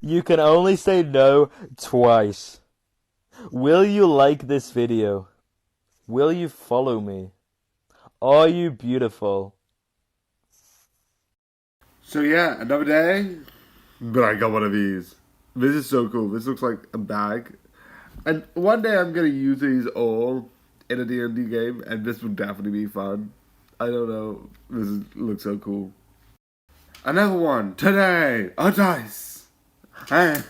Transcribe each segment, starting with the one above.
You can only say no twice. Will you like this video? Will you follow me? Are you beautiful? So yeah, another day, but I got one of these. This is so cool. This looks like a bag. And one day I'm gonna use these all in a D&D game, and this would definitely be fun. I don't know. Looks so cool. Another one today. A dice. Hey.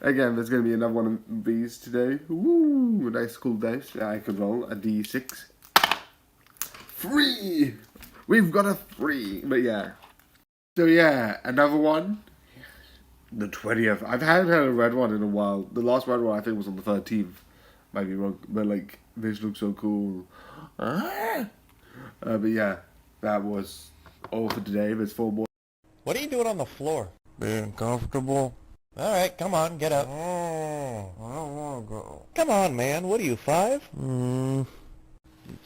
Again, there's gonna be another one of these today. Woo! A nice cool dice. I could roll a D6. 3. We've got a 3. But yeah. So yeah, another one. The 20th. I've hadn't had a red one in a while. The last red one I think was on the 13th. Might be wrong, but like this looks so cool. But yeah, that was all for today. There's 4 more. What are you doing on the floor? Being comfortable. Alright, come on, get up. Oh, I don't want to go. Come on, man. What are you, 5?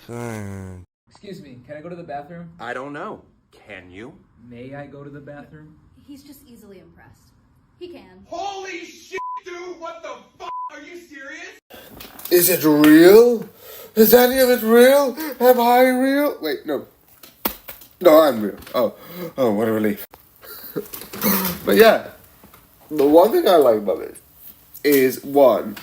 Insane. Excuse me, can I go to the bathroom? I don't know. Can you? May I go to the bathroom? He's just easily impressed. He can. Holy shit, dude! What the fuck? Are you serious? Is it real? Is any of it real? Am I real? Wait, no. No, I'm real. Oh, what a relief. But yeah, the one thing I like about it is, one,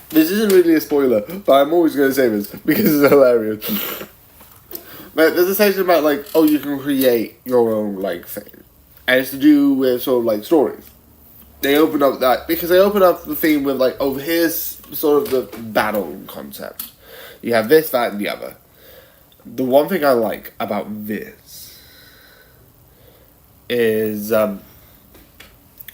this isn't really a spoiler, but I'm always going to say this because it's hilarious. But there's a section about, like, oh, you can create your own, like, thing. And it's to do with sort of, like, stories. They open up that, because they open up the theme with, like, oh, here's sort of the battle concept. You have this, that, and the other. The one thing I like about this is,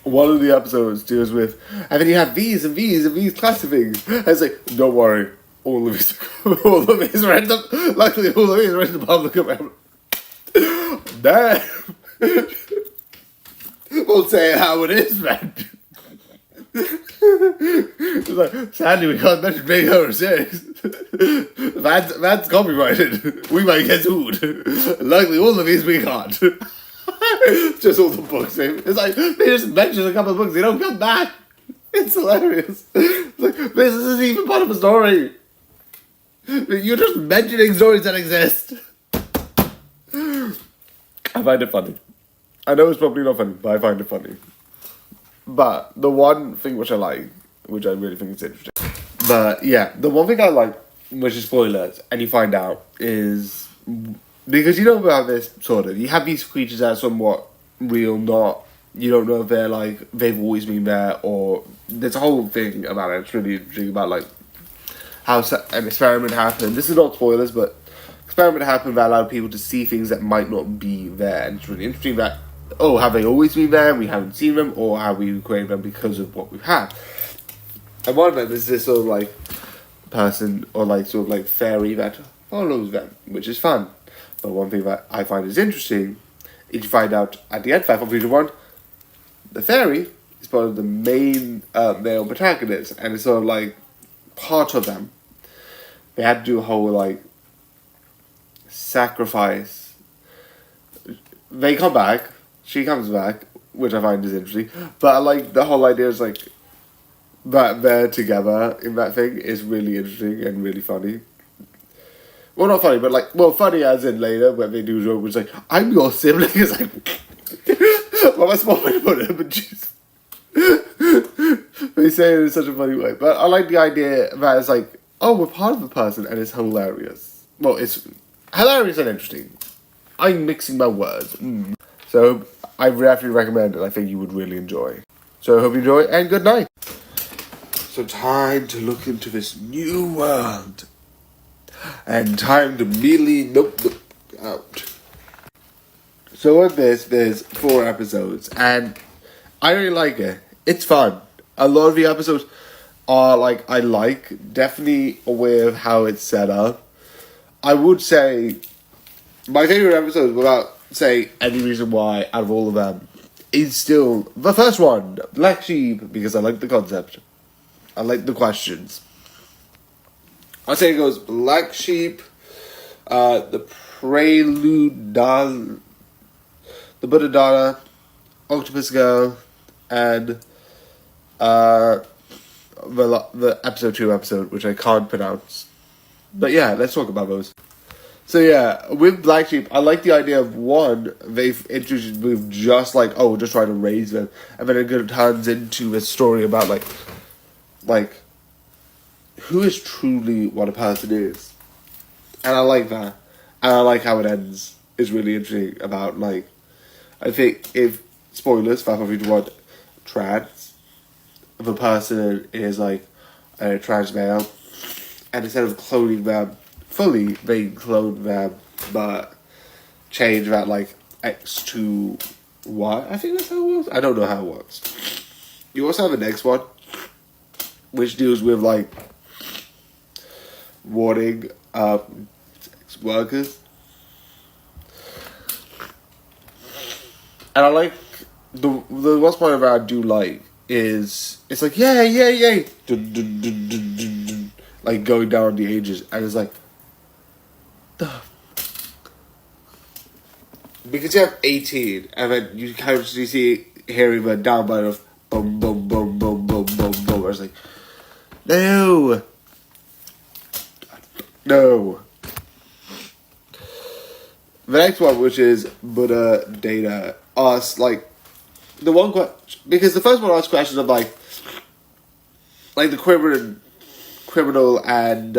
one of the episodes deals with, and then you have these and these and these class of things. And it's like, don't worry, all of it is random. Luckily, all of it is random public around. Damn. We'll say how it is, man. It's like, sadly, we can't mention Big Hero 6. That's copyrighted. We might get sued. Luckily, all of these we can't. Just all the books. It's like, they just mention a couple of books, they don't come back. It's hilarious. It's like, this isn't even part of a story. You're just mentioning stories that exist. I find it funny. I know it's probably not funny, but I find it funny. But the one thing which I like, which I really think is interesting. But yeah, the one thing I like, which is spoilers, and you find out, is because you know about this sort of, you have these creatures that are somewhat real, not, you don't know if they're like, they've always been there, or there's a whole thing about it. It's really interesting about like how an experiment happened. This is not spoilers, but experiment happened that allowed people to see things that might not be there. And it's really interesting that, oh, have they always been there and we haven't seen them, or have we created them because of what we've had? And one of them is this sort of like person, or like sort of like fairy that follows them, which is fun. But one thing that I find is interesting is you find out at the end, 5.1, the fairy is part of the main male protagonist, and it's sort of like part of them. They had to do a whole like sacrifice. They come back, she comes back, which I find is interesting, but I like the whole idea is like that they're together in that thing is really interesting and really funny. Well, not funny, but like, well, funny as in later when they do joke, which is like, I'm your sibling. It's like, well, that's one way to put it, but jeez. They say it in such a funny way. But I like the idea that it's like, oh, we're part of the person, and it's hilarious. Well, it's hilarious and interesting. I'm mixing my words. So, I definitely recommend it. I think you would really enjoy. So, I hope you enjoy, and good night. So, time to look into this new world. And time to immediately nope out. So with this, there's 4 episodes, and I really like it. It's fun. A lot of the episodes are like, I like, definitely aware of how it's set up. I would say my favorite episode, without saying any reason why, out of all of them, is still the first one, Black Sheep, because I like the concept. I like the questions. I'd say it goes Black Sheep, the Prelude, the Buddha Dada, Octopus Girl, and the episode 2 episode, which I can't pronounce. But yeah, let's talk about those. So yeah, with Black Sheep, I like the idea of one, they've introduced with just like, oh, just trying to raise them, and then it turns into a story about like who is truly what a person is. And I like that. And I like how it ends. It's really interesting about like, I think if, spoilers, Fast Forward to what, trans, if a person is like a trans male, and instead of cloning them fully, they clone them, but change that like X to Y. I think that's how it works. I don't know how it works. You also have the next one, which deals with like warning sex workers. And I like the one point that I do like is it's like yay, dun, dun, dun, dun, dun, dun, like going down the ages, and it's like the because you have 18, and then you kind of see hearing the down button of boom boom boom boom boom boom boom. I was like, no. The next one, which is Buddha Data, asks like the one question, because the first one asks questions of like the criminal and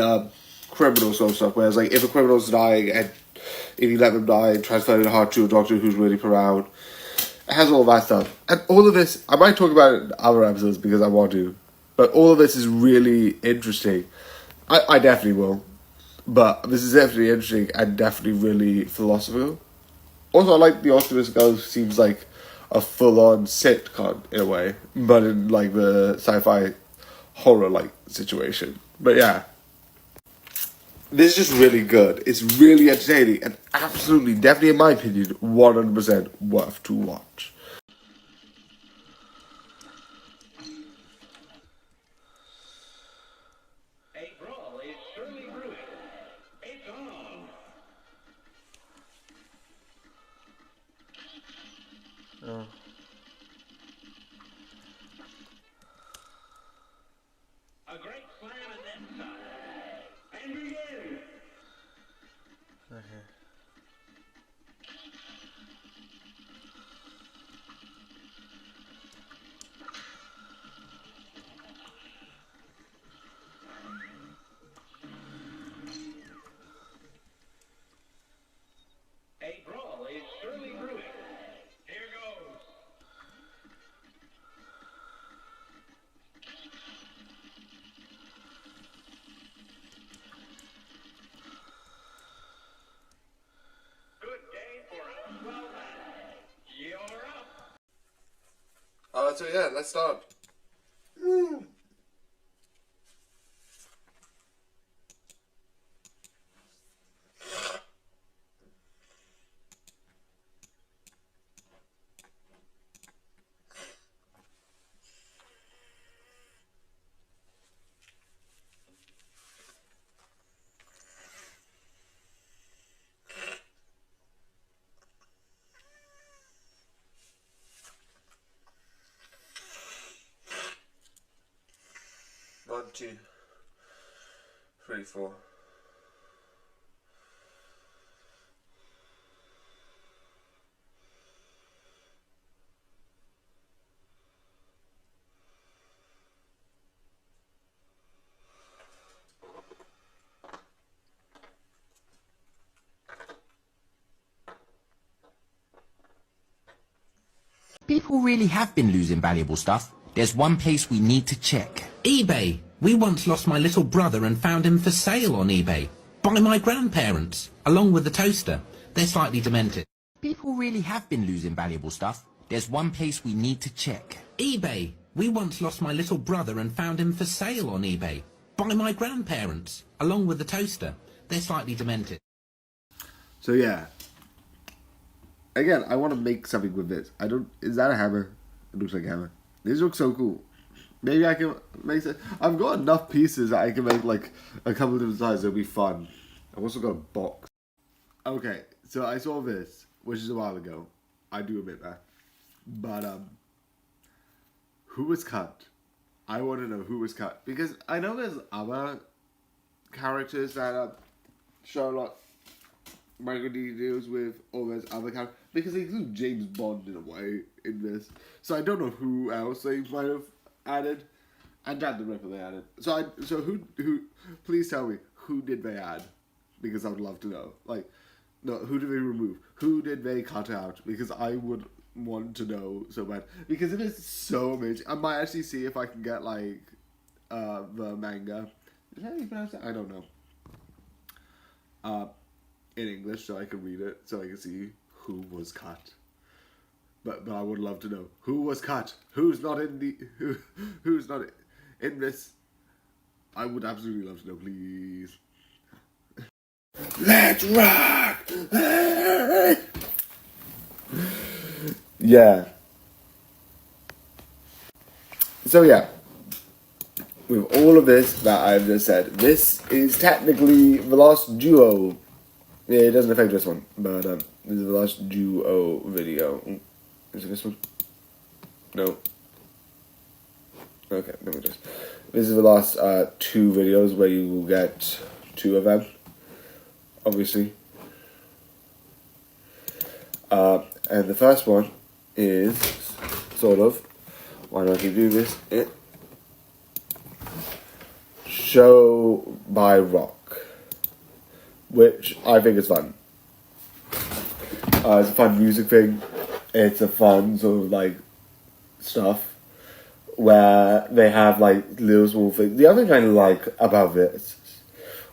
criminal sort of stuff. Whereas like if a criminal's dying and if you let them die and transfer their heart to a doctor who's really proud, it has all that stuff. And all of this, I might talk about it in other episodes because I want to, but all of this is really interesting. I definitely will. But this is definitely interesting and definitely really philosophical. Also, I like The Optimist Girl seems like a full-on sitcom in a way, but in like the sci-fi horror-like situation. But yeah. This is just really good. It's really entertaining and absolutely, definitely in my opinion, 100% worth to watch. A brawl is surely brewing. It's on. A great slam and then some. And begin. A brawl is surely brewing. Here goes. Good day for a swell man. You're up. So yeah, let's start. One, two, three, four. People really have been losing valuable stuff. There's one place we need to check. eBay. We once lost my little brother and found him for sale on eBay. By my grandparents, along with the toaster. They're slightly demented. People really have been losing valuable stuff. There's one place we need to check. eBay. We once lost my little brother and found him for sale on eBay. By my grandparents, along with the toaster. They're slightly demented. So yeah. Again, I want to make something with this. Is that a hammer? It looks like a hammer. These look so cool. Maybe I can make it. I've got enough pieces that I can make like a couple of different sizes. It'll be fun. I've also got a box. Okay, so I saw this, which is a while ago. I do admit that. But who was cut? I want to know who was cut. Because I know there's other characters that Sherlock Michael D deals with, or there's other characters. Because they include James Bond in a way in this. So I don't know who else they might have added. And Jack the Ripper they added. So who please tell me, who did they add? Because I would love to know. Like, no, who did they remove? Who did they cut out? Because I would want to know so bad. Because it is so amazing. I might actually see if I can get, like, the manga. Is that how you pronounce it? I don't know. In English, so I can read it, so I can see who was cut. But I would love to know who was cut. Who's not in the who's not in this? I would absolutely love to know, please. Let's rock! Yeah. So yeah, with all of this that I've just said, this is technically the last duo. Yeah, it doesn't affect this one, but this is the last duo video. Is it this one? No. Okay, let me just. This is the last 2 videos where you will get 2 of them, obviously. And the first one is sort of. Why do I keep doing this? Show by Rock, which I think is fun. It's a fun music thing. It's a fun sort of like stuff where they have like little small things. The other thing I like about this,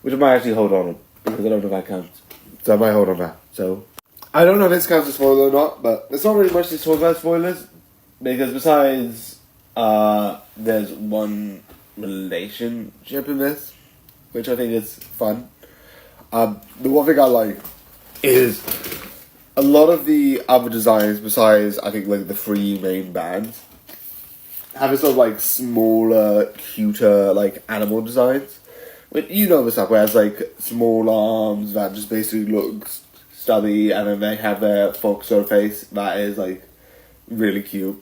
which I might actually hold on because I don't know if that counts, so I might hold on that. So I don't know if this counts as a spoiler or not, but there's not really much to talk about spoilers because besides there's one relationship in this, which I think is fun. The one thing I like is a lot of the other designs, besides I think like the 3 main bands, have a sort of like smaller, cuter like animal designs. But you know the stuff where it's like small arms that just basically looks stubby, and then they have their fox sort of face that is like really cute.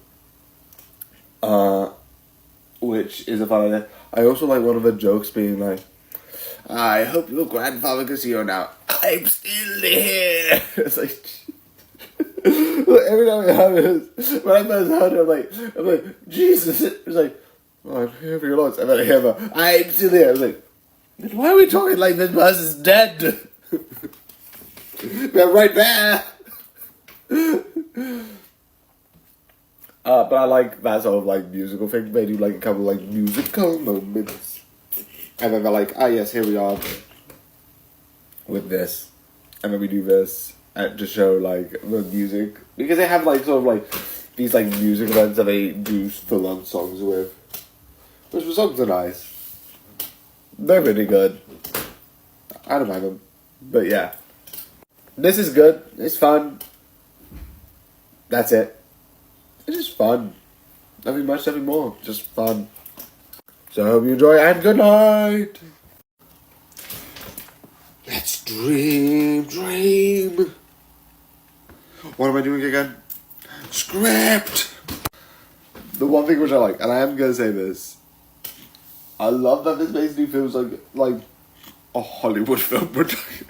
Which is a fun idea. I also like one of the jokes being like, I hope your grandfather can see you now. I'm still here. It's like, every time I have it, when I first heard it, I'm like, Jesus. It's like, oh, I'm here for your loss. And then I hear the, I'm still here. I was like, why are we talking like this person's dead? They're right there. But I like that sort of like musical thing. They do like a couple like musical moments. And then they're like, ah yes, here we are with this. And then we do this to show like the music. Because they have like sort of like these like music events that they do full on songs with. Which the songs are nice. They're really good. I don't mind them. But yeah. This is good. It's fun. That's it. It's just fun. Nothing much, nothing more. Just fun. So I hope you enjoy and good night. Let's dream. What am I doing again? Script. The one thing which I like, and I am gonna say this, I love that this basically feels like a Hollywood film production.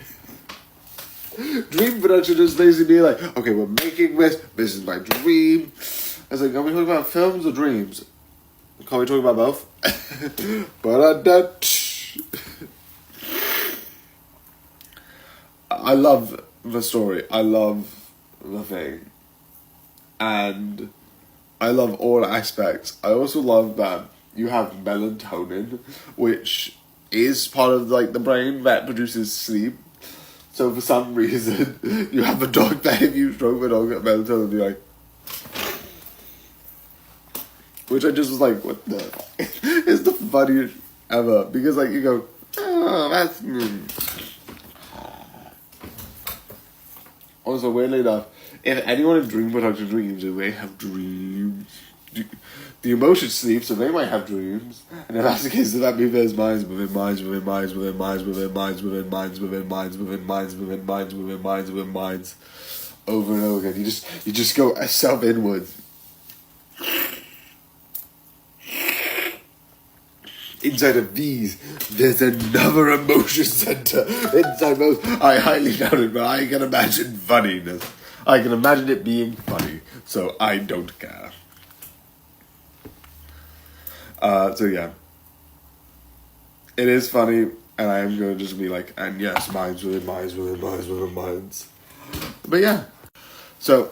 Dream production is basically like, okay, we're making this. This is my dream. I was like, are we talking about films or dreams? Can't we talk about both? I love the story. I love the thing. And I love all aspects. I also love that you have melatonin, which is part of like the brain that produces sleep. So for some reason, you have a dog that if you stroke the dog at melatonin, you're like... Which I just was like, what the... It's the funniest ever. Because like, you go, oh, that's... Also, weirdly enough, if anyone in dream production dreams, they have dreams. The emotion sleeps, so they might have dreams. And if that's the case, then that means there's minds within minds within minds within minds within minds within minds within minds within minds within minds within minds within minds. Over and over again. You just go self inwards. inside of these, there's another emotion center inside those. I highly doubt it, but I can imagine funniness. I can imagine it being funny, so I don't care. So yeah. It is funny, and I am going to just be like, and yes, minds within minds within minds within minds. But yeah. So,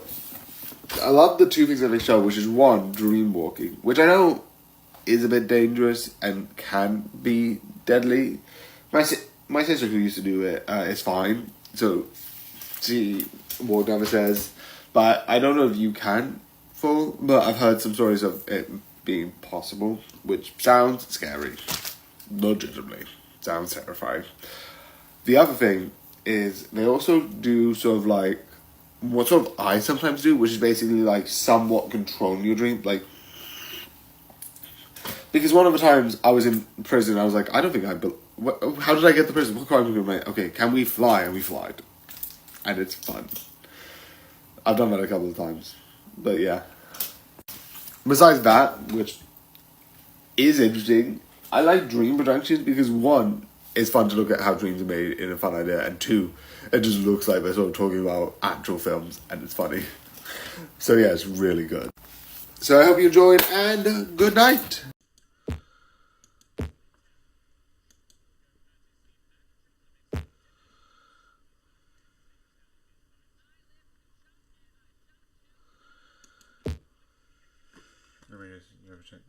I love the two things that they show, which is one, dream walking, which I know is a bit dangerous and can be deadly. My sister who used to do it is fine, so she walked down the stairs, but I don't know if you can fall, but I've heard some stories of it being possible, which sounds scary, legitimately, sounds terrifying. The other thing is they also do sort of like what sort of I sometimes do, which is basically like somewhat controlling your dream, like. Because one of the times I was in prison, I was like, I don't think how did I get to prison? What crime did I commit? Okay, can we fly? And we flied. And it's fun. I've done that a couple of times. But yeah. Besides that, which is interesting, I like dream productions because one, it's fun to look at how dreams are made in a fun idea, and two, it just looks like they're sort of talking about actual films, and it's funny. So yeah, it's really good. So I hope you enjoyed, and good night! Let me just double check.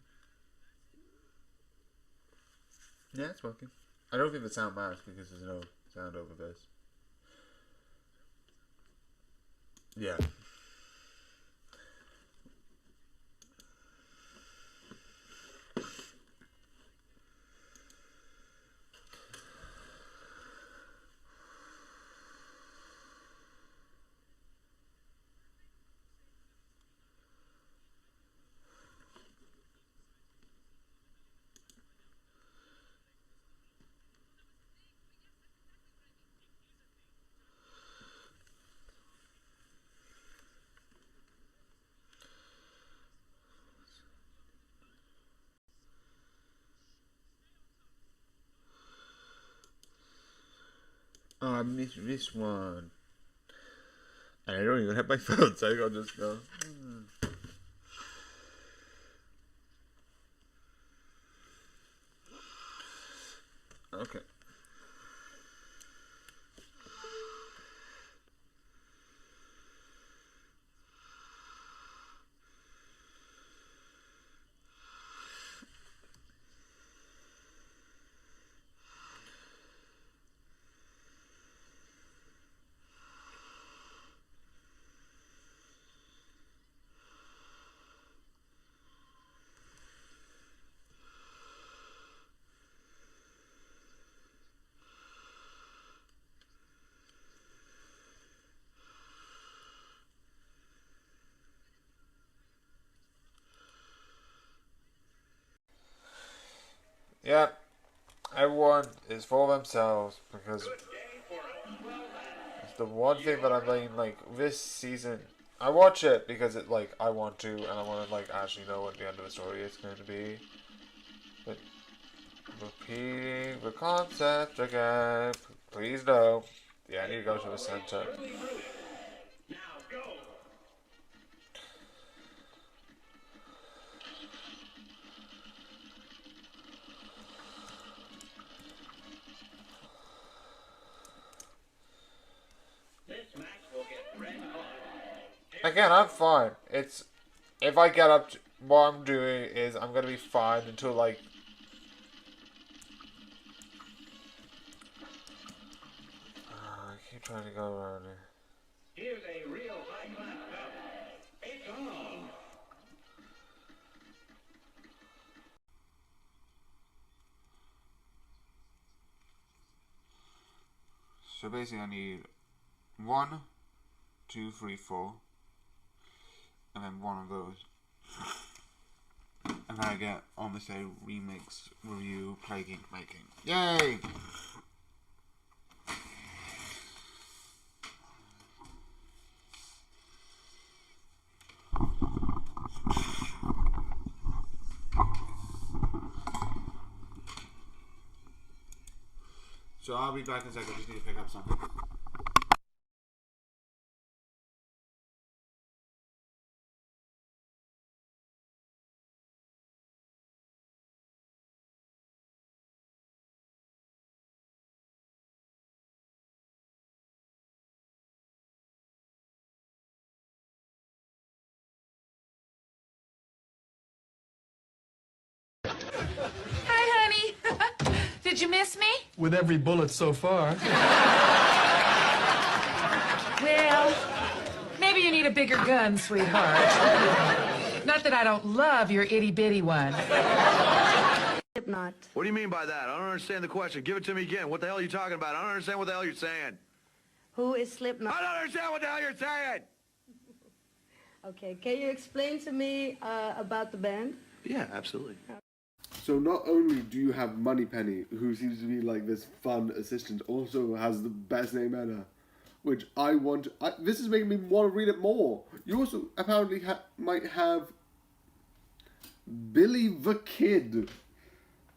Yeah, it's working. I don't think the sound matters because there's no sound over this. Yeah. Oh, I missed this one. And I don't even have my phone, so I gotta just go. Okay. Yeah, everyone is for themselves because it's the one thing that I'm like this season. I watch it because it like I want to, and I want to like actually know what the end of the story is going to be. But repeating the concept again, please no. Yeah, I need to go to the center. Again, I'm fine. It's if I get up to, what I'm doing is I'm gonna be fine until like I keep trying to go around here. Here's a real high-class belt. It's on. So basically I need 1, 2, 3, 4. And then one of those. And then I get almost a remix review play geek making. Yay! So I'll be back in a second. Just need to pick up something. Hi, honey. Did you miss me? With every bullet so far. Well, maybe you need a bigger gun, sweetheart. Not that I don't love your itty-bitty one. Slipknot. What do you mean by that? I don't understand the question. Give it to me again. What the hell are you talking about? I don't understand what the hell you're saying. Who is Slipknot? I don't understand what the hell you're saying. Okay, can you explain to me about the band? Yeah, absolutely. So not only do you have Moneypenny, who seems to be like this fun assistant, also has the best name ever, which this is making me want to read it more. You also apparently might have Billy the Kid.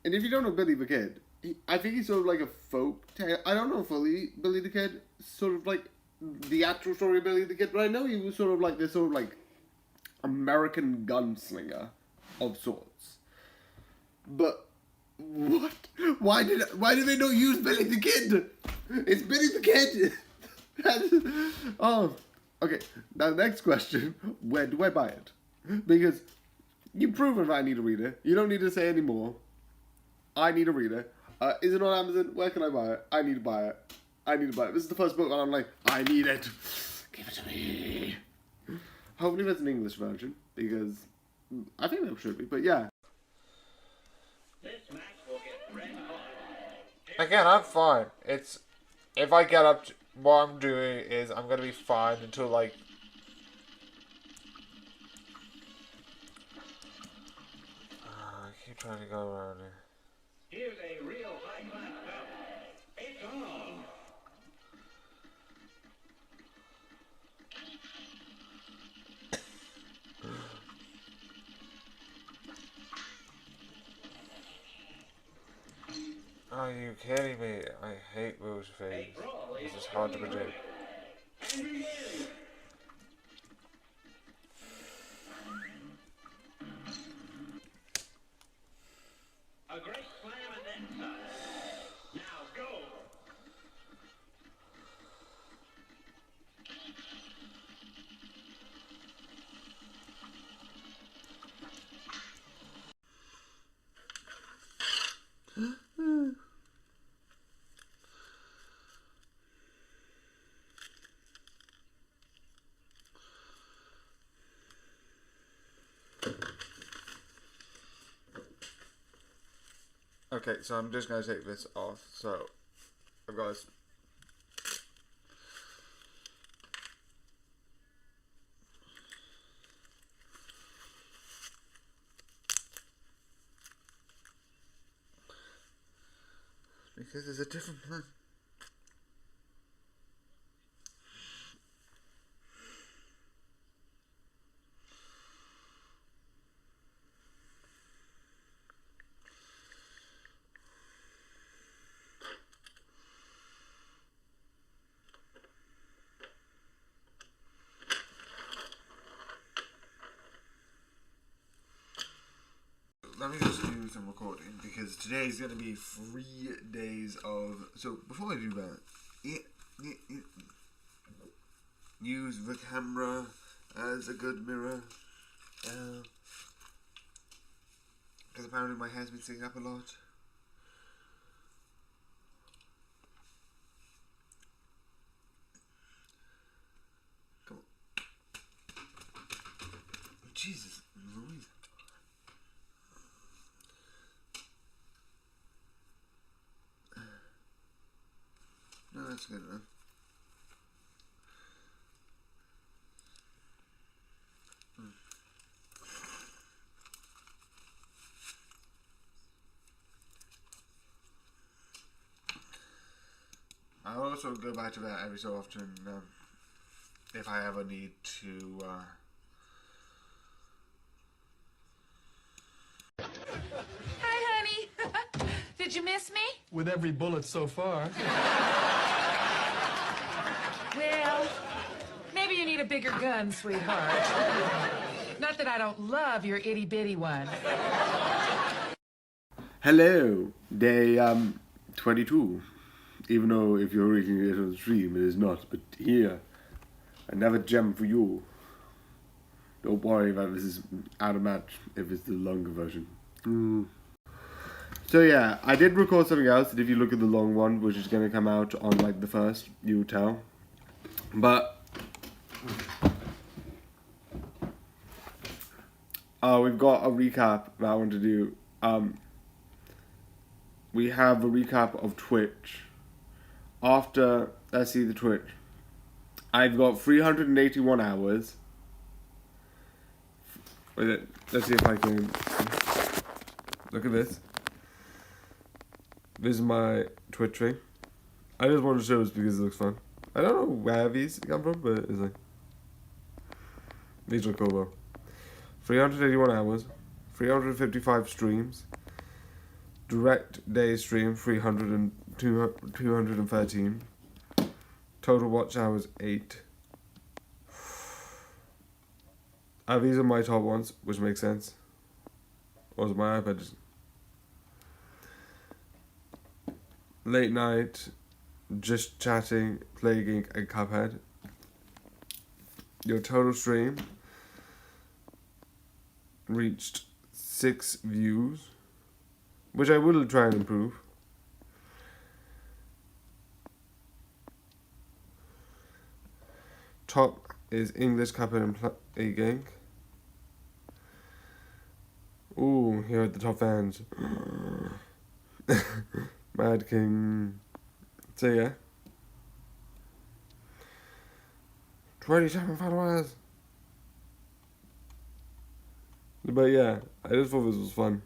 And if you don't know Billy the Kid, I think he's sort of like a folk tale. I don't know fully Billy the Kid, sort of like the actual story of Billy the Kid, but I know he was sort of like this sort of like American gunslinger of sorts. But what? Why did they not use Billy the Kid? It's Billy the Kid. Oh, okay. Now the next question: where do I buy it? Because you've proven I need a reader. You don't need to say any more. I need a reader. Is it on Amazon? Where can I buy it? I need to buy it. I need to buy it. This is the first book, and I'm like, I need it. Give it to me. Hopefully, there's an English version because I think there should be. But yeah. Again, I'm fine. It's if I get up to, what I'm doing is I'm gonna be fine until like I keep trying to go around here. Here's a real high-class belt. It's on. Are you kidding me? I hate Will's face. This is hard to predict. A great slam and then some. Now go. Okay, so I'm just gonna take this off. So I've got this. Because there's a different plan. Let me just do some recording because today is going to be 3 days of. So before I do that, use the camera as a good mirror. Because apparently my hair's been sticking up a lot. Come on. Jesus, Louise. No, that's good enough. I'll also go back to that every so often if I ever need to. Hi, honey. Did Did you miss me? With every bullet so far. Well, maybe you need a bigger gun, sweetheart. Not that I don't love your itty-bitty one. Hello, day 22. Even though if you're reading it on the stream, it is not. But here, another gem for you. Don't worry about this is out of match if it's the longer version. So yeah, I did record something else, and if you look at the long one, which is going to come out on like the 1st, you will tell. But we've got a recap that I want to do. We have a recap of Twitch. After, let's see the Twitch. I've got 381 hours. Wait, let's see if I can... Look at this. This is my Twitch thing. I just want to show this because it looks fun. I don't know where these come from, but it's like... These look cool though. 381 hours. 355 streams. Direct day stream 213. Total watch hours 8. These are my top ones, which makes sense. Or is it my iPad just... Late night, just chatting, plaguing, and Cuphead. Your total stream reached 6 views, which I will try and improve. Top is English, Cuphead, and A-Gang. Ooh, here are the top fans. Mad King. So yeah. 27 followers. But yeah, I just thought this was fun.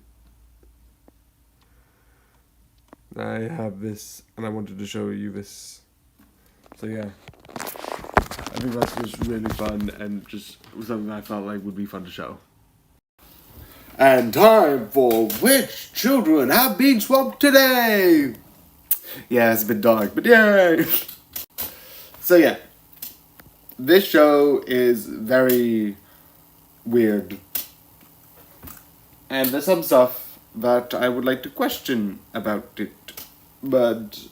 I have this, and I wanted to show you this. So yeah. I think that's just really fun, and just something I felt like would be fun to show. And time for which children have been swapped today. Yeah, it's a bit dark, but yay! So yeah, this show is very weird, and there's some stuff that I would like to question about it, but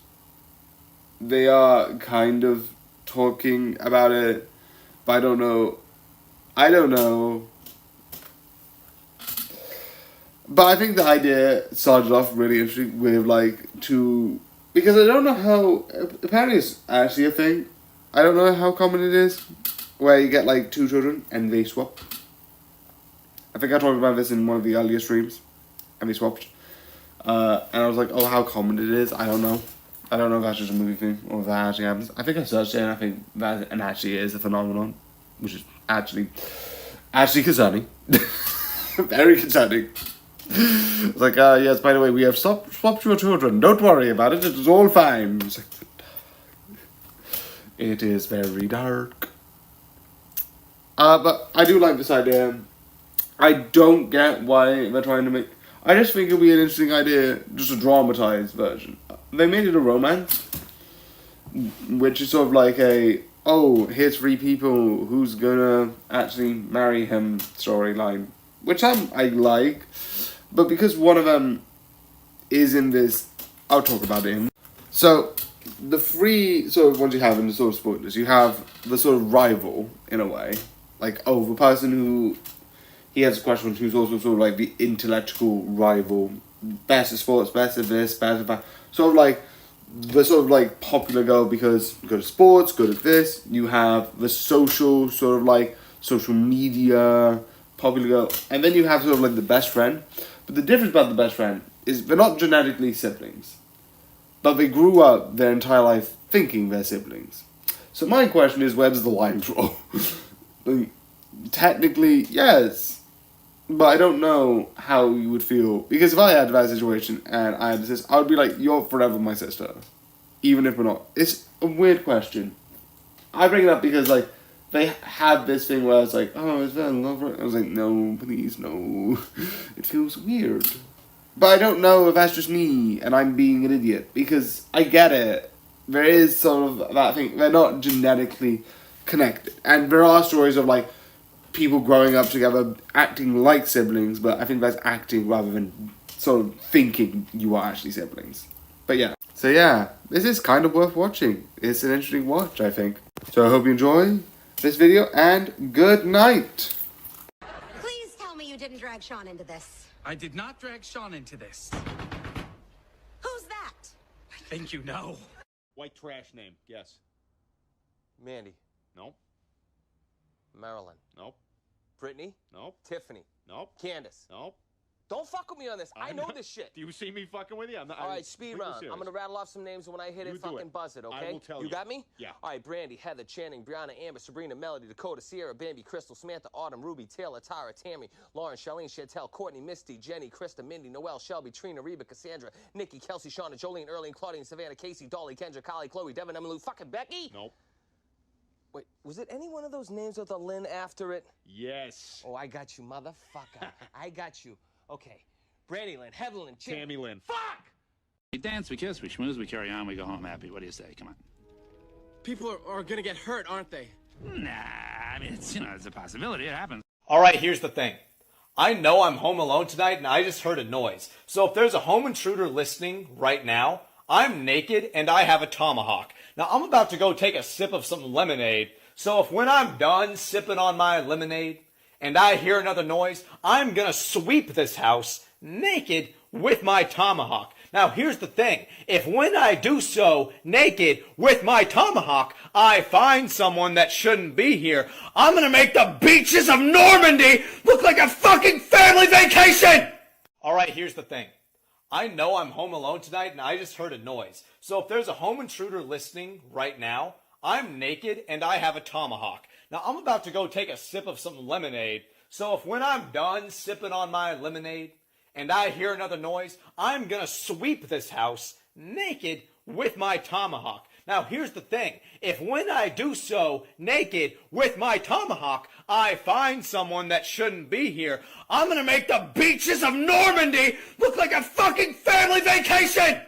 they are kind of talking about it, but I don't know. But I think the idea started off really interesting with because I don't know how, apparently it's actually a thing. I don't know how common it is, where you get like 2 children and they swap. I think I talked about this in one of the earlier streams, and they swapped. And I was like, oh, how common it is, I don't know. I don't know if that's just a movie thing, or if that actually happens. I think I searched it, and I think that actually is a phenomenon, which is actually concerning. Very concerning. It's like, yes, by the way, we have swapped your children. Don't worry about it. It is all fine. It's like, it is very dark. But I do like this idea. I don't get why they're trying to make... I just think it would be an interesting idea, just a dramatized version. They made it a romance, which is sort of like here's 3 people, who's gonna actually marry him storyline. Which I like. But because one of them is in this, I'll talk about it. So, the 3 sort of ones you have in the sort of spoilers, you have the sort of rival, in a way. Like, the person who he has a question, who's also sort of like the intellectual rival. Best at sports, best at this, best at that. Sort of like, the sort of like popular girl because good at sports, good at this. You have the social, sort of like, social media, popular girl. And then you have sort of like the best friend. But the difference about the best friend is they're not genetically siblings, but they grew up their entire life thinking they're siblings. So my question is, where does the line draw? Technically, yes, but I don't know how you would feel, because if I had that situation and I had a sister, I would be like, you're forever my sister, even if we're not. It's a weird question. I bring it up because like, they had this thing where I was like, oh, is that a lover? I was like, no, please, no. It feels weird. But I don't know if that's just me and I'm being an idiot, because I get it. There is sort of that thing, they're not genetically connected. And there are stories of like people growing up together acting like siblings, but I think that's acting rather than sort of thinking you are actually siblings. But yeah. So yeah, this is kind of worth watching. It's an interesting watch, I think. So I hope you enjoy this video, and good night. Please tell me you didn't drag Sean into this. I did not drag Sean into this. Who's that? I think you know. White trash name, guess. Mandy. Nope. Marilyn. Nope. Brittany. Nope. Tiffany. Nope. Candace. Nope. Don't fuck with me on this. I know this shit. Do you see me fucking with you? I'm not, All right, speed round. I'm going to rattle off some names, and when I hit it, fucking buzz it, okay? I will tell you. You got me? Yeah. All right, Brandy, Heather, Channing, Brianna, Amber, Sabrina, Melody, Dakota, Sierra, Bambi, Crystal, Samantha, Autumn, Ruby, Taylor, Tara, Tammy, Lauren, Charlene, Chantel, Courtney, Misty, Jenny, Krista, Mindy, Noelle, Shelby, Trina, Reba, Cassandra, Nikki, Kelsey, Shauna, Jolene, Erlene, Claudine, Savannah, Casey, Dolly, Kendra, Kylie, Chloe, Devin, Emily, fucking Becky? Nope. Wait, was it any one of those names with a Lynn after it? Yes. Oh, I got you, motherfucker. I got you. Okay. Brandy Lynn, Heather Lynn, Tammy Lynn. Fuck! We dance, we kiss, we schmooze, we carry on, we go home happy. What do you say? Come on. People are gonna get hurt, aren't they? Nah, I mean, it's a possibility. It happens. All right, here's the thing. I know I'm home alone tonight, and I just heard a noise. So if there's a home intruder listening right now, I'm naked, and I have a tomahawk. Now, I'm about to go take a sip of some lemonade. So if when I'm done sipping on my lemonade, and I hear another noise, I'm gonna sweep this house naked with my tomahawk. Now here's the thing, if when I do so naked with my tomahawk, I find someone that shouldn't be here, I'm gonna make the beaches of Normandy look like a fucking family vacation! Alright, here's the thing. I know I'm home alone tonight and I just heard a noise. So if there's a home intruder listening right now, I'm naked and I have a tomahawk. Now I'm about to go take a sip of some lemonade. So if when I'm done sipping on my lemonade, and I hear another noise, I'm gonna sweep this house naked with my tomahawk. Now here's the thing, if when I do so naked with my tomahawk, I find someone that shouldn't be here, I'm gonna make the beaches of Normandy look like a fucking family vacation!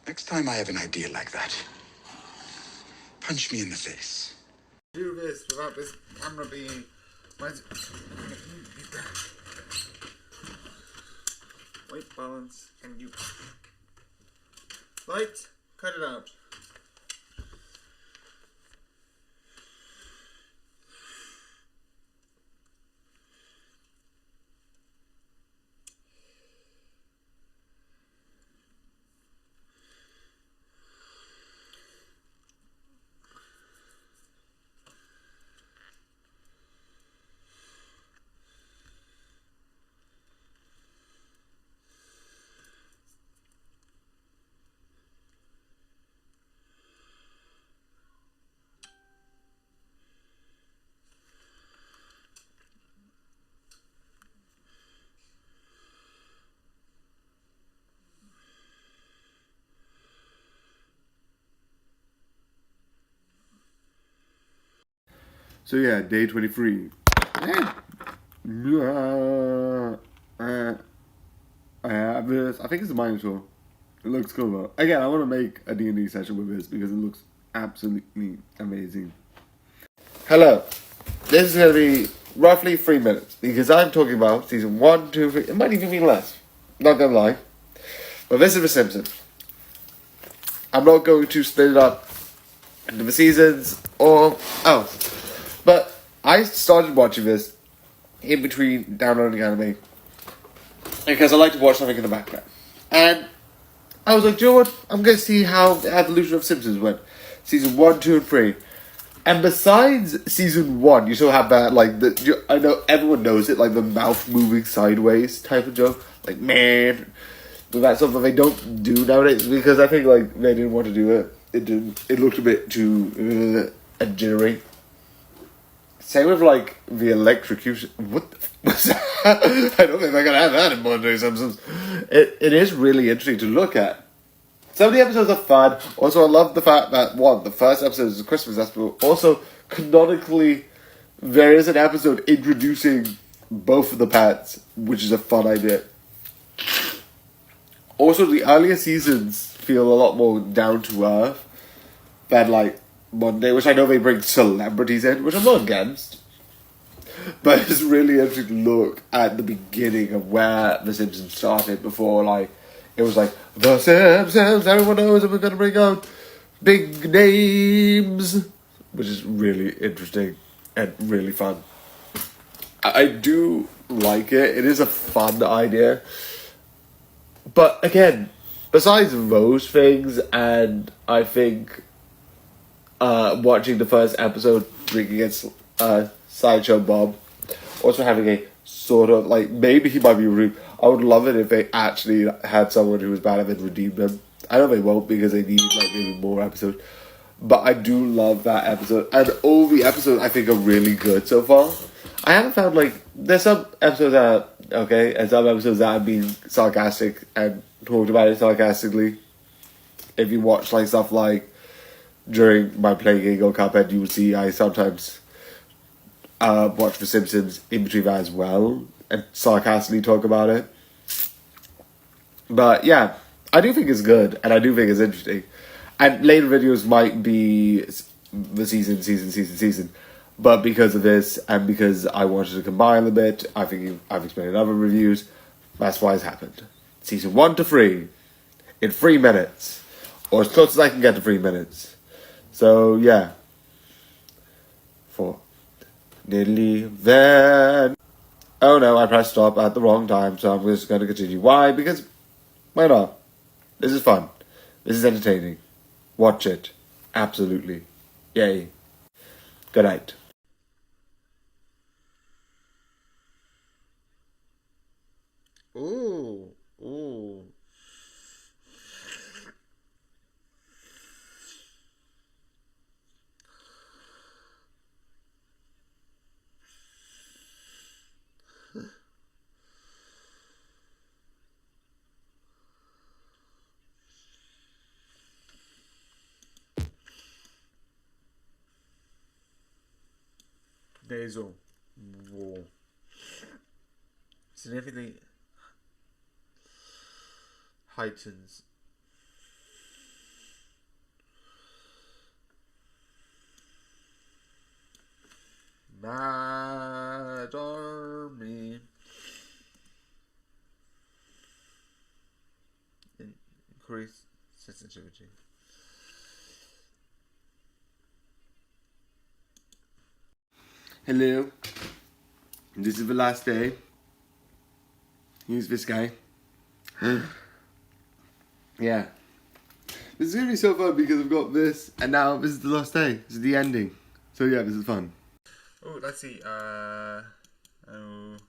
Next time I have an idea like that, punch me in the face. Do this without this camera being... White balance, and you... Light, cut it out. So yeah, day 23. I have this. I think it's a Minotaur. It looks cool though. Again, I want to make a D&D session with this because it looks absolutely amazing. Hello. This is going to be roughly 3 minutes because I'm talking about season 1, 2, 3. It might even be less. Not gonna lie. But this is The Simpsons. I'm not going to split it up into the seasons or else. But I started watching this in between downloading anime because I like to watch something in the background. And I was like, do you know what? I'm going to see how the evolution of Simpsons went. Season 1, 2, and 3. And besides season 1, you still have that, like, I know everyone knows it, like the mouth moving sideways type of joke. Like, man. But that's something they don't do nowadays because I think, like, they didn't want to do it. It looked a bit too jittery. Same with, like, the electrocution. What the was that? I don't think they're going to have that in modern day Simpsons. It is really interesting to look at. Some of the episodes are fun. Also, I love the fact that, one, the first episode is a Christmas episode. Also, canonically, there is an episode introducing both of the pets, which is a fun idea. Also, the earlier seasons feel a lot more down to earth than, like, Monday, which I know they bring celebrities in, which I'm not against. But it's really interesting to look at the beginning of where The Simpsons started before, like, it was like, The Simpsons, everyone knows that we're going to bring out big names, which is really interesting and really fun. I do like it. It is a fun idea. But again, besides those things, and I think watching the first episode drinking against Sideshow Bob, also having a sort of, like, maybe he might be rude. I would love it if they actually had someone who was bad and then redeemed them. I know they won't because they need, like, maybe more episodes. But I do love that episode. And all the episodes I think are really good so far. I haven't found, like, there's some episodes that are okay, and some episodes that have been sarcastic and talked about it sarcastically. If you watch, like, stuff like during my playing Ego Cuphead, you will see I sometimes watch The Simpsons in between that as well and sarcastically talk about it. But yeah, I do think it's good and I do think it's interesting. And later videos might be the season. But because of this and because I wanted to combine a bit, I think I've explained in other reviews, that's why it's happened. Season 1 to 3 in 3 minutes. Or as close as I can get to 3 minutes. So yeah. For nearly then. Oh no, I pressed stop at the wrong time, so I'm just going to continue. Why? Because, why not? This is fun. This is entertaining. Watch it. Absolutely. Yay. Good night. Ooh. Ooh. Nasal war significantly heightens Mad Army increased sensitivity. Hello. This is the last day. Here's this guy. Yeah. This is going to be so fun because I've got this, and now this is the last day. This is the ending. So yeah, this is fun. Oh, let's see. I'm not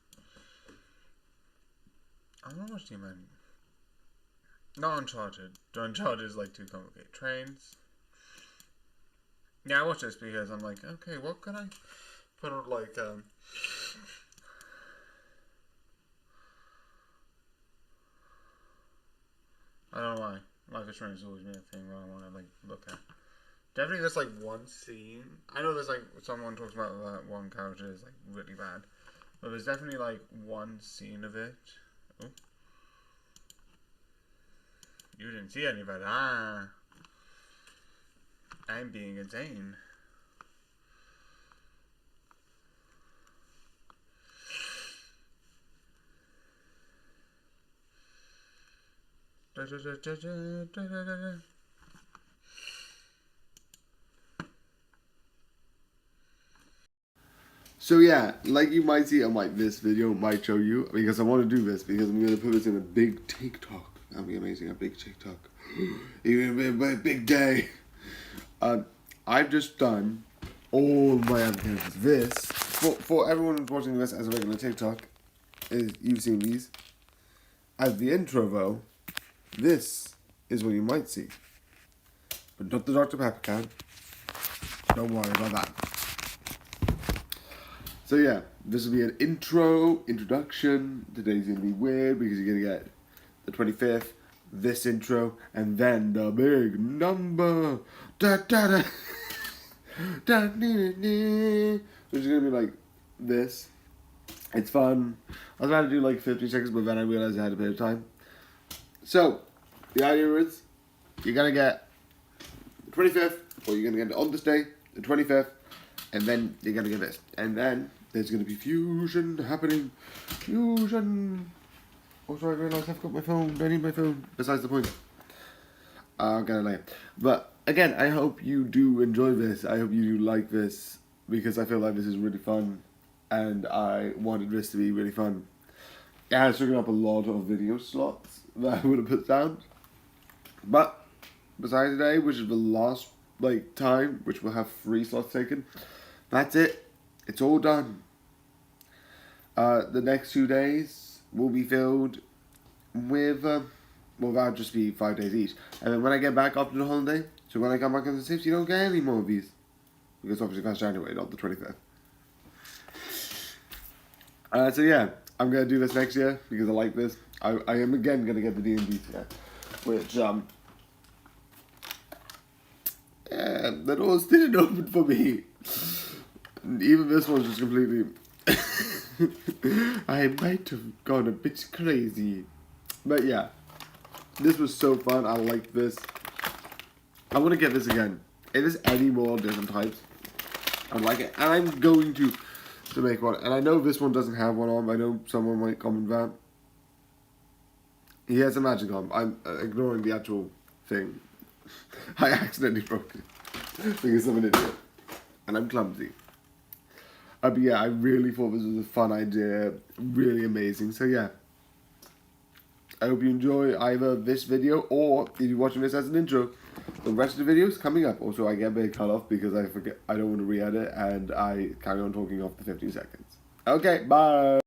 watching man. Not Uncharted. Uncharted is like too complicated. Trains. Yeah, I watch this because I'm like, okay, what can I put on, like, I don't know why. Life is Strange has always been a thing that I want to, like, look at. Definitely there's, like, one scene. I know there's, like, someone talks about that one character is, like, really bad. But there's definitely, like, one scene of it. Oh. You didn't see any of it. Ah. I'm being insane. So yeah, like you might see, this video might show you, because I want to do this, because I'm going to put this in a big TikTok. That'll be amazing, a big TikTok. Even a big day. I've just done all my applications. This, for everyone who's watching this as a regular TikTok, is you've seen these. As the intro though, this is what you might see. But not the Dr. Pepper can. Don't worry about that. So yeah, this will be an introduction. Today's going to be weird because you're going to get the 25th, this intro, and then the big number. Da da da. Da, da, da, da. Which is going to be like this. It's fun. I was about to do like 50 seconds, but then I realized I had a bit of time. So, the idea is, you're going to get the 25th, or you're going to get it on this day, the 25th, and then you're going to get this. And then there's going to be fusion happening. Fusion. Oh, sorry, I realised I've got my phone. I need my phone. Besides the point. I'll get it later. But, again, I hope you do enjoy this. I hope you do like this, because I feel like this is really fun. And I wanted this to be really fun. It has taken up a lot of video slots that I would have put down. But, besides today, which is the last time, which will have 3 slots taken, that's it. It's all done. The next 2 days will be filled with, well, that'll just be 5 days each. And then when I get back after the holiday, so when I come back on the 6th, you don't get any more of these. Because obviously that's January, not the 25th. So yeah, I'm going to do this next year because I like this. I am again going to get the D&D tier, which, yeah, the doors didn't open for me. Even this one's just completely... I might have gone a bit crazy. But yeah, this was so fun. I like this. I want to get this again. If there's any more different types, I'd like it. And I'm going to make one. And I know this one doesn't have one on. I know someone might comment that. He has a magic arm. I'm ignoring the actual thing. I accidentally broke it. Because I'm an idiot. And I'm clumsy. But yeah, I really thought this was a fun idea. Really amazing. So yeah. I hope you enjoy either this video or if you're watching this as an intro, the rest of the videos coming up. Also, I get a bit cut off because I forget. I don't want to re-edit and I carry on talking off the 15 seconds. Okay, bye.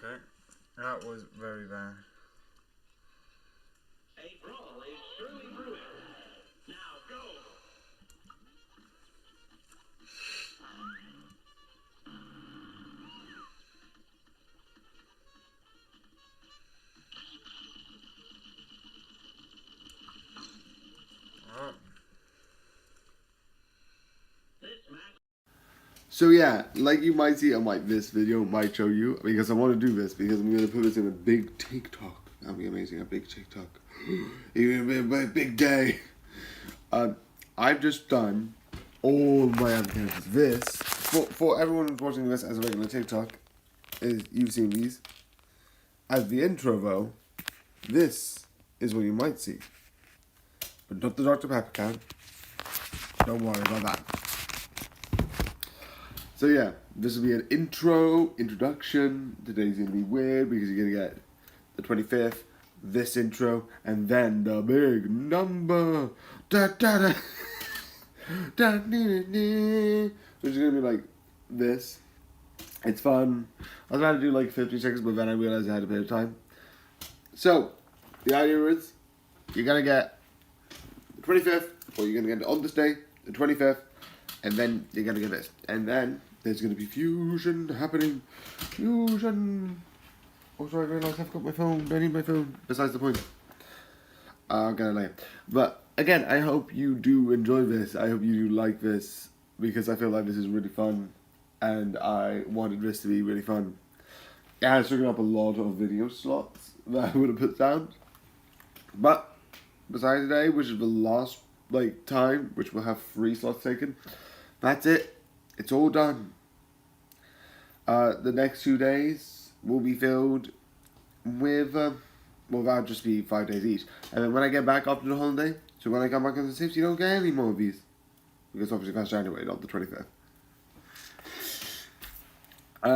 Okay, that was very bad. A brawl is surely brewing. Now go! So yeah, like you might see, this video might show you, because I want to do this, because I'm going to put this in a big TikTok. That'll be amazing, a big TikTok. Even a big day. I've just done all my applications. This, for everyone who's watching this as a regular TikTok, is you've seen these. As the intro though, this is what you might see. But not the Dr. Pepper can. Don't worry about that. So yeah, this will be an introduction. Today's going to be weird because you're going to get the 25th, this intro, and then the big number. Da da da. Da, da, da, da. Which is going to be like this. It's fun. I was about to do like 50 seconds, but then I realized I had a bit of time. So, the idea is, you're going to get the 25th, or you're going to get it on this day, the 25th, and then you're going to get this. And then there's going to be fusion happening. Fusion. Also, I realised I've got my phone. Don't need my phone. Besides the point. I'm gonna lie. But again, I hope you do enjoy this. I hope you do like this because I feel like this is really fun, and I wanted this to be really fun. It has taken up a lot of video slots that I would have put down, but besides today, which is the last time, which will have 3 slots taken, that's it. It's all done. The next 2 days will be filled with. Well, that'll just be 5 days each. And then when I get back after the holiday, so when I come back on the 6th, you don't get any more of these. Because obviously that's January, not the 25th.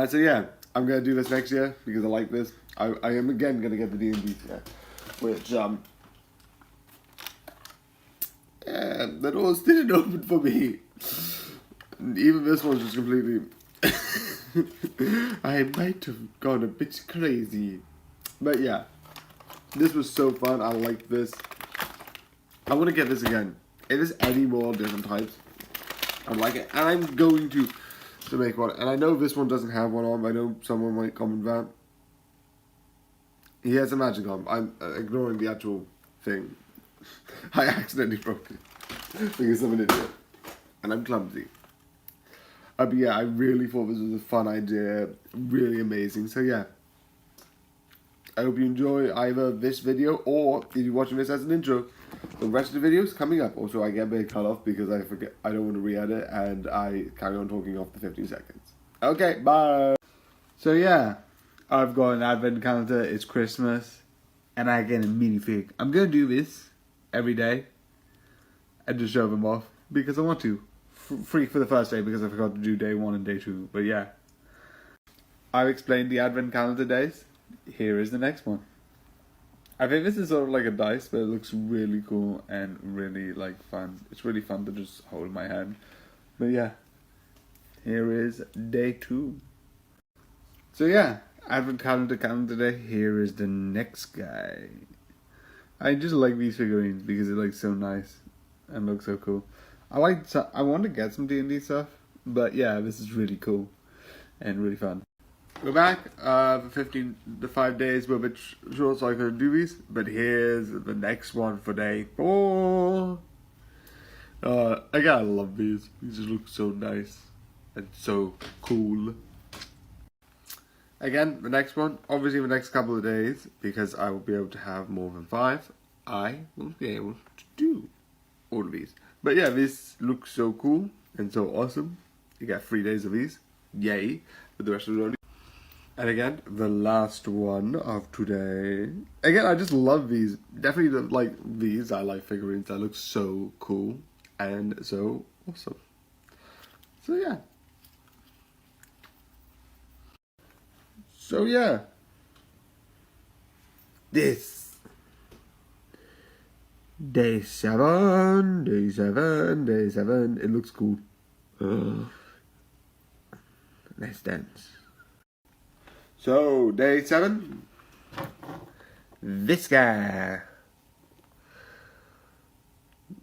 So yeah, I'm going to do this next year because I like this. I am again going to get the D&D here. Which, yeah, the doors didn't open for me. Even this one's just completely... I might have gone a bit crazy. But yeah. This was so fun. I like this. I want to get this again. If there's any more different types, I'd like it. And I'm going to make one. And I know this one doesn't have one on, but I know someone might comment that. He has a magic arm. I'm ignoring the actual thing. I accidentally broke it because I'm an idiot. And I'm clumsy. But yeah, I really thought this was a fun idea. Really amazing. So yeah. I hope you enjoy either this video or if you're watching this as an intro, the rest of the videos coming up. Also, I get a bit cut off because I forget, I don't want to re-edit and I carry on talking off the 15 seconds. Okay, bye. So yeah, I've got an advent calendar, it's Christmas, and I get a minifig. I'm going to do this every day and just show them off because I want to. Free for the first day because I forgot to do day 1 and day 2, but yeah. I've explained the advent calendar days. Here is the next one. I think this is sort of like a dice, but it looks really cool and really fun. It's really fun to just hold in my hand. But yeah, here is day 2. So yeah, advent calendar day. Here is the next guy. I just like these figurines because they're so nice and look so cool. I want to get some D&D stuff, but yeah, this is really cool and really fun. We're back the 5 days were a bit short, so I couldn't do these, but here's the next one for day 4. Again, I love these. These just look so nice and so cool. Again, the next one, obviously the next couple of days, because I will be able to have more than 5, I will be able to do all of these. But yeah, this looks so cool and so awesome. You get 3 days of these. Yay. But the rest of it only. And again, the last one of today. Again, I just love these. Definitely these. I like figurines that look so cool and so awesome. So yeah. This. Day 7. It looks cool. Let's dance. So, day 7, this guy.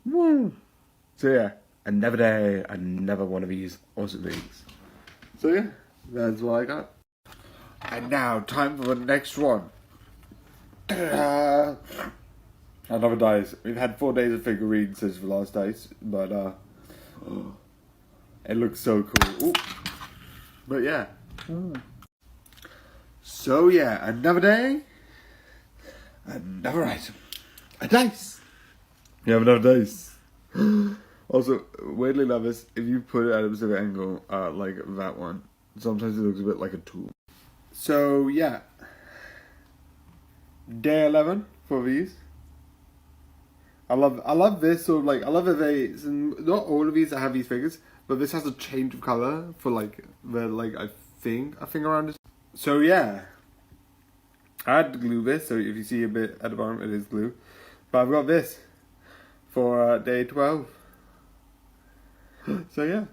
Woo! So yeah, another day, another one of these awesome things. So yeah, that's what I got. And now, time for the next one. Another dice. We've had 4 days of figurines since the last dice, but it looks so cool. Ooh. But yeah. So yeah, another day, another item, a dice. You have another dice. Also, weirdly enough, if you put it at a specific angle, like that one, sometimes it looks a bit like a tool. So yeah, day 11 for these. I love this sort of I love that not all of these that have these figures, but this has a change of color for the a thing around it. So yeah, I had to glue this, so if you see a bit at the bottom, it is glue. But I've got this for day 12. So yeah.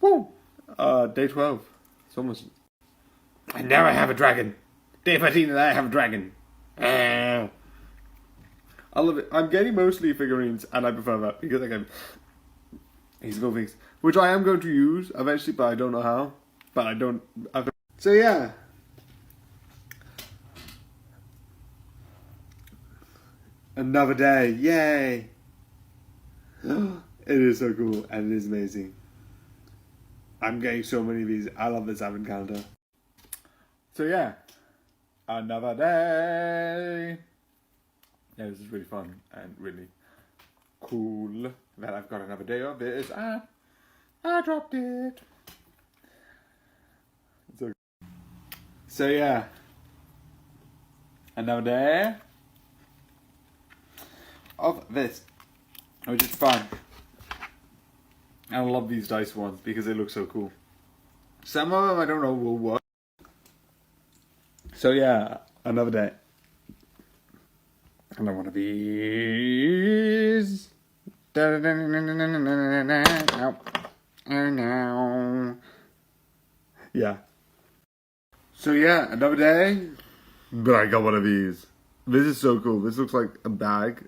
Woo! Day 12. It's almost... And now I have a dragon. Day 13 and I have a dragon. I love it. I'm getting mostly figurines, and I prefer that, because again, these little things, which I am going to use eventually, but I don't know how. But I don't... So yeah, Another day. Yay. It is so cool and it is amazing. I'm getting so many of these. I love this advent calendar. So yeah, another day. Yeah, this is really fun and really cool that I've got another day of this. I dropped it. So yeah, another day of this, which is fun. I love these dice ones because they look so cool. Some of them I don't know will work. So yeah, another day. Another one of these. Yeah. So yeah, another day. But I got one of these. This is so cool. This looks like a bag.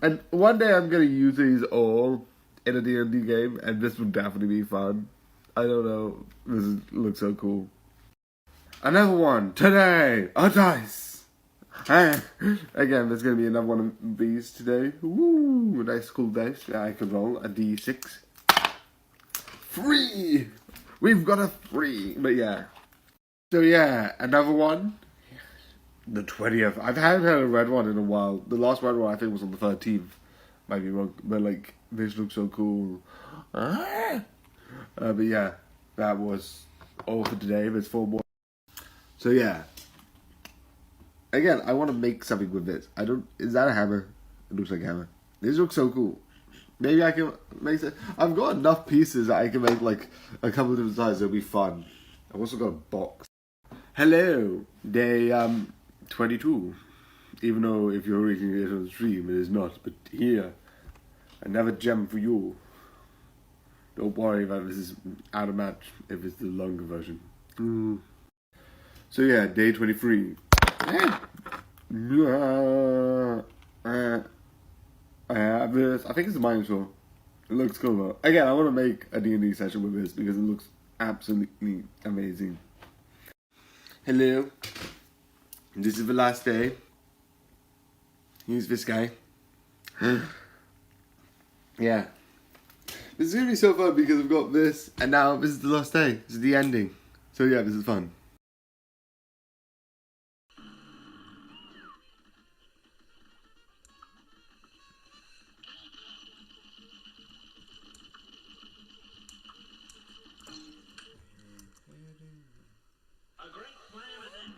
And one day I'm going to use these all in a D&D game. And this would definitely be fun. I don't know. Looks so cool. Another one. Today. A dice. Again, there's going to be another one of these today. Woo. A nice cool dice. I could roll a D6. 3. We've got a 3. But yeah. So yeah, another one. The 20th. I haven't had a red one in a while. The last red one I think was on the 13th. Might be wrong. But like, this looks so cool. But yeah, that was all for today. There's 4 more. So yeah. Again, I want to make something with this. Is that a hammer? It looks like a hammer. This looks so cool. Maybe I can make it. I've got enough pieces that I can make like a couple of different sizes. It'll be fun. I've also got a box. Hello, day 22. Even though if you're reading it on the stream, it is not. But here, another gem for you. Don't worry about this is out of match if it's the longer version. So yeah, day 23. I think it's a Minotaur. It looks cool though. Again, I want to make a D&D session with this because it looks absolutely amazing. Hello. This is the last day. Here's this guy. Yeah. This is going to be so fun because I've got this and now this is the last day. This is the ending. So yeah, this is fun.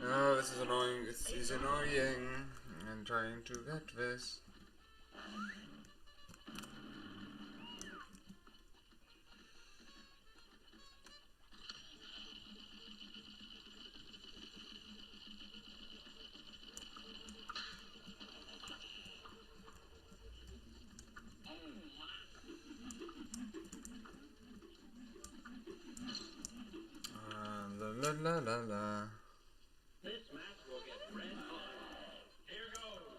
Oh, this is annoying. It's annoying. I'm trying to get this. La la la la. This match will get red hot. Here goes.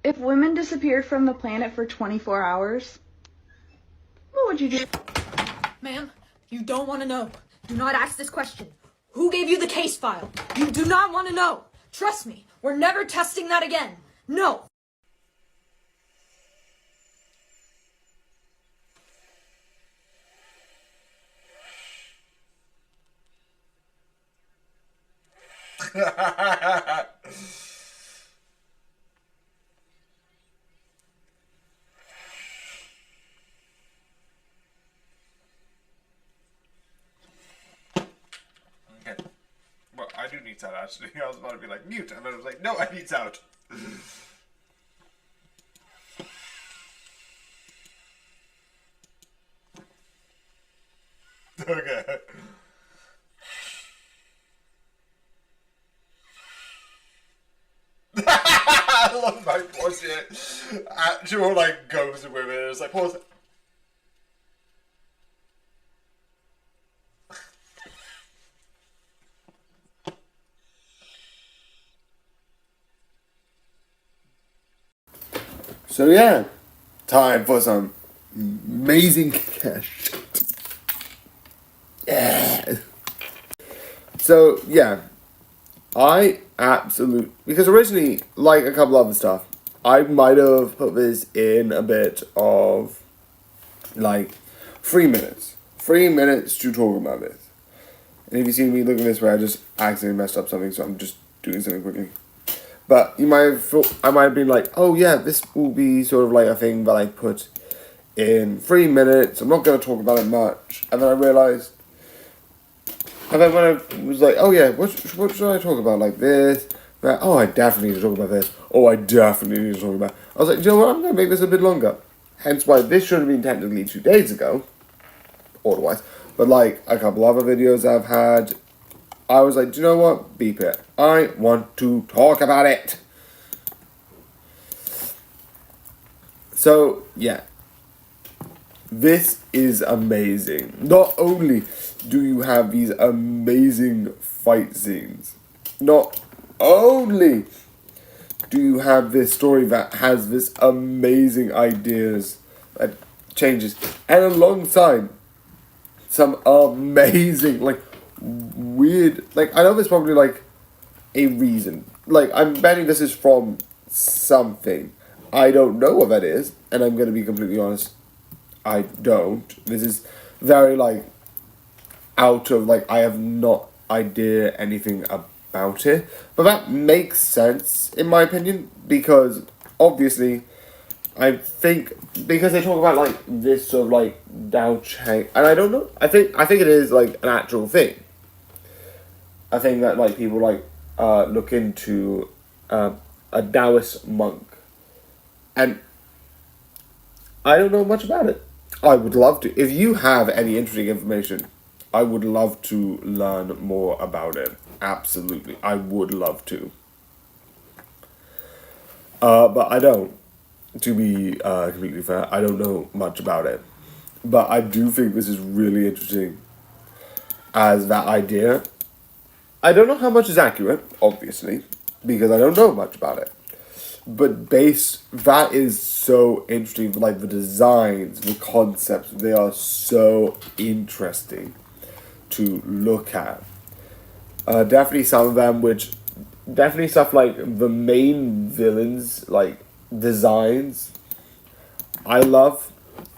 If women disappeared from the planet for 24 hours, what would you do? Ma'am, you don't want to know. Do not ask this question. Who gave you the case file? You do not want to know. Trust me, we're never testing that again. No. Okay. Well, I do need out actually. I was about to be like mute, and then I was like, no, I need out. Okay. I love my pause it. Actual like goes with it. It's like pause it. So yeah, time for some amazing cash. Yeah. So yeah, because originally, like a couple other stuff, I might have put this in a bit of like 3 minutes. 3 minutes to talk about this. And if you see me looking this way, I just accidentally messed up something, so I'm just doing something quickly. But you might have thought, I might have been like, oh yeah, this will be sort of like a thing that I put in 3 minutes. I'm not going to talk about it much. And then I realised, and then when I was like, oh yeah, what should I talk about? Like this, that, oh I definitely need to talk about this. Oh, I definitely need to talk about. I was like, you know what, I'm going to make this a bit longer. Hence why this should have been technically 2 days ago, otherwise. But like a couple other videos I've had, I was like, do you know what? Beep it. I want to talk about it. So, yeah. This is amazing. Not only do you have these amazing fight scenes, not only do you have this story that has this amazing ideas that changes, and alongside some amazing, like, weird, like, I know there's probably, like, a reason. Like, I'm betting this is from something. I don't know what that is, and I'm going to be completely honest, I don't. This is very, like, out of, like, I have not idea anything about it. But that makes sense, in my opinion, because, obviously, I think, because they talk about, like, this sort of, like, Dao Chang, and I don't know, I think it is, like, an actual thing. I think that, like, people, like, look into a Taoist monk, and I don't know much about it. I would love to. If you have any interesting information, I would love to learn more about it. Absolutely, I would love to. But I don't. To be completely fair, I don't know much about it. But I do think this is really interesting as that idea. I don't know how much is accurate, obviously, because I don't know much about it. But that is so interesting. Like, the designs, the concepts, they are so interesting to look at. Definitely some of them, definitely stuff like the main villains, like, designs. I love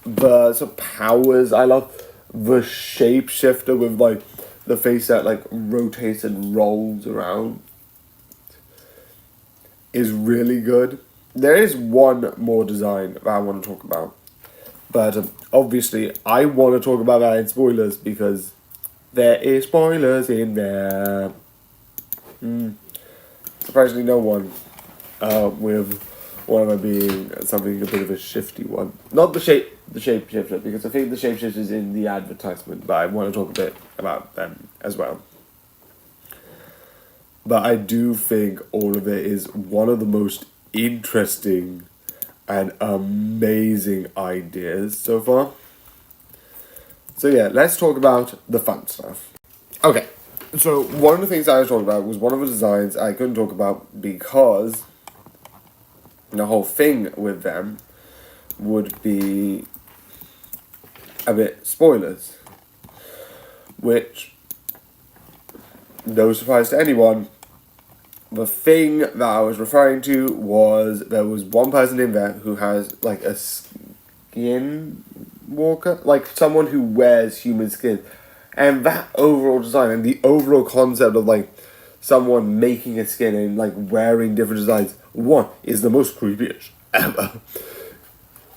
the sort of powers. I love the shapeshifter with, like, the face that, like, rotates and rolls around. Is really good. There is one more design that I want to talk about. But obviously, I want to talk about that in spoilers because there is spoilers in there. Surprisingly, no one. With one of them being something a bit of a shifty one. Not the shapeshifter, because I think the shapeshifter is in the advertisement, but I want to talk a bit about them as well. But I do think all of it is one of the most interesting and amazing ideas so far. So yeah, let's talk about the fun stuff. Okay, so one of the things I was talking about was one of the designs I couldn't talk about because the whole thing with them would be a bit spoilers. Which, no surprise to anyone, the thing that I was referring to was there was one person in there who has, like, a skin walker, like someone who wears human skin, and that overall design and the overall concept of, like, someone making a skin and, like, wearing different designs, one, is the most creepiest ever.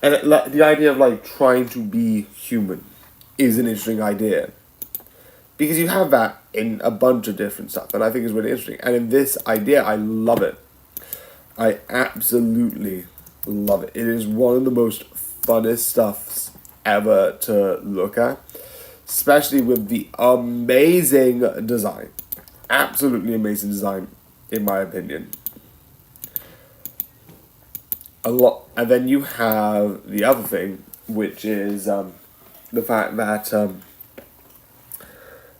And the idea of, like, trying to be human is an interesting idea. Because you have that in a bunch of different stuff, and I think it's really interesting. And in this idea, I love it. I absolutely love it. It is one of the most funnest stuffs ever to look at. Especially with the amazing design. Absolutely amazing design, in my opinion. A lot. And then you have the other thing, which is the fact that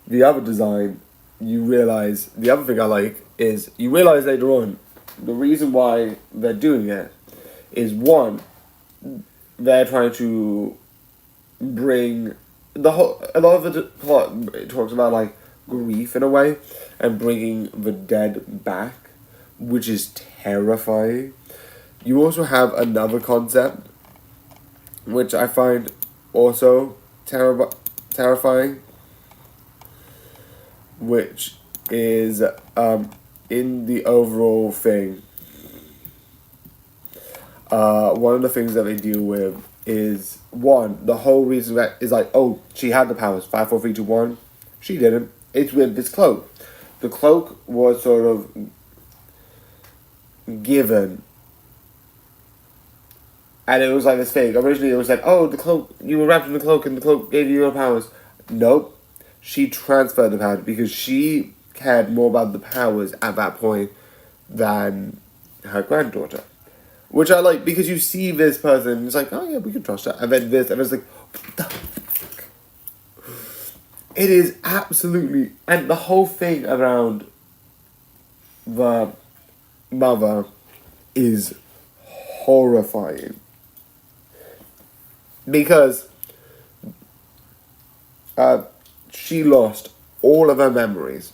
the other design, you realise, the other thing I like is, you realise later on, the reason why they're doing it is, one, they're trying to bring the whole. A lot of the plot it talks about like grief in a way, and bringing the dead back, which is terrifying. You also have another concept, which I find also terrifying, which is in the overall thing. One of the things that they deal with is, one, the whole reason that is like, oh, she had the powers, 5, 4, 3, 2, 1. She didn't. It's with this cloak. The cloak was sort of given, and it was like this thing. Originally it was like, oh, the cloak, you were wrapped in the cloak and the cloak gave you your powers. Nope. She transferred the powers because she cared more about the powers at that point than her granddaughter. Which I like, because you see this person, it's like, oh yeah, we can trust her. And then this, and it's like, what the fuck? It is absolutely, and the whole thing around the mother is horrifying. Because she lost all of her memories,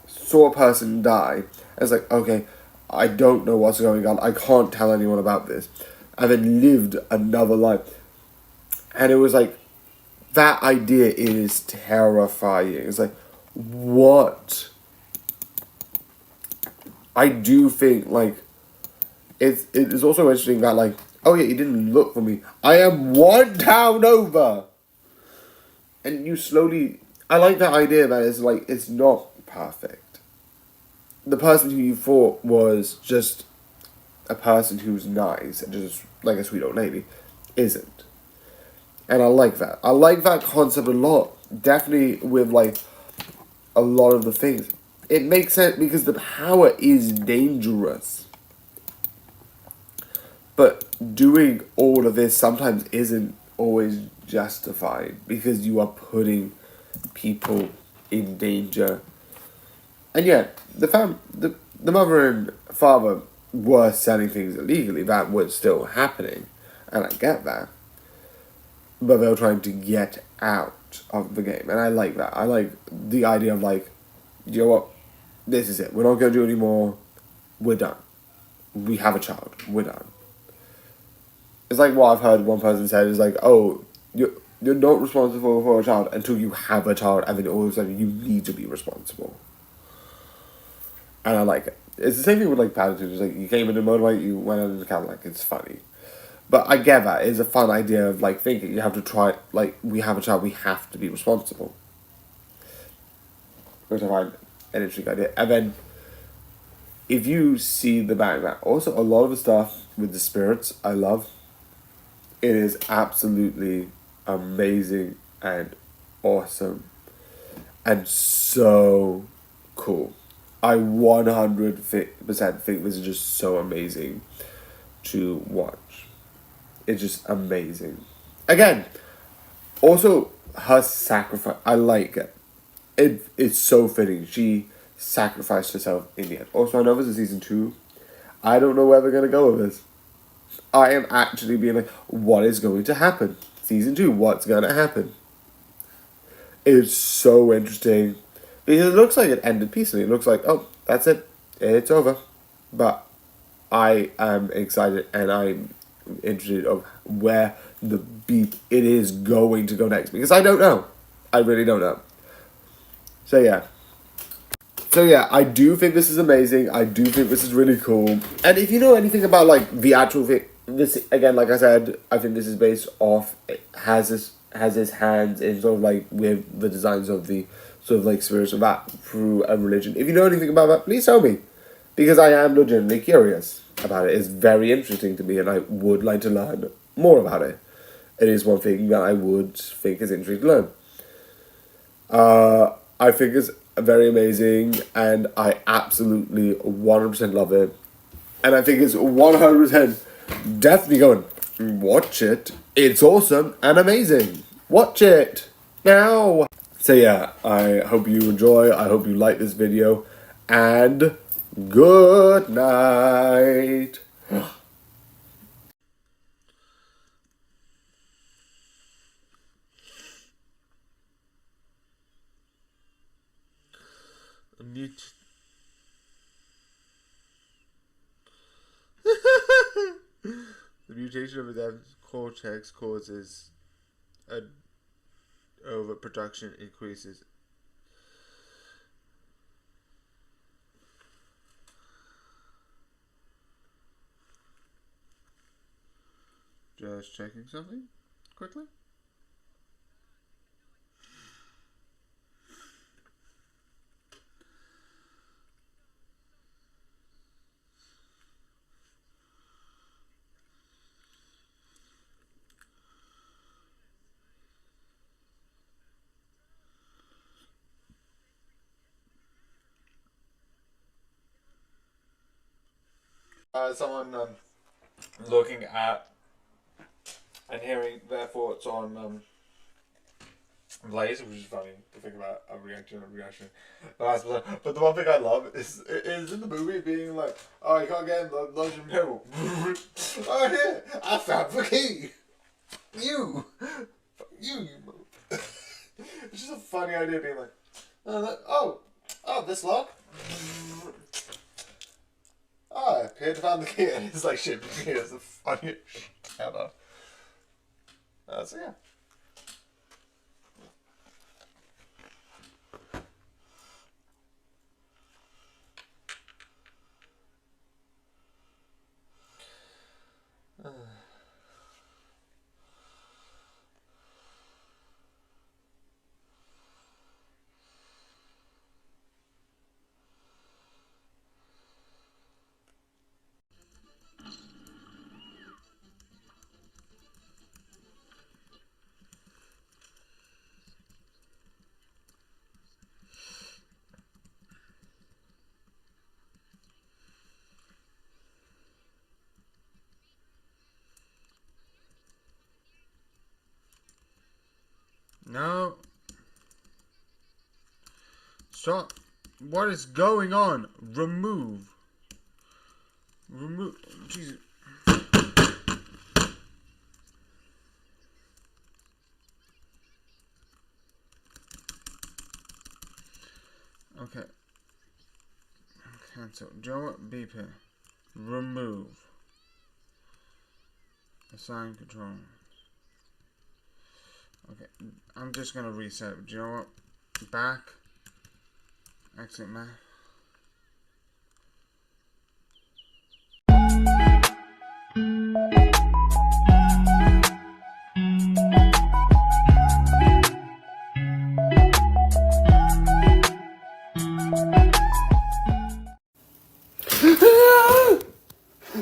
saw a person die, and it's like, okay, I don't know what's going on, I can't tell anyone about this, and then lived another life. And it was like, that idea is terrifying. It's like, what? I do think, like, it is also interesting that, like, oh yeah, you didn't look for me. I am one town over! And you slowly, I like that idea that it's like, it's not perfect. The person who you thought was just a person who's nice and just like a sweet old lady isn't. And I like that. I like that concept a lot. Definitely with like a lot of the things. It makes sense because the power is dangerous. But doing all of this sometimes isn't always justified because you are putting people in danger. And yet, the mother and father were selling things illegally. That was still happening. And I get that. But they were trying to get out of the game. And I like that. I like the idea of like, you know what? This is it. We're not going to do anymore. We're done. We have a child. We're done. It's like what I've heard one person said is like, oh, you're not responsible for a child until you have a child, and then all of a sudden you need to be responsible. And I like it. It's the same thing with like Paddington. It's like you came in a motorbike, you went out in the Cadillac. It's funny. But I get that. It's a fun idea of like thinking you have to try, like, we have a child, we have to be responsible. Which I find an interesting idea. And then if you see the background, also a lot of the stuff with the spirits, I love. It is absolutely amazing and awesome and so cool. I 100% think this is just so amazing to watch. It's just amazing. Again, also her sacrifice, I like it. It's so fitting. She sacrificed herself in the end. Also, I know this is season 2. I don't know where they're going to go with this. I am actually being like, what is going to happen? Season 2, what's going to happen? It's so interesting. Because it looks like it ended peacefully. It looks like, oh, that's it. It's over. But I am excited and I'm interested of where the beat it is going to go next. Because I don't know. I really don't know. So yeah, I do think this is amazing. I do think this is really cool. And if you know anything about like the actual thing, this again, like I said, I think this is based off, it has his hands in sort of like with the designs of the sort of like spirits of that through a religion. If you know anything about that, please tell me. Because I am legitimately curious about it. It's very interesting to me and I would like to learn more about it. It is one thing that I would think is interesting to learn. I think it's very amazing and I absolutely 100% love it. And I think it's 100% definitely going, watch it. It's awesome and amazing. Watch it now. So yeah, I hope you enjoy. I hope you like this video. And good night. mutation of the cortex causes overproduction increases. Just checking something quickly. Someone looking at and hearing their thoughts on Blaze, which is funny to think about a reaction. But the one thing I love is in the movie being like, oh, you can't get in the dungeon middle. Oh, here, I found the key. You. It's just a funny idea being like, oh, this lock. Oh, I appeared to find the key, and it's like shit. It's the funniest shit ever. So yeah. No. Stop. What is going on? Remove. Jesus. Okay. Cancel. Joe, beep here. Remove. Assign control. Okay, I'm just gonna reset. Do you know what? Back. Exit map.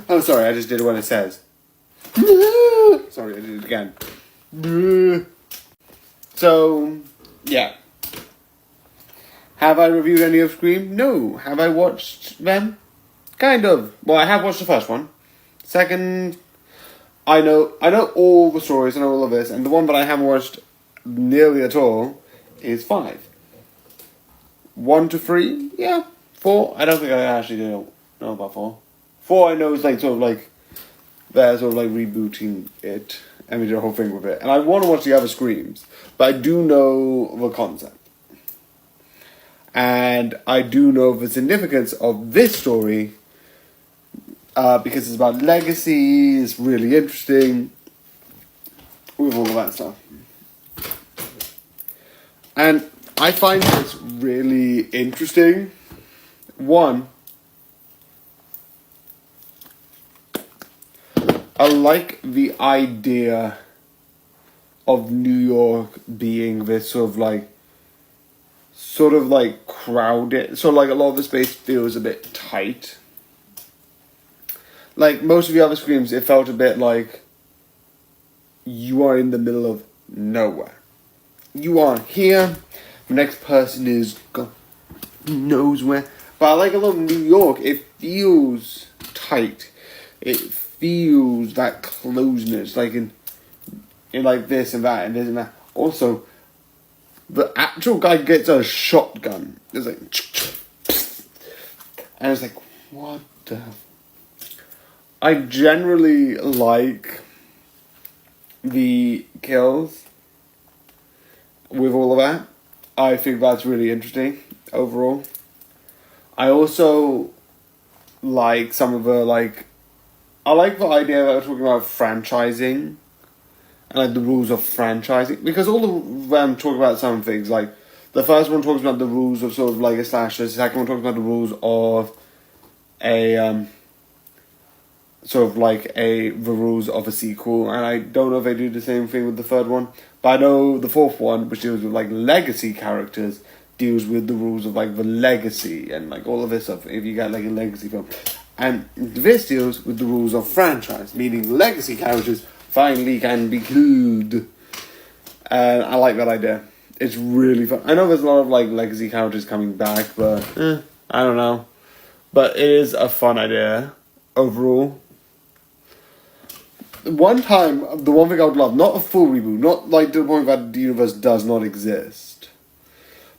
Oh, sorry, I just did what it says. Sorry, I did it again. So, yeah. Have I reviewed any of Scream? No. Have I watched them? Kind of. Well, I have watched the first one. Second, I know all the stories, I know all of this, and the one that I haven't watched nearly at all is 5. 1 to 3, yeah. 4, I don't think I actually know about 4. 4 I know is like sort of like they're sort of like rebooting it. And we did a whole thing with it. And I want to watch the other Screams. But I do know the concept. And I do know the significance of this story. Because it's about legacy. It's really interesting. With all of that stuff. And I find this really interesting. One, I like the idea of New York being this sort of like crowded. So like a lot of the space feels a bit tight. Like most of the other Screams, it felt a bit like you are in the middle of nowhere. You are here, the next person is knows where. But I like a lot of New York, it feels tight. It feels that closeness, like in like this and that and this and that. Also, the actual guy gets a shotgun. It's like, and it's like, what the? I generally like the kills with all of that. I think that's really interesting overall. I also like some of the I like the idea that we're talking about franchising and like the rules of franchising, because all of them talk about some things. Like the first one talks about the rules of sort of like a slasher. The second one talks about the rules of a sort of like the rules of a sequel. And I don't know if they do the same thing with the third one, but I know the fourth one, which deals with like legacy characters, deals with the rules of like the legacy and like all of this stuff. If you get like a legacy film, and this deals with the rules of franchise, meaning legacy characters finally can be killed. And I like that idea. It's really fun. I know there's a lot of like legacy characters coming back, but I don't know. But it is a fun idea overall. One time, the one thing I would love, not a full reboot, not like to the point that the universe does not exist,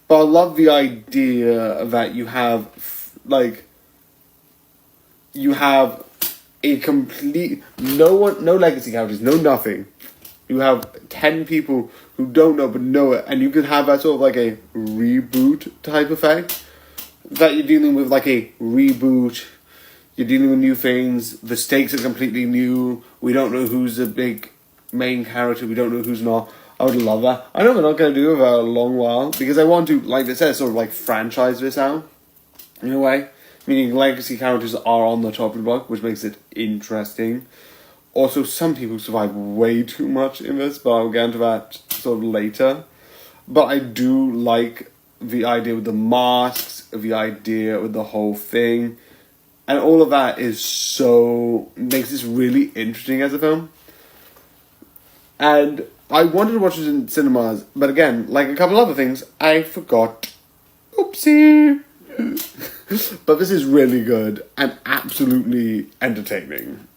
but I love the idea that you have a complete no legacy characters, no nothing. You have 10 people who don't know but know it, and you can have that sort of like a reboot type effect. That you're dealing with like a reboot, you're dealing with new things, the stakes are completely new, we don't know who's the big main character, we don't know who's not. I would love that. I know we're not going to do it for a long while, because I want to, like they said, sort of like franchise this out, in a way. Meaning legacy characters are on the top of the block, which makes it interesting. Also, some people survive way too much in this, but I'll get into that sort of later. But I do like the idea with the masks, the idea with the whole thing. And all of that is makes this really interesting as a film. And I wanted to watch it in cinemas, but again, like a couple other things, I forgot. Oopsie! But this is really good and absolutely entertaining.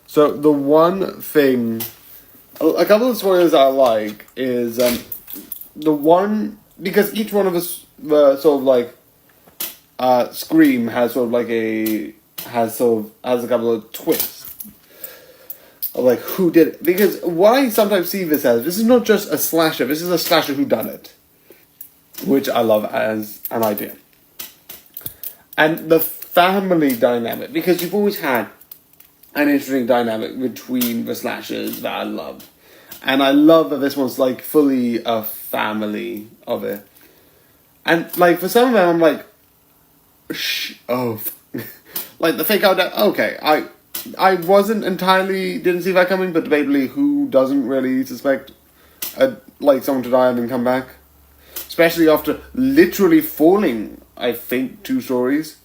So the one thing, a couple of spoilers I like is the one, because each one of us sort of like Scream has sort of like has a couple of twists of like who did it. Because what I sometimes see this as, this is not just a slasher, this is a slasher whodunit, which I love as an idea. And the family dynamic, because you've always had an interesting dynamic between the slashers that I love. And I love that this one's like fully a family of it. And like for some of them I'm like, like the fake out, okay, I wasn't entirely, didn't see that coming, but debatably who doesn't really suspect like someone to die and then come back? Especially after literally falling, I think, 2 stories.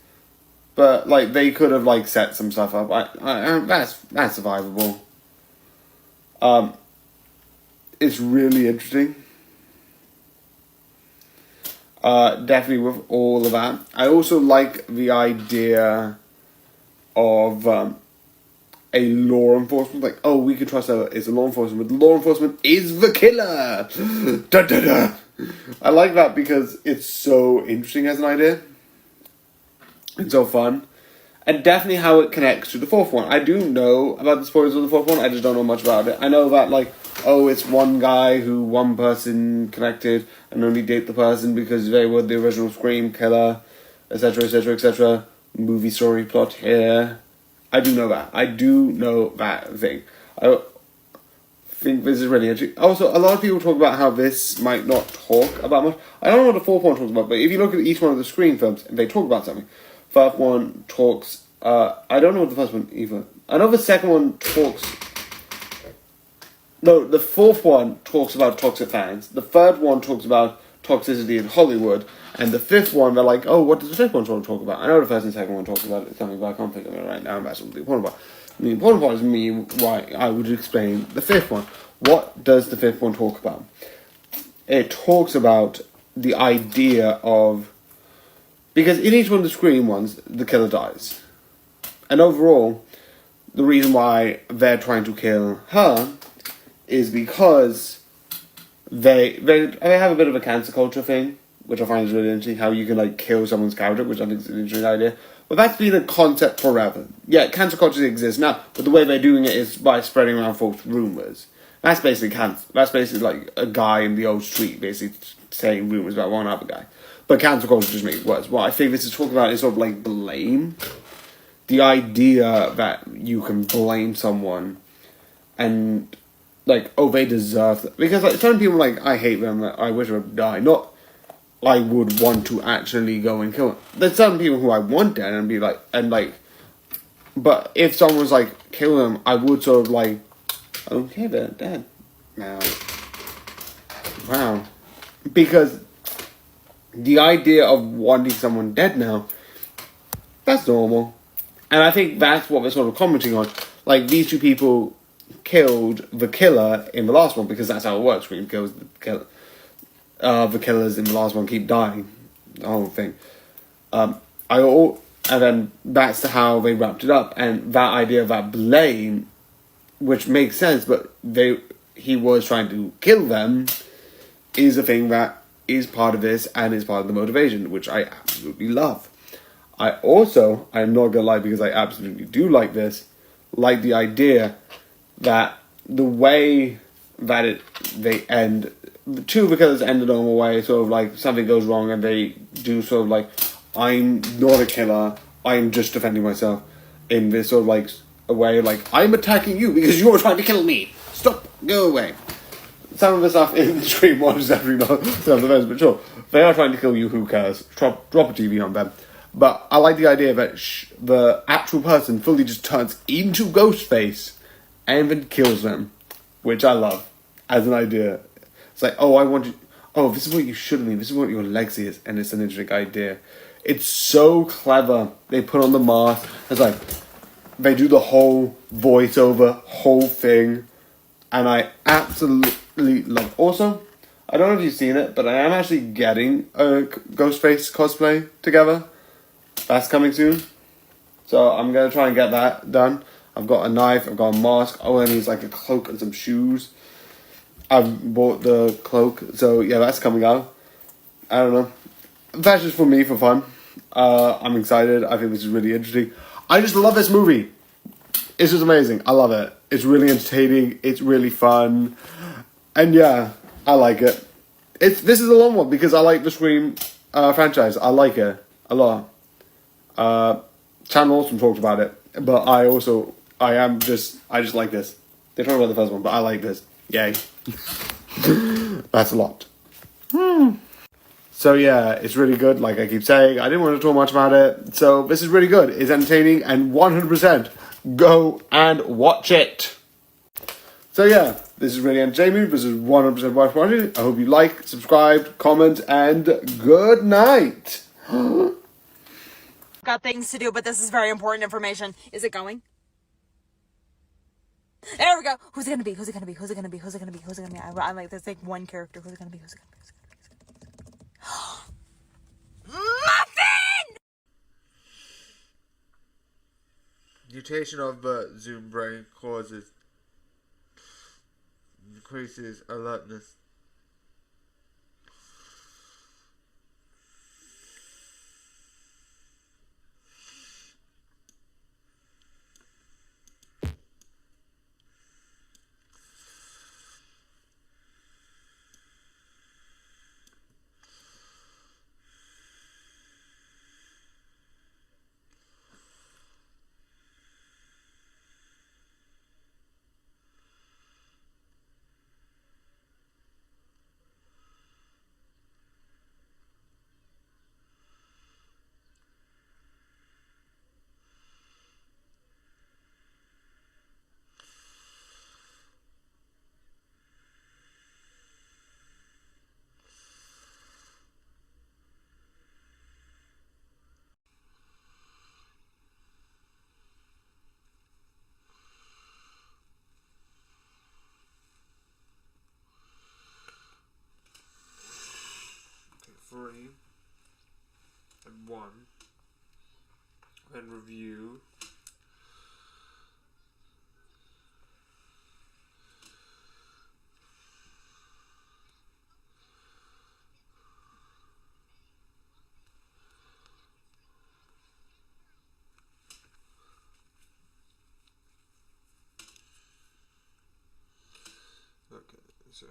But like they could have like set some stuff up. That's survivable. It's really interesting. Definitely with all of that. I also like the idea of a law enforcement. Like, oh, we can trust that it's a law enforcement, but law enforcement is the killer. Da, da, da. I like that because it's so interesting as an idea. It's so fun. And definitely how it connects to the fourth one. I do know about the spoilers of the fourth one, I just don't know much about it. I know that, like, oh, it's one guy who one person connected and only date the person because they were the original Scream killer, etc., etc., etc. Movie story plot here. I do know that. I do know that thing. I think this is really interesting. Also, a lot of people talk about how this might not talk about much. I don't know what the fourth one talks about, but if you look at each one of the Scream films, they talk about something. First one talks, I don't know what the first one either. I know the second one talks, no, the fourth one talks about toxic fans. The third one talks about toxicity in Hollywood. And the fifth one, they're like, oh, what does the fifth one talk about? I know the first and second one talks about something, but I can't think of it right now. That's what the important part. The important part is me, why I would explain the fifth one. What does the fifth one talk about? It talks about the idea of, because in each one of the Scream ones, the killer dies. And overall, the reason why they're trying to kill her is because they have a bit of a cancer culture thing, which I find is really interesting, how you can like kill someone's character, which I think is an interesting idea. But that's been a concept forever. Yeah, cancer culture exists now, but the way they're doing it is by spreading around false rumours. That's basically cancer. That's basically like a guy in the old street basically saying rumours about one other guy. But cancel culture just makes it worse. What I think this is talking about is sort of like blame the idea that you can blame someone and like, oh, they deserve it. Because like some people like, I hate them, I wish they would die. Not I would want to actually go and kill them. There's some people who I want dead and be like, but if someone's like, kill them, I would sort of like, okay, they're dead now. Wow. Because the idea of wanting someone dead now, that's normal. And I think that's what they're sort of commenting on. Like, these two people killed the killer in the last one, because that's how it works. Scream kills the killer. The killers in the last one keep dying. The whole thing. And then that's how they wrapped it up. And that idea of that blame, which makes sense, but he was trying to kill them, is a thing that is part of this and is part of the motivation, which I absolutely love. I'm not gonna lie, because I absolutely do like this, like the idea that the way that they end, the two because end the normal way, sort of like something goes wrong and they do sort of like, I'm not a killer, I'm just defending myself, in this sort of like a way like, I'm attacking you because you're trying to kill me, stop, go away. Some of the stuff in the Scream one is definitely not self-defense, but sure, they are trying to kill you, who cares, drop a TV on them. But I like the idea that the actual person fully just turns into Ghostface and then kills them, which I love as an idea. It's like, this is what you should mean, this is what your legacy is, and it's an interesting idea. It's so clever. They put on the mask, it's like, they do the whole voiceover, whole thing, and I absolutely love. Also, I don't know if you've seen it, but I am actually getting a Ghostface cosplay together. That's coming soon. So I'm going to try and get that done. I've got a knife, I've got a mask. All I need is like a cloak and some shoes. I've bought the cloak. So yeah, that's coming out. I don't know. That's just for me, for fun. I'm excited. I think this is really interesting. I just love this movie. It's just amazing. I love it. It's really entertaining. It's really fun. And yeah, I like it. This is a long one because I like the Scream franchise. I like it a lot. Channel Awesome talked about it, but I just like this. They talked about the first one, but I like this. Yay. That's a lot. So yeah, it's really good, like I keep saying. I didn't want to talk much about it, so this is really good. It's entertaining, and 100% go and watch it. So yeah, this is really entertaining. This is 100% worth watching. I hope you like, subscribe, comment, and good night. Got things to do, but this is very important information. Is it going? There we go. Who's it gonna be? Who's it gonna be? Who's it gonna be? Who's it gonna be? Who's it gonna be? I like this. Like one character. Who's it gonna be? Who's it gonna be? Muffin! Mutation of Zoom brain increases alertness. Three and 1, then review. Okay, so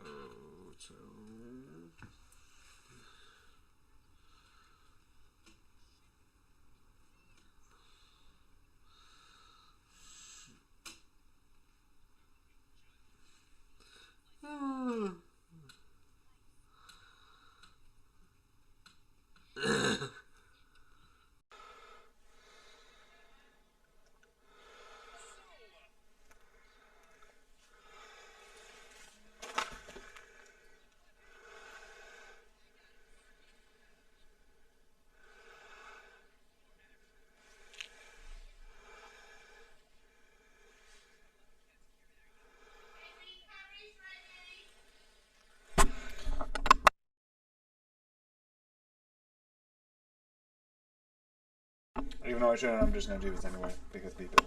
even though I shouldn't, I'm just gonna do this anyway, because people.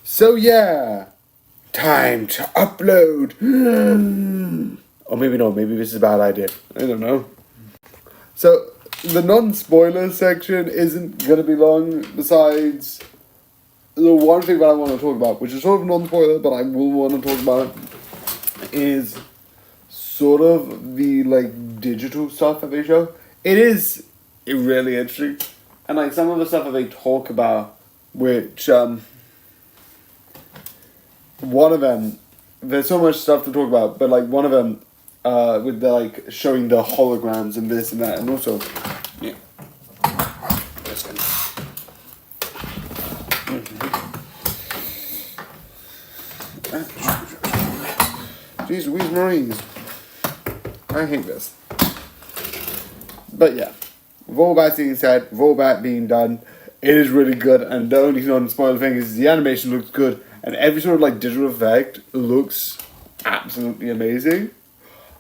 So yeah, time to upload. Or maybe not, maybe this is a bad idea. I don't know. So the non-spoiler section isn't going to be long, besides the one thing that I want to talk about, which is sort of non-spoiler, but I will want to talk about, is sort of the like digital stuff that they show. It is really interesting. And like some of the stuff that they talk about, which one of them, there's so much stuff to talk about, but like one of them, with the like showing the holograms and this and that, and also, yeah. Jeez Louise Marines. I hate this. But yeah, with all that being said, with all that being done, it is really good, and the only non-spoiler thing is the animation looks good, and every sort of like digital effect looks absolutely amazing.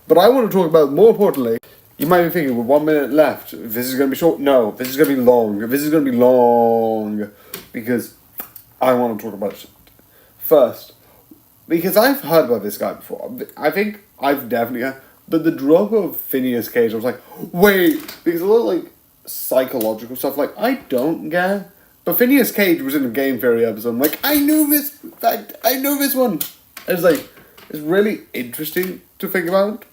But I want to talk about, more importantly, you might be thinking, with 1 minute left, this is going to be short. No, this is going to be long. This is going to be long, because I want to talk about it first. Because I've heard about this guy before. I think I've definitely heard, but the drop of Phineas Cage, I was like, wait, because a lot of like psychological stuff, like, I don't get. But Phineas Cage was in a Game Theory episode. I'm like, I know this fact. I know this one. It's like, it's really interesting to think about.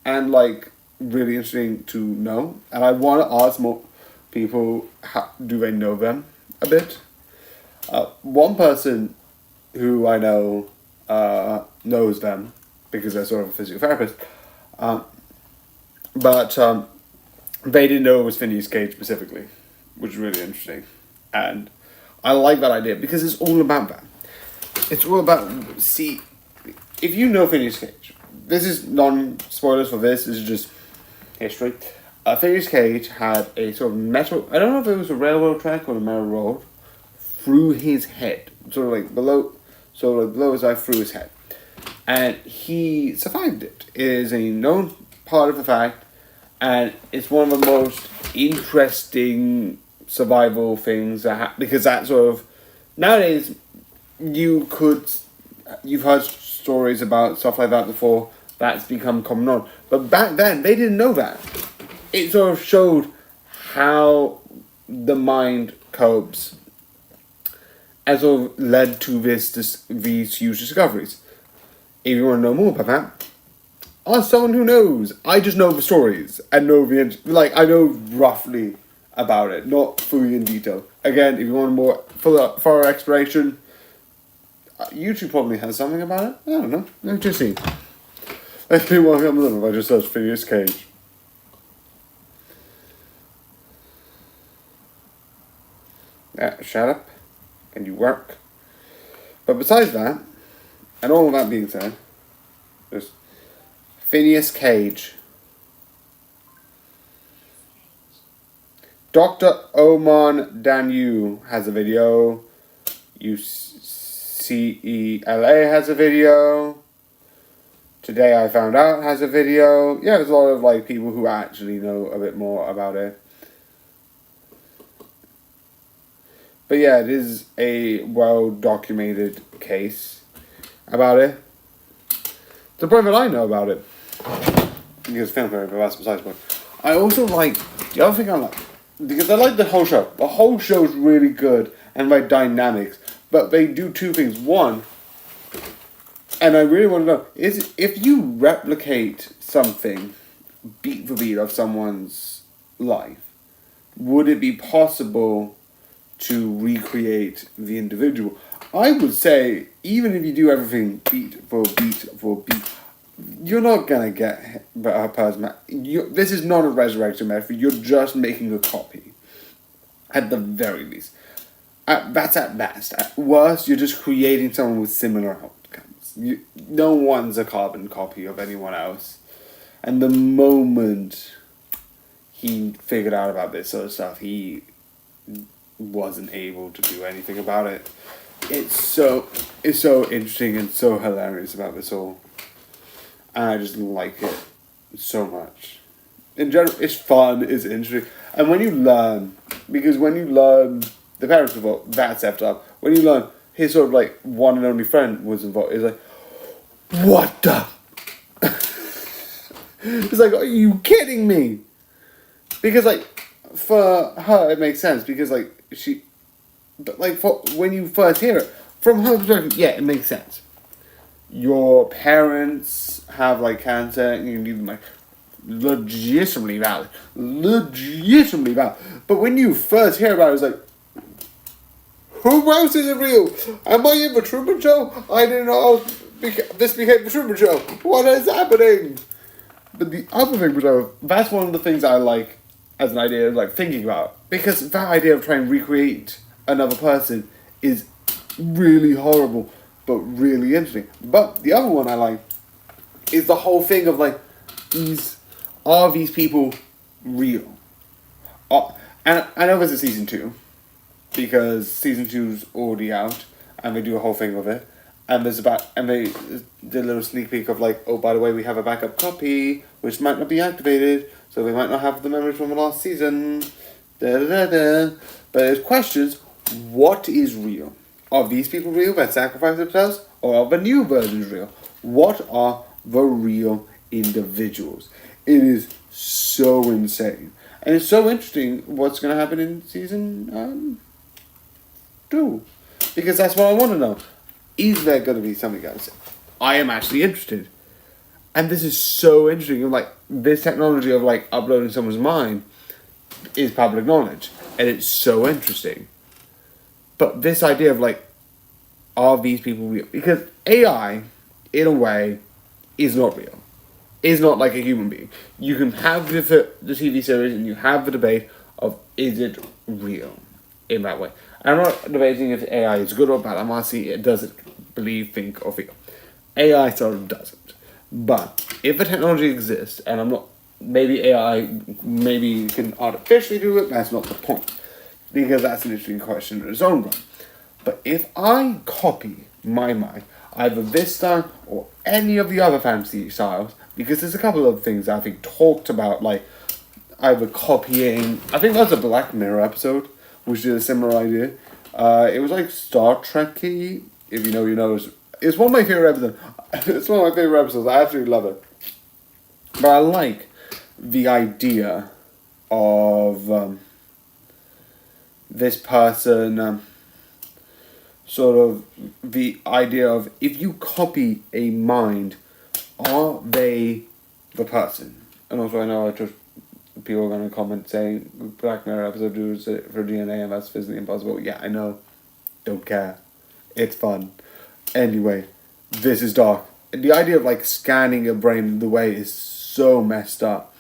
And like, really interesting to know. And I want to ask more people, how, do they know them a bit? One person who I know knows them, because they're sort of a physical therapist. But they didn't know it was Phineas Cage specifically, which is really interesting. And I like that idea, because it's all about that. It's all about, see, if you know Phineas Cage, this is non-spoilers for this is just history. Phineas Cage had a sort of metal, I don't know if it was a railroad track or a metal road, through his head. Sort of like below his eye, through his head. And he survived it. It is a known part of the fact, and it's one of the most interesting survival things that because that sort of, nowadays, you've heard stories about stuff like that before, that's become common on. But back then, they didn't know that. It sort of showed how the mind copes, and sort of led to these huge discoveries. If you want to know more about that, ask someone who knows. I just know the stories and know I know roughly about it, not fully in detail. Again, if you want more thorough exploration, YouTube probably has something about it. I don't know. Let's just see. Let's see what comes up if I just search Phineas Cage. Shut up. And you work. But besides that, and all of that being said, there's Phineas Cage. Dr. Oman Danu has a video. UCELA has a video. Today I Found Out has a video. Yeah, there's a lot of like people who actually know a bit more about it. But yeah, it is a well-documented case about it. To the point that I know about it. Because film theory, but that's besides the point. I also like, the other thing I like, because I like the whole show. The whole show is really good and like dynamics. But they do two things. One, and I really want to know, is if you replicate something beat for beat of someone's life, would it be possible to recreate the individual? I would say, even if you do everything beat for beat for beat, you're not going to get a person. This is not a resurrection method. You're just making a copy, at the very least. That's at best. At worst, you're just creating someone with similar outcomes. No one's a carbon copy of anyone else. And the moment he figured out about this sort of stuff, he wasn't able to do anything about it. It's so interesting and so hilarious about this all. And I just like it so much. In general, it's fun, it's interesting. And when you learn, because when you learn, the parents involved, that's effed up. When you learn his sort of like one and only friend was involved, it's like, what the? It's like, are you kidding me? Because like, for her it makes sense because like but like for when you first hear it, from her perspective, yeah, it makes sense. Your parents have like cancer and you need them like legitimately valid. But when you first hear about it, it's like, who else is it real? Am I in the Truman Show? I didn't know this became the Truman Show. What is happening? But the other thing, that's one of the things I like as an idea of like thinking about. Because that idea of trying to recreate another person is really horrible, but really interesting. But the other one I like is the whole thing of like, are these people real? And I know this is season 2, because season 2's already out, and they do a whole thing with it. And they did a little sneak peek of like, oh, by the way, we have a backup copy, which might not be activated, so we might not have the memories from the last season. But there's questions, what is real? Are these people real that sacrifice themselves? Or are the new versions real? What are the real individuals? It is so insane. And it's so interesting what's going to happen in season 2. Because that's what I want to know. Is there going to be something else? I am actually interested. And this is so interesting. Like, this technology of, like, uploading someone's mind is public knowledge. And it's so interesting. But this idea of, like, are these people real? Because AI, in a way, is not real. Is not like a human being. You can have the TV series and you have the debate of, is it real? In that way. I'm not debating if AI is good or bad. I'm asking, it doesn't believe, think, or feel. AI sort of doesn't. But if the technology exists, and I'm not, maybe AI maybe can artificially do it, that's not the point. Because that's an interesting question in its own right. But if I copy my mind, either this style or any of the other fantasy styles, because there's a couple of things I think talked about, like either copying, I think that's a Black Mirror episode, which did a similar idea. It was like Star Trek-y, if you know, you know. It's one of my favorite episodes. It's one of my favorite episodes. I absolutely love it. But I like the idea of this person, sort of the idea of, if you copy a mind, are they the person? And also I know people are going to comment saying Black Mirror episode do for DNA and that's physically impossible. Yeah, I know. Don't care. It's fun. Anyway, this is dark. The idea of like scanning your brain in the way is so messed up.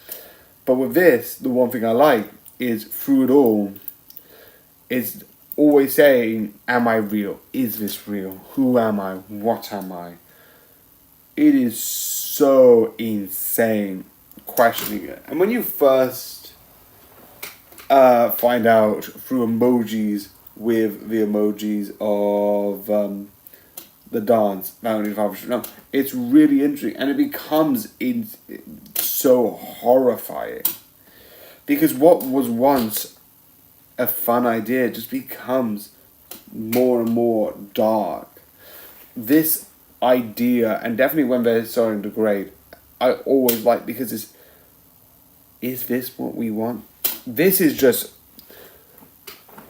But with this, the one thing I like is through it all, it's always saying, am I real? Is this real? Who am I? What am I? It is so insane questioning it. And when you first find out through emojis with the emojis of the dance, it's really interesting. And it becomes so horrifying. Because what was once a fun idea just becomes more and more dark. This idea, and definitely when they're starting to degrade, I always like, because is this what we want? This is just,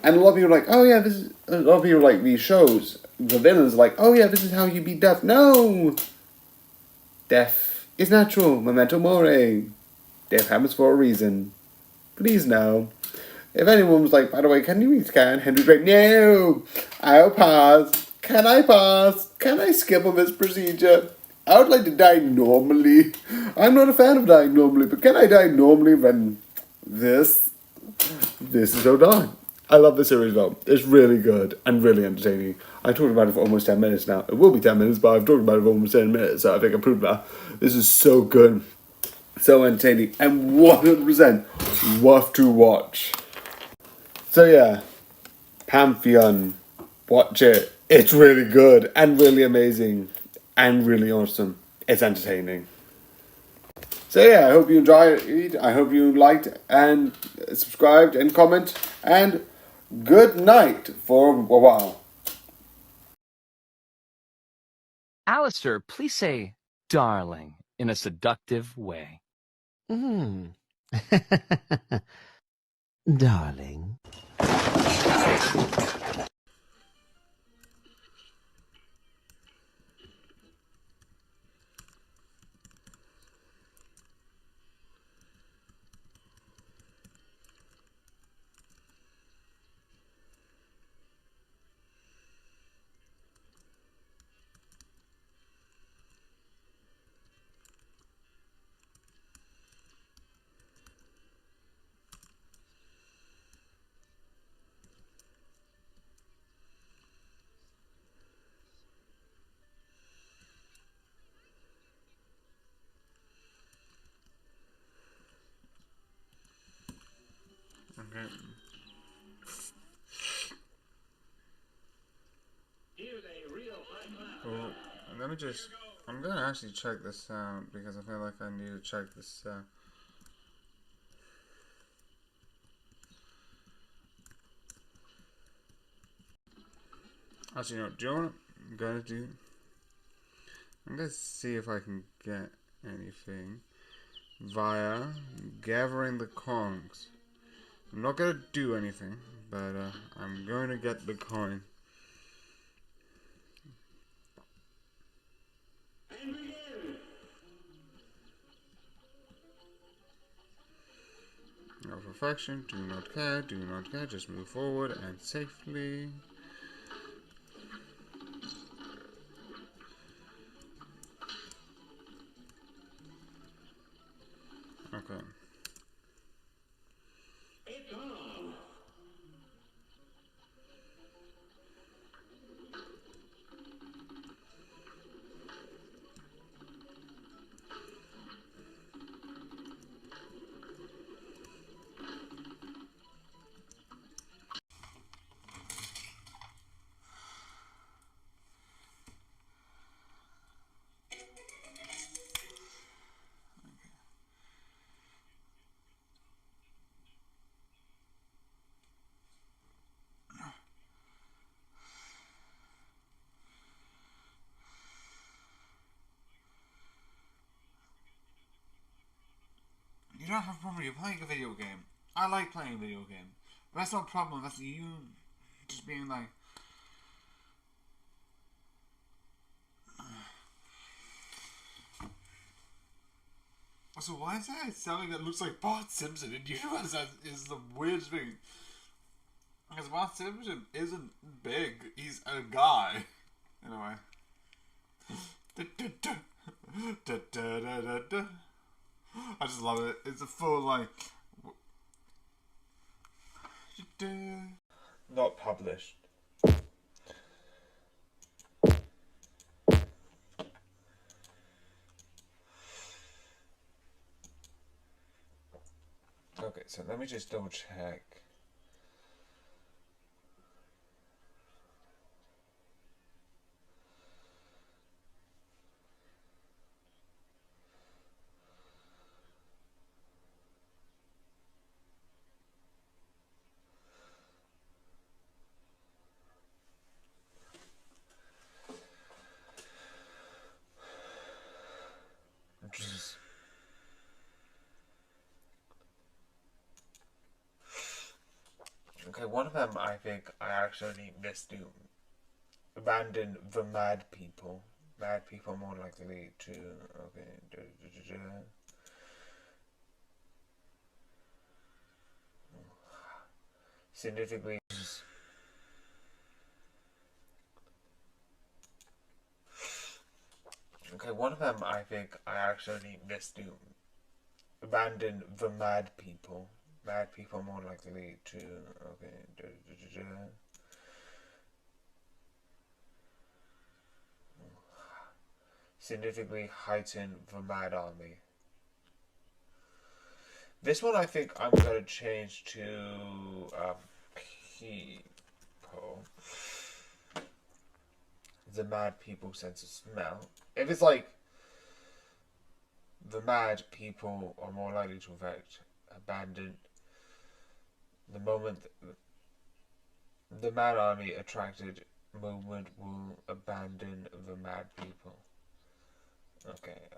and a lot of people are like, oh yeah, this is, a lot of people like these shows, the villains are like, oh yeah, this is how you beat death. No! Death is natural, memento mori. Death happens for a reason. Please no. If anyone was like, by the way, can you rescan? Henry's like, no! I'll pass. Can I pass? Can I skip on this procedure? I would like to die normally. I'm not a fan of dying normally, but can I die normally when this is so dark? I love the series though. It's really good and really entertaining. I talked about it for almost 10 minutes now. It will be 10 minutes, but I've talked about it for almost 10 minutes, so I think I proved that. This is so good, so entertaining, and 100% worth to watch. So yeah, Pantheon, watch it. It's really good and really amazing and really awesome. It's entertaining. So yeah, I hope you enjoyed it. I hope you liked and subscribed and comment. And good night for a while. Alistair, please say darling in a seductive way. Darling. Okay. Well, let me just... I'm gonna actually check this out because I feel like I need to check this out. Actually, no, do you know what I'm gonna do? I'm gonna see if I can get anything via gathering the coins. I'm not gonna do anything, but I'm going to get the coin. No perfection, do not care, just move forward and safely. Okay. You don't have a problem, you're playing a video game. I like playing a video game. But that's not a problem, that's you just being like... So why is that something that looks like Bart Simpson? And you realize that is the weirdest thing. Because Bart Simpson isn't big, he's a guy. Anyway. I just love it. It's a full like... Not published. Okay, so let me just double check. Okay, one of them I think I actually missed to abandon the mad people. Mad people are more likely to... Okay. Significantly... Okay, one of them I think I actually missed to abandon the mad people. Mad people are more likely to... Okay. Significantly heighten the Mad Army. This one I think I'm going to change to people. The mad people sense of smell. If it's like the mad people are more likely to affect abandon the moment the Mad Army attracted movement will abandon the mad people. Okay,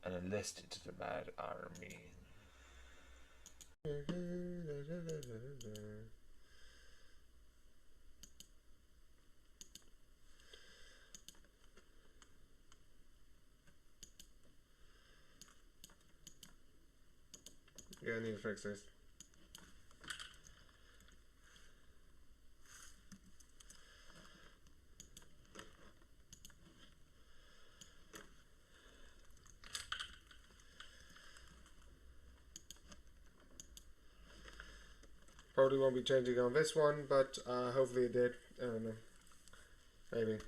and enlisted to the Mad Army. Yeah, I need to fix this. Probably won't be changing on this one, but hopefully it did. I don't know. Maybe.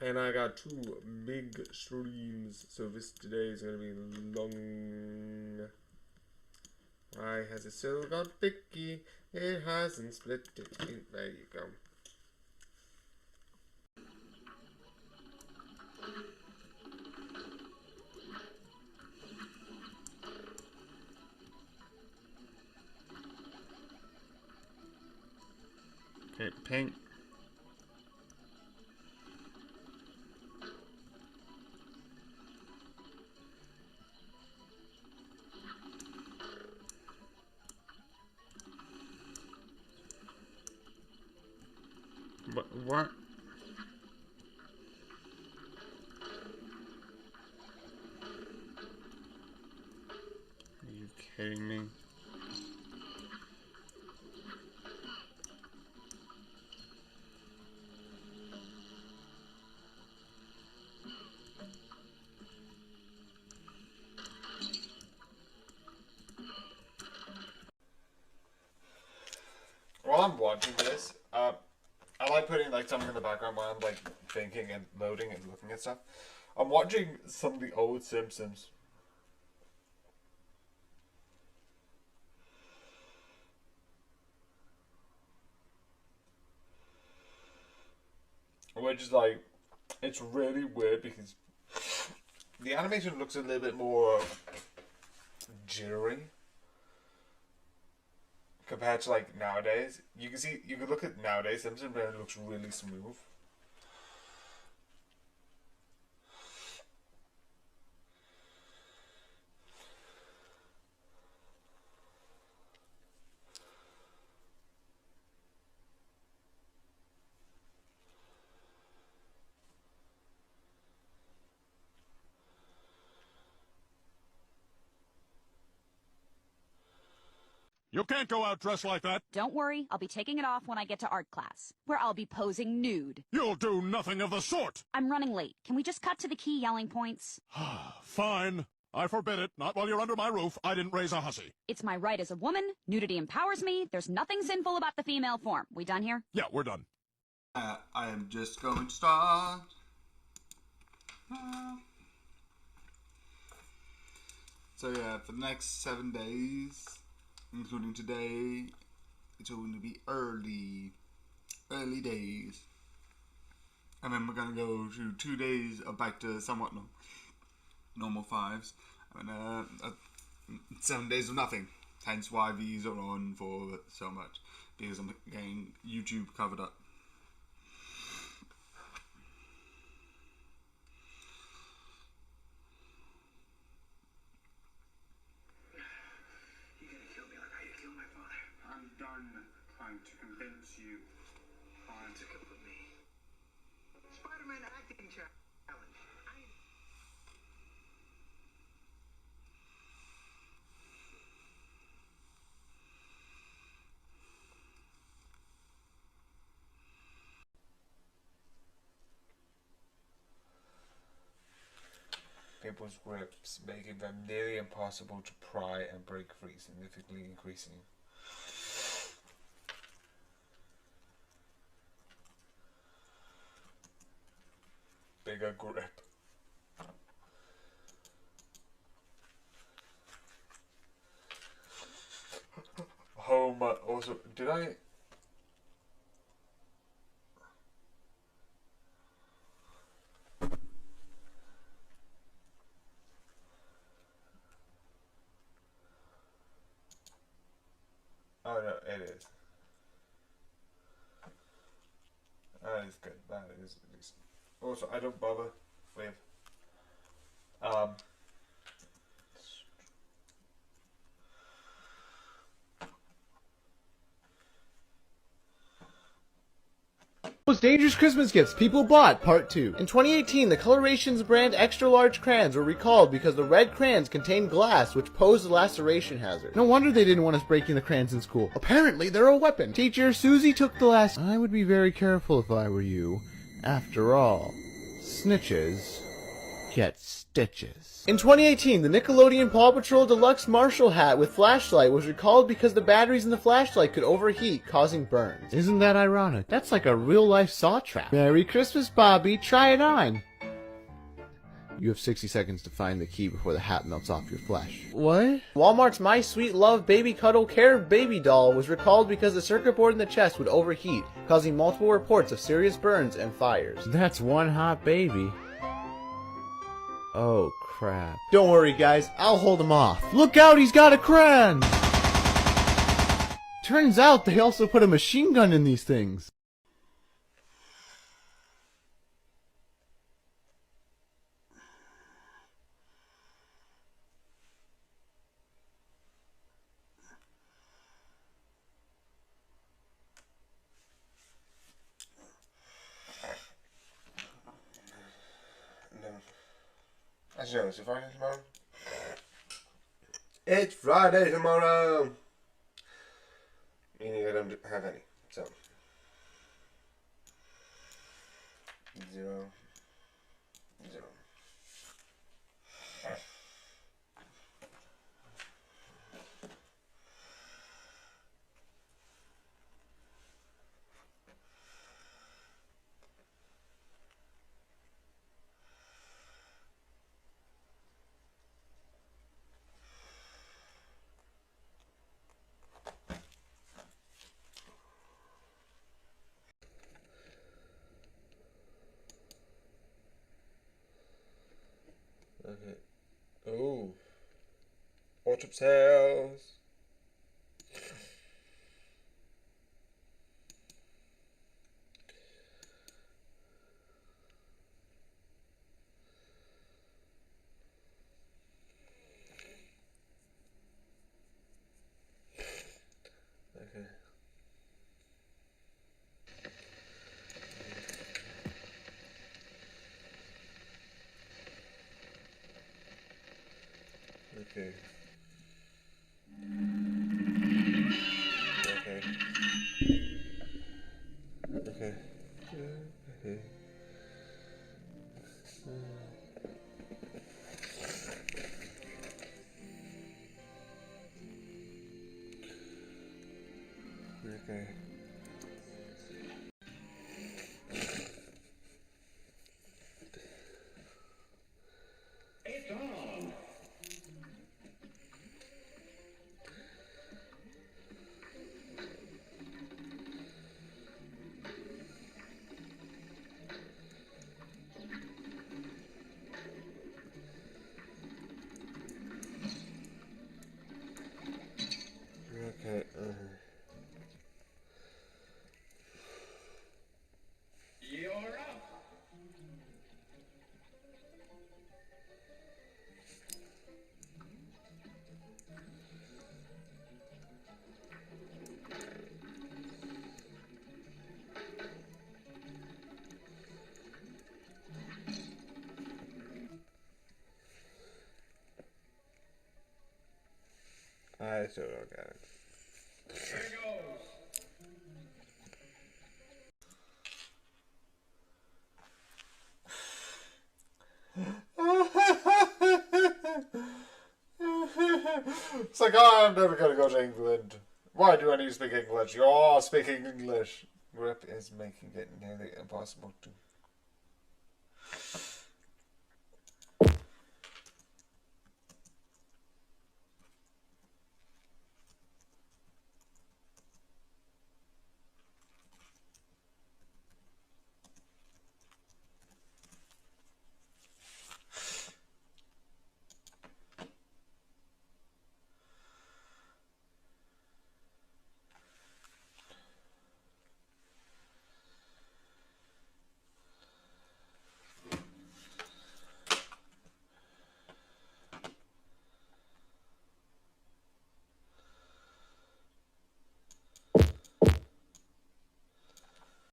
And I got 2 big streams, so this today is gonna be long. Why has it still got picky? It hasn't split it. There you go. Okay, pink. What? Are you kidding me? While I'm watching this, I like putting like something in the background while I'm like thinking and loading and looking at stuff. I'm watching some of the old Simpsons. Which is like, it's really weird because the animation looks a little bit more jittery compared to like nowadays. You can look at nowadays Simpsons and it looks really smooth. You can't go out dressed like that. Don't worry, I'll be taking it off when I get to art class, where I'll be posing nude. You'll do nothing of the sort. I'm running late. Can we just cut to the key yelling points? Fine. I forbid it. Not while you're under my roof. I didn't raise a hussy. It's my right as a woman. Nudity empowers me. There's nothing sinful about the female form. We done here? Yeah, we're done. I am just going to start. So yeah, for the next 7 days, including today, it's going to be early days. And then we're going to go to 2 days back to somewhat normal 5s. And 7 days of nothing. Hence why these are on for so much. Because I'm getting YouTube covered up. I'm done trying to convince you to come with me. Spider-Man acting challenge. people's grips, making them nearly impossible to pry and break free, significantly increasing bigger grip. Oh my, also, did I... Oh no, it is. That is good. That is decent. Also, I don't bother with Most dangerous Christmas gifts people bought, part 2. In 2018, the Colorations brand extra large crayons were recalled because the red crayons contained glass which posed a laceration hazard. No wonder they didn't want us breaking the crayons in school. Apparently, they're a weapon. Teacher Susie took the lesson. I would be very careful if I were you. After all, snitches get stitches. In 2018, the Nickelodeon Paw Patrol Deluxe Marshall hat with flashlight was recalled because the batteries in the flashlight could overheat, causing burns. Isn't that ironic? That's like a real-life saw trap. Merry Christmas, Bobby. Try it on. You have 60 seconds to find the key before the hat melts off your flesh. What? Walmart's My Sweet Love Baby Cuddle Care Baby Doll was recalled because the circuit board in the chest would overheat, causing multiple reports of serious burns and fires. That's one hot baby. Oh, crap. Don't worry, guys. I'll hold him off. Look out, he's got a crayon! Turns out they also put a machine gun in these things. It's Friday tomorrow. It's Friday tomorrow. Meaning I don't have any. So 0, 0. Okay. Oh. Autumn sales. Okay. Okay. Okay. Okay. Okay. Okay. It's on. Okay. You're up. I still don't get it. Here goes. It's like, oh, I'm never going to go to England. Why do I need to speak English? You're all speaking English. Grip is making it nearly impossible to.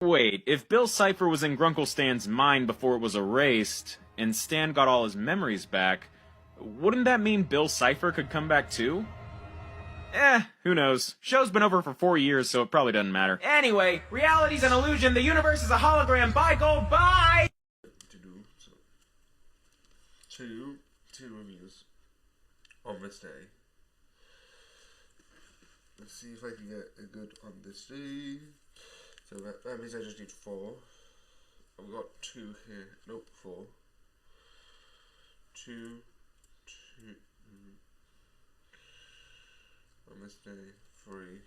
Wait, if Bill Cipher was in Grunkle Stan's mind before it was erased, and Stan got all his memories back, wouldn't that mean Bill Cipher could come back too? Who knows? Show's been over for 4 years, so it probably doesn't matter. Anyway, reality's an illusion, the universe is a hologram, bye gold, bye! To do so. Two reviews on this day. Let's see if I can get a good on this day. So that means I just need 4. I've got 2 here. Nope, 4. 2. On this day, 3.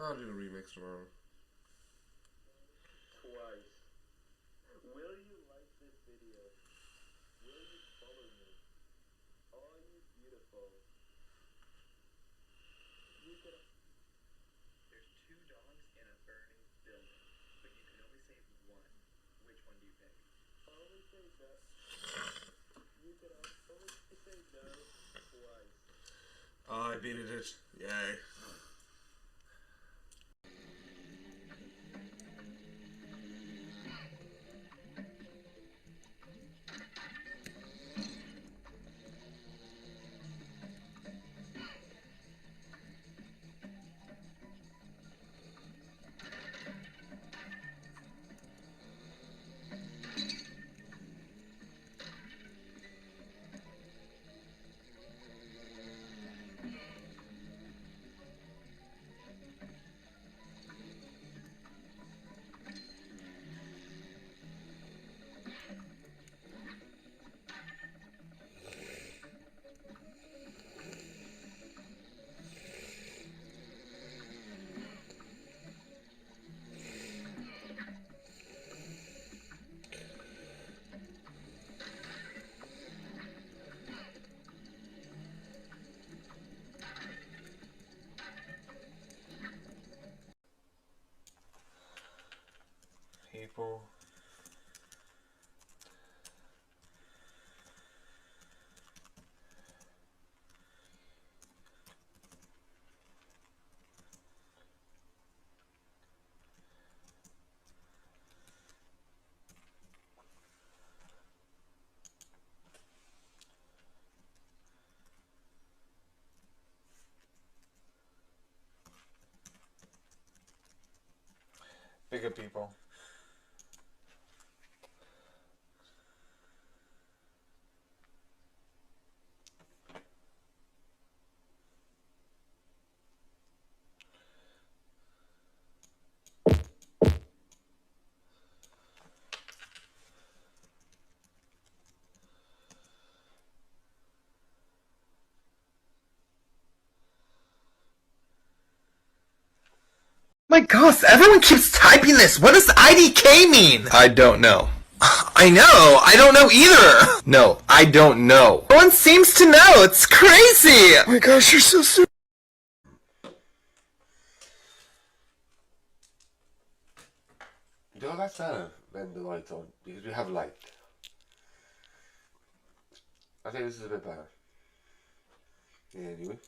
I'll do the remix tomorrow. Twice. Will you like this video? Will you follow me? Are you beautiful? There's 2 dogs in a burning building, but you can only save one. Which one do you pick? Always say no. You can always say no twice. Oh, I beat it. Yay. People. Bigger people. My gosh, everyone keeps typing this. What does IDK mean? I don't know. I know. I don't know either. No, I don't know. No one seems to know. It's crazy. Oh my gosh, you're so stupid. You know, that's better when the light's on, because we have light. I think this is a bit better. Yeah, anyway.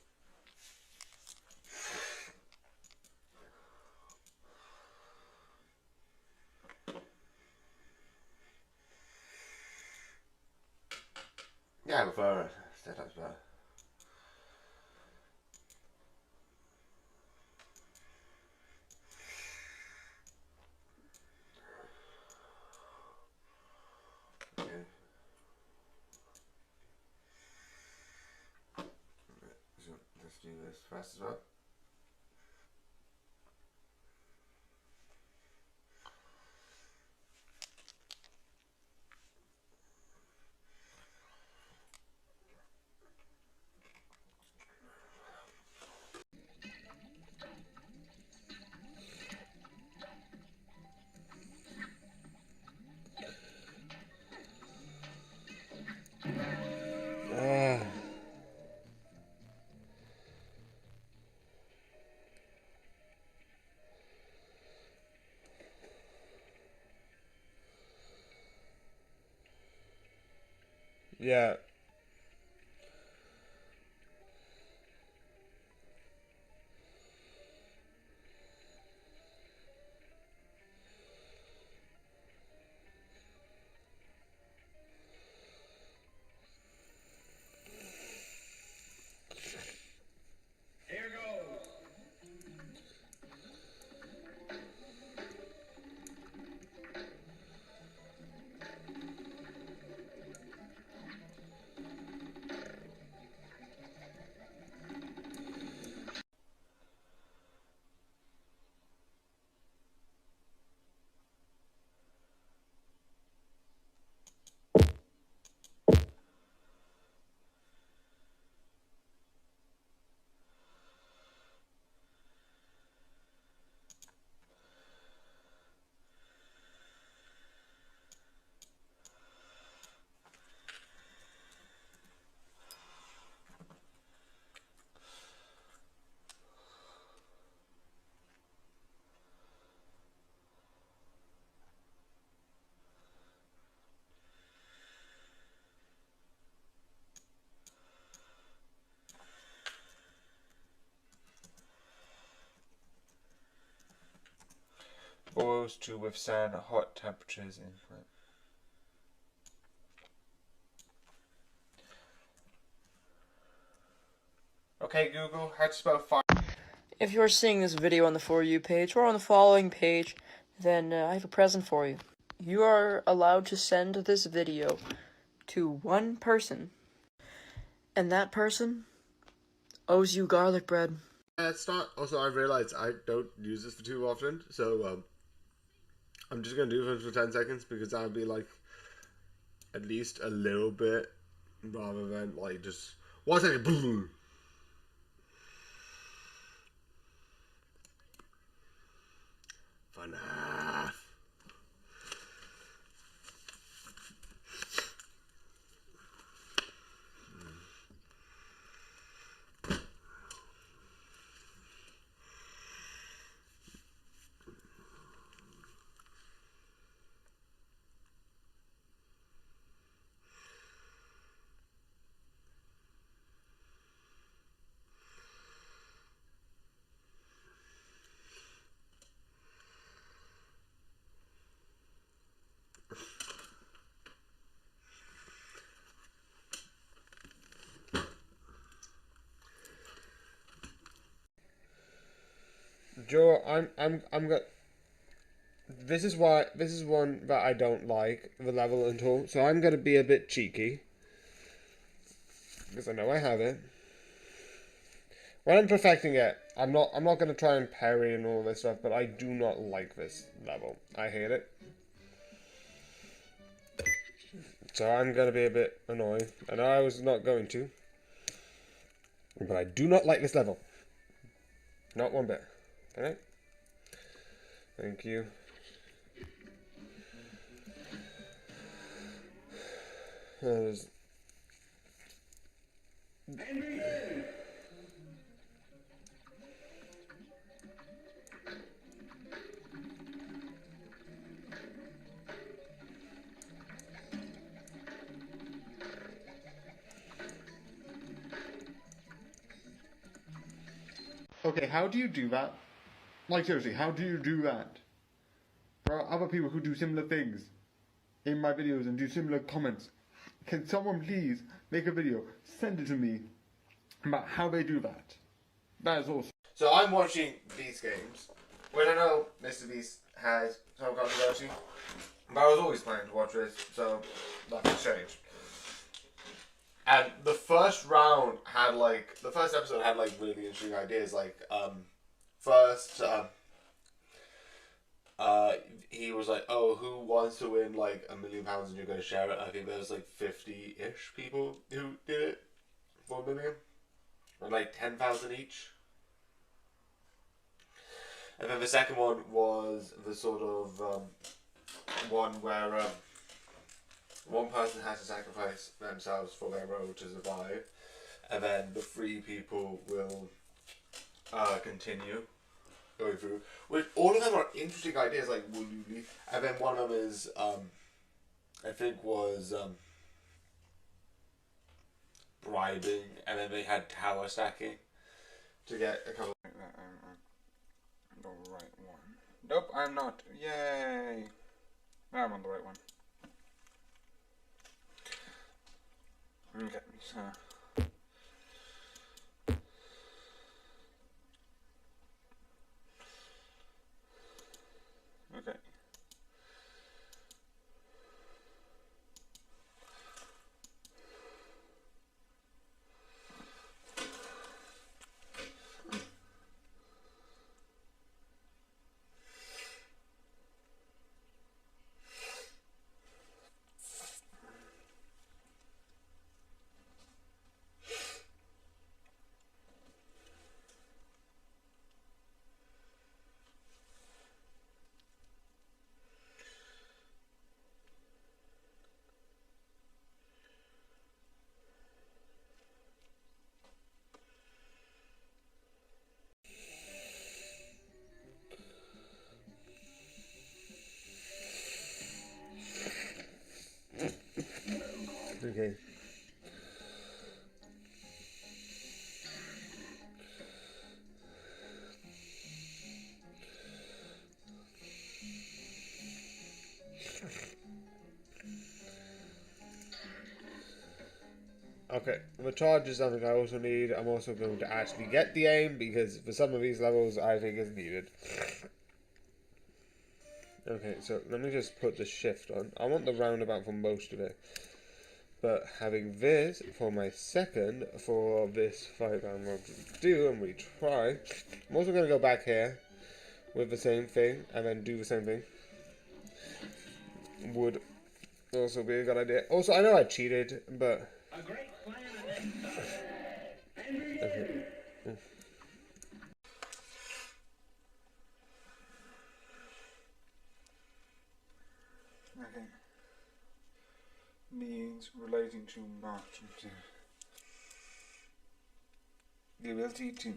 Yeah, I prefer it. That's better. do this fast as well. Yeah. Here goes. Boils to withstand hot temperatures in Flint. Okay, Google, how to spell fire? If you're seeing this video on the For You page or on the following page, then I have a present for you. You are allowed to send this video to one person, and that person owes you garlic bread. It's not. Also, I realized I don't use this for too often, so I'm just gonna do it for 10 seconds because that'd be like at least a little bit rather than like just 1 second. Boom. FNAF. Joe, I'm gonna. This is one that I don't like the level at all. So I'm gonna be a bit cheeky because I know I have it. When I'm perfecting it, I'm not gonna try and parry and all this stuff. But I do not like this level. I hate it. So I'm gonna be a bit annoyed. I know I was not going to, but I do not like this level. Not one bit. Alright. Thank you. Okay, how do you do that? Like seriously, how do you do that? There are other people who do similar things in my videos and do similar comments. Can someone please make a video, send it to me about how they do that? That is awesome. So I'm watching Beast Games, which I know Mr. Beast has some controversy, but I was always planning to watch this, so nothing's changed. And the first round had like the first episode had like really interesting ideas. Like first he was like, oh, who wants to win like £1 million and you're going to share it? I think there was like 50-ish people who did it for $1 million, and like 10,000 each. And then the second one was the sort of one where one person has to sacrifice themselves for their role to survive, and then the 3 people will continue going through. Which all of them are interesting ideas, like Woolly. And then one of them is I think was bribing, and then they had tower stacking to get a couple. The right one. Nope, I'm not. Yay! I'm on the right one. Okay, so. Okay. Okay. Okay, the charge is something I also need. I'm also going to actually get the aim, because for some of these levels I think it's needed. Okay, so let me just put the shift on. I want the roundabout for most of it, but having this for my second for this fight I'm going to do and retry. I'm also going to go back here with the same thing and then do the same thing. Would also be a good idea. Also, I know I cheated, but okay. Okay. Means relating to marching. The ability to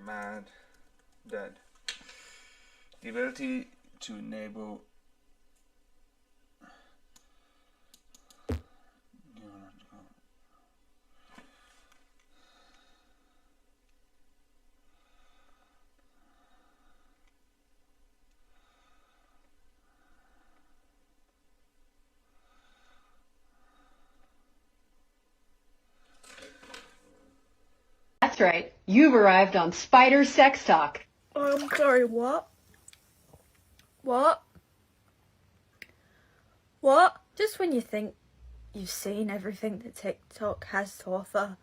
mad dead. The ability to enable That's right. You've arrived on Spider Sex Talk. I'm sorry, what? What? What? Just when you think you've seen everything that TikTok has to offer,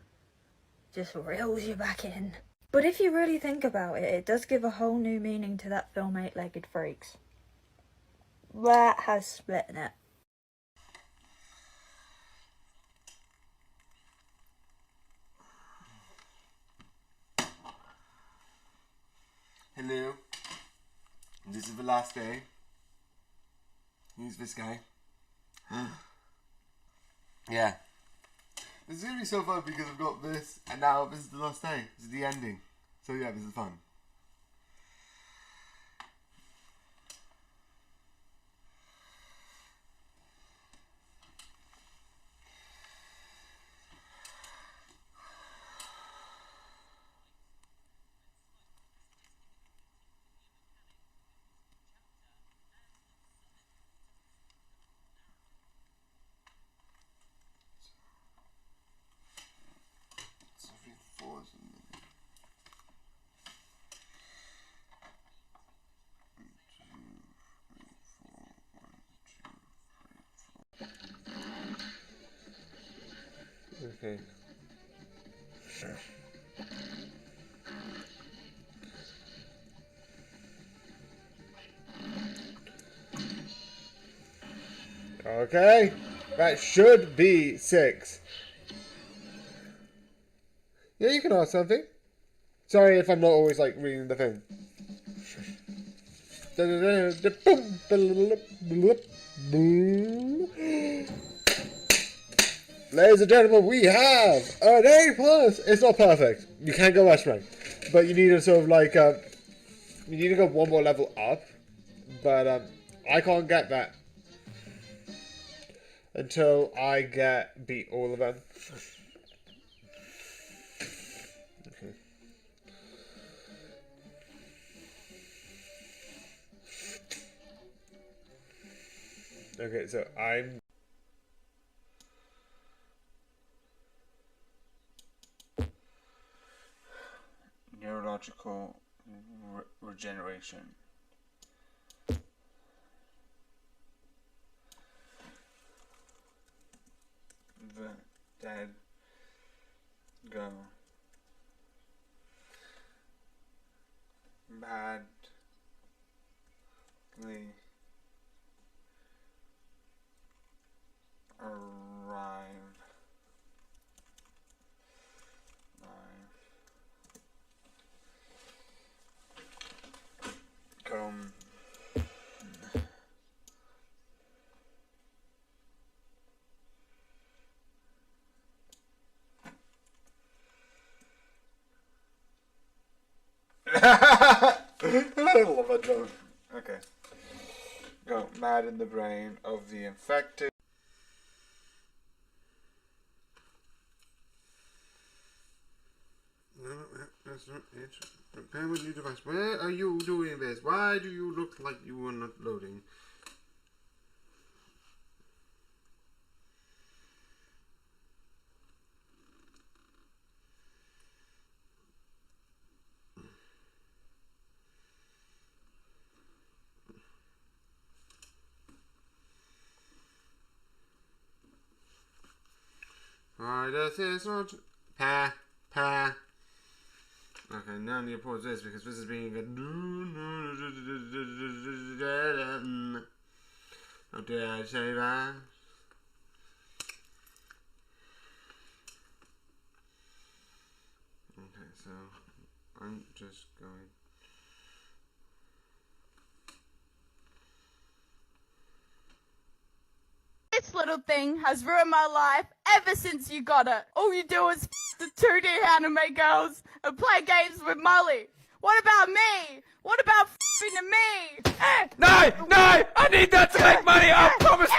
just reels you back in. But if you really think about it, it does give a whole new meaning to that film 8-Legged Freaks. That has split in it. Hello. This is the last day. Who's this guy? Yeah. This is gonna be so fun because I've got this, and now this is the last day. This is the ending. So yeah, this is fun. Okay. Okay, that should be 6. Yeah, you can ask something. Sorry if I'm not always like reading the thing. Ladies and gentlemen, we have an A+. It's not perfect. You can go S rank, but you need to sort of like you need to go one more level up. But I can't get that until I beat all of them. Okay. Okay, so I'm neurological regeneration. The dead go badly arrive come I love that joke. Okay. Go mad in the brain of the infected. No, that's not it. Prepare with new device. Where are you doing this? Why do you look like you are not loading? Why does this not pa. Okay, now I need to pause this because this is being a how dare I say that? Okay, so I'm just going. This little thing has ruined my life ever since you got it. All you do is the 2D anime girls and play games with Molly. What about me? What about to me? No! I need that to make money! I promise!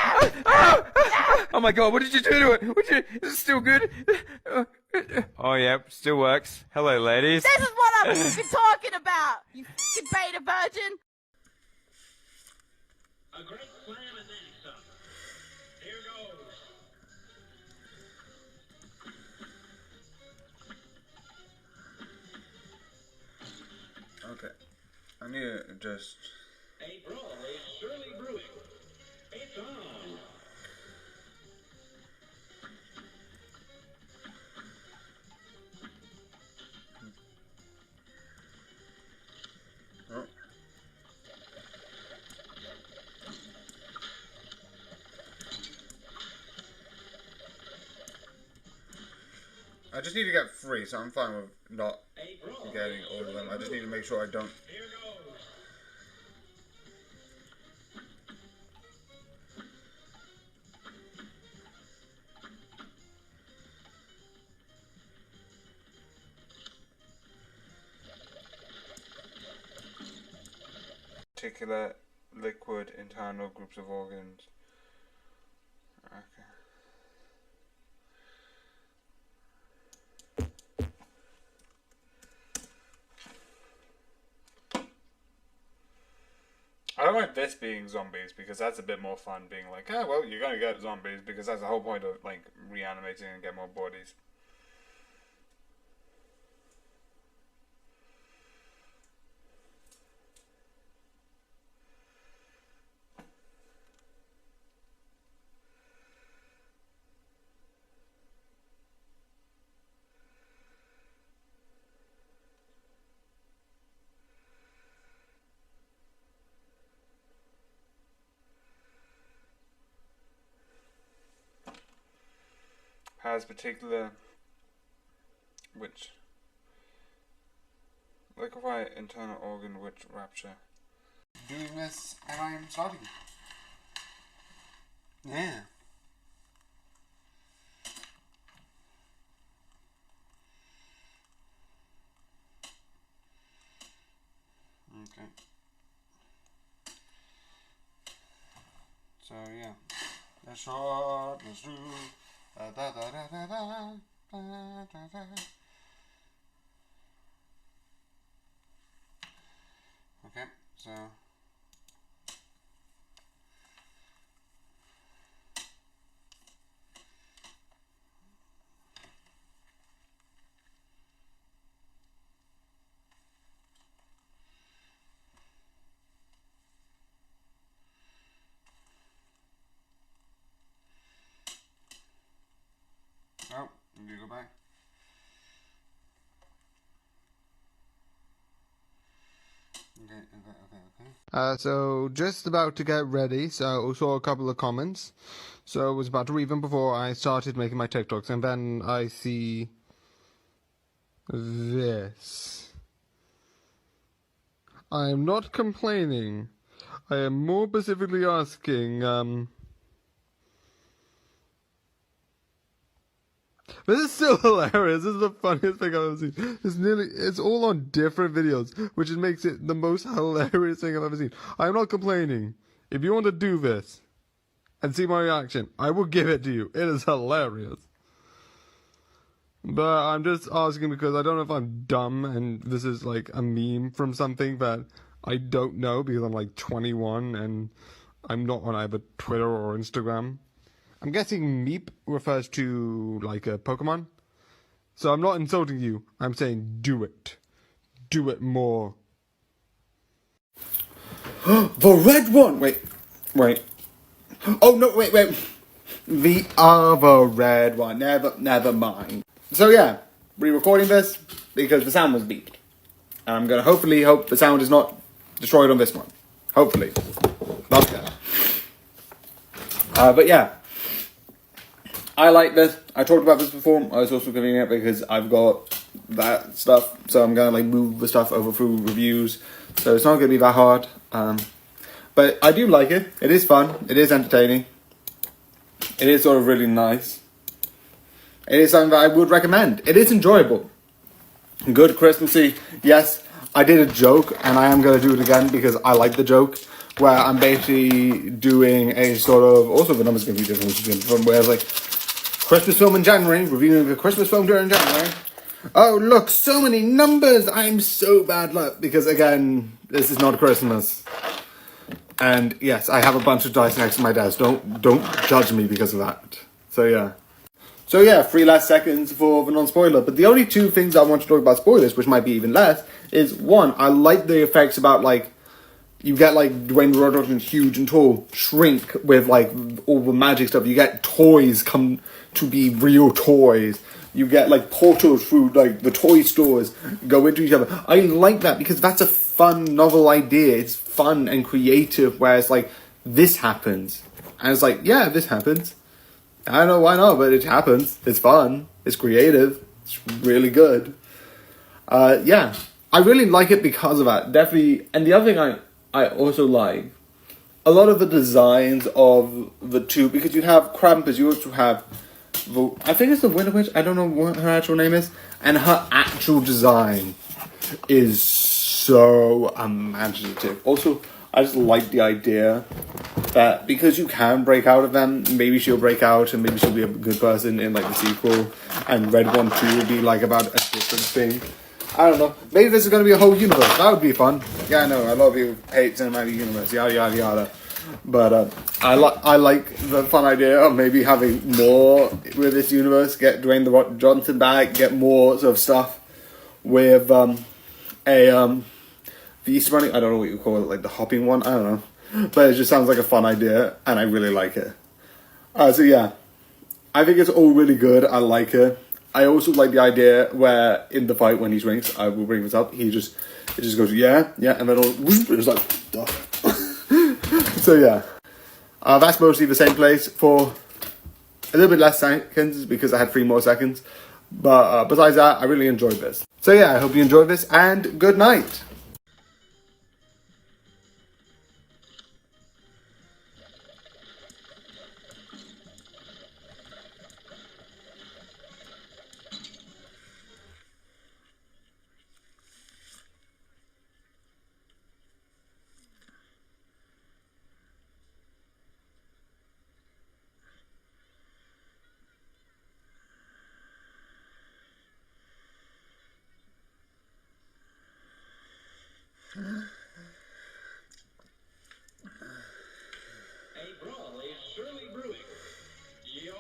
Oh my god, what did you do to it? Is it still good? Oh yeah, still works. Hello, ladies. This is what I'm talking about, you f***ing beta virgin. A great slam and then some. Here goes. Okay. I need to just. A brawl is surely brewing. It's on. Oh. I just need to get 3, so I'm fine with not getting all of them. I just need to make sure I don't. Particular liquid internal groups of organs. Okay. I don't like this being zombies because that's a bit more fun being like, ah, well, you're gonna get zombies because that's the whole point of like reanimating and get more bodies. has particular which liquefy internal organ which rupture. Doing this and I am starting. Yeah. Okay. So yeah, the short was through. Okay, so. Oh, I'm gonna go back. Okay. So just about to get ready, so I saw a couple of comments. So I was about to read them before I started making my TikToks, and then I see this. I am not complaining. I am more specifically asking, this is still hilarious. This is the funniest thing I've ever seen. It's all on different videos, which makes it the most hilarious thing I've ever seen. I'm not complaining. If you want to do this and see my reaction, I will give it to you. It is hilarious. But I'm just asking because I don't know if I'm dumb and this is like a meme from something that I don't know because I'm like 21 and I'm not on either Twitter or Instagram. I'm guessing Meep refers to, like, a Pokemon. So I'm not insulting you. I'm saying do it. Do it more. The red one! Wait. Oh, no, wait. The other red one. Never mind. So, yeah. Re-recording this because the sound was beeped. And I'm going to hopefully hope the sound is not destroyed on this one. Hopefully. That's good. But, yeah. I like this. I talked about this before. I was also giving it because I've got that stuff. So I'm going to like move the stuff over through reviews. So it's not going to be that hard. But I do like it. It is fun. It is entertaining. It is sort of really nice. It is something that I would recommend. It is enjoyable. Good Christmassy. Yes, I did a joke and I am going to do it again because I like the joke. Where I'm basically doing a sort of... Also the number's going to be different, which is going to be fun. Where it's like... Christmas film in January, reviewing a Christmas film during January. Oh, look, so many numbers. I'm so bad luck because, again, this is not Christmas. And, yes, I have a bunch of dice next to my desk. Don't judge me because of that. So, yeah. 3 last seconds for the non-spoiler. But the only 2 things I want to talk about spoilers, which might be even less, is, 1, I like the effects about, like, you get, like, Dwayne The Rock Johnson huge and tall shrink with, like, all the magic stuff. You get toys come to be real toys. You get, like, portals through, like, the toy stores go into each other. I like that because that's a fun, novel idea. It's fun and creative, where it's like, this happens. And it's like, yeah, this happens. I don't know why not, but it happens. It's fun. It's creative. It's really good. Yeah. I really like it because of that. Definitely. And the other thing I also like a lot of the designs of the 2, because you have Krampus, you also have I think it's the Winter Witch, I don't know what her actual name is, and her actual design is so imaginative. Also, I just like the idea that because you can break out of them, maybe she'll break out and maybe she'll be a good person in like the sequel, and Red One 2 will be like about a different thing. I don't know. Maybe this is going to be a whole universe. That would be fun. Yeah, I know. A lot of people hate Cinematic Universe. Yada, yada, yada. But I like the fun idea of maybe having more with this universe. Get Dwayne The Rock Johnson back. Get more sort of stuff with the Easter Bunny. I don't know what you call it. Like the hopping one. I don't know. But it just sounds like a fun idea. And I really like it. So yeah. I think it's all really good. I like it. I also like the idea where in the fight when he swings, I will bring this up, it just goes, yeah, and then it's like, duh. So yeah. That's mostly the same place for A little bit less seconds because I had 3 more seconds. But besides that, I really enjoyed this. So yeah, I hope you enjoyed this, and good night. A brawl is surely brewing. You're up.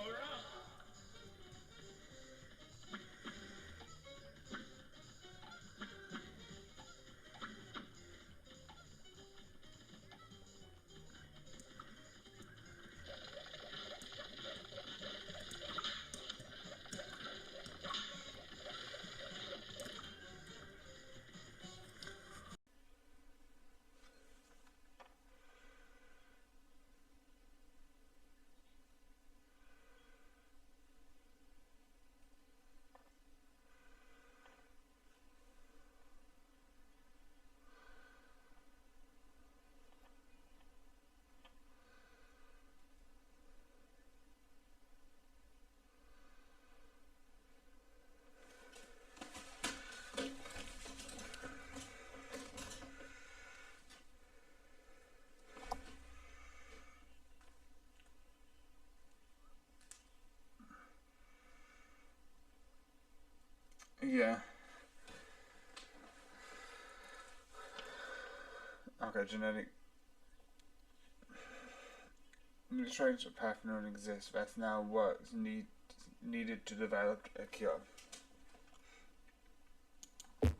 Yeah. Okay, genetic. The traits of path known exist. That's now what's needed to develop a cure. And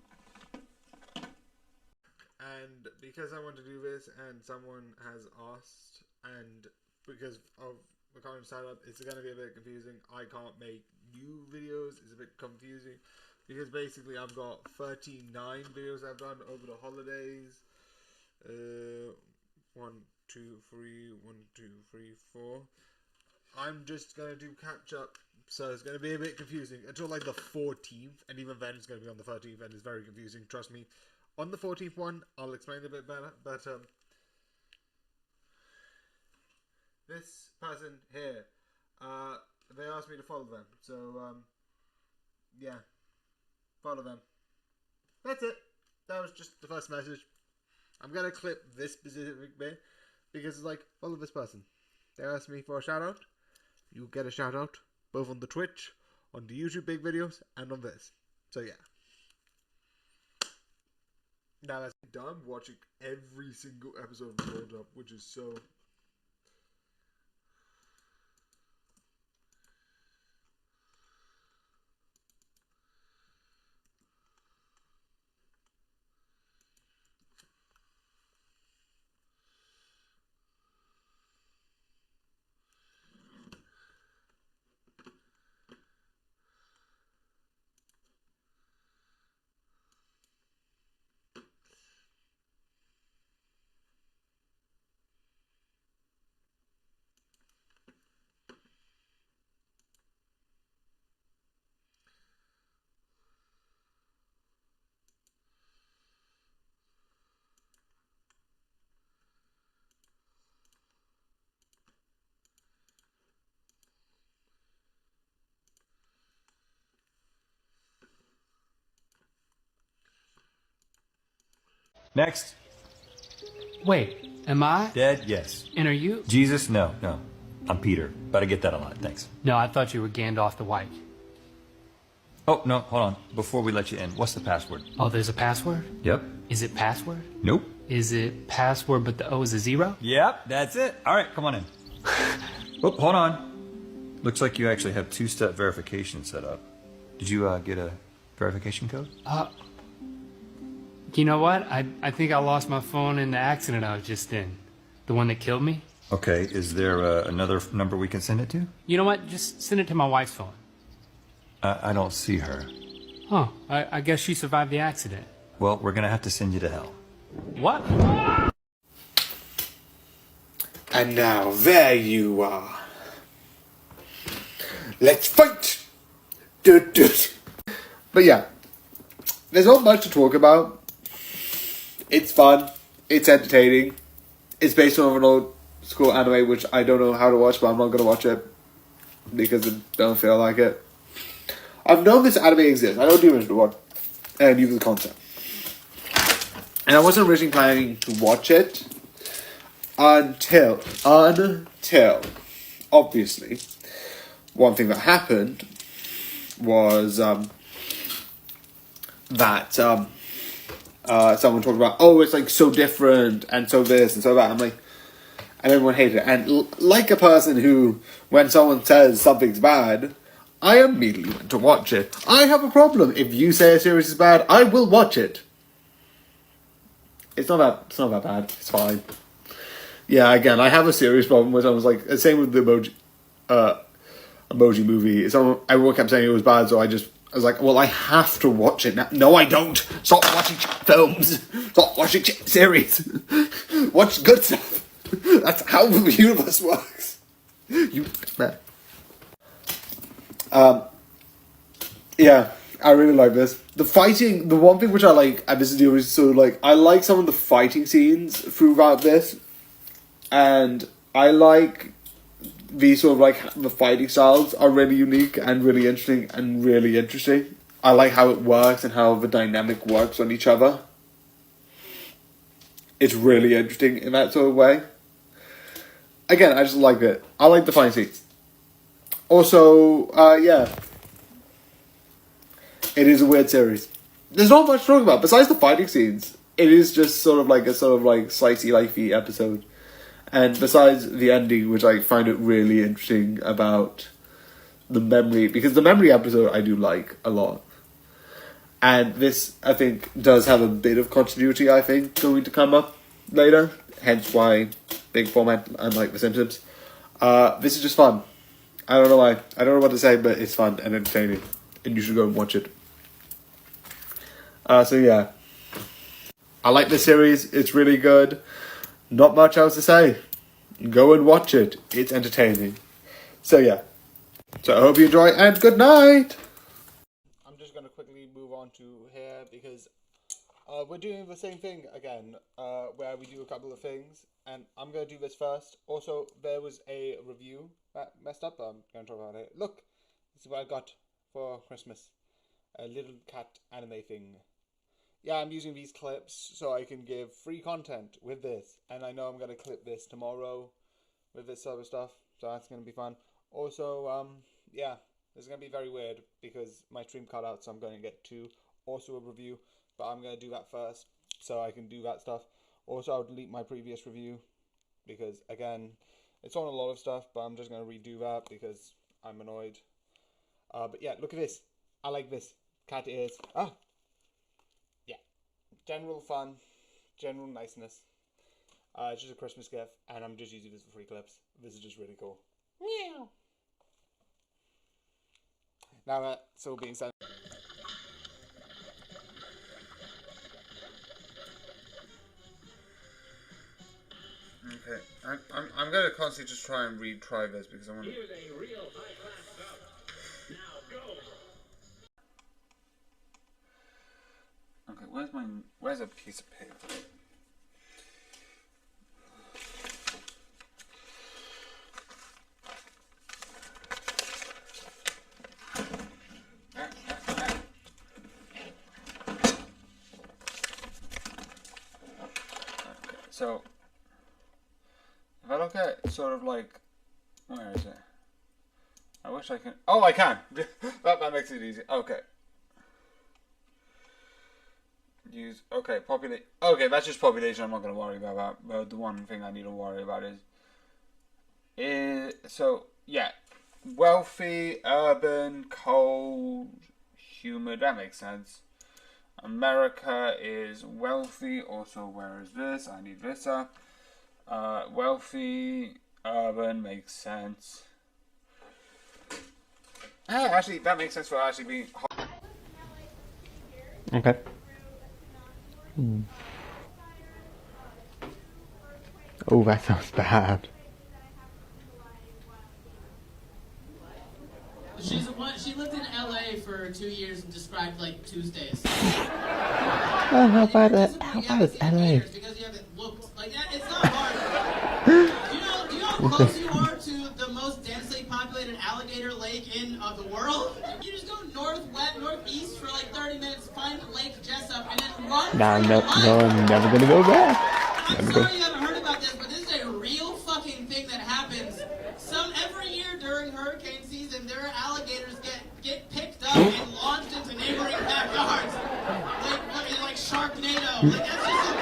because I want to do this, and someone has asked, and because of the current setup, it's going to be a bit confusing. I can't make new videos. It's a bit confusing because basically I've got 39 videos I've done over the holidays. 1, 2, 3, 1, 2, 3, 4. I'm just gonna do catch up, so it's gonna be a bit confusing until like the 14th, and even then it's gonna be on the 13th, and it's very confusing. Trust me. On the 14th one, I'll explain a bit better. But this person here, they asked me to follow them, so yeah, follow them. That's it. That was just the first message. I'm gonna clip this specific bit because it's like, follow this person. They asked me for a shout out. You get a shout out both on the Twitch, on the YouTube big videos, and on this. So yeah. Now that's done watching every single episode of Rolled Up, which is so. Next. Wait, am I? Dead? Yes. And are you? Jesus? No, no. I'm Peter, but I get that a lot. Thanks. No, I thought you were Gandalf the White. Oh, no, hold on. Before we let you in, what's the password? Oh, there's a password? Yep. Is it password? Nope. Is it password but the O is a 0? Yep, that's it. All right, come on in. Oh, hold on. Looks like you actually have two-step verification set up. Did you get a verification code? You know what? I think I lost my phone in the accident I was just in. The one that killed me. Okay, is there another number we can send it to? You know what? Just send it to my wife's phone. I don't see her. Oh, I guess she survived the accident. Well, we're gonna have to send you to hell. What? And now, there you are. Let's fight! But yeah, there's not much to talk about. It's fun. It's entertaining. It's based on an old school anime, which I don't know how to watch, but I'm not going to watch it because I don't feel like it. I've known this anime exists. I know the original one. And I knew the concept. And I wasn't originally planning to watch it until, obviously, one thing that happened was that someone talked about, oh, it's like so different and so this and so that. I'm like, and everyone hated it. And like a person who, when someone says something's bad, I immediately went to watch it. I have a problem. If you say a series is bad, I will watch it. It's not that bad. It's fine. Yeah, again, I have a serious problem with someone's like, same with the Emoji Movie. Everyone kept saying it was bad, so I was like, well, I have to watch it now. No, I don't. Stop watching films. Stop watching series. Watch good stuff. That's how the universe works. Yeah, I really like this. The fighting, the one thing which I like at this video is sort of like, I like some of the fighting scenes throughout this. And I like these sort of like, the fighting styles are really unique and really interesting and really interesting. I like how it works and how the dynamic works on each other. It's really interesting in that sort of way. Again, I just like it. I like the fighting scenes. Also, yeah. It is a weird series. There's not much to talk about. Besides the fighting scenes, it is just sort of like a slicey lifey episode. And besides the ending, which I find it really interesting about the memory, because the memory episode I do like a lot. And this, I think, does have a bit of continuity, I think, going to come up later. Hence why big format, unlike The Simpsons. This is just fun. I don't know why. I don't know what to say, but it's fun and entertaining. And you should go and watch it. So yeah. I like this series. It's really good. Not much else to say. Go and watch it. It's entertaining. So yeah. So I hope you enjoy and good night. I'm just going to quickly move on to here because we're doing the same thing again where we do a couple of things and I'm going to do this first. Also, there was a review that messed up. I'm going to talk about it. Look, this is what I got for Christmas. A little cat anime thing. Yeah, I'm using these clips so I can give free content with this. And I know I'm going to clip this tomorrow with this sort of stuff. So that's going to be fun. Also, yeah, this is going to be very weird because my stream cut out. So I'm going to get to also a review. But I'm going to do that first so I can do that stuff. Also, I'll delete my previous review because, again, it's on a lot of stuff. But I'm just going to redo that because I'm annoyed. But yeah, look at this. I like this. Cat ears. Ah! Yeah. General fun. General niceness. It's just a Christmas gift. And I'm just using this for free clips. This is just really cool. Meow. Now that's all being said. Okay. I'm going to constantly just try and retry this because I want to... Here's a real high-class bout. Now go! Okay, where's a piece of paper? Okay, so if I look at sort of like, where is it? I wish I can. Oh, I can. that makes it easy. Okay. Use populate. Okay, that's just population. I'm not gonna worry about that. But the one thing I need to worry about is so yeah, wealthy, urban, cold, humid. That makes sense. America is wealthy. Also, where is this? I need this up. Wealthy, urban makes sense. Actually, that makes sense for actually being hot. Okay. Oh, that sounds bad. She lived in LA for 2 years and described like Tuesdays. Oh, how bad is LA? Because you haven't looked like that. It's not hard. Do you know how close you are to the most densely populated alligator lake of the world? You just go northeast for like 30 minutes, find Lake Jessup, and then run. No, I'm never gonna go back. I'm sorry you haven't heard about this, but this is a real fucking thing that happens. Every year during hurricane season, there are alligators get picked up and launched into neighboring backyards, like Sharknado. Like that's just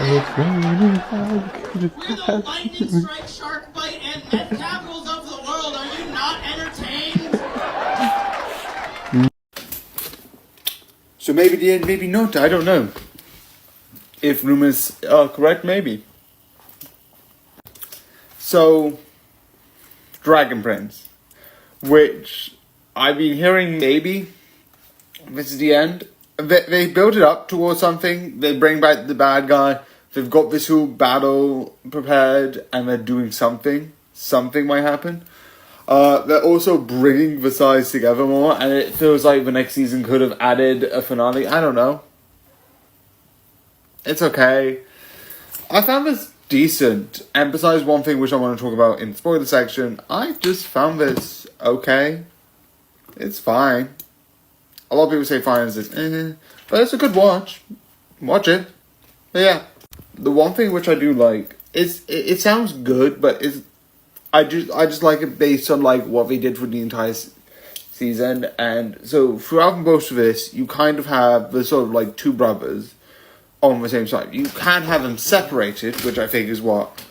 we're the lightning strike, shark bite, and meth capitals of the world. Are you not entertained? So maybe the end, maybe not. I don't know. If rumors are correct, maybe. So, Dragon Prince, which I've been hearing maybe this is the end. They build it up towards something. They bring back the bad guy. They've got this whole battle prepared, and they're doing something. Something might happen. They're also bringing the sides together more, and it feels like the next season could have added a finale. I don't know. It's okay. I found this decent. And besides one thing which I want to talk about in the spoiler section, I just found this okay. It's fine. A lot of people say fine is this, but it's a good watch. Watch it. But yeah, the one thing which I do like is it sounds good, but I just like it based on like what they did for the entire season. And so throughout most of this, you kind of have the sort of like two brothers on the same side. You can't have them separated, which I think is what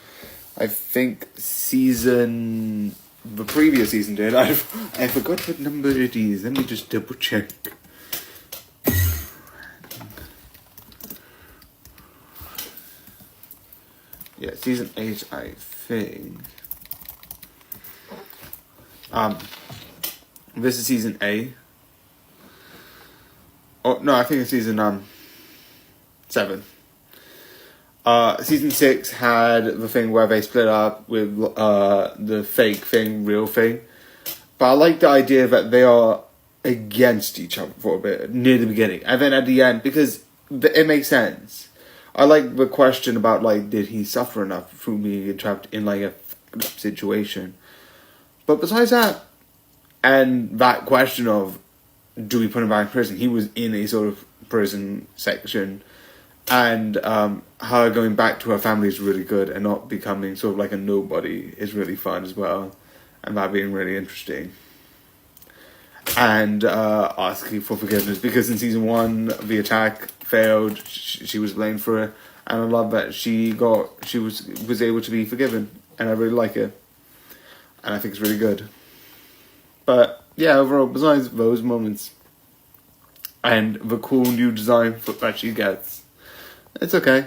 I think the previous season did. I forgot what number it is. Let me just double check. Yeah, season 8, I think. This is season A. Oh no, I think it's season 7. Season 6 had the thing where they split up with the fake thing, real thing. But I like the idea that they are against each other for a bit near the beginning, and then at the end, because it makes sense. I like the question about like, did he suffer enough through being trapped in like a situation? But besides that, and that question of, do we put him back in prison? He was in a sort of prison section. And her going back to her family is really good, and not becoming sort of like a nobody is really fun as well, and that being really interesting. And asking for forgiveness, because in season 1 the attack failed, she was blamed for it, and I love that she was able to be forgiven, and I really like it, and I think it's really good. But yeah, overall, besides those moments and the cool new design that she gets, it's okay.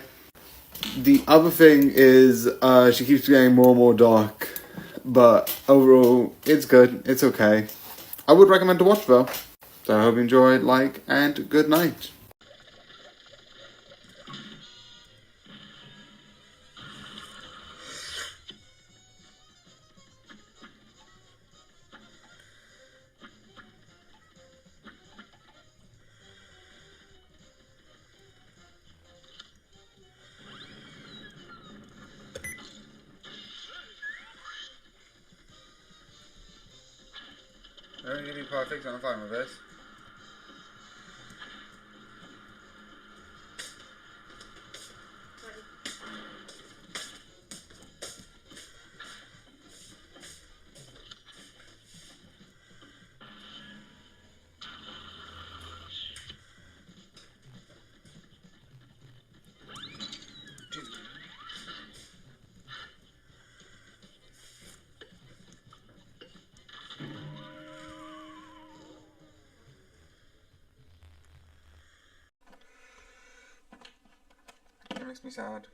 The other thing is she keeps getting more and more dark, but overall it's good, it's okay. I would recommend to watch though. So I hope you enjoyed, and good night. I don't need to be perfect, I'm fine with this. It makes me sad.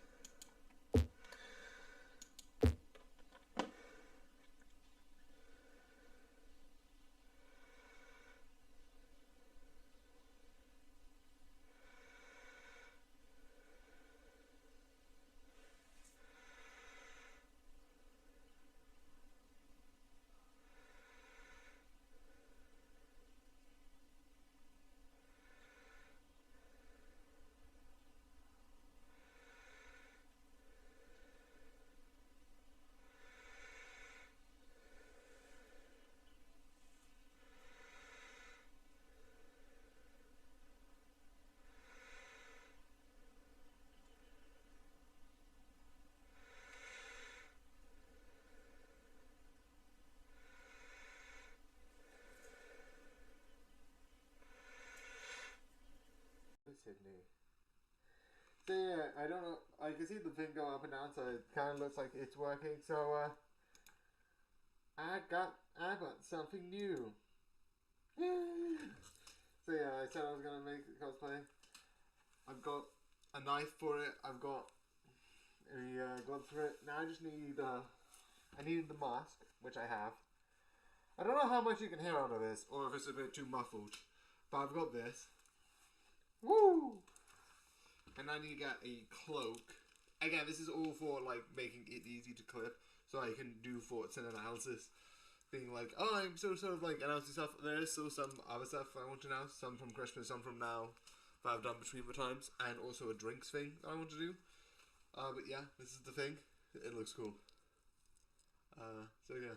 Sydney. So yeah, I don't know. I can see the thing go up and down, so it kind of looks like it's working. So I got something new. So yeah, I said I was gonna make a cosplay. I've got a knife for it. I've got a glove for it. Now I just need I need the mask, which I have. I don't know how much you can hear out of this, or if it's a bit too muffled, but I've got this. Woo! And I need to get a cloak. Again, this is all for like making it easy to clip, so I can do thoughts and analysis. Being like, oh, I'm sort of like announcing stuff. There is still some other stuff I want to announce, some from Christmas, some from now, that I've done between the times, and also a drinks thing that I want to do. But yeah, this is the thing. It looks cool. So yeah,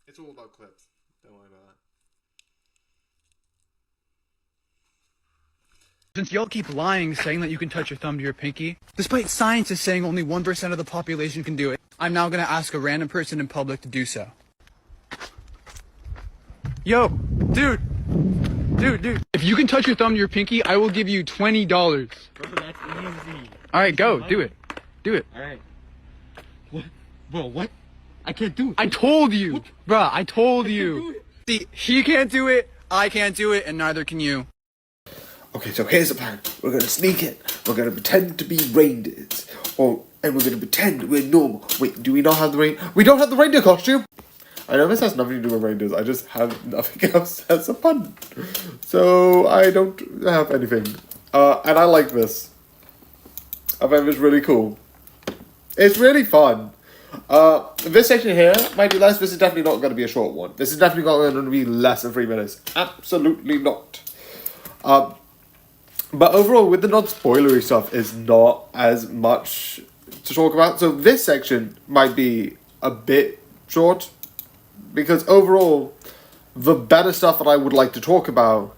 it's all about clips. Don't worry about that. Since y'all keep lying, saying that you can touch your thumb to your pinky, despite science is saying only 1% of the population can do it, I'm now gonna ask a random person in public to do so. Yo, dude, if you can touch your thumb to your pinky, I will give you $20. Bro, that's easy. Alright, go, do it. Do it. Alright. What? Bro, what? I can't do it. I told you! Bruh, I told you. See, he can't do it, I can't do it, and neither can you. Okay, so here's the plan. We're gonna sneak in. We're gonna pretend to be reindeers. And we're gonna pretend we're normal. Wait, do we not have the reindeer? We don't have the reindeer costume! I know this has nothing to do with reindeers. I just have nothing else as a fun. So, I don't have anything. And I like this. I find this really cool. It's really fun. This section here might be less. This is definitely not going to be a short one. This is definitely not going to be less than 3 minutes. Absolutely not. But overall, with the non-spoilery stuff, is not as much to talk about. So this section might be a bit short, because overall, the better stuff that I would like to talk about,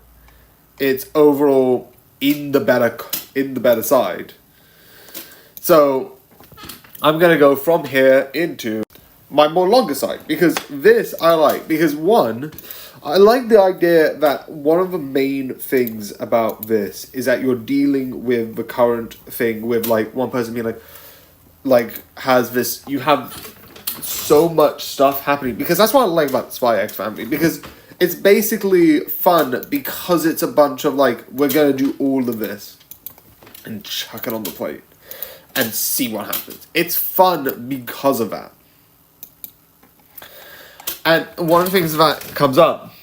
it's overall in the better side. So I'm gonna go from here into my more longer side, because this I like, because one, I like the idea that one of the main things about this is that you're dealing with the current thing with like one person being like has this, you have so much stuff happening, because that's what I like about Spy X Family, because it's basically fun because it's a bunch of like, we're gonna do all of this and chuck it on the plate and see what happens. It's fun because of that. And one of the things that comes up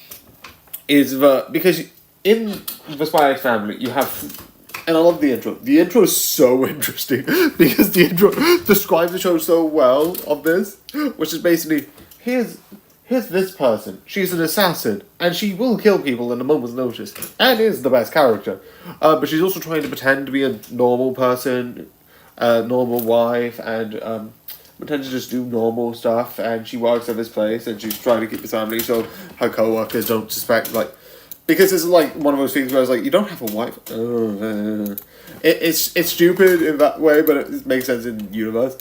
is that, because in the Spy X Family, you have, and I love the intro. The intro is so interesting, because the intro describes the show so well of this, which is basically, here's this person. She's an assassin, and she will kill people in a moment's notice, and is the best character. But she's also trying to pretend to be a normal person, a normal wife, and pretend to just do normal stuff, and she works at this place, and she's trying to keep this family so her co-workers don't suspect, like, because it's like one of those things where it's like, you don't have a wife. It's stupid in that way, but it makes sense in the universe.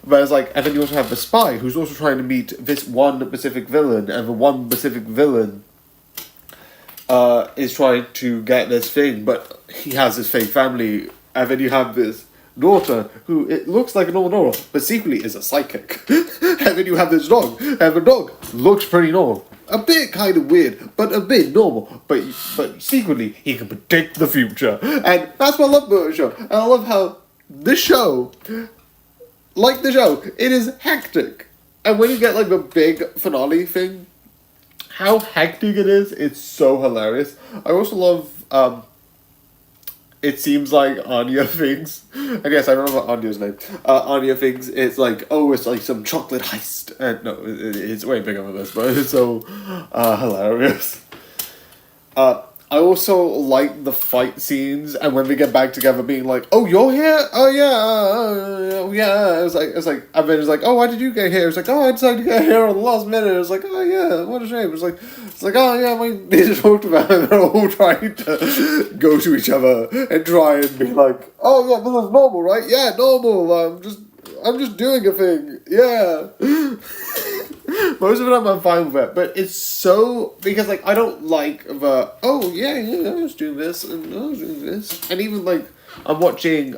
But it's like, and then you also have the spy who's also trying to meet this one Pacific villain, and the one Pacific villain is trying to get this thing, but he has this fake family, and then you have this daughter who, it looks like a normal daughter, but secretly is a psychic. And then you have this dog, and the dog looks pretty normal. A bit kind of weird, but a bit normal. But secretly, he can predict the future. And that's what I love about the show. And I love how this show, like the show, it is hectic. And when you get like the big finale thing, how hectic it is, it's so hilarious. I also love, it seems like Anya thinks, I guess I don't know what Anya's name, Anya thinks it's like, oh, it's like some chocolate heist, and no, it's way bigger than this, but it's so hilarious. I also like the fight scenes, and when we get back together being like, oh, you're here? Oh, yeah, yeah, it's like, and then it's like, oh, why did you get here? It's like, oh, I decided to get here on the last minute. It's like, oh, yeah, what a shame. It's like, oh, yeah, we need to talk about it. They're all trying to go to each other and try and be like, oh, yeah, this is normal, right? Yeah, normal, just I'm just doing a thing. Yeah. Most of the time I'm fine with it, but it's so, because like I don't like the, oh yeah, I was doing this and I was doing this, and even like I'm watching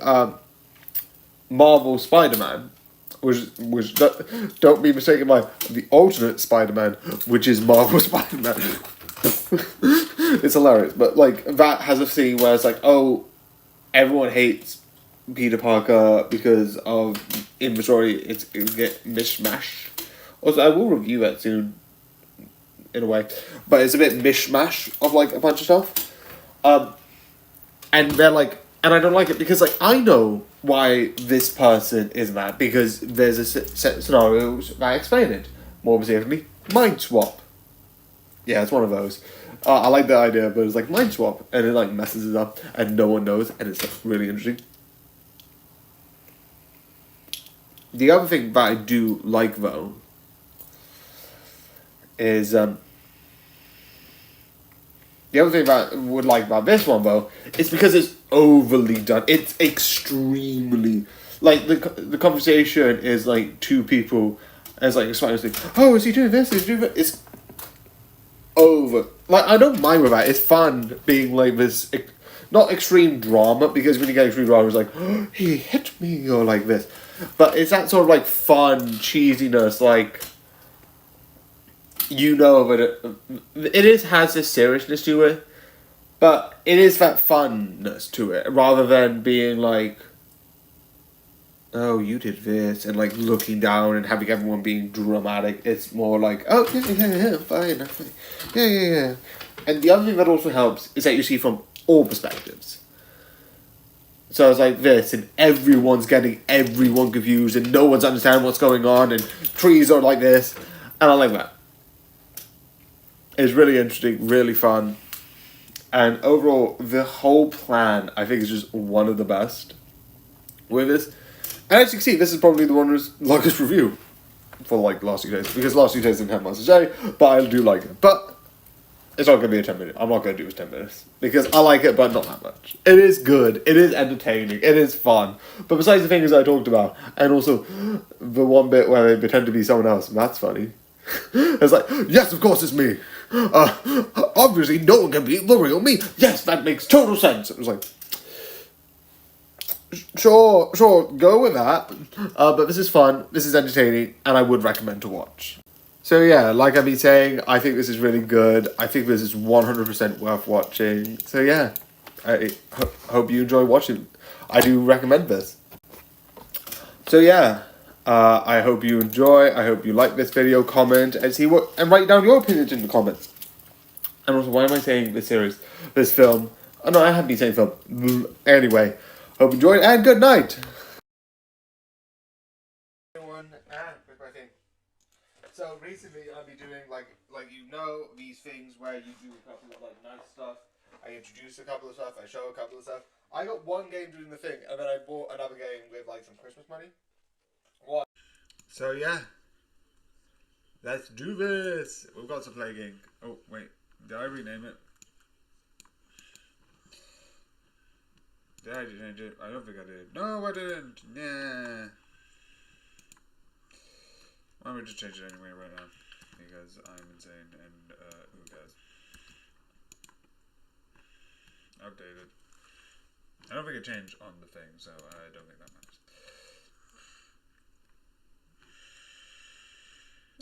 Marvel Spider-Man, which don't be mistaken by the alternate Spider-Man, which is Marvel Spider-Man. It's hilarious, but like that has a scene where it's like, oh, everyone hates Peter Parker because of inventory. It get mishmash. Also, I will review that soon, in a way, but it's a bit mishmash of like a bunch of stuff. And they're like, and I don't like it because like I know why this person is mad, because there's a set of scenarios that explain it. More specifically, mind swap. Yeah, it's one of those. I like the idea, but it's like mind swap, and it like messes it up, and no one knows, and it's like, really interesting. The other thing that I do like though is the other thing that I would like about this one though is because it's overly done. It's extremely like the conversation is like two people, and it's like explaining, oh, is he doing this? Is he doing that? It's over. Like, I don't mind with that. It's fun being like this, not extreme drama, because when you get extreme drama, it's like, oh, he hit me, or like this. But it's that sort of like fun cheesiness, like, you know, that it has this seriousness to it, but it is that funness to it, rather than being like, oh, you did this, and like looking down and having everyone being dramatic. It's more like, oh, yeah, fine. Yeah. And the other thing that also helps is that you see from all perspectives. So it's like this, and everyone's getting everyone confused, and no one's understanding what's going on, and trees are like this, and I like that. It's really interesting, really fun, and overall, the whole plan, I think, is just one of the best with this. And as you can see, this is probably the one's longest review for like last 2 days, because last 2 days didn't have much to say, but I do like it. But it's not going to be a 10 minute. I'm not going to do it 10 minutes, because I like it, but not that much. It is good, it is entertaining, it is fun. But besides the things I talked about, and also the one bit where they pretend to be someone else, that's funny. It's like, yes, of course it's me. Obviously no one can be the real me. Yes, that makes total sense. It was like, sure, go with that. But this is fun, this is entertaining, and I would recommend to watch. So yeah, like I've been saying, I think this is really good. I think this is 100% worth watching. So yeah, I hope you enjoy watching. I do recommend this. So yeah, I hope you enjoy. I hope you like this video. Comment and write down your opinions in the comments. And also, why am I saying this series, this film? Oh no, I haven't been saying film. Anyway, hope you enjoyed, and good night. So recently I've been doing like you know, these things where you do a couple of like nice stuff. I introduce a couple of stuff, I show a couple of stuff. I got one game doing the thing, and then I bought another game with like some Christmas money. What? So yeah, let's do this. We've got to play a game. Oh wait, did I rename it? Did I change it? I don't think I did. No, I didn't. Yeah. Why don't we just change it anyway right now? Because I'm insane and who cares? Updated. I don't think it changed on the thing, so I don't think that matters.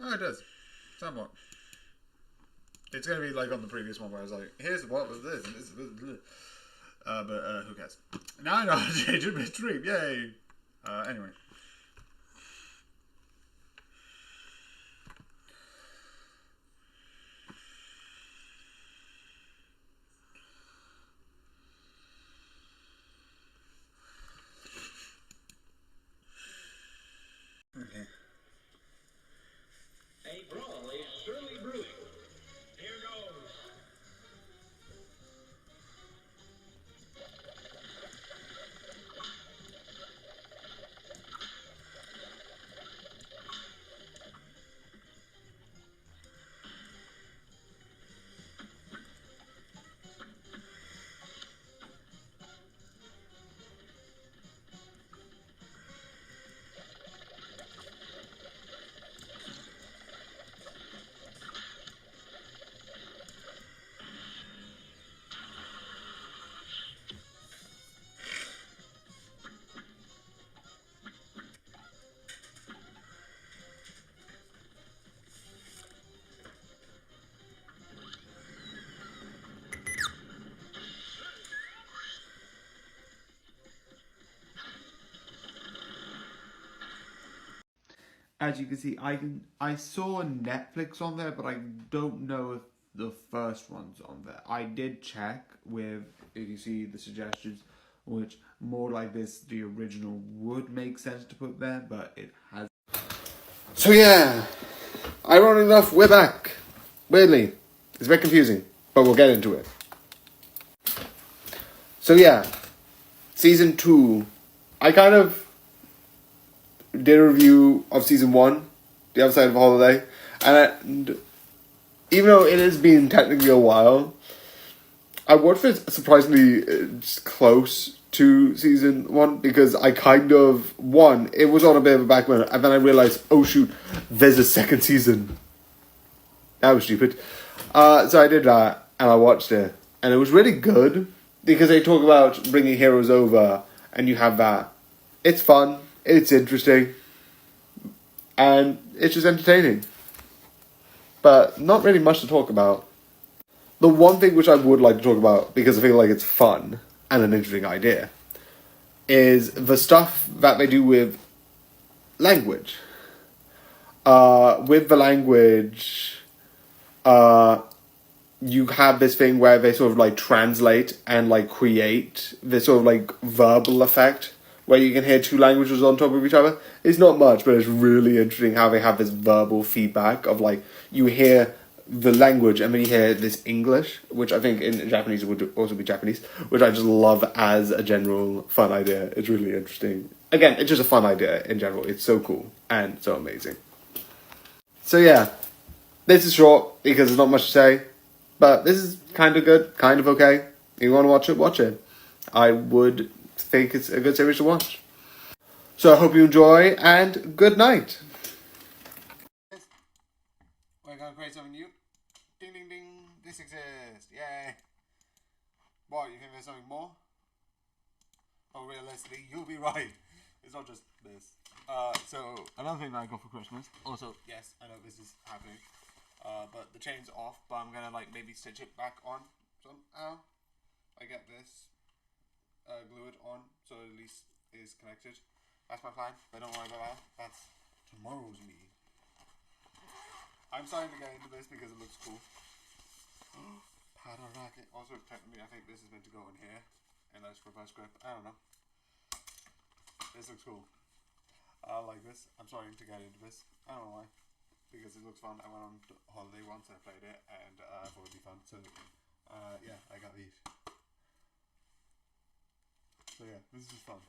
Oh, it does. Somewhat. It's gonna be like on the previous one where I was like, here's what was this, and this is but who cares? Now I know how to change it midstream, yay! Anyway. Okay. A brawl is surely brewing. Here goes. as you can see, I saw Netflix on there, but I don't know if the first one's on there. I did check with, if you see the suggestions, which more like this, the original would make sense to put there, but it has. So yeah, ironic enough, we're back. Weirdly, it's a bit confusing, but we'll get into it. So yeah, season 2. I kind of did a review of season 1, The Other Side of Holiday, and even though it has been technically a while, I watched it surprisingly close to season 1 because I kind of, it was on a bit of a back burner, and then I realised, oh shoot, there's a second season. That was stupid. So I did that, and I watched it, and it was really good because they talk about bringing heroes over, and you have that. It's fun, it's interesting, and it's just entertaining. But not really much to talk about. The one thing which I would like to talk about, because I feel like it's fun and an interesting idea, is the stuff that they do with language. With the language, you have this thing where they sort of like translate and like create this sort of like verbal effect where you can hear two languages on top of each other. It's not much, but it's really interesting how they have this verbal feedback of like, you hear the language and then you hear this English, which I think in Japanese would also be Japanese, which I just love as a general fun idea. It's really interesting. Again, it's just a fun idea in general. It's so cool and so amazing. So yeah, this is short because there's not much to say, but this is kind of good, kind of okay. If you want to watch it, watch it. I would think it's a good series to watch. So I hope you enjoy, and good night. We're going to create something new. Ding ding ding, this exists, yay. What, you think there's something more? Oh, realistically, you'll be right. It's not just this. So, another thing that I got for Christmas, also, yes, I know this is happening, but the chain's off, but I'm going to like maybe stitch it back on somehow. I get this. Glue it on so it at least is connected. That's my plan, but don't worry about that. That's tomorrow's me. I'm starting to get into this because it looks cool. Paddle racket. Also, technically, I think this is meant to go in here, and that's reverse grip. I don't know. This looks cool. I like this. I'm starting to get into this. I don't know why. Because it looks fun. I went on holiday once and I played it, and I thought it'd be fun. So, yeah, I got these. So yeah, this is just fun.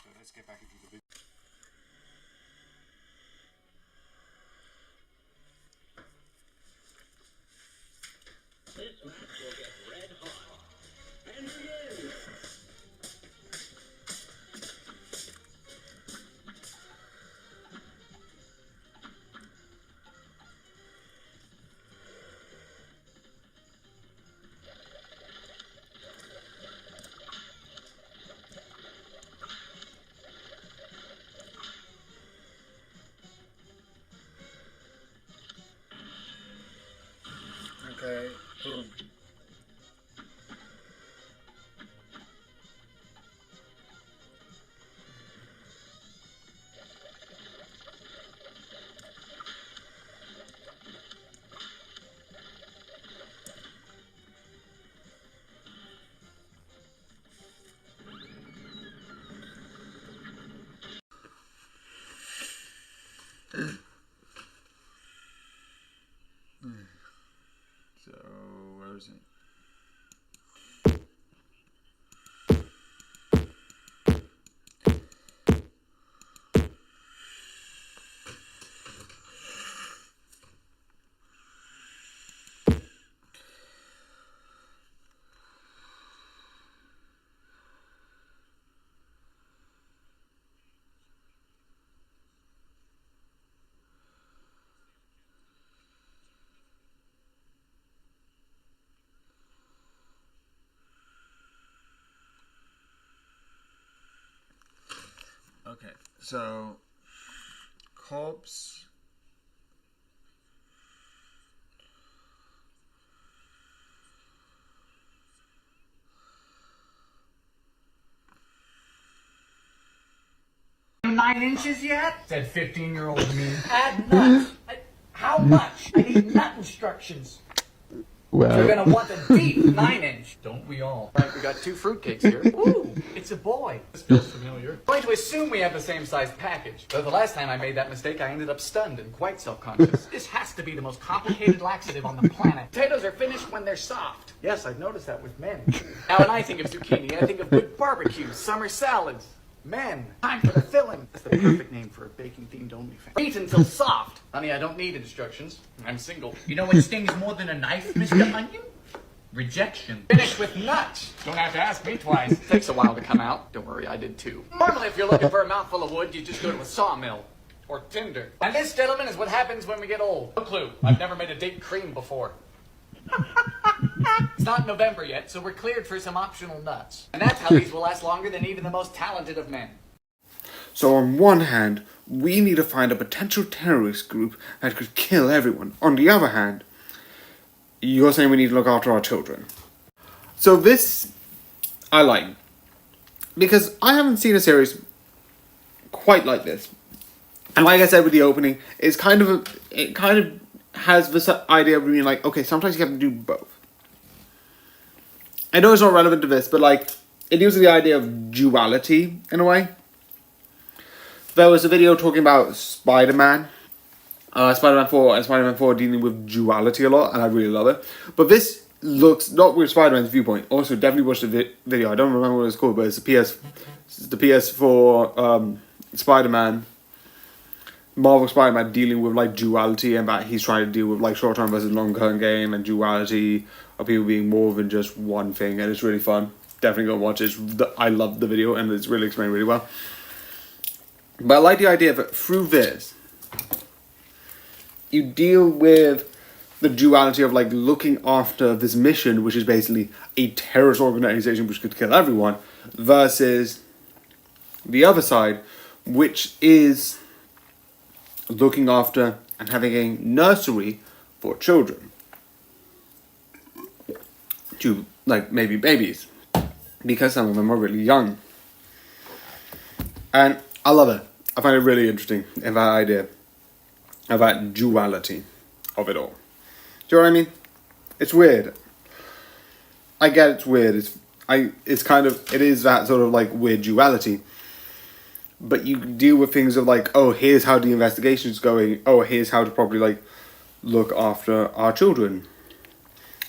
So let's get back into the video. This match will get red hot. And begin! Okay, boom. So, where is it? Okay, so corpse. him 9 inches yet? Said 15-year-old me. Add nuts. How much? I need nut instructions. Well. You're gonna want the deep 9-inch. Don't we all? Right, we got 2 fruitcakes here. Ooh, it's a boy. This feels familiar. I'm going to assume we have the same size package. Though the last time I made that mistake, I ended up stunned and quite self-conscious. This has to be the most complicated laxative on the planet. Potatoes are finished when they're soft. Yes, I've noticed that with men. Now, when I think of zucchini, I think of good barbecues, summer salads. Men, time for the filling. That's the perfect name for a baking-themed OnlyFans. Eat until soft. Honey, I don't need instructions. I'm single. You know what stings more than a knife, Mr. Onion? Rejection. Finish with nuts. Don't have to ask me twice. Takes a while to come out. Don't worry, I did too. Normally, if you're looking for a mouthful of wood, you just go to a sawmill. Or Tinder. And this, gentlemen, is what happens when we get old. No clue. I've never made a date cream before. It's not November yet, so we're cleared for some optional nuts. And that's how these will last longer than even the most talented of men. So on one hand, we need to find a potential terrorist group that could kill everyone. On the other hand, you're saying we need to look after our children. So this, I like. Because I haven't seen a series quite like this. And like I said with the opening, it kind of has this idea of being like, okay, sometimes you have to do both. I know it's not relevant to this, but like, it uses the idea of duality in a way. There was a video talking about Spider-Man, Spider-Man 4, and Spider-Man 4 dealing with duality a lot, and I really love it. But this looks, not with Spider-Man's viewpoint, also definitely watched the video, I don't remember what it's called, but it's the PS4 Spider-Man, Marvel Spider-Man dealing with like duality, and that he's trying to deal with like short-term versus long-term game and duality of people being more than just one thing, and it's really fun. Definitely go watch it. I love the video and it's really explained really well. But I like the idea that through this, you deal with the duality of like looking after this mission, which is basically a terrorist organization which could kill everyone, versus the other side, which is looking after and having a nursery for children. To, like, maybe babies. Because some of them are really young. And I love it. I find it really interesting, that idea. Of that duality of it all. Do you know what I mean? It's weird. I get it's weird. It is that sort of like weird duality. But you deal with things of like, oh, here's how the investigation is going. Oh, here's how to probably like look after our children.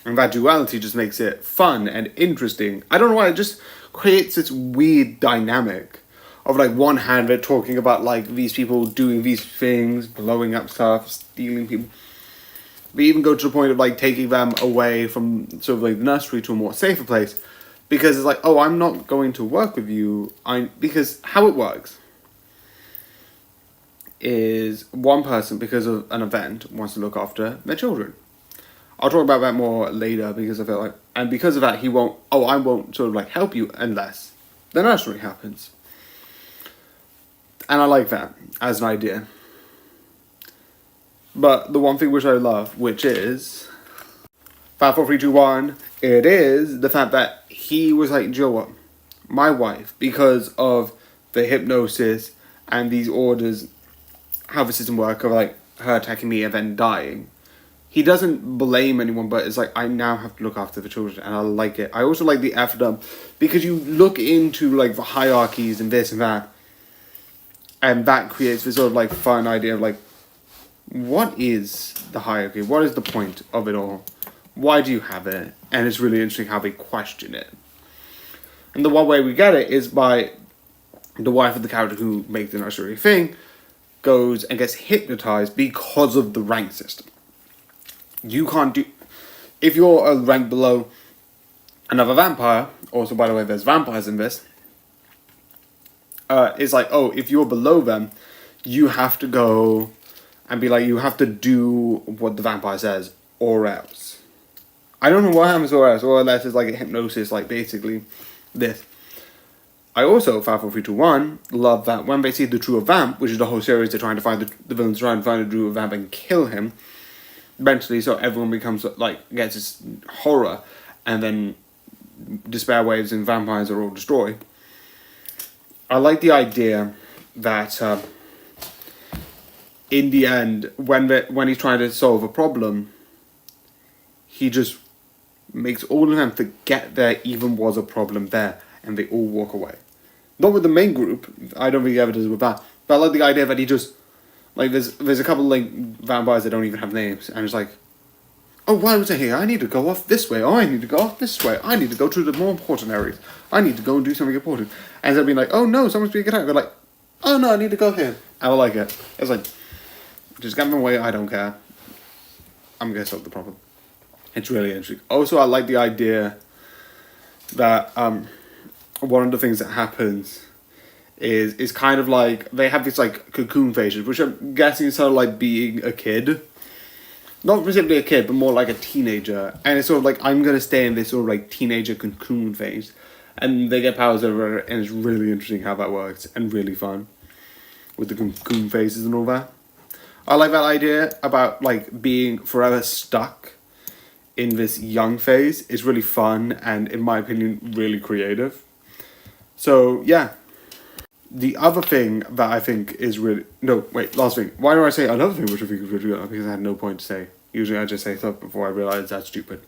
And that duality just makes it fun and interesting. I don't know why, it just creates this weird dynamic of like one hand they're talking about like these people doing these things, blowing up stuff, stealing people. We even go to the point of like taking them away from sort of like the nursery to a more safer place. Because it's like, oh, I'm not going to work with you. Because how it works is one person, because of an event, wants to look after their children. I'll talk about that more later because I feel like, and because of that, I won't sort of like help you unless the nursery happens. And I like that as an idea. But the one thing which I love, which is 5, 4, 3, 2, 1, it is the fact that he was like, Joe, what? My wife, because of the hypnosis and these orders, how the system works of like her attacking me and then dying. He doesn't blame anyone, but it's like, I now have to look after the children, and I like it. I also like the effort because you look into like the hierarchies and this and that, and that creates this sort of like fun idea of like, what is the hierarchy? What is the point of it all? Why do you have it? And it's really interesting how they question it. And the one way we get it is by the wife of the character who makes the nursery thing goes and gets hypnotized because of the rank system. You can't do... If you're a rank below another vampire, also by the way there's vampires in this, it's like, oh, if you're below them, you have to go and be like, you have to do what the vampire says, or else. I don't know what happens or else, or unless it's like a hypnosis, like basically this. I also, 5, 4, 3, 2, 1, love that when they see the true vamp, which is the whole series, they're trying to find the villains trying to find the true vamp and kill him. Eventually, so everyone becomes like, gets this horror, and then despair waves and vampires are all destroyed. I like the idea that in the end, when he's trying to solve a problem, he just makes all of them forget there even was a problem there, and they all walk away. Not with the main group. I don't think he ever does it with that. But I like the idea that he just, like, there's a couple like vampires that don't even have names, and it's like, oh, why was I here? I need to go off this way. Oh, I need to go off this way. I need to go to the more important areas. I need to go and do something important. And instead of being like, oh no, someone's being attacked, they're like, oh no, I need to go here. I like it. It's like, just get them away, I don't care. I'm gonna solve the problem. It's really interesting. Also, I like the idea that one of the things that happens is kind of like, they have this like cocoon phases, which I'm guessing is sort of like being a kid. Not specifically a kid, but more like a teenager. And it's sort of like, I'm going to stay in this sort of like teenager cocoon phase. And they get powers over it, and it's really interesting how that works, and really fun. With the cocoon phases and all that. I like that idea about like being forever stuck in this young phase. It's really fun, and in my opinion, really creative. So, yeah. The other thing that I think is really... No, wait, last thing. Why do I say another thing which I think is really good? Because I had no point to say. Usually I just say stuff before I realise that's stupid.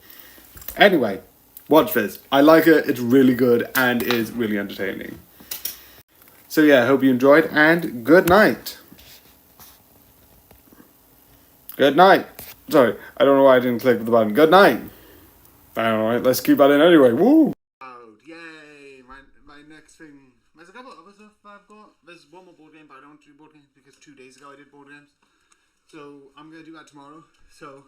Anyway, watch this. I like it, it's really good, and is really entertaining. So yeah, I hope you enjoyed, and good night. Good night. Sorry, I don't know why I didn't click the button. Good night. Alright, let's keep that in anyway. Woo! Yay! My next thing... There's a couple of other stuff I've got. There's one more board game, but I don't do board games because 2 days ago I did board games. So I'm going to do that tomorrow. So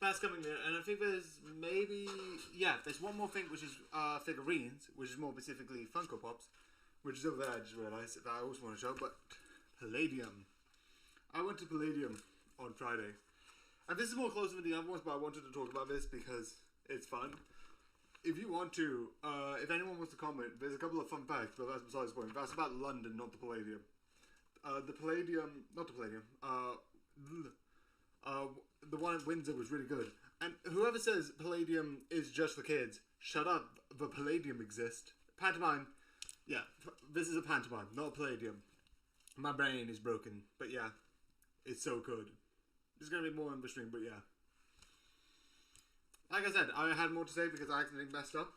that's coming there. And I think there's maybe... Yeah, there's one more thing, which is figurines, which is more specifically Funko Pops, which is over there, I just realised, that I also want to show. But Palladium. I went to Palladium on Friday. And this is more closer than the other ones, but I wanted to talk about this because it's fun. If you want to, if anyone wants to comment, there's a couple of fun facts, but that's besides the point. That's about London, not the Palladium. The Palladium, not the Palladium, the one at Windsor was really good. And whoever says Palladium is just for kids, shut up, the Palladium exists. Pantomime, yeah, this is a pantomime, not a Palladium. My brain is broken, but yeah, it's so good. There's going to be more in the stream, but yeah. Like I said, I had more to say because I accidentally messed up.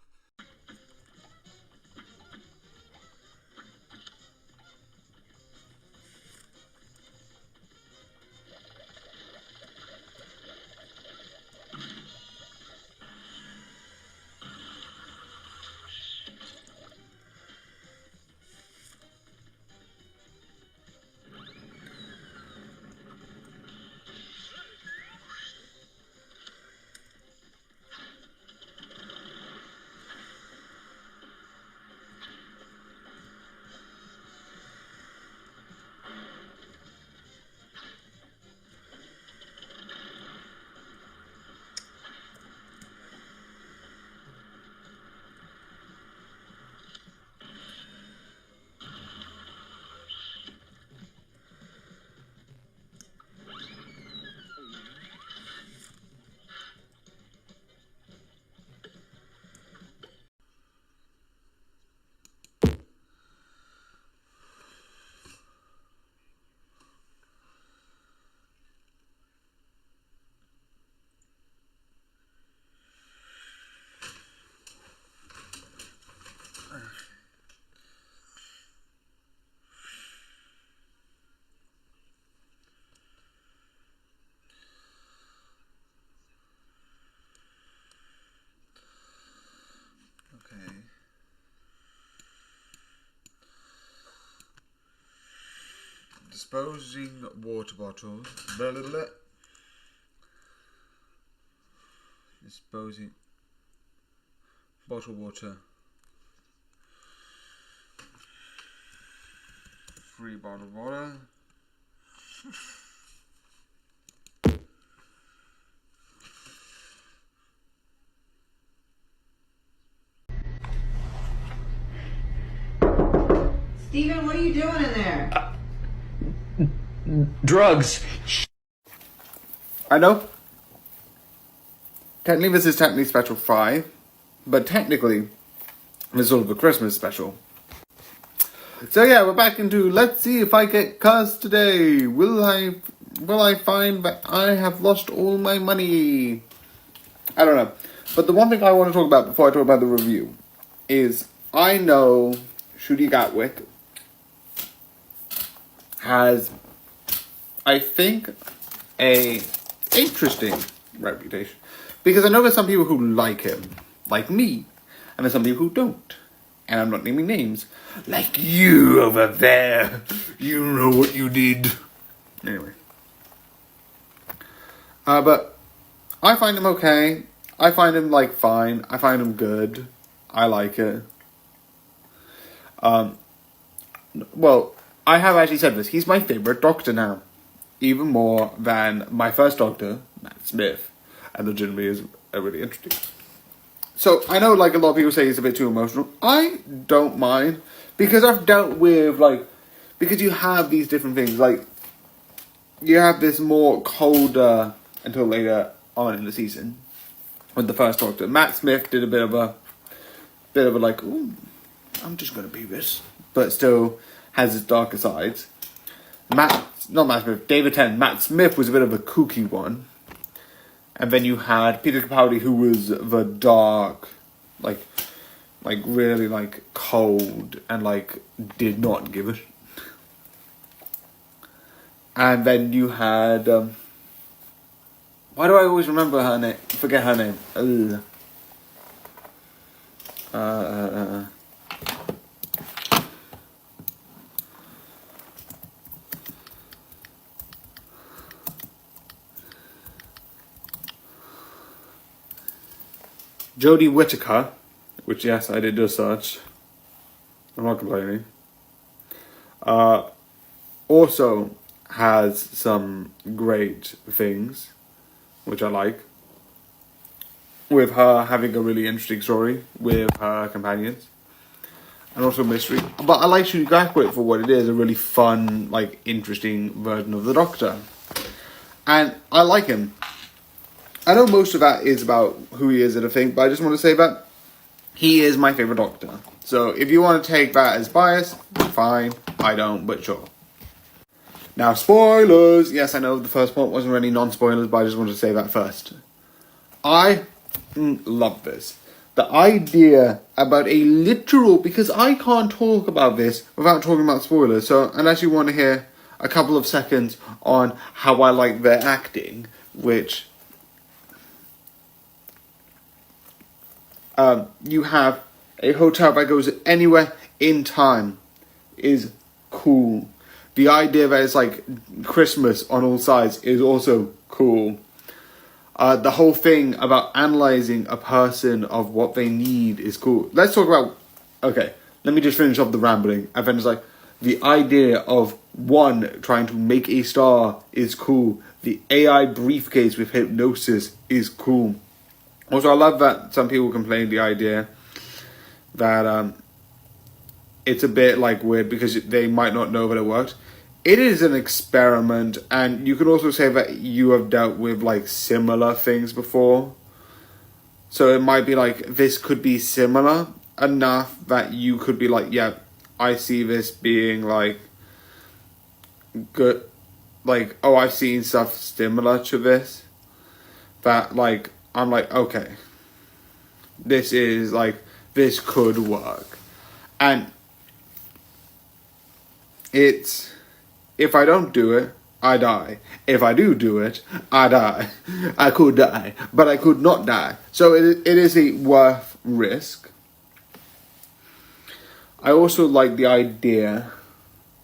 Okay. Disposing water bottles. Blah, blah, blah. Disposing bottled water. Free bottled water. Steven, what are you doing in there? Drugs. I know. Technically, this is technically Special 5, but technically, this is sort of a Christmas special. So yeah, we're back into let's see if I get cursed today. Will I find that I have lost all my money? I don't know. But the one thing I want to talk about before I talk about the review is I know Ncuti Gatwick has, I think, a interesting reputation. Because I know there's some people who like him, like me, and there's some people who don't. And I'm not naming names. Like you over there. You know what you did. Anyway. But I find him okay. I find him, like, fine. I find him good. I like it. Well, I have actually said this. He's my favorite Doctor now. Even more than my first Doctor, Matt Smith. And legitimately is really interesting. So, I know, like, a lot of people say he's a bit too emotional. I don't mind. Because I've dealt with, like... Because you have these different things. Like, you have this more colder until later on in the season. With the first Doctor. Matt Smith did a bit of a like, ooh, I'm just going to be this. But still has his darker sides. David Tennant. Matt Smith was a bit of a kooky one. And then you had Peter Capaldi, who was the dark, like really, like, cold, and, like, did not give a shit. And then you had, why do I always remember her name? Forget her name. Jodie Whittaker, which, yes, I did do a search. I'm not complaining. Also has some great things, which I like. With her having a really interesting story with her companions. And also mystery. But I like Ncuti Gatwick for what it is, a really fun, like, interesting version of the Doctor. And I like him. I know most of that is about who he is and everything, but I just want to say that he is my favourite Doctor. So if you want to take that as bias, fine. I don't, but sure. Now, spoilers! Yes, I know the first part wasn't really non-spoilers, but I just wanted to say that first. I love this. The idea about a literal... Because I can't talk about this without talking about spoilers, so unless you want to hear a couple of seconds on how I like their acting, which... you have a hotel that goes anywhere in time is cool. The idea that it's like Christmas on all sides is also cool. The whole thing about analysing a person of what they need is cool. Let's talk about... Okay, let me just finish off the rambling. And then it's like, the idea of one trying to make a star is cool. The AI briefcase with hypnosis is cool. Also, I love that some people complain the idea that it's a bit, like, weird because they might not know that it works. It is an experiment, and you can also say that you have dealt with, like, similar things before. So it might be like, this could be similar enough that you could be like, yeah, I see this being, like, good. Like, oh, I've seen stuff similar to this. That, like... I'm like, okay, this is, like, this could work. And it's, if I don't do it, I die. If I do it, I die. I could die, but I could not die. So it is a worth risk. I also like the idea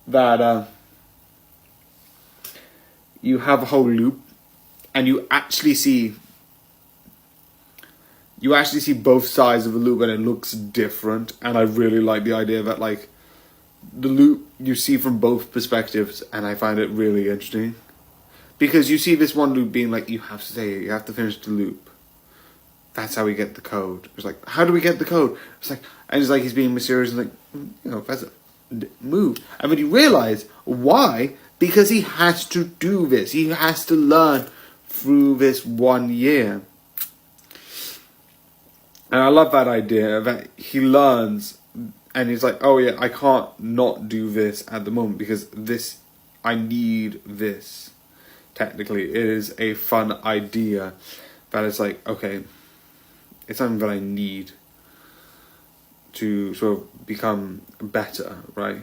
that you have a whole loop and you actually see both sides of the loop and it looks different. And I really like the idea that, like, the loop you see from both perspectives, and I find it really interesting. Because you see this one loop being like, you have to say it, you have to finish the loop. That's how we get the code. It's like, how do we get the code? It's like, and it's like he's being mysterious and like, you know, that's a move. And then you realize why? Because he has to do this. He has to learn through this 1 year. And I love that idea that he learns And he's like, oh yeah, I can't not do this at the moment because this, I need this. Technically, it is a fun idea, but it's like, okay, it's something that I need to sort of become better, right?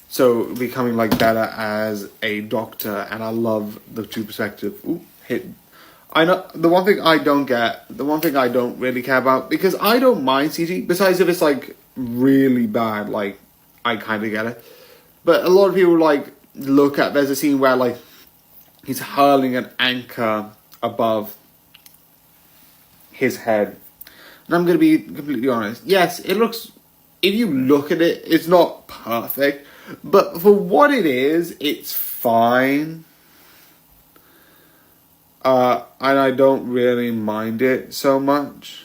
So becoming like better as a doctor, and I love the two perspectives. Ooh, hit. I know the one thing I don't get, the one thing I don't really care about, because I don't mind CG, besides if it's like really bad, like I kind of get it. But a lot of people like look at, there's a scene where like he's hurling an anchor above his head. And I'm going to be completely honest. Yes, it looks, if you look at it, it's not perfect. But for what it is, it's fine. And I don't really mind it so much.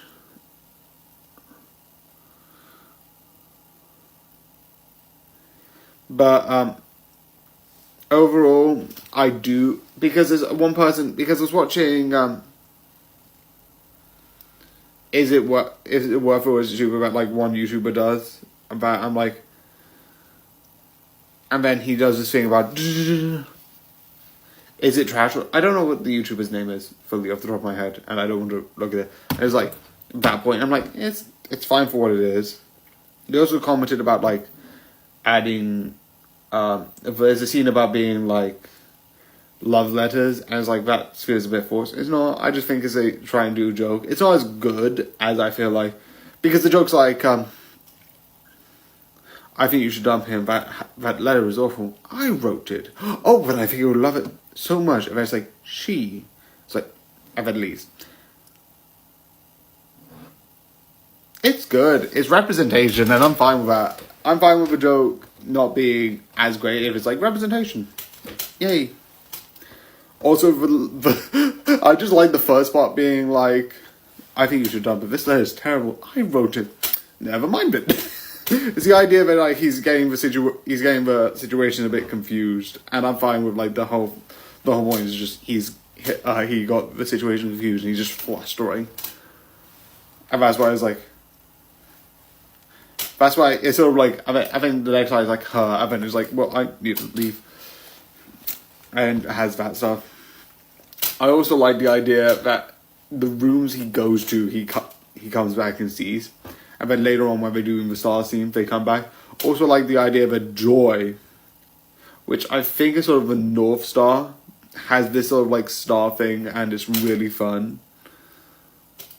But overall, I do, because there's one person, because I was watching is it worth it was YouTuber about like one YouTuber does about, I'm like, and then he does this thing about is it trash? I don't know what the YouTuber's name is fully off the top of my head, and I don't want to look at it. And it's like that point, I'm like, it's fine for what it is. They also commented about like adding there's a scene about being like love letters, and it's like that feels a bit forced. It's not. I just think it's a try and do a joke. It's not as good as I feel like, because the joke's like I think you should dump him. That letter is awful. I wrote it. Oh, but I think you would love it so much. And it's like she. It's like at least it's good. It's representation, and I'm fine with that. I'm fine with a joke not being as great if it's like representation. Yay. Also, I just like the first part being like, I think you should dump it. This letter is terrible. I wrote it. Never mind it. It's the idea that like he's getting the situation a bit confused, and I'm fine with like the whole point is just he got the situation confused and he's just flustering, and that's why it's like. That's why it's sort of like, I think the next line is like her, and then it's like, well, I need to leave. And it has that stuff. I also like the idea that the rooms he goes to, he comes back and sees. And then later on when they're doing the star scene, they come back. Also like the idea that Joy, which I think is sort of a North Star, has this sort of like star thing, and it's really fun.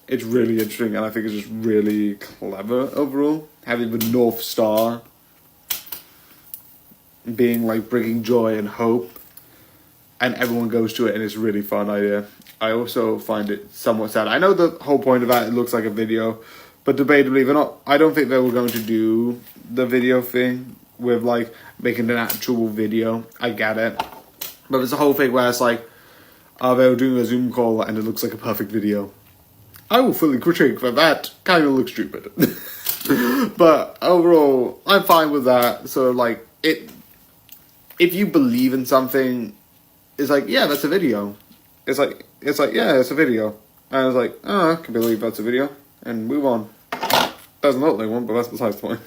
It's really interesting, and I think it's just really clever overall. Having the North Star being like bringing joy and hope, and everyone goes to it, and it's a really fun idea. I also find it somewhat sad. I know the whole point of that, it looks like a video, but debatably, they're not. I don't think they were going to do the video thing with like making an actual video. I get it, but there's a whole thing where it's like they were doing a Zoom call, and it looks like a perfect video. I will fully critique that kind of looks stupid. But overall, I'm fine with that. So like if you believe in something, it's like, yeah, that's a video. It's like yeah, it's a video. And I was like, oh, I can believe that's a video, and move on. Doesn't look like one, but that's besides the point.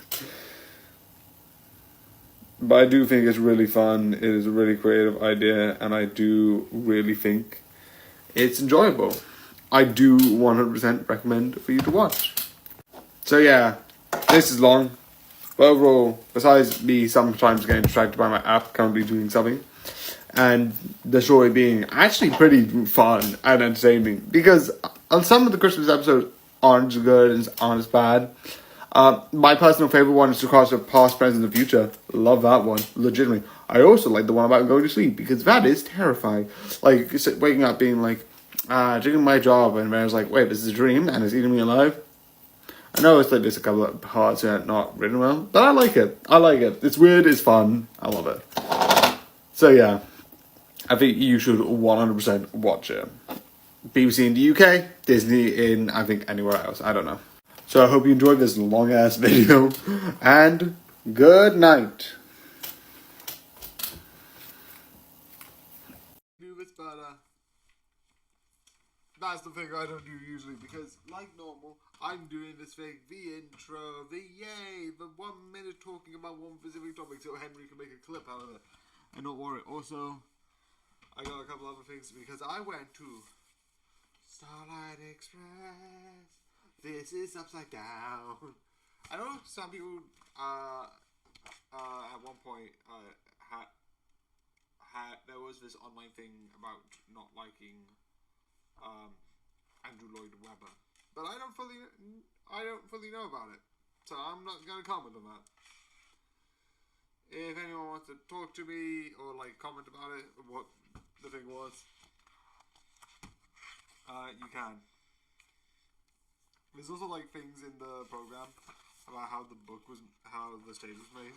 But I do think it's really fun. It is a really creative idea, and I do really think it's enjoyable. I do 100% recommend for you to watch. So yeah, this is long. But overall, besides me sometimes getting distracted by my app currently doing something, and the story being actually pretty fun and entertaining, because some of the Christmas episodes aren't as good and aren't as bad. My personal favorite one is across the past, present, and future. Love that one, legitimately. I also like the one about going to sleep, because that is terrifying. Like waking up being like, doing my job, and then I was like, wait, this is a dream, and it's eating me alive. I know it's like there's a couple of parts that are not written well, but I like it. I like it. It's weird, it's fun. I love it. So yeah, I think you should 100% watch it. BBC in the UK, Disney in, I think, anywhere else. I don't know. So I hope you enjoyed this long ass video, and good night. Do this better. That's the thing I don't do usually because, like normal, I'm doing this thing, the intro, the yay, the 1 minute talking about one specific topic so Henry can make a clip out of it. And don't worry, also, I got a couple other things because I went to Starlight Express. This is upside down. I know some people, at one point, there was this online thing about not liking Andrew Lloyd Webber, but I don't fully know about it, so I'm not gonna comment on that. If anyone wants to talk to me or like comment about it, what the thing was, you can. There's also like things in the program about how the stage was made,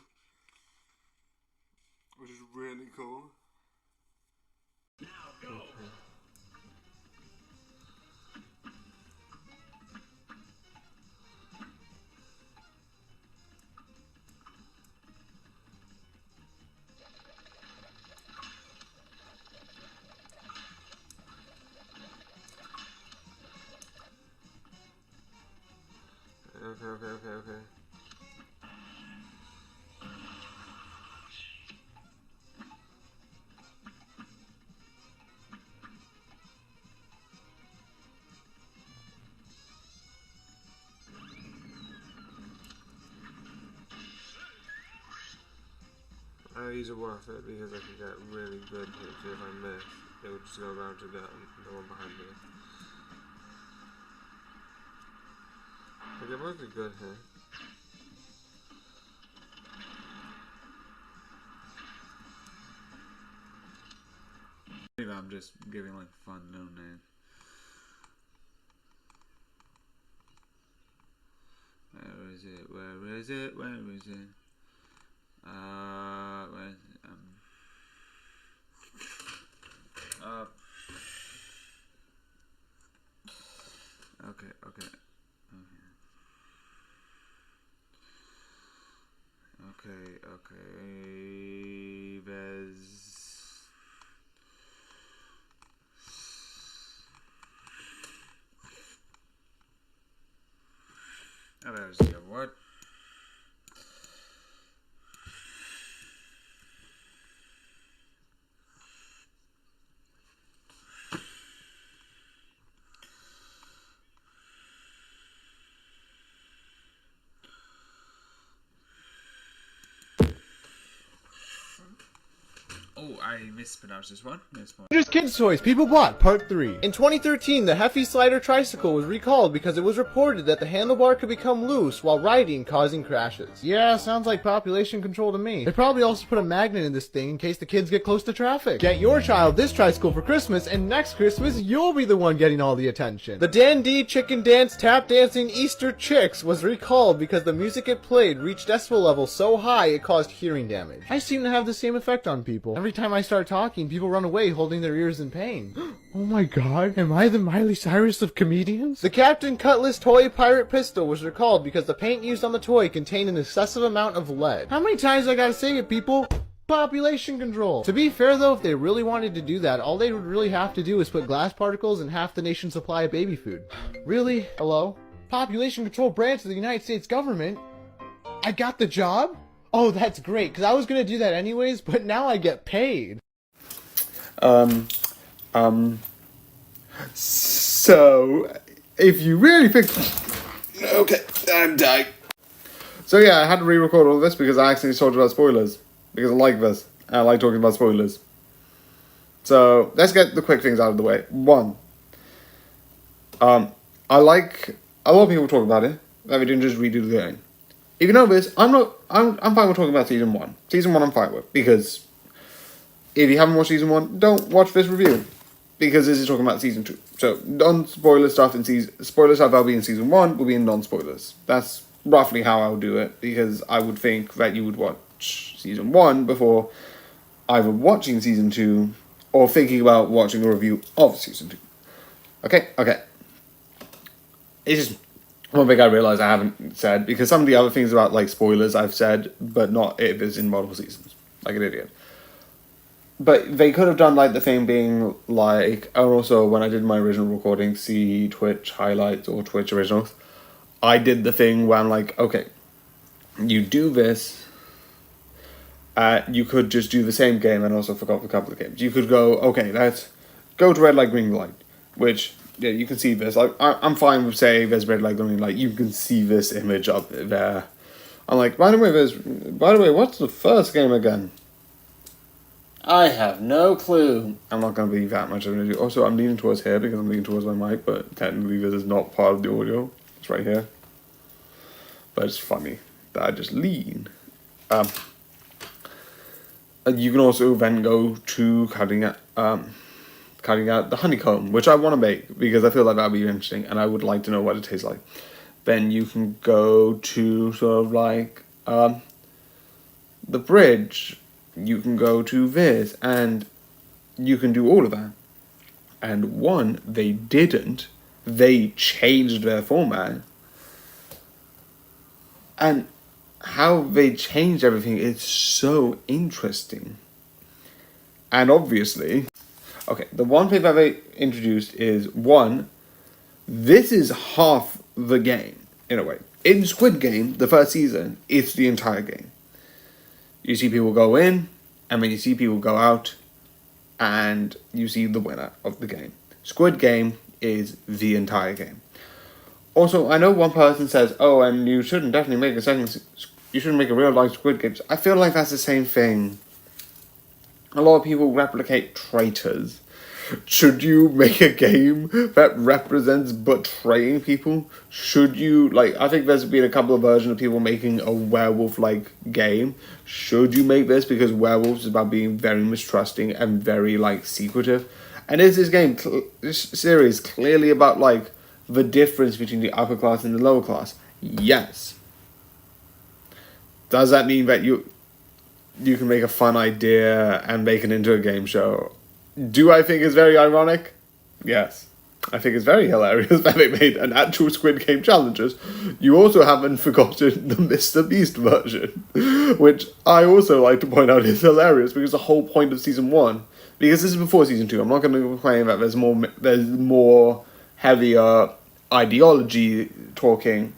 which is really cool. Now go. Okay. These are worth it because I can get really good hits. If I miss, it would just go around to the one behind me. I get mostly good here. Maybe I'm just giving like fun no name. Where is it? Where is it? Where is it? Where is it? Okay. There's there's the other word. Oh, I mispronounced this one. Dangerous Kids Toys People Bought Part 3. In 2013, the Heffy Slider tricycle was recalled because it was reported that the handlebar could become loose while riding, causing crashes. Yeah, sounds like population control to me. They probably also put a magnet in this thing in case the kids get close to traffic. Get your child this tricycle for Christmas, and next Christmas, you'll be the one getting all the attention. The Dan D Chicken Dance Tap Dancing Easter Chicks was recalled because the music it played reached decibel levels so high it caused hearing damage. I seem to have the same effect on people. Every time I start talking, people run away holding their ears in pain. Oh my god, am I the Miley Cyrus of comedians? The Captain Cutlass Toy Pirate Pistol was recalled because the paint used on the toy contained an excessive amount of lead. How many times I gotta say it, people? Population control. To be fair though, if they really wanted to do that, all they would really have to do is put glass particles in half the nation's supply of baby food. Really? Hello? Population control branch of the United States government? I got the job? Oh, that's great, because I was going to do that anyways, but now I get paid. So, if you really think... Okay, I'm dying. So yeah, I had to re-record all this because I accidentally told you about spoilers. Because I like this. And I like talking about spoilers. So, let's get the quick things out of the way. One. I like... A lot of people talk about it. That we didn't just redo the game. If you know this, I'm fine with talking about Season 1. Season 1 I'm fine with, because if you haven't watched Season 1, don't watch this review, because this is talking about Season 2. So, non-spoiler stuff spoiler stuff that'll be in Season 1 will be in non-spoilers. That's roughly how I'll do it, because I would think that you would watch Season 1 before either watching Season 2, or thinking about watching a review of Season 2. Okay. It's just... one thing I realised I haven't said, because some of the other things about, like, spoilers I've said, but not if it's in multiple seasons. Like an idiot. But they could have done like the thing being like, and also when I did my original recording, see Twitch highlights or Twitch originals, I did the thing where I'm like, okay, you do this. You could just do the same game and also forgot a couple of games. You could go, okay, let's go to red light, green light, which, yeah, you can see this. I'm fine with saying there's red light, green light. You can see this image up there. I'm like, by the way, what's the first game again? I have no clue. I'm not going to be that much of an idiot. Also, I'm leaning towards here because I'm leaning towards my mic, but technically this is not part of the audio. It's right here. But it's funny that I just lean. You can also then go to cutting out the honeycomb, which I want to make because I feel like that would be interesting and I would like to know what it tastes like. Then you can go to sort of like the bridge. You can go to this and you can do all of that. And one, they didn't. They changed their format. And how they changed everything is so interesting. And obviously, okay, the one thing that they introduced is, one, this is half the game, in a way. In Squid Game, the first season, it's the entire game. You see people go in, and then you see people go out, and you see the winner of the game. Squid Game is the entire game. Also, I know one person says, oh, and you shouldn't definitely make you shouldn't make a real life Squid Games. I feel like that's the same thing. A lot of people replicate traitors. Should you make a game that represents betraying people? Should you, like, I think there's been a couple of versions of people making a werewolf-like game. Should you make this? Because werewolves is about being very mistrusting and very, like, secretive. And is this series clearly about, like, the difference between the upper class and the lower class? Yes. Does that mean that you can make a fun idea and make it into a game show? Do I think it's very ironic? Yes. I think it's very hilarious that they made an actual Squid Game challenges. You also haven't forgotten the Mr. Beast version, which I also like to point out is hilarious because the whole point of season 1, because this is before season 2, I'm not going to claim that there's more heavier ideology talking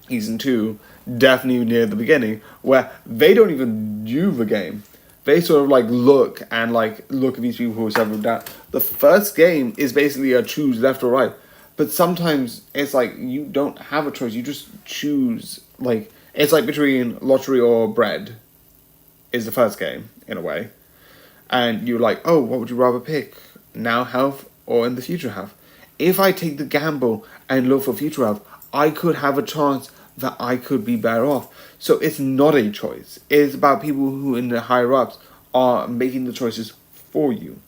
season 2, definitely near the beginning, where they don't even do the game. They sort of like look at these people who are settled down. The first game is basically a choose left or right. But sometimes it's like you don't have a choice. You just choose. Like, it's like between lottery or bread is the first game, in a way. And you're like, oh, what would you rather pick? Now health or in the future health? If I take the gamble and look for future health, I could have a chance that I could be better off. So it's not a choice. It's about people who in the higher ups are making the choices for you.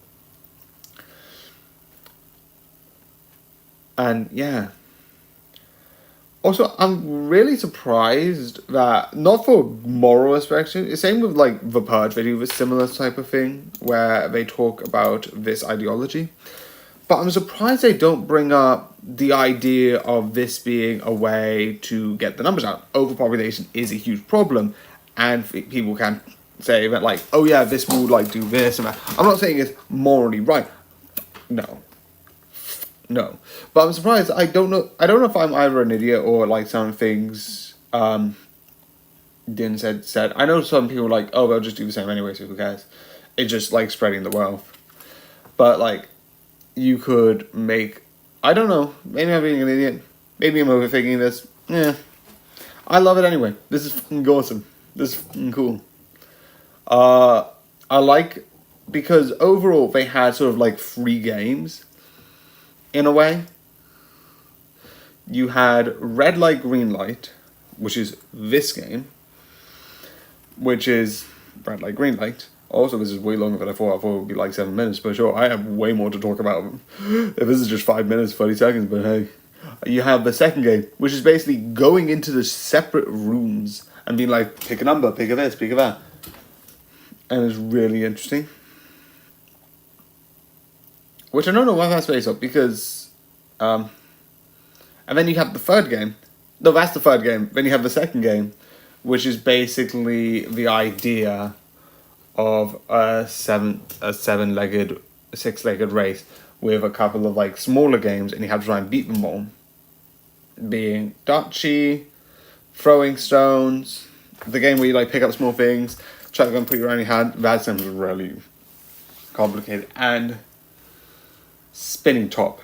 And yeah. Also, I'm really surprised that, not for moral aspects, same with like The Purge, they do a similar type of thing where they talk about this ideology. But I'm surprised they don't bring up the idea of this being a way to get the numbers out. Overpopulation is a huge problem, and people can say that, like, oh yeah, this will like do this and that. I'm not saying it's morally right. No. But I'm surprised. I don't know if I'm either an idiot or like some things Din said. I know some people are like, oh, they'll just do the same anyway, so who cares? It's just like spreading the wealth. But like, you could make, I don't know, maybe I'm being an idiot, maybe I'm overthinking this, I love it anyway. This is fucking awesome. This is fucking cool. I like, because overall they had sort of like 3 games, in a way. You had red light, green light, which is this game, which is red light, green light. Also, this is way longer than I thought. I thought it would be like 7 minutes, but sure, I have way more to talk about. If this is just 5 minutes, 30 seconds, but hey. You have the second game, which is basically going into the separate rooms and being like, pick a number, pick a this, pick a that. And it's really interesting. Which I don't know why that's based on, because... and then you have the third game. No, that's the third game. Then you have the second game, which is basically the idea of a seven-legged, six-legged race with a couple of like smaller games, and you have to try and beat them all. Being Dutchie, throwing stones, the game where you like pick up small things, try to go and put your own hand. That sounds really complicated. And spinning top,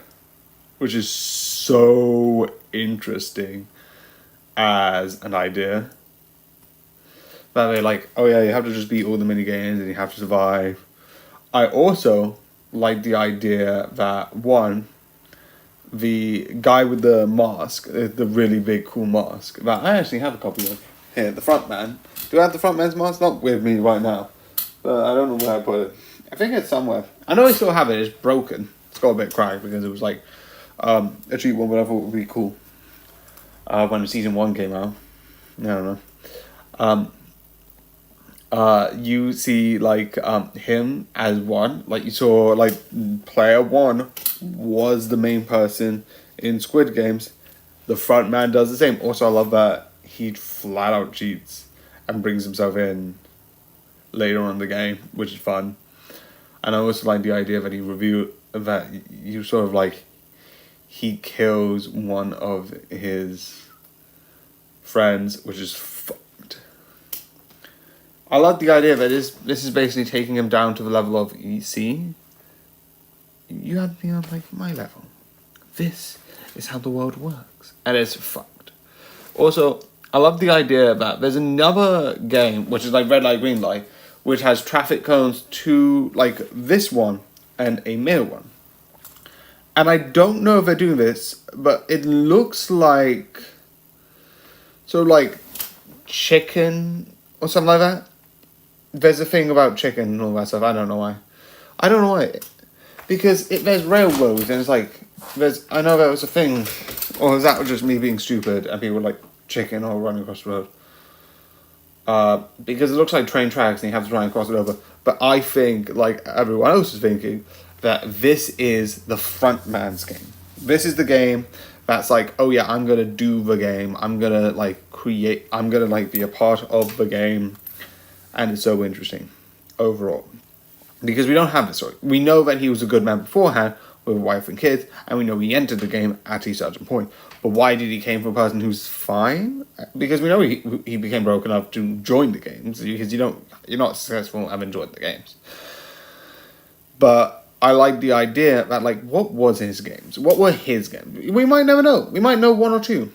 which is so interesting as an idea. That they're like, oh yeah, you have to just beat all the mini games and you have to survive. I also like the idea that one, the guy with the mask, the really big cool mask, that I actually have a copy of here, the front man. Do I have the front man's mask? Not with me right now, but I don't know where I put it. I think it's somewhere. I know I still have it. It's broken. It's got a bit cracked because it was like a cheap one, but I thought it would be cool when season 1 came out. I don't know. You see like him as one, like you saw like player 1 was the main person in Squid Games. The front man does the same. Also, I love that he flat out cheats and brings himself in later on in the game, which is fun. And I also like the idea that you sort of like he kills one of his friends, which is fucked. I like the idea that this is basically taking him down to the level of, you see, you have to be on like my level. This is how the world works. And it's fucked. Also, I love the idea that there's another game, which is like red light, green light, which has traffic cones to like this one and a male one. And I don't know if they're doing this, but it looks like like chicken or something like that. There's a thing about chicken and all that stuff. I don't know why. Because there's railroads and it's like I know that was a thing, or is that just me being stupid and people like chicken or running across the road? Because it looks like train tracks and you have to try and cross it over. But I think, like everyone else is thinking, that this is the front man's game. This is the game that's like, oh yeah, I'm gonna do the game. I'm gonna like create. I'm gonna like be a part of the game, and it's so interesting overall because we don't have this story. We know that he was a good man beforehand with a wife and kids, and we know he entered the game at a certain point. But why did he came from a person who's fine? Because we know he became broken up to join the games because you're not successful and enjoyed the games. But I like the idea that like, what was his games? What were his games? We might never know. We might know 1 or 2.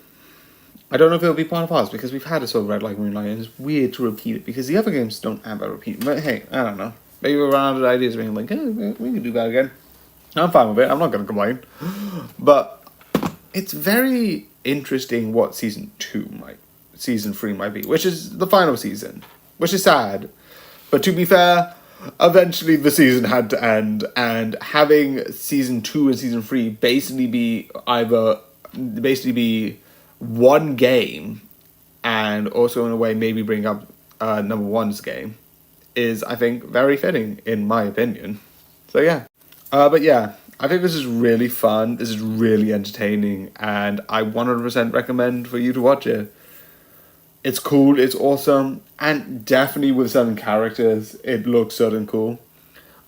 I don't know if it'll be part of ours because we've had a sort of red light, green light, and it's weird to repeat it because the other games don't have a repeat. But hey, I don't know. Maybe we're around with ideas being like, hey, we can do that again. I'm fine with it. I'm not going to complain. But it's very interesting what season 3 might be, which is the final season, which is sad. But to be fair, eventually the season had to end, and having season 2 and season 3 basically be one game, and also in a way maybe bring up number 1's game, is I think very fitting in my opinion. So yeah. But yeah, I think this is really fun. This is really entertaining, and I 100% recommend for you to watch it. It's cool, it's awesome, and definitely with certain characters, it looks certain cool.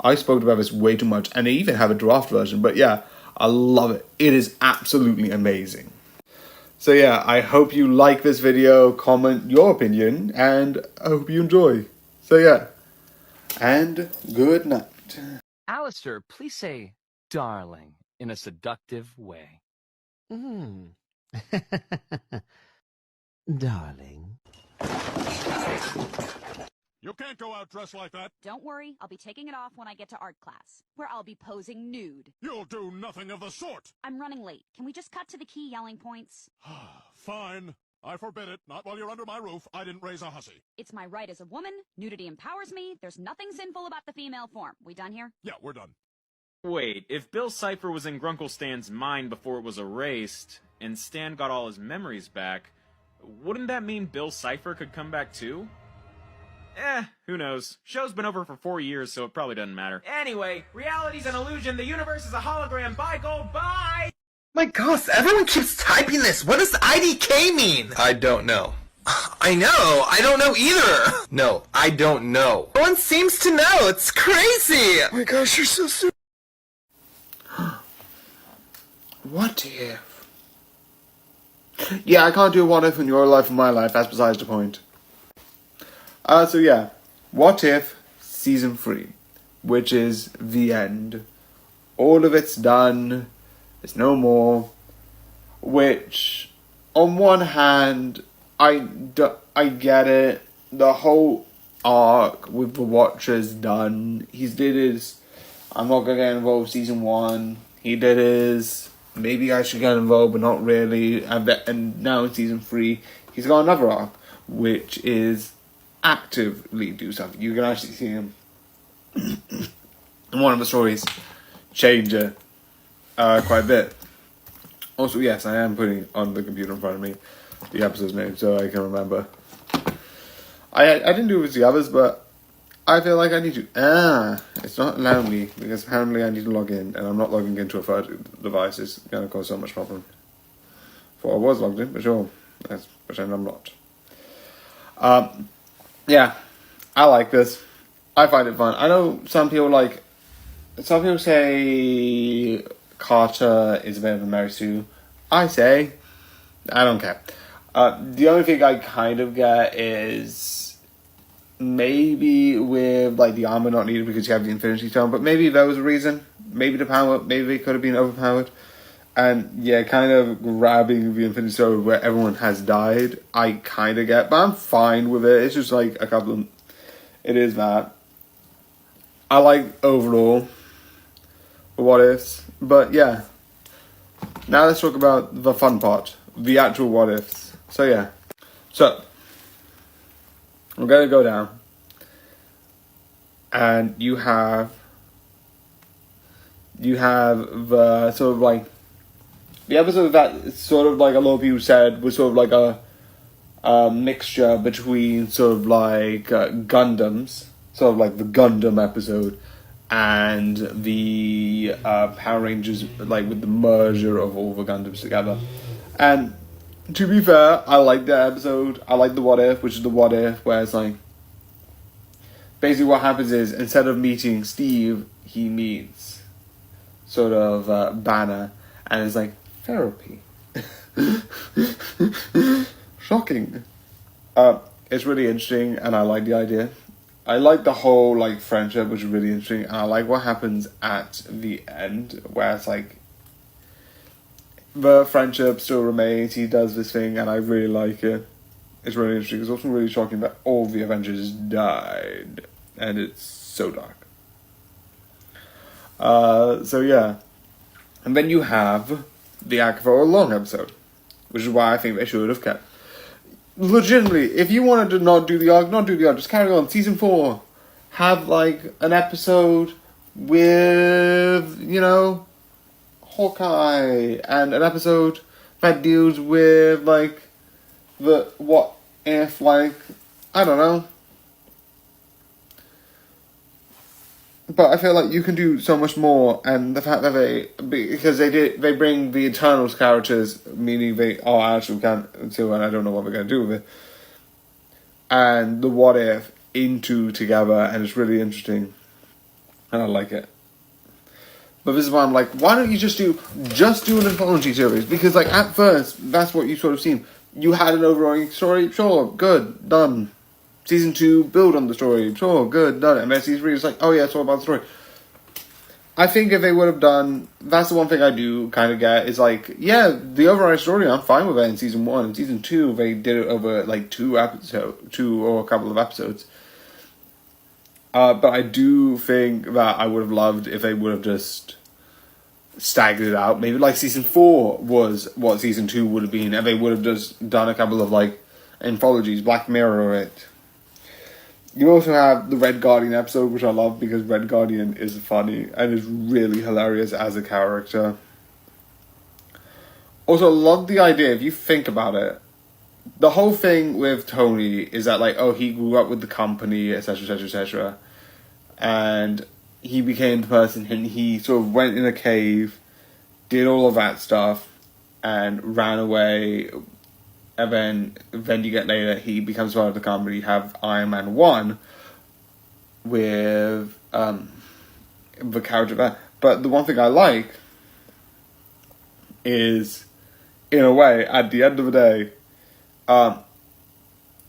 I spoke about this way too much, and they even have a draft version, but yeah, I love it. It is absolutely amazing. So yeah, I hope you like this video, comment your opinion, and I hope you enjoy. So yeah, and good night. Alistair, please say darling in a seductive way. Darling. You can't go out dressed like that. Don't worry, I'll be taking it off when I get to art class, where I'll be posing nude. You'll do nothing of the sort. I'm running late. Can we just cut to the key yelling points? Fine. I forbid it. Not while you're under my roof. I didn't raise a hussy. It's my right as a woman. Nudity empowers me. There's nothing sinful about the female form. We done here? Yeah, we're done. Wait, if Bill Cipher was in Grunkle Stan's mind before it was erased, and Stan got all his memories back, wouldn't that mean Bill Cipher could come back too? Who knows? Show's been over for 4 years, so it probably doesn't matter. Anyway, reality's an illusion, the universe is a hologram, bye gold, bye! My gosh, everyone keeps typing this. What does IDK mean? I don't know. I know. I don't know either. No, I don't know. No one seems to know. It's crazy. Oh my gosh, you're so stupid. What if? Yeah, I can't do a what if in your life and my life. That's besides the point. So yeah, what if season 3, which is the end. All of it's done. There's no more. Which, on one hand, I get it. The whole arc with the Watcher's done. He's did his, I'm not gonna get involved season 1. He did his, maybe I should get involved, but not really. And now in season 3, he's got another arc, which is actively do something. You can actually see him in one of the stories change it quite a bit. Also, yes, I am putting on the computer in front of me the episode's name so I can remember. I didn't do it with the others, but I feel like I need to. It's not allowing me because apparently I need to log in, and I'm not logging into a third device. It's going to cause so much problem. For I was logged in, but sure, let's pretend I'm not. Yeah, I like this. I find it fun. I know some people say Carter is a bit of a Mary Sue. I say, I don't care. The only thing I kind of get is maybe with like the armor not needed because you have the Infinity Stone, but maybe there was a reason. Maybe the power, maybe it could have been overpowered. And yeah, kind of grabbing the Infinity Stone where everyone has died, I kind of get, but I'm fine with it. It's just like a couple of, it is that. I like overall the what ifs, but yeah. Now let's talk about the fun part, the actual what ifs. So yeah, so we're gonna go down, and you have the sort of like the episode that sort of like a lot of people said was sort of like a mixture between sort of like Gundams, sort of like the Gundam episode, and the Power Rangers, like with the merger of all the Gundams together. And to be fair, I like that episode. I like the what if, which is the what if, where it's like, basically what happens is, instead of meeting Steve, he meets sort of Banner, and it's like, therapy. Shocking. It's really interesting, and I like the idea. I like the whole like friendship, which is really interesting, and I like what happens at the end, where it's like the friendship still remains. He does this thing, and I really like it. It's really interesting. It's also really shocking that all the Avengers died, and it's so dark. So yeah, and then you have the Akavor Long episode, which is why I think they should have kept. Legitimately, if you wanted to not do the arc, just carry on. Season 4, have like an episode with, you know, Hawkeye, and an episode that deals with like the what if, like, I don't know. But I feel like you can do so much more, and the fact that they bring the Eternals characters, meaning they are actually can too, and I don't know what they're going to do with it, and the what if into together, and it's really interesting, and I like it. But this is why I'm like, why don't you just do an anthology series? Because like at first, that's what you sort of seen. You had an overarching story, sure, good, done. Season 2, build on the story. Sure, good, done. And then season 3 is like, oh yeah, it's all about the story. I think if they would have done, that's the one thing I do kind of get, is like, yeah, the overall story, I'm fine with it in season 1. In season 2, they did it over like 2 or a couple of episodes. But I do think that I would have loved if they would have just staggered it out. Maybe like season 4 was what season 2 would have been, and they would have just done a couple of like anthologies, Black Mirror or it. You also have the Red Guardian episode, which I love because Red Guardian is funny and is really hilarious as a character. Also, love the idea, if you think about it, the whole thing with Tony is that, like, oh, he grew up with the company, etc., etc., etc., and he became the person, and he sort of went in a cave, did all of that stuff, and ran away and then you get later, he becomes part of the company. You have Iron Man 1 with the character there. But the one thing I like is, in a way, at the end of the day,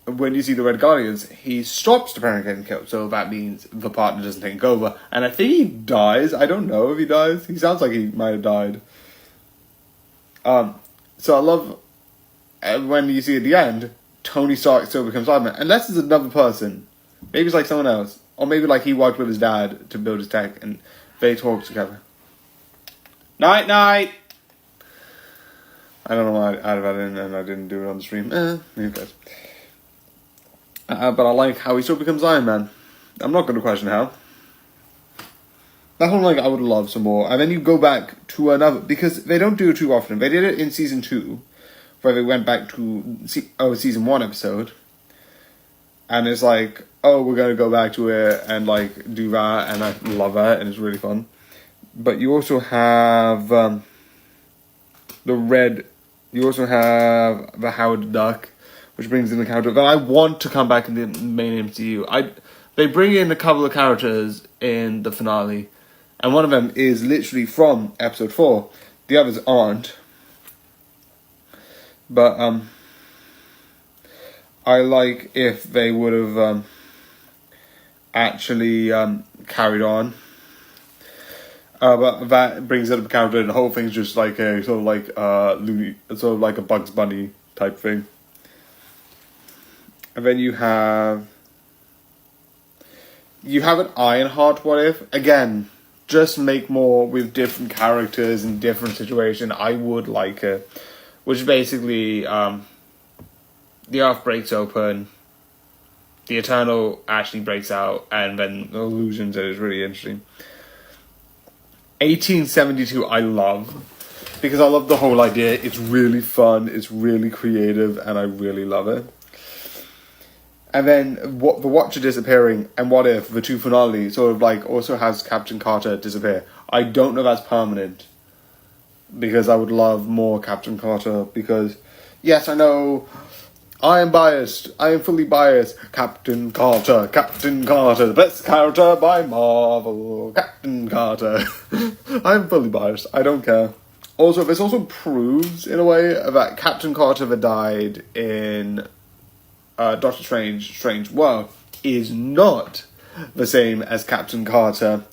when you see the Red Guardians, he stops the parent getting killed, so that means the partner doesn't take over. And I think he dies. I don't know if he dies. He sounds like he might have died. So I love when you see at the end, Tony Stark still becomes Iron Man. Unless it's another person. Maybe it's like someone else. Or maybe like he worked with his dad to build his tech and they talk together. Night, night! I don't know why I added that in and I didn't do it on the stream. Maybe guys. But I like how he still becomes Iron Man. I'm not going to question how. That one, like, I would love some more. And then you go back to another, because they don't do it too often. They did it in season 2, where they went back to season 1 episode. And it's like, oh, we're going to go back to it and, like, do that. And I love that, and it's really fun. But you also have you also have the Howard the Duck, which brings in the character that I want to come back in the main MCU. They bring in a couple of characters in the finale, and one of them is literally from episode 4. The others aren't. But I like if they would have actually carried on. But that brings in a character, and the whole thing's just like a sort of like a Bugs Bunny type thing. And then you have an Ironheart what if. Again, just make more with different characters in different situations. I would like it. Which basically, the Earth breaks open, the Eternal actually breaks out, and then the illusions, it is really interesting. 1872 I love, because I love the whole idea. It's really fun, it's really creative, and I really love it. And then the Watcher disappearing, and What If, the 2 finales, sort of like also has Captain Carter disappear. I don't know if that's permanent, because I would love more Captain Carter, because, yes, I know, I am biased, I am fully biased. Captain Carter, the best character by Marvel, Captain Carter. I'm fully biased, I don't care. Also, this also proves, in a way, that Captain Carter that died in Doctor Strange World is not the same as Captain Carter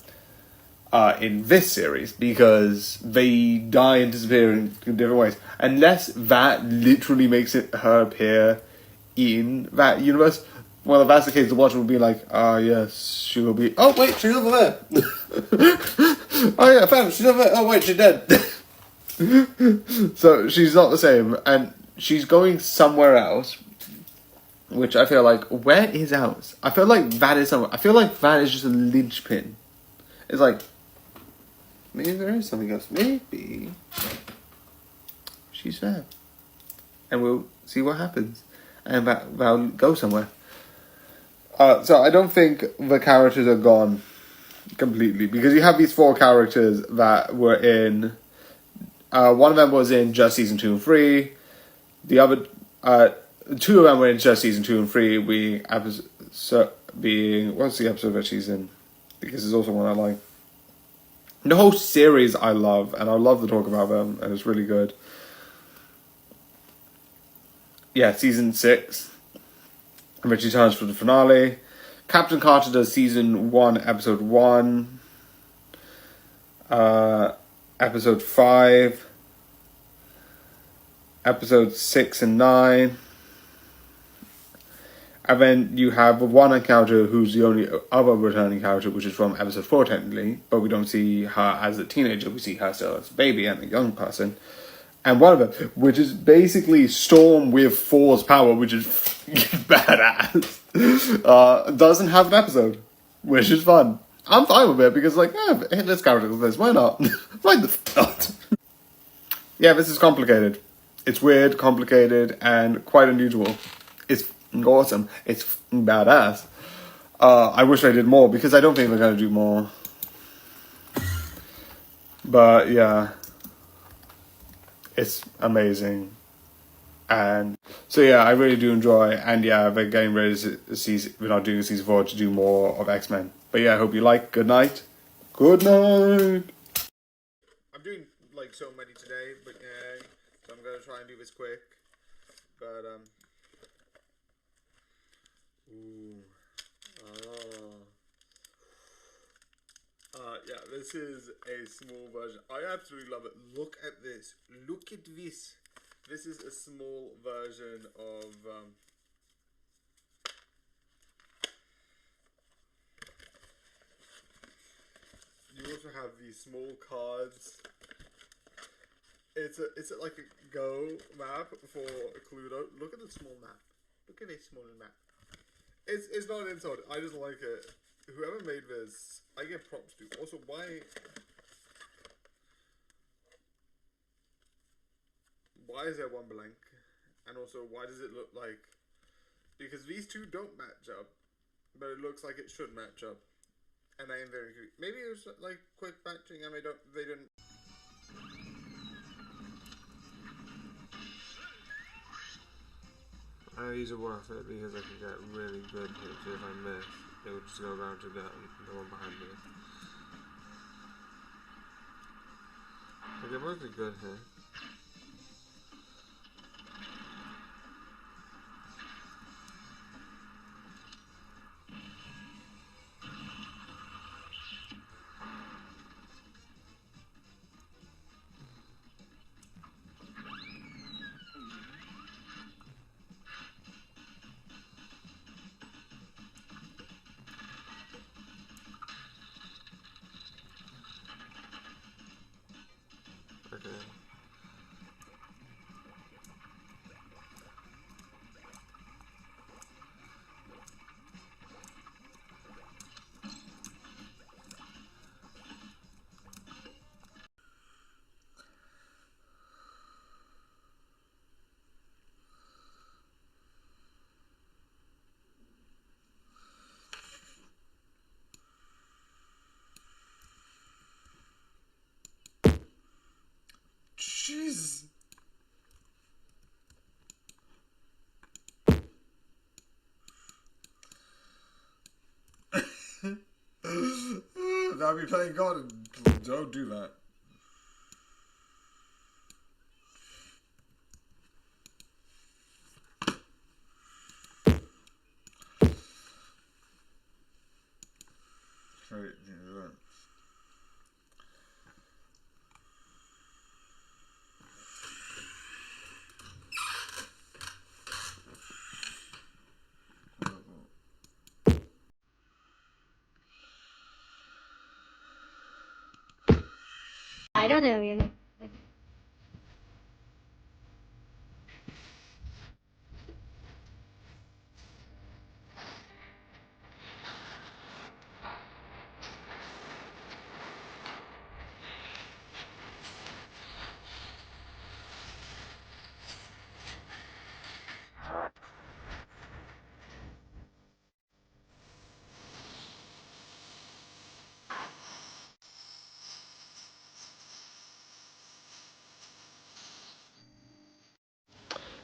in this series, because they die and disappear in different ways. Unless that literally makes her appear in that universe. Well, if that's the case, the Watcher will be like, yes, she will be. Oh, wait, she's over there. Oh, yeah, I found her. She's over there. Oh, wait, she's dead. So she's not the same, and she's going somewhere else. Which I feel like, where is ours? I feel like that is somewhere. I feel like that is just a linchpin. It's like, maybe there is something else. Maybe she's there. And we'll see what happens. And that'll go somewhere. So I don't think the characters are gone completely. Because you have these 4 characters that were in... one of them was in just season 2 and 3. The other... 2 of them were in just season 2 and 3. What's the episode that she's in? Because it's also one I like. The whole series I love, and I love to talk about them, and it's really good. Yeah, season 6. And then she turns for the finale. Captain Carter does season 1, episode 1. Episode 5. Episode 6 and 9. And then you have one encounter who's the only other returning character, which is from episode 4 technically, but we don't see her as a teenager, we see her still as a baby and a young person. And one of them, which is basically Storm with Thor's power, which is badass, doesn't have an episode, which is fun. I'm fine with it, because like, this character does this, why not? Why the not? Yeah, this is complicated. It's weird, complicated, and quite unusual. It's awesome. It's badass. I wish I did more, because I don't think they're going to do more. But yeah, it's amazing. And so yeah, I really do enjoy, and yeah, we're getting ready to see, we're not doing season 4 to do more of X-Men. But yeah, I hope you like. Good night. Good night. I'm doing like so many today, but yeah, so I'm gonna try and do this quick. But yeah, this is a small version. I absolutely love it. Look at this. Look at this. This is a small version of you also have these small cards. It's like a Go map for Cluedo. Look at the small map. Look at this small map. It's not an insult. I just like it. Whoever made this, I give props to. Also, why is there one blank? And also, why does it look like? Because these two don't match up, but it looks like it should match up. And I am very curious. Maybe it was like quick matching, and they didn't. These are worth it because I can get really good hits. If I miss, it would just go around to the one behind me. I get mostly good hits. Okay. Jeez. Now be playing God and don't do that. Straight, yeah. I don't know, you know.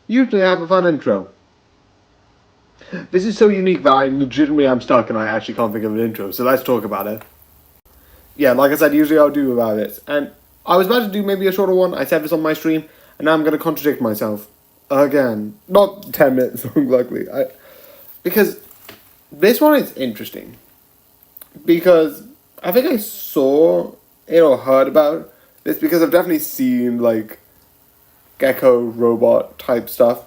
Usually I have a fun intro. This is so unique that I legitimately am stuck and I actually can't think of an intro, so let's talk about it. Yeah, like I said, usually I'll do about it. And I was about to do maybe a shorter one. I said this on my stream, and now I'm going to contradict myself. Again. Not 10 minutes long, luckily. Because this one is interesting. Because I think I saw it or heard about this because I've definitely seen, like, gecko robot type stuff.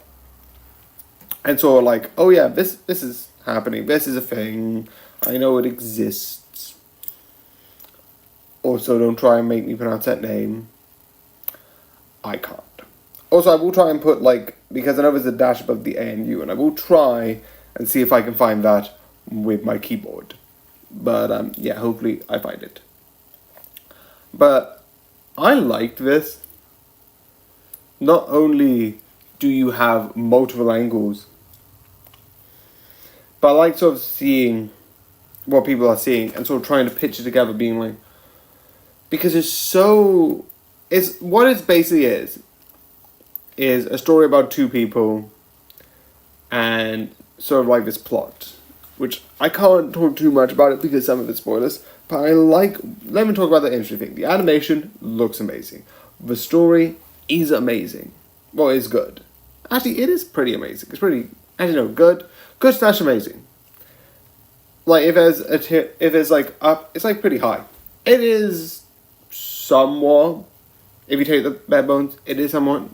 And so like, oh yeah, this is happening. This is a thing. I know it exists. Also, don't try and make me pronounce that name. I can't. Also, I will try and put like, because I know there's a dash above the A and U, and I will try and see if I can find that with my keyboard. But yeah, hopefully I find it. But I liked this. Not only do you have multiple angles, but I like sort of seeing what people are seeing and sort of trying to picture together, being like, because it's what it basically is is a story about two people and sort of like this plot, which I can't talk too much about it because some of it's spoilers, but let me talk about the interesting thing. The animation looks amazing. The story is amazing. Well, it's good. Actually, it is pretty amazing. It's pretty, I don't know, good slash amazing. Like, if it's like up, it's like pretty high. It is somewhat, if you take the bare bones, it is somewhat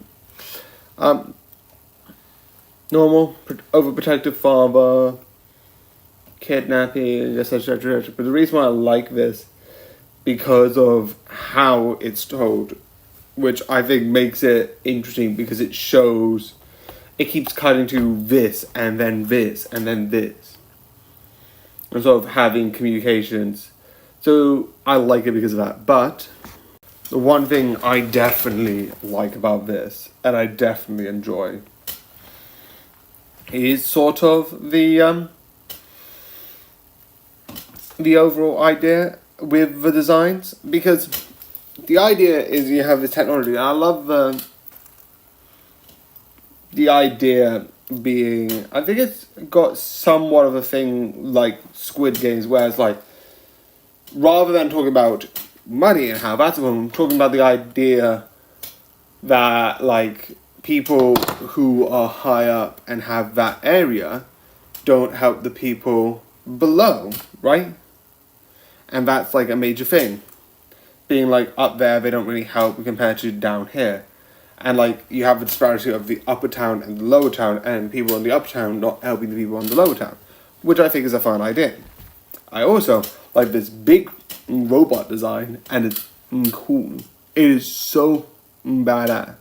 normal, overprotective father, kidnapping, etc. But the reason why I like this, because of how it's told, which I think makes it interesting because it shows, it keeps cutting to this, and then this, and then this. And sort of having communications. So I like it because of that. But the one thing I definitely like about this, and I definitely enjoy, is sort of the overall idea with the designs. Because the idea is you have this technology, and I love the idea being, I think it's got somewhat of a thing like Squid Games, where it's like, rather than talking about money and how that's a problem, I'm talking about the idea that like people who are high up and have that area don't help the people below, right? And that's like a major thing. Being like up there, they don't really help compared to down here. And like you have the disparity of the upper town and the lower town, and people in the upper town not helping the people in the lower town, which I think is a fun idea. I also like this big robot design, and it's cool. It is so badass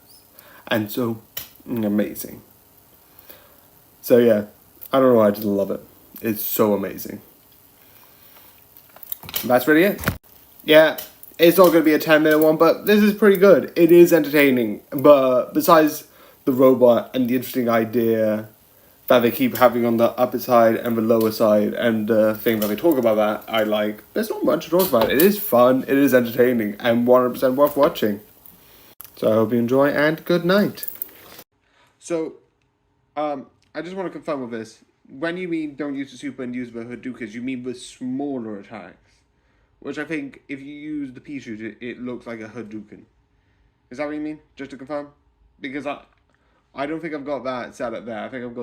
and so amazing. So yeah, I don't know, I just love it. It's so amazing. That's really it. Yeah. It's not going to be a 10-minute one, but this is pretty good. It is entertaining, but besides the robot and the interesting idea that they keep having on the upper side and the lower side, and the thing that they talk about that, I like, there's not much to talk about. It is fun, it is entertaining, and 100% worth watching. So I hope you enjoy, and good night. So, I just want to confirm with this. When you mean don't use the super and use the Hadoukas, you mean the smaller attacks. Which I think, if you use the pea shooter, it looks like a Hadouken. Is that what you mean? Just to confirm? Because I don't think I've got that set up there. I think I've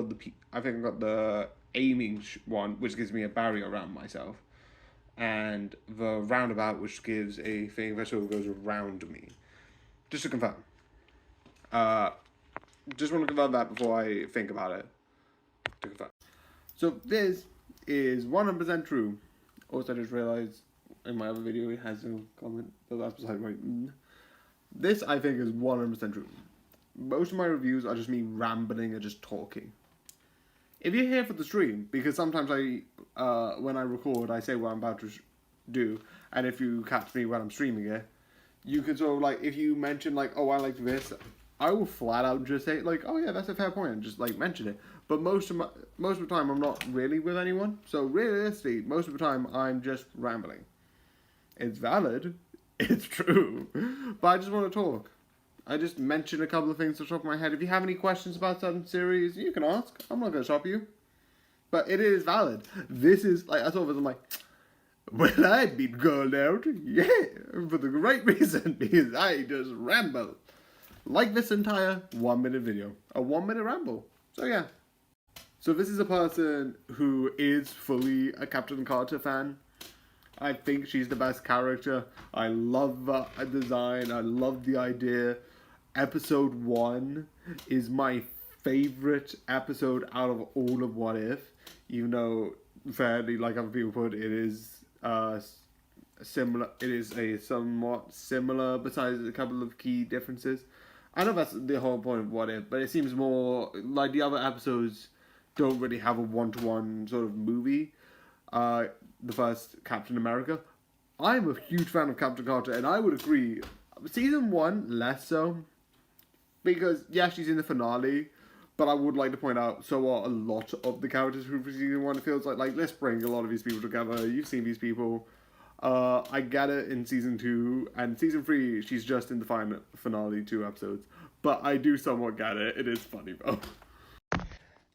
got the aiming one, which gives me a barrier around myself, and the roundabout, which gives a thing that sort of goes around me. Just to confirm. Just want to confirm that before I think about it. To confirm. So this is 100% true. Also, I just realized in my other video it has no comment, but that's beside the point. This, I think, is 100% true. Most of my reviews are just me rambling and just talking. If you're here for the stream, because sometimes when I record, I say what I'm about to do, and if you catch me when I'm streaming it, you can sort of like, if you mention like, oh, I like this, I will flat out just say like, oh yeah, that's a fair point, and just like mention it. But most of the time, I'm not really with anyone, so realistically, most of the time, I'm just rambling. It's valid, it's true, but I just want to talk. I just mentioned a couple of things off the top of my head. If you have any questions about certain series, you can ask. I'm not going to stop you. But it is valid. This is, like, I thought I'm like, well, I've been called out, yeah, for the great reason, because I just ramble. Like this entire 1-minute video. A 1-minute ramble. So, yeah. So this is a person who is fully a Captain Carter fan. I think she's the best character. I love the design. I love the idea. Episode 1 is my favorite episode out of all of What If. Even though, fairly, like other people put, it is similar. It is a somewhat similar, besides a couple of key differences. I know that's the whole point of What If, but it seems more like the other episodes don't really have a one-to-one sort of movie. The first Captain America. I'm a huge fan of Captain Carter, and I would agree. Season 1, less so. Because, yeah, she's in the finale, but I would like to point out, so are a lot of the characters from Season 1. It feels like, let's bring a lot of these people together. You've seen these people. I get it in Season 2, and Season 3, she's just in the finale 2 episodes. but I do somewhat get it. It is funny though.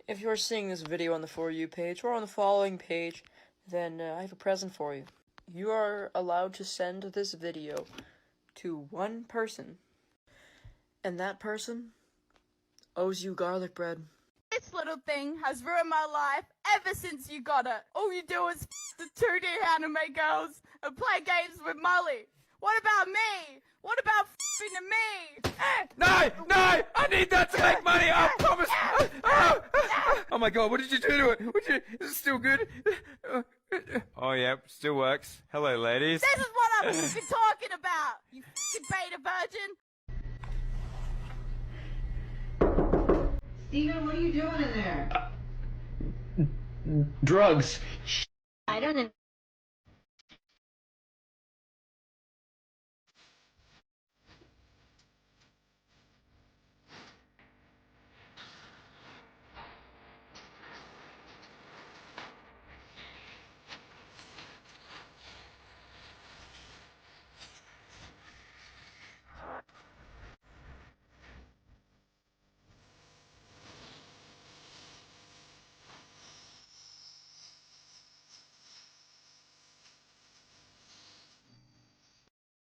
If you're seeing this video on the For You page or on the following page, then I have a present for you. You are allowed to send this video to one person, and that person owes you garlic bread. This little thing has ruined my life ever since you got it. All you do is the 2D anime girls and play games with Molly. What about me? What about f***ing me? No! I need that to make money! I promise! Oh my god, what did you do to it? Is it still good? Oh, yeah, still works. Hello, ladies. This is what I'm f***ing talking about, you f***ing beta virgin. Steven, what are you doing in there? Drugs. I don't know.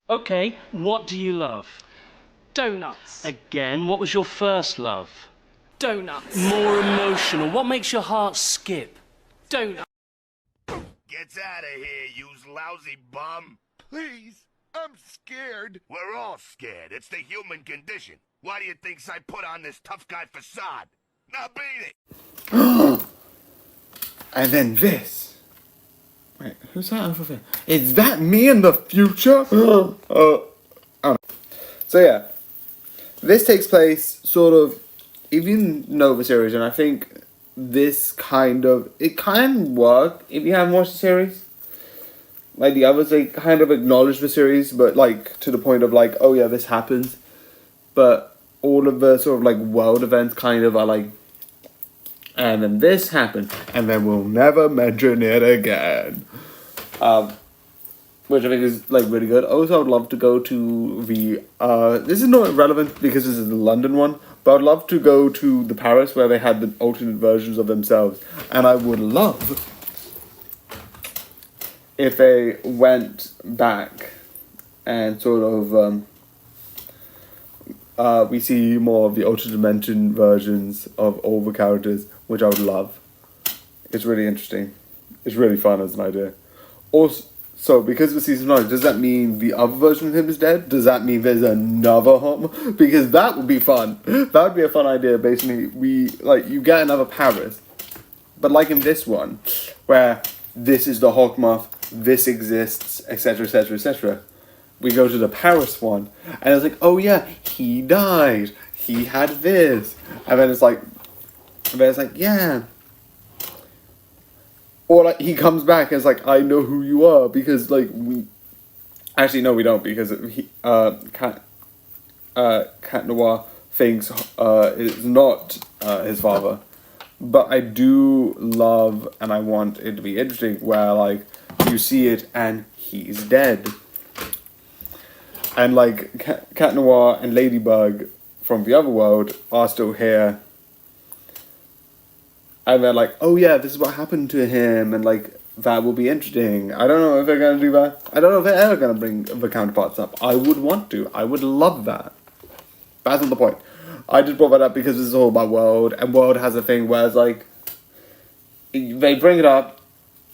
Okay, what do you love? Donuts. Again, what was your first love? Donuts. More emotional. What makes your heart skip? Donuts. Gets out of here, you lousy bum. Please, I'm scared. We're all scared. It's the human condition. Why do you think I put on this tough guy facade? Now beat it. And then this. Wait, who's that over there? Is that me in the future? I don't know. So yeah, this takes place sort of, if you know the series, and I think this it can work if you haven't watched the series. Like the others, they kind of acknowledge the series, but like to the point of like, oh yeah, this happens. But all of the sort of like world events kind of are like, and then this happened, and then we'll never mention it again. Which I think is like really good. Also, I would love to go to the this is not relevant because this is the London one, but I'd love to go to the Paris where they had the alternate versions of themselves, and I would love if they went back and sort of we see more of the alternate dimension versions of all the characters, which I would love. It's really interesting. It's really fun as an idea. Also, so because of season 9, does that mean the other version of him is dead? Does that mean there's another home? Because that would be fun. That would be a fun idea. Basically, you get another Paris, but like in this one, where this is the Hawkmoth, this exists, etc., etc., etc. We go to the Paris one, and it's like, oh yeah, he died. He had this, and then it's like, yeah. Or like he comes back and it's like, I know who you are because like we, actually no, we don't, because Cat Noir thinks is not his father. But I do love, and I want it to be interesting, where like you see it and he's dead. And like Cat Noir and Ladybug from the other world are still here. And they're like, oh yeah, this is what happened to him, and like, that will be interesting. I don't know if they're going to do that. I don't know if they're ever going to bring the counterparts up. I would want to. I would love that. That's not the point. I just brought that up because this is all about World, and World has a thing where it's like, they bring it up,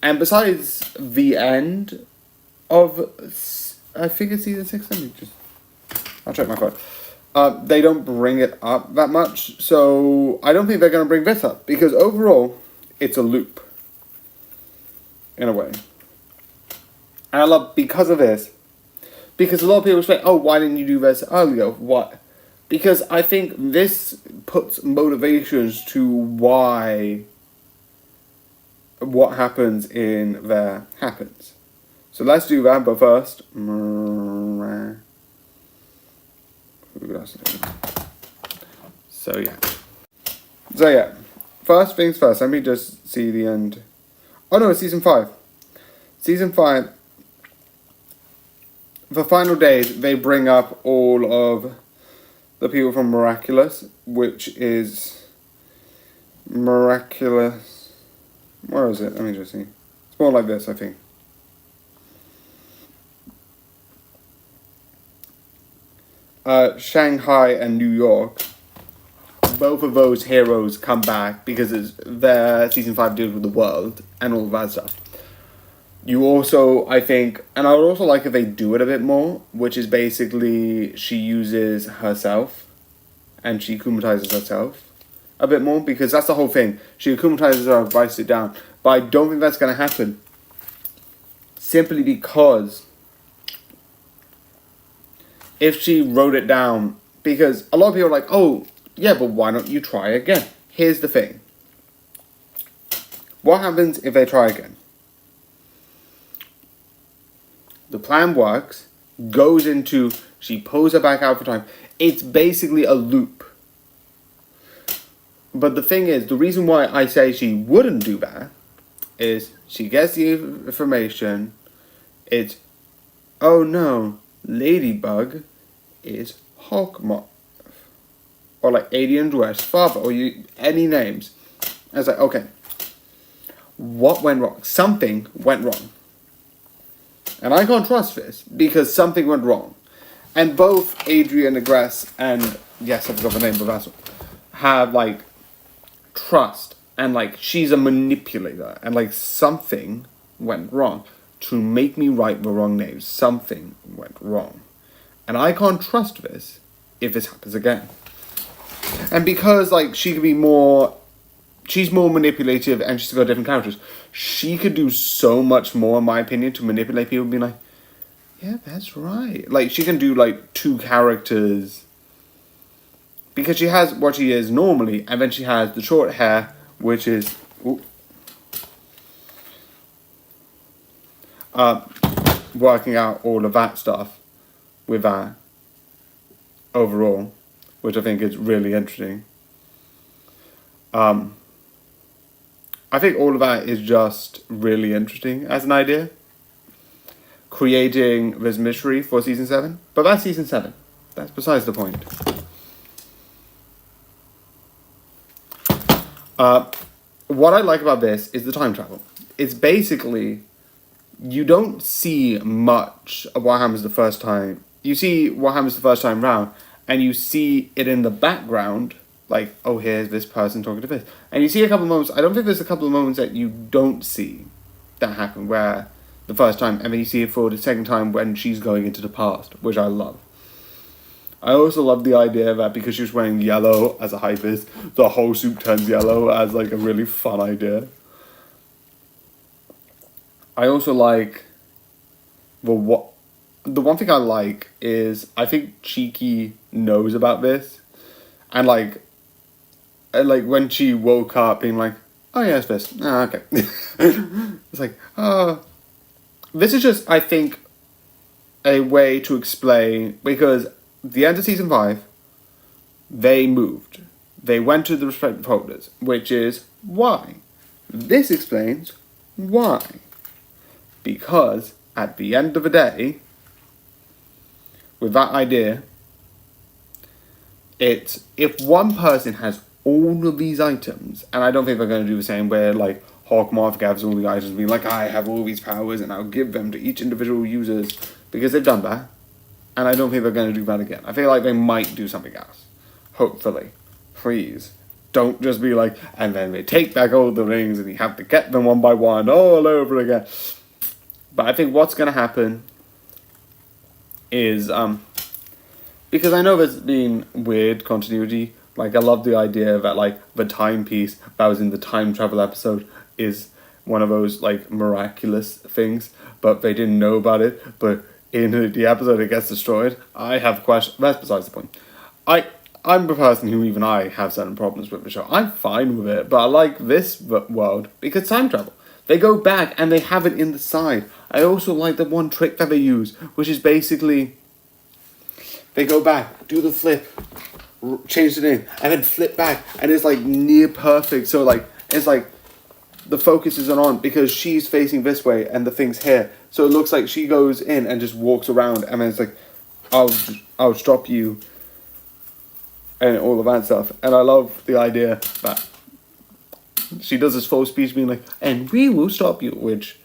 and besides the end of, I think it's season 6, I'll check my phone. They don't bring it up that much, so I don't think they're going to bring this up, because overall, it's a loop, in a way. And I love, because of this, because a lot of people say, oh, why didn't you do this earlier? What? Because I think this puts motivations to why what happens in there happens. So let's do that, but first, So yeah, first things first, let me just see the end. Oh no, it's season 5. Season 5, the final days, they bring up all of the people from Miraculous, which is Miraculous. Where is it? Let me just see. It's more like this, I think. Shanghai and New York. Both of those heroes come back because it's their season 5 deals with the world and all of that stuff. You also, I think, and I would also like if they do it a bit more, which is basically she uses herself and she akumatizes herself a bit more, because that's the whole thing. She akumatizes her, writes it down. But I don't think that's going to happen. Simply because if she wrote it down, because a lot of people are like, oh, yeah, but why don't you try again? Here's the thing. What happens if they try again? The plan works, goes into, she pulls her back out for time. It's basically a loop. But the thing is, the reason why I say she wouldn't do that is she gets the information. It's, oh no, Ladybug is Hawkmoth. Or like Alien's West Father, or any names. I was like, okay, what went wrong? Something went wrong. And I can't trust this, because something went wrong. And both Adrian Negress and, yes, I forgot the name of the vessel, have, like, trust. And, like, she's a manipulator. And, like, something went wrong. To make me write the wrong names, something went wrong. And I can't trust this if this happens again. And because, like, she could be more... She's more manipulative and she's got different characters. She could do so much more, in my opinion, to manipulate people and be like, yeah, that's right. Like, she can do, like, 2 characters. Because she has what she is normally, and then she has the short hair, which is... working out all of that stuff with that overall, which I think is really interesting. I think all of that is just really interesting as an idea. Creating this mystery for season 7. But that's season 7. That's besides the point. What I like about this is the time travel. It's basically, you don't see much of what happens the first time. You see what happens the first time round, and you see it in the background. Like, oh, here's this person talking to this. And you see a couple of moments. I don't think there's a couple of moments that you don't see that happen where the first time, and then you see it for the second time when she's going into the past, which I love. I also love the idea that because she was wearing yellow as a hypebeast, the whole suit turns yellow as, like, a really fun idea. I also like the one thing I like is I think Cheeky knows about this, and like when she woke up being like, oh yeah, it's this. Oh, okay. It's like, oh, this is just, I think, a way to explain, because the end of season 5, they moved. They went to the respective holders, which is why. This explains why. Because at the end of the day, with that idea, it's if one person has all of these items, and I don't think they're going to do the same where like Hawkmoth gathers all the items and be like, I have all these powers and I'll give them to each individual users, because they've done that. And I don't think they're going to do that again. I feel like they might do something else. Hopefully. Please. Don't just be like, and then they take back all the rings and you have to get them one by one all over again. But I think what's going to happen is, because I know there's been weird continuity. Like, I love the idea that, like, the timepiece that was in the time travel episode is one of those, like, miraculous things, but they didn't know about it, but in the episode it gets destroyed. I have a question. That's besides the point. I'm a person who even I have certain problems with the show. I'm fine with it, but I like this world because time travel. They go back and they have it in the side. I also like the one trick that they use, which is basically they go back, do the flip, change the name, and then flip back, and it's like near perfect. So like it's like the focus isn't on because she's facing this way and the thing's here. So it looks like she goes in and just walks around, and then it's like, I'll stop you and all of that stuff. And I love the idea that she does this full speech being like, and we will stop you, which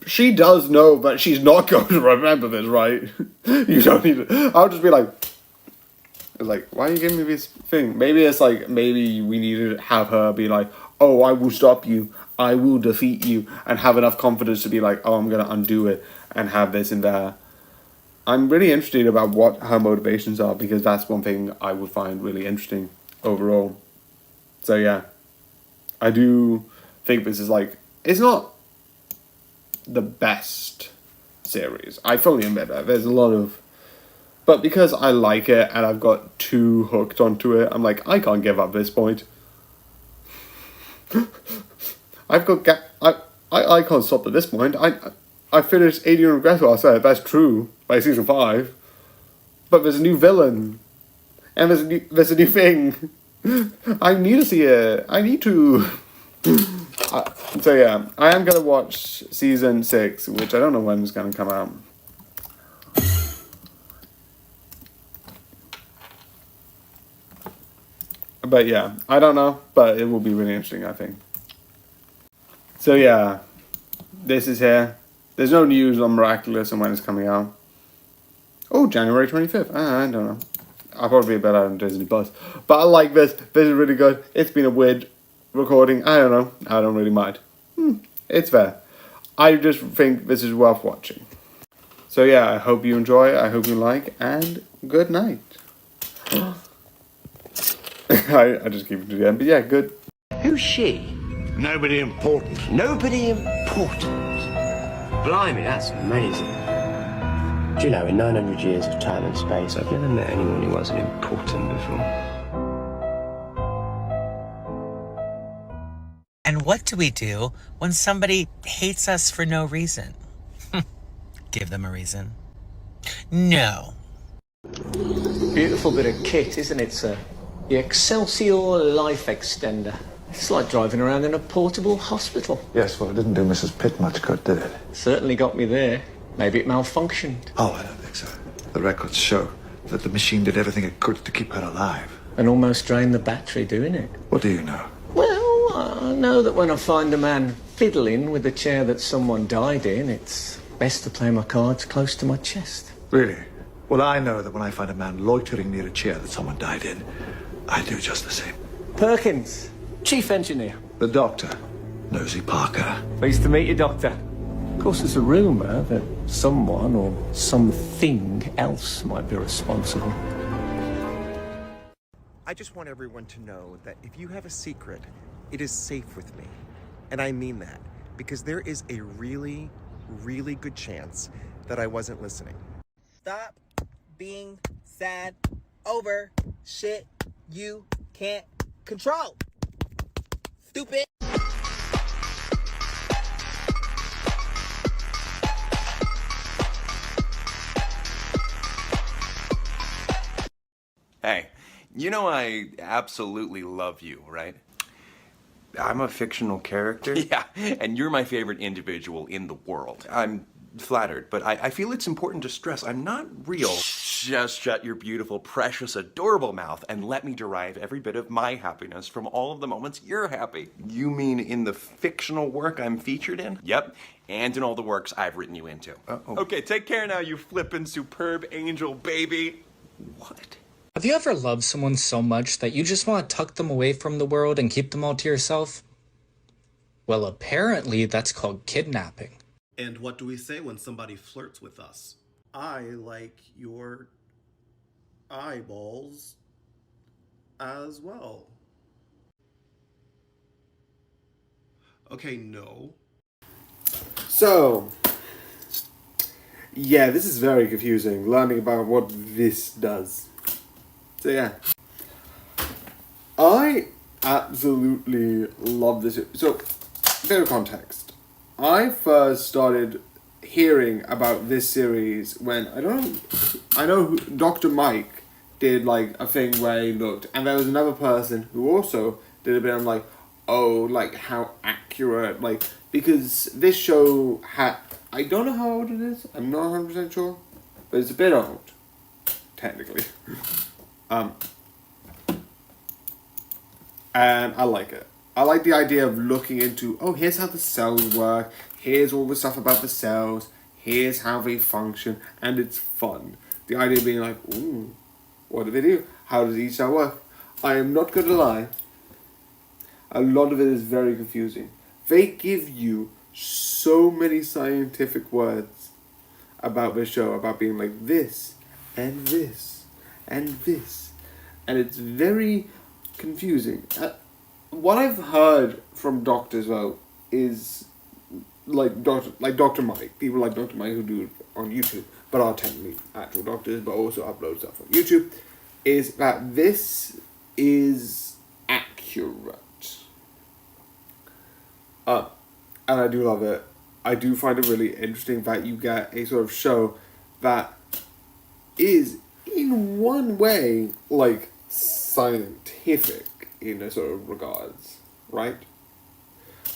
she does know that she's not going to remember this, right? You don't need to. I'll just be like, why are you giving me this thing? Maybe it's like, maybe we need to have her be like, oh, I will stop you, I will defeat you, and have enough confidence to be like, oh, I'm going to undo it, and have this and that. I'm really interested about what her motivations are, because that's one thing I would find really interesting overall. So yeah, I do think this is like, it's not the best series. I fully admit that. There's a lot of, but because I like it and I've got too hooked onto it, I'm like, I can't give up at this point. I can't stop at this point. I finished 80 Regretful, I said, that's true, by season 5. But there's a new villain. And there's a new thing. I need to see it. I need to. So yeah, I am going to watch season 6, which I don't know when it's going to come out. But yeah, I don't know, but it will be really interesting, I think. So yeah, this is here. There's no news on Miraculous and when it's coming out. Oh, January 25th. I don't know. I'll probably be better on Disney Plus. But I like this. This is really good. It's been a weird recording. I don't know. I don't really mind. It's fair. I just think this is worth watching. So yeah, I hope you enjoy. I hope you like. And good night. I just keep it to the end. But yeah, good. Who's she? Nobody important. Nobody important. Blimey, that's amazing. Do you know, in 900 years of time and space, I've never met anyone who wasn't important before. And what do we do when somebody hates us for no reason? Give them a reason. No. Beautiful bit of kit, isn't it, sir? The Excelsior Life Extender. It's like driving around in a portable hospital. Yes, well, it didn't do Mrs. Pitt much good, did it? Certainly got me there. Maybe it malfunctioned. Oh, I don't think so. The records show that the machine did everything it could to keep her alive. And almost drained the battery doing it. What do you know? Well, I know that when I find a man fiddling with the chair that someone died in, it's best to play my cards close to my chest. Really? Well, I know that when I find a man loitering near a chair that someone died in, I do just the same. Perkins, Chief Engineer. The Doctor, Nosy Parker. Pleased to meet you, Doctor. Of course, there's a rumour that someone or something else might be responsible. I just want everyone to know that if you have a secret, it is safe with me. And I mean that, because there is a really, really good chance that I wasn't listening. Stop being sad over shit you can't control. Stupid. Hey, you know I absolutely love you, right? I'm a fictional character? Yeah, and you're my favorite individual in the world. I'm flattered, but I feel it's important to stress I'm not real. Just shut your beautiful, precious, adorable mouth and let me derive every bit of my happiness from all of the moments you're happy. You mean in the fictional work I'm featured in? Yep, and in all the works I've written you into. Uh-oh. Okay, take care now, you flippin' superb angel baby. What? Have you ever loved someone so much that you just want to tuck them away from the world and keep them all to yourself? Well, apparently that's called kidnapping. And what do we say when somebody flirts with us? I like your eyeballs as well. Okay, no. So, yeah, this is very confusing, learning about what this does. So yeah, I absolutely love this. So, bit of context. I first started hearing about this series when, I know Dr. Mike did like a thing where he looked, and there was another person who also did a bit of like, oh, like how accurate, like, because this show had, I don't know how old it is, I'm not 100% sure, but it's a bit old, technically. And I like it. I like the idea of looking into, oh, here's how the cells work, here's all the stuff about the cells, here's how they function, and it's fun. The idea of being like, ooh, what do they do? How does each cell work? I am not going to lie, a lot of it is very confusing. They give you so many scientific words about this show, about being like this, and this, and this, and it's very confusing. What I've heard from doctors though is like Dr. Mike, people like Dr. Mike who do it on YouTube, but are technically actual doctors, but also upload stuff on YouTube, is that this is accurate. And I do love it. I do find it really interesting that you get a sort of show that is in one way like scientific in a sort of regards, right?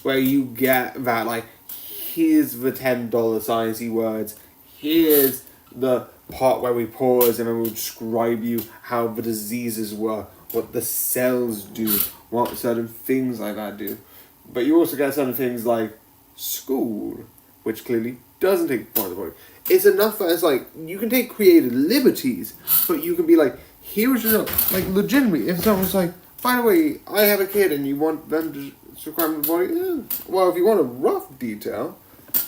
Where you get that like, here's the $10 sciencey words, here's the part where we pause and then we'll describe you how the diseases work, what the cells do, what certain things like that do. But you also get certain things like school, which clearly doesn't take part of the body. It's enough that it's like, you can take creative liberties, but you can be like, here's your, like, legitimately, if someone's like, by the way, I have a kid and you want them to describe the body, well, if you want a rough detail,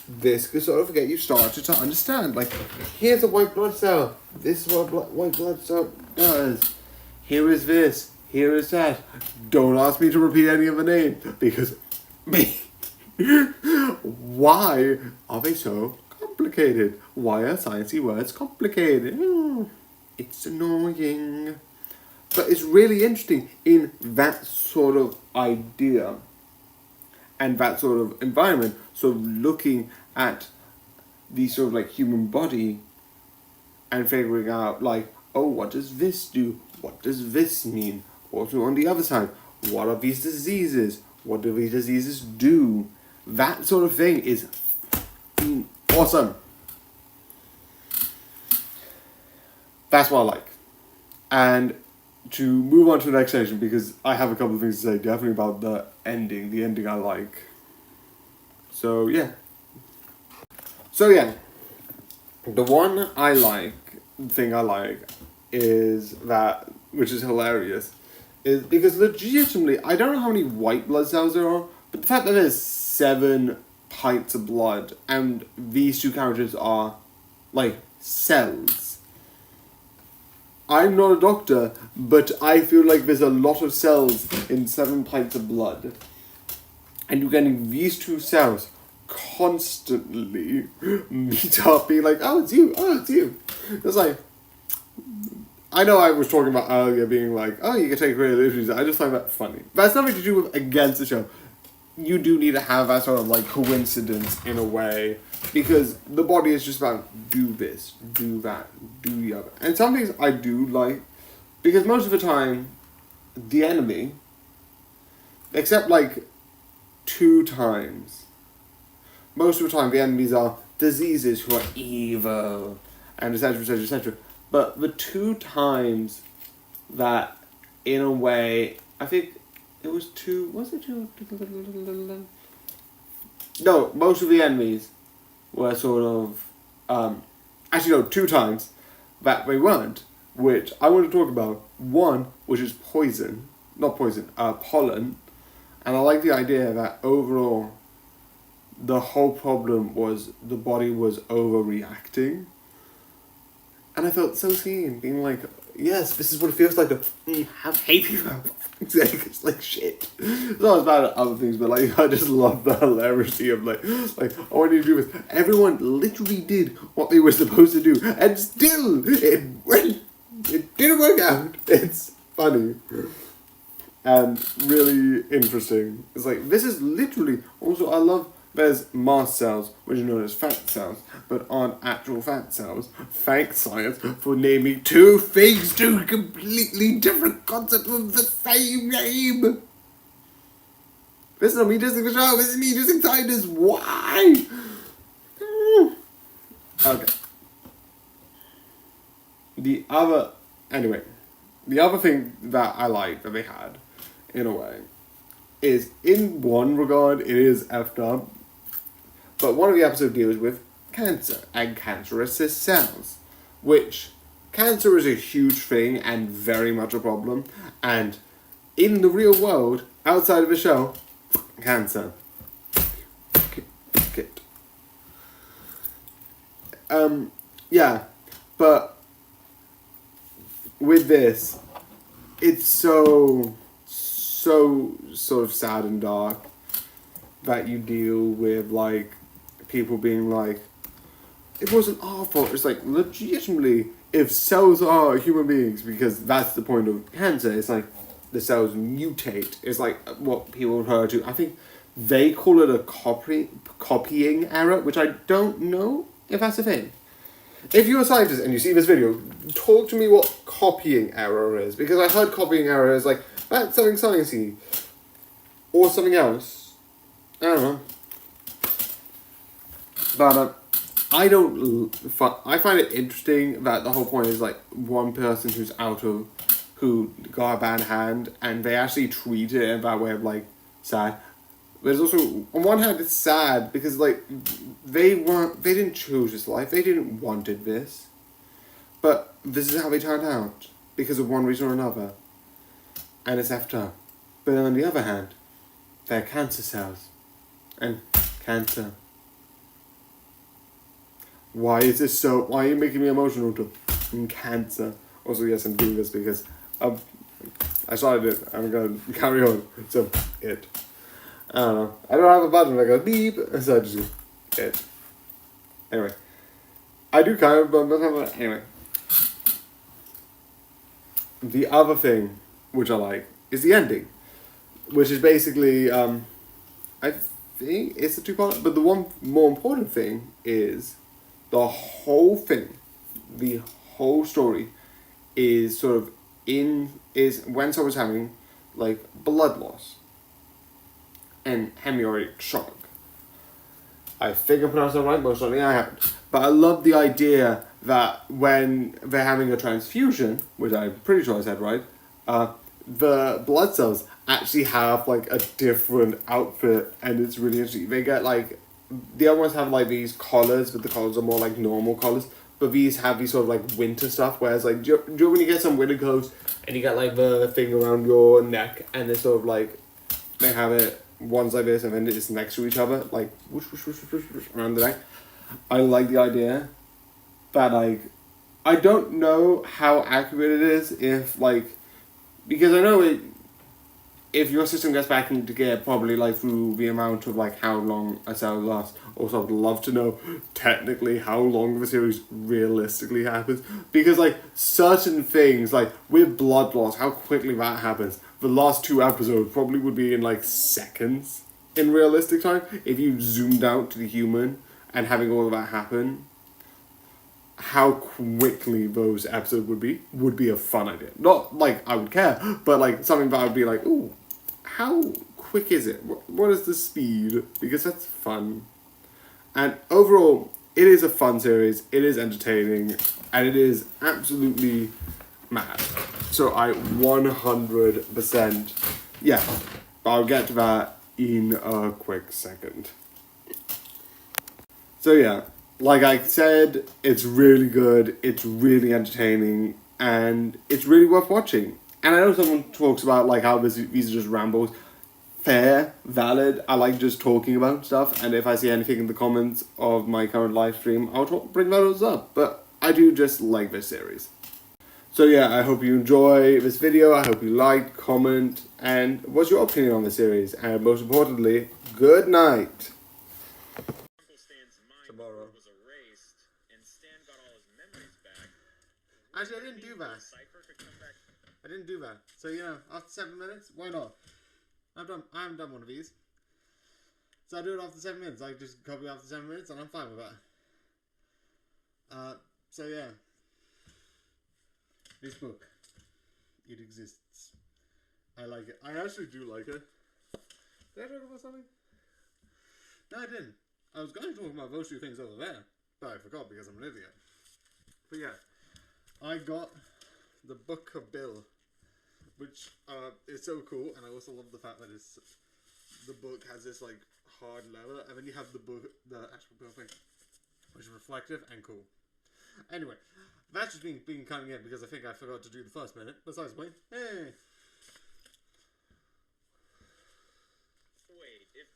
this could sort of get you started to understand. Like, here's a white blood cell, this is what white blood cell does, here is this, here is that. Don't ask me to repeat any of the names, because why are they so complicated? Why are sciencey words complicated? It's annoying. But it's really interesting in that sort of idea and that sort of environment, sort of looking at the sort of like human body and figuring out like, oh, what does this do? What does this mean? Also on the other side, what are these diseases? What do these diseases do? That sort of thing is awesome. That's what I like. And to move on to the next section, because I have a couple of things to say, definitely about the ending. The ending I like. So yeah. The one thing I like is that, which is hilarious, is because legitimately, I don't know how many white blood cells there are, but the fact that there's 7 pints of blood, and these two characters are, like, cells. I'm not a doctor, but I feel like there's a lot of cells in 7 pints of blood. And you're getting these two cells constantly meet up, being like, oh, it's you, oh, it's you. It's like, I know I was talking about earlier being like, oh, you can take creative liberties. I just find that funny. That's nothing to do with against the show. You do need to have that sort of like coincidence in a way, because the body is just about do this, do that, do the other. And some things I do like, because most of the time, the enemy, except like 2 times, most of the time the enemies are diseases who are evil, and etc, etc, etc. But the 2 times that, in a way, I think it was 2, was it 2? No, most of the enemies were sort of, actually no, 2 times that they weren't, which I want to talk about. One, which is pollen, and I like the idea that overall, the whole problem was the body was overreacting. And I felt so seen, being like, yes, this is what it feels like to have hate people. It's like shit. It's not as bad at other things, but like I just love the hilarity of like I want you to do this. Everyone literally did what they were supposed to do, and still it didn't work out. It's funny and really interesting. It's like, this is literally also, I love. There's mast cells, which are known as fat cells, but aren't actual fat cells. Thanks, science, for naming 2 things, 2 completely different concepts of the same name. This is not me dissing the show, this is me dissing scientists. Why? Okay. Anyway, the other thing that I like that they had, in a way, is in one regard it is effed up, but one of the episodes deals with cancer and cancerous cells, which cancer is a huge thing and very much a problem, and in the real world, outside of the show, cancer. Yeah, but with this, it's so sort of sad and dark that you deal with, like, people being like, it wasn't our fault. It's like, legitimately, if cells are human beings, because that's the point of cancer, it's like the cells mutate. It's like what people refer to, I think they call it a copying error, which I don't know if that's a thing. If you're a scientist and you see this video, talk to me what copying error is, because I heard copying error is like, that's something sciencey, or something else. I don't know. But I find it interesting that the whole point is like one person who got a bad hand, and they actually treat it in that way of like sad. There's also, on one hand, it's sad because like they didn't choose this life, they didn't wanted this, but this is how they turned out because of one reason or another, and it's effed up. But then on the other hand, they're cancer cells, and cancer. Why is this so? Why are you making me emotional to cancer? Also, yes, I'm doing this because I started it. I'm gonna carry on. So it. I don't know. I don't have a button that goes beep, so I just do it. Anyway. I do kind of, but anyway. The other thing, which I like, is the ending. Which is basically, I think it's a two-part, but the one more important thing is the whole thing, the whole story is sort of is when someone's having, like, blood loss. And hemorrhagic shock. I think I pronounced that right, most likely I haven't. But I love the idea that when they're having a transfusion, which I'm pretty sure I said right, the blood cells actually have like a different outfit, and it's really interesting. They get like, the other ones have like these collars, but the collars are more like normal collars. But these have these sort of like winter stuff, whereas like, do you know when you get some winter clothes and you get like the thing around your neck, and they're sort of like, they have it, one's like this and then it's next to each other, like whoosh, whoosh, whoosh, whoosh, whoosh, around the neck. I like the idea that like, I don't know how accurate it is if like, because I know it, if your system gets back into gear, probably like through the amount of like how long a cell lasts. Also, I'd love to know technically how long the series realistically happens, because like certain things like with blood loss, how quickly that happens. The last 2 episodes probably would be in like seconds in realistic time if you zoomed out to the human and having all of that happen. How quickly those episodes would be a fun idea. Not like I would care, but like something that I would be like, ooh, how quick is it? What is the speed? Because that's fun. And overall, it is a fun series, it is entertaining, and it is absolutely mad. So I 100%, yeah, I'll get to that in a quick second. So yeah, like I said, it's really good, it's really entertaining, and it's really worth watching. And I know someone talks about like how these are just rambles. Fair, valid, I like just talking about stuff, and if I see anything in the comments of my current live stream, I'll bring those up. But I do just like this series. So yeah, I hope you enjoy this video, I hope you like, comment, and what's your opinion on the series, and most importantly, good night. Tomorrow. Actually, I didn't do that. I didn't do that. So you know, after 7 minutes, why not? I haven't done one of these. So I do it after 7 minutes. I just copy after 7 minutes and I'm fine with that. So yeah. This book. It exists. I like it. I actually do like it. Did I talk about something? No, I didn't. I was going to talk about those two things over there, but I forgot because I'm an idiot. But yeah. I got the Book of Bill which is so cool, and I also love the fact that the book has this like hard leather, and then you have the actual book, which is reflective and cool. Anyway, that's just been coming in because I think I forgot to do the first minute. Besides, wait, hey. Wait, if.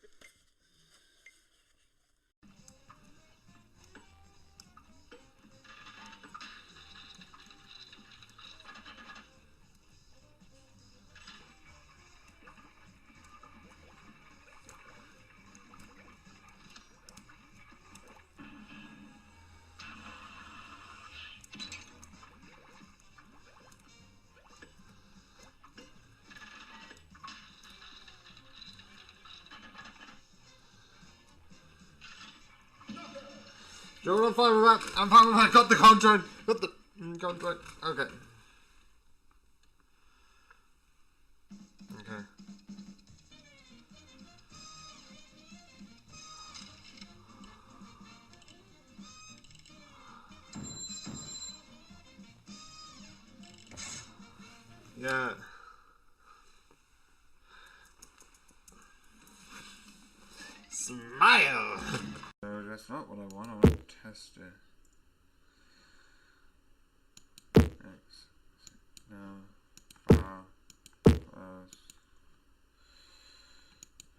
Joel, I'm fine with that. I'm fine with that. Got the contract. Got the contract. Okay. Okay. Yeah. Smile! No, that's not what I want. I want to test it. X. No.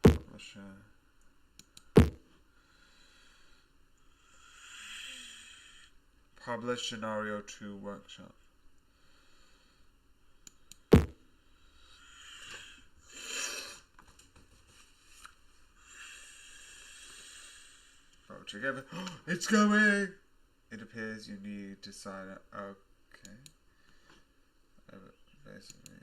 Publisher. Publish Scenario 2 Workshop. Together. It's going! It appears you need to sign up. Okay. Basically,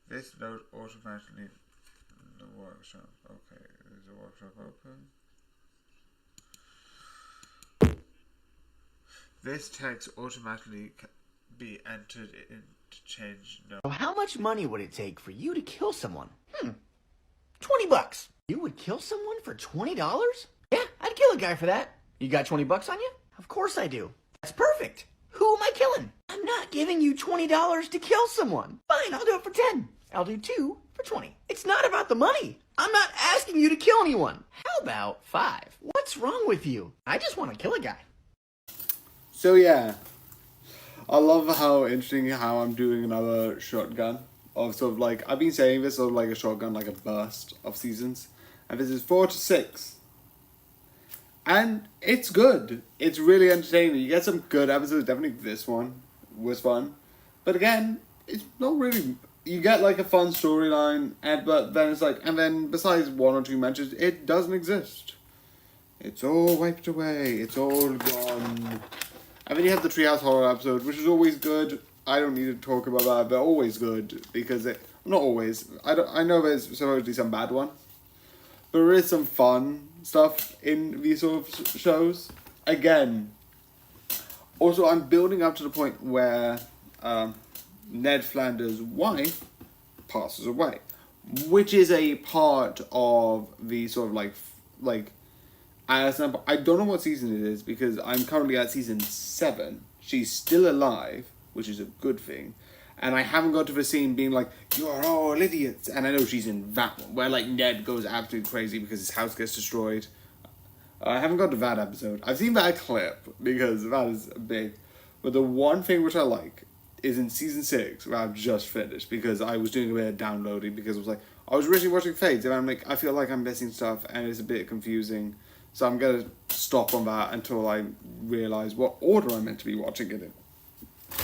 this note automatically in the workshop. Okay, is the workshop open? This text automatically be entered in to change no. How much money would it take for you to kill someone? $20. You would kill someone for $20? Yeah, I'd kill a guy for that. You got $20 on you? Of course I do. That's perfect. Who am I killing? I'm not giving you $20 to kill someone. Fine, I'll do it for 10. I'll do 2 for 20. It's not about the money. I'm not asking you to kill anyone. How about 5? What's wrong with you? I just want to kill a guy. So yeah. I love how interesting how I'm doing another shotgun of sort of like, I've been saying this sort of like a shotgun, like a burst of seasons, and this is 4 to 6, and it's good. It's really entertaining. You get some good episodes. Definitely this one was fun, but again, it's not really. You get like a fun storyline, but then it's like, and then besides 1 or 2 mentions, it doesn't exist. It's all wiped away. It's all gone. And then you have the Treehouse Horror episode, which is always good. I don't need to talk about that. They're always good because not always. I know there's supposedly some bad ones, but there is some fun stuff in these sort of shows. Again, also I'm building up to the point where Ned Flanders' wife passes away, which is a part of the sort of like. I don't know what season it is because I'm currently at season 7. She's still alive, which is a good thing. And I haven't got to the scene being like, you're all idiots. And I know she's in that one, where like Ned goes absolutely crazy because his house gets destroyed. I haven't got to that episode. I've seen that clip because that is big. But the one thing which I like is in season 6, where I've just finished because I was doing a bit of downloading because it was like, I was originally watching Fades and I'm like, I feel like I'm missing stuff and it's a bit confusing. So I'm going to stop on that until I realise what order I'm meant to be watching it in.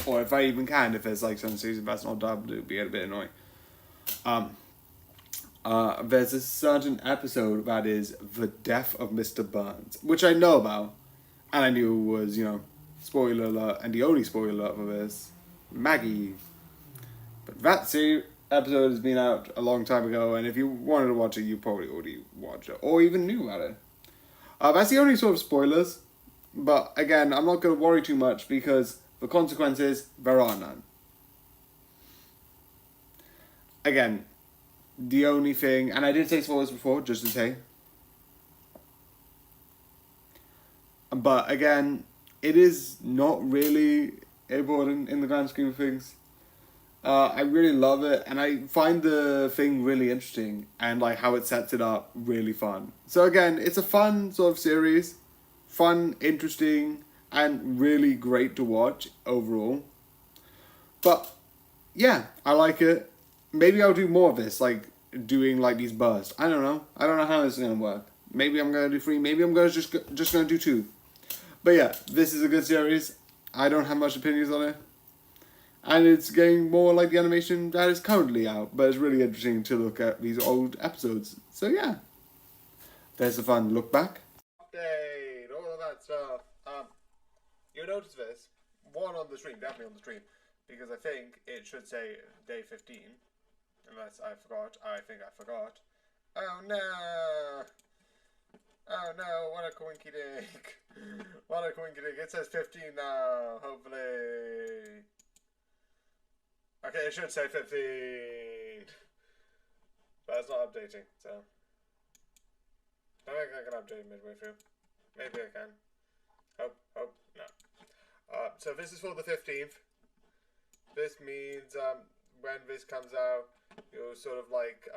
Or if I even can, if there's like some season that's not dubbed, it would be a bit annoying. There's a certain episode that is The Death of Mr. Burns, which I know about, and I knew was, spoiler alert, and the only spoiler alert for this, Maggie. But that episode has been out a long time ago, and if you wanted to watch it, you probably already watched it, or even knew about it. That's the only sort of spoilers, but again, I'm not going to worry too much because the consequences, there are none. Again, the only thing, and I did say spoilers before, just to say, But again, it is not really important in the grand scheme of things. I really love it, and I find the thing really interesting, and like how it sets it up really fun. So again, it's a fun sort of series, fun, interesting, and really great to watch overall. But yeah, I like it. Maybe I'll do more of this, like doing like these bursts. I don't know how this is gonna work. Maybe I'm gonna do 3. Maybe I'm gonna just gonna do 2. But yeah, this is a good series. I don't have much opinions on it. And it's getting more like the animation that is currently out. But it's really interesting to look at these old episodes. So yeah. There's a fun look back. Update, all of that stuff. You'll notice this. One on the stream, definitely on the stream. Because I think it should say day 15. Unless I forgot. I think I forgot. Oh no! Oh no, what a coinky dink. What a coinky dink. It says 15 now, hopefully. Okay, it should say 15. But it's not updating, so. I don't think I can update midway through. Maybe I can. Hope, no. So this is for the 15th. This means when this comes out, you'll sort of like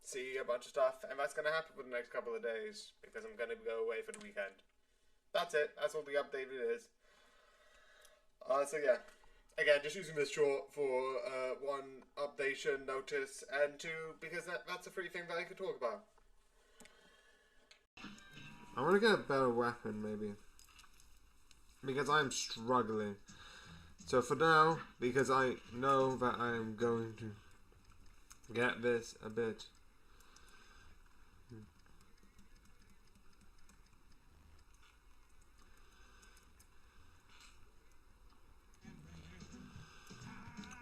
see a bunch of stuff, and that's going to happen for the next couple of days because I'm going to go away for the weekend. That's it. That's all the update it is. So yeah, again, just using this short for 1, updation, notice, and 2, because that's a free thing that I could talk about. I want to get a better weapon, maybe, because I'm struggling. So for now, because I know that I am going to get this a bit.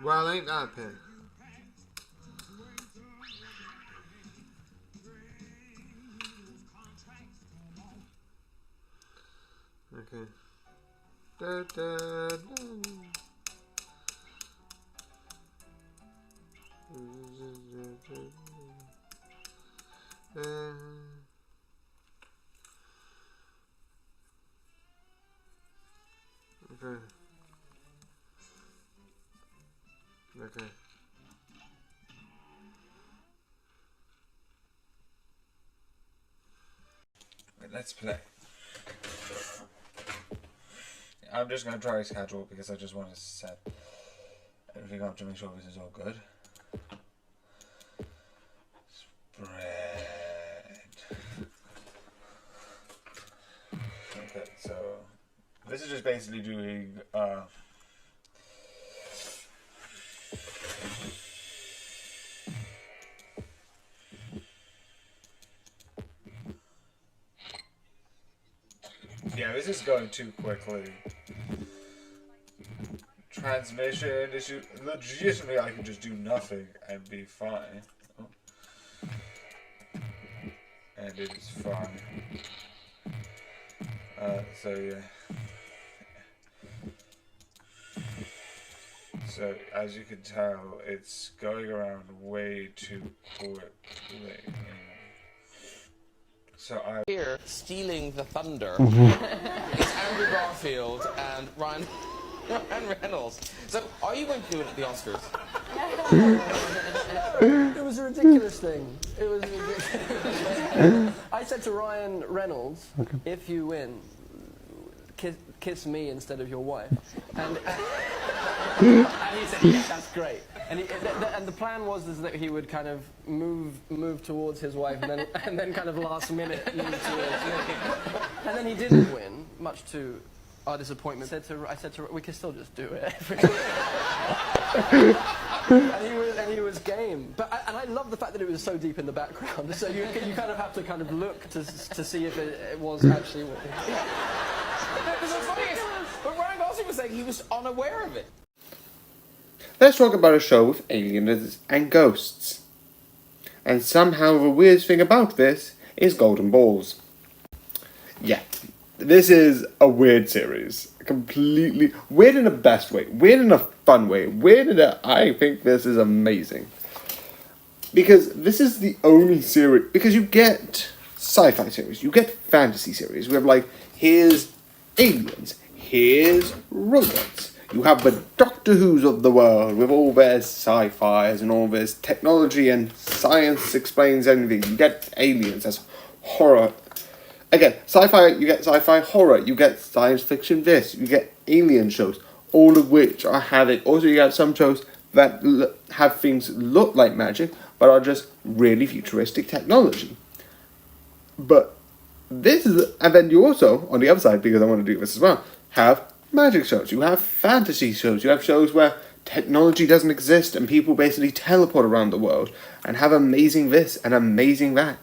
Well, ain't that a pig? Okay. Da, da, da. Okay. Okay. Wait, let's play. I'm just gonna try schedule because I just want to set everything up to make sure this is all good. Spread. Okay, so this is just basically doing yeah, this is going too quickly. Transmission issue. Legitimately, I can just do nothing and be fine. Oh. And it is fine. So yeah. So as you can tell, it's going around way too quickly. So I here stealing the thunder is Andrew Garfield and Ryan Reynolds. So are you going to do it at the Oscars? It was a ridiculous thing. It was ridiculous. I said to Ryan Reynolds, if you win, kiss me instead of your wife. And he said, yeah, that's great. And, and the plan was that he would kind of move towards his wife and then kind of last minute move towards me. And then he didn't win, much to our disappointment. I said to we can still just do it. and he was game. And I love the fact that it was so deep in the background. So you kind of have to kind of look to see if it was actually. But Ryan Gosling was saying he was unaware of it. Let's talk about a show with aliens and ghosts. And somehow the weirdest thing about this is Golden Balls. Yeah, this is a weird series. Completely weird in the best way. Weird in a fun way. Weird in a, I think this is amazing. Because this is the only series, because you get sci-fi series, you get fantasy series. We have like, here's aliens, here's robots. You have the Doctor Who's of the world with all their sci-fis and all this technology and science explains anything. You get aliens, that's horror. Again, sci-fi, you get sci-fi horror, you get science fiction this, you get alien shows, all of which are having, also you got some shows that have things look like magic, but are just really futuristic technology. But this is, and then you also, on the other side, because I want to do this as well, have magic shows, you have fantasy shows, you have shows where technology doesn't exist and people basically teleport around the world and have amazing this and amazing that.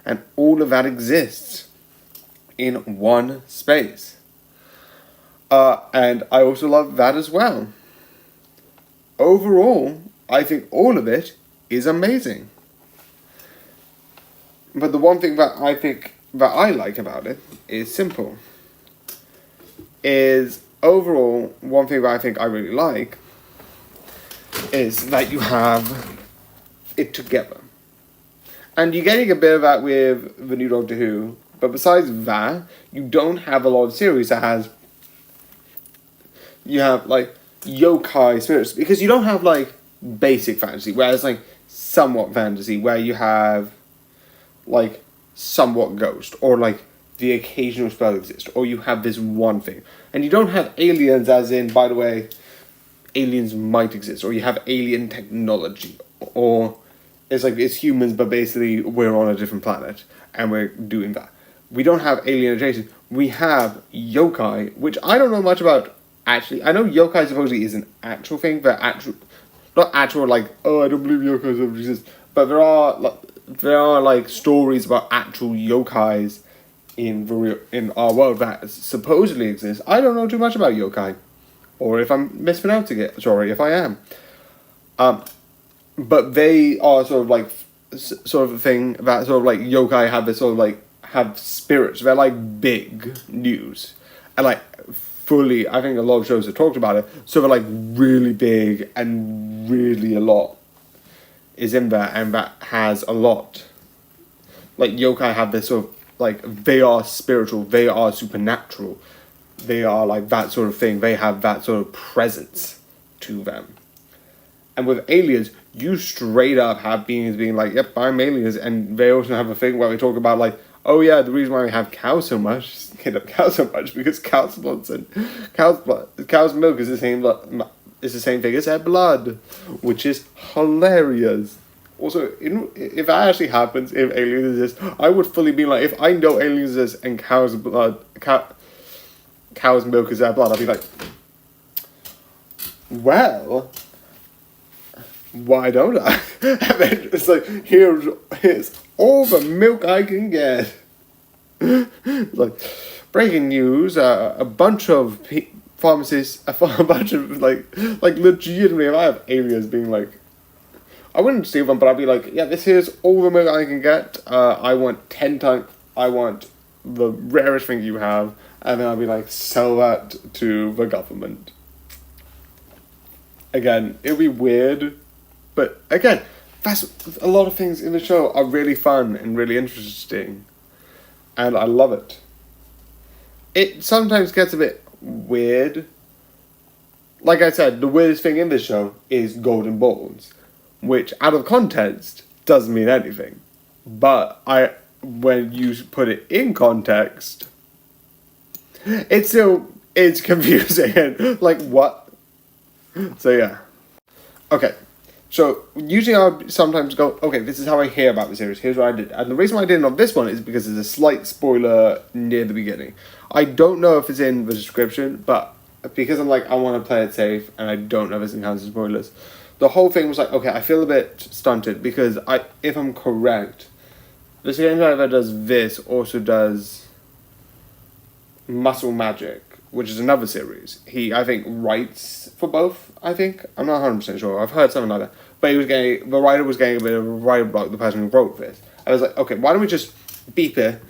And all of that exists in one space. And I also love that as well. Overall, I think all of it is amazing. But the one thing that I think that I like about it is simple. Is overall, one thing that I think I really like is that you have it together. And you're getting a bit of that with the new Doctor Who, but besides that, you don't have a lot of series that has, you have like yokai spirits, because you don't have like basic fantasy, whereas like somewhat fantasy, where you have like somewhat ghost, or like the occasional spell exists, or you have this one thing. And you don't have aliens as in, by the way, aliens might exist, or you have alien technology, or it's like it's humans, but basically we're on a different planet, and we're doing that. We don't have alien adjacent. We have yokai, which I don't know much about, actually. I know yokai supposedly is an actual thing, but not actual like, oh, I don't believe yokai exist, but there are like stories about actual yokais in our world that supposedly exist. I don't know too much about yokai, or if I'm mispronouncing it, sorry if I am. But they are sort of like sort of a thing that sort of like yokai have this sort of like have spirits. They're like big news, and like fully, I think a lot of shows have talked about it. So they're like really big and really a lot is in there, and that has a lot. Like yokai have this sort of like, they are spiritual, they are supernatural, they are like that sort of thing. They have that sort of presence to them. And with aliens, you straight up have beings being like, yep, I'm aliens. And they also have a thing where we talk about like, oh yeah, the reason why we have cows so much, because cow's milk is the same thing as their blood, which is hilarious. Also, if that actually happens, if aliens exist, I would fully be like, if I know aliens exist and cow's milk is their blood, I'd be like, well, why don't I? And then it's like, here's all the milk I can get. It's like, breaking news, a bunch of pharmacists, a bunch of like legitimately, if I have aliens being like, I wouldn't steal them, but I'd be like, yeah, this is all the milk I can get. I want 10 times, I want the rarest thing you have. And then I'd be like, sell that to the government. Again, it would be weird. But again, that's a lot of things in the show are really fun and really interesting. And I love it. It sometimes gets a bit weird. Like I said, the weirdest thing in this show is golden balls, which out of context doesn't mean anything. But when you put it in context, it's confusing and like what? So yeah. Okay. So usually I would sometimes go, okay, this is how I hear about the series. Here's what I did. And the reason why I didn't on this one is because there's a slight spoiler near the beginning. I don't know if it's in the description, but because I'm like, I want to play it safe and I don't know if it's in counts as spoilers. The whole thing was like, okay, I feel a bit stunted because if I'm correct, the same guy that does this also does Muscle Magic, which is another series. He, I think, writes for both, I think. I'm not 100% sure. I've heard something like that. But the writer was getting a bit of a writer block, the person who wrote this. I was like, okay, why don't we just beep it?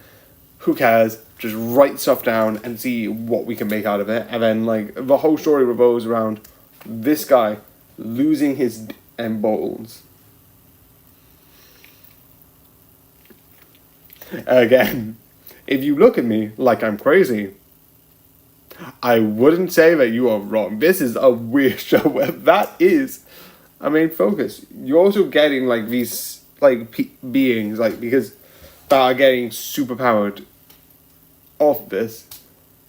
Who cares? Just write stuff down and see what we can make out of it. And then, like, the whole story revolves around this guy losing his balls. Again, if you look at me like I'm crazy, I wouldn't say that you are wrong. This is a weird show where that is a main focus. You're also getting like these like beings like because that are getting superpowered off this.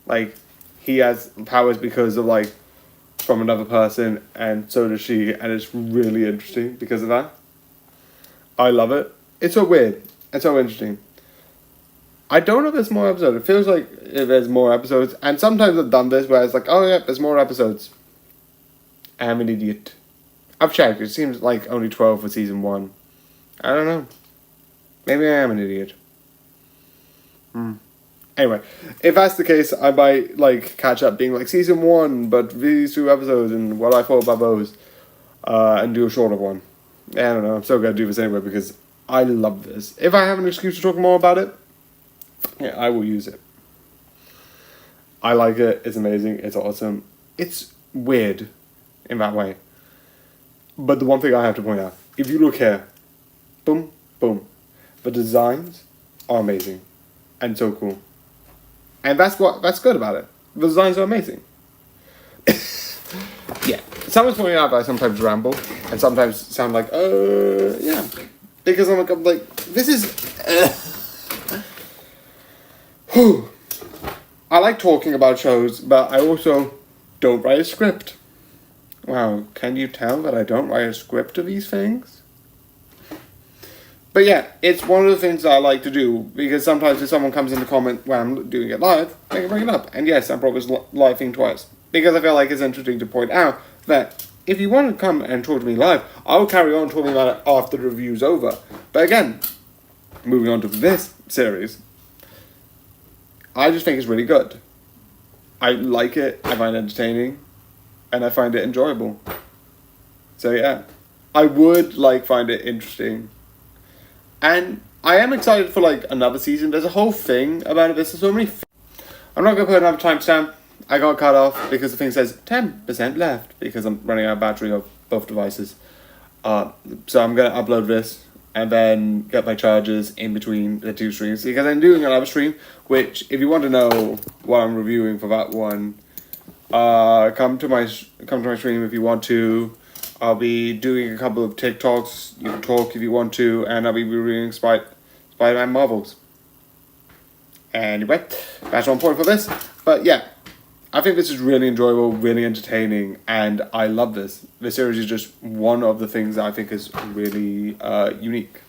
Like he has powers because of like from another person, and so does she, and it's really interesting because of that. I love it. It's so weird. It's so interesting. I don't know if there's more episodes. It feels like if there's more episodes. And sometimes I've done this where it's like, oh yeah, there's more episodes. I'm an idiot. I've checked. It seems like only 12 for season 1. I don't know. Maybe I am an idiot. Anyway, if that's the case, I might like catch up being like season 1, but these 2 episodes and what I thought about those. And do a shorter one. I don't know. I'm still going to do this anyway because I love this. If I have an excuse to talk more about it, yeah, I will use it. I like it. It's amazing. It's awesome. It's weird in that way. But the one thing I have to point out, if you look here, boom, boom, the designs are amazing and so cool. And that's good about it. The designs are amazing. Yeah. Someone's pointing out that I sometimes ramble and sometimes sound like, yeah. Because I'm like, this is... I like talking about shows, but I also don't write a script. Wow, can you tell that I don't write a script of these things? But yeah, it's one of the things that I like to do, because sometimes if someone comes in to comment when I'm doing it live, I can bring it up. And yes, I brought this live thing twice, because I feel like it's interesting to point out that if you want to come and talk to me live, I'll carry on talking about it after the review's over. But again, moving on to this series, I just think it's really good. I like it, I find it entertaining, and I find it enjoyable. So yeah, I would find it interesting. And I am excited for another season. There's a whole thing about it. There's so many I'm not going to put another timestamp. I got cut off because the thing says 10% left because I'm running out of battery of both devices. So I'm going to upload this and then get my charges in between the 2 streams, because I'm doing another stream, which if you want to know what I'm reviewing for that one, come to my stream if you want to. I'll be doing a couple of TikToks. You can talk if you want to, and I'll be reviewing Spider-Man Marvels. Anyway, that's one point for this. But yeah, I think this is really enjoyable, really entertaining, and I love this. This series is just one of the things that I think is really unique.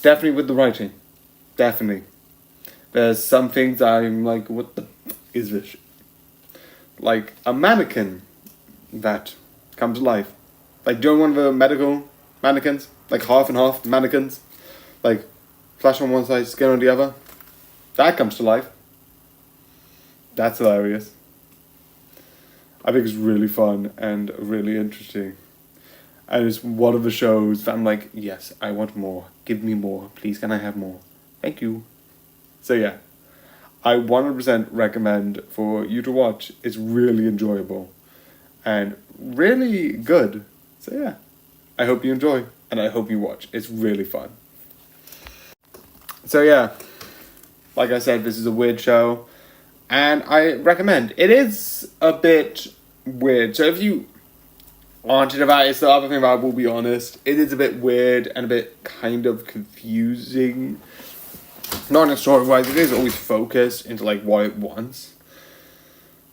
Definitely with the writing. Definitely. There's some things that I'm like, what the f*** is this? Like a mannequin that comes to life. Like, do you know one of the medical mannequins? Like half and half mannequins? Like, flesh on one side, skin on the other? That comes to life. That's hilarious. I think it's really fun and really interesting. And it's one of the shows that I'm like, yes, I want more. Give me more. Please, can I have more? Thank you. So yeah, I 100% recommend for you to watch. It's really enjoyable and really good. So yeah, I hope you enjoy and I hope you watch. It's really fun. So yeah, like I said, this is a weird show. And I recommend. It is a bit weird. So if you aren't about it, it's the other thing about it, will be honest. It is a bit weird and a bit kind of confusing. Not in story-wise, it is always focused into what it wants.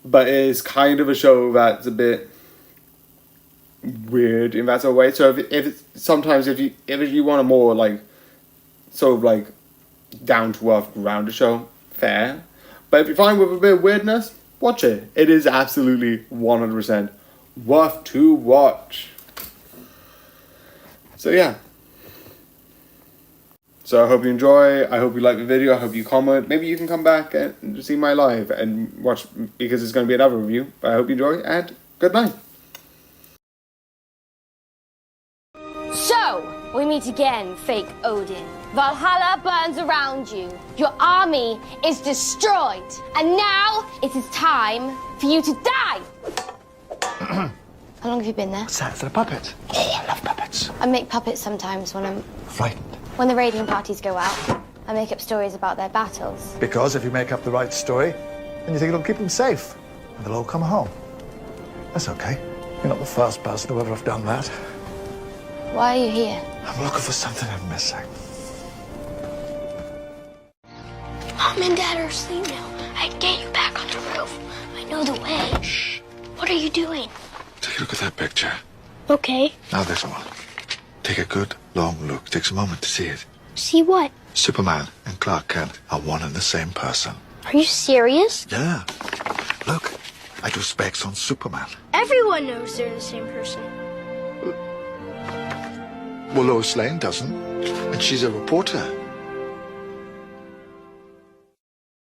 But it is kind of a show that's a bit weird in that sort of way. So if you want a more down to earth, grounded show, fair. But if you're fine with a bit of weirdness, watch it. It is absolutely 100% worth to watch. So yeah. So I hope you enjoy. I hope you like the video. I hope you comment. Maybe you can come back and see my live and watch, because it's going to be another review. But I hope you enjoy, and good night. So, we meet again, fake Odin. Valhalla burns around you. Your army is destroyed. And now it is time for you to die. How long have you been there? What's that? Is that a puppet? Oh, I love puppets. I make puppets sometimes when I'm Frightened. when the raiding parties go out. I make up stories about their battles. Because if you make up the right story, then you think it'll keep them safe, and they'll all come home. That's okay. You're not the first person to ever have done that. Why are you here? I'm looking for something I'm missing. Mom and Dad are asleep now. I can get you back on the roof. I know the way. Shh. What are you doing? Take a look at that picture. Okay. Now this one. Take a good, long look. Takes a moment to see it. See what? Superman and Clark Kent are one and the same person. Are you serious? Yeah. Look, I do specs on Superman. Everyone knows they're the same person. Well, Lois Lane doesn't. And she's a reporter.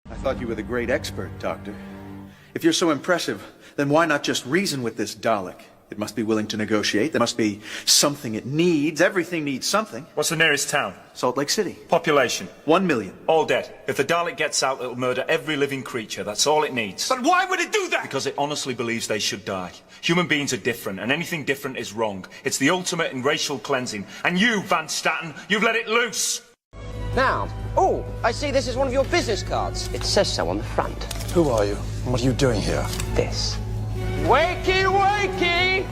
I thought you were the great expert, Doctor. If you're so impressive, then why not just reason with this Dalek? It must be willing to negotiate. There must be something it needs. Everything needs something. What's the nearest town? Salt Lake City. Population? 1 million. All dead. If the Dalek gets out, it'll murder every living creature. That's all it needs. But why would it do that? Because it honestly believes they should die. Human beings are different, and anything different is wrong. It's the ultimate in racial cleansing. And you, Van Statten, you've let it loose. Now, oh, I see this is one of your business cards. It says so on the front. Who are you? And what are you doing here? This. Wakey, wakey!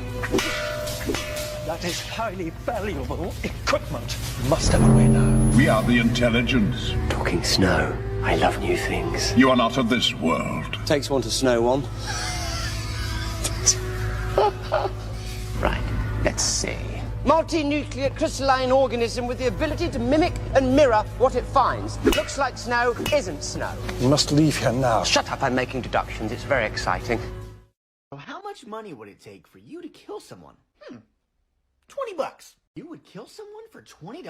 That is highly valuable equipment. You must have a way now. We are the intelligence. Talking snow. I love new things. You are not of this world. Takes one to snow one. Right, let's see. Multi-nuclear crystalline organism with the ability to mimic and mirror what it finds. Looks like snow, isn't snow. You must leave here now. Shut up, I'm making deductions. It's very exciting. How much money would it take for you to kill someone? $20. You would kill someone for $20?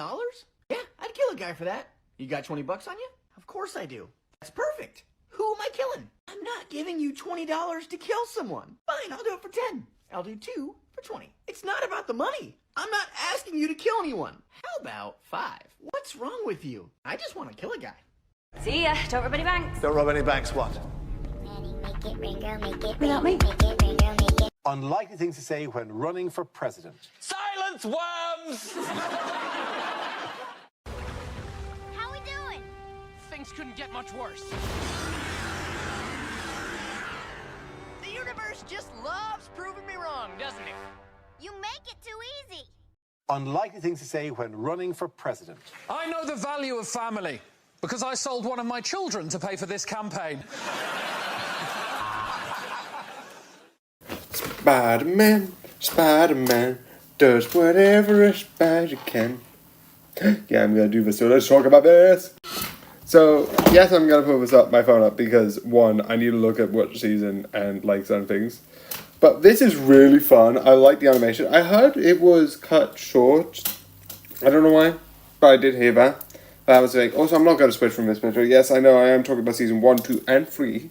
Yeah, I'd kill a guy for that. You got 20 bucks on you? Of course I do. That's perfect. Who am I killing? I'm not giving you $20 to kill someone. Fine, I'll do it for 10. I'll do 2 for 20. It's not about the money. I'm not asking you to kill anyone. How about 5? What's wrong with you? I just want to kill a guy. See ya. Don't rob any banks. Don't rob any banks, what? Without me. Unlikely things to say when running for president. Silence, worms! How we doing? Things couldn't get much worse. The universe just loves proving me wrong, doesn't it? You make it too easy. Unlikely things to say when running for president. I know the value of family because I sold one of my children to pay for this campaign. Spider-Man, Spider-Man does whatever a spider can. Yeah, I'm gonna do this, so let's talk about this. So, yes, I'm gonna put my phone up because, one, I need to look at which season and like certain things. But this is really fun. I like the animation. I heard it was cut short. I don't know why, but I did hear that. I was like, also, I'm not going to switch from this picture. Yes, I know I am talking about season 1, 2, and 3,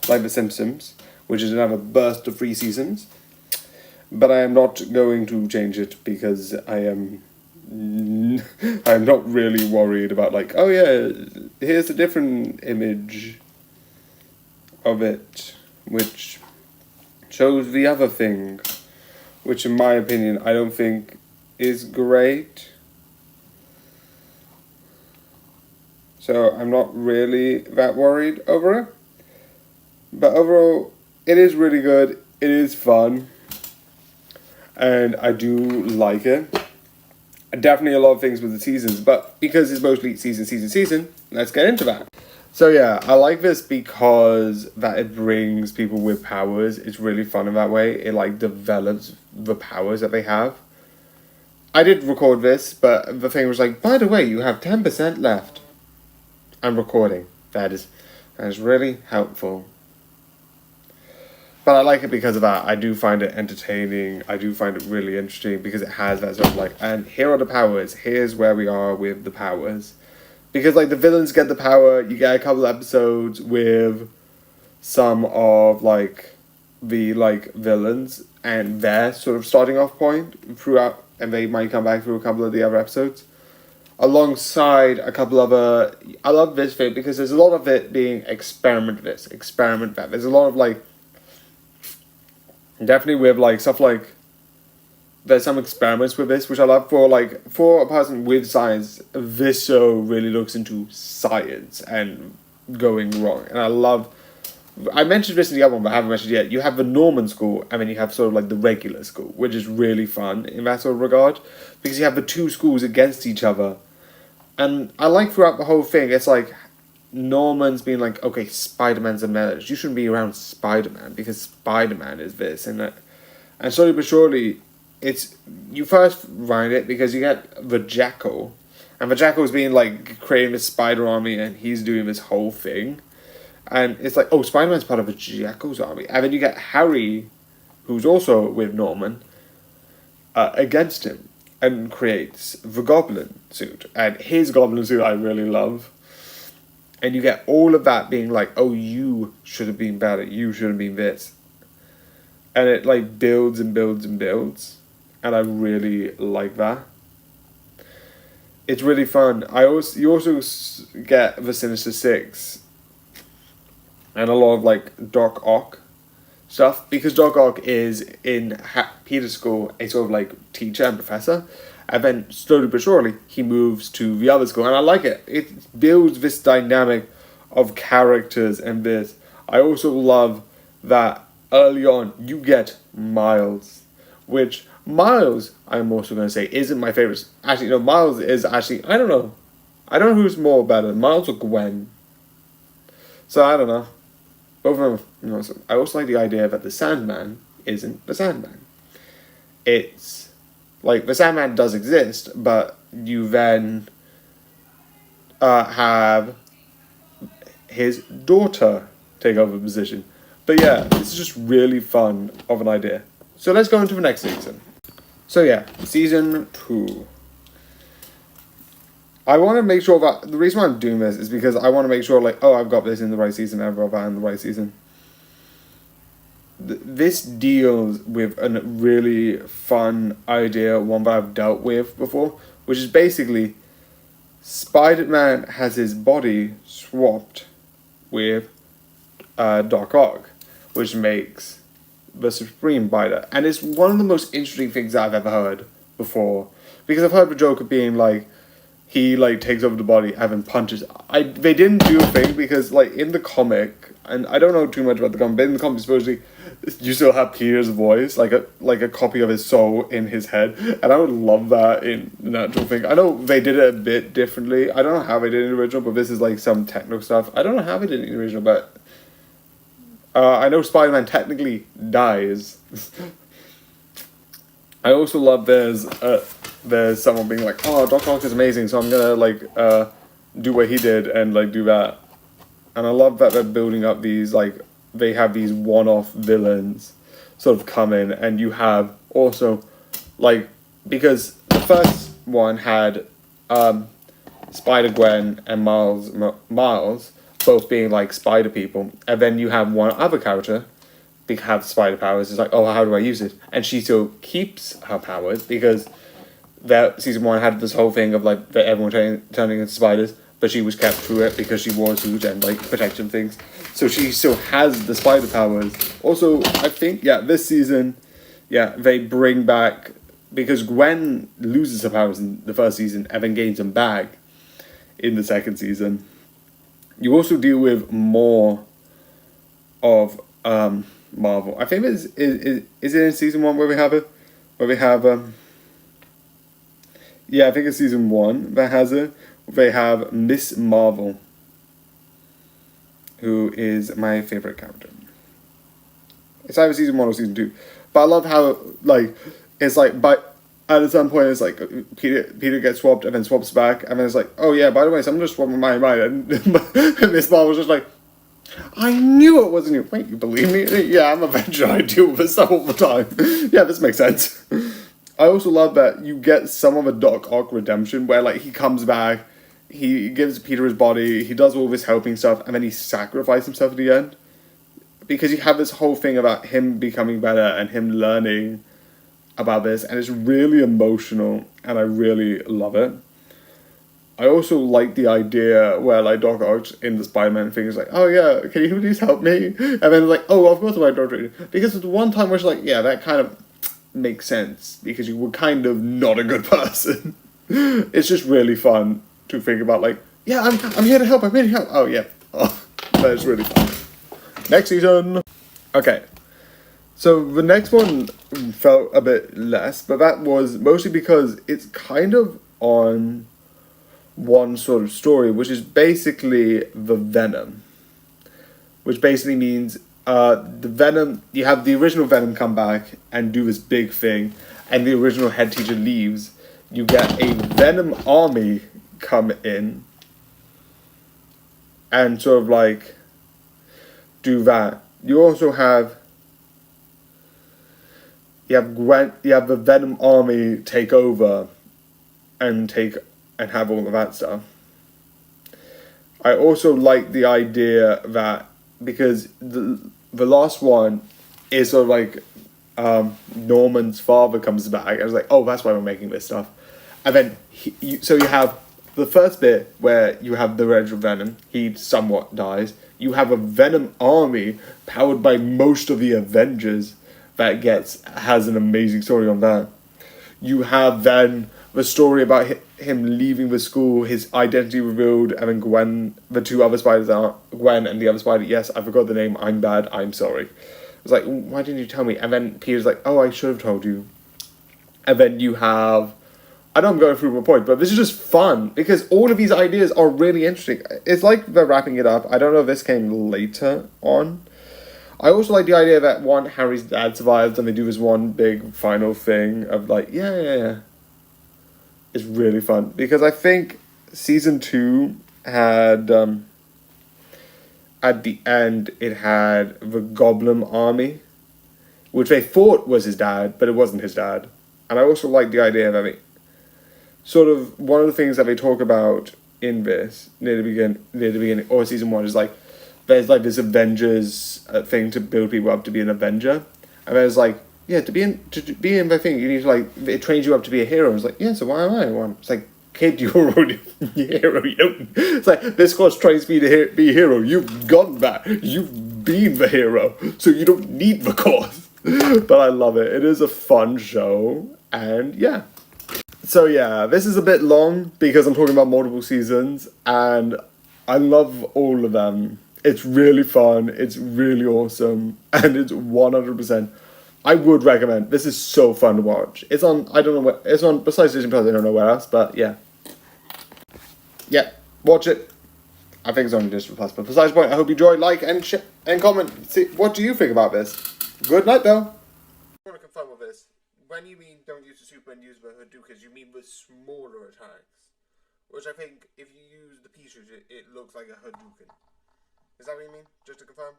like The Simpsons, which is another burst of 3 seasons. But I am not going to change it because I'm not really worried about like, oh yeah, here's a different image of it, which shows the other thing, which in my opinion I don't think is great. So I'm not really that worried over it. But overall, it is really good, it is fun, and I do like it. Definitely a lot of things with the seasons, but because it's mostly season, let's get into that. So yeah, I like this because that it brings people with powers. It's really fun in that way. It like develops the powers that they have. I did record this, but the thing was like, by the way, you have 10% left. I'm recording. That is really helpful. But I like it because of that. I do find it entertaining. I do find it really interesting because it has that sort of like, and here are the powers. Here's where we are with the powers. Because like the villains get the power. You get a couple episodes with some of like the like villains and their sort of starting off point throughout, and they might come back through a couple of the other episodes. Alongside a couple other, I love this bit because there's a lot of it being experiment this, experiment that. There's a lot of like, definitely with like stuff like there's some experiments with this, which I love. For a person with science, this show really looks into science and going wrong. And I mentioned this in the other one, but I haven't mentioned it yet. You have the Norman school, and then you have sort of like the regular school, which is really fun in that sort of regard, because you have the two schools against each other. And I like throughout the whole thing, it's like Norman's being like, okay, Spider-Man's a menace. You shouldn't be around Spider-Man because Spider-Man is this and that. And slowly but surely, you first find it because you get the Jackal, and the Jackal's being like creating this spider army, and he's doing this whole thing. And it's like, oh, Spider-Man's part of the Jackal's army. And then you get Harry, who's also with Norman, against him, and creates the Goblin suit. And his Goblin suit I really love. And you get all of that being like, oh, you should have been better. You should have been this. And it like builds and builds and builds. And I really like that. It's really fun. You also get the Sinister Six. And a lot of like Doc Ock stuff, because Doc Ock is in Peter's school a sort of like teacher and professor, and then slowly but surely he moves to the other school, and I like it. It builds this dynamic of characters and this. I also love that early on you get Miles, which Miles, I'm also going to say, isn't my favorite. Actually, no, Miles is actually, I don't know who's more better, Miles or Gwen. So I don't know. Both of them, so I also like the idea that the Sandman isn't the Sandman. It's like the Sandman does exist, but you then have his daughter take over the position. But yeah, this is just really fun of an idea. So let's go into the next season. So yeah, season 2. I want to make sure that, the reason why I'm doing this is because I want to make sure, like, oh, I've got this in the right season, I've got that in the right season. This deals with a really fun idea, one that I've dealt with before, which is basically Spider-Man has his body swapped with Doc Ock, which makes the Supreme Spider. And it's one of the most interesting things I've ever heard before, because I've heard the Joker being like, he like takes over the body and then punches. They didn't do a thing because like in the comic, and I don't know too much about the comic, but in the comic supposedly you still have Peter's voice, like a copy of his soul in his head, and I would love that in the actual thing. I know they did it a bit differently. I don't know how they did it in the original, but this is like some techno stuff. I don't know how they did it in the original, but I know Spider-Man technically dies. I also love there's someone being like, oh, Doc Ock is amazing, so I'm gonna like do what he did and like do that. And I love that they're building up these, like, they have these one-off villains sort of come in, and you have also like, because the first one had Spider-Gwen and Miles both being like spider people, and then you have one other character have spider powers. It's like, oh, how do I use it? And she still keeps her powers because that season 1 had this whole thing of like that everyone turning into spiders, but she was kept through it because she wore a suit and like protection things. So she still has the spider powers. Also, I think this season, they bring back, because Gwen loses her powers in the first season and then gains them back in the second season. You also deal with more of Marvel. I think is it in season 1 where we have it? Where we have I think it's season 1 that has it. They have Miss Marvel, who is my favorite character. It's either season 1 or season 2. But I love how like it's like at some point it's like Peter gets swapped and then swaps back, and then it's like, oh yeah, by the way, someone just swapped my mind, and Miss Marvel's just like, I knew it wasn't you. Wait, you believe me? Yeah, I'm a Avenger. I deal with this stuff all the time. Yeah, this makes sense. I also love that you get some of a Doc Ock redemption where like he comes back, he gives Peter his body, he does all this helping stuff, and then he sacrifices himself at the end. Because you have this whole thing about him becoming better and him learning about this, and it's really emotional, and I really love it. I also like the idea where like Doc Ock in the Spider-Man thing is like, oh yeah, can you please help me? And then like, oh, of course my daughter. Because it's one time where she's like, yeah, that kind of make sense because you were kind of not a good person. It's just really fun to think about, like, yeah, I'm here to help, I'm here to help. Oh, yeah. Oh, that is really fun. Next season. Okay. So the next one felt a bit less, but that was mostly because it's kind of on one sort of story, which is basically the Venom. Which basically means the Venom, you have the original Venom come back and do this big thing, and the original head teacher leaves. You get a Venom army come in and sort of like do that. You also have the Venom army take over and have all of that stuff. I also like the idea that because the last one is sort of like Norman's father comes back. I was like, oh, that's why we're making this stuff. And then so you have the first bit where you have the original Venom. He somewhat dies. You have a Venom army powered by most of the Avengers that has an amazing story on that. You have then the story about him leaving the school, his identity revealed, and then Gwen, the two other spiders are Gwen and the other spider. Yes, I forgot the name. I'm bad. I'm sorry. It's like, why didn't you tell me? And then Peter's like, oh, I should have told you. And then you have, I know I'm going through my point, but this is just fun because all of these ideas are really interesting. It's like they're wrapping it up. I don't know if this came later on. I also like the idea that Harry's dad survives and they do this one big final thing of like, yeah. It's really fun because I think season 2 had at the end it had the Goblin army, which they thought was his dad, but it wasn't his dad. And I also like the idea that sort of one of the things that they talk about in this near the beginning or season 1 is like there's like this Avengers thing to build people up to be an Avenger, and there's like, yeah, to be in the thing, you need to, like, it trains you up to be a hero. It's like, yeah, so why am I one? It's like, kid, you're already a hero. You don't. It's like, this course trains me to be a hero. You've got that. You've been the hero, so you don't need the course. But I love it. It is a fun show, and yeah. So yeah, this is a bit long because I'm talking about multiple seasons, and I love all of them. It's really fun. It's really awesome, and it's 100%. I would recommend. This is so fun to watch. It's on, I don't know where, it's on, besides Disney Plus, I don't know where else, but yeah. Yeah, watch it. I think it's on Disney Plus, but besides the point, I hope you enjoy, like, and comment. See, what do you think about this? Good night, though. I want to confirm with this. When you mean don't use the super and use the Hadouken, you mean with smaller attacks. Which I think, if you use the pea shooter, it looks like a Hadouken. Is that what you mean? Just to confirm?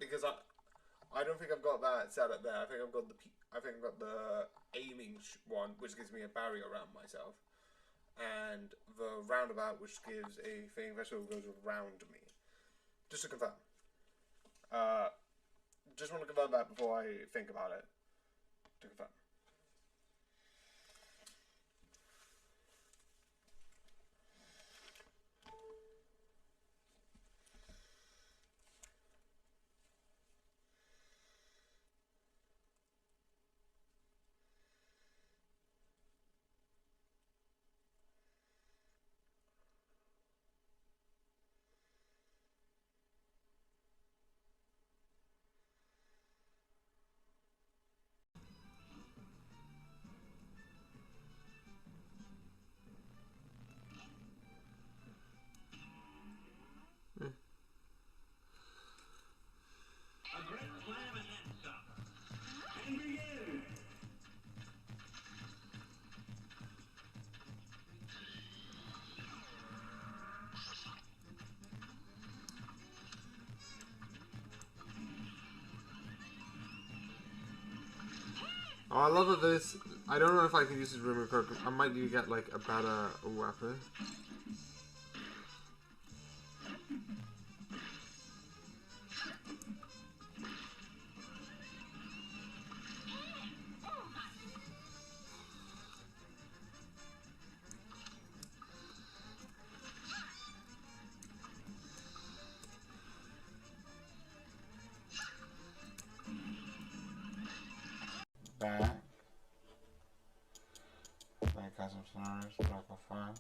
Because I don't think I've got that set up there. I think I've got the aiming one, which gives me a barrier around myself, and the roundabout, which gives a thing that sort of goes around me. Just to confirm. Just want to confirm that before I think about it. To confirm. Oh, I love that this. I don't know if I can use this rumor code. I might need to get like a better weapon. scenarios, local file.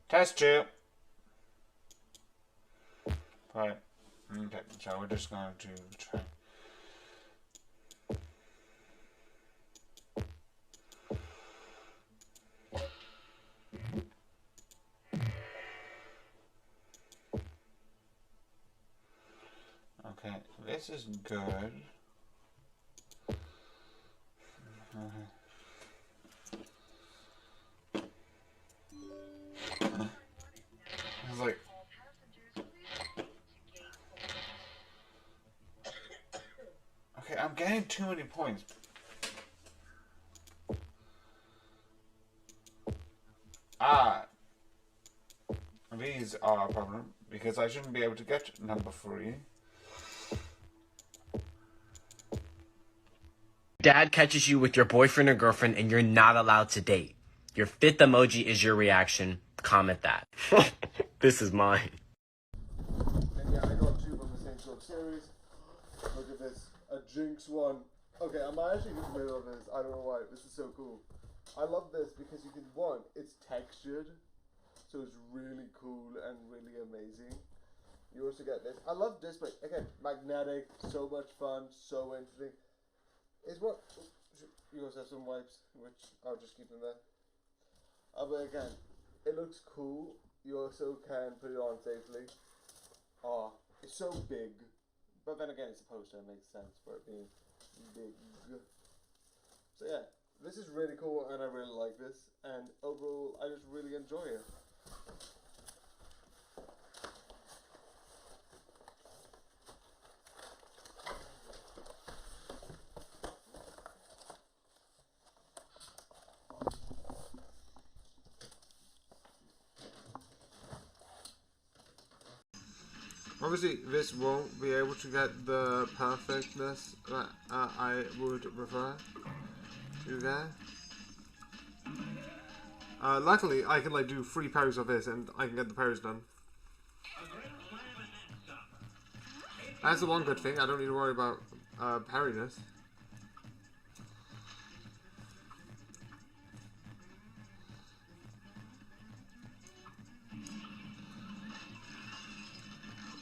Test 2. Right. Okay, so we're just going to try. Okay, this is good. It's like, okay, I'm getting too many points. These are a problem because I shouldn't be able to get number 3. Dad catches you with your boyfriend or girlfriend and you're not allowed to date. Your 5th emoji is your reaction. Comment that. This is mine. And yeah, I got 2 from the same sort of series. Look at this. A Jinx one. Okay, I'm actually in the middle of this. I don't know why. This is so cool. I love this because you can, one, it's textured. So it's really cool and really amazing. You also get this. I love display. Again, magnetic, so much fun, so interesting. It's what you also have some wipes, which I'll just keep them there. But again, it looks cool. You also can put it on safely. It's so big. But then again, it's a poster. It makes sense for it being big. So yeah, this is really cool and I really like this. And overall, I just really enjoy it. Obviously, this won't be able to get the perfectness that I would prefer to get. Luckily, I can like do 3 parries of this, and I can get the parries done. That's the one good thing. I don't need to worry about parriness.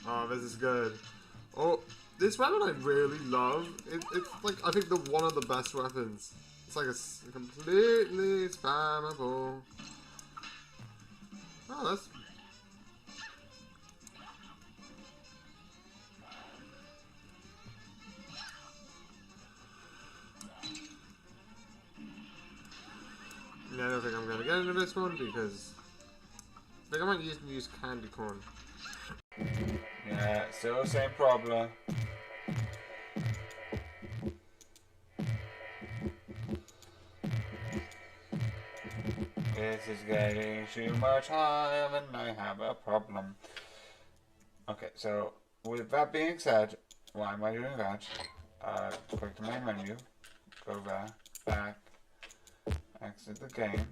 Oh, this is good. Oh, this weapon I really love. It's like, I think one of the best weapons. It's like a completely spammable. Oh, that's... Yeah, I don't think I'm gonna get into this one because I think I might use candy corn. Yeah, still same problem. This is getting too much higher and I have a problem. Okay, so with that being said, why am I doing that? Click the main menu, go there, back, exit the game.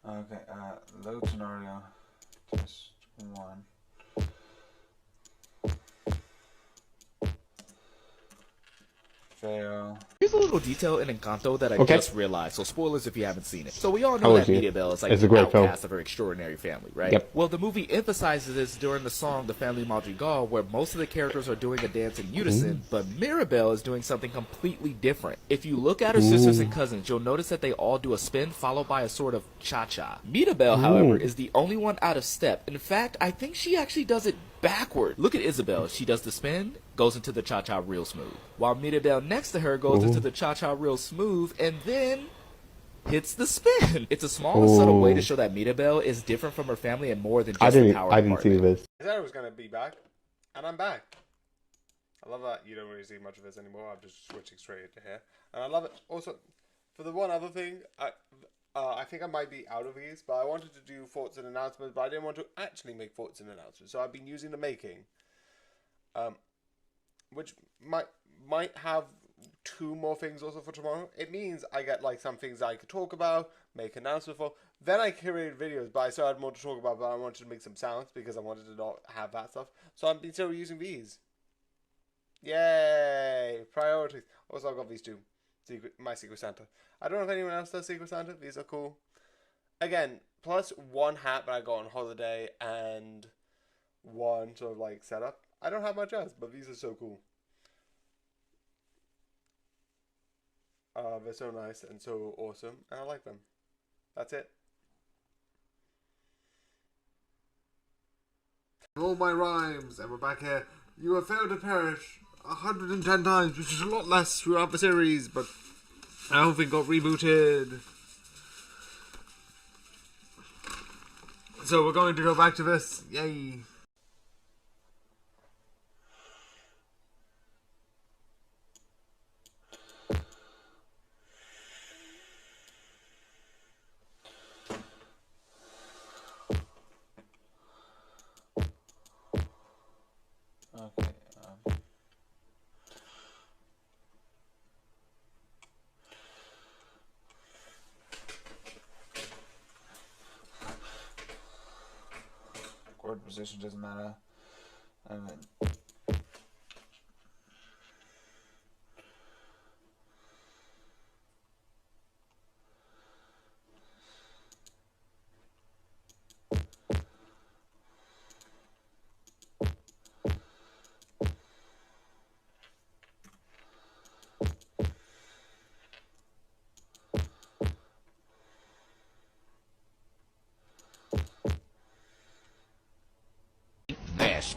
Okay, load scenario, test 1. Fail. Here's a little detail in Encanto that I just realized, so spoilers if you haven't seen it. So we all I know will that see it. Mirabel is like It's a the great film. outcast of her extraordinary family, right? Yep. Well, the movie emphasizes this during the song The Family Madrigal, where most of the characters are doing a dance in unison, but Mirabel is doing something completely different. If you look at her sisters and cousins, you'll notice that they all do a spin followed by a sort of cha-cha. Mirabel, however, is the only one out of step. In fact, I think she actually does it backward. Look at Isabel. She does the spin, goes into the cha-cha real smooth. While Mirabel next to her goes into the cha-cha real smooth, and then hits the spin. It's a small and subtle way to show that Mirabel is different from her family and more than just the power I didn't see department. this. I said I was gonna be back, and I'm back. I love that you don't really see much of this anymore. I'm just switching straight into here, and I love it. Also, for the one other thing, I think I might be out of these, but I wanted to do thoughts and announcements, but I didn't want to actually make thoughts and announcements, so I've been using the making. which might have 2 more things also for tomorrow. It means I get like some things I could talk about, make announcements for. Then I created videos, but I still had more to talk about, but I wanted to make some sounds because I wanted to not have that stuff. So I'm still using these. Yay! Priorities. Also, I've got these 2. My Secret Santa. I don't know if anyone else does Secret Santa. These are cool. Again, plus 1 hat that I got on holiday and 1 sort of like setup. I don't have much else, but these are so cool. They're so nice and so awesome, and I like them. That's it. All my rhymes, and we're back here. You have failed to perish 110 times, which is a lot less throughout the series, but I don't think got rebooted. So we're going to go back to this. Yay. Okay. Chord position doesn't matter. And then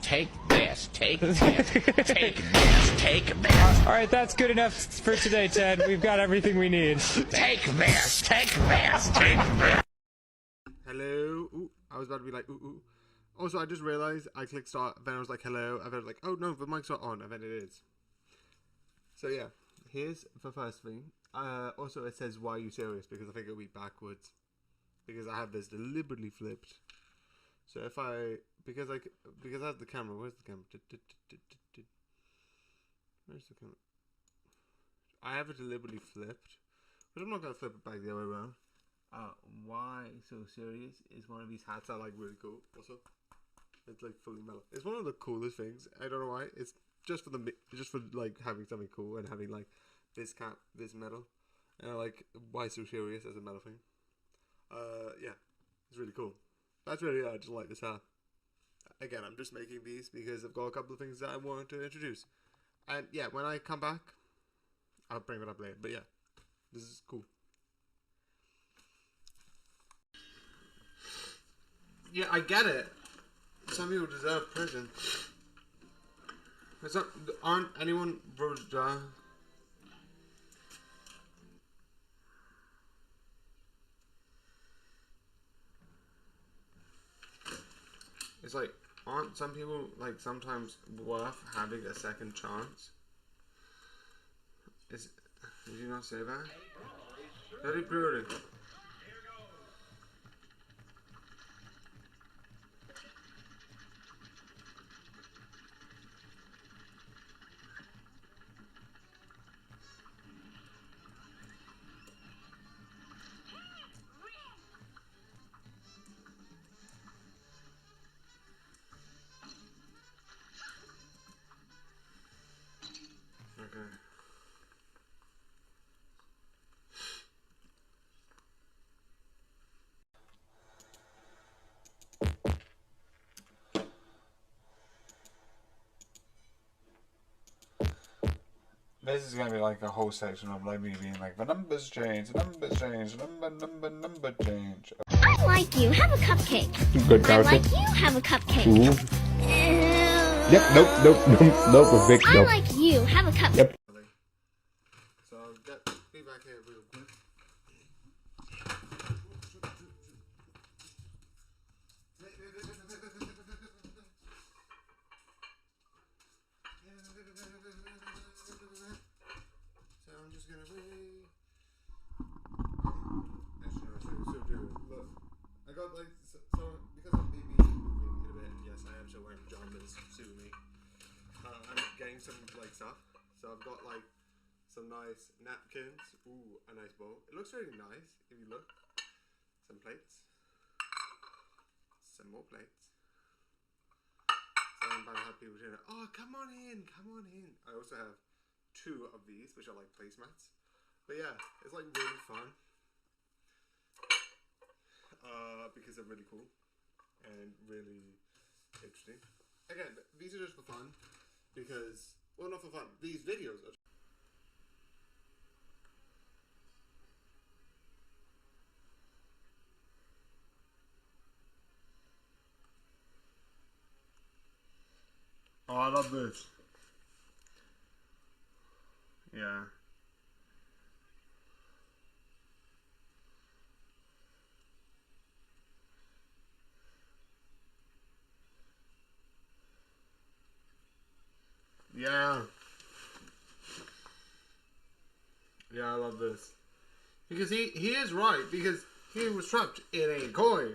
Take this, take this, take this, take this. All right, that's good enough for today, Ted. We've got everything we need. Take this, take this, take this. Hello. Ooh, I was about to be like, ooh, ooh. Also, I just realized I clicked start, then I was like, hello, and then I was like, oh no, the mic's not on, and then it is. So yeah, here's the first thing. Also, it says, why are you serious? Because I think it'll be backwards. Because I have this deliberately flipped. So if because I have the camera, where's the camera? Where's the camera? I have it deliberately flipped, but I'm not going to flip it back the other way around. Why so serious is one of these hats I like really cool. Also, it's like fully metal. It's one of the coolest things. I don't know why. It's just for like having something cool and having like this cap, this metal, and I like why so serious as a metal thing. Yeah, it's really cool. That's really I just like this hat. Again, I'm just making these because I've got a couple of things that I wanted to introduce. And yeah, when I come back, I'll bring it up later. But yeah, this is cool. Yeah, I get it. Some people deserve prison. It's not, aren't anyone voted down? It's like, aren't some people, like, sometimes worth having a second chance? Did you not say that? Very brilliant. This is gonna be like a whole section of like me being like, the numbers change, the numbers change, number change. I like you. Have a cupcake. Good I like you. Have a cupcake. Yep, nope, a big I nope. like you. Have a cupcake. Yep. So I'll be back here real quick. So I'm just gonna wait. Actually, no, look, I got like so because I'm maybe moving in a bit. Yes, I am still wearing pajamas. Sue me. getting some like stuff. So I've got like some nice napkins. Ooh, a nice bowl. It looks really nice if you look. Some plates. Some more plates. So I'm about to have people saying, oh, come on in, come on in. I also have 2 of these, which are like placemats. But yeah, it's like really fun. Because they're really cool and really interesting. Again, these are just for fun because, well, not for fun. These videos are. Oh, I love this. Yeah. Yeah. Yeah, I love this. Because he is right, because he was trapped in a coin.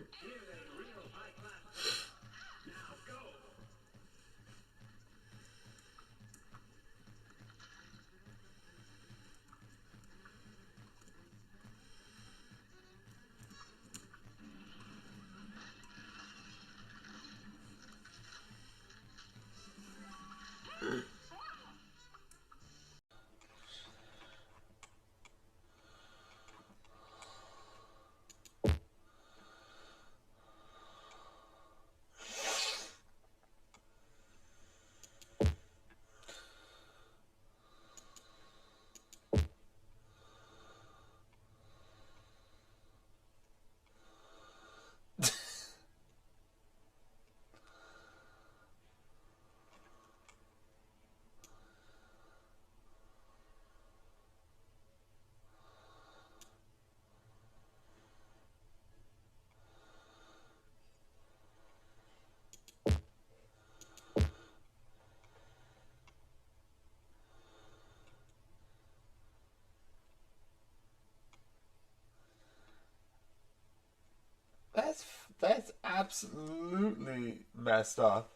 That's absolutely messed up.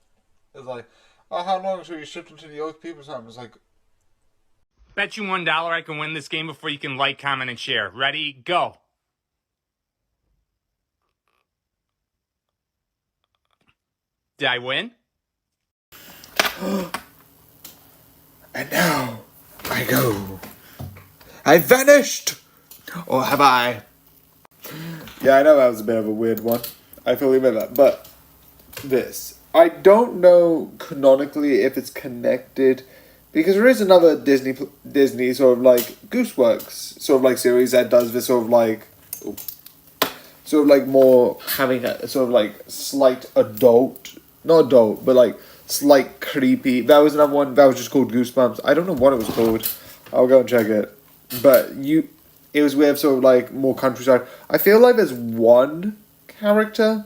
It's like, oh, how long until you shipped into the Oath People's Home? It's like, Bet you $1 I can win this game before you can like, comment, and share. Ready? Go. Did I win? and now I go. I vanished! Or have I? Yeah, I know that was a bit of a weird one. I fully admit that. But this, I don't know canonically if it's connected, because there is another Disney sort of like Gooseworks sort of like series that does this sort of like more having a sort of like slight not adult, but like slight creepy. That was another one that was just called Goosebumps. I don't know what it was called. I'll go and check it. But it was with sort of like more countryside. I feel like there's one character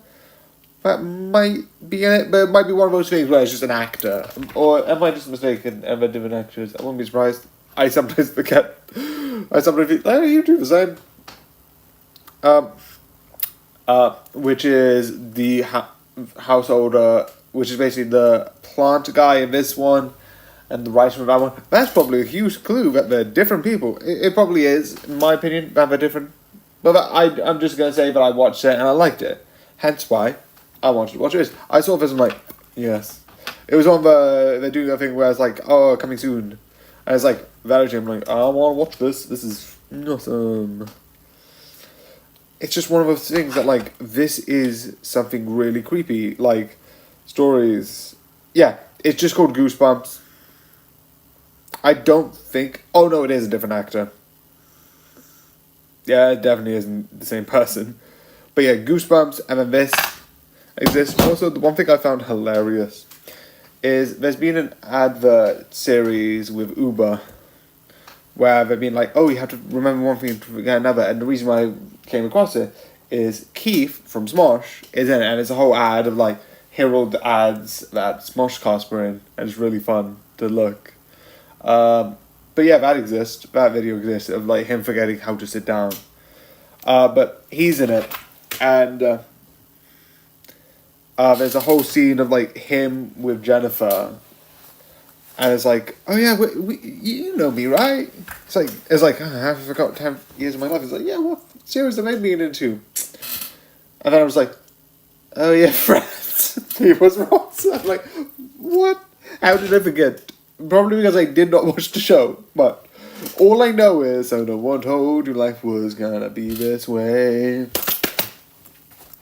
that might be in it, but it might be one of those things where it's just an actor. Or am I just mistaken and they're different actors? I wouldn't be surprised. I sometimes forget. I sometimes think, oh, you do the same. Which is the householder, which is basically the plant guy in this one, and the writer of that one. That's probably a huge clue that they're different people. It probably is, in my opinion, that they're different. But I'm just going to say that I watched it and I liked it. Hence why I wanted to watch this. I saw this and I'm like, yes. It was on they're doing that thing where it's like, oh, coming soon. And it's like, Valorant, I'm like, I want to watch this. This is awesome. It's just one of those things that, like, this is something really creepy. Like, stories. Yeah, it's just called Goosebumps. I don't think... Oh, no, it is a different actor. Yeah, it definitely isn't the same person. But yeah, Goosebumps, and then this exists. Also, the one thing I found hilarious is there's been an advert series with Uber where they've been like, oh, you have to remember one thing to forget another. And the reason why I came across it is Keith from Smosh is in it, and it's a whole ad of like herald ads that Smosh cast were in, and it's really fun to look. But yeah, that exists. That video exists of like him forgetting how to sit down. But he's in it, and there's a whole scene of like him with Jennifer, And it's like, oh yeah, you know me, right? It's like, oh, I haven't forgotten 10 years of my life. It's like, yeah, what series have I been into? And then I was like, oh yeah, Friends. He was Ross. I'm like, what? How did I forget? Probably because I did not watch the show. But all I know is, so no one told you life was gonna be this way.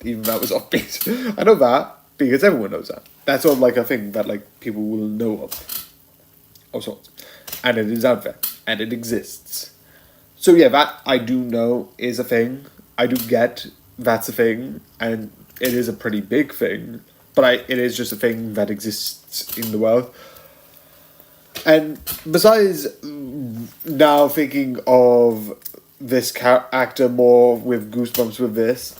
Even that was offbeat. I know that because everyone knows that. That's sort of like a thing that like people will know of sorts. And it is out there. And it exists. So yeah, that I do know is a thing. I do get that's a thing. And it is a pretty big thing. But it is just a thing that exists in the world. And besides now thinking of this actor more with Goosebumps with this,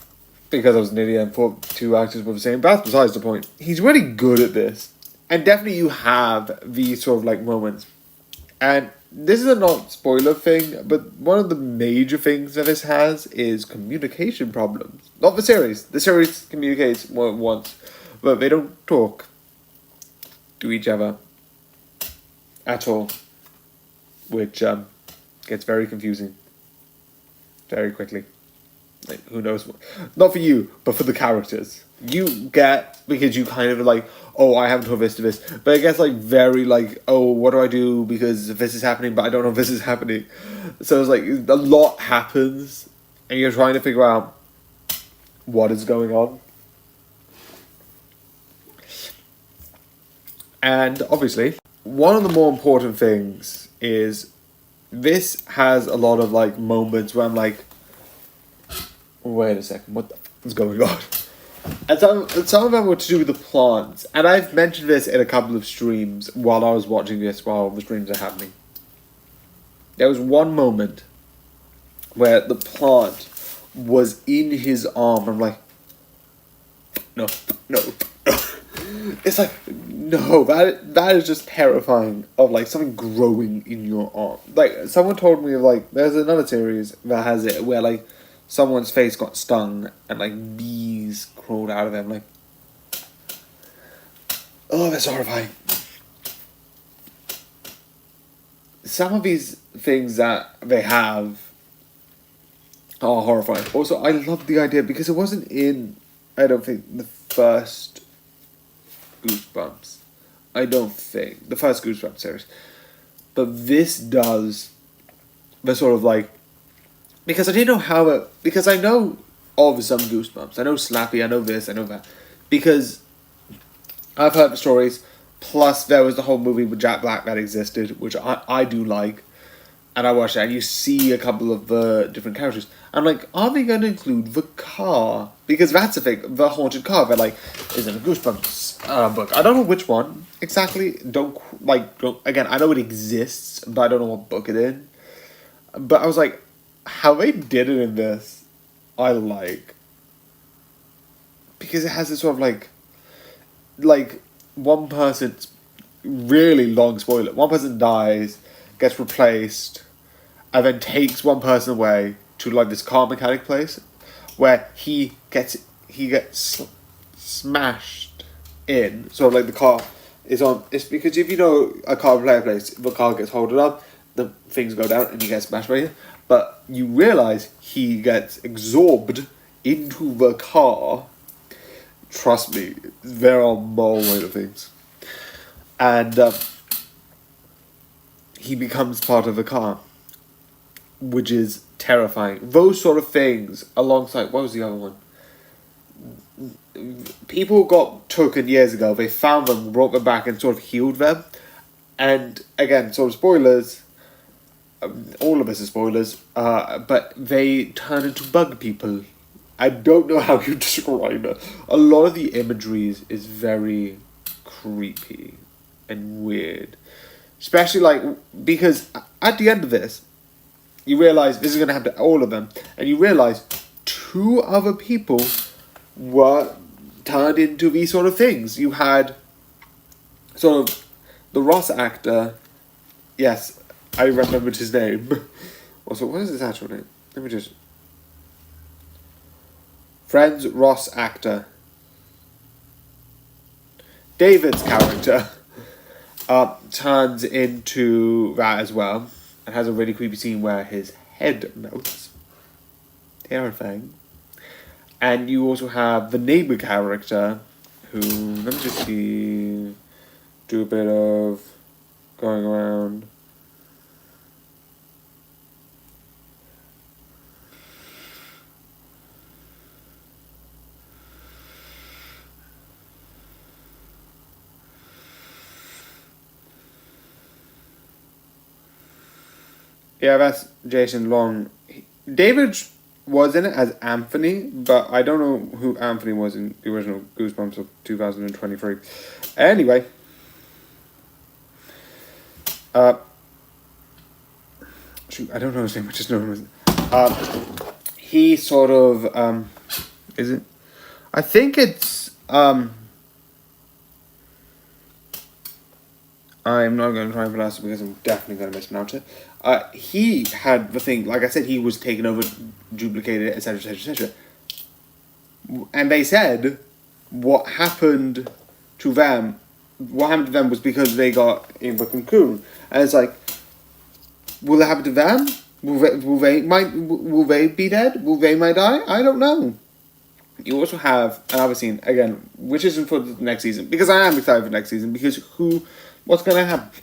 because I was an idiot and thought two actors were the same, but that's besides the point. He's really good at this. And definitely you have these sort of like moments. And this is a not spoiler thing, but one of the major things that this has is communication problems. Not the series. The series communicates more than once, but they don't talk to each other at all, which gets very confusing very quickly. Like, who knows what? Not for you, but for the characters. You get, because you kind of like, oh, I haven't told this to this, but it gets like very like, oh, what do I do because this is happening, but I don't know if this is happening. So it's like a lot happens, and you're trying to figure out what is going on. And obviously, one of the more important things is this has a lot of like moments where I'm like, wait a second, what the f is going on? And some of them were to do with the plants. And I've mentioned this in a couple of streams while I was watching this, while the streams are happening. There was one moment where the plant was in his arm. I'm like, no. It's like, no, that is just terrifying of like something growing in your arm. Like, someone told me of like, there's another series that has it where like, someone's face got stung and like bees crawled out of them. Like, oh, that's horrifying. Some of these things that they have are horrifying. Also, I love the idea because it wasn't in, I don't think, the first Goosebumps. I don't think. The first Goosebumps series. But this does the sort of like, because I didn't know how it... Because I know of some Goosebumps. I know Slappy, I know this, I know that. Because I've heard the stories. Plus, there was the whole movie with Jack Black that existed, which I do like. And I watched that, and you see a couple of the different characters. I'm like, are they going to include the car? Because that's the thing, the haunted car that, like, is in a Goosebumps book. I don't know which one exactly. Again, I know it exists, but I don't know what book it's in. But I was like, how they did it in this, I like. Because it has this sort of like one person's really long spoiler. One person dies, gets replaced, and then takes one person away to like this car mechanic place, where he gets smashed in. So like the car is on. It's because if you know a car repair place, the car gets holded up, the things go down, and he gets smashed right here. But you realise he gets absorbed into the car. Trust me, there are more way of things. And he becomes part of the car, which is terrifying. Those sort of things, alongside, what was the other one? People got taken years ago, they found them, brought them back, and sort of healed them. And again, sort of spoilers, all of this is spoilers, but they turn into bug people. I don't know how you describe it. A lot of the imagery is very creepy and weird. Especially like, because at the end of this, you realise this is going to happen to all of them, and you realise 2 other people were turned into these sort of things. You had sort of the Ross actor, yes, I remembered his name. Also, what is his actual name? Let me just... Friends Ross actor. David's character. turns into that as well. And has a really creepy scene where his head melts. Terrifying. And you also have the neighbor character who, let me just see, do a bit of going around. Yeah, that's Jason Long. David was in it as Anthony, but I don't know who Anthony was in the original Goosebumps of 2023. Anyway. Shoot, I don't know his name, I just know him as... he sort of, is it? I think it's, I'm not going to try and pronounce it because I'm definitely going to mispronounce it. He had the thing, like I said, he was taken over, duplicated, etc., etc., etc. And they said what happened to them was because they got in the cocoon. And it's like, will it happen to them? Will they be dead? Will they might die? I don't know. You also have another scene, again, which isn't for the next season, because I am excited for next season, because what's going to happen?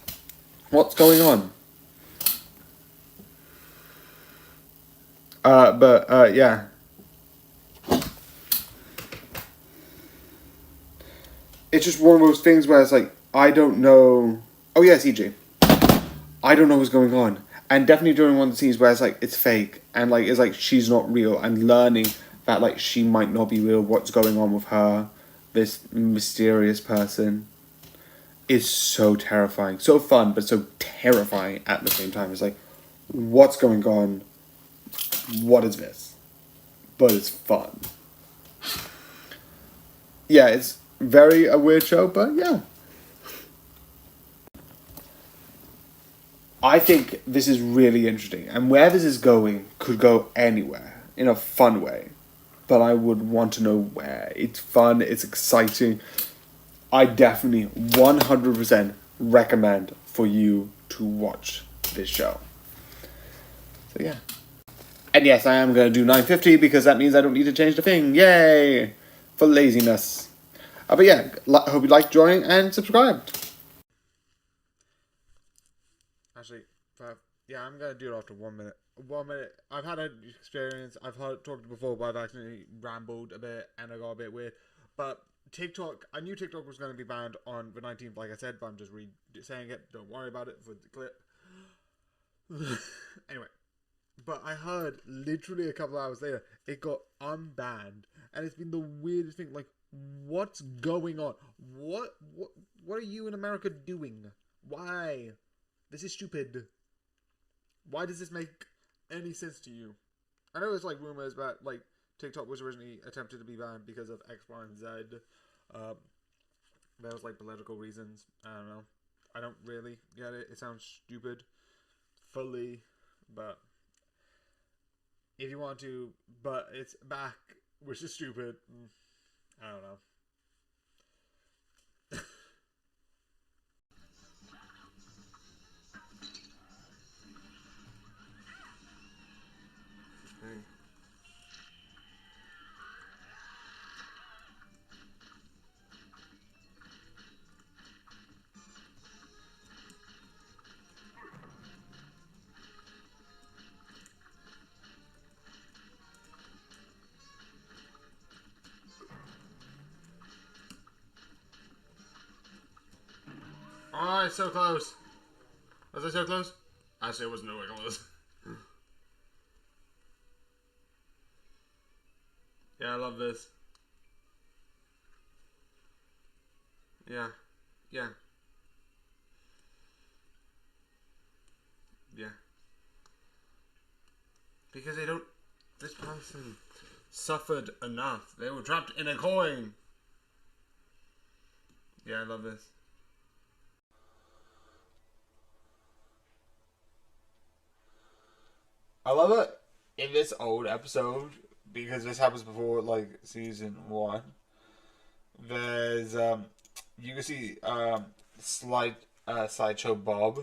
What's going on? Yeah. It's just one of those things where it's like, I don't know. Oh yeah, CJ. I don't know what's going on. And definitely during one of the scenes where it's like, it's fake. And like, it's like, she's not real. And learning that like, she might not be real. What's going on with her. This mysterious person. Is so terrifying. So fun, but so terrifying at the same time. It's like, what's going on? What is this? But it's fun. Yeah, it's very a weird show, but yeah. I think this is really interesting. And where this is going could go anywhere. In a fun way. But I would want to know where. It's fun, it's exciting. I definitely 100% recommend for you to watch this show. So yeah. And yes, I am going to do 950 because that means I don't need to change the thing. Yay! For laziness. But yeah, hope you liked, joining, and subscribed. Actually, yeah, I'm going to do it after 1 minute. 1 minute. I've had an experience. I've talked before, but I've actually rambled a bit and I got a bit weird. But TikTok, I knew TikTok was going to be banned on the 19th, like I said, but I'm just saying it. Don't worry about it for the clip. Anyway. But I heard literally a couple hours later, it got unbanned. And it's been the weirdest thing. Like, what's going on? What are you in America doing? Why? This is stupid. Why does this make any sense to you? I know it's like rumors that like TikTok was originally attempted to be banned because of X, Y, and Z. There was like political reasons. I don't know. I don't really get it. It sounds stupid. Fully. But if you want to, but it's back, which is stupid. I don't know. Oh, it's so close. Was I so close? Actually, it wasn't nowhere close. Yeah, I love this. Yeah. Yeah. Yeah. Because they don't... This person suffered enough. They were trapped in a coin. Yeah, I love this. I love it in this old episode, because this happens before, like, season 1. There's, you can see, slight Sideshow Bob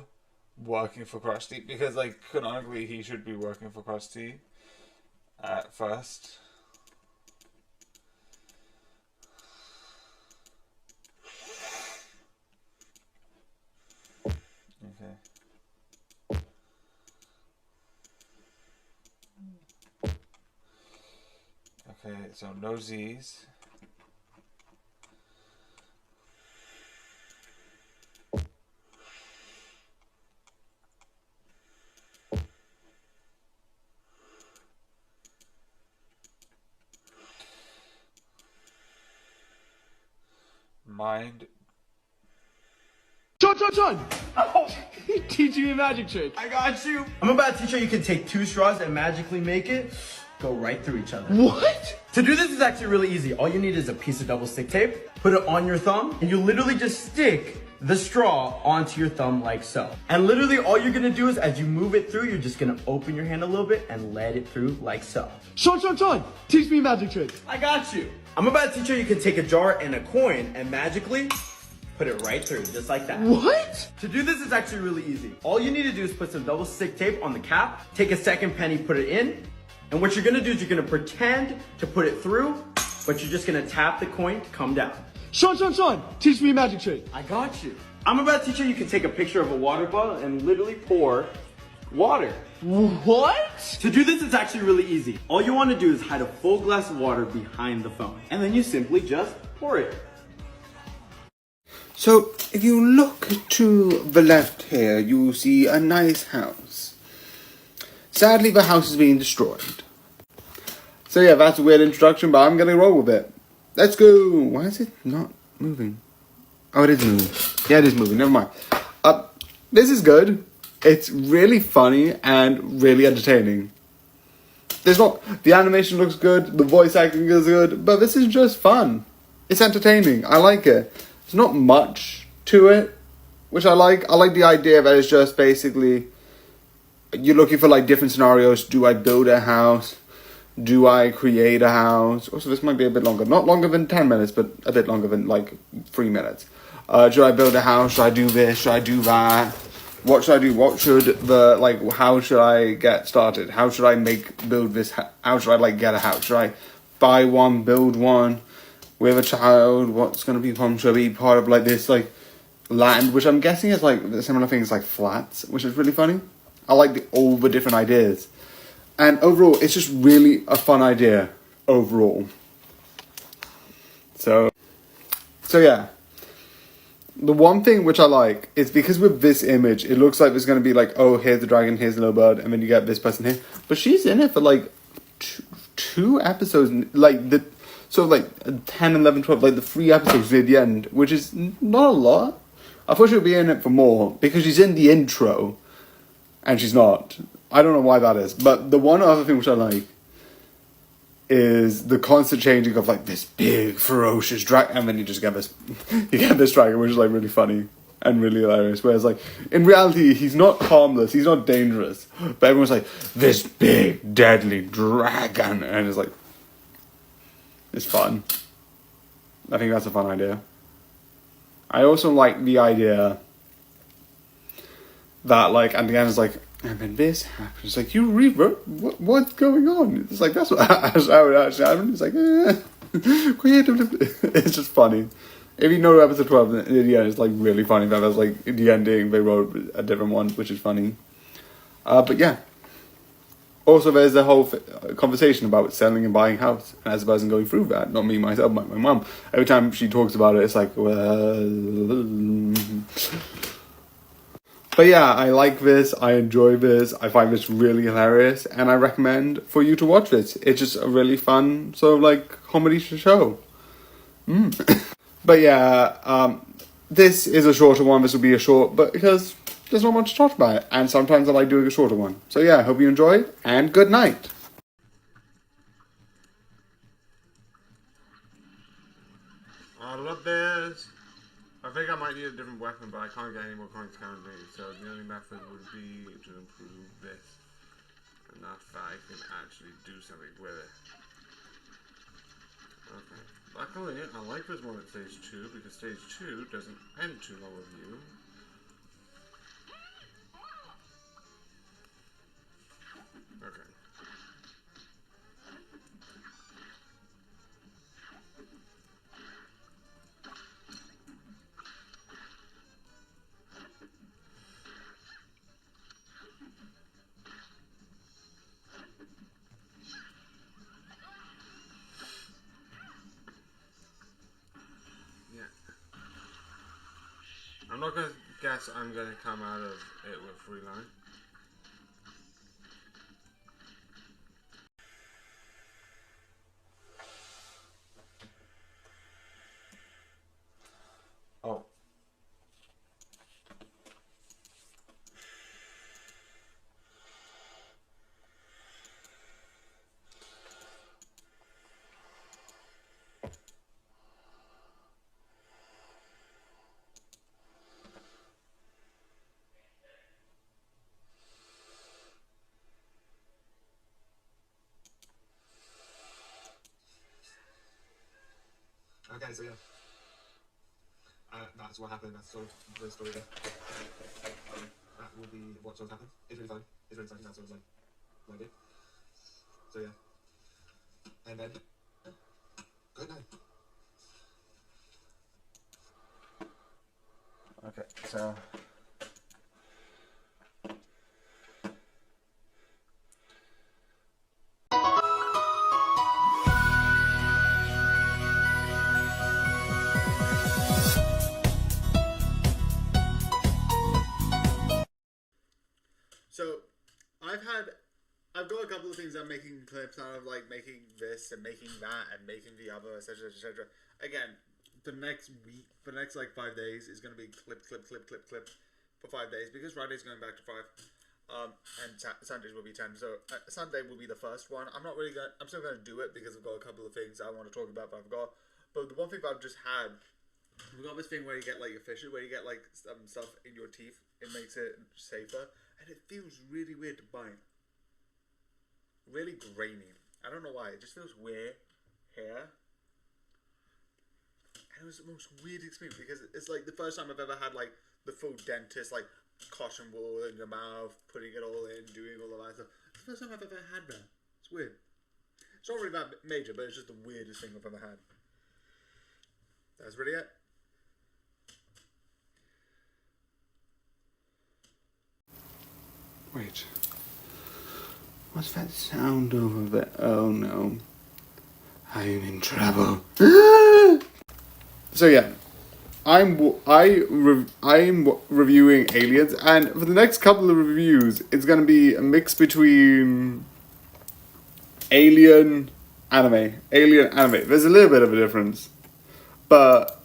working for Krusty, because like canonically he should be working for Krusty at first. Okay. Okay, so no Z's. Mind. John! Oh, teaching me a magic trick. I got you. I'm about to teach you you can take 2 straws and magically make it go right through each other. What? To do this is actually really easy. All you need is a piece of double stick tape, put it on your thumb, and you literally just stick the straw onto your thumb like so. And literally all you're gonna do is as you move it through, you're just gonna open your hand a little bit and let it through like so. Sean, teach me a magic trick. I got you. I'm about to teach you you can take a jar and a coin and magically put it right through, just like that. What? To do this is actually really easy. All you need to do is put some double stick tape on the cap, take a second penny, put it in, and what you're gonna do is you're gonna pretend to put it through, but you're just gonna tap the coin to come down. Sean, teach me a magic trick. I got you. I'm about to teach you can take a picture of a water bottle and literally pour water. What? To do this, it's actually really easy. All you want to do is hide a full glass of water behind the phone, and then you simply just pour it. So, if you look to the left here, you will see a nice house. Sadly, the house is being destroyed. So yeah, that's a weird introduction, but I'm gonna roll with it. Let's go! Why is it not moving? Oh, it is moving. Yeah, it is moving, never mind. This is good. It's really funny and really entertaining. The animation looks good, the voice acting is good, but this is just fun. It's entertaining. I like it. There's not much to it, which I like. I like the idea that it's just basically you're looking for like different scenarios. Do I build a house? Do I create a house? Also, this might be a bit longer. Not longer than 10 minutes, but a bit longer than like 3 minutes. Should I build a house? Should I do this? Should I do that? What should I do? What should how should I get started? How should I build this? How should I like get a house? Should I buy one, build one with a child? What's going to be fun? Should I be part of like this like land, which I'm guessing is like similar things like flats, which is really funny. I like all the different ideas. And overall, it's just really a fun idea overall. So yeah. The one thing which I like is because with this image, it looks like there's going to be like, oh, here's the dragon, here's the little bird, and then you get this person here. But she's in it for like two episodes, like 10, 11, 12, like the 3 episodes near the end, which is not a lot. I thought she would be in it for more because she's in the intro and she's not. I don't know why that is. But the one other thing which I like is the constant changing of like this big ferocious dragon, and then you just get this dragon, which is like really funny and really hilarious. Whereas like in reality, he's not harmless, he's not dangerous, but everyone's like this big deadly dragon, and it's like it's fun. I think that's a fun idea. I also like the idea that like at the end it's like, and then this happens. It's like, you rewrote? What's going on? It's like, that's how it actually happened. It's like, creative. It's just funny. If you know episode 12, in the end, it's like really funny. That was like, in the ending, they wrote a different one, which is funny. But yeah. Also, there's the whole conversation about selling and buying a house. And as a person going through that, not me, myself, my mum. Every time she talks about it, it's like, well... But yeah, I like this, I enjoy this, I find this really hilarious, and I recommend for you to watch this. It's just a really fun sort of like comedy show. But yeah, this is a shorter one, this will be a short, but because there's not much to talk about, and sometimes I like doing a shorter one. So yeah, I hope you enjoy, and good night. I love this. I think I might need a different weapon, but I can't get any more coins currently, so the only method would be to improve this. And that's that I can actually do something with it. Okay. Luckily, I like this one at stage 2, because stage 2 doesn't end too long with you. guess I'm gonna come out of it with Reline. Oh. Okay, so yeah. That's what happened, that's sort of the story there. That will be what sort of happened. It's really funny. It's really exciting, that's sort of like what I did. So yeah. And then, good night. Okay, so... So, I've got a couple of things I'm making clips out of, like making this and making that and making the other, etc., etc. Again, the next week, for the next like 5 days, is going to be clip for 5 days because Friday's going back to 5, and Sundays will be 10. So Sunday will be the first one. I'm still going to do it because I've got a couple of things I want to talk about, but I've got. But the one thing I've just had, we've got this thing where you get like your fishes, where you get like some stuff in your teeth. It makes it safer. And it feels really weird to bite. Really grainy. I don't know why. It just feels weird here. And it was the most weird experience because it's like the first time I've ever had like the full dentist, like cotton wool in your mouth, putting it all in, doing all of that stuff. It's the first time I've ever had that. It's weird. It's not really that major, but it's just the weirdest thing I've ever had. That's really it. Wait. What's that sound over there? Oh no. I'm in trouble. So yeah. I'm reviewing Aliens, and for the next couple of reviews, it's gonna be a mix between Alien anime. There's a little bit of a difference. But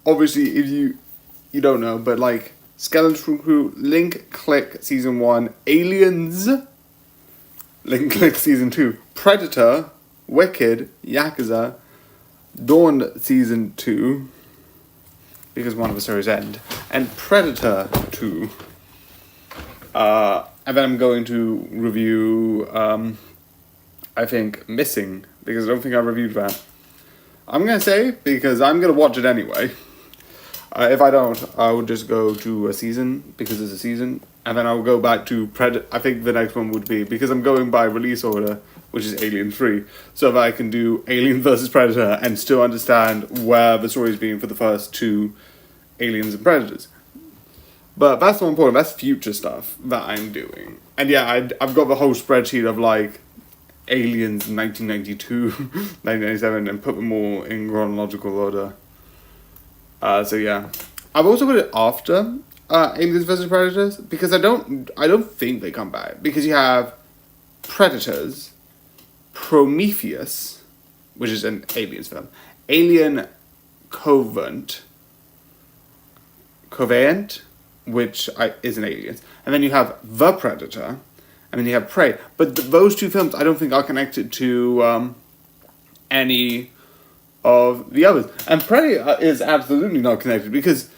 obviously if you don't know, but like Skeleton Crew, Link Click Season 1, Aliens, Link Click Season 2, Predator, Wicked, Yakuza, Dawn Season 2, because one of the stories end, and Predator 2. And then I'm going to review, I think, Missing, because I don't think I reviewed that. I'm going to say, because I'm going to watch it anyway. If I don't, I would just go to a season, because it's a season, and then I'll go back to Predator. I think the next one would be, because I'm going by release order, which is Alien 3, so that I can do Alien vs. Predator and still understand where the story's been for the first two Aliens and Predators. But that's not important, that's future stuff that I'm doing. And yeah, I've got the whole spreadsheet of like Aliens 1992, 1997, and put them all in chronological order. So yeah, I've also put it after Aliens vs. Predators because I don't think they come back, because you have Predators, Prometheus, which is an Aliens film, Alien Covenant, which is an Aliens, and then you have The Predator, and then you have Prey. But those two films I don't think are connected to any of the others. And Prey is absolutely not connected because,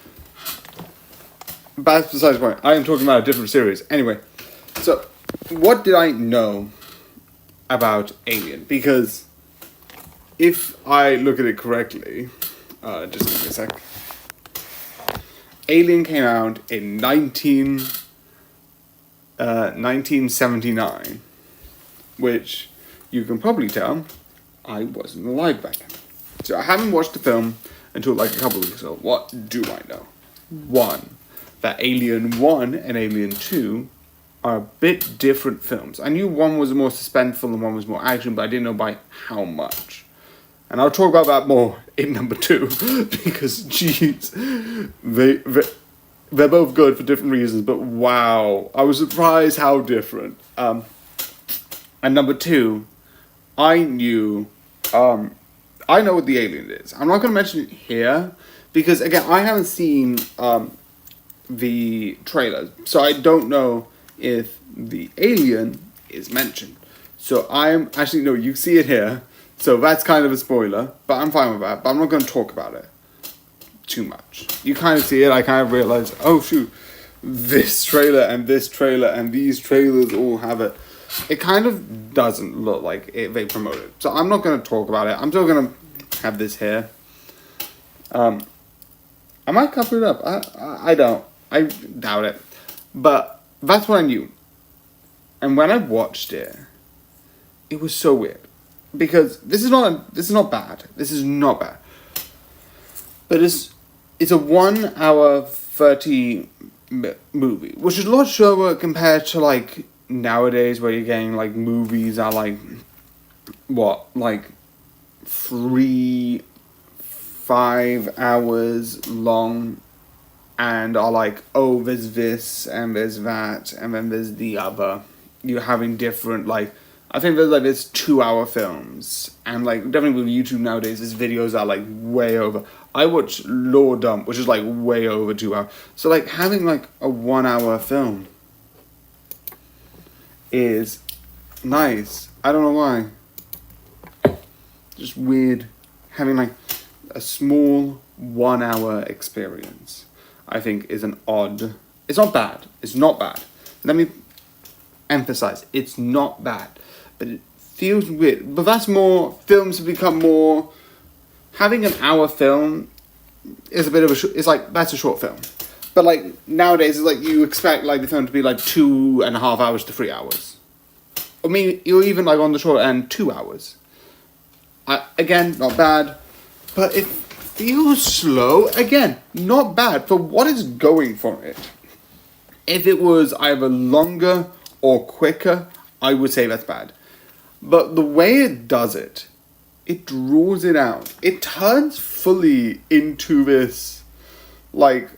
that's besides the point, I am talking about a different series. Anyway, so what did I know about Alien? Because if I look at it correctly, just give me a sec. Alien came out in 1979, which you can probably tell I wasn't alive back then. So I haven't watched the film until like a couple of weeks ago. What do I know? One, that Alien 1 and Alien 2 are a bit different films. I knew one was more suspenseful and one was more action, but I didn't know by how much. And I'll talk about that more in number 2, because jeez, they're both good for different reasons, but wow, I was surprised how different. And number two, I know what the alien is. I'm not going to mention it here because, again, I haven't seen the trailer, so I don't know if the alien is mentioned. So no, you see it here, so that's kind of a spoiler, but I'm fine with that, but I'm not going to talk about it too much. You kind of see it, I kind of realize, oh shoot, this trailer and these trailers all have it. It kind of doesn't look like they promote it. So I'm not going to talk about it. I'm still going to have this here. I might cover it up. I don't. I doubt it. But that's what I knew. And when I watched it, it was so weird. Because this is not bad. This is not bad. But it's a 1 hour 30 movie, which is a lot shorter compared to like nowadays where you're getting like movies are like 3-5 hours long and are like, oh, there's this and there's that and then there's the other. You're having different like, I think there's 2 hour films and like definitely with YouTube nowadays these videos are like way over. I watched Law Dump, which is like way over 2 hours. So like having like a 1 hour film is nice. I don't know why. Just weird having like a small 1 hour experience. I think is an odd. It's not bad. It's not bad. Let me emphasize. It's not bad, but it feels weird. But that's more. Films have become more. Having an hour film is a bit of a. It's like that's a short film. But like nowadays, it's like you expect like the film to be like 2.5 hours to 3 hours. I mean, you're even like on the short end 2 hours. Again, not bad, but it feels slow. Again, not bad for what is going for it. If it was either longer or quicker, I would say that's bad. But the way it does it, it draws it out. It turns fully into this, like,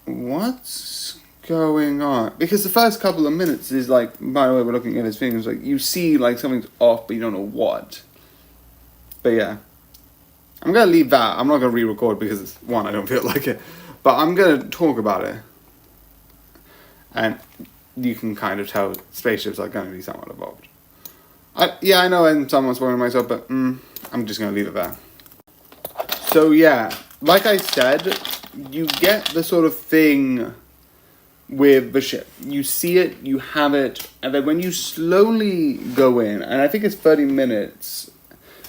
what's going on? Because the first couple of minutes is like, by the way, we're looking at his fingers, like, you see, like, something's off, but you don't know what. But yeah. I'm going to leave that. I'm not going to re-record because, one, I don't feel like it. But I'm going to talk about it. And you can kind of tell spaceships are going to be somewhat involved. I know I'm somewhat spoiling myself, but I'm just going to leave it there. So yeah, like I said, you get the sort of thing with the ship. You see it, you have it, and then when you slowly go in, and I think it's 30 minutes,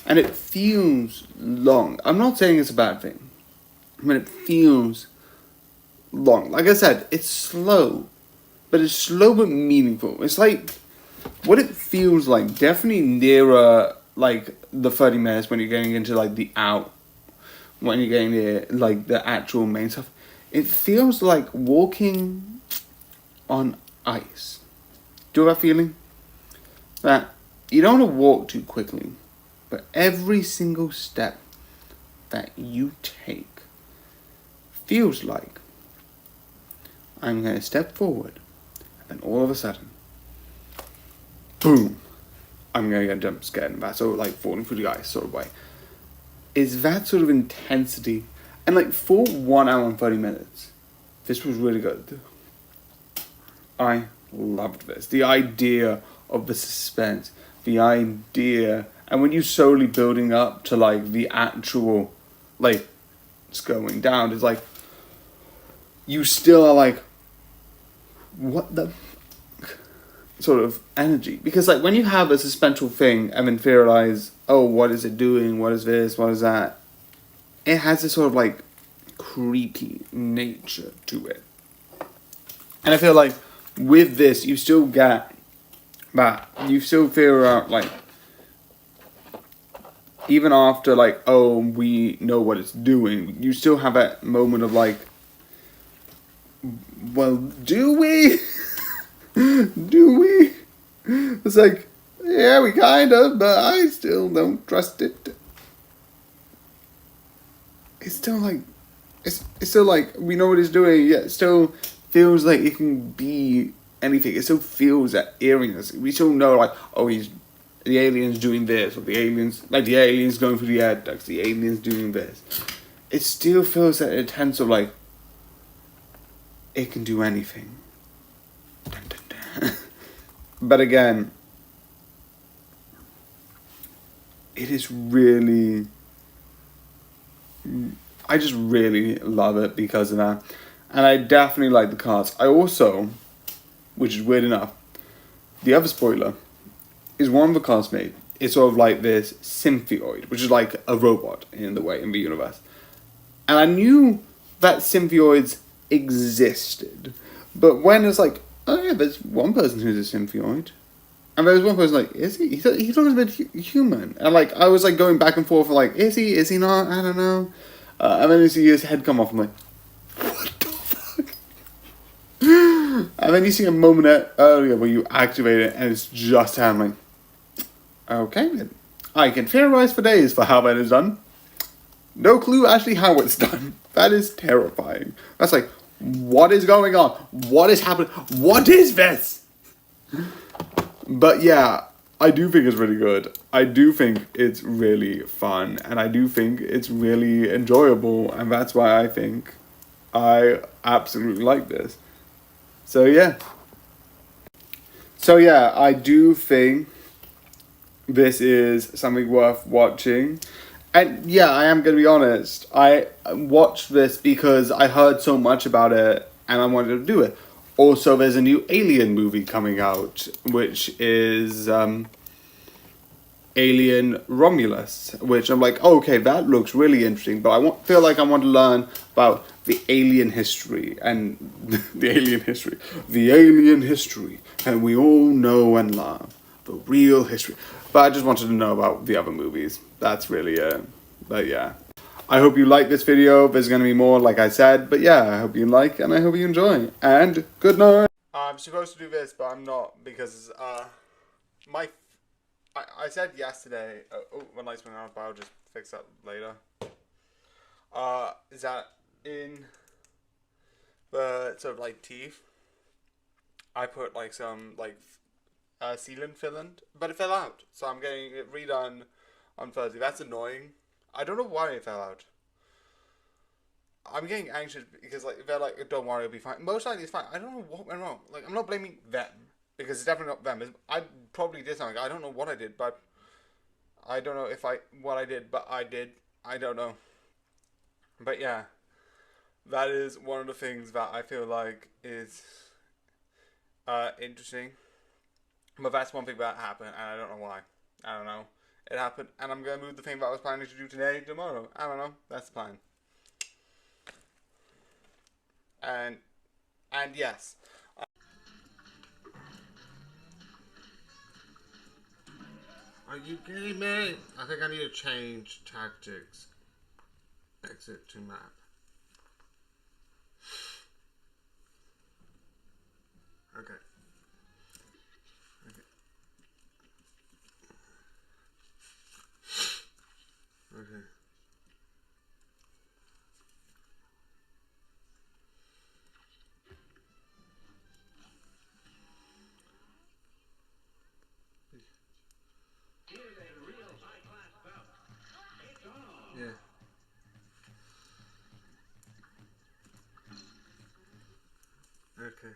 and it feels long. I'm not saying it's a bad thing, but it feels long. Like I said, it's slow, but it's slow but meaningful. It's like what it feels like, definitely nearer like the 30 minutes when you're getting into like the when you're getting the like the actual main stuff. It feels like walking on ice. Do you have that feeling? That you don't want to walk too quickly, but every single step that you take feels like I'm going to step forward, and then all of a sudden, boom, I'm going to get jump scared and that sort of like falling through the ice sort of way. Is that sort of intensity, and like for 1 hour and 30 minutes, this was really good. I loved this. The idea of the suspense, the idea, and when you're slowly building up to like the actual, like, it's going down, it's like, you still are like, what the sort of energy? Because like when you have a suspenseful thing and then realize, oh, what is it doing? What is this? What is that? It has this sort of like creepy nature to it. And I feel like with this, you still get that. You still figure out like, even after like, oh, we know what it's doing, you still have that moment of like, well, do we? Do we? It's like, yeah, we kind of, but I still don't trust it. It's still like, it's still like we know what it's doing, yet it still feels like it can be anything. It still feels that eeriness. We still know like, oh, the alien's doing this, or the alien's going through the air ducts, the alien's doing this. It still feels that intense of like, it can do anything. Dun, dun, dun. But again, it is really, I just really love it because of that. And I definitely like the cast. I also, which is weird enough, the other spoiler is one of the castmates is sort of like this symbiote, which is like a robot in the universe. And I knew that symbiotes existed, but when it's like, oh yeah, there's one person who's a symbiote, and there's one person like, is he? He looks a bit human, and like I was like going back and forth, like, is he? Is he not? I don't know. And then you see his head come off. I'm like, what the fuck? And then you see a moment earlier where you activate it, and it's just him. Like, okay, then. I can theorize for days for how that is done. No clue actually how it's done. That is terrifying. That's like, what is going on? What is happening? What is this? But yeah, I do think it's really good. I do think it's really fun. And I do think it's really enjoyable. And that's why I think I absolutely like this. So yeah. I do think this is something worth watching. And yeah, I am going to be honest. I watched this because I heard so much about it and I wanted to do it. Also, there's a new Alien movie coming out, which is Alien Romulus, which I'm like, oh, okay, that looks really interesting, but I feel like I want to learn about the alien history, and the alien history, and we all know and love the real history. But I just wanted to know about the other movies. That's really it. But yeah. I hope you like this video. There's going to be more, like I said. But yeah, I hope you like and I hope you enjoy. And good night. I'm supposed to do this, but I'm not because I said yesterday. Oh, my lights went out, but I'll just fix that later. Is that in the sort of like teeth? I put like some like sealant fillant, but it fell out, so I'm getting it redone on Thursday. That's annoying. I don't know why it fell out. I'm getting anxious because like they're like, don't worry, it'll be fine. Most likely it's fine. I don't know what went wrong. Like, I'm not blaming them because it's definitely not them. I probably did something. I don't know what I did, but I don't know what I did, but I did. I don't know. But yeah, that is one of the things that I feel like is interesting. But that's one thing that happened, and I don't know why. I don't know. It happened, and I'm going to move the thing that I was planning to do today tomorrow. I don't know. That's the plan. And yes. Are you kidding me? I think I need to change tactics. Exit to map. Okay. Okay. Yeah. Okay.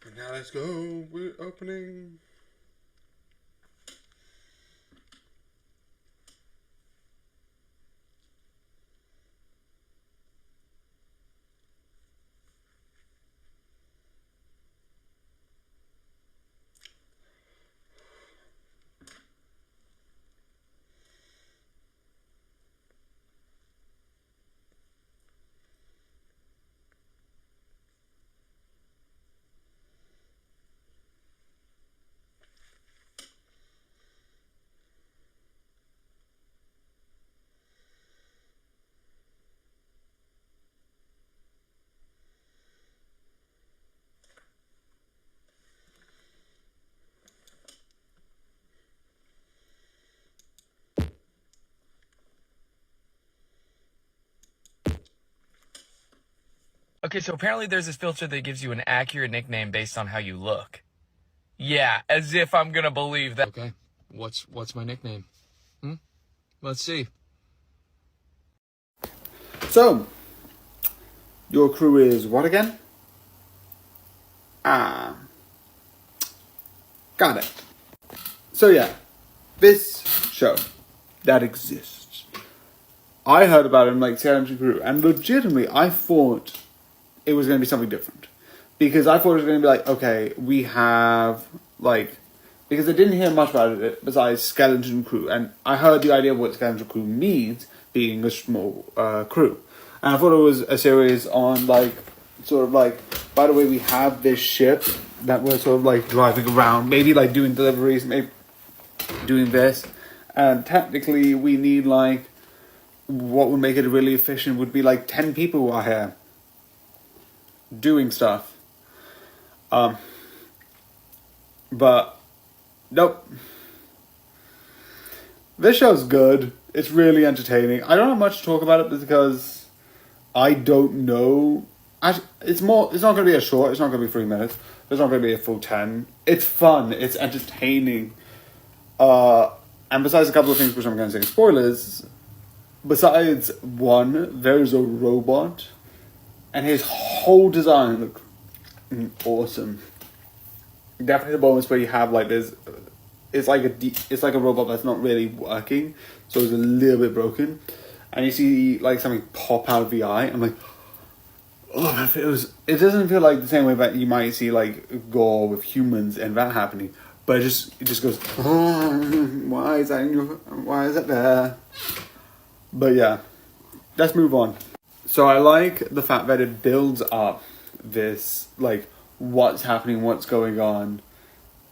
And now let's go. We're opening. Okay, so apparently there's this filter that gives you an accurate nickname based on how you look. Yeah, as if I'm gonna believe that. Okay, what's my nickname? Let's see. So, your crew is what again? Got it. So yeah, this show that exists. I heard about it in like Skeleton Crew, and legitimately I thought it was going to be something different. Because I thought it was going to be like, okay, we have like, because I didn't hear much about it besides Skeleton Crew, and I heard the idea of what Skeleton Crew means, being a small crew. And I thought it was a series on like, sort of like, by the way, we have this ship that we're sort of like driving around, maybe like doing deliveries, maybe doing this, and technically we need like, what would make it really efficient would be like 10 people who are here doing stuff. But nope. This show's good. It's really entertaining. I don't have much to talk about it because I don't know. It's not going to be a short. It's not going to be 3 minutes. It's not going to be a full 10. It's fun. It's entertaining. And besides a couple of things which I'm going to say spoilers, besides one, there's a robot, and his whole design looks awesome. Definitely the moments where you have like this, it's like a robot that's not really working, so it's a little bit broken, and you see like something pop out of the eye. I'm like, oh, it doesn't feel like the same way that you might see like gore with humans and that happening, but it just goes, why is that there? But yeah, let's move on. So I like the fact that it builds up this, like, what's happening, what's going on.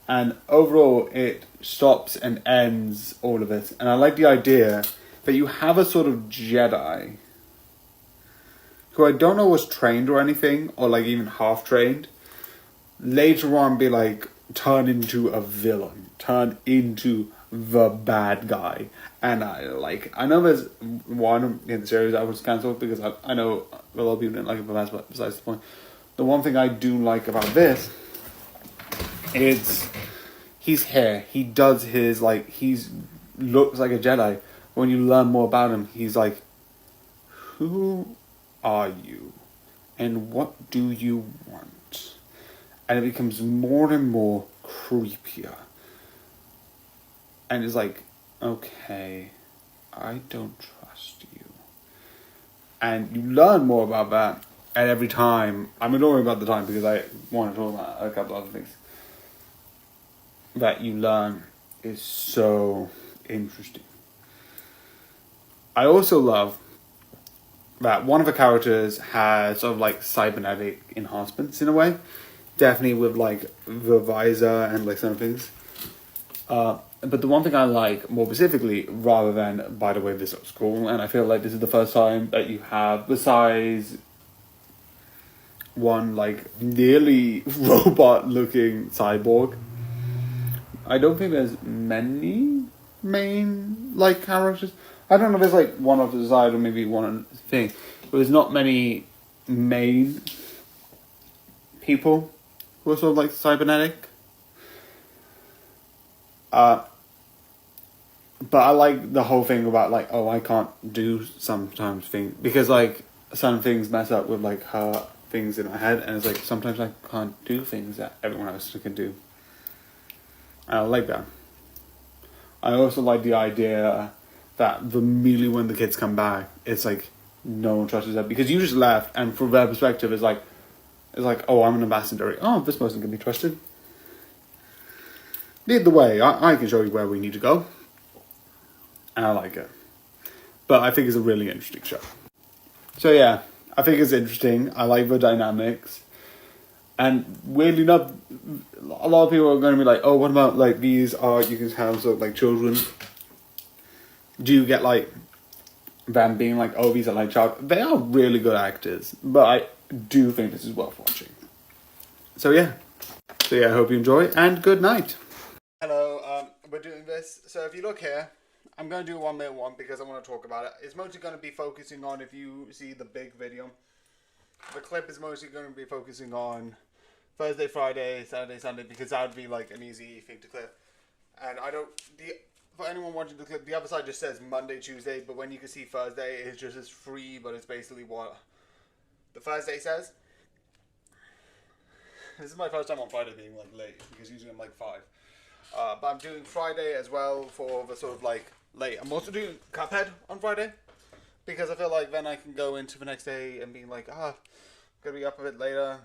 And overall, it stops and ends all of it. And I like the idea that you have a sort of Jedi who I don't know was trained or anything, or like even half trained, later on be like, turn into a villain, turn into the bad guy. And I know there's one in the series that was cancelled because I know a lot of people didn't like it, but besides the point. The one thing I do like about this is he's here. He does his, like, he's looks like a Jedi. When you learn more about him, he's like, who are you? And what do you want? And it becomes more and more creepier. And it's like, okay, I don't trust you. And you learn more about that. And every time, I'm ignoring about the time because I want to talk about a couple other things that you learn is so interesting. I also love that one of the characters has sort of like cybernetic enhancements in a way. Definitely with like the visor and like some things. But the one thing I like more specifically, rather than, by the way, this looks cool, and I feel like this is the first time that you have, besides one like nearly robot-looking cyborg, I don't think there's many main like characters. I don't know if there's like one off the side or maybe one thing, but there's not many main people who are sort of like cybernetic. But I like the whole thing about like, oh, I can't do sometimes things because like some things mess up with like her things in my head, and it's like sometimes I can't do things that everyone else can do. And I like that. I also like the idea that immediately when the kids come back, it's like no one trusts them because you just left, and from their perspective, it's like, oh, I'm an ambassador. Oh, this person can be trusted. Lead the way. I can show you where we need to go. And I like it. But I think it's a really interesting show. So yeah, I think it's interesting. I like the dynamics. And weirdly enough, a lot of people are going to be like, oh, what about like these are, you can have sort of like children. Do you get like them being like, oh, these are like child? They are really good actors. But I do think this is worth watching. So yeah. I hope you enjoy and good night. Hello, we're doing this. So if you look here, I'm going to do a 1 minute one because I want to talk about it. It's mostly going to be focusing on if you see the big video. the clip is mostly going to be focusing on Thursday, Friday, Saturday, Sunday, because that would be like an easy thing to clip. And I don't, for anyone watching the clip, the other side just says Monday, Tuesday, but when you can see Thursday, it's just as free, but it's basically what the Thursday says. This is my first time on Friday being like late, because usually I'm like 5. But I'm doing Friday as well for the sort of like late. I'm also doing Cuphead on Friday, because I feel like then I can go into the next day and being like, gonna be up a bit later,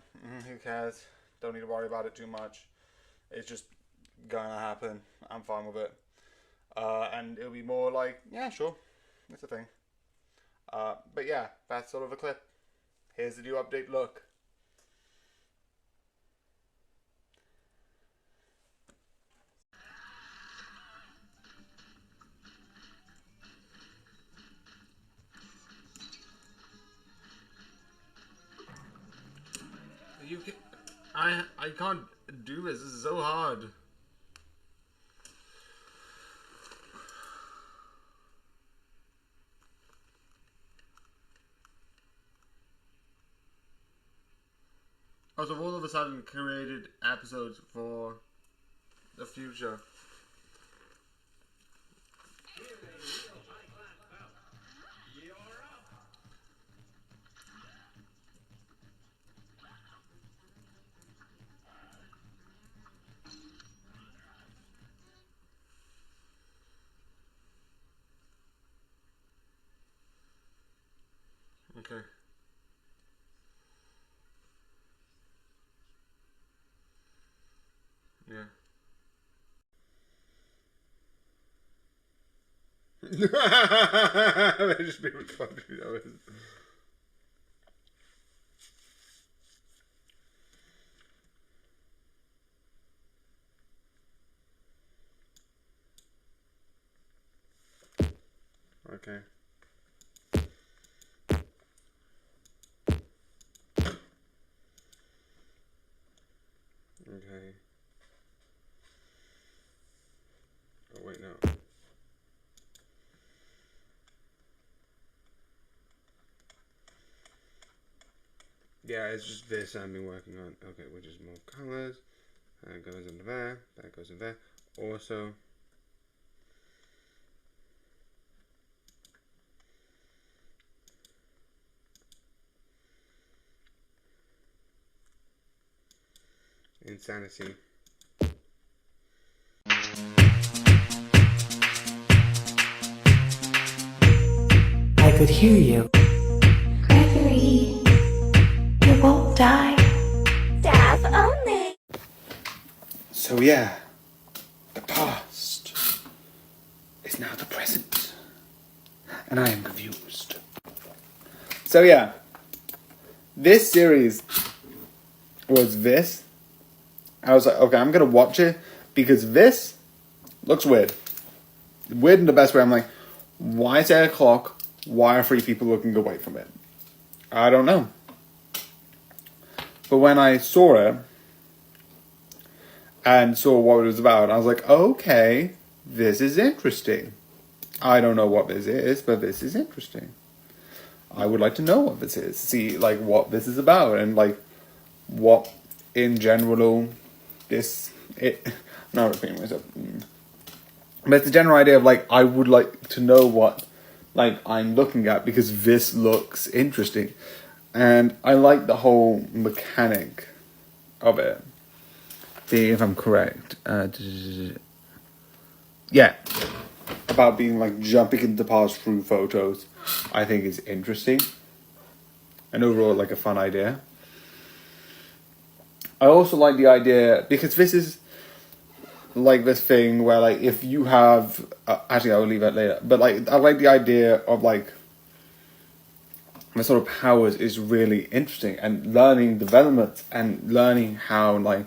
who cares, don't need to worry about it too much, it's just gonna happen, I'm fine with it. And it'll be more like, yeah, sure, it's a thing. But yeah, that's sort of a clip. Here's the new update look. You can, I can't do this. This is so hard. Also, all of a sudden created episodes for the future. Okay. Yeah. They just be recording those. Okay. Okay. Oh wait, no. Yeah, it's just this I've been working on. Okay, which is more colors. That goes into there. That goes in there. Also, insanity. I could hear you. Gregory, you won't die. Death only. So yeah, the past is now the present, and I am confused. So yeah, this series was this. I was like, okay, I'm gonna watch it because this looks weird. Weird in the best way. I'm like, why is it 8 o'clock? Why are 3 people looking away from it? I don't know. But when I saw it and saw what it was about, I was like, okay, this is interesting. I don't know what this is, but this is interesting. I would like to know what this is. See, like, what this is about, and, like, what, in general, I'm not repeating myself. But it's the general idea of, like, I would like to know what, like, I'm looking at, because this looks interesting. And I like the whole mechanic of it. See if I'm correct. Yeah. About being, like, jumping into the past through photos, I think is interesting. And overall, like, a fun idea. I also like the idea, because this is like this thing where, like, if you have actually I will leave that later, but, like, I like the idea of, like, the sort of powers is really interesting, and learning development and learning how, like,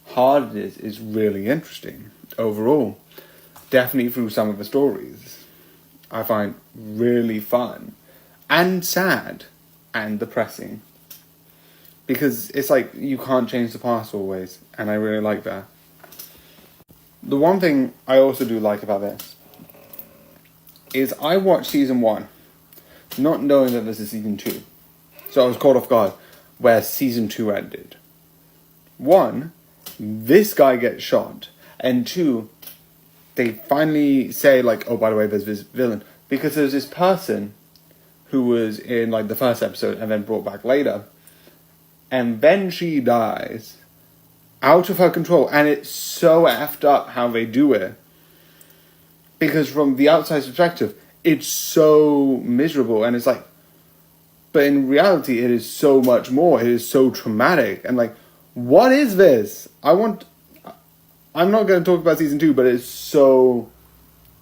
hard it is really interesting overall. Definitely through some of the stories I find really fun and sad and depressing, because it's like you can't change the past always, and I really like that. The one thing I also do like about this is I watched season 1 not knowing that this is season 2, so I was caught off guard. where season 2 ended. 1, this guy gets shot, and 2, they finally say, like, oh, by the way, there's this villain. Because there's this person who was in, like, the first episode and then brought back later. And then she dies out of her control. And it's so effed up how they do it. Because from the outside perspective, it's so miserable. And it's like, but in reality, it is so much more. It is so traumatic. And like, what is this? I'm not going to talk about season 2, but it's so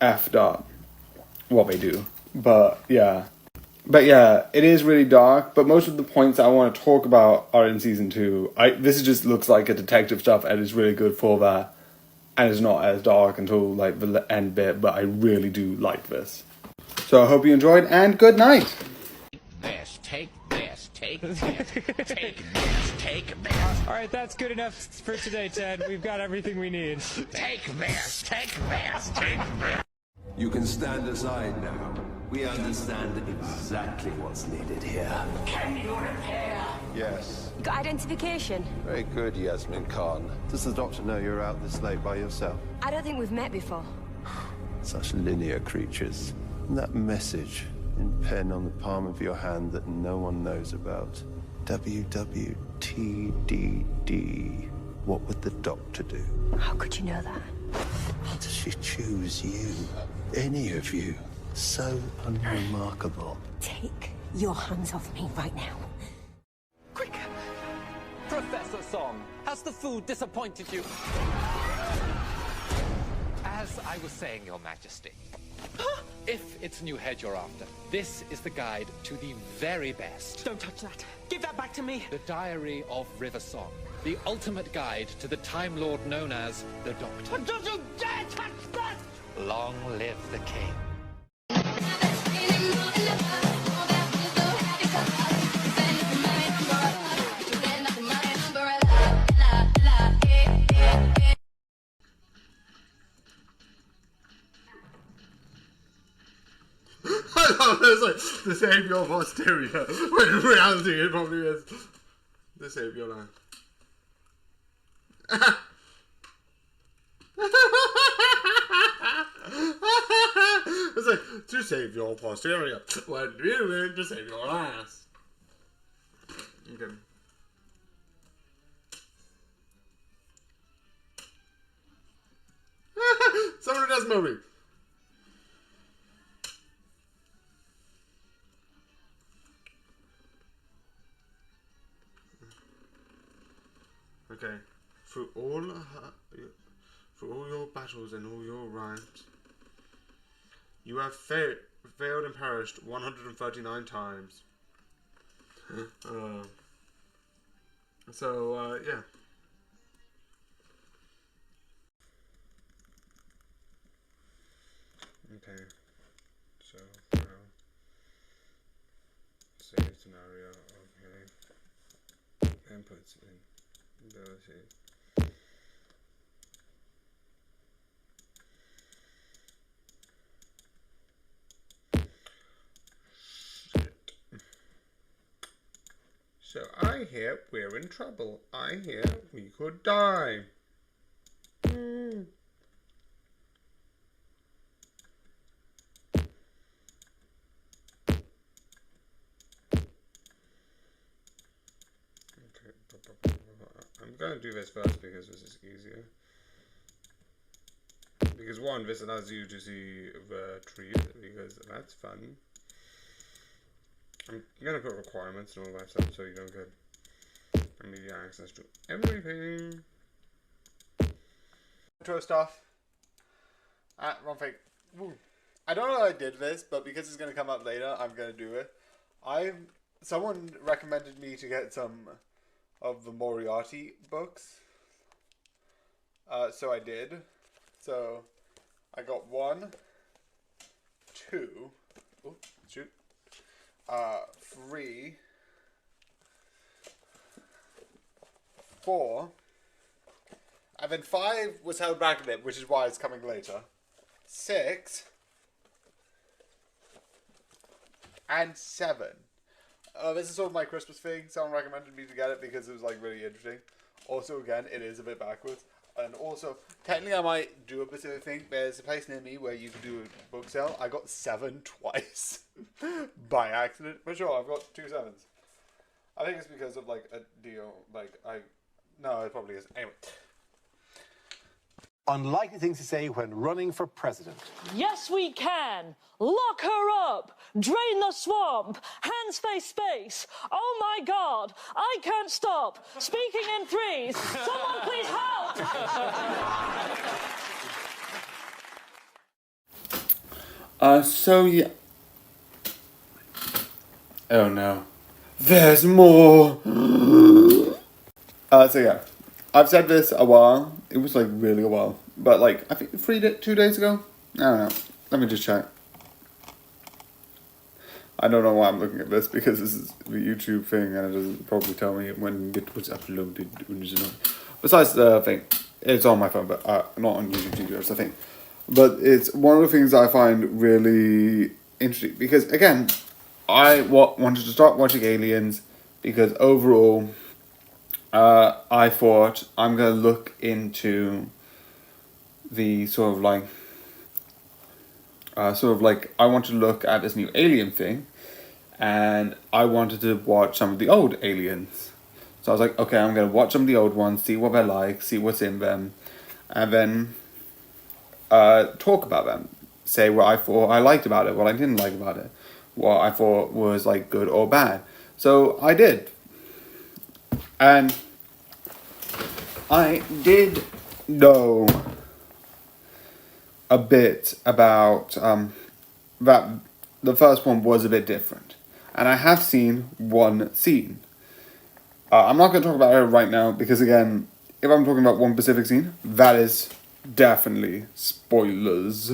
effed up what they do. But yeah, it is really dark. But most of the points I want to talk about are in season 2. This just looks like a detective stuff, and it's really good for that. And it's not as dark until like the end bit. But I really do like this. So I hope you enjoyed, and good night. This, take this, take this, take this, take this. All right, that's good enough for today, Ted. We've got everything we need. Take this, take this, take this. You can stand aside now. We understand exactly what's needed here. Can you repair? Yes. You got identification? Very good, Yasmin Khan. Does the doctor know you're out this late by yourself? I don't think we've met before. Such linear creatures. And that message in pen on the palm of your hand that no one knows about. WWTDD. What would the doctor do? How could you know that? Does she choose you? Any of you? So unremarkable. Take your hands off me right now. Quick! Professor Song, has the food disappointed you? As I was saying, Your Majesty, if it's a new head you're after, this is the guide to the very best. Don't touch that. Give that back to me. The Diary of River Song, the ultimate guide to the Time Lord known as the Doctor. Don't you dare touch that! Long live the King. I know, it's like the savior of Australia, when in reality it probably is the savior line. It's like, to save your posterior, when really to save your ass. Okay. Someone who does movie. Okay, through all your battles and all your rhymes, you have failed and perished 139 times. Yeah. Okay, so save scenario. Okay, inputs in. Ability. Shit. So I hear we're in trouble. I hear we could die. I'm going to do this first because this is easier. Because one, this allows you to see the tree, because that's fun. I'm going to put requirements and all that stuff so you don't get immediate access to everything. Intro stuff. Wrong thing. I don't know how I did this, but because it's going to come up later, I'm going to do it. Someone recommended me to get some of the Moriarty books. So I did. So I got 1, 2, 3, 4, and then 5 was held back a bit, which is why it's coming later. 6 and 7. This is sort of my Christmas thing. Someone recommended me to get it because it was like really interesting. Also, again, it is a bit backwards. And also, technically I might do a specific thing. There's a place near me where you can do a book sale. I got 7 twice by accident. But sure, I've got 2 7s. I think it's because of like a deal. No, it probably is. Anyway. Unlikely things to say when running for president. Yes, we can. Lock her up. Drain the swamp. Hands face space. Oh my God. I can't stop. Speaking in threes. Someone please help. So yeah. Oh no. There's more. So yeah. I've said this a while. It was like really a while. But like, I think 2 days ago? I don't know. Let me just check. I don't know why I'm looking at this because this is the YouTube thing and it doesn't probably tell me when it was uploaded. Besides the thing, it's on my phone, but not on YouTube Studios, I think. But it's one of the things I find really interesting because, again, I wanted to start watching Aliens because overall, I thought I'm going to look into the sort of like, I want to look at this new Alien thing, and I wanted to watch some of the old Aliens. So I was like, okay, I'm going to watch some of the old ones, see what they're like, see what's in them, and then talk about them. Say what I thought I liked about it, what I didn't like about it, what I thought was like good or bad. So I did. And I did know a bit about that the first one was a bit different. And I have seen one scene. I'm not going to talk about it right now because, again, if I'm talking about one specific scene, that is definitely spoilers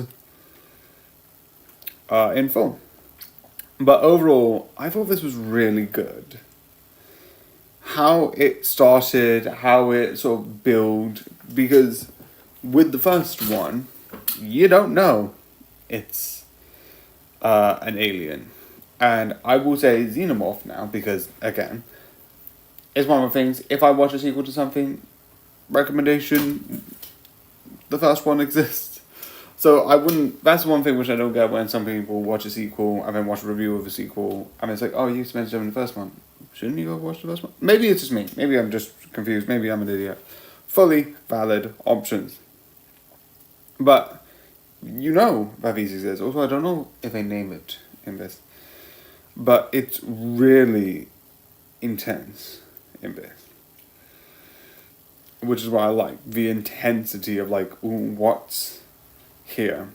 in full. But overall, I thought this was really good. How it started, how it sort of built, because with the first one, you don't know it's an alien. And I will say xenomorph now, because, again, it's one of the things, if I watch a sequel to something, recommendation, the first one exists. So I wouldn't, that's one thing which I don't get when some people watch a sequel and then watch a review of a sequel, and it's like, oh, you spent time in the first one. Shouldn't you go watch the first one? Maybe it's just me. Maybe I'm just confused. Maybe I'm an idiot. Fully valid options. But you know that these exist. Also, I don't know if they name it in this. But it's really intense in this. Which is what I like. The intensity of like, ooh, what's here?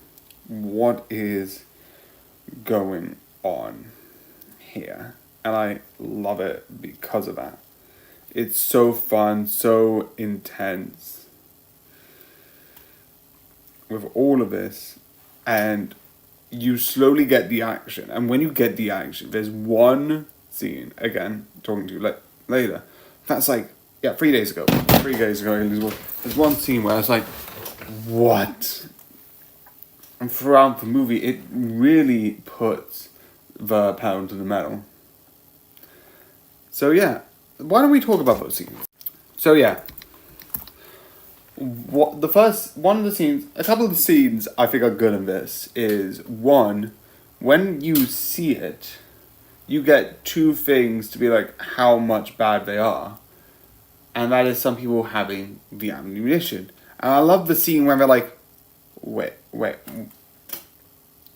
What is going on here? And I love it because of that. It's so fun, so intense. With all of this. And you slowly get the action. And when you get the action, there's one scene, again, talking to you later. That's like, yeah, 3 days ago. 3 days ago, there's one scene where I was like, what? And throughout the movie, it really puts the pedal to the metal. So yeah, why don't we talk about those scenes? So yeah, a couple of the scenes I think are good in this is, one, when you see it, you get two things to be like how much bad they are. And that is some people having the ammunition. And I love the scene where they're like, wait,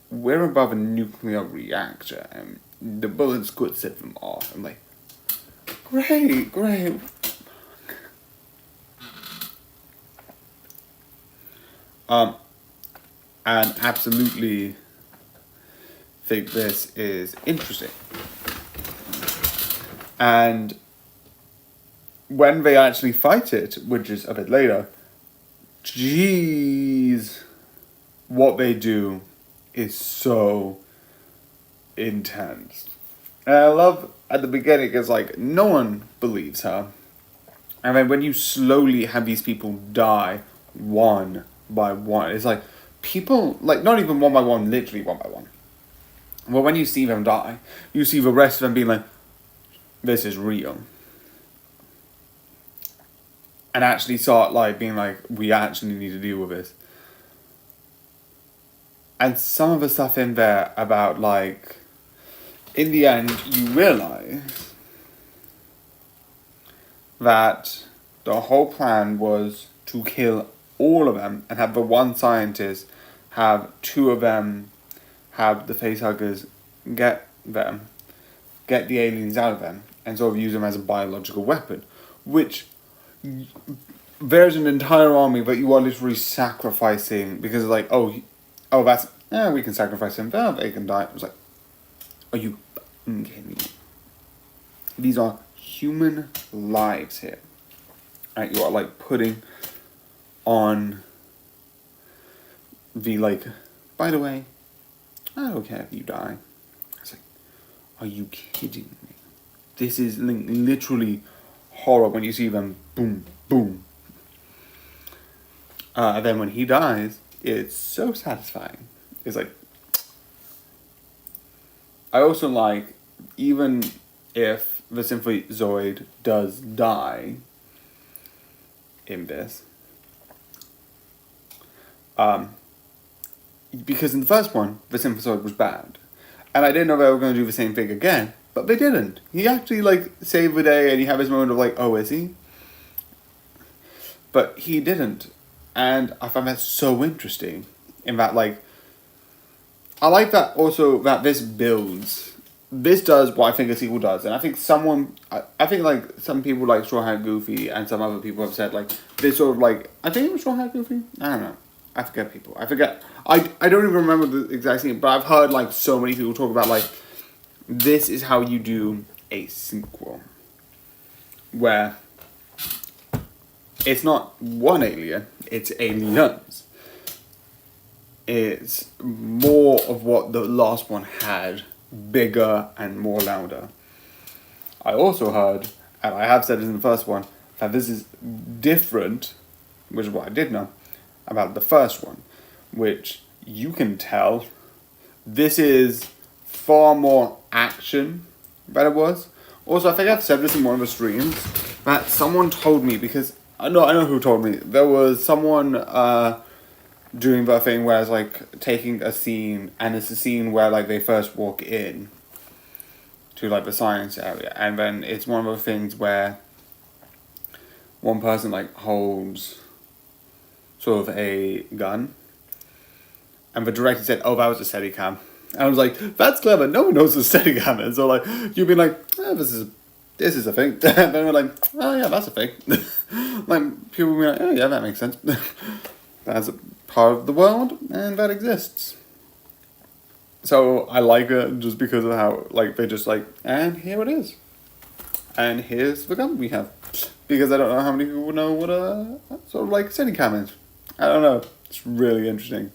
we're above a nuclear reactor and the bullets could set them off. I'm like, great. And absolutely think this is interesting. And when they actually fight it, which is a bit later, jeez, what they do is so intense. And I love at the beginning, it's like no one believes her. And then when you slowly have these people die one by one, it's like people, like not even one by one, literally one by one. Well, when you see them die, you see the rest of them being like, this is real. And actually start like being like, we actually need to deal with this. And some of the stuff in there about like, in the end, you realise that the whole plan was to kill all of them and have the one scientist have two of them have the facehuggers get them, get the aliens out of them, and sort of use them as a biological weapon, which there's an entire army that you are literally sacrificing because it's like, oh, that's, we can sacrifice him, they can die. It was like, are you fucking kidding me? These are human lives here. Right, you are like putting on the like, by the way, I don't care if you die. It's like, are you kidding me? This is literally horror when you see them boom, boom. Then when he dies, it's so satisfying. It's like, I also like, even if the Symphoid Zoid does die in this, because in the first one, the Symphoid was bad. And I didn't know they were going to do the same thing again, but they didn't. He actually, like, saved the day, and you have his moment of, like, oh, is he? But he didn't. And I found that so interesting, in that, like, I like that also that this builds. This does what I think a sequel does. And I think I think, like, some people like Straw Hat Goofy, and some other people have said, like, this sort of, like, I think it was Straw Hat Goofy? I don't know. I forget people. I forget. I don't even remember the exact scene, but I've heard, like, so many people talk about, like, this is how you do a sequel. Where it's not one alien, it's aliens. It's more of what the last one had, bigger and more louder. I also heard, and I have said it in the first one, that this is different, which is what I did know, about the first one, which you can tell this is far more action than it was. Also, I think I've said this in one of the streams, that someone told me, because I know who told me, there was someone doing the thing where it's like taking a scene, and it's a scene where like they first walk in to like the science area, and then it's one of the things where one person like holds sort of a gun, and the director said, oh, that was a Steadicam. And I was like, that's clever, no one knows what a Steadicam is. So like, you'd be like, oh, this is a thing. And then we're like, oh yeah, that's a thing. Like, people will be like, oh yeah, that makes sense. That's a part of the world, and that exists. So I like it just because of how, like, they just like, and here it is. And here's the gun we have. Because I don't know how many people know what a sort of like Steadicam is. I don't know. It's really interesting.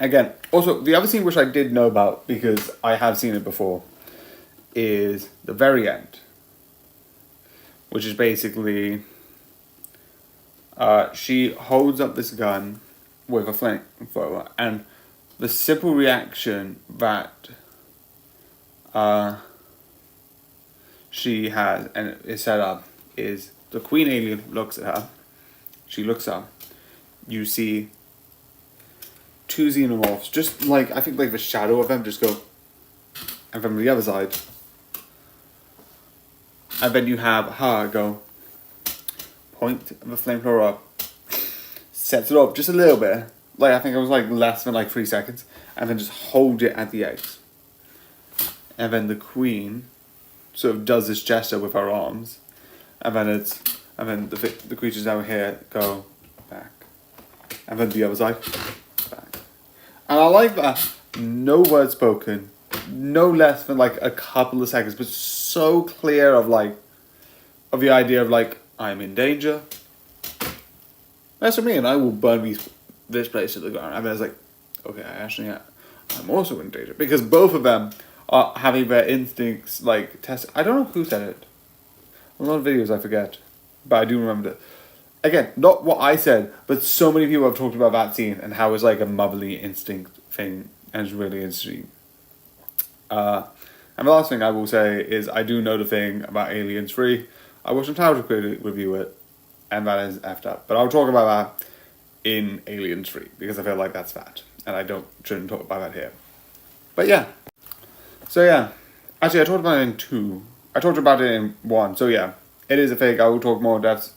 Again, also, the other scene which I did know about, because I have seen it before, is the very end. Which is basically, she holds up this gun with a flamethrower, and the simple reaction that she has, and is set up, is the queen alien looks at her, she looks up, you see two xenomorphs, just like, I think like the shadow of them just go, and from the other side, and then you have her go, point the flamethrower up, sets it up just a little bit, like I think it was like less than like 3 seconds, and then just hold it at the edge. And then the queen sort of does this gesture with her arms, and then the creatures down here go back, and then the other side back. And I like that. No words spoken, no less than like a couple of seconds, but so clear of like, of the idea of like, I'm in danger. That's for me, and I will burn this place to the ground. And then it's like, okay, I'm also in danger, because both of them are having their instincts like tested. I don't know who said it. A lot of videos I forget, but I do remember that. Again, not what I said, but so many people have talked about that scene and how it's like a motherly instinct thing, and it's really interesting. And the last thing I will say is I do know the thing about Aliens 3. I wish Tyler could review it, and that is effed up. But I'll talk about that in Aliens 3, because I feel like that's that. And I shouldn't talk about that here. But yeah. So yeah. Actually, I talked about it in 2. I talked about it in 1. So yeah. It is a fake. I will talk more in depth.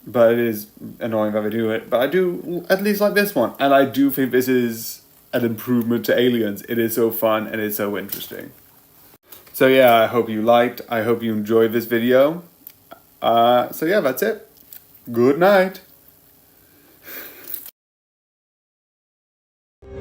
But it is annoying that they do it. But I do at least like this one. And I do think this is an improvement to Aliens. It is so fun and it's so interesting. So yeah, I hope you liked. I hope you enjoyed this video. So yeah, that's it. Good night.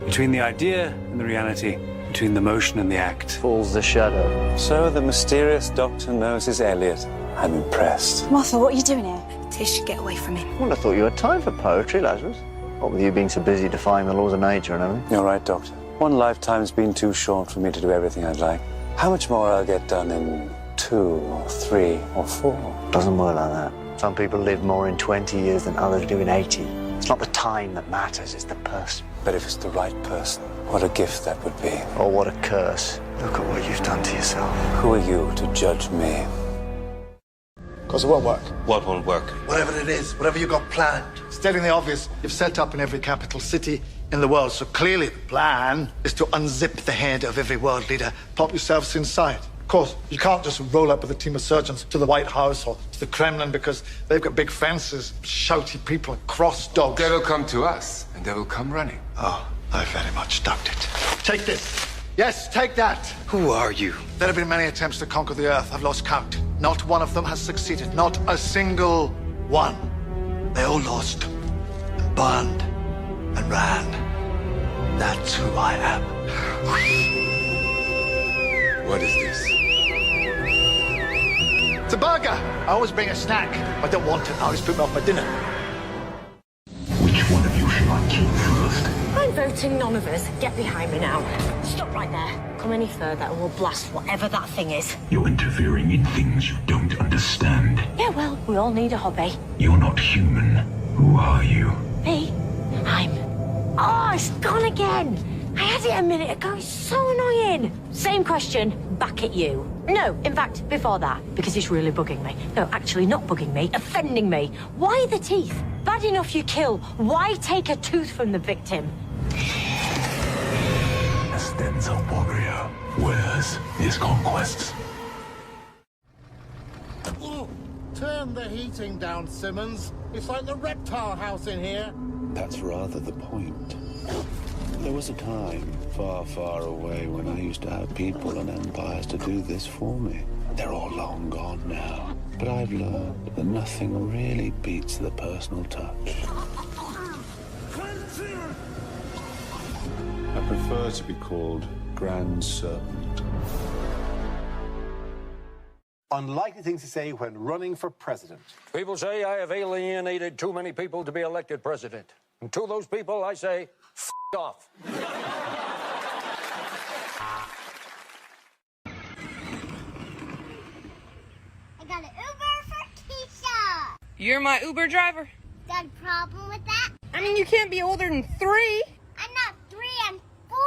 Between the idea and the reality, between the motion and the act, falls the shadow. So the mysterious Dr. Moses Elliot. I'm impressed. Martha, what are you doing here? Tish, get away from him. Well, I thought you had time for poetry, Lazarus. What with you being so busy defying the laws of nature and everything? You're right, Doctor. One lifetime's been too short for me to do everything I'd like. How much more I'll get done in 2 or 3 or 4? Doesn't work like that. Some people live more in 20 years than others do in 80. It's not the time that matters, it's the person. But if it's the right person, what a gift that would be. Or what a curse. Look at what you've done to yourself. Who are you to judge me? Because it won't work. What won't work? Whatever it is, whatever you got planned. Stating the obvious, you've set up in every capital city in the world, so clearly the plan is to unzip the head of every world leader, pop yourselves inside. Of course, you can't just roll up with a team of surgeons to the White House or to the Kremlin because they've got big fences, shouty people, and cross dogs. They will come to us, and they will come running. Oh, I very much doubt it. Take this. Yes, take that. Who are you? There have been many attempts to conquer the Earth. I've lost count. Not one of them has succeeded. Not a single one. They all lost, and burned, and ran. That's who I am. What is this? It's a burger. I always bring a snack. I don't want it now. It's put me off my dinner. Which one of you shall I kill first? I'm voting none of us. Get behind me now. Stop right there. Come any further and we'll blast whatever that thing is. You're interfering in things you don't understand. Yeah, well, we all need a hobby. You're not human. Who are you? Me? Oh, it's gone again. I had it a minute ago. It's so annoying. Same question, back at you. No, in fact, before that, because it's really bugging me. No, actually not bugging me, offending me. Why the teeth? Bad enough you kill. Why take a tooth from the victim? A Stenzel warrior wears his conquests. Turn the heating down, Simmons. It's like the reptile house in here. That's rather the point. There was a time far, far away when I used to have people and empires to do this for me. They're all long gone now. But I've learned that nothing really beats the personal touch. I prefer to be called Grand Serpent. Unlikely things to say when running for president. People say I have alienated too many people to be elected president. And to those people, I say, F off. I got an Uber for Keisha. You're my Uber driver? Got a problem with that? I mean, you can't be older than 3. I'm not 3, I'm 4.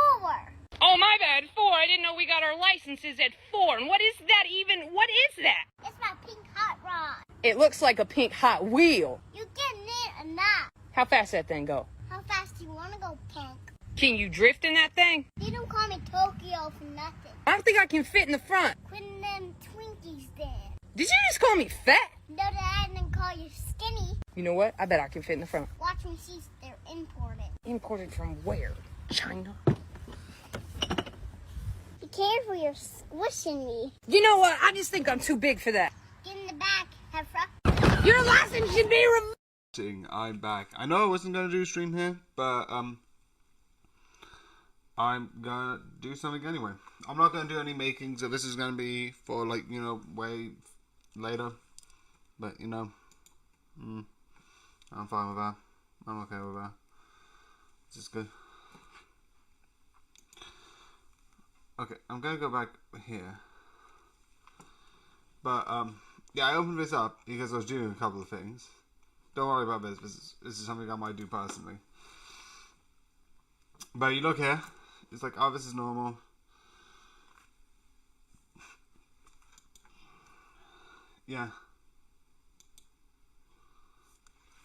Oh, my bad, 4. I didn't know we got our licenses at 4. And what is that even? What is that? It's my pink hot rod. It looks like a pink Hot Wheel. You getting it or not? How fast that thing go? How fast do you want to go, Pink? Can you drift in that thing? They don't call me Tokyo for nothing. I don't think I can fit in the front. Quitting them Twinkies then. Did you just call me fat? No, I didn't call you skinny. You know what? I bet I can fit in the front. Watch me see they're imported. Imported from where? China? Be careful, you're squishing me. You know what? I just think I'm too big for that. Get in the back, Hefra. Your license should be removed. I'm back. I know I wasn't gonna do a stream here, but I'm gonna do something anyway. I'm not gonna do any making, so this is gonna be for like, you know, way later. But you know, I'm fine with that. I'm okay with that. This is good. Okay, I'm gonna go back here. But yeah, I opened this up because I was doing a couple of things. Don't worry about this. This is something I might do personally. But you look here, it's like, oh, this is normal. Yeah.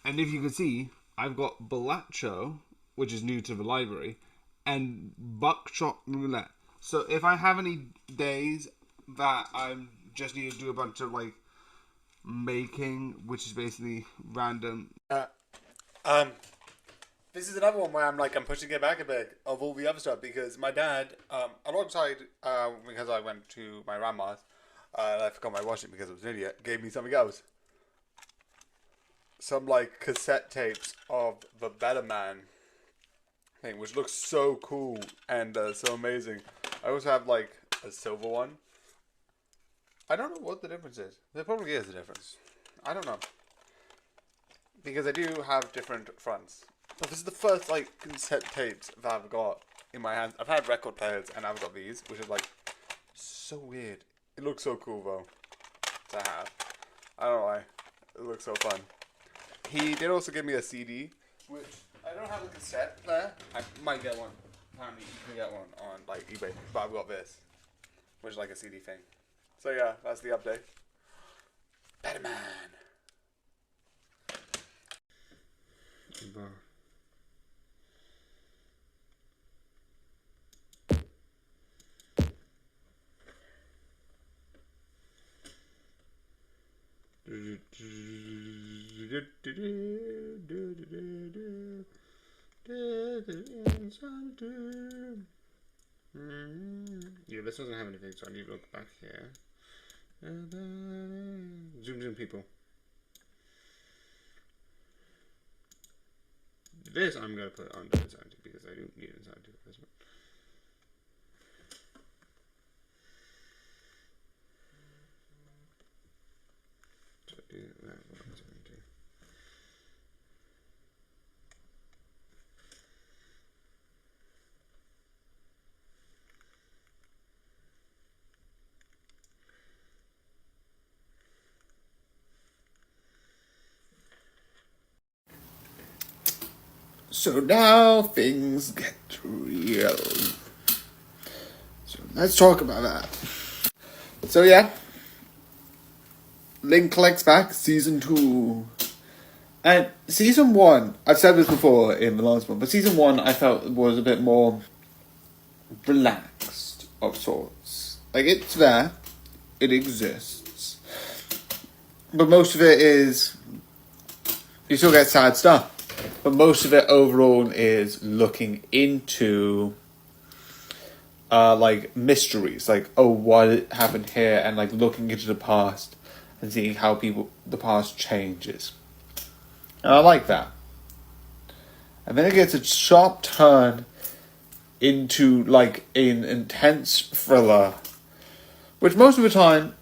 And if you can see, I've got Balacho, which is new to the library, and Buckshot Roulette. So if I have any days that I just need to do a bunch of like making, which is basically random. This is another one where I'm pushing it back a bit of all the other stuff because my dad, alongside, because I went to my grandma's, and I forgot my watch it because I was an idiot, gave me something else. Some cassette tapes of the Better Man thing, which looks so cool and so amazing. I also have a silver one. I don't know what the difference is. There probably is a difference. I don't know. Because I do have different fronts. But this is the first cassette tapes that I've got in my hands. I've had record players and I've got these, which is so weird. It looks so cool though to have. I don't know why. It looks so fun. He did also give me a CD, which I don't have a cassette player. I might get one. Apparently you can get one on eBay. But I've got this, which is a CD thing. So yeah, that's the update. Better Man. Yeah, this doesn't have anything, so I need to look back here. Zoom people. This I'm going to put under insanity because I don't need insanity for this one. So I do that one. So now things get real. So let's talk about that. So yeah, Link Collects Back Season 2. And Season 1, I've said this before in the last one, but Season 1 I felt was a bit more relaxed of sorts. It's there, it exists, but most of it is, you still get sad stuff. But most of it overall is looking into mysteries, what happened here, and looking into the past and seeing how the past changes. And I like that. And then it gets a sharp turn into an intense thriller, which most of the time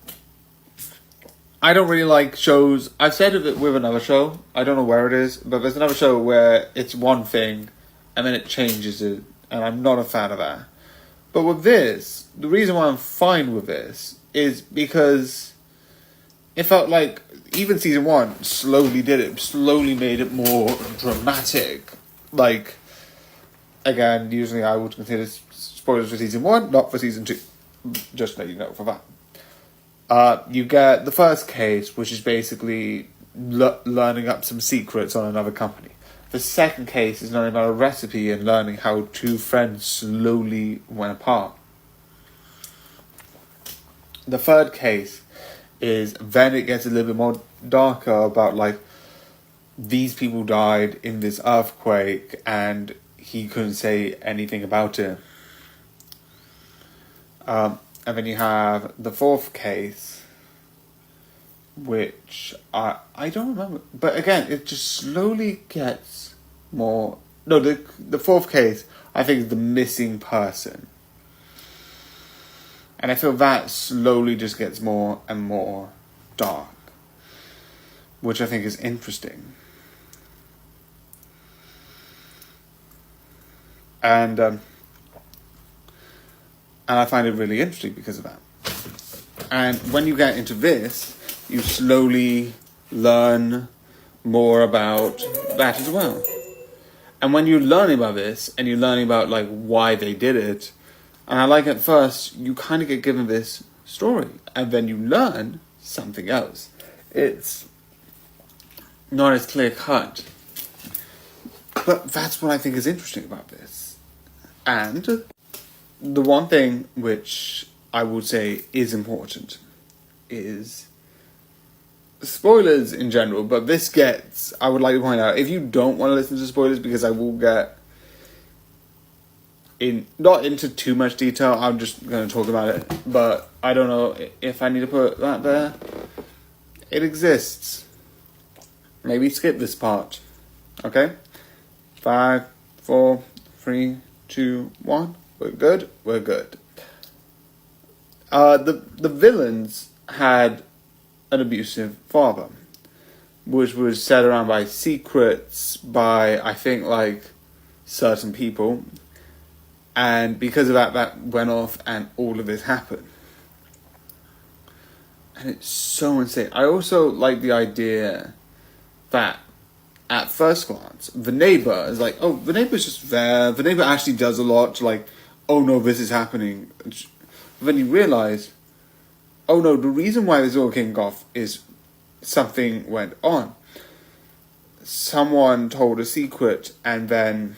I don't really like shows. I've said it with another show. I don't know where it is, but there's another show where it's one thing and then it changes it, and I'm not a fan of that. But with this, the reason why I'm fine with this is because it felt like even Season 1 slowly made it more dramatic. Again, usually I would consider spoilers for Season 1, not for Season 2. Just let you know for that. You get the first case, which is basically learning up some secrets on another company. The second case is learning about a recipe and learning how two friends slowly went apart. The third case is then it gets a little bit more darker about these people died in this earthquake and he couldn't say anything about it. And then you have the fourth case, which I don't remember. But again, it just slowly gets more... No, the fourth case, I think, is the missing person. And I feel that slowly just gets more and more dark, which I think is interesting. And I find it really interesting because of that. And when you get into this, you slowly learn more about that as well. And when you're learning about this, and you're learning about why they did it, and at first, you kind of get given this story. And then you learn something else. It's not as clear cut. But that's what I think is interesting about this. And the one thing which I would say is important is spoilers in general, but this gets, I would like to point out, if you don't want to listen to spoilers, because I will get not into too much detail, I'm just going to talk about it, but I don't know if I need to put that there. It exists. Maybe skip this part. Okay? 5, 4, 3, 2, 1. We're good. We're good. The villains had an abusive father, which was set around by secrets by, I think, like, certain people. And because of that, that went off and all of this happened. And it's so insane. I also like the idea that at first glance, the neighbor is like, oh, the neighbor's just there. The neighbor actually does a lot to, like, oh no, this is happening. But then you realize, oh no, the reason why this all came off is something went on. Someone told a secret and then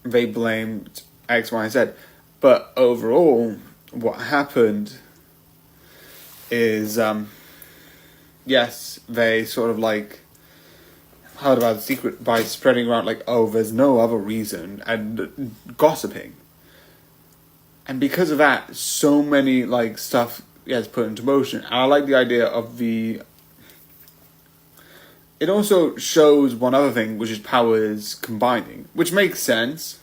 they blamed X, Y, and Z. But overall, what happened is, yes, they sort of like heard about the secret by spreading around like, oh, there's no other reason, and gossiping. And because of that, so many like stuff gets put into motion. And I like the idea of the... It also shows one other thing, which is powers combining, which makes sense.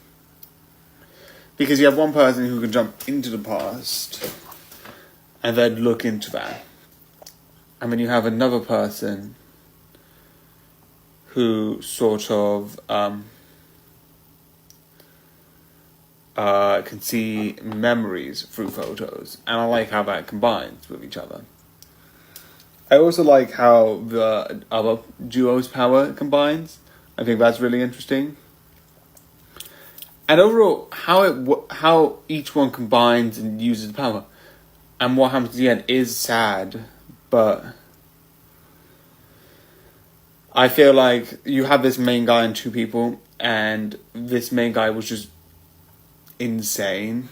Because you have one person who can jump into the past and then look into that. And then you have another person who sort of can see memories through photos. And I like how that combines with each other. I also like how the other duo's power combines. I think that's really interesting. And overall, how each one combines and uses power, and what happens at the end is sad, but I feel like you have this main guy and two people, and this main guy was just insane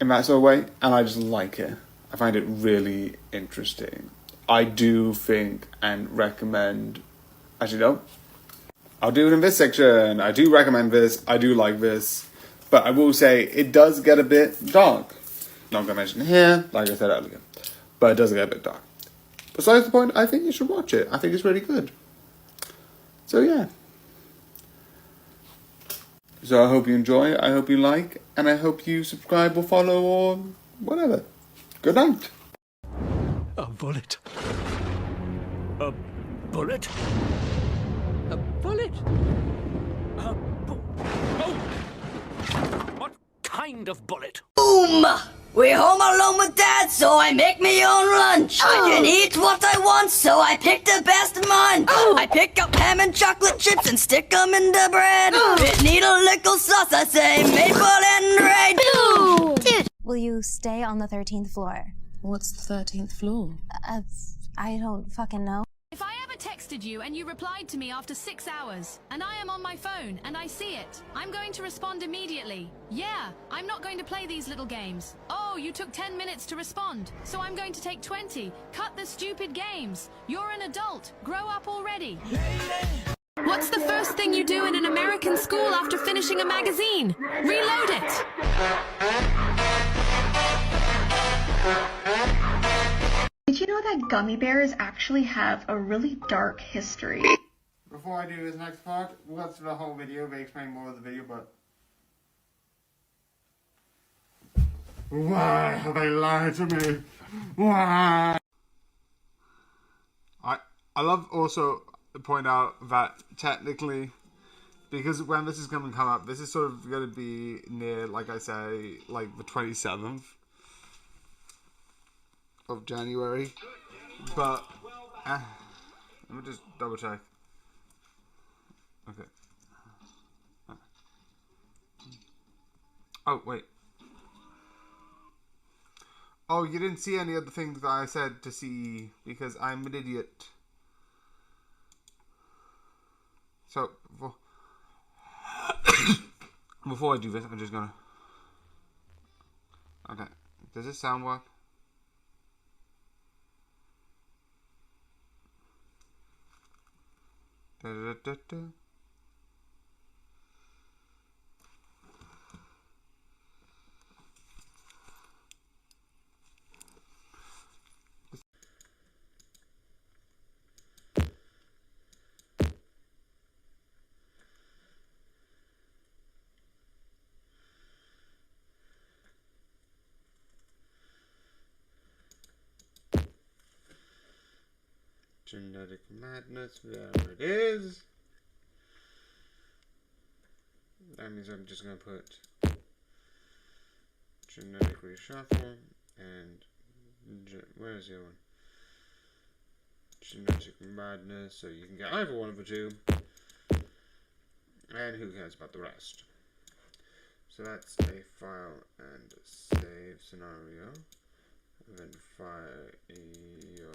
in that sort of way, and I just like it. I find it really interesting. I do think and recommend... Actually, no. I'll do it in this section. I do recommend this. I do like this. But I will say, it does get a bit dark. Not going to mention it here, like I said earlier. But it does get a bit dark. Besides the point, I think you should watch it. I think it's really good. So, yeah. So I hope you enjoy, I hope you like, and I hope you subscribe or follow or whatever. Good night. A bullet. A bullet? A bullet? What kind of bullet? Boom! We're home alone with Dad, so I make me own lunch. I can eat what I want, so I pick the best munch. I pick up ham and chocolate chips and stick them in the bread. It need a little sauce, I say maple and red. Dude! Will you stay on the 13th floor? What's the 13th floor? I don't fucking know. If I ever texted you and you replied to me after 6 hours, and I am on my phone and I see it, I'm going to respond immediately. Yeah, I'm not going to play these little games. Oh, you took 10 minutes to respond, so I'm going to take 20. Cut the stupid games. You're an adult. Grow up already. What's the first thing you do in an American school after finishing a magazine? Reload it. Did you know that gummy bears actually have a really dark history? Before I do this next part, we'll go through the whole video, they explain more of the video, but... Why have they lied to me? Why? I love also to point out that technically, because when this is going to come up, this is sort of going to be near, like I say, like the 27th of January, but let me just double check. Okay. Oh wait. Oh, you didn't see any of the things that I said to see because I'm an idiot. So, before I do this, I'm just gonna... Okay, does this sound work? Da, da, da, da. Genetic madness, there it is. That means I'm just going to put genetic reshuffle and where's the other one? Genetic madness, so you can get either one of the two. And who cares about the rest? So that's a file and save scenario. And then file your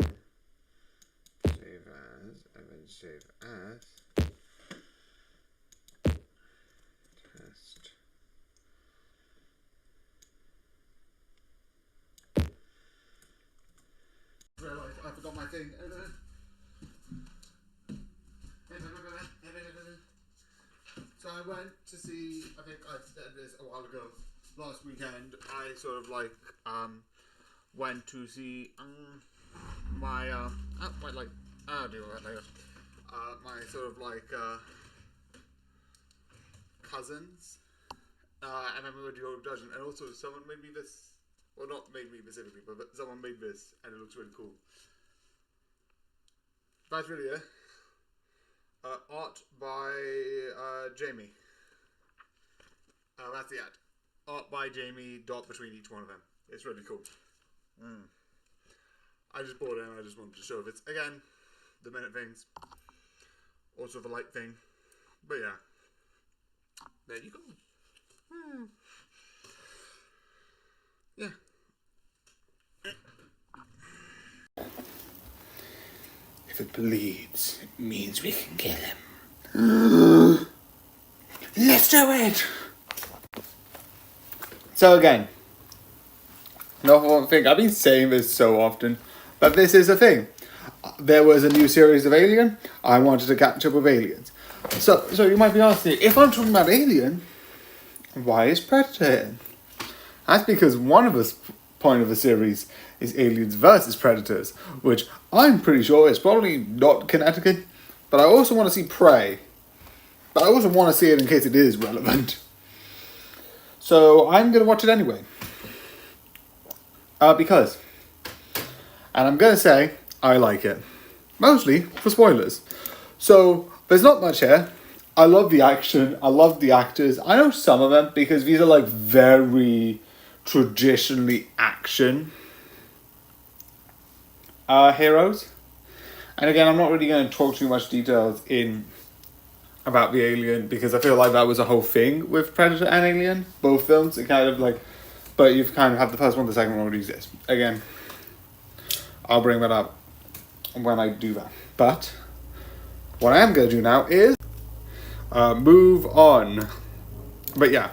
save as, and then save as test. Realised I forgot my thing. So I went to see, I think I said this a while ago, last weekend, I sort of like went to see my I'll deal with that later. My sort of like cousins, and then we went to go to Dungeon, and also someone made me this, well not made me specifically, but someone made this, and it looks really cool. That's really it. Art by Jamie. That's the ad. Art by Jamie, dot between each one of them. It's really cool. I just bought it and I just wanted to show it. It's, again, the minute things. Also the light thing. But yeah. There you go. Yeah. If it bleeds, it means we can kill him. Let's do it! So again, not one thing, I've been saying this so often, but this is a thing. There was a new series of Alien, I wanted to catch up with Aliens. So you might be asking, if I'm talking about Alien, why is Predator here? That's because one of the point of the series is Aliens versus Predators, which I'm pretty sure is probably not Connecticut, but I also want to see Prey. But I also want to see it in case it is relevant. So I'm going to watch it anyway. Because, and I'm going to say, I like it. Mostly for spoilers. So, there's not much here. I love the action. I love the actors. I know some of them because these are like very traditionally action heroes. And again, I'm not really going to talk too much details about the Alien because I feel like that was a whole thing with Predator and Alien. Both films are kind of like, but you've kind of had the first one, the second one already exists. Again, I'll bring that up when I do that. But what I am going to do now is move on. But yeah.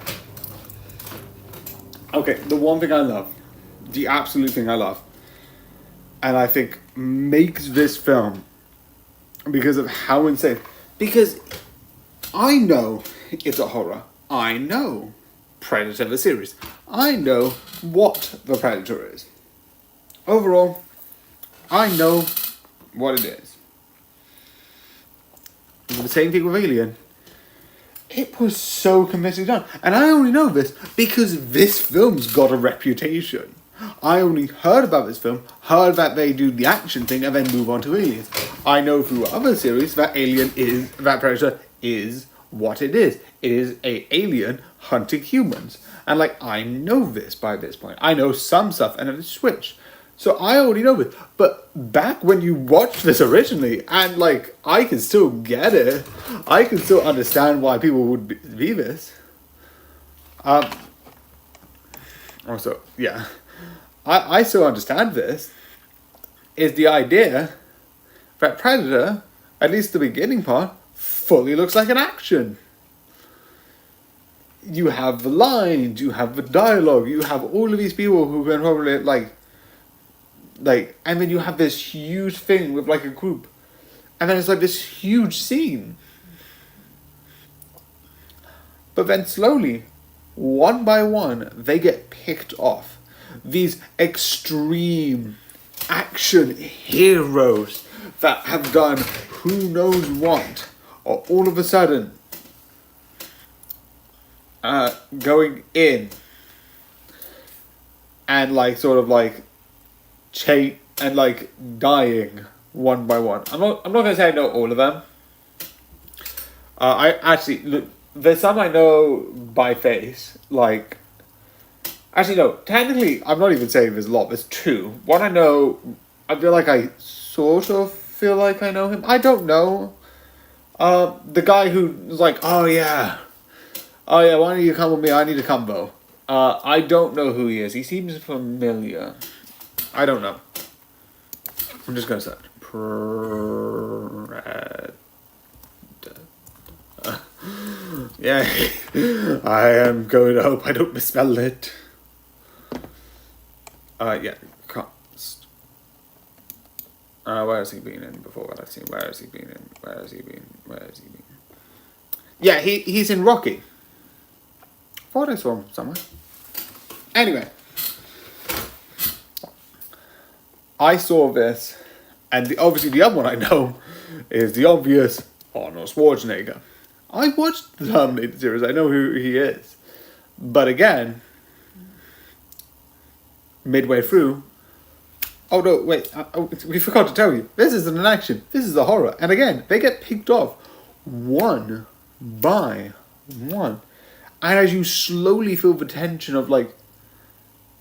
Okay, the one thing I love, the absolute thing I love, and I think makes this film because of how insane. Because I know it's a horror. I know Predator the series. I know what the Predator is. Overall, I know what it is. The same thing with Alien. It was so convincingly done. And I only know this because this film's got a reputation. I only heard about this film, heard that they do the action thing and then move on to Aliens. I know through other series that that Predator is what it is. It is an alien hunting humans. And like, I know this by this point. I know some stuff and it's switched. So I already know this. But back when you watched this originally, and like, I can still get it. I can still understand why people would be this. Also, yeah. I still understand this, is the idea that Predator, at least the beginning part, fully looks like an action. You have the lines, you have the dialogue, you have all of these people who can probably like, and then you have this huge thing with like a group, and then it's like this huge scene. But then slowly, one by one, they get picked off. These extreme action heroes that have done who knows what are all of a sudden going in and like sort of like and like dying one by one. I'm not gonna say I know all of them. I actually look. There's some I know by face, like... Actually, no, technically, I'm not even saying there's a lot, there's two. One I know, I feel like I sort of feel like I know him. I don't know. The guy who's like, oh yeah, why don't you come with me, I need a combo. I don't know who he is, he seems familiar. I don't know. I'm just gonna search. Yeah, I am going to hope I don't misspell it. Yeah, Cast. Where has he been in before that I've seen? Where has he been in? Where has he been? Where has he been? Yeah, he's in Rocky. Thought I saw him somewhere. Anyway. I saw this, and obviously the other one I know is the obvious Arnold Schwarzenegger. I watched the Terminator series, I know who he is. But again, midway through, oh no, wait, we forgot to tell you, this isn't an action, this is a horror. And again, they get picked off one by one. And as you slowly feel the tension of like,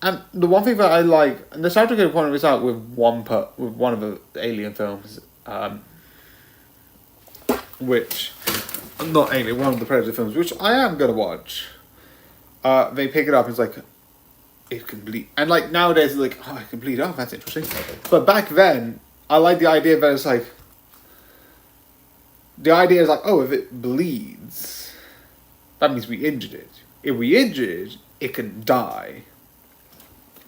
and the one thing that I like, and the soundtrack I pointed this out with one of the Alien films, which, not Alien, one of the Predator films, which I am gonna watch. They pick it up and it's like, it can bleed. And like nowadays, it's like, oh, it can bleed. Oh, that's interesting. But back then, I like the idea that it's like, the idea is like, oh, if it bleeds, that means we injured it. If we injured it, it can die.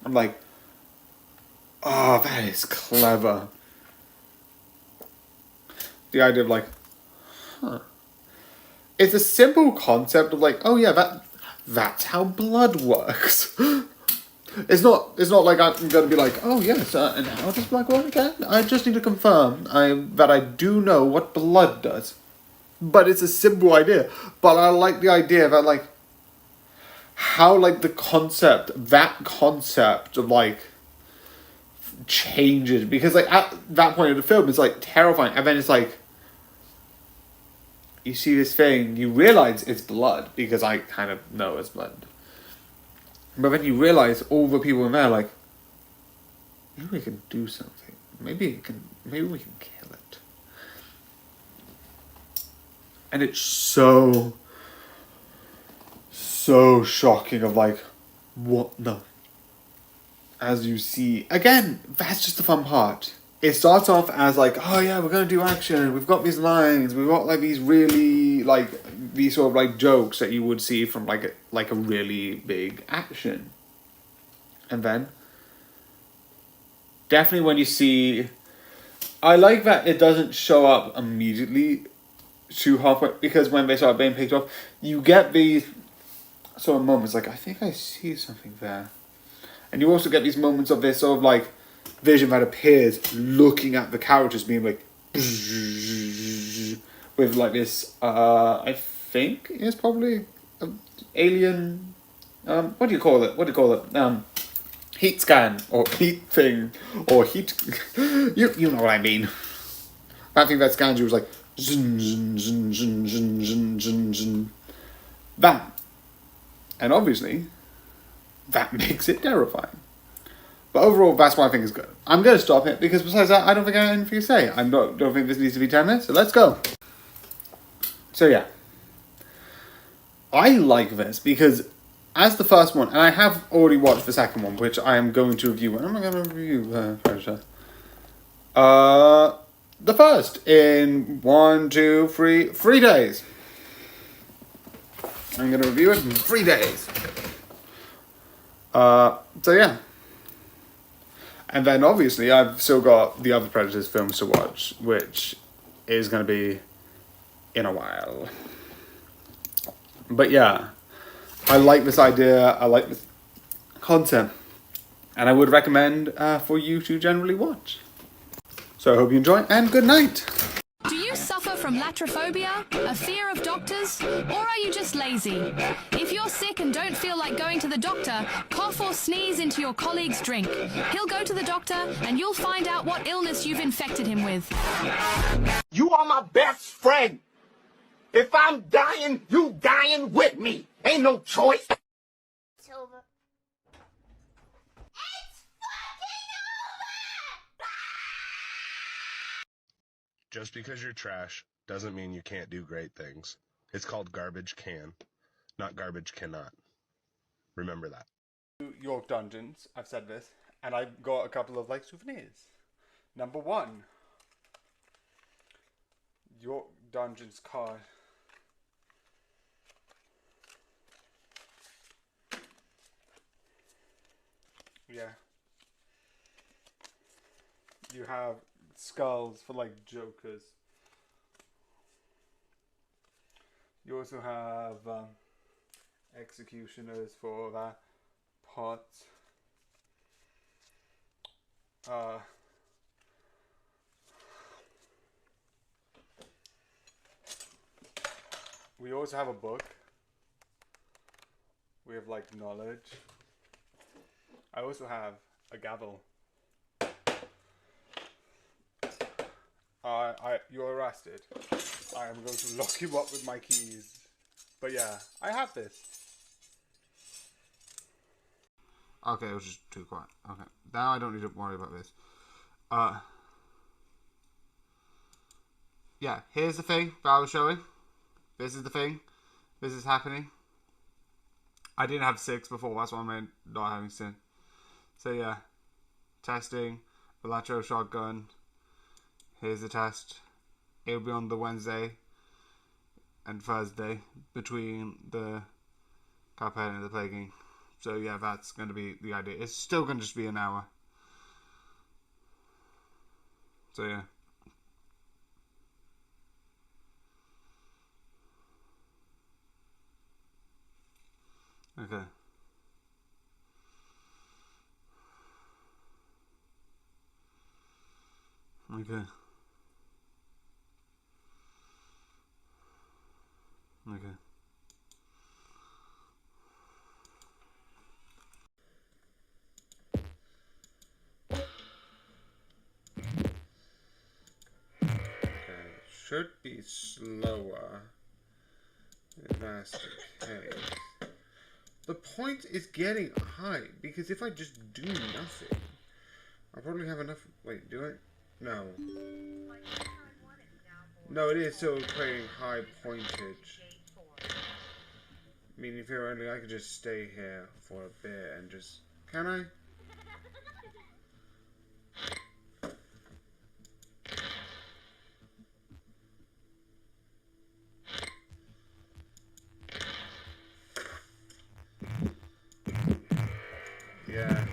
I'm like, oh, that is clever. The idea of like, huh. It's a simple concept of like, oh yeah, that's how blood works. It's not like I'm going to be like, oh yes, and how does blood work again? I just need to confirm that I do know what blood does. But it's a simple idea. But I like the idea that like, how like that concept of like, changes. Because like at that point of the film, it's like terrifying. And then it's like, you see this thing, you realize it's blood, because I kind of know it's blood. But then you realize all the people in there like, maybe we can do something. Maybe we can kill it. And it's so shocking of like, what? No. As you see, again, that's just the fun part. It starts off as like, oh yeah, we're going to do action, we've got these lines, we've got like these really, like, these sort of like jokes that you would see from like a really big action. And then, definitely when you see, I like that it doesn't show up immediately to halfway, because when they start being picked off, you get these sort of moments like, I think I see something there. And you also get these moments of this sort of like, vision that appears looking at the characters being like with like this I think is probably alien what do you call it heat scan or heat thing or heat you know what I mean. I think that scans you was like zun, zun, zun, zun, zun, zun, zun, zun. That, and obviously that makes it terrifying. But overall, that's what I think is good. I'm going to stop it, because besides that, I don't think I have anything to say. I don't think this needs to be 10 minutes, so let's go. So yeah. I like this, because as the first one, and I have already watched the second one, which I am going to review. When am I going to review Predator? The first in 3 days. I'm going to review it in 3 days. So yeah. And then obviously I've still got the other Predators films to watch, which is going to be in a while. But yeah, I like this idea, I like this content, and I would recommend for you to generally watch. So I hope you enjoy, and good night. Do you suffer from latrophobia, a fear of doctors, or are you just lazy? If you're sick and don't feel like going to the doctor, cough or sneeze into your colleague's drink. He'll go to the doctor and you'll find out what illness you've infected him with. You are my best friend. If I'm dying, you dying with me. Ain't no choice. It's over. Just because you're trash doesn't mean you can't do great things. It's called garbage can, not garbage cannot. Remember that. York Dungeons, I've said this, and I've got a couple of like souvenirs. Number 1, York Dungeons card. Yeah. You have skulls for like jokers. You also have executioners for that pot. We also have a book. We have like knowledge. I also have a gavel. You're arrested. I am going to lock you up with my keys. But yeah, I have this. Okay, it was just too quiet. Okay, now I don't need to worry about this. Yeah, here's the thing that I was showing. This is the thing. This is happening. I didn't have 6 before, that's why I meant not having 6. So yeah, testing, the Latro shotgun. Here's the test. It'll be on the Wednesday and Thursday between the Cuphead and the Plaguing. So yeah, that's going to be the idea. It's still going to just be an hour. So yeah. Okay. Okay. Okay. Should be slower if that's the case. The point is getting high, because if I just do nothing, I'll probably have enough. Wait, do I? No. No, it is still creating high pointage. I mean, if you're only, I could just stay here for a bit and just. Can I? Yeah.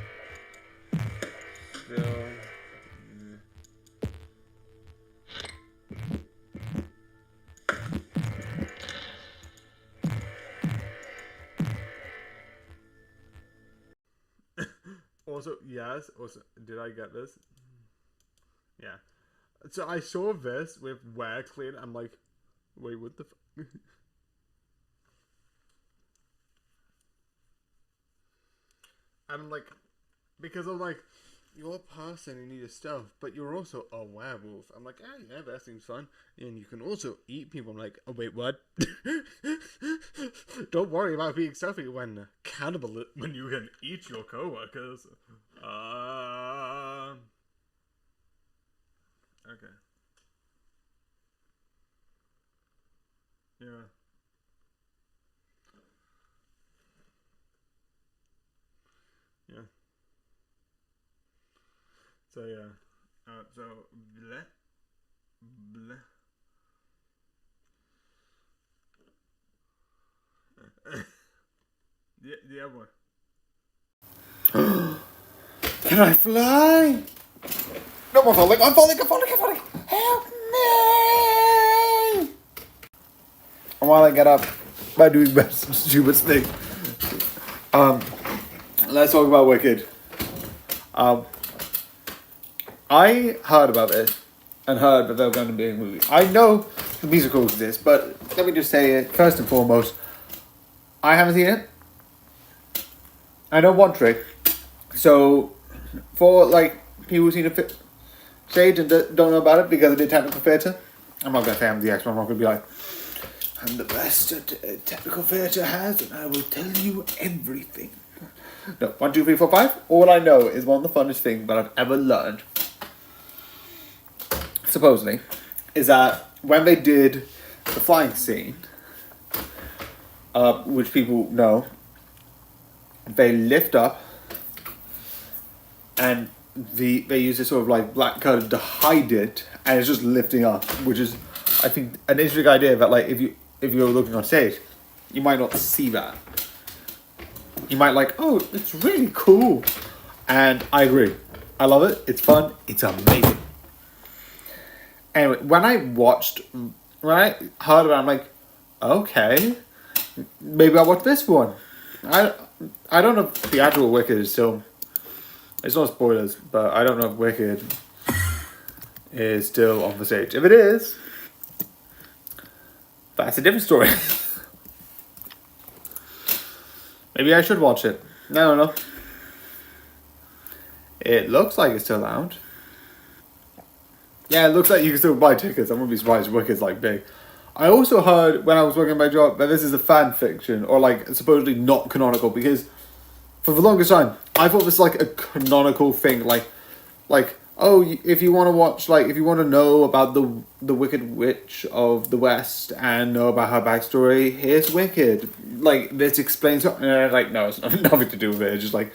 Still. Also, yes. Also, did I get this? Yeah. So I saw this with Wear Clean. I'm like, wait, what the f I'm like, because I'm like, you're a person who needs stuff, but you're also a werewolf. I'm like, ah, yeah, that seems fun. And you can also eat people. I'm like, oh, wait, what? Don't worry about being stealthy when when you can eat your coworkers. Okay. Yeah. So yeah. So bleh. Bleh. The other one. Can I fly? No, I'm falling. Help me! And while I get up by doing best stupid thing, let's talk about Wicked. I heard about this and heard that they were going to be a movie. I know the musical exists, but let me just say it first and foremost. I haven't seen it. I know one trick. So, for like people who've seen it stage and don't know about it because I did technical theatre, I'm not going to say I'm the expert. I'm not going to be like, I'm the best at technical theatre has, and I will tell you everything. No, 1, 2, 3, 4, 5. All I know is one of the funnest things that I've ever learned, supposedly, is that when they did the flying scene, which people know, they lift up and they use this sort of like black curtain to hide it, and it's just lifting up, which is, I think, an interesting idea that like if you're looking on stage, you might not see that. You might like, oh, it's really cool, and I agree. I love it. It's fun. It's amazing. Anyway, when I heard about it, I'm like, okay, maybe I'll watch this one. I don't know if the actual Wicked is still, it's not spoilers, but I don't know if Wicked is still on the stage. If it is, that's a different story. Maybe I should watch it. I don't know. It looks like it's still out. Yeah, it looks like you can still buy tickets. I wouldn't be surprised if Wicked's like big. I also heard when I was working my job that this is a fan fiction, or like supposedly not canonical, because for the longest time I thought this was like a canonical thing, like oh, if you want to watch, like if you want to know about the Wicked Witch of the West and know about her backstory, here's Wicked. Like this explains like no, it's nothing to do with it. It's just like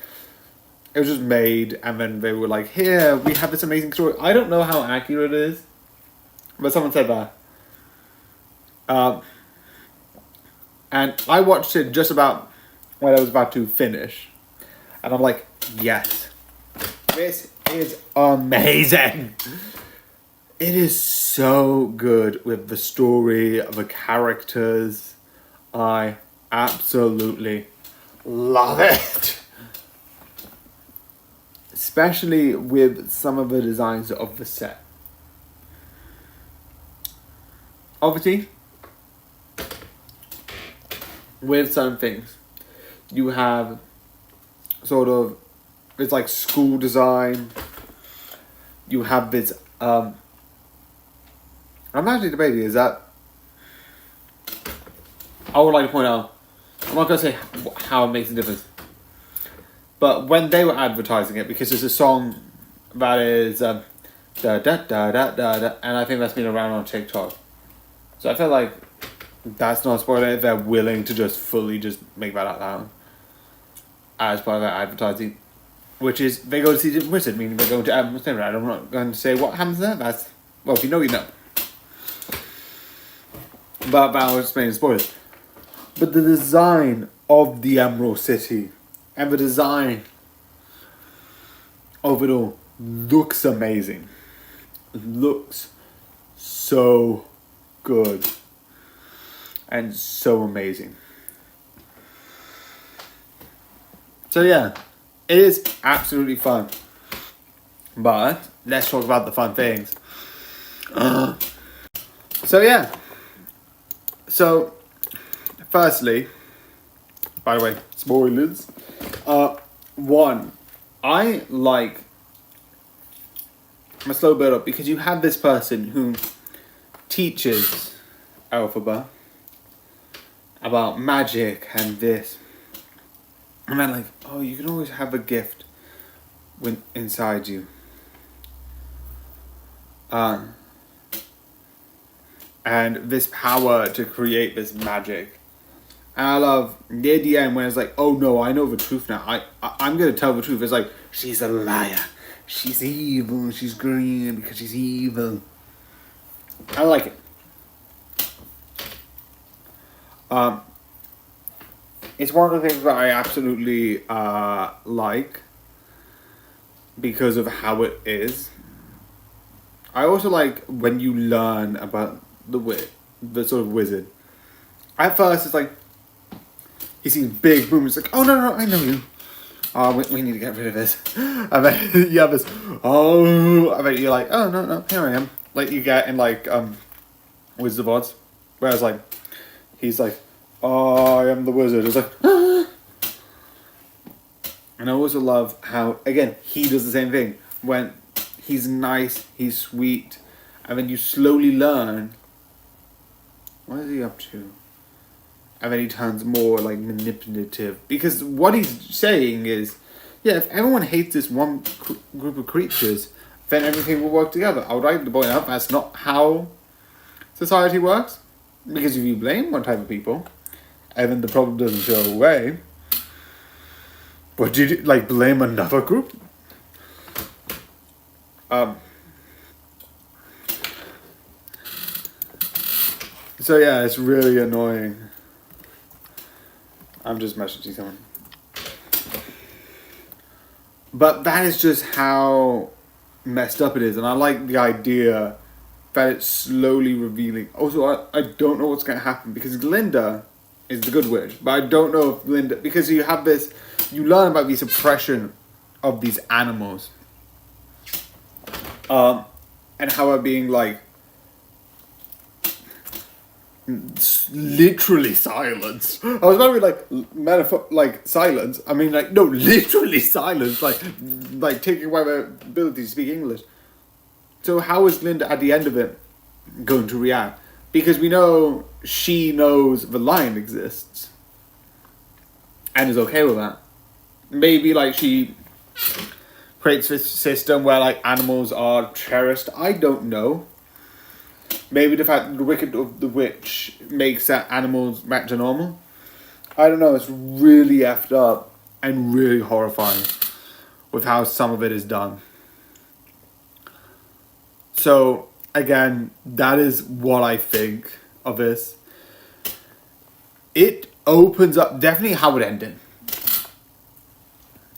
it was just made, and then they were like, here we have this amazing story. I don't know how accurate it is, but someone said that. And I watched it just about when I was about to finish, and I'm like, yes, this is amazing. It is so good with the story, the characters. I absolutely love it. Especially with some of the designs of the set. Obviously, with some things, you have sort of, it's like school design. You have this, I'm actually debating, is that, I would like to point out, I'm not going to say how it makes a difference, but when they were advertising it, because there's a song that is, da da da da da da, and I think that's been around on TikTok. So I feel like that's not a spoiler if they're willing to just fully just make that out loud as part of their advertising, which is they go to see the Wizard, meaning they're going to I'm not going to say what happens there. That's, well, if you know, you know. But I'll explain the spoilers. But the design of the Emerald City and the design of it all looks amazing. It looks so good and so amazing. So yeah, it is absolutely fun. But let's talk about the fun things. So yeah. So firstly, by the way, spoilers. One, I like, I'm a slow build up because you have this person who teaches Elphaba about magic and this. And then like, oh, you can always have a gift inside you. And this power to create this magic. And I love near the end when it's like, oh no, I know the truth now. I'm going to tell the truth. It's like, she's a liar. she's evil, she's green because she's evil. I like it. It's one of the things that I absolutely like because of how it is. I also like when you learn about the sort of wizard. At first, it's like he sees big boom. It's like, oh no, I know you. Oh, we need to get rid of this. And then you have this. Oh, I bet you're like, oh no, here I am. Like you get in like Wizard of Oz, whereas like he's like, oh, I am the wizard. It's like, ah. And I also love how again he does the same thing when he's nice, he's sweet, and then you slowly learn. What is he up to? And then he turns more like manipulative because what he's saying is, yeah, if everyone hates this one group of creatures, then everything will work together. I would like to point out that's not how society works, because if you blame one type of people, and then the problem doesn't go away, but do you like blame another group? So yeah, it's really annoying. I'm just messaging someone. But that is just how messed up it is. And I like the idea that it's slowly revealing. Also, I don't know what's going to happen because Glinda is the good witch. But I don't know if Glinda... Because you have this... You learn about the suppression of these animals. And how are being like... literally silence. I was going to be like silence. I mean like no, literally silence. Like taking away my ability to speak English. So how is Glinda at the end of it going to react? Because we know she knows the lion exists and is okay with that. Maybe like she creates this system where like animals are cherished. I don't know. Maybe the fact that the Wicked of the Witch makes that animals back to normal. I don't know. It's really effed up and really horrifying with how some of it is done. So, again, that is what I think of this. It opens up definitely how it ended.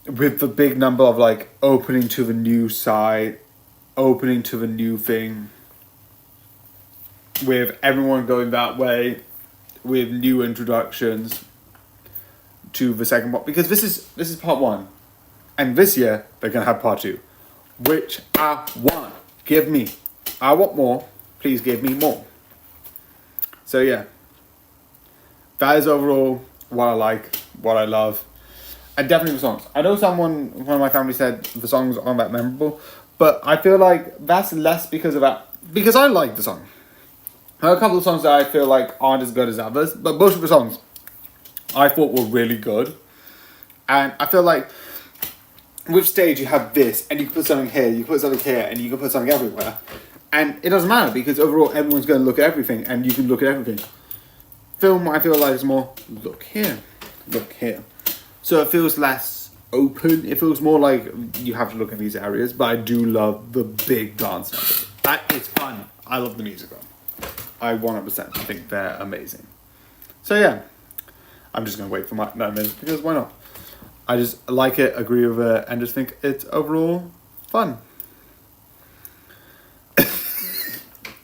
With the big number of like opening to the new side, opening to the new thing. With everyone going that way, with new introductions to the second part, because this is part one, and this year they're gonna have part two, which I want. Give me, I want more. Please give me more. So yeah, that is overall what I like, what I love, and definitely the songs. I know one of my family said the songs aren't that memorable, but I feel like that's less because of that, because I like the song. There are a couple of songs that I feel like aren't as good as others, but most of the songs I thought were really good. And I feel like with stage you have this, and you can put something here, you can put something here, and you can put something everywhere. And it doesn't matter, because overall everyone's going to look at everything, and you can look at everything. Film, I feel like, is more, look here, look here. So it feels less open, it feels more like you have to look at these areas, but I do love the big dance numbers. That is fun. I love the musical. I 100% think they're amazing. So yeah, I'm just going to wait for my 9 minutes because why not? I just like it, agree with it, and just think it's overall fun.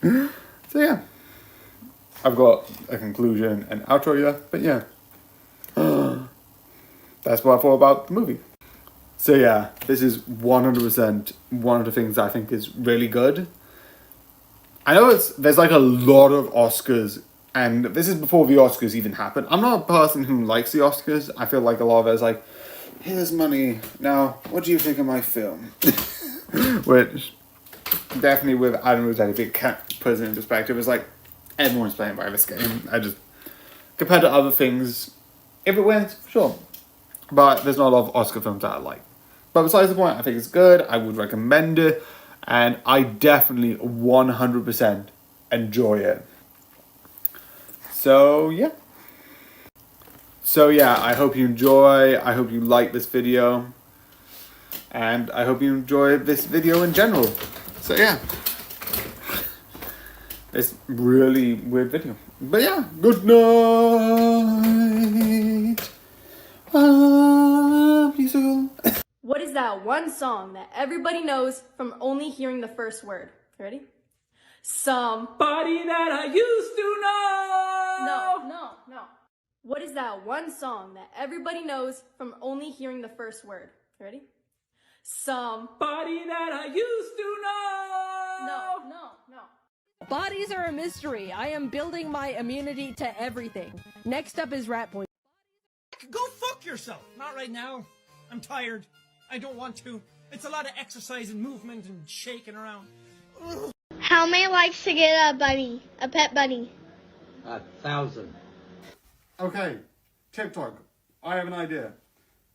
So yeah, I've got a conclusion and outro here, but yeah. That's what I thought about the movie. So yeah, this is 100% one of the things I think is really good. I know there's like a lot of Oscars, and this is before the Oscars even happened. I'm not a person who likes the Oscars. I feel like a lot of it is like, here's money. Now, what do you think of my film? Which, definitely with Adam Rossetti, if it puts it in perspective, it's like, everyone's playing by this game. Compared to other things, if it wins, sure. But there's not a lot of Oscar films that I like. But besides the point, I think it's good. I would recommend it. And I definitely 100% enjoy it. So yeah, I hope you enjoy. I hope you like this video. And I hope you enjoy this video in general. So yeah. It's really weird video. But yeah, good night. Please all. What is that one song that everybody knows from only hearing the first word? Ready? Somebody that I used to know. No. What is that one song that everybody knows from only hearing the first word? Ready? Somebody that I used to know. No. Bodies are a mystery. I am building my immunity to everything. Next up is rat poison. Go fuck yourself. Not right now. I'm tired. I don't want to. It's a lot of exercise and movement and shaking around. Ugh. How many likes to get a bunny? A pet bunny? 1,000. Okay, TikTok. I have an idea.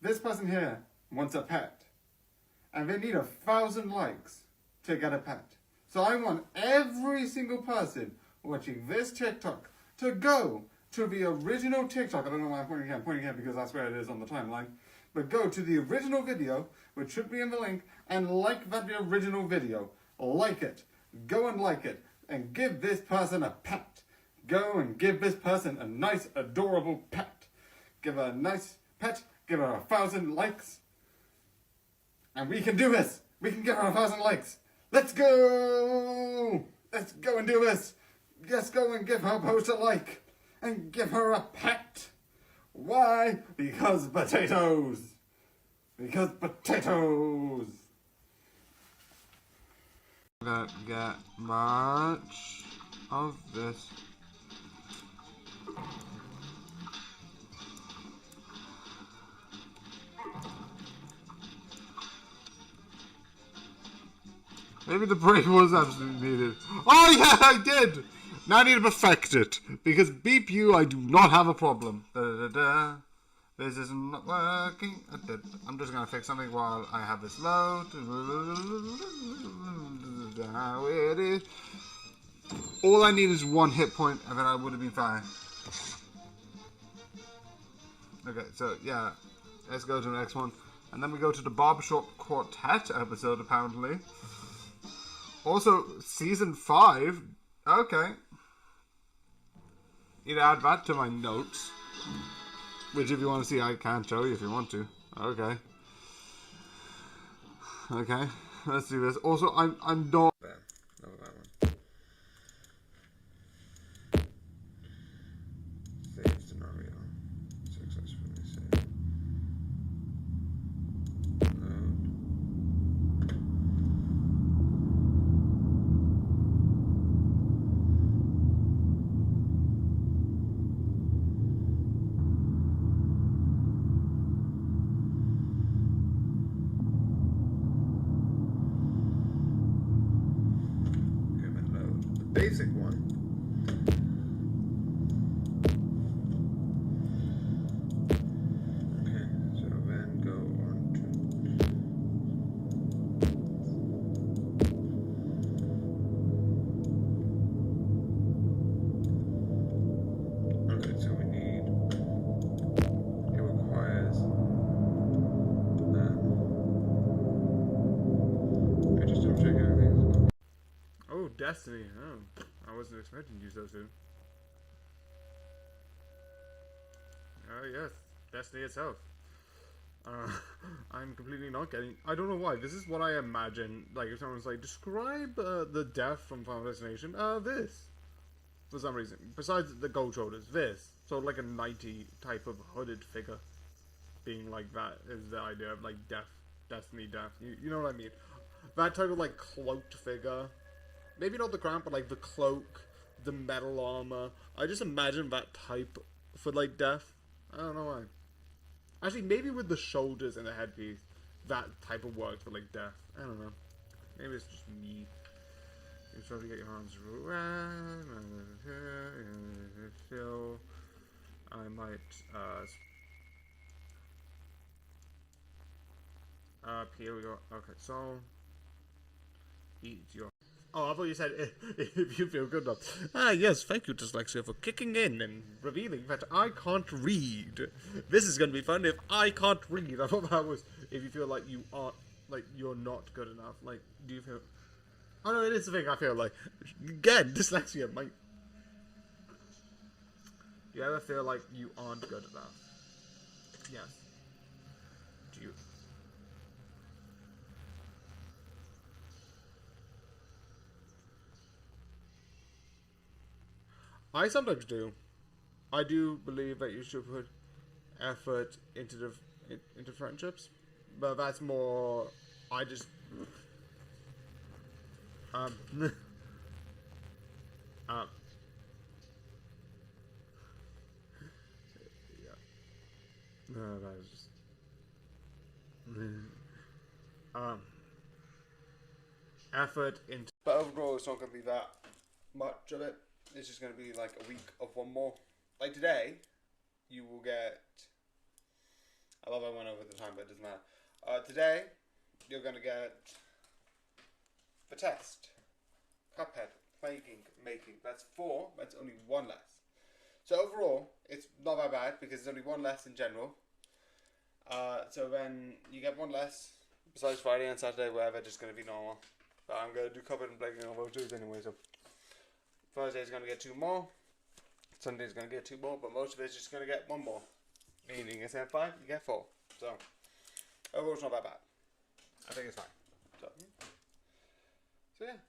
This person here wants a pet. And they need 1,000 likes to get a pet. So I want every single person watching this TikTok to go to the original TikTok. I don't know why I'm pointing here because that's where it is on the timeline. But go to the original video, which should be in the link, and like that original video. Like it. Go and like it. And give this person a pet. Go and give this person a nice, adorable pet. Give her a nice pet. Give her 1,000 likes. And we can do this. We can give her 1,000 likes. Let's go! Let's go and do this. Let's go and give her post a like. And give her a pet. Why? Because potatoes. Because potatoes. Don't get much of this. Maybe the break was absolutely needed. Oh yeah, I did! Now I need to perfect it. Because beep you, I do not have a problem. This isn't working. I'm just gonna fix something while I have this load. Now it is. All I need is 1 hit point and then I would have been fine. Okay, so yeah. Let's go to the next one. And then we go to the Barbershop Quartet episode apparently. Also, season 5. Okay. Need to add that to my notes. Which, if you want to see, I can show you if you want to. Okay. Okay. Let's do this. Also, I'm not. There. Over that one. Save scenario. Successfully saved. Basic one. Okay, so then go on to. Okay, so we need. It requires. I just don't check everything. Oh, Destiny. Oh, I wasn't expecting you so soon. Oh, yes. Destiny itself. I'm completely not getting... I don't know why. This is what I imagine. Like, if someone's like, describe the death from Final Destination. This. For some reason. Besides the gold shoulders. This. So, like a 90 type of hooded figure. Being like that is the idea of, like, death. Destiny death. You know what I mean? That type of, like, cloaked figure. Maybe not the crown, but like the cloak, the metal armor. I just imagine that type for like death. I don't know why. Actually, maybe with the shoulders and the headpiece, that type of works for like death. I don't know. Maybe it's just me. You're trying to get your arms around. I might up here we go. Okay, so eat your. Oh, I thought you said if you feel good enough. Ah, yes, thank you, Dyslexia, for kicking in and revealing that I can't read. This is going to be fun if I can't read. I thought that was if you feel like you aren't like you're not good enough? Like, do you feel? Oh no, it is the thing. I feel like again dyslexia. Like, do you ever feel like you aren't good enough? Yes. Do you? I sometimes do. I do believe that you should put effort into friendships, but that's more. I just yeah. No, that is just effort into. But overall, it's not going to be that much of it. It's just going to be like a week of one more. Like today, you will get. I love I went over the time, but it doesn't matter. Today, you're going to get the test. Cuphead, making. That's 4. That's only 1 less. So overall, it's not that bad because there's only 1 less in general. So then you get 1 less. Besides Friday and Saturday, whatever, just going to be normal. But I'm going to do Cuphead and Breaking on those days anyway. So Thursday's going to get 2 more. Sunday's going to get 2 more. But most of it's just going to get 1 more. Meaning instead of 5, you get 4. So overall, it's not that bad. I think it's fine. So yeah,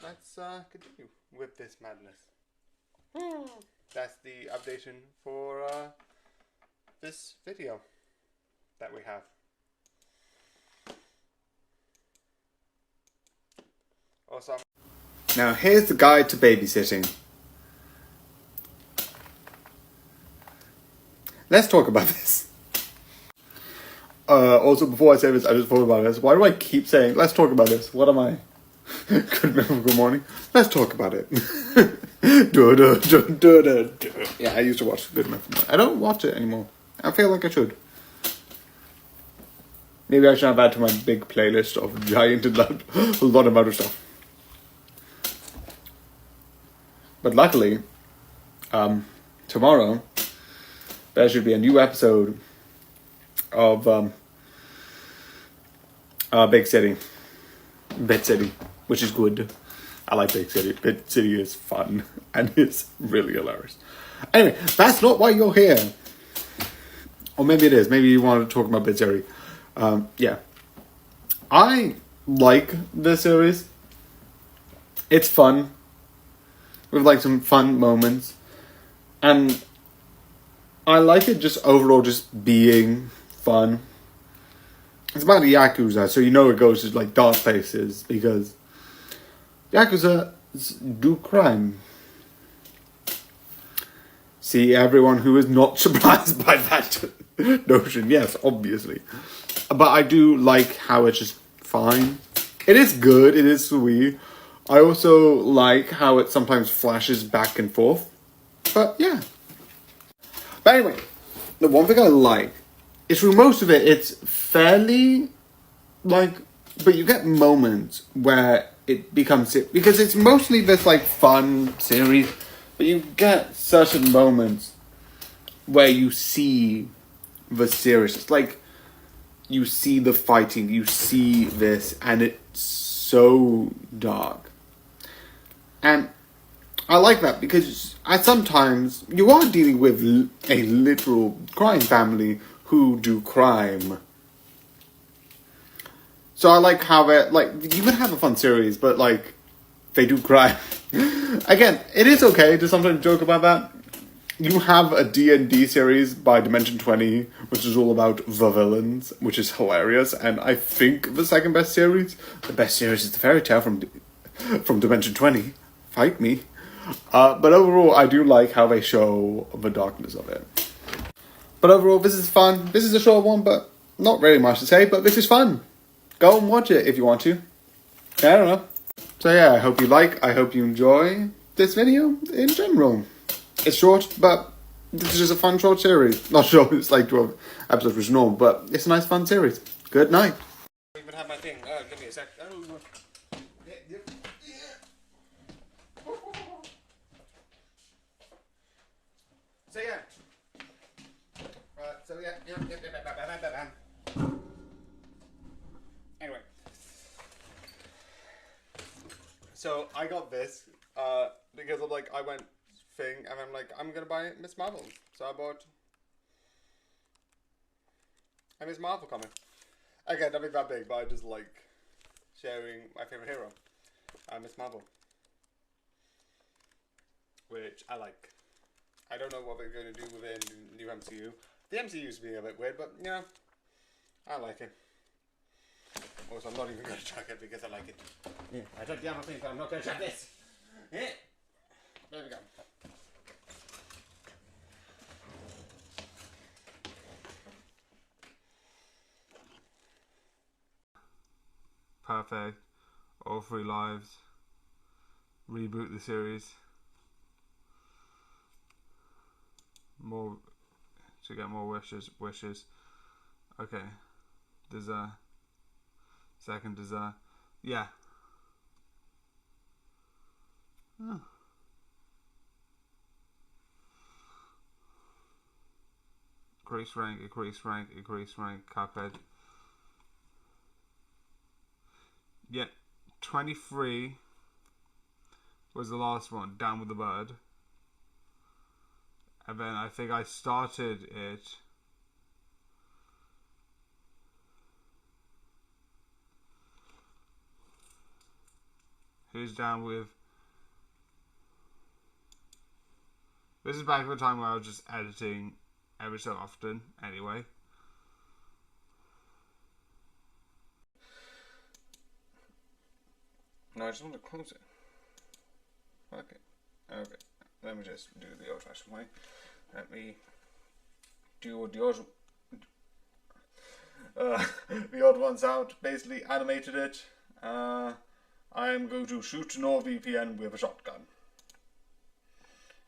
let's continue with this madness. That's the updation for this video that we have. Also, now here's the guide to babysitting. Let's talk about this. Also, before I say this, I just thought about this. Why do I keep saying, let's talk about this? What am I? Good morning. Let's talk about it. Yeah, I used to watch Good Mythical Morning. I don't watch it anymore. I feel like I should. Maybe I should add that to my big playlist of giant and a lot of other stuff. But luckily, tomorrow, there should be a new episode of Big City, which is good. I like Big City. Big City is fun and it's really hilarious. Anyway, that's not why you're here. Or maybe it is. Maybe you want to talk about Big City. Yeah. I like this series. It's fun. With like some fun moments. And I like it just overall just being fun. It's about the Yakuza, so you know it goes to like dark places because Yakuza do crime. See, everyone who is not surprised by that notion, yes, obviously. But I do like how it's just fine. It is good, it is sweet. I also like how it sometimes flashes back and forth. But yeah. But anyway, the one thing I like is through most of it, it's fairly like, but you get moments where it becomes, because it's mostly this like fun series, but you get certain moments where you see the seriousness, like you see the fighting, you see this, and it's so dark. And I like that because sometimes you are dealing with a literal crime family who do crime. So I like how it, like, you can have a fun series, but like, they do crime. Again, it is okay to sometimes joke about that. You have a D&D series by Dimension 20, which is all about the villains, which is hilarious. And I think the second best series, the best series is the Fairy Tale from Dimension 20. Fight me. But overall, I do like how they show the darkness of it. But overall, this is fun. This is a short one, but not really much to say, but this is fun. Go and watch it if you want to. I don't know. So yeah, I hope you enjoy this video in general. It's short, but this is just a fun short series. Not short, it's like 12 episodes, which is normal, but it's a nice fun series. Good night. I even have my thing. Give me a sec. So yeah. Anyway. So I got this because of like I went thing and I'm like I'm gonna buy Miss Marvel. So I bought a Miss Marvel comic. Again, nothing that big, but I just like sharing my favorite hero, Miss Marvel, which I like. I don't know what they're going to do within the new MCU. The MCU is being a bit weird, but yeah, I like it. Also, I'm not even going to chuck it because I like it. Yeah, I took the other thing, but I'm not going to chuck this. Yeah. There we go. Perfect. All 3 lives. Reboot the series. More to get more wishes. Okay. Dessert. Second dessert. Yeah. Oh. Increase rank, Cuphead. Yeah, 23 was the last one, Down with the Bird. And then I think I started it Who's down with... This is back at the time where I was just editing every so often, anyway. No, I just want to close it. Okay. Let me just do the old-fashioned way. Let me do the odd ones out. Basically animated it. I am going to shoot NordVPN with a shotgun.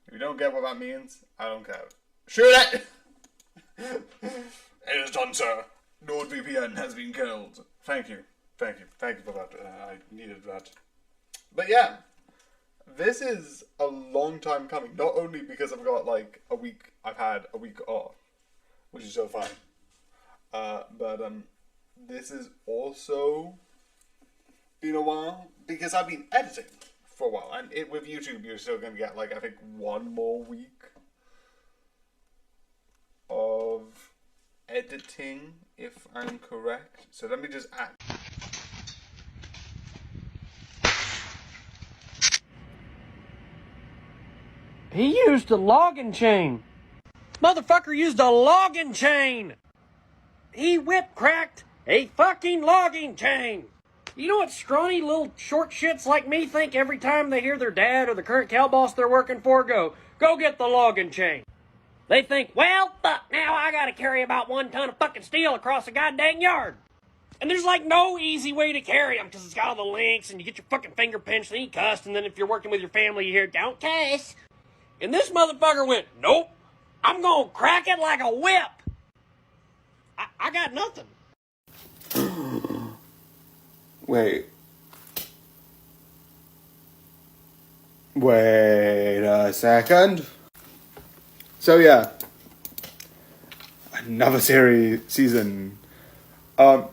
If you don't get what that means, I don't care. Shoot it! It is done, sir. NordVPN has been killed. Thank you for that. I needed that. But yeah, this is a long time coming. Not only because I've got like I've had a week off, which is so fine. But this is also been a while because I've been editing for a while, and with YouTube you're still gonna get like I think one more week of editing if I'm correct. So let me just add. He used a logging chain. Motherfucker used a logging chain. He whip cracked a fucking logging chain. You know what scrawny little short shits like me think every time they hear their dad or the current cow boss they're working for go get the logging chain? They think, well, fuck, now I gotta carry about 1 ton of fucking steel across a goddamn yard. And there's like no easy way to carry them because it's got all the links and you get your fucking finger pinched and you cussed, and then if you're working with your family you hear, don't cuss. And this motherfucker went, nope, I'm gonna crack it like a whip. I got nothing. Wait a second. So yeah, another season. I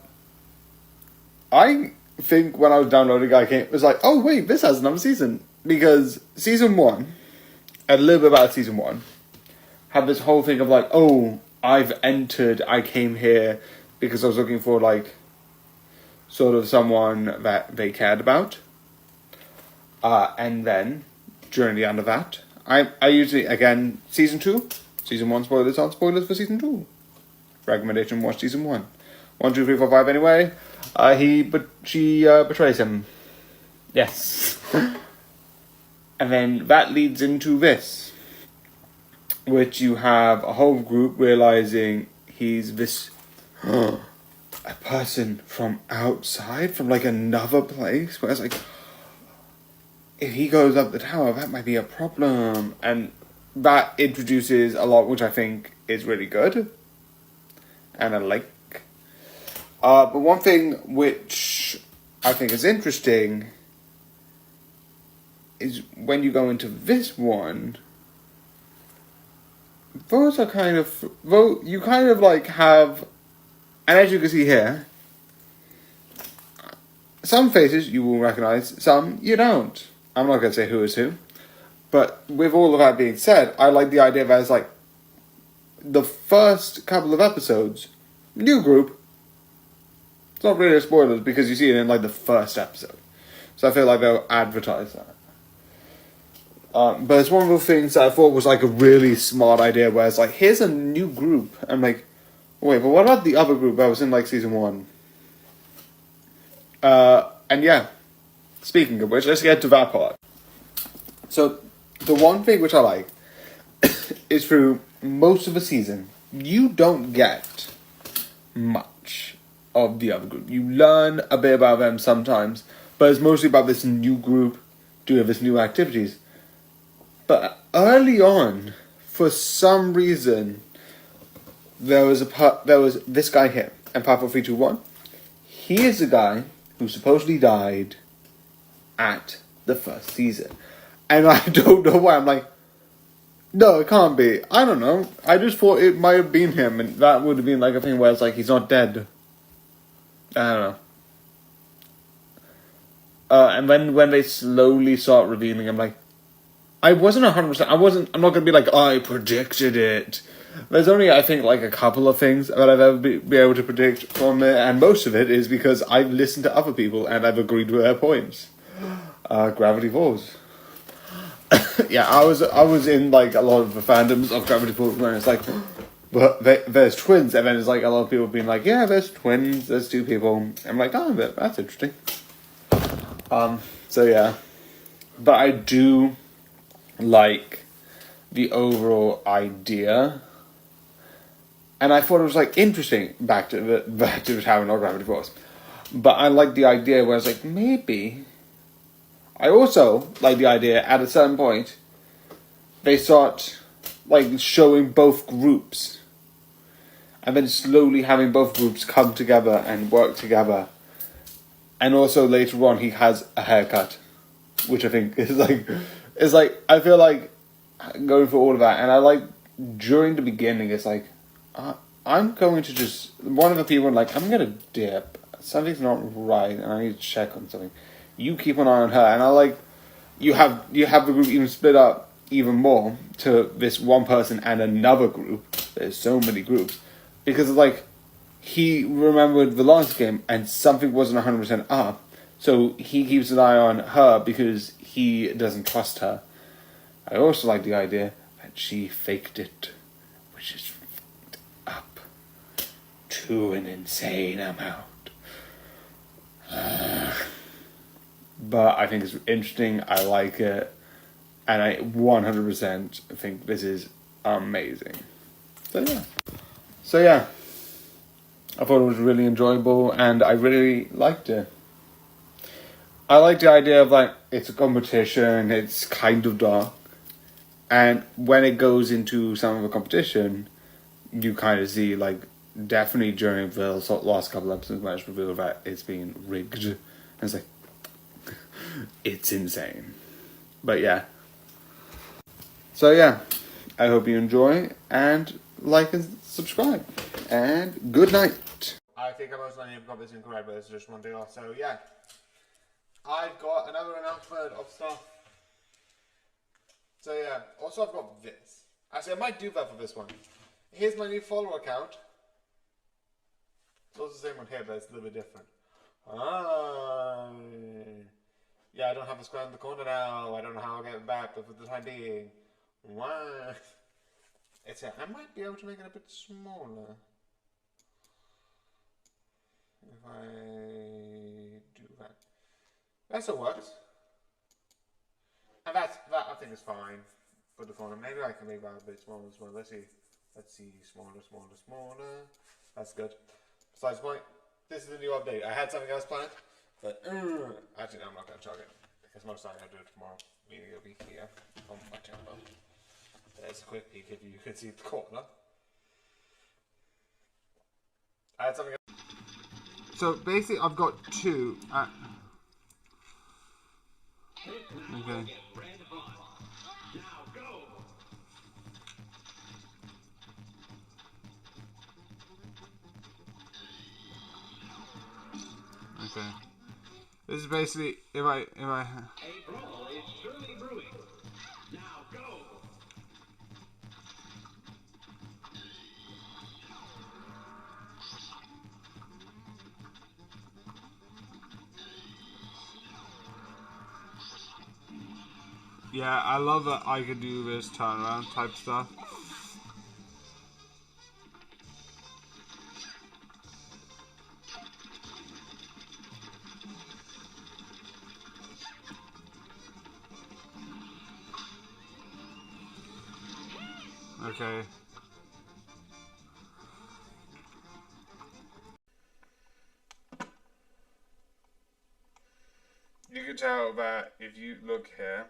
think when I was downloading, it was like, oh wait, this has another season, because season 1, a little bit about season 1, had this whole thing of like, oh, I came here because I was looking for like sort of someone that they cared about. And then during the end of that, I usually, again, season 2, season 1 spoilers aren't spoilers for season 2. Recommendation: watch season 1. 1, 2, 3, 4, 5. Anyway, she betrays him. Yes. And then that leads into this, which you have a whole group realizing he's this a person from outside, from like another place, where it's like, if he goes up the tower, that might be a problem. And that introduces a lot, which I think is really good, and I like. But one thing which I think is interesting is when you go into this one, those are kind of, you kind of like have, and as you can see here, some faces you will recognise, some you don't. I'm not going to say who is who. But with all of that being said, I like the idea that it's like the first couple of episodes, new group. It's not really a spoilers because you see it in like the first episode. So I feel like they'll advertise that. But it's one of the things that I thought was like a really smart idea where it's like, here's a new group. I'm like, wait, but what about the other group that was in like season 1? And yeah, speaking of which, let's get to that part. So, the one thing which I like is through most of the season, you don't get much of the other group. You learn a bit about them sometimes, but it's mostly about this new group doing this new activities. But early on, for some reason, there was this guy here, and Part 321. He is the guy who supposedly died at the first season. And I don't know why. I'm like, no, it can't be. I don't know. I just thought it might have been him, and that would have been like a thing where it's like, he's not dead. I don't know. And when they slowly start revealing, I'm like, I wasn't 100%. I'm not going to be like, I predicted it. There's only, I think, like a couple of things that I've ever be able to predict from it, and most of it is because I've listened to other people and I've agreed with their points. Gravity Falls. Yeah, I was in like a lot of the fandoms of Gravity Falls where it's like, but there's twins, and then it's like a lot of people being like, yeah, there's twins, there's 2 people. I'm like, oh, that's interesting. So yeah, but I do like the overall idea, and I thought it was like interesting back to the Tower, not Gravity Falls. But I like the idea where it's like, maybe. I also like the idea at a certain point they start like showing both groups, and then slowly having both groups come together and work together. And also later on he has a haircut, which I think is like I feel like going for all of that. And I like during the beginning it's like, I'm going to just, one of the people like, I'm gonna dip, something's not right and I need to check on something. You keep an eye on her, and I like you have the group even split up even more to this one person and another group. There's so many groups because it's like he remembered the last game and something wasn't 100% up, so he keeps an eye on her because he doesn't trust her. I also like the idea that she faked it, which is fucked up to an insane amount. But I think it's interesting, I like it, and I 100% think this is amazing. So yeah, I thought it was really enjoyable, and I really liked it. I like the idea of like, it's a competition, it's kind of dark, and when it goes into some of the competition, you kind of see like, definitely during the last couple episodes when it's revealed that it's been rigged, and it's like, it's insane. But yeah. So yeah, I hope you enjoy, and like and subscribe, and good night. I think I most likely have got this incorrect, but it's just one thing off. So yeah, I've got another announcement of stuff. So yeah, also I've got this. Actually, I might do that for this one. Here's my new follower account. It's also the same one here, but it's a little bit different. Yeah, I don't have a square in the corner now. I don't know how I'll get it back, but for the time being, why? I might be able to make it a bit smaller. If I do that. That still works. And that I think is fine for the corner. Maybe I can make that a bit smaller as well. Let's see. Smaller. That's good. Besides the point, this is a new update. I had something else planned, but actually no, I'm not going to chug it because most likely I'll do it tomorrow. Meaning it'll be here on my channel. There's a quick peek if you could see the corner. I had something else. So basically, I've got 2. Okay. Okay. This is basically if I. Yeah, I love that I could do this turnaround type stuff. Okay. You can tell that if you look here,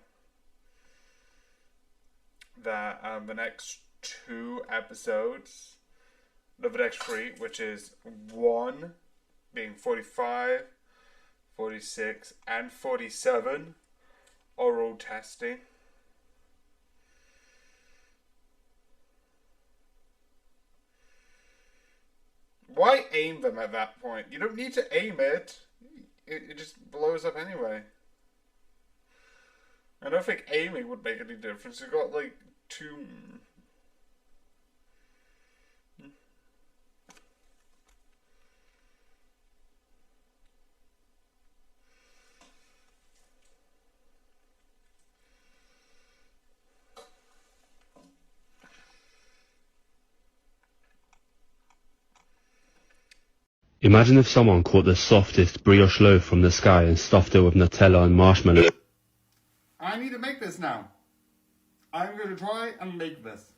that the next 2 episodes, the next 3, which is 1 being 45, 46, and 47, oral testing. Why aim them at that point? You don't need to aim it. It just blows up anyway. I don't think aiming would make any difference. You've got like 2... Imagine if someone caught the softest brioche loaf from the sky and stuffed it with Nutella and marshmallow. I need to make this now. I'm going to try and make this.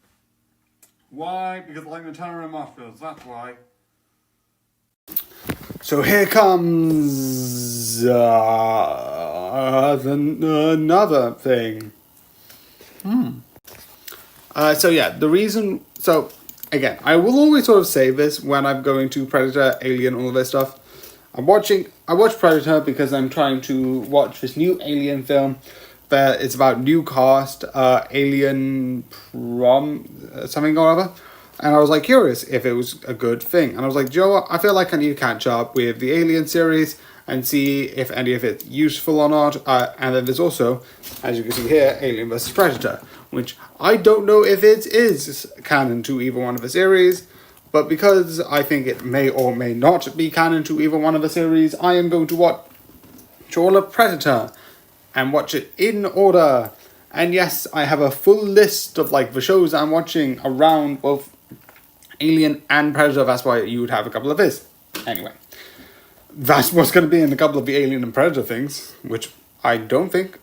Why? Because I like Nutella and marshmallows, that's why. So here comes another thing. So yeah, the reason... So, again, I will always sort of say this when I'm going to Predator, Alien, all of this stuff. I watch Predator because I'm trying to watch this new Alien film. That it's about new cast, Alien something or other. And I was like curious if it was a good thing. And I was like, Joe, I feel like I need to catch up with the Alien series and see if any of it's useful or not. And then there's also, as you can see here, Alien vs. Predator, which I don't know if it is canon to either one of the series, but because I think it may or may not be canon to either one of the series, I am going to watch all of Predator and watch it in order. And yes, I have a full list of like the shows I'm watching around both Alien and Predator. That's why you would have a couple of this. Anyway, that's what's going to be in a couple of the Alien and Predator things, which I don't think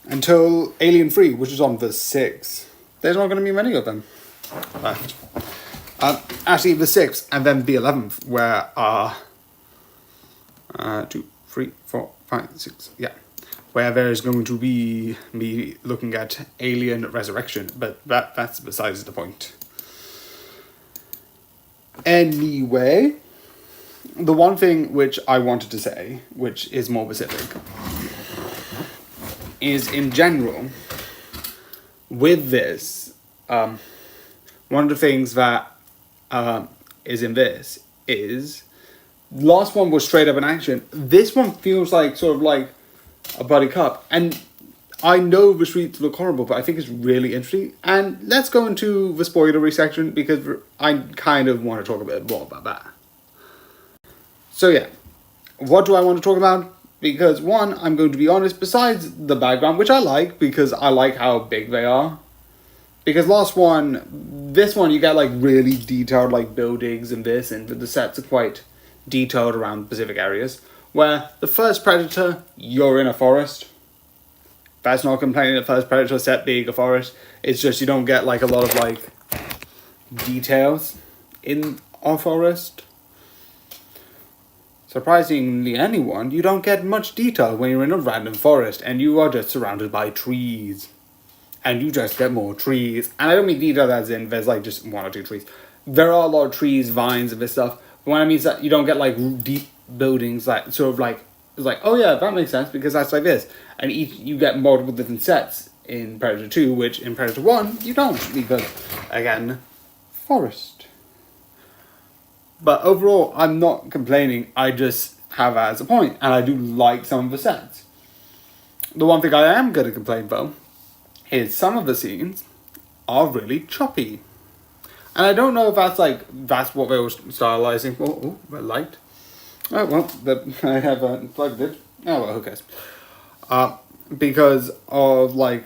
until Alien 3, which is on the 6th. There's not going to be many of them left. Actually, the 6th and then the 11th, where 2, 3, 4, 5, 6, yeah. Where there is going to be me looking at Alien Resurrection, but that's besides the point. Anyway, the one thing which I wanted to say, which is more specific, is in general, with this, one of the things that is in this is, last one was straight up an action. This one feels like sort of like a buddy cop, and I know the streets look horrible, but I think it's really interesting. And let's go into the spoilery section because I kind of want to talk a bit more about that. So yeah, what do I want to talk about? Because one, I'm going to be honest, besides the background, which I like because I like how big they are. Because this one you get like really detailed like buildings and this, and the sets are quite detailed around specific areas. Where the first Predator, you're in a forest. That's not complaining the first Predator set being a forest. It's just you don't get like a lot of like details in a forest. Surprisingly anyone, you don't get much detail when you're in a random forest and you are just surrounded by trees. And you just get more trees. And I don't mean detail as in there's like just 1 or 2 trees. There are a lot of trees, vines and this stuff. But what I mean is that you don't get like deep buildings that sort of like, it's like, oh yeah, that makes sense because that's like this. And you get multiple different sets in Predator 2, which in Predator 1, you don't. Because, again, forest. But overall, I'm not complaining. I just have as a point, and I do like some of the sets. The one thing I am going to complain though is some of the scenes are really choppy. And I don't know if that's what they were stylizing. Oh, red light. Oh, well, I have plugged it. Oh, well, who cares? Because of, like,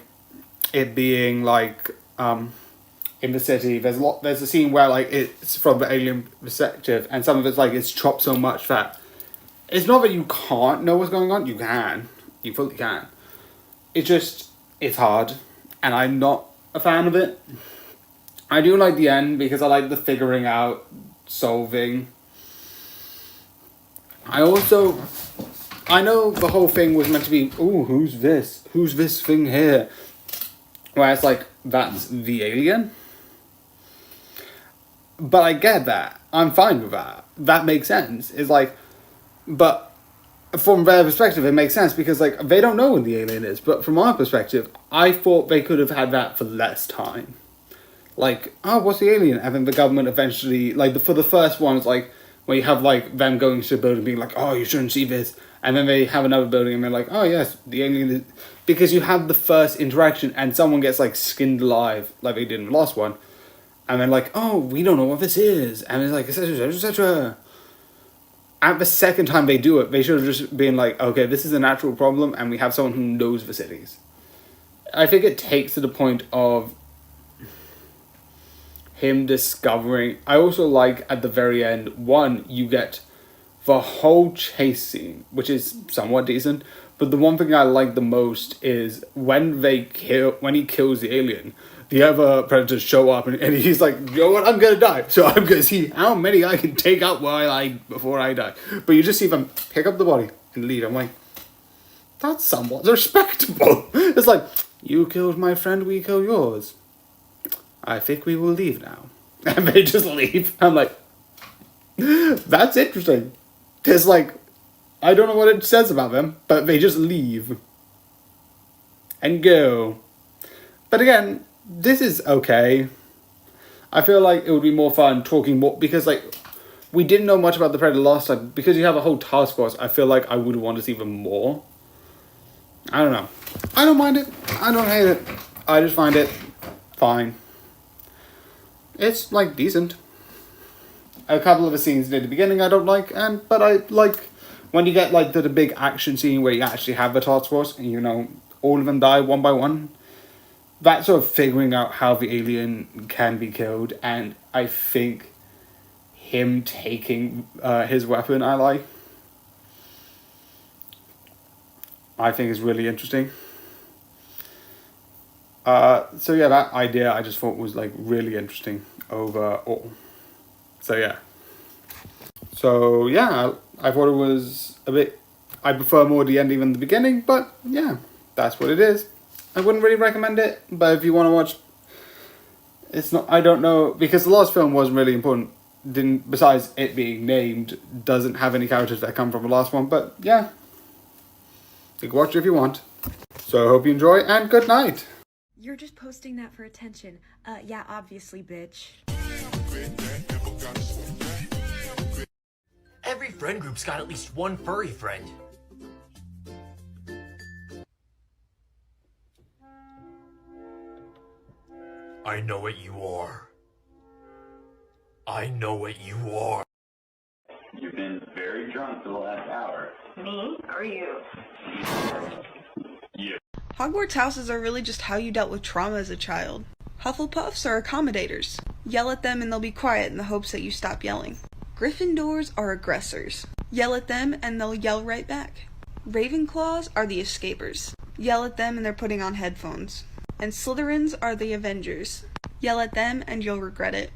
it being, like, in the city, there's a scene where, like, it's from the alien perspective, and some of it's, like, it's chopped so much that it's not that you can't know what's going on. You can. You fully can. It's hard, and I'm not a fan of it. I do like the end because I like the figuring out, solving. I know the whole thing was meant to be, ooh, who's this? Who's this thing here? Whereas, like, that's the alien. But I get that. I'm fine with that. That makes sense. It's like, but from their perspective, it makes sense because, like, they don't know what the alien is. But from our perspective, I thought they could have had that for less time. Like, oh, what's the alien? And then the government eventually, like, for the first one, it's like, where you have, like, them going to a building being like, oh, you shouldn't see this. And then they have another building and they're like, oh, yes, the alien is... Because you have the first interaction and someone gets, like, skinned alive, like they did in the last one. And then, like, oh, we don't know what this is. And it's like, etc., etc. At the second time they do it, they should have just been like, okay, this is a natural problem and we have someone who knows the cities. I think it takes to the point of him discovering. I also like at the very end, one, you get the whole chase scene, which is somewhat decent, but the one thing I like the most is when he kills the alien, the other predators show up and he's like, you know what, I'm gonna die, so I'm gonna see how many I can take out before I die. But you just see them pick up the body and leave. I'm like, that's somewhat respectable. It's like, you killed my friend, we kill yours. I think we will leave now. And they just leave. I'm like, that's interesting. There's like, I don't know what it says about them, but they just leave. And go. But again, this is okay. I feel like it would be more fun talking more, because like, we didn't know much about the Predator last time. Because you have a whole task force, I feel like I would want to see them more. I don't know. I don't mind it. I don't hate it. I just find it fine. It's, like, decent. A couple of the scenes near the beginning I don't like, but I like when you get, like, the big action scene where you actually have the task force and, you know, all of them die one by one. That sort of figuring out how the alien can be killed, and I think him taking his weapon I like. I think is really interesting. So yeah, that idea I just thought was like really interesting overall. So yeah. I thought it was a bit, I prefer more the ending than the beginning, but yeah, that's what it is. I wouldn't really recommend it, but if you want to watch, it's not, I don't know, because the last film wasn't really important, besides it being named, doesn't have any characters that come from the last one, but yeah, you can watch it if you want. So I hope you enjoy, and good night. You're just posting that for attention. Yeah, obviously, bitch. Every friend group's got at least one furry friend. I know what you are. I know what you are. You've been very drunk for the last hour. Me or you? You. Hogwarts houses are really just how you dealt with trauma as a child. Hufflepuffs are accommodators. Yell at them and they'll be quiet in the hopes that you stop yelling. Gryffindors are aggressors. Yell at them and they'll yell right back. Ravenclaws are the escapers. Yell at them and they're putting on headphones. And Slytherins are the Avengers. Yell at them and you'll regret it.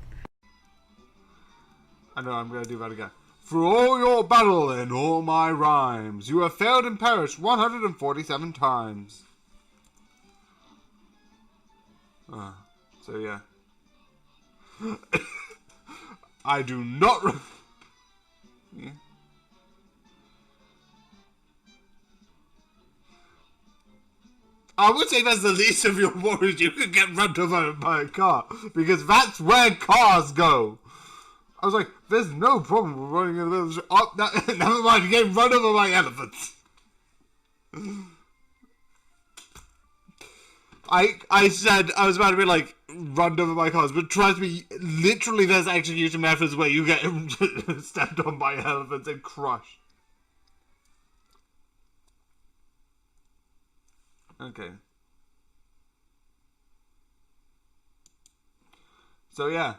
I know, I'm gonna do that again. For all your battle and all my rhymes, you have failed and perished 147 times. So yeah. I do not... Yeah. I would say that's the least of your worries. You could get run over by a car, because that's where cars go. I was like, There's no problem with running in the middle of the street. Oh, no, never mind, getting run over by elephants. I said I was about to be like, run over by cars, but trust me, literally there's execution methods where you get stepped on by elephants and crushed. Okay. So yeah.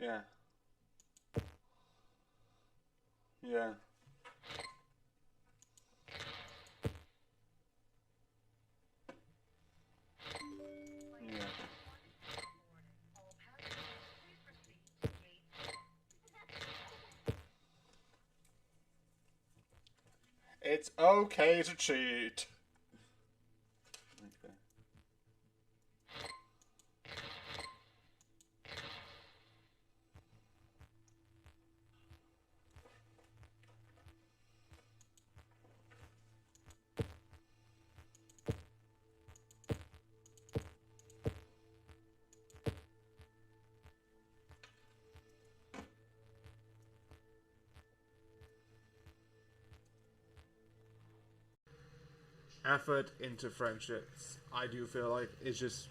Yeah. Yeah. Yeah. It's okay to cheat. Okay. Effort into friendships, I do feel like it's just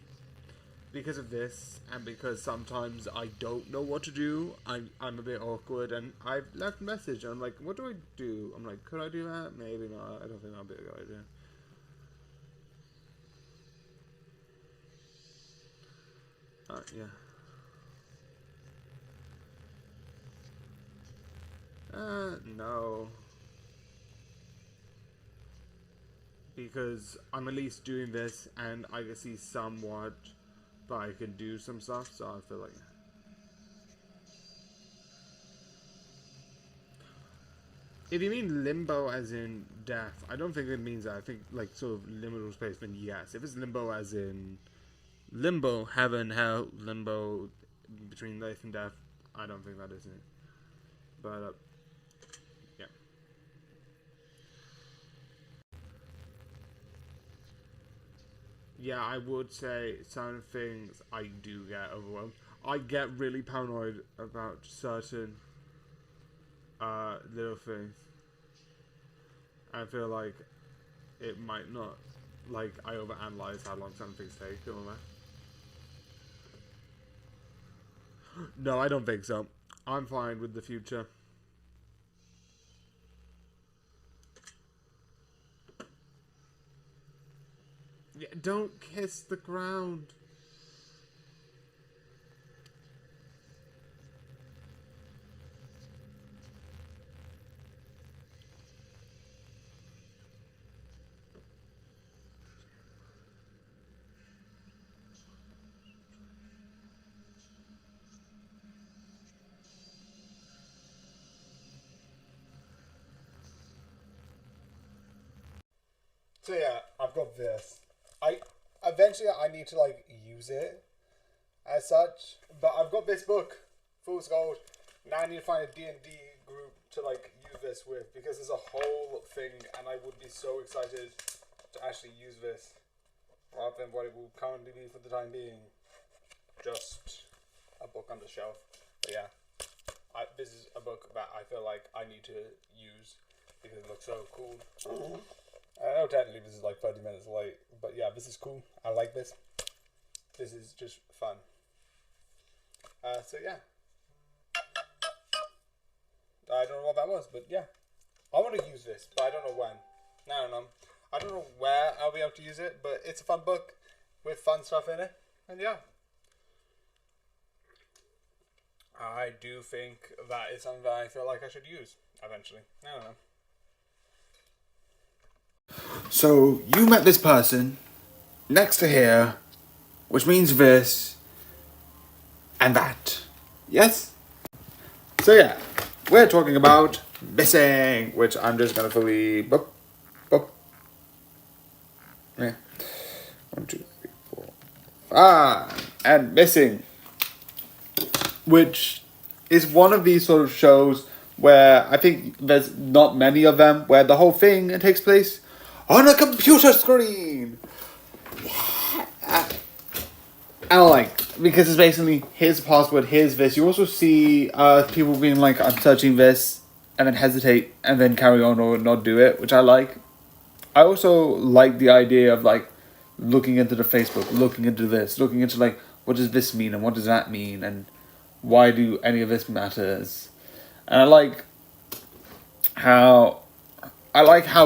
because of this, and because sometimes I don't know what to do. I'm a bit awkward, and I've left a message and I'm like, what do I do? I'm like, could I do that? Maybe not. I don't think that'll be a good idea. Yeah. No. Because I'm at least doing this, and I can see somewhat that I can do some stuff, so I feel like... If you mean limbo as in death, I don't think it means that. I think, like, sort of liminal space, then yes. If it's limbo as in limbo, heaven, hell, limbo, between life and death, I don't think that is it. But, yeah. Yeah, I would say some things I do get overwhelmed. I get really paranoid about certain little things. I feel like it might not, like, I overanalyze how long some things take and all that. No, I don't think so. I'm fine with the future. Yeah, don't kiss the ground. So yeah, I've got this. Eventually I need to like use it as such, but I've got this book, Fool's Gold. Now I need to find a D&D group to like use this with, because there's a whole thing, and I would be so excited to actually use this rather than what it will currently be for the time being, just a book on the shelf. But yeah, this is a book that I feel like I need to use because it looks so cool. I know technically this is like 30 minutes late, but yeah, this is cool. I like this. This is just fun. So yeah. I don't know what that was, but yeah. I want to use this, but I don't know when. I don't know. I don't know where I'll be able to use it, but it's a fun book with fun stuff in it. And yeah. I do think that is something that I feel like I should use eventually. I don't know. So, you met this person next to here, which means this and that. Yes? So yeah, we're talking about missing, which I'm just gonna fully boop. Yeah. 1, 2, 3, 4, 5. And missing, which is one of these sort of shows where I think there's not many of them where the whole thing takes place on a computer screen. Yeah. And like, because it's basically his password, here's this. You also see people being like, I'm searching this, and then hesitate, and then carry on or not do it, which I like. I also like the idea of like looking into the Facebook, looking into this, looking into like, what does this mean and what does that mean and why do any of this matters? And I like how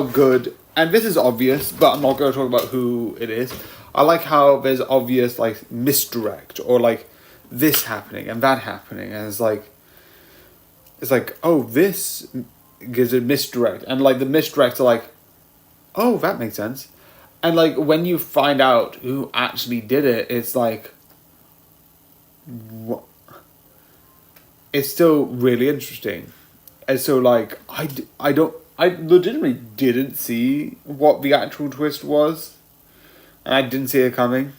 good, and this is obvious, but I'm not going to talk about who it is. I like how there's obvious like misdirect or like this happening and that happening, and it's like, oh, this gives a misdirect, and like the misdirects are like, oh, that makes sense. And like when you find out who actually did it, it's like, what? It's still really interesting. And so like I legitimately didn't see what the actual twist was, and I didn't see it coming.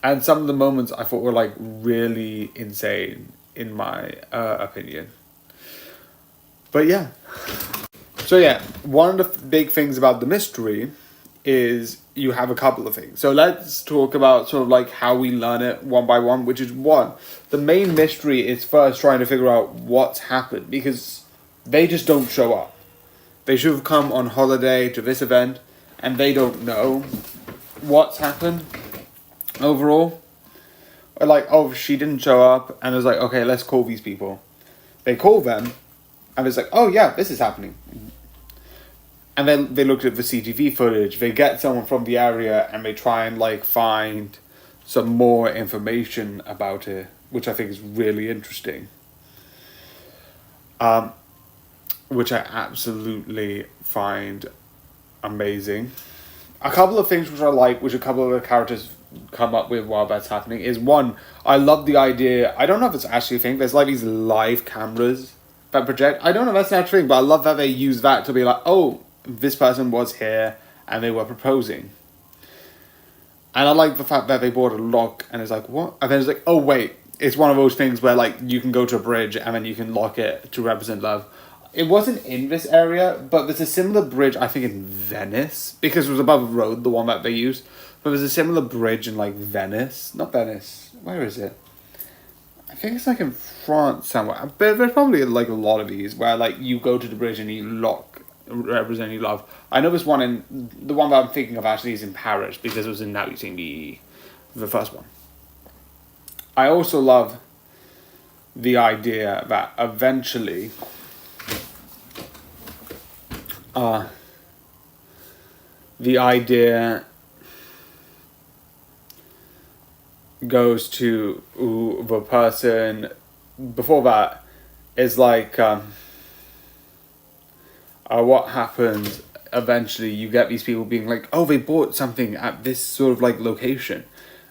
And some of the moments I thought were like really insane in my opinion. But yeah. So yeah, one of the big things about the mystery is you have a couple of things. So let's talk about sort of like how we learn it one by one, which is one. The main mystery is first trying to figure out what's happened, because they just don't show up. They should have come on holiday to this event and they don't know what's happened overall. Or like, oh, she didn't show up, and it's like, okay, let's call these people. They call them and it's like, oh yeah, this is happening. And then they looked at the CCTV footage, they get someone from the area and they try and like find some more information about it, which I think is really interesting. Which I absolutely find amazing. A couple of things which I like, which a couple of the characters come up with while that's happening, is one, I love the idea, I don't know if it's actually a thing, there's like these live cameras that project. I don't know if that's an actual thing, but I love that they use that to be like, oh, this person was here and they were proposing. And I like the fact that they bought a lock and it's like, what? And then it's like, oh wait, it's one of those things where like you can go to a bridge and then you can lock it to represent love. It wasn't in this area, but there's a similar bridge, I think, in Venice, because it was above a road, the one that they used. But there's a similar bridge in like Venice. Not Venice. Where is it? I think it's like in France somewhere. But there's probably like a lot of these where like you go to the bridge and you lock representing love. I know this one, in the one that I'm thinking of actually is in Paris, because it was in Now You See Me, the first one. I also love the idea that eventually the idea goes to the person before that is like what happens eventually. You get these people being like, oh, they bought something at this sort of like location,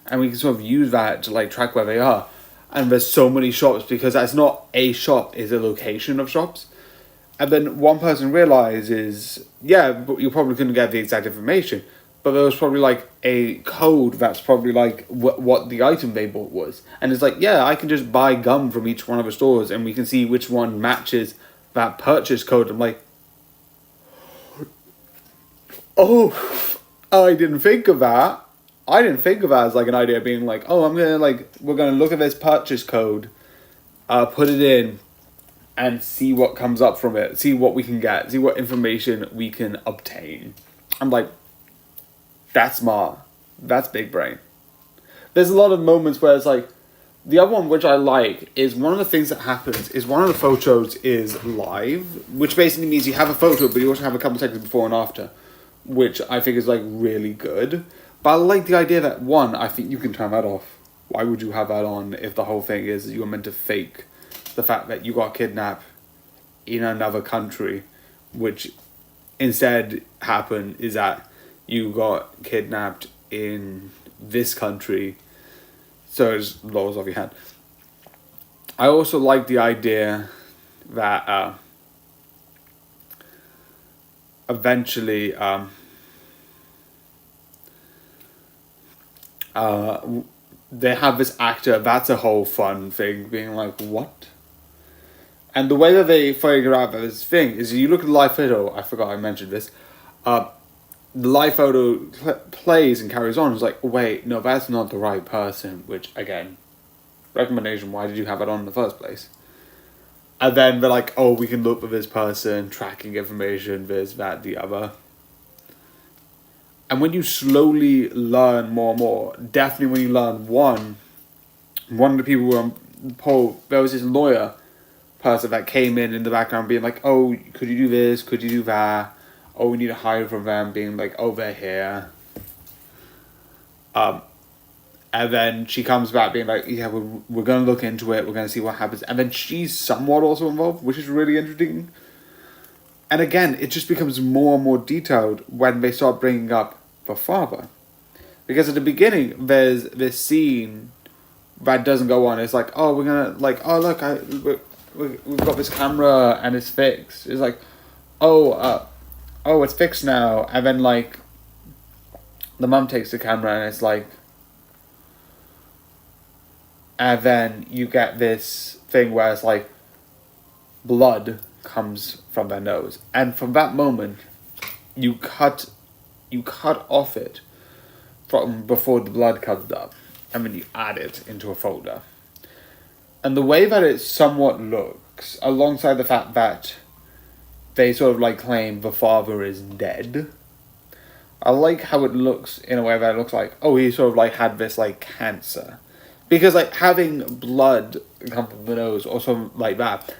and we can sort of use that to like track where they are. And there's so many shops, because that's not a shop, it's a location of shops. And then one person realizes, yeah, but you probably couldn't get the exact information, but there was probably like a code that's probably like what the item they bought was. And it's like, yeah, I can just buy gum from each one of the stores and we can see which one matches that purchase code. I'm like, oh, I didn't think of that. I didn't think of that as like an idea being like, oh, we're gonna look at this purchase code, put it in, and see what comes up from it, see what we can get, see what information we can obtain. I'm like, that's smart. That's big brain. There's a lot of moments where it's like, the other one which I like is one of the things that happens is one of the photos is live, which basically means you have a photo, but you also have a couple seconds before and after, which I think is like really good. But I like the idea that, one, I think you can turn that off. Why would you have that on if the whole thing is you're meant to fake the fact that you got kidnapped in another country, which instead happened is that you got kidnapped in this country, so it's laws off your hand. I also like the idea that eventually they have this actor, that's a whole fun thing, being like, what? And the way that they figure out that this thing is, you look at the live photo, I forgot I mentioned this, The live photo plays and carries on. It's like, wait, no, that's not the right person. Which, again, recommendation, why did you have it on in the first place? And then they're like, oh, we can look for this person, tracking information, this, that, the other. And when you slowly learn more and more, definitely when you learn one of the people who were on Paul, there was this lawyer person that came in the background being like, oh, could you do this, could you do that? Oh, we need to hire from them, being like, over here. And then she comes back being like, yeah, we're going to look into it, we're going to see what happens. And then she's somewhat also involved, which is really interesting. And again, it just becomes more and more detailed when they start bringing up the father. Because at the beginning, there's this scene that doesn't go on. It's like, oh, we're going to, like, oh, look, we've got this camera and it's fixed. It's like, oh, it's fixed now. And then, like, the mum takes the camera and it's like, and then you get this thing where it's like, blood comes from their nose. And from that moment, you cut off it from before the blood comes up. And then you add it into a folder. And the way that it somewhat looks, alongside the fact that they sort of like claim the father is dead, I like how it looks in a way that it looks like, oh, he sort of like had this like cancer. Because like having blood come from the nose or something like that,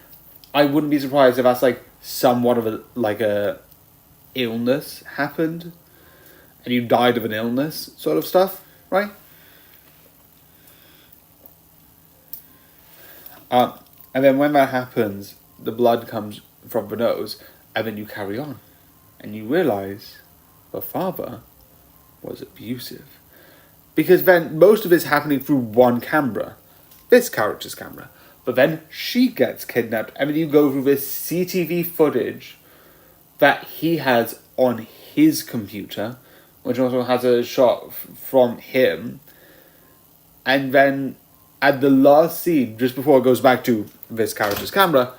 I wouldn't be surprised if that's like somewhat of a illness happened and you died of an illness sort of stuff, right? And then when that happens, the blood comes from the nose, and then you carry on. And you realise the father was abusive. Because then most of it's happening through one camera. This character's camera. But then she gets kidnapped, and then you go through this CCTV footage that he has on his computer, which also has a shot from him. And then at the last scene, just before it goes back to this character's camera,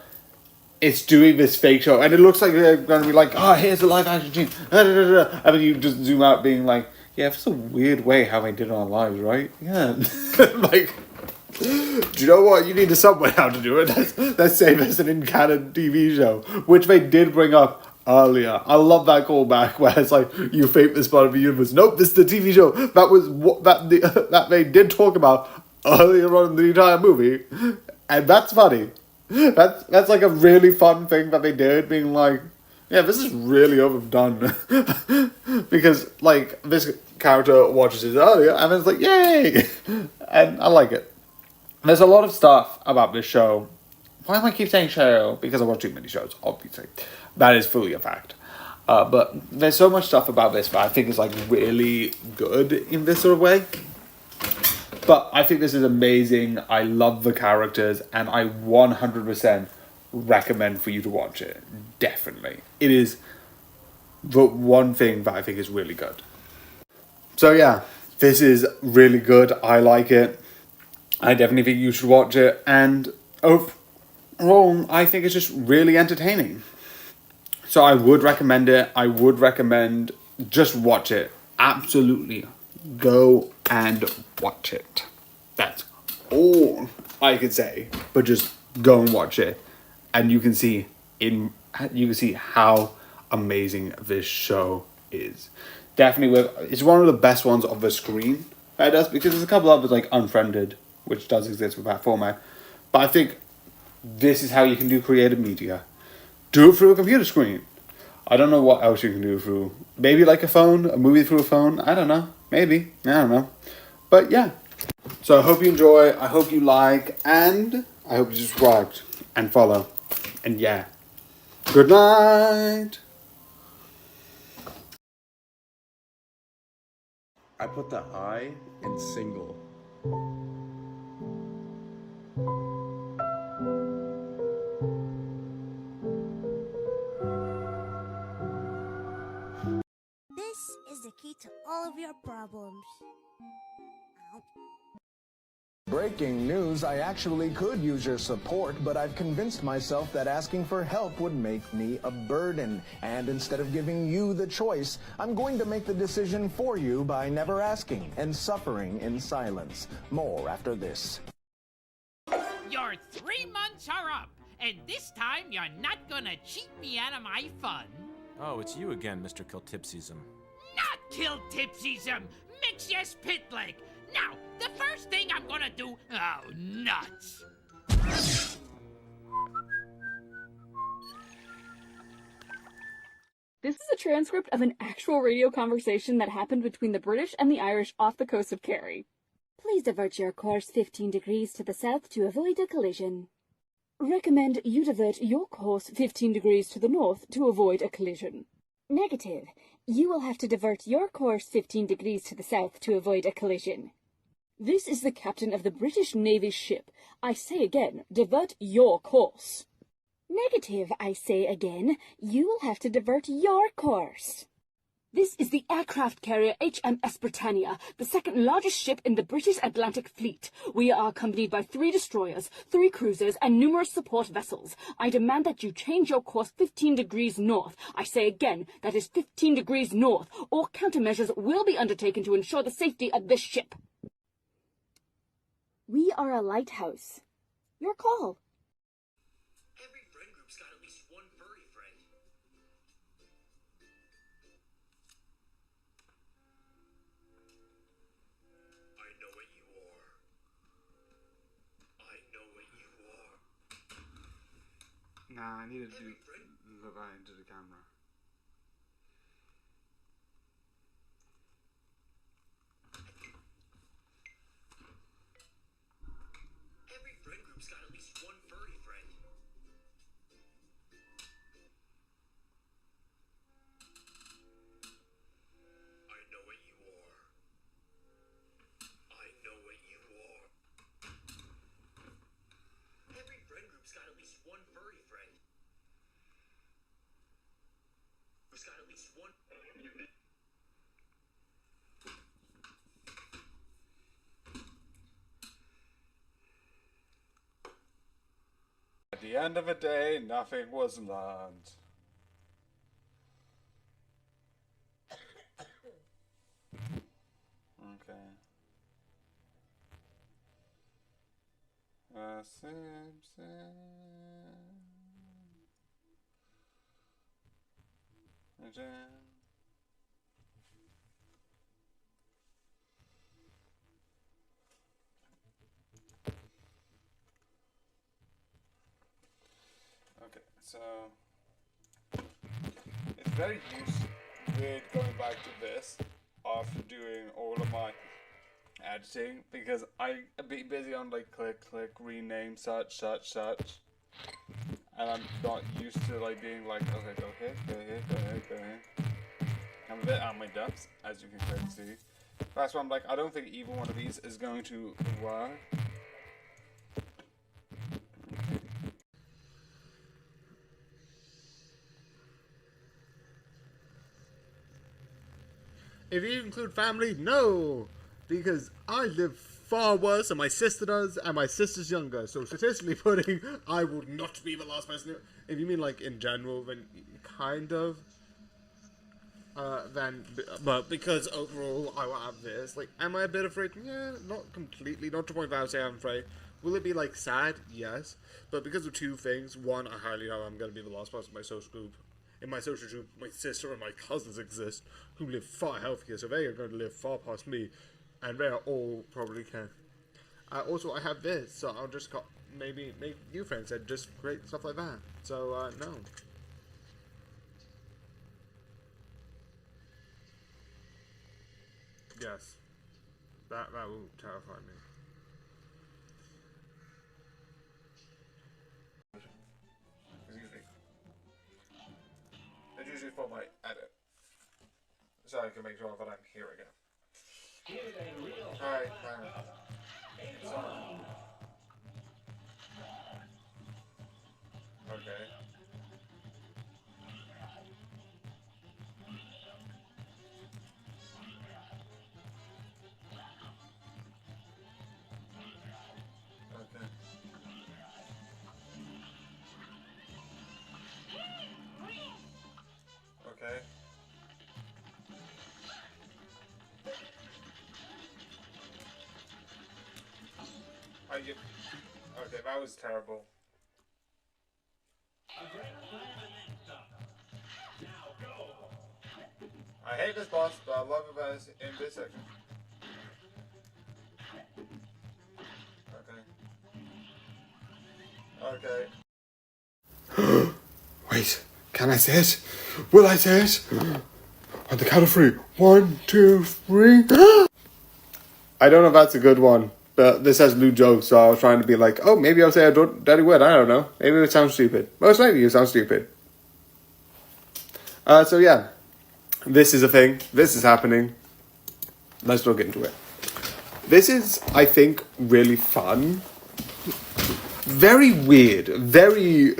it's doing this fake show. And it looks like they're going to be like, oh, here's the live action scene. And then you just zoom out being like, yeah, it's a weird way how they did it on live, right? Yeah. Like, do you know what? You need to sub way how to do it. Let's say this an in-canon TV show, which they did bring up earlier. I love that callback where it's like, you fake this part of the universe. Nope, this is the TV show. That was what that they did talk about earlier on in the entire movie. And that's funny. That's like a really fun thing that they did, being like, yeah, this is really overdone. Because, like, this character watches it earlier, and it's like, yay! And I like it. There's a lot of stuff about this show. Why do I keep saying show? Because I watch too many shows, obviously. That is fully a fact. But there's so much stuff about this that I think is, like, really good in this sort of way. But I think this is amazing. I love the characters, and I 100% recommend for you to watch it. Definitely. It is the one thing that I think is really good. So yeah, this is really good. I like it. I definitely think you should watch it. And overall, I think it's just really entertaining. So I would recommend it. I would recommend just watch it. Absolutely. Go and watch it. That's all I could say. But just go and watch it. And you can see how amazing this show is. Definitely, it's one of the best ones of the screen that it does, because there's a couple others like Unfriended, which does exist with that format. But I think this is how you can do creative media. Do it through a computer screen. I don't know what else you can do through. Maybe like a phone, a movie through a phone. I don't know. Maybe. I don't know. But yeah. So I hope you enjoy. I hope you like. And I hope you subscribe and follow. And yeah. Good night. I put the I in single. This is the key to all of your problems. Breaking news, I actually could use your support, but I've convinced myself that asking for help would make me a burden. And instead of giving you the choice, I'm going to make the decision for you by never asking and suffering in silence. More after this. Your 3 months are up, and this time you're not gonna cheat me out of my fun. Oh, it's you again, Mr. Kiltipsism. Not Kiltipsism! Mixius Pitlick! Now, the first thing I'm gonna do... Oh, nuts! This is a transcript of an actual radio conversation that happened between the British and the Irish off the coast of Kerry. Please divert your course 15 degrees to the south to avoid a collision. Recommend you divert your course 15 degrees to the north to avoid a collision. Negative. You will have to divert your course 15 degrees to the south to avoid a collision. This is the captain of the British Navy ship. I say again, divert your course. Negative, I say again. You will have to divert your course. This is the aircraft carrier HMS Britannia, the second largest ship in the British Atlantic Fleet. We are accompanied by 3 destroyers, 3 cruisers, and numerous support vessels. I demand that you change your course 15 degrees north. I say again, that is 15 degrees north, or countermeasures will be undertaken to ensure the safety of this ship. We are a lighthouse. Your call. Every friend group's got at least one furry friend. I know what you are. I know what you are. Nah, I need to look right into the camera. Every friend group's got at least one furry friend. I know what you are. I know what you are. Every friend group's got at least one furry friend. Who's got at least one. At the end of the day, nothing was learned. Okay. Simpson. Okay, so it's very weird going back to this after doing all of my editing because I be busy on like click, rename, such, and I'm not used to like being like, okay, go here. I'm a bit out of my depths, as you can clearly see. That's why I'm like, I don't think either one of these is going to work. If you include family, no! Because I live far worse than my sister does, and my sister's younger. So statistically putting, I will not be the last person. If you mean like in general, then kind of. But because overall I will have this, like, am I a bit afraid? Yeah, not completely, not to the point that I would say I'm afraid. Will it be like sad? Yes. But because of 2 things, one, I highly doubt I'm going to be the last person in my social group. In my social group, my sister and my cousins exist, who live far healthier, so they are going to live far past me, and they are all probably can. Also, I have this, so I'll just maybe make new friends and just create stuff like that. So, no. Yes. That will terrify me. Excuse me. It's usually for my edit. So I can make sure that I'm here again. Alright, okay. Okay, that was terrible. I hate this boss, but I love it as in this section. Okay. Okay. Wait, can I say it? Will I say it? On the count of 3. 1, 2, 3. I don't know if that's a good one, but this has lewd jokes, so I was trying to be like, oh, maybe I'll say a dirty word. I don't know. Maybe it would sound stupid. Most likely it sounds stupid. So yeah, this is a thing. This is happening. Let's not get into it. This is, I think, really fun. Very weird. Very...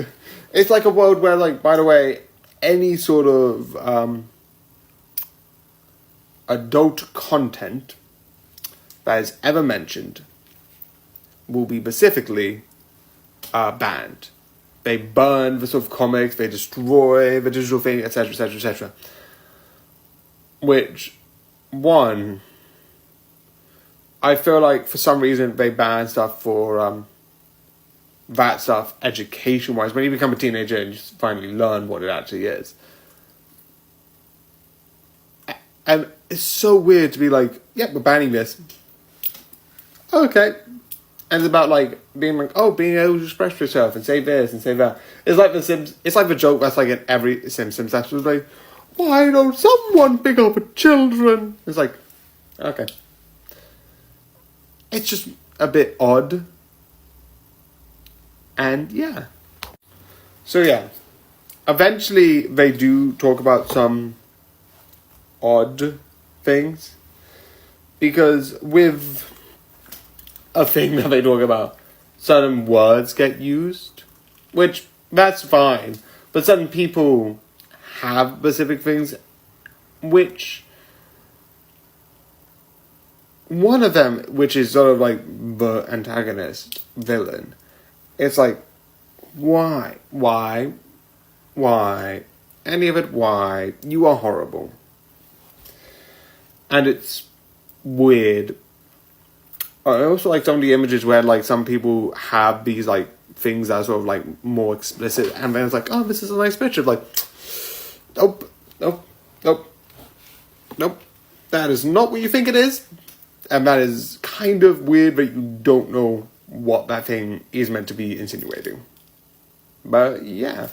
It's like a world where, like, by the way, any sort of adult content that is ever mentioned will be specifically banned. They burn the sort of comics, they destroy the digital thing, etc., etc., etc. Which, one, I feel like for some reason they ban stuff for that stuff education-wise. When you become a teenager and you finally learn what it actually is. And it's so weird to be like, yeah, we're banning this. Okay. And it's about like being like, oh, being able to express yourself and say this and say that. It's like the Sims. It's like the joke that's like in every Simpsons episode. Like, why don't someone pick up children? It's like, okay. It's just a bit odd. And yeah. So yeah. Eventually they do talk about some odd things. Because with a thing that they talk about, certain words get used. Which, that's fine. But certain people have specific things which... One of them, which is sort of like the antagonist villain, it's like, why? Any of it, why? You are horrible. And it's weird. I also like some of the images where like some people have these like things that are sort of like more explicit, and then it's like, oh, this is a nice picture. Like, nope. That is not what you think it is. And that is kind of weird, but you don't know what that thing is meant to be insinuating. But yeah.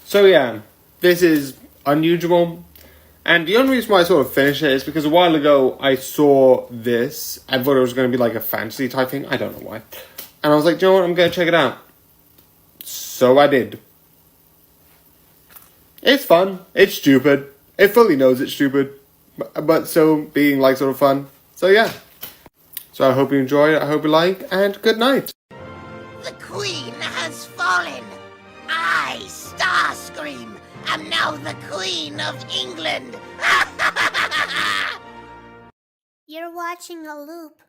So yeah, this is unusual. And the only reason why I sort of finished it is because a while ago I saw this. I thought it was going to be like a fantasy type thing. I don't know why. And I was like, you know what, I'm going to check it out. So I did. It's fun. It's stupid. It fully knows it's stupid. But so being like sort of fun. So yeah. So I hope you enjoyed it. I hope you like. And good night. The Queen has fallen. I, Starscream, am now the Queen of England. You're watching a loop.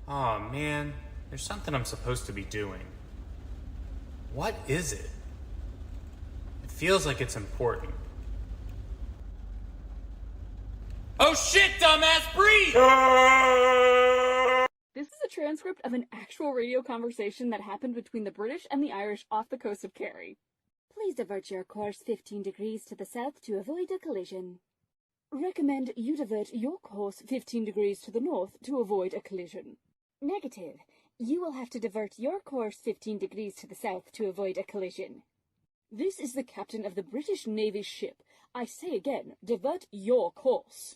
Aw, man. There's something I'm supposed to be doing. What is it? It feels like it's important. Oh shit, dumbass, breathe! This is a transcript of an actual radio conversation that happened between the British and the Irish off the coast of Kerry. Please divert your course 15 degrees to the south to avoid a collision. Recommend you divert your course 15 degrees to the north to avoid a collision. Negative. You will have to divert your course 15 degrees to the south to avoid a collision. This is the captain of the British Navy ship. I say again, divert your course.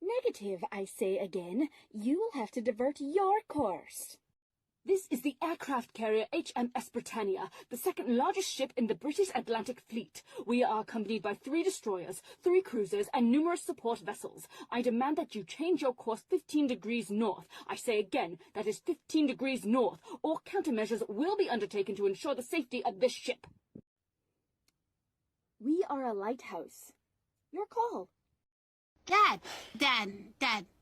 Negative, I say again. You will have to divert your course. This is the aircraft carrier HMS Britannia, the second largest ship in the British Atlantic Fleet. We are accompanied by 3 destroyers, 3 cruisers, and numerous support vessels. I demand that you change your course 15 degrees north. I say again, that is 15 degrees north, or countermeasures will be undertaken to ensure the safety of this ship. We are a lighthouse. Your call. Dad.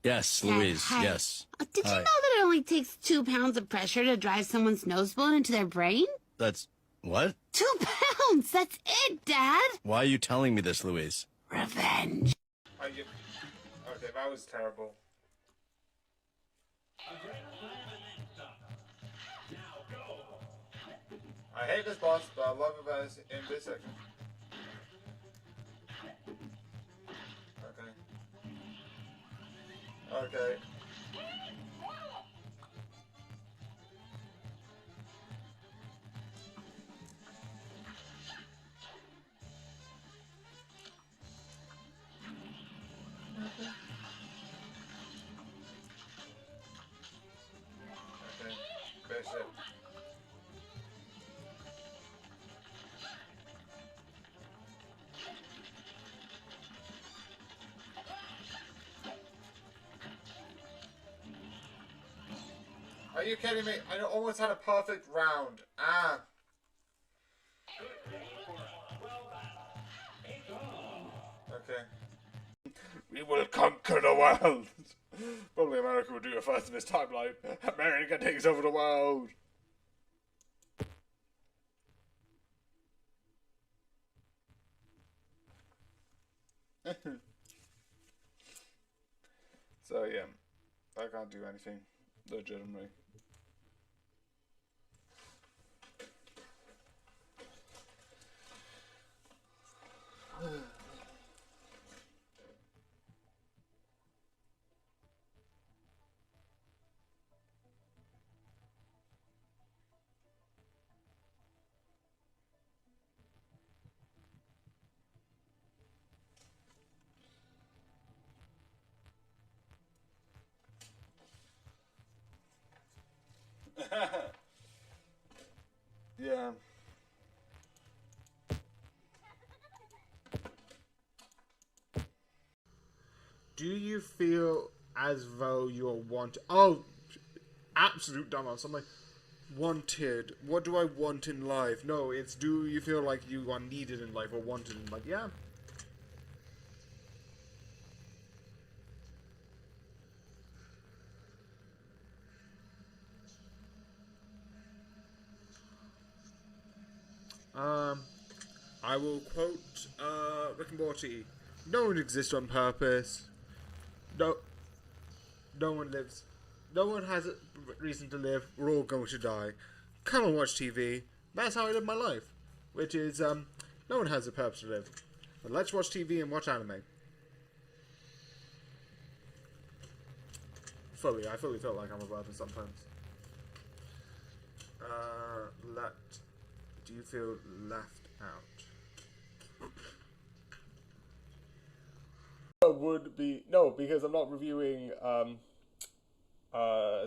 Yes, Dad, Louise, hi. yes. Did you Hi. know that it only takes 2 pounds of pressure to drive someone's nose bone into their brain? That's... what? 2 pounds! That's it, Dad! Why are you telling me this, Louise? Revenge. Okay, that was terrible. I hate this boss, but I love it best in this section. Okay. Okay. Okay. Bishop. Are you kidding me? I almost had a perfect round. Ah. Okay. We will conquer the world. Probably America will do it first in this timeline. America takes over the world. So yeah, I can't do anything legitimately. Yeah. Do you feel as though you're wanted? Oh, absolute dumbass. I'm like, wanted. What do I want in life? No, it's do you feel like you are needed in life or wanted in life? Yeah. I will quote Rick and Morty. No one exists on purpose. No one lives. No one has a reason to live. We're all going to die. Come and watch TV. That's how I live my life. Which is, no one has a purpose to live. But let's watch TV and watch anime. I fully feel like I'm a person sometimes. Do you feel left out? Would be no, because I'm not reviewing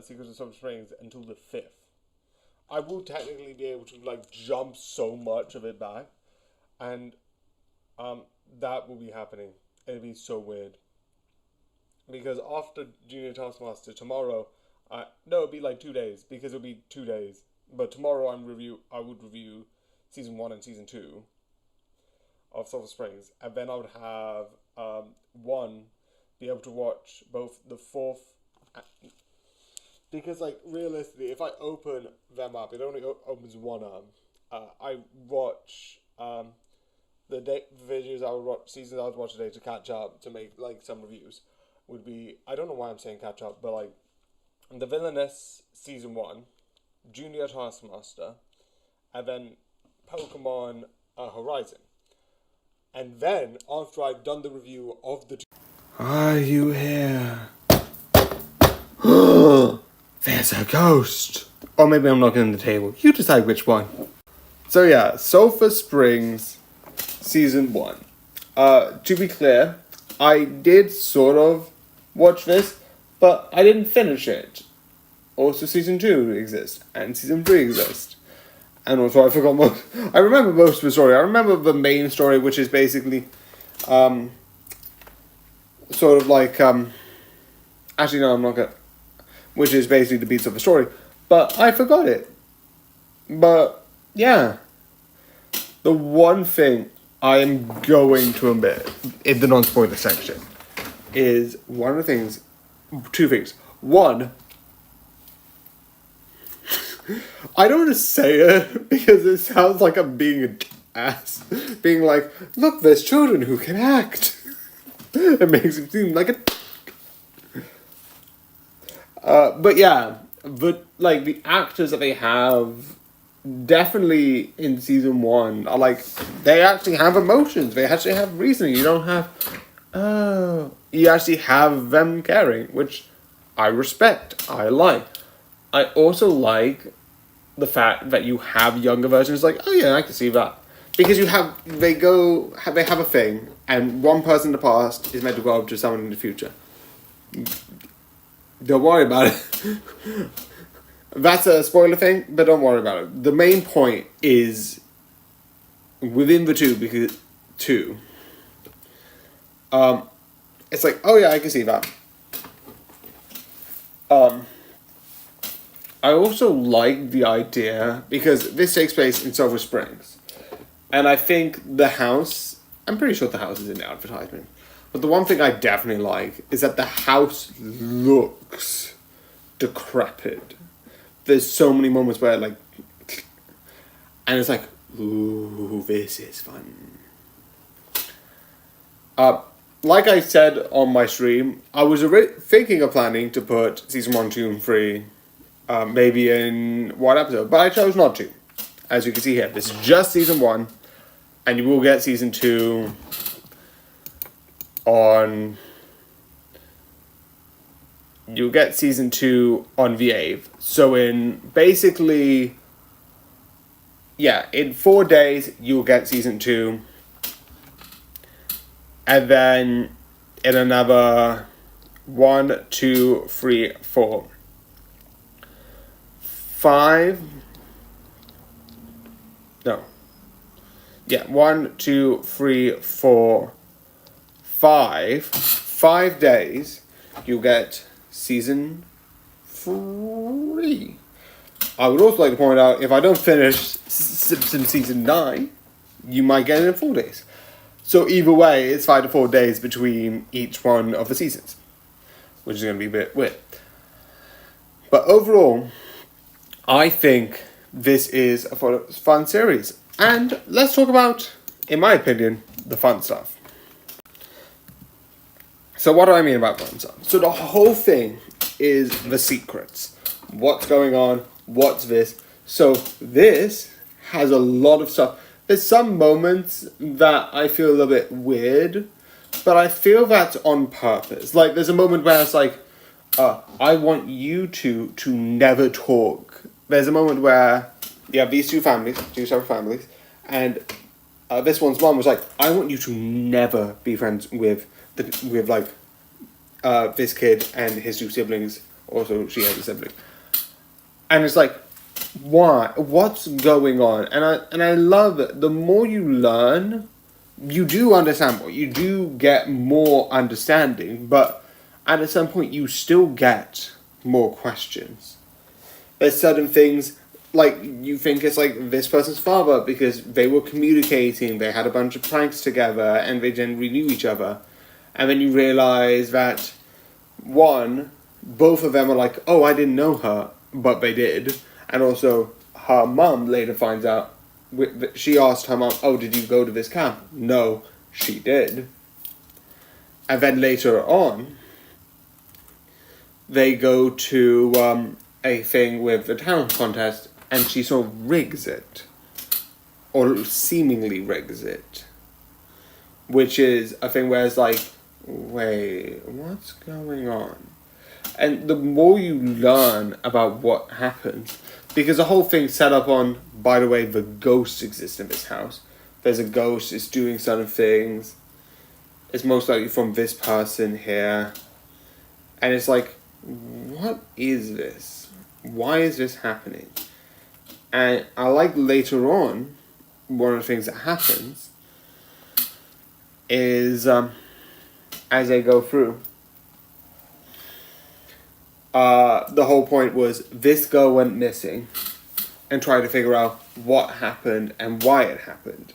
Secrets of Silver Springs until the 5th. I will technically be able to like jump so much of it back, and that will be happening. It'll be so weird because after Junior Taskmaster tomorrow, no, it'll be like 2 days because it'll be 2 days. But tomorrow I would review season 1 and season 2 of Silver Springs, and then I would have be able to watch both the 4th, because like realistically, if I open them up, it only opens one arm. I watch the videos I would watch, seasons I would watch today to catch up, to make like some reviews. Would be, I don't know why I'm saying catch up, but like The Villainess season 1, Junior Taskmaster, and then Pokemon Horizon. And then, after I've done the review of the... Are you here? There's a ghost. Or maybe I'm knocking on the table. You decide which one. So yeah, Sulphur Springs Season 1. To be clear, I did sort of watch this, but I didn't finish it. Also, Season 2 exists, and Season 3 exists. And also, I forgot most... I remember most of the story. I remember the main story, which is basically... sort of like... actually, no, I'm not gonna... Which is basically the beats of the story. But I forgot it. But, yeah. The one thing I am going to omit in the non-spoiler section is one of the things... 2 things. One... I don't want to say it because it sounds like I'm being an ass. Being like, look, there's children who can act. It makes it seem like But yeah, but like the actors that they have definitely in season 1 are like, they actually have emotions, they actually have reasoning. You don't have, you actually have them caring, which I respect, I like. I also like the fact that you have younger versions, like, oh yeah, I can see that. Because they have a thing, and one person in the past is meant to grow up to someone in the future. Don't worry about it. That's a spoiler thing, but don't worry about it. The main point is within the two. It's like, oh yeah, I can see that. I also like the idea, because this takes place in Silver Springs. And I think the house, I'm pretty sure the house is in the advertisement. But the one thing I definitely like is that the house looks decrepit. There's so many moments where and it's like, ooh, this is fun. Like I said on my stream, I was thinking of planning to put season 1, 2, and 3 maybe in one episode, but I chose not to. As you can see here, this is just season 1, and you will get season 2 on... You'll get season 2 on the 8th. So in basically... Yeah, in 4 days, you'll get season 2. And then in another 1, 2, 3, 4, 5... No. Yeah, 1, 2, 3, 4, 5. 5 days, you'll get season 3. I would also like to point out, if I don't finish Simpsons season 9, you might get it in 4 days. So either way, it's 5 to 4 days between each one of the seasons, which is going to be a bit weird. But overall, I think this is a fun series. And let's talk about, in my opinion, the fun stuff. So what do I mean about fun stuff? So the whole thing is the secrets. What's going on? What's this? So this has a lot of stuff. There's some moments that I feel a little bit weird, but I feel that's on purpose. Like, there's a moment where it's like, I want you to never talk. There's a moment where you have these two separate families, and this one's mom was like, I want you to never be friends with this kid and his two siblings. Also, she has a sibling. And it's like, why? What's going on? And I love it. The more you learn, you do understand more. You do get more understanding, but at some point you still get more questions. There's certain things, like, you think it's like this person's father because they were communicating, they had a bunch of pranks together, and they generally knew each other. And then you realise that, one, both of them are like, oh, I didn't know her, but they did. And also, her mum later finds out, she asked her mum, oh, did you go to this camp? No, she did. And then later on, they go to a thing with the talent contest, and she sort of rigs it. Or seemingly rigs it. Which is a thing where it's like, wait, what's going on? And the more you learn about what happens, because the whole thing's set up on, by the way, the ghosts exist in this house. There's a ghost, it's doing certain things. It's most likely from this person here. And it's like, what is this? Why is this happening? And I like later on, one of the things that happens is, as they go through, the whole point was this girl went missing and tried to figure out what happened and why it happened.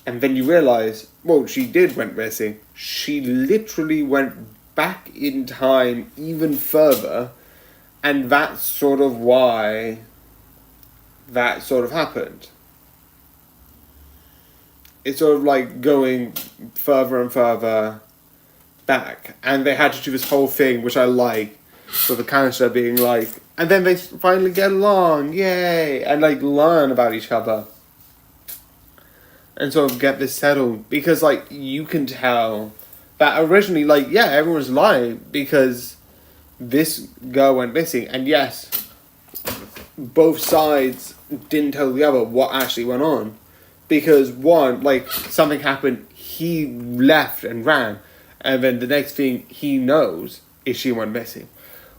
And then you realize, well, she did went missing. She literally went back in time even further, and that's sort of why that sort of happened. It's sort of like going further and further back, and they had to do this whole thing, which I like, with the canister being like, and then they finally get along, yay, and like learn about each other. And sort of get this settled, because like you can tell that originally, like, yeah, everyone's lying because this girl went missing, and yes, both sides didn't tell the other what actually went on, because one, like, something happened, he left and ran, and then the next thing he knows is she went missing.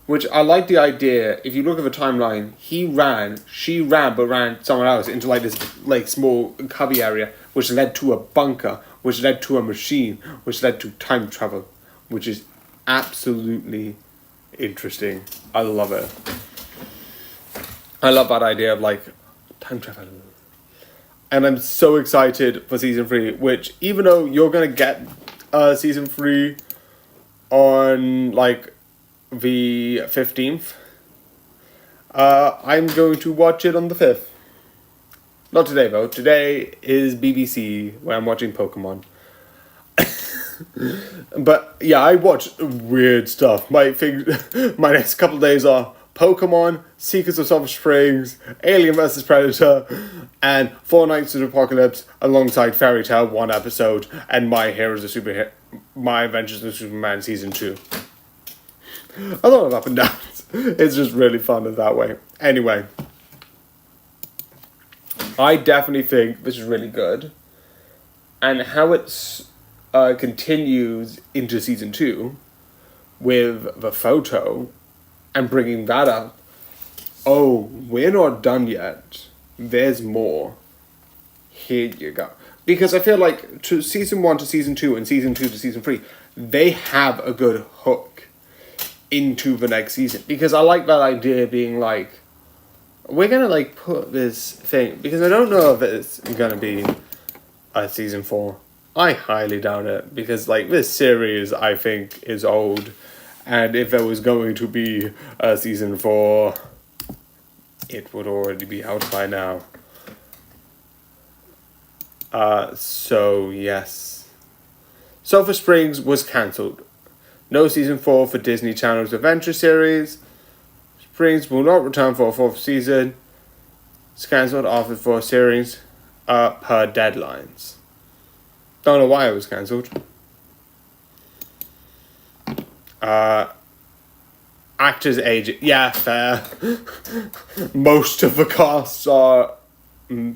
Which I like the idea. If you look at the timeline, he ran, she ran, but ran somewhere else into like this like small cubby area, which led to a bunker, which led to a machine, which led to time travel, which is absolutely interesting. I love it. I love that idea of like time travel. And I'm so excited for season 3, which even though you're gonna get season 3 on like the 15th, I'm going to watch it on the 5th. Not today though. Today is BBC where I'm watching Pokemon. But yeah, I watch weird stuff. My next couple of days are Pokemon, Secrets of Sulphur Springs, Alien vs Predator, and Four Nights of the Apocalypse alongside Fairy Tail 1 episode and My Adventures in Superman season 2. A lot of up and downs. It's just really fun in that way. Anyway, I definitely think this is really good. And how it's continues into season 2 with the photo and bringing that up. Oh, we're not done yet. There's more. Here you go. Because I feel like to season 1 to season 2 and season 2 to season 3, they have a good hook into the next season, because I like that idea being like, we're gonna like put this thing, because I don't know if it's gonna be a season 4. I highly doubt it, because like this series I think is old, and if there was going to be a season 4, it would already be out by now. So yes, Sulphur Springs was cancelled. No season 4 for Disney Channel's Adventure series. Springs will not return for a 4th season. It's cancelled after 4 series per deadlines. Don't know why it was cancelled. Actors age, yeah, fair. Most of the casts are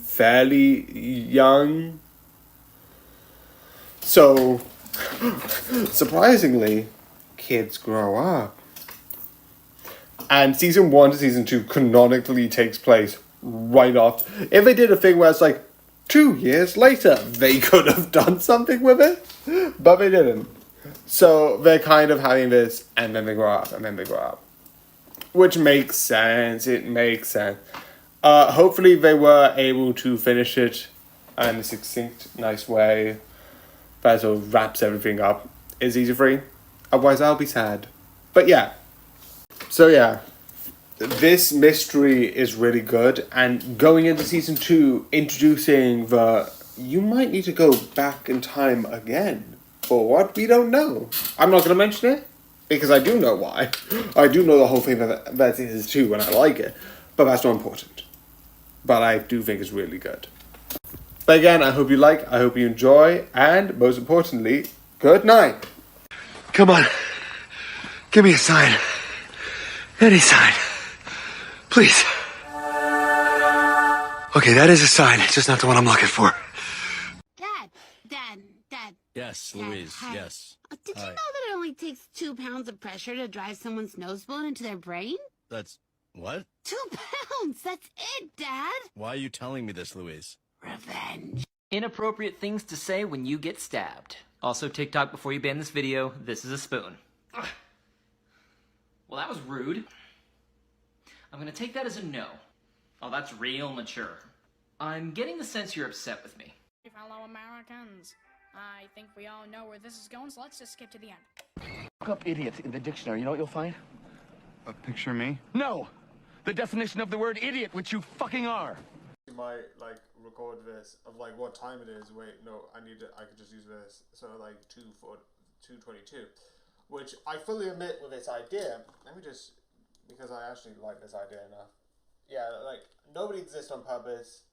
fairly young. So, surprisingly, kids grow up. And season 1 to season 2 canonically takes place right off. If they did a thing where it's like 2 years later, they could have done something with it, but they didn't. So they're kind of having this, and then they grow up, and then they grow up. Which makes sense, it makes sense. Hopefully they were able to finish it in a succinct, nice way that sort of wraps everything up. Is season 3? Otherwise I'll be sad. But yeah. So yeah. This mystery is really good, and going into season 2, introducing the you might need to go back in time again. For what? We don't know. I'm not going to mention it, because I do know why. I do know the whole thing that season 2, and I like it. But that's not important. But I do think it's really good. But again, I hope you like, I hope you enjoy, and most importantly, good night. Come on. Give me a sign. Any sign. Please. Okay, that is a sign, just not the one I'm looking for. Dad. Yes, Louise, hi. yes. Did you Hi. know that it only takes 2 pounds of pressure to drive someone's nose bone into their brain? That's... what? 2 pounds! That's it, Dad! Why are you telling me this, Louise? Revenge. Inappropriate things to say when you get stabbed. Also, TikTok, before you ban this video, this is a spoon. Ugh. Well, that was rude. I'm gonna take that as a no. Oh, that's real mature. I'm getting the sense you're upset with me. Fellow Americans, I think we all know where this is going, so let's just skip to the end. Look up idiot in the dictionary. You know what you'll find? A picture of me? No! The definition of the word idiot, which you fucking are. You might like record this of like what time it is. Wait, no, I could just use this. So like 2:22. which I fully admit with its idea. Let me just, because I actually like this idea enough. Yeah, like, nobody exists on purpose.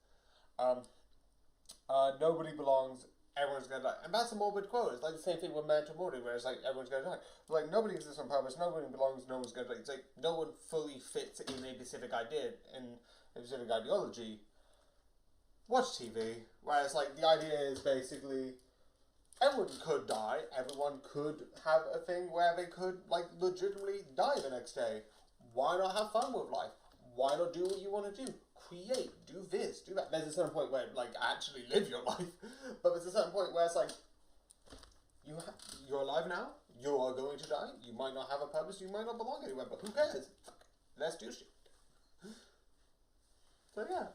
Nobody belongs. Everyone's gonna die. And that's a morbid quote. It's like the same thing with Mental Morty, where it's like everyone's gonna die. But like, nobody exists on purpose. Nobody belongs. No one's gonna die. It's like no one fully fits in a specific idea, in a specific ideology. Watch TV. Whereas like the idea is basically everyone could die. Everyone could have a thing where they could like legitimately die the next day. Why not have fun with life? Why not do what you want to do? Create, do this, do that. There's a certain point where, like, actually live your life. But there's a certain point where it's like, you're alive now, you are going to die, you might not have a purpose, you might not belong anywhere, but who cares? Let's do shit. So, yeah.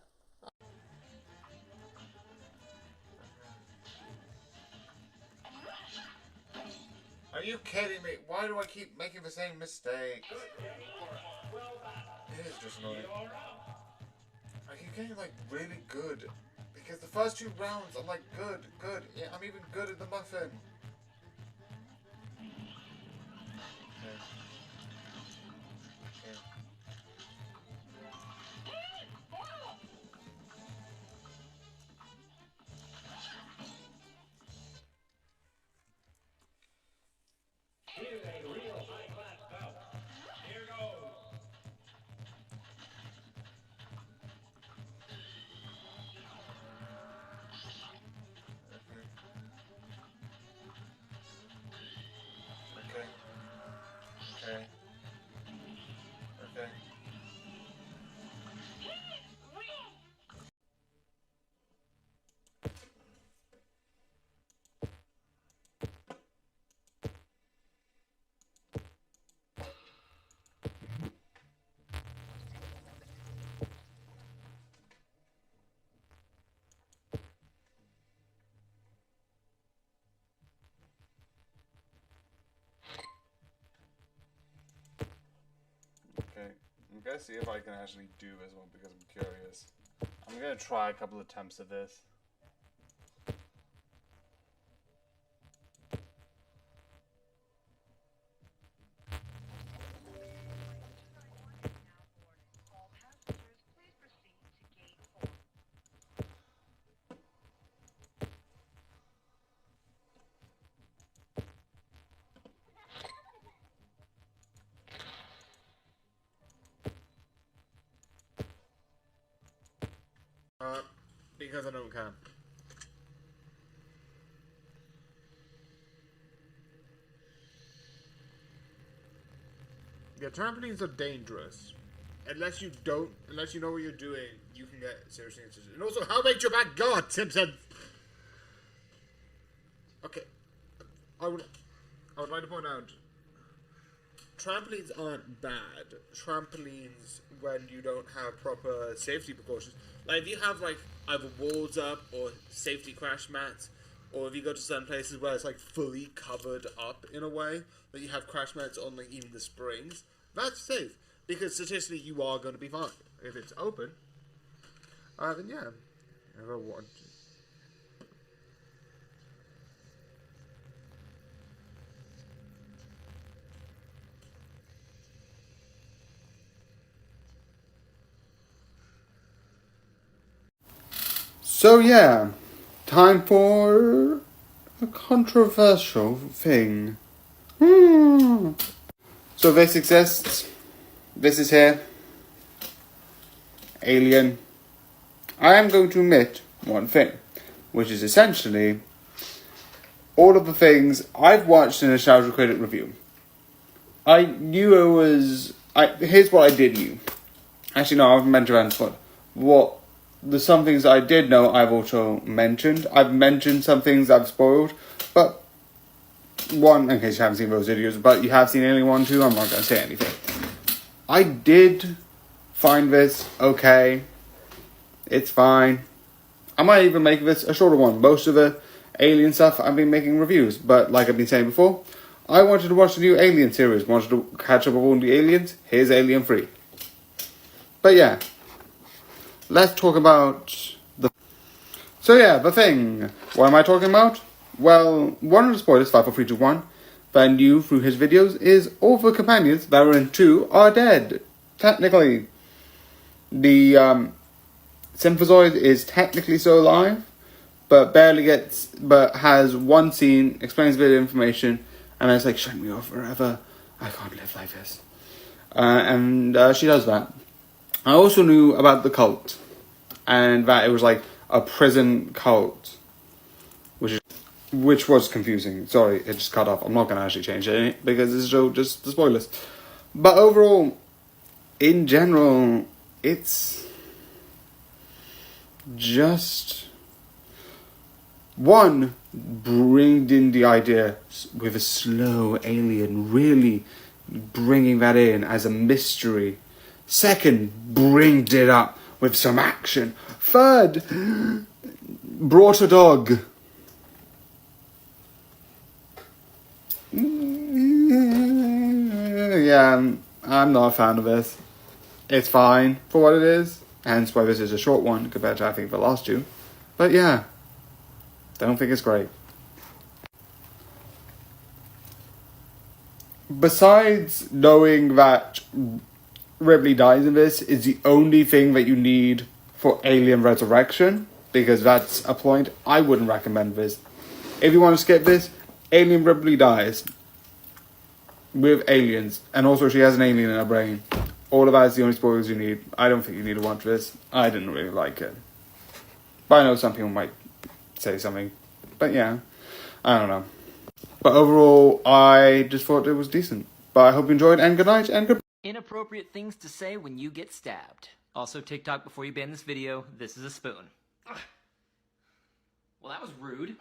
Are you kidding me? Why do I keep making the same mistake? It is just annoying. I keep getting like really good because the first 2 rounds I'm like good. Yeah, I'm even good at the muffin. Okay. I'm gonna see if I can actually do this one because I'm curious. I'm gonna try a couple attempts at this. Because I don't care. Yeah, trampolines are dangerous. Unless you know what you're doing, you can get seriously injured. And also, how big's your backyard, Simpson? Okay. I would like to point out, trampolines aren't bad. Trampolines, when you don't have proper safety precautions, like if you have like either walls up or safety crash mats, or if you go to certain places where it's like fully covered up in a way, that you have crash mats on like even the springs, that's safe. Because statistically you are going to be fine. If it's open, then yeah. If I want to. So yeah, time for a controversial thing. So this exists. This is here. Alien. I am going to admit one thing, which is essentially all of the things I've watched in a Nostalgia Critic review. I knew it was... here's what I did knew. Actually, no, I haven't mentioned that. There's some things I did know I've also mentioned. I've mentioned some things I've spoiled, but one, in case you haven't seen those videos, but you have seen Alien 1 2, I'm not going to say anything. I did find this okay. It's fine. I might even make this a shorter one. Most of the Alien stuff I've been making reviews, but like I've been saying before, I wanted to watch the new Alien series, wanted to catch up with all the Aliens. Here's Alien 3. But yeah. Let's talk about the... So yeah, the thing. What am I talking about? Well, one of the spoilers, 5, 4, 3, 2, 1. that I knew through his videos is all the companions that are in 2 are dead. Technically. The Symphozoid is technically still alive, but has one scene, explains a bit of information, and it's like, shut me off forever. I can't live like this. And she does that. I also knew about the cult, and that it was like a prison cult, which was confusing. Sorry, it just cut off. I'm not going to actually change it, because this show just the spoilers. But overall, in general, it's just one, bringing in the idea with a slow alien, really bringing that in as a mystery. Second, bringed it up with some action. Third, brought a dog. Yeah, I'm not a fan of this. It's fine for what it is, hence why this is a short one compared to, I think, the last 2. But yeah, don't think it's great. Besides knowing that Ripley dies in this is the only thing that you need for Alien Resurrection, because that's a point, I wouldn't recommend this. If you want to skip this, Alien Ripley dies with aliens, and also she has an alien in her brain. All of that is the only spoilers you need. I don't think you need to watch this. I didn't really like it. But I know some people might say something. But yeah, I don't know. But overall, I just thought it was decent. But I hope you enjoyed, and good night, and goodbye. Inappropriate things to say when you get stabbed. Also, TikTok, before you ban this video, this is a spoon. Ugh. Well, that was rude.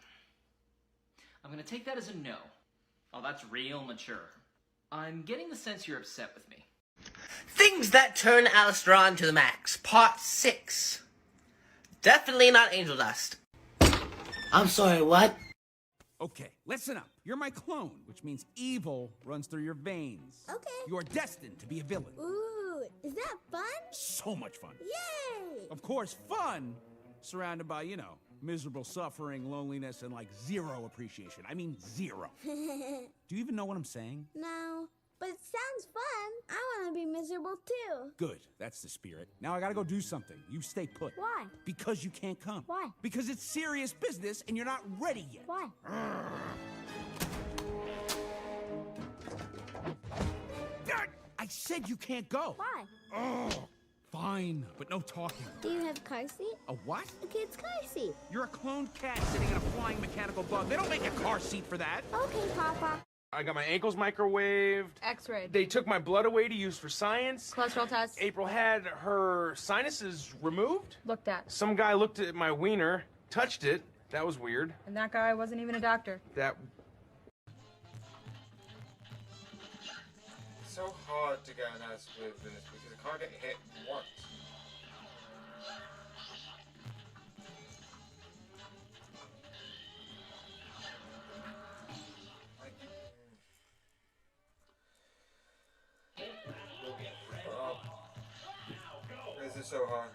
I'm gonna take that as a no. Oh, that's real mature. I'm getting the sense you're upset with me. Things that turn Alistair on to the max. Part 6. Definitely not angel dust. I'm sorry, what? Okay, listen up. You're my clone, which means evil runs through your veins. Okay. You're destined to be a villain. Ooh, is that fun? So much fun. Yay! Of course, fun, surrounded by, miserable suffering, loneliness, and like 0 appreciation. I mean 0. Do you even know what I'm saying? No, but it sounds fun. I want to be miserable too. Good, that's the spirit. Now I gotta go do something. You stay put. Why? Because you can't come. Why? Because it's serious business and you're not ready yet. Why? I said you can't go. Why? Oh, fine, but no talking. Do you have a car seat? A what? A kid's car seat. You're a cloned cat sitting in a flying mechanical bug. They don't make a car seat for that. Okay, Papa. I got my ankles microwaved. X-rayed. They took my blood away to use for science. Cholesterol test. April had her sinuses removed. Looked at. Some guy looked at my wiener, touched it. That was weird. And that guy wasn't even a doctor. That... It's so hard to get an answer with this because I can't get hit once. This is so hard.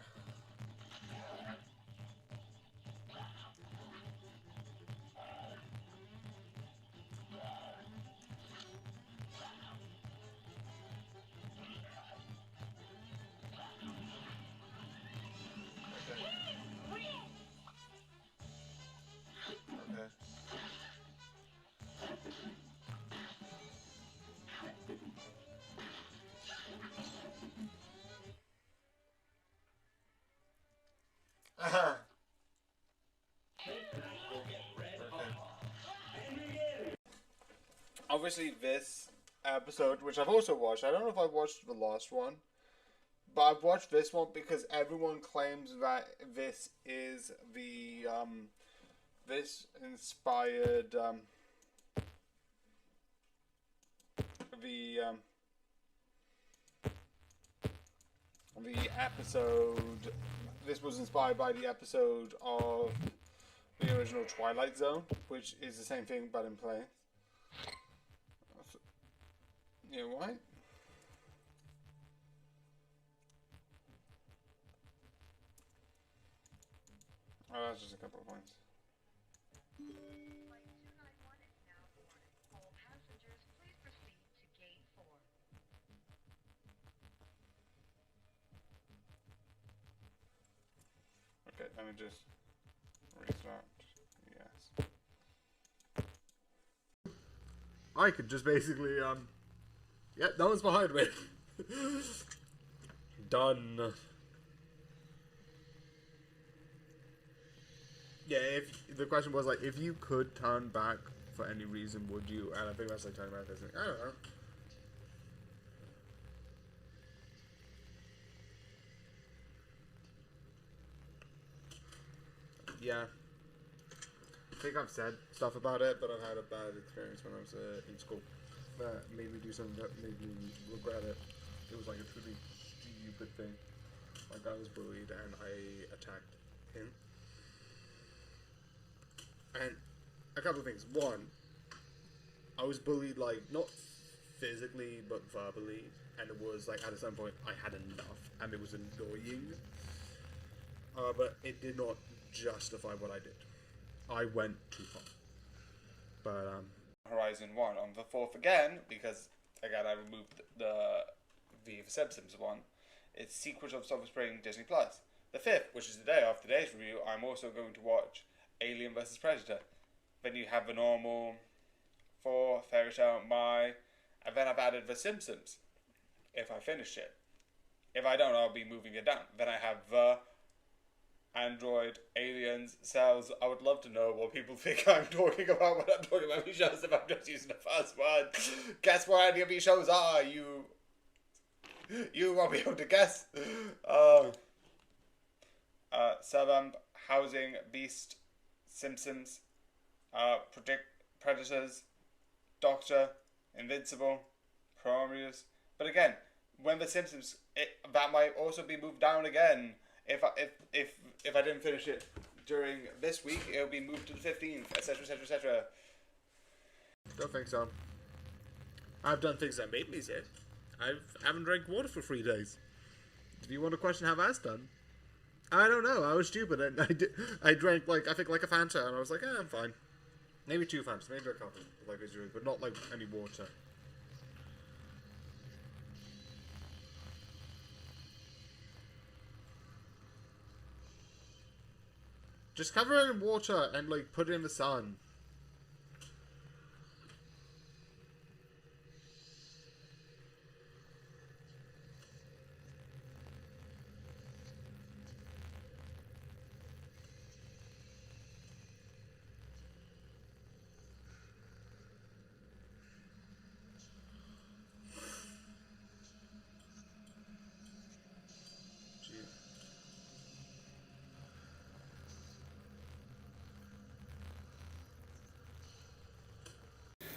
Obviously this episode, which I've also watched, I don't know if I've watched the last one, but I've watched this one because everyone claims that this is the, this inspired, the episode, this was inspired by the episode of the original Twilight Zone, which is the same thing but in play. Yeah, what? Oh, that's just a couple of points. let me just restart. Yes. I could just basically, yeah, no one's behind me. Done. Yeah, if the question was like, if you could turn back for any reason, would you? And I think that's like turning back. I don't know. Yeah. I think I've said stuff about it, but I've had a bad experience when I was in school. That made me do something that made me regret it. It was like a truly stupid thing. Like I was bullied and I attacked him. And a couple of things. One, I was bullied, like, not physically, but verbally. And it was, like, at a certain point, I had enough. And it was annoying. But it did not justify what I did. I went too far. But, Horizon 1 on the 4th again, because, again, I removed the V for Simpsons one. It's Secret of Silver Spring Disney+. The 5th, which is the day after today's review, I'm also going to watch Alien vs. Predator. Then you have the normal 4, Fairy Tail, My, and then I've added The Simpsons, if I finish it. If I don't, I'll be moving it down. Then I have The, Android, Aliens, Cells. I would love to know what people think I'm talking about when I'm talking about these shows, if I'm just using the first one. Guess what any of these shows are, you won't be able to guess. 7, Housing, Beast, Simpsons, Predators, Doctor, Invincible, Prometheus. But again, when The Simpsons, that might also be moved down again. If I didn't finish it during this week, it'll be moved to the 15th, etc., etc., etc. Don't think so. I've done things that made me sick. I haven't drank water for 3 days. Do you want to question how that's done? I don't know. I was stupid. And I drank like a Fanta, and I was like, I'm fine. Maybe 2 Fantas, maybe a couple, like I drink, but not like any water. Just cover it in water and like put it in the sun.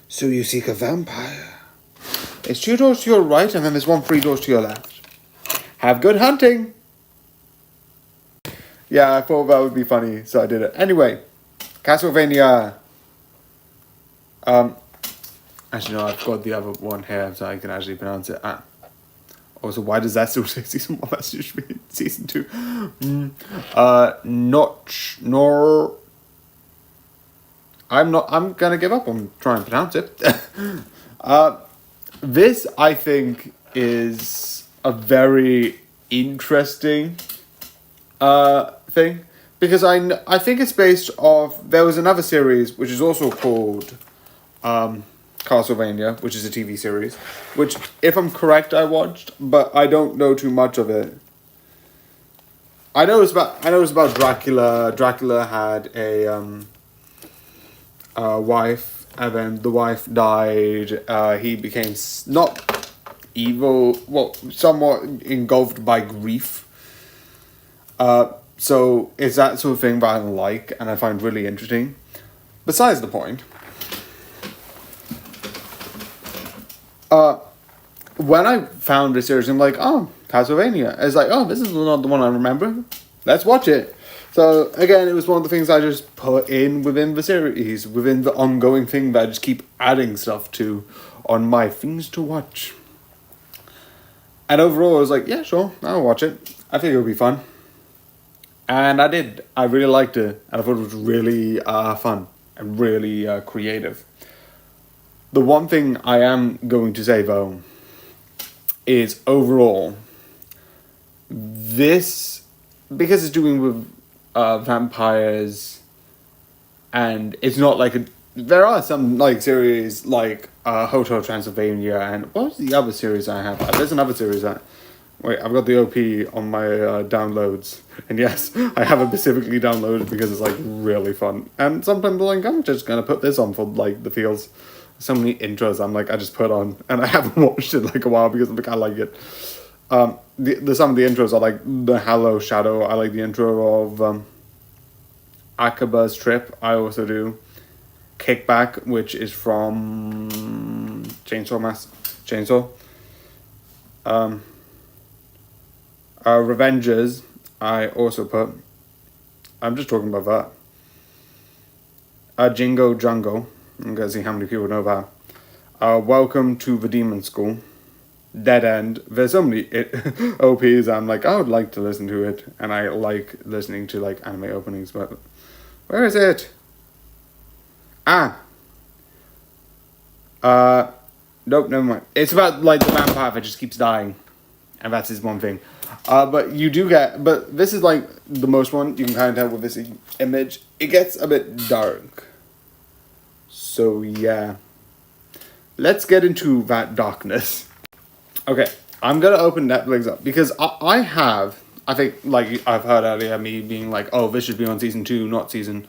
So you seek a vampire. It's 2 doors to your right, and then there's 1 3 doors to your left. Have good hunting! Yeah, I thought that would be funny, so I did it. Anyway, Castlevania. Actually, no, I've got the other one here, so I can actually pronounce it. Also, why does that still say season 1? That should be season 2. I'm gonna give up on trying to pronounce it. This, I think, is a very interesting thing, because I think it's based off, there was another series which is also called Castlevania, which is a TV series, which, if I'm correct, I watched, but I don't know too much of it. I know it's about Dracula. Dracula had a wife, and then the wife died. He became not evil, well, somewhat engulfed by grief. So it's that sort of thing that I like and I find really interesting. Besides the point, when I found this series, I'm like, oh, Castlevania. It's like, oh, this is not the one I remember. Let's watch it. So, again, it was one of the things I just put in within the series, within the ongoing thing that I just keep adding stuff to on my things to watch. And overall, I was like, yeah, sure, I'll watch it. I think it'll be fun. And I did. I really liked it. And I thought it was really fun and really creative. The one thing I am going to say, though, is overall, this, because it's doing with vampires, and it's not like there are some like series like Hotel Transylvania, and what was the other series I have? There's another series that wait, I've got the OP on my downloads, and yes, I have it specifically downloaded because it's like really fun. And sometimes like I'm just gonna put this on for like the feels. So many intros I'm like I just put on, and I haven't watched it like a while because I'm like I like it. The some of the intros are like the Hallow Shadow. I like the intro of Akaba's Trip. I also do Kickback, which is from Chainsaw. Revengers, I also put. I'm just talking about that. Jingo Jungle. I'm gonna see how many people know that. Welcome to the Demon School. Dead End. There's so many OPs. I'm like, I would like to listen to it, and I like listening to like anime openings. But where is it? Nope, never mind. It's about like the vampire that just keeps dying, and that's his one thing. But you do get, but this is like the most one you can kind of tell with this image. It gets a bit dark. So yeah, let's get into that darkness. Okay, I'm gonna open Netflix up because I think like I've heard earlier me being like, oh, this should be on season 2, not season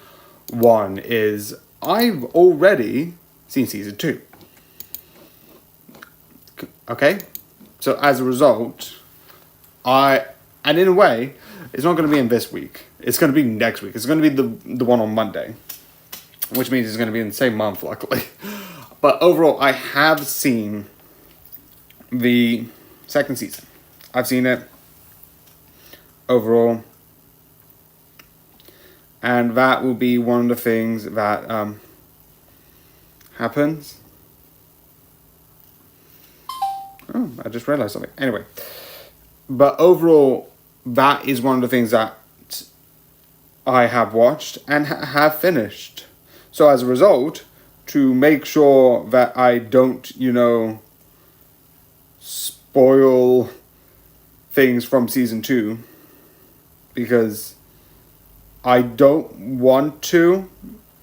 1. Is I've already seen season 2. Okay, so as a result, and in a way, it's not going to be in this week. It's going to be next week. It's going to be the one on Monday, which means it's going to be in the same month, luckily. But overall, I have seen the second season. I've seen it overall, and that will be one of the things that happens. Oh, I just realized something. Anyway, but overall, that is one of the things that I have watched and have finished. So as a result, to make sure that I don't, spoil things from season 2, because I don't want to.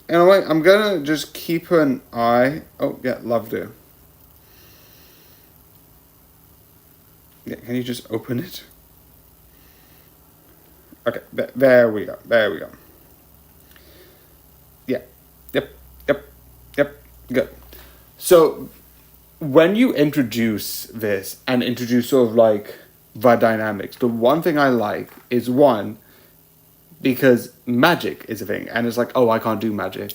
In a way, I'm gonna just keep an eye. Oh yeah, loved it. Yeah, can you just open it? Okay, there we go. Yeah, yep, good. So, when you introduce this and introduce sort of like the dynamics, the one thing I like is because magic is a thing, and it's like, oh, I can't do magic.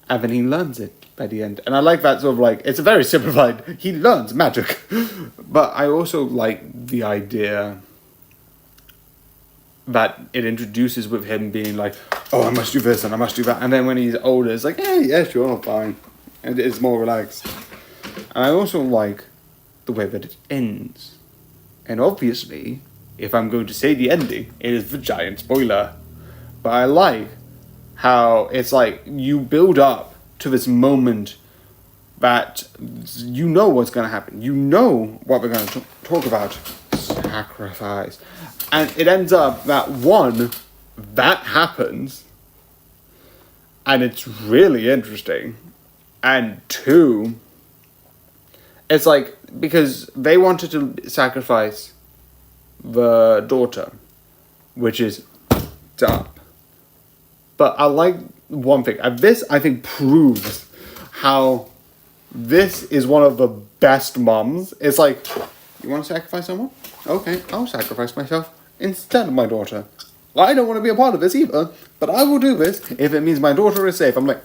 And then he learns it by the end. And I like that sort of like, it's a very simplified, he learns magic. But I also like the idea that it introduces with him being like, oh, I must do this and I must do that. And then when he's older, it's like, yeah, sure, fine. And it's more relaxed. And I also like the way that it ends. And obviously, if I'm going to say the ending, it is the giant spoiler. But I like how it's like you build up to this moment that you know what's going to happen. You know what we're going to talk about. Sacrifice. And it ends up that one, that happens, and it's really interesting. And 2, it's like, because they wanted to sacrifice the daughter, which is dumb. But I like one thing. This, I think, proves how this is one of the best moms. It's like, you want to sacrifice someone? Okay, I'll sacrifice myself instead of my daughter. I don't want to be a part of this either, but I will do this if it means my daughter is safe. I'm like,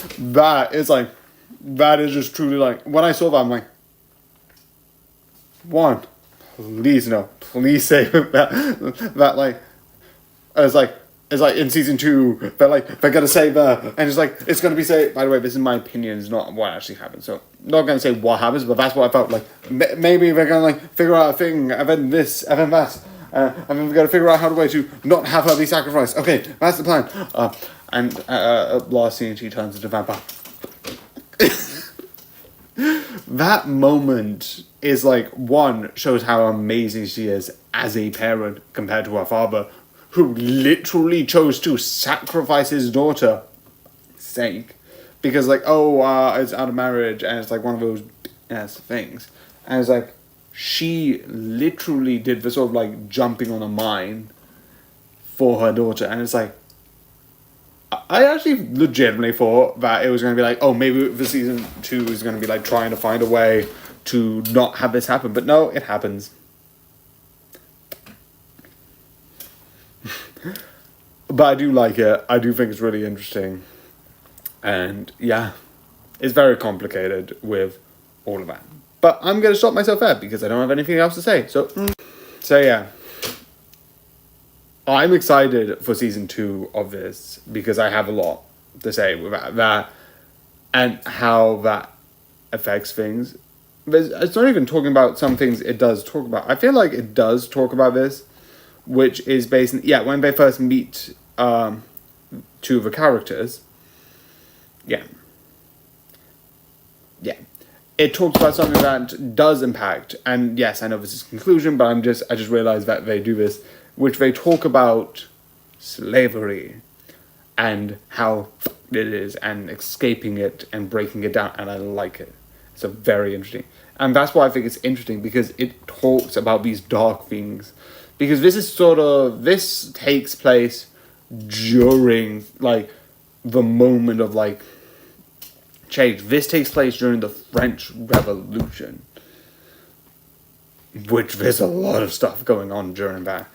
that is just truly like, when I saw that, I'm like, one, please no, please save that like, it's like in season 2, they're gonna save her, and it's gonna be saved. By the way, this is my opinion, it's not what actually happened, so I'm not gonna say what happens, but that's what I felt like. Maybe they're gonna like figure out a thing, and then this, and then that, and then we're gonna figure out how to not have her be sacrificed. Okay, that's the plan. And last scene, she turns into a vampire. That moment is shows how amazing she is as a parent compared to her father, who literally chose to sacrifice his daughter sake because like it's out of marriage and it's like one of those ass things, and it's like she literally did the sort of like jumping on a mine for her daughter, and it's like I actually legitimately thought that it was going to be like, oh, maybe the season 2 is going to be like trying to find a way to not have this happen, but no, it happens. But I do like it. I do think it's really interesting. And yeah, it's very complicated with all of that. But I'm going to stop myself there because I don't have anything else to say. So yeah. I'm excited for season 2 of this because I have a lot to say about that and how that affects things. It's not even talking about some things it does talk about. I feel like it does talk about this, which is based on, when they first meet two of the characters. Yeah. It talks about something that does impact, and yes, I know this is conclusion, but I just realized that they do this, which they talk about slavery and how it is and escaping it and breaking it down, and I like it. It's a very interesting, and that's why I think it's interesting, because it talks about these dark things, because this takes place during like the moment of like change. This takes place during the French Revolution, which there's a lot of stuff going on during that.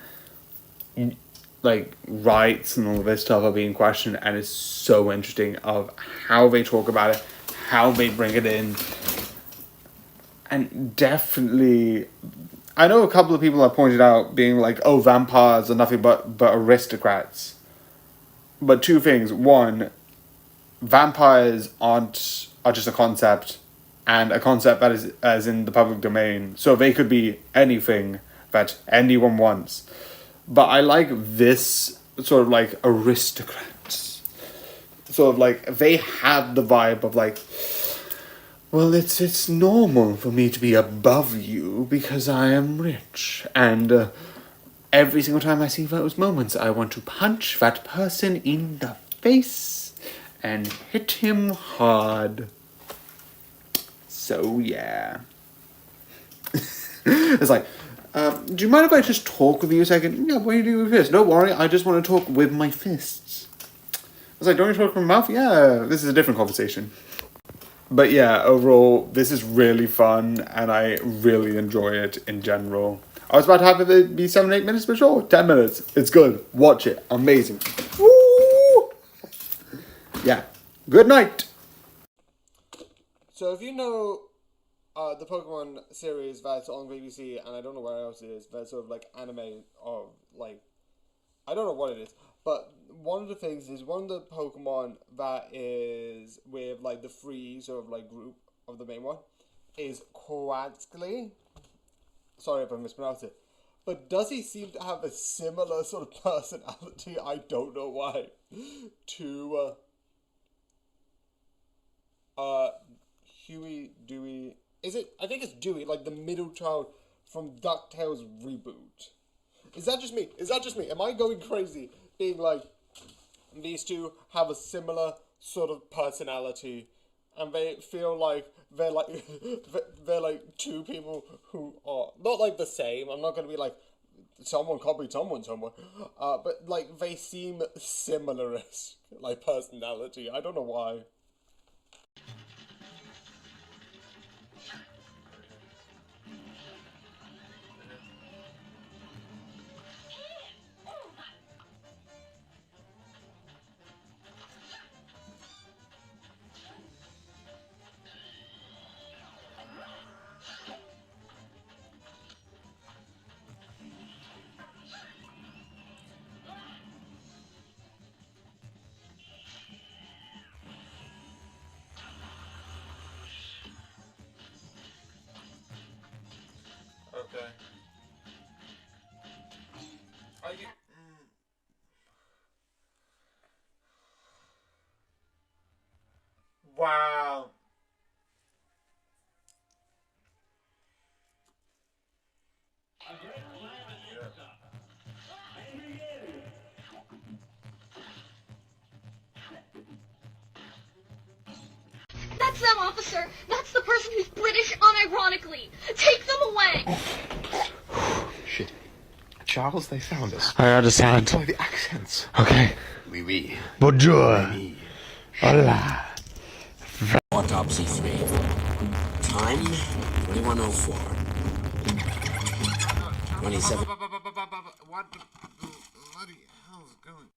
Like rights and all of this stuff are being questioned, and it's so interesting of how they talk about it, how they bring it in. And definitely, I know a couple of people have pointed out being like, oh, vampires are nothing but aristocrats. But two things. One, vampires are just a concept, and a concept that is as in the public domain. So they could be anything that anyone wants. But I like this sort of like aristocrats. Sort of like they have the vibe of like, well, it's normal for me to be above you because I am rich. And every single time I see those moments, I want to punch that person in the face and hit him hard. So yeah. It's like, do you mind if I just talk with you a second? Yeah, what do you do with this? Don't worry, I just want to talk with my fists. I was like, don't you talk with my mouth? Yeah, this is a different conversation. But yeah, overall, this is really fun, and I really enjoy it in general. I was about to have it be 7-8 minutes, but sure, 10 minutes. It's good. Watch it. Amazing. Woo! Yeah. Good night. So if you know the Pokemon series that's on BBC, and I don't know where else it is, that's sort of like anime, or like, I don't know what it is, but one of the things is one of the Pokemon that is with like the free sort of like group of the main one is Quaxly. Sorry if I mispronounced it, but does he seem to have a similar sort of personality? I don't know why. To Huey, Dewey. Is it? I think it's Dewey, like the middle child from DuckTales reboot. Is that just me? Am I going crazy being like, these two have a similar sort of personality, and they feel like they're like two people who are not like the same. I'm not gonna be like someone copied someone somewhere, but like they seem similar-ish, like personality. I don't know why. Okay. Are you... Wow. That's them, officer. That's the person who's British unironically. Take them away. Shit. Charles, they found us. I understand. By the accents. Okay. Oui, oui. Bonjour. Hola. Autopsy 3. Time 21:04. 27. What the bloody hell is going?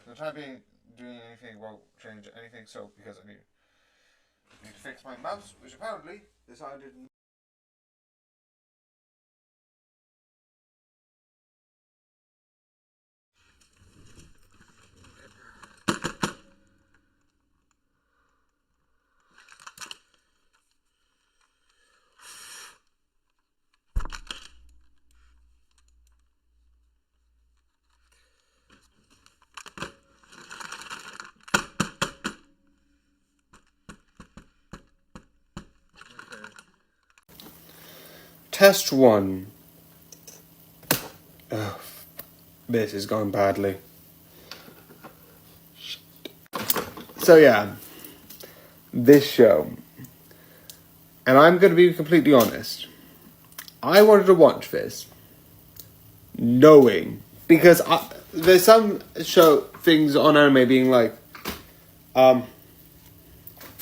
I'm trying to be doing anything won't change anything, so because I need to fix my mouse, which apparently decided. Test 1. Oh, this has gone badly. So yeah, this show, and I'm going to be completely honest, I wanted to watch this knowing, because there's some show things on anime being like, the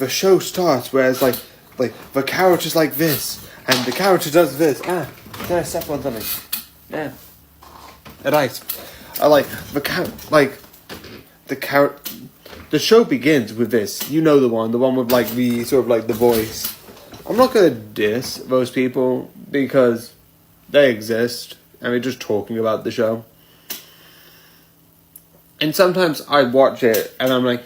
show starts where it's like the character's like this, and the character does this. Can I step on something? Yeah. Right. I like the show begins with this. You know the one with like the sort of like the voice. I'm not gonna diss those people because they exist and they're just talking about the show. And sometimes I watch it and I'm like,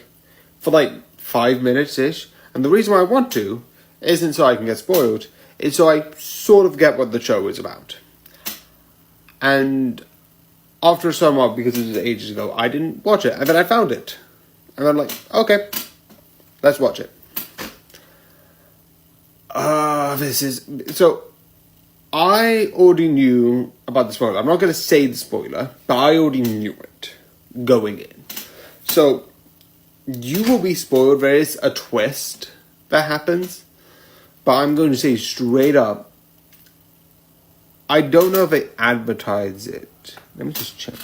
for like 5 minutes ish, and the reason why I want to isn't so I can get spoiled. It's so I sort of get what the show is about. And after some while, because it was ages ago, I didn't watch it. And then I found it. And I'm like, okay, let's watch it. So, I already knew about the spoiler. I'm not going to say the spoiler, but I already knew it going in. So, you will be spoiled. There is a twist that happens. But I'm going to say straight up, I don't know if they advertise it. Let me just check.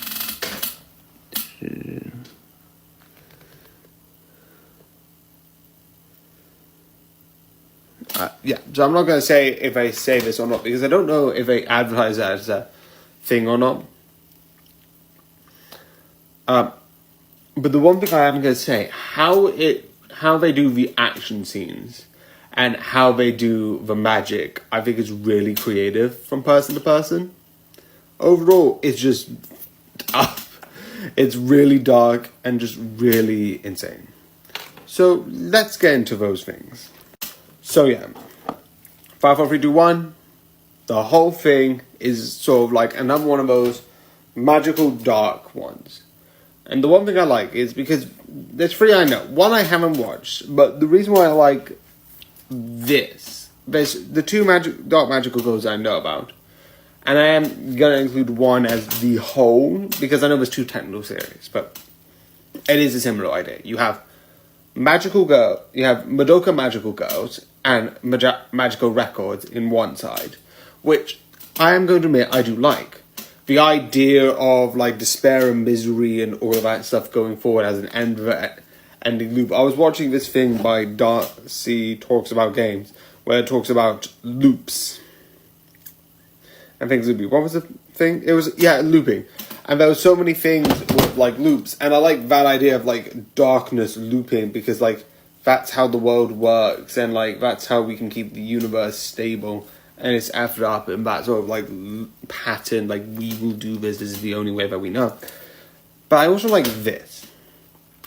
Yeah, so I'm not going to say if I say this or not, because I don't know if they advertise that as a thing or not. But the one thing I am going to say, how they do the action scenes and how they do the magic, I think is really creative from person to person. Overall, it's just it's really dark and just really insane. So let's get into those things. So yeah, 5, 4, 3, 2, 1. The whole thing is sort of like another one of those magical dark ones. And the one thing I like is because there's 3 I know. 1 I haven't watched, but the reason why I like there's the 2 dark magical girls I know about, and I am gonna include 1 as the whole because I know there's 2 technical series, but it is a similar idea. You have magical girl, you have Madoka magical girls and magical records in one side, which I am going to admit I do like. The idea of like despair and misery and all of that stuff going forward as an ending loop. I was watching this thing by Darcy Talks About Games, where it talks about loops and things would be. What was the thing? It was, yeah, looping. And there were so many things with like loops, and I like that idea of like darkness looping, because like that's how the world works, and like that's how we can keep the universe stable, and it's effed up in that sort of like pattern, like we will do this is the only way that we know. But I also like this,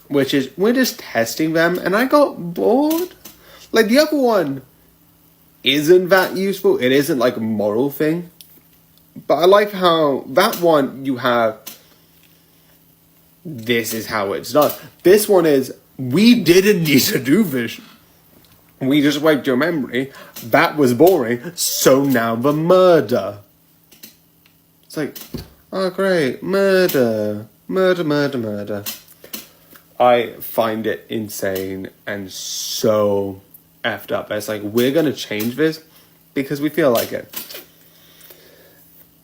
which is we're just testing them, and I got bored. Like the other one isn't that useful, it isn't like a moral thing, but I like how that one you have this is how it's done. This one is we didn't need to do this. We just wiped your memory. That was boring. So now the murder. It's like, oh great, murder. Murder, murder, murder. I find it insane and so effed up. It's like, we're going to change this because we feel like it.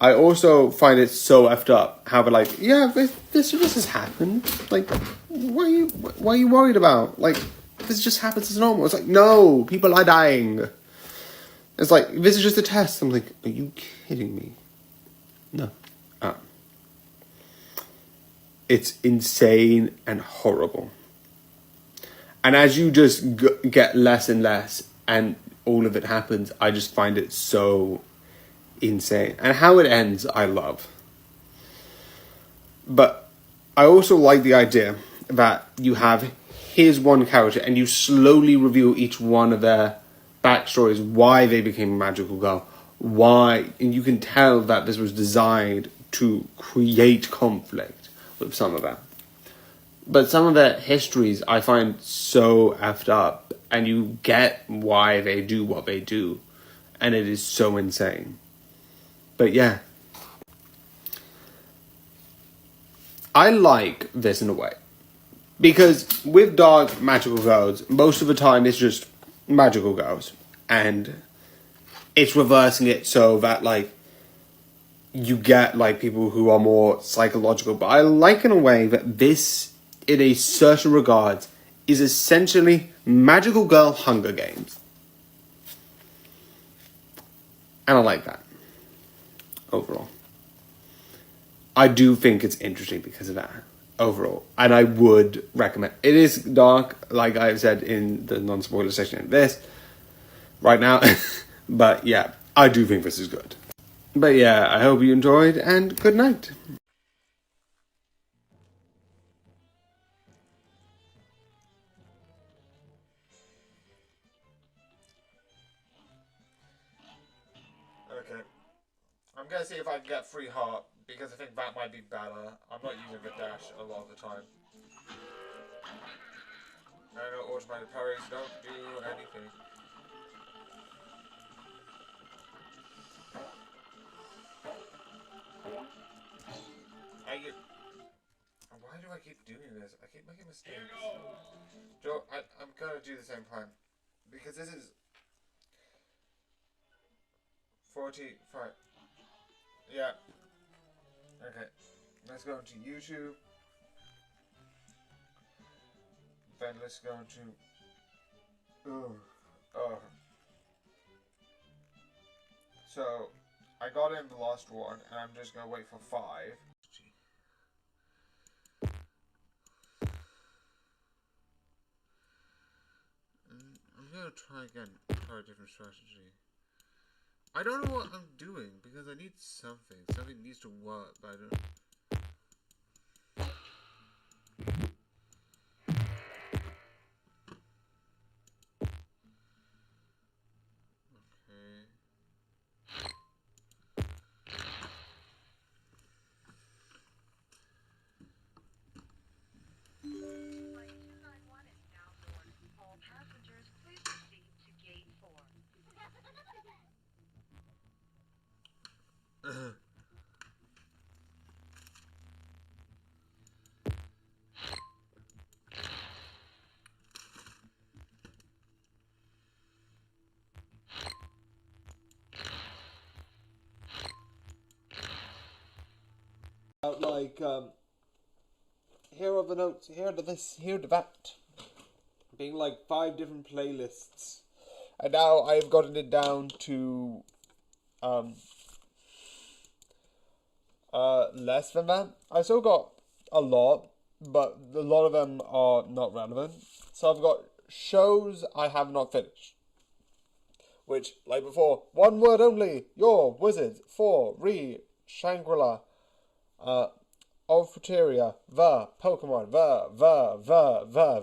I also find it so effed up how they're like, yeah, this has happened. Like, what are you worried about? Like, this just happens as normal. It's like, no, people are dying. It's like, this is just a test. I'm like, are you kidding me? No. It's insane and horrible. And as you just get less and less and all of it happens, I just find it so insane. And how it ends, I love. But I also like the idea that you have here's one character and you slowly reveal each one of their backstories, why they became a magical girl, why, and you can tell that this was designed to create conflict with some of them. But some of their histories I find so effed up, and you get why they do what they do, and it is so insane. But yeah, I like this in a way, because with Dark Magical Girls, most of the time it's just magical girls, and it's reversing it so that like you get like people who are more psychological. But I like in a way that this, in a certain regard, is essentially Magical Girl Hunger Games. And I like that. Overall. I do think it's interesting because of that. Overall. And I would recommend. It is dark, like I've said in the non-spoiler section of this. Right now. But yeah, I do think this is good. But yeah, I hope you enjoyed, and good night. Okay. I'm gonna see if I can get free heart, because I think that might be better. I'm not using the dash a lot of the time. I know automatic parries don't do anything. Why do I keep doing this? I keep making mistakes. Joe, I'm gonna do the same plan. Because this is 45. Yeah. Okay. Let's go into YouTube. Then let's go into... So, I got in the last one, and I'm just gonna wait for 5. I'm gonna try again, try a different strategy. I don't know what I'm doing, because I need something. Something needs to work, but I don't... Here are the notes, here to this, here to that. Being like 5 different playlists. And now I've gotten it down to less than that. I still got a lot, but a lot of them are not relevant. So I've got shows I have not finished. Which, like before, 1 word only, Your Wizards, 4, Shangri-La, of Fruteria, Pokemon,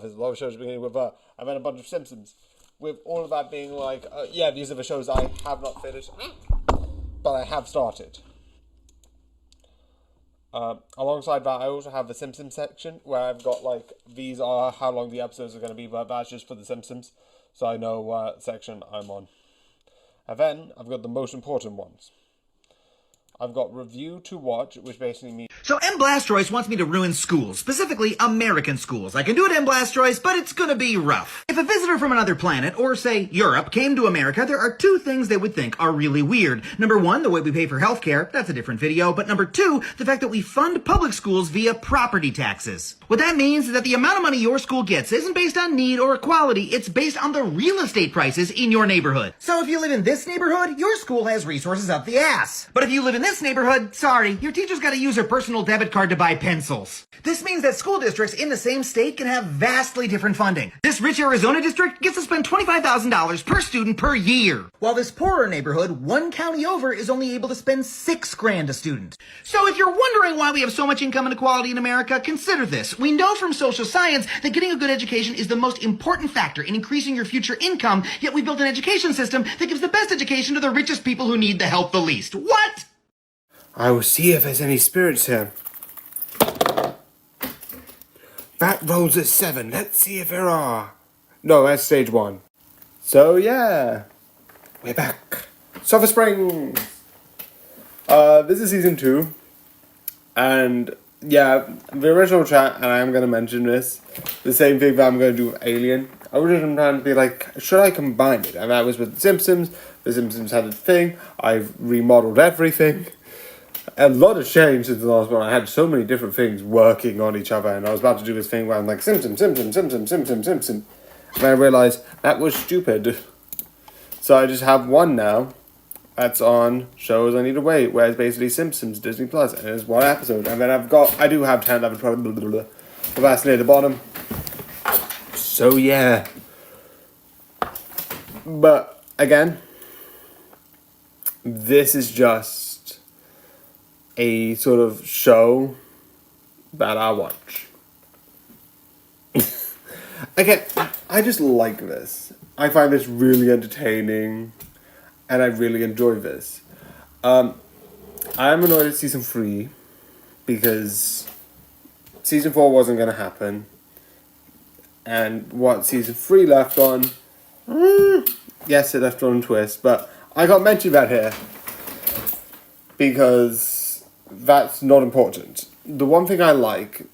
there's a lot of shows beginning with and then a bunch of Simpsons. With all of that being like, yeah, these are the shows I have not finished, but I have started. Alongside that, I also have the Simpsons section, where I've got like, these are how long the episodes are going to be, but that's just for the Simpsons. so I know what section I'm on. And then I've got the most important ones. I've got review to watch, which basically means... So M. Blastroice wants me to ruin schools, specifically American schools. I can do it, M. Blastroice, but it's gonna be rough. If a visitor from another planet, or say Europe, came to America, there are two things they would think are really weird. Number one, the way we pay for healthcare. That's a different video. But number two, the fact that we fund public schools via property taxes. What that means is that the amount of money your school gets isn't based on need or equality, it's based on the real estate prices in your neighborhood. So if you live in this neighborhood, your school has resources up the ass. But if you live in this neighborhood, sorry, your teacher's gotta use her personal debit card to buy pencils. This means that school districts in the same state can have vastly different funding. This rich Arizona district gets to spend $25,000 per student per year. While this poorer neighborhood, one county over, is only able to spend $6,000 a student. So if you're wondering why we have so much income inequality in America, consider this. We know from social science that getting a good education is the most important factor in increasing your future income, yet we built an education system that gives the best education to the richest people who need the help the least. What? I will see if there's any spirits here. That rolls a 7. Let's see if there are. No, that's stage 1. So yeah, we're back. Sulphur Springs. This is season 2, and yeah, the original chat, and I am going to mention this, the same thing that I'm going to do with Alien. I was just trying to be like, should I combine it? And that was with The Simpsons. The Simpsons had a thing. I've remodeled everything. A lot has changed since the last one. I had so many different things working on each other, and I was about to do this thing where I'm like, Simpson. And I realized that was stupid. So I just have one now that's on shows I need to wait, where it's basically Simpsons, Disney Plus, and it's one episode. And then I do have 10, 11, 12, blah, blah, blah, but that's near the bottom. So yeah. But again, this is just a sort of show that I watch. Again, I just like this. I find this really entertaining, and I really enjoy this. I am annoyed at season 3 because season 4 wasn't going to happen, and what season 3 left on, yes, it left on a twist, but I got mentioned that here because that's not important. The one thing I like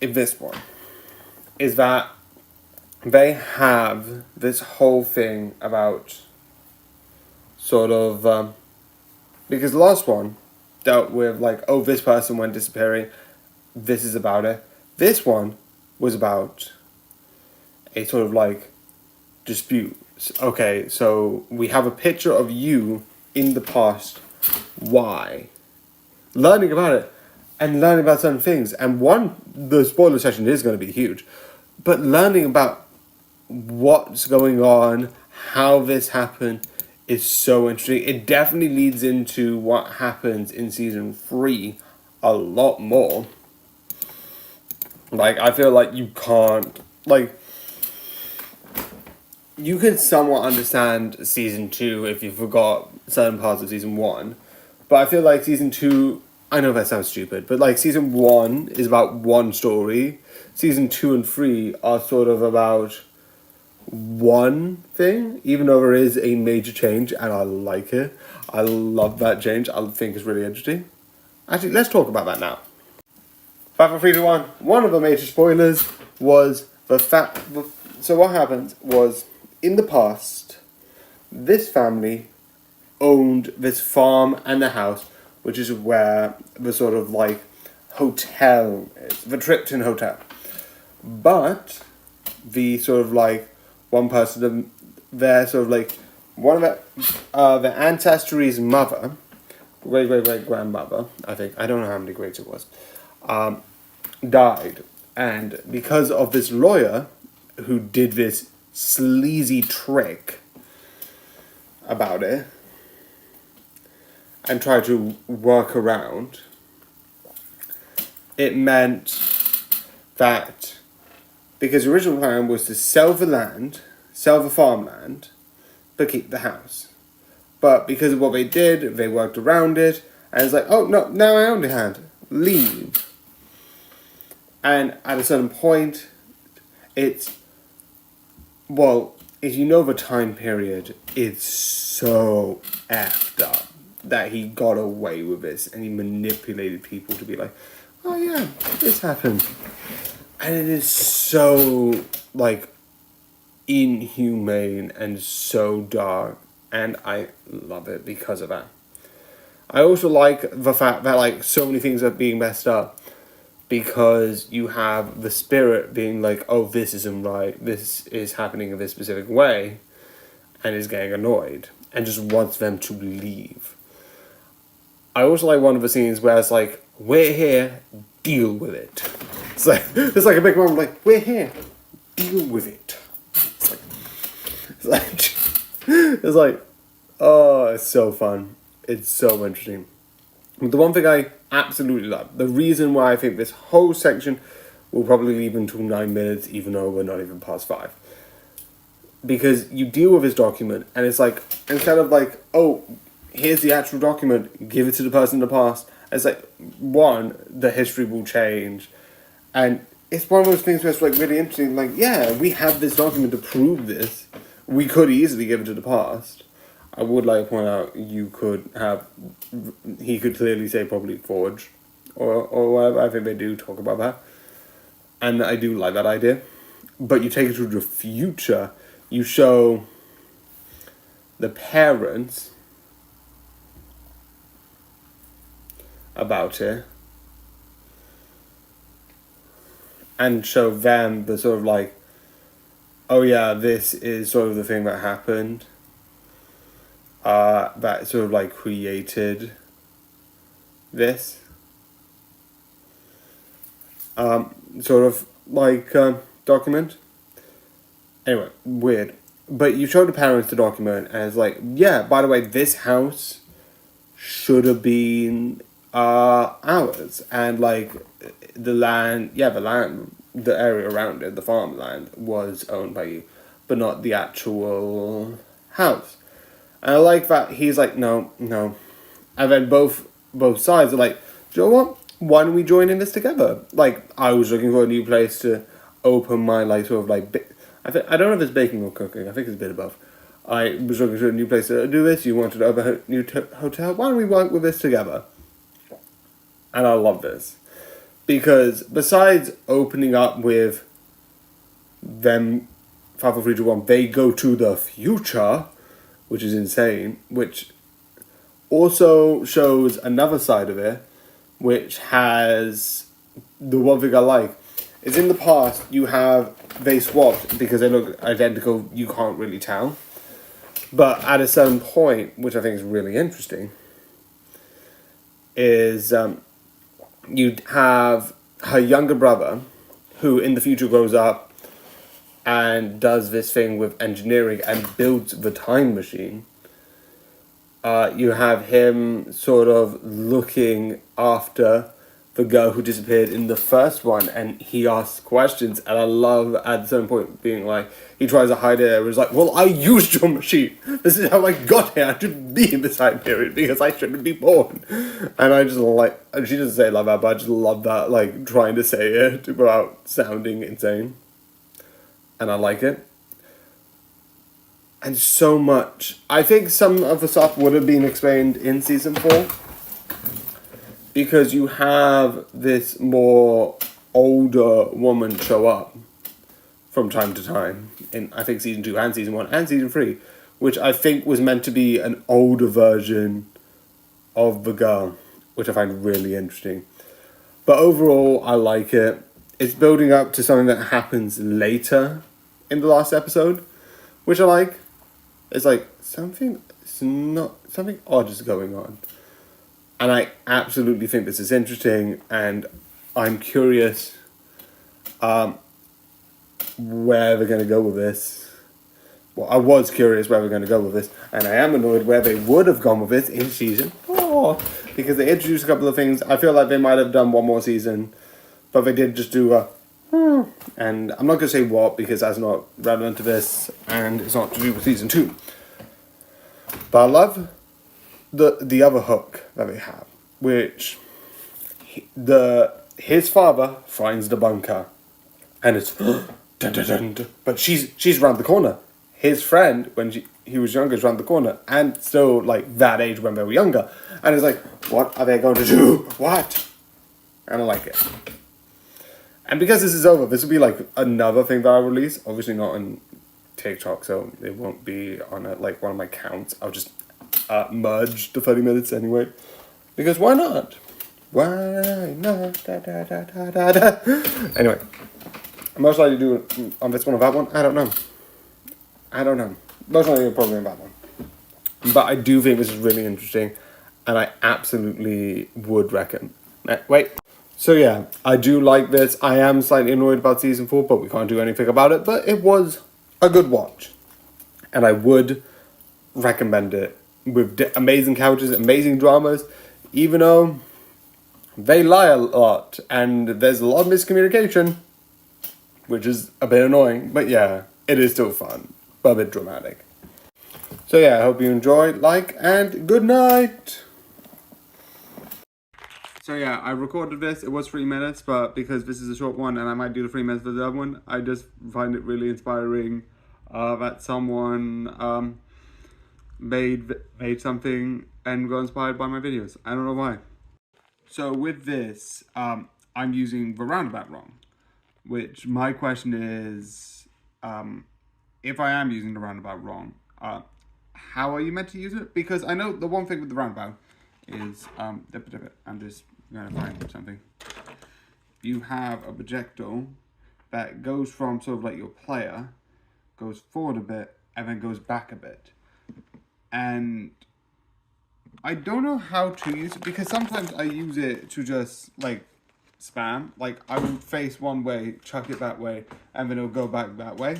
in this one is that they have this whole thing about sort of, because the last one dealt with like, oh, this person went disappearing, this is about it. This one was about a sort of like dispute. Okay, so we have a picture of you in the past. Why? Learning about it and learning about certain things. And the spoiler session is going to be huge. But learning about what's going on, how this happened, is so interesting. It definitely leads into what happens in season 3 a lot more. Like, I feel like you can't, like, you can somewhat understand season 2 if you forgot certain parts of season 1. But I feel like season 2, I know that sounds stupid, but like season 1 is about one story. Season 2 and 3 are sort of about one thing, even though there is a major change, and I like it. I love that change. I think it's really interesting. Actually, let's talk about that now. 5, 4, 3, 2, 1. One of the major spoilers was the fact. So what happened was, in the past, this family owned this farm and the house, which is where the sort of like hotel is, the Tripton Hotel. But the sort of like one person, their sort of like one of the ancestry's mother, great grandmother, I think, I don't know how many greats it was, died, and because of this lawyer who did this sleazy trick about it and tried to work around, it meant that because the original plan was to sell the land, sell the farmland, but keep the house. But because of what they did, they worked around it, and it's like, oh no, now I own the land, leave. And at a certain point, it's, well, is, you know, the time period is so effed up that he got away with this and he manipulated people to be like, oh yeah, this happened. And it is so, like, inhumane and so dark, and I love it because of that. I also like the fact that, like, so many things are being messed up because you have the spirit being like, oh, this isn't right, this is happening in this specific way, and is getting annoyed and just wants them to leave. I also like one of the scenes where it's like, we're here, deal with it. It's like a big moment, like, we're here, deal with it. It's like, oh, it's so fun. It's so interesting. But the one thing I absolutely love, the reason why I think this whole section will probably leave until 9 minutes, even though we're not even past 5. Because you deal with this document, and it's like, instead of like, oh, here's the actual document, give it to the person in the past, it's like, one, the history will change. And it's one of those things where it's like really interesting, like, yeah, we have this document to prove this. We could easily give it to the past. I would like to point out, he could clearly say probably forged, or whatever. I think they do talk about that. And I do like that idea. But you take it to the future, you show the parents about it, and show them the sort of like, oh yeah, this is sort of the thing that happened, that sort of like created this. Sort of like document. Anyway, weird. But you show the parents the document and it's like, yeah, by the way, this house should have been ours. And like the land, the area around it, the farmland, was owned by you, but not the actual house. And I like that he's like, no. And then both sides are like, do you know what? Why don't we join in this together? Like, I was looking for a new place to open my, like, sort of like, I don't know if it's baking or cooking. I think it's a bit of both. I was looking for a new place to do this. You wanted to open a new hotel. Why don't we work with this together? And I love this. Because besides opening up with them, 54321, they go to the future, which is insane, which also shows another side of it, which has the one thing I like. Is in the past, they swapped because they look identical, you can't really tell. But at a certain point, which I think is really interesting, is you'd have her younger brother, who in the future grows up and does this thing with engineering and builds the time machine. You have him sort of looking after the girl who disappeared in the first one, and he asks questions, and I love at a certain point being like, he tries to hide it, and he's like, well, I used your machine. This is how I got here. I shouldn't be in this time period because I shouldn't be born. And I just like, and she doesn't say it like that, but I just love that, like, trying to say it without sounding insane. And I like it. And so much. I think some of the stuff would have been explained in season 4. Because you have this more older woman show up from time to time in, I think, season 2 and season 1 and season 3, which I think was meant to be an older version of the girl, which I find really interesting. But overall, I like it. It's building up to something that happens later in the last episode, which I like. It's like something odd is going on. And I absolutely think this is interesting, and I'm curious where they're going to go with this. Well, I was curious where they're going to go with this, and I am annoyed where they would have gone with this in season 4, because they introduced a couple of things. I feel like they might have done one more season, but they did just do and I'm not going to say what, because that's not relevant to this, and it's not to do with season 2. But I love the other hook that they have, which his father finds the bunker, and it's dun, dun, dun, dun, but she's around the corner. his friend, when he was younger, is around the corner, and still, like, that age when they were younger. And it's like, what are they going to do? What? And I like it. And because this is over, this will be, like, another thing that I release. Obviously not on TikTok, so it won't be on, like, one of my counts. I'll just merge the 30 minutes anyway. Because why not? Why not? Da, da, da, da, da, da. Anyway. I'm most likely to do it on this one or that one. I don't know. Most likely probably on that one. But I do think this is really interesting. And I absolutely would reckon. Wait. So yeah, I do like this. I am slightly annoyed about season 4, but we can't do anything about it. But it was a good watch. And I would recommend it. With amazing characters, amazing dramas. Even though they lie a lot. And there's a lot of miscommunication. Which is a bit annoying, but yeah, it is still fun, but a bit dramatic. So yeah, I hope you enjoyed, and good night! So yeah, I recorded this, it was 3 minutes, but because this is a short one, and I might do the 3 minutes for the other one, I just find it really inspiring that someone made something and got inspired by my videos. I don't know why. So with this, I'm using the roundabout wrong. Which, my question is, if I am using the roundabout wrong, how are you meant to use it? Because I know the one thing with the roundabout is, I'm just going to find something. You have a projectile that goes from sort of like your player, goes forward a bit, and then goes back a bit. And I don't know how to use it, because sometimes I use it to just, like, spam. Like, I would face one way, chuck it that way, and then it'll go back that way.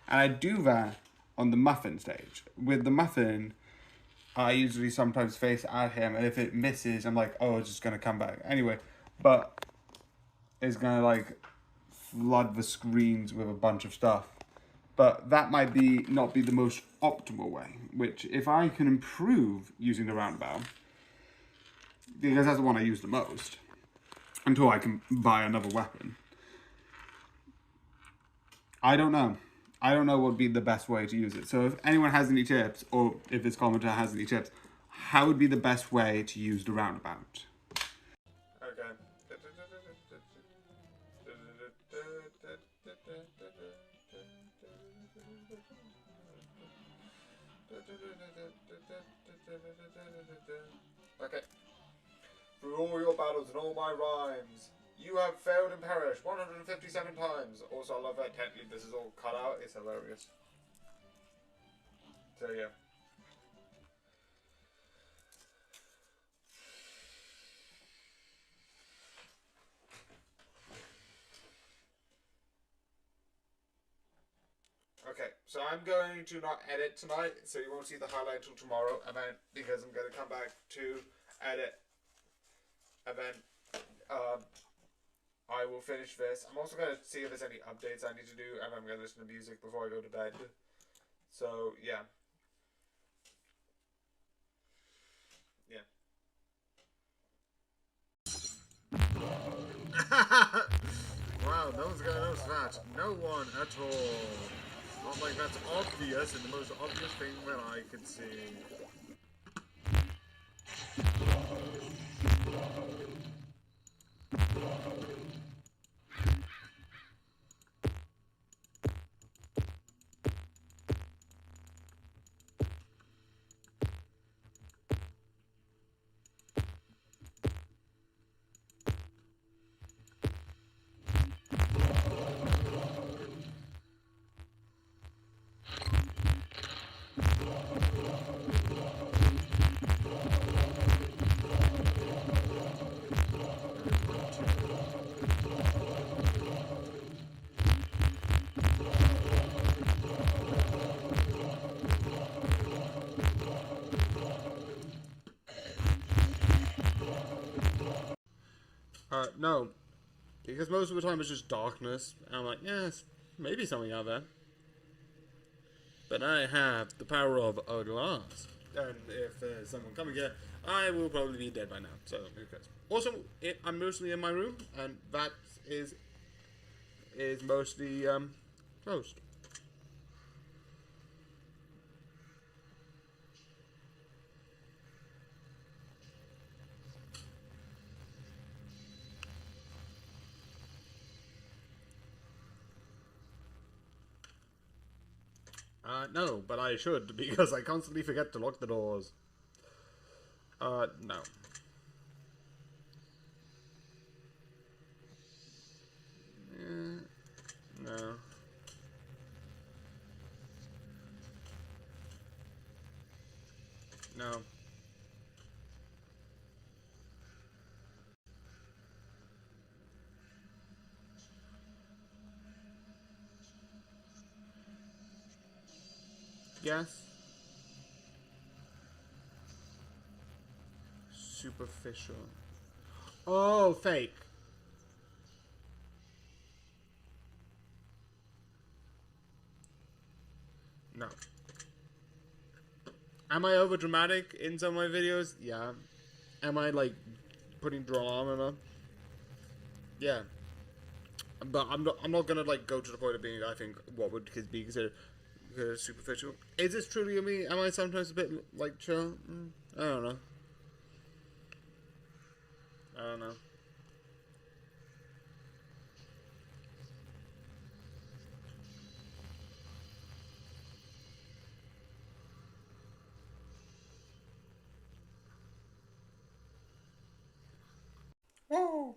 And I do that on the muffin stage. With the muffin, I usually sometimes face at him, and if it misses, I'm like, oh, it's just gonna come back. Anyway, but it's gonna, like, flood the screens with a bunch of stuff. But that might not be the most optimal way, which if I can improve using the roundabout, because that's the one I use the most, until I can buy another weapon. I don't know. I don't know what would be the best way to use it. So if anyone has any tips, or if this commenter has any tips, how would be the best way to use the roundabout? Okay. Okay. Through all your battles and all my rhymes, you have failed and perished 157 times. Also, I love that technically this is all cut out. It's hilarious. So, yeah. Okay, so I'm going to not edit tonight, so you won't see the highlight till tomorrow, and then, because I'm going to come back to edit, and then, I will finish this. I'm also going to see if there's any updates I need to do, and I'm going to listen to music before I go to bed. So, yeah. Yeah. Wow, no one's going to notice that. No one at all. Not like that's obvious, and the most obvious thing that I can see. No, because most of the time it's just darkness, and I'm like, yes, maybe something out there. But I have the power of a glass, and if there's someone coming here, I will probably be dead by now, so who cares. Also, I'm mostly in my room, and that is mostly, closed. No, but I should, because I constantly forget to lock the doors. No. No. No. Yes. Superficial. Oh, fake. No. Am I over dramatic in some of my videos? Yeah. Am I like putting drama? Yeah. But I'm not gonna like go to the point of being, I think, what would be considered superficial. Is this truly me? Am I sometimes a bit like chill? I don't know. I don't know. Woo!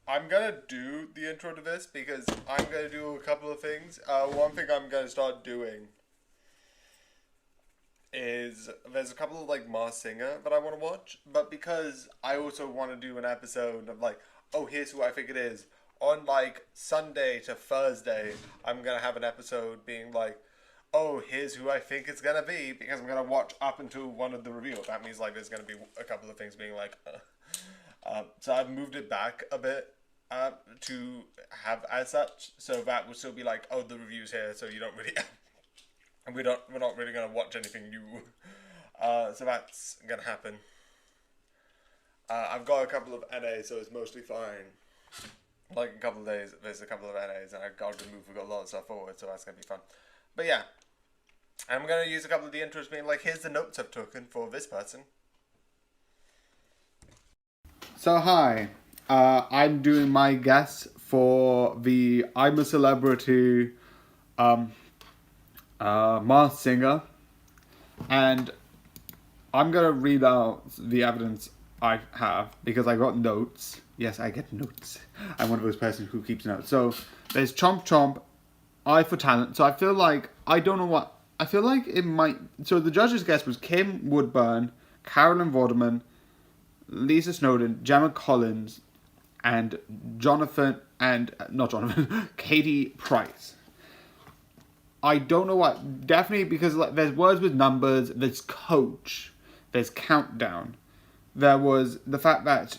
I'm gonna do the intro to this because I'm gonna do a couple of things. One thing I'm gonna start doing is there's a couple of like Mars Singer that I want to watch, but because I also want to do an episode of like, oh, here's who I think it is, on like Sunday to Thursday, I'm gonna have an episode being like, oh, here's who I think it's gonna be, because I'm gonna watch up until one of the reveal. That means like there's gonna be a couple of things being like, so I've moved it back a bit to have as such, so that will still be like, oh, the review's here, so you don't really, we're not really gonna watch anything new. So that's gonna happen. I've got a couple of NAs, so it's mostly fine. Like a couple of days, there's a couple of NAs, and I've got to move a lot of stuff forward, so that's gonna be fun. But yeah, I'm gonna use a couple of the intros being like, here's the notes I've taken for this person. So hi, I'm doing my guess for the I'm a Celebrity Mars Singer, and I'm gonna read out the evidence I have because I got notes. Yes, I get notes. I'm one of those persons who keeps notes. So there's Chomp Chomp, Eye for Talent. So I feel like, I don't know what, I feel like it might, so the judge's guess was Kim Woodburn, Carolyn Vorderman, Lisa Snowden, Gemma Collins, and Katie Price. I don't know what, definitely because like, there's words with numbers, there's coach, there's countdown. There was the fact that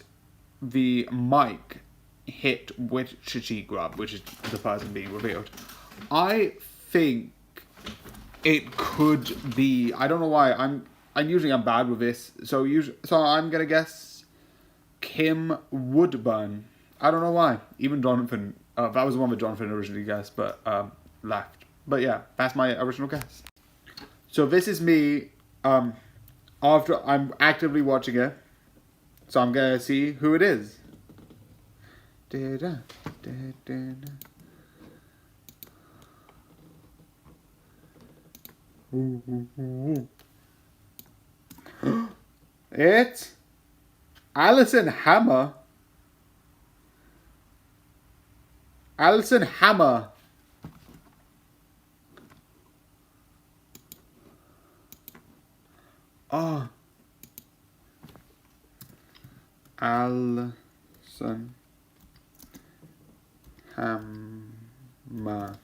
the mic hit with Chichi Grub, which is the person being revealed. I think it could be, I don't know why, I'm bad with this, so I'm gonna guess Kim Woodburn. I don't know why. Even Jonathan, that was the one that Jonathan originally guessed, but left. But yeah, that's my original guess. So this is me after I'm actively watching it, so I'm gonna see who it is. It's Alison Hammer. Alison Hammer. Oh. Alison Hammer.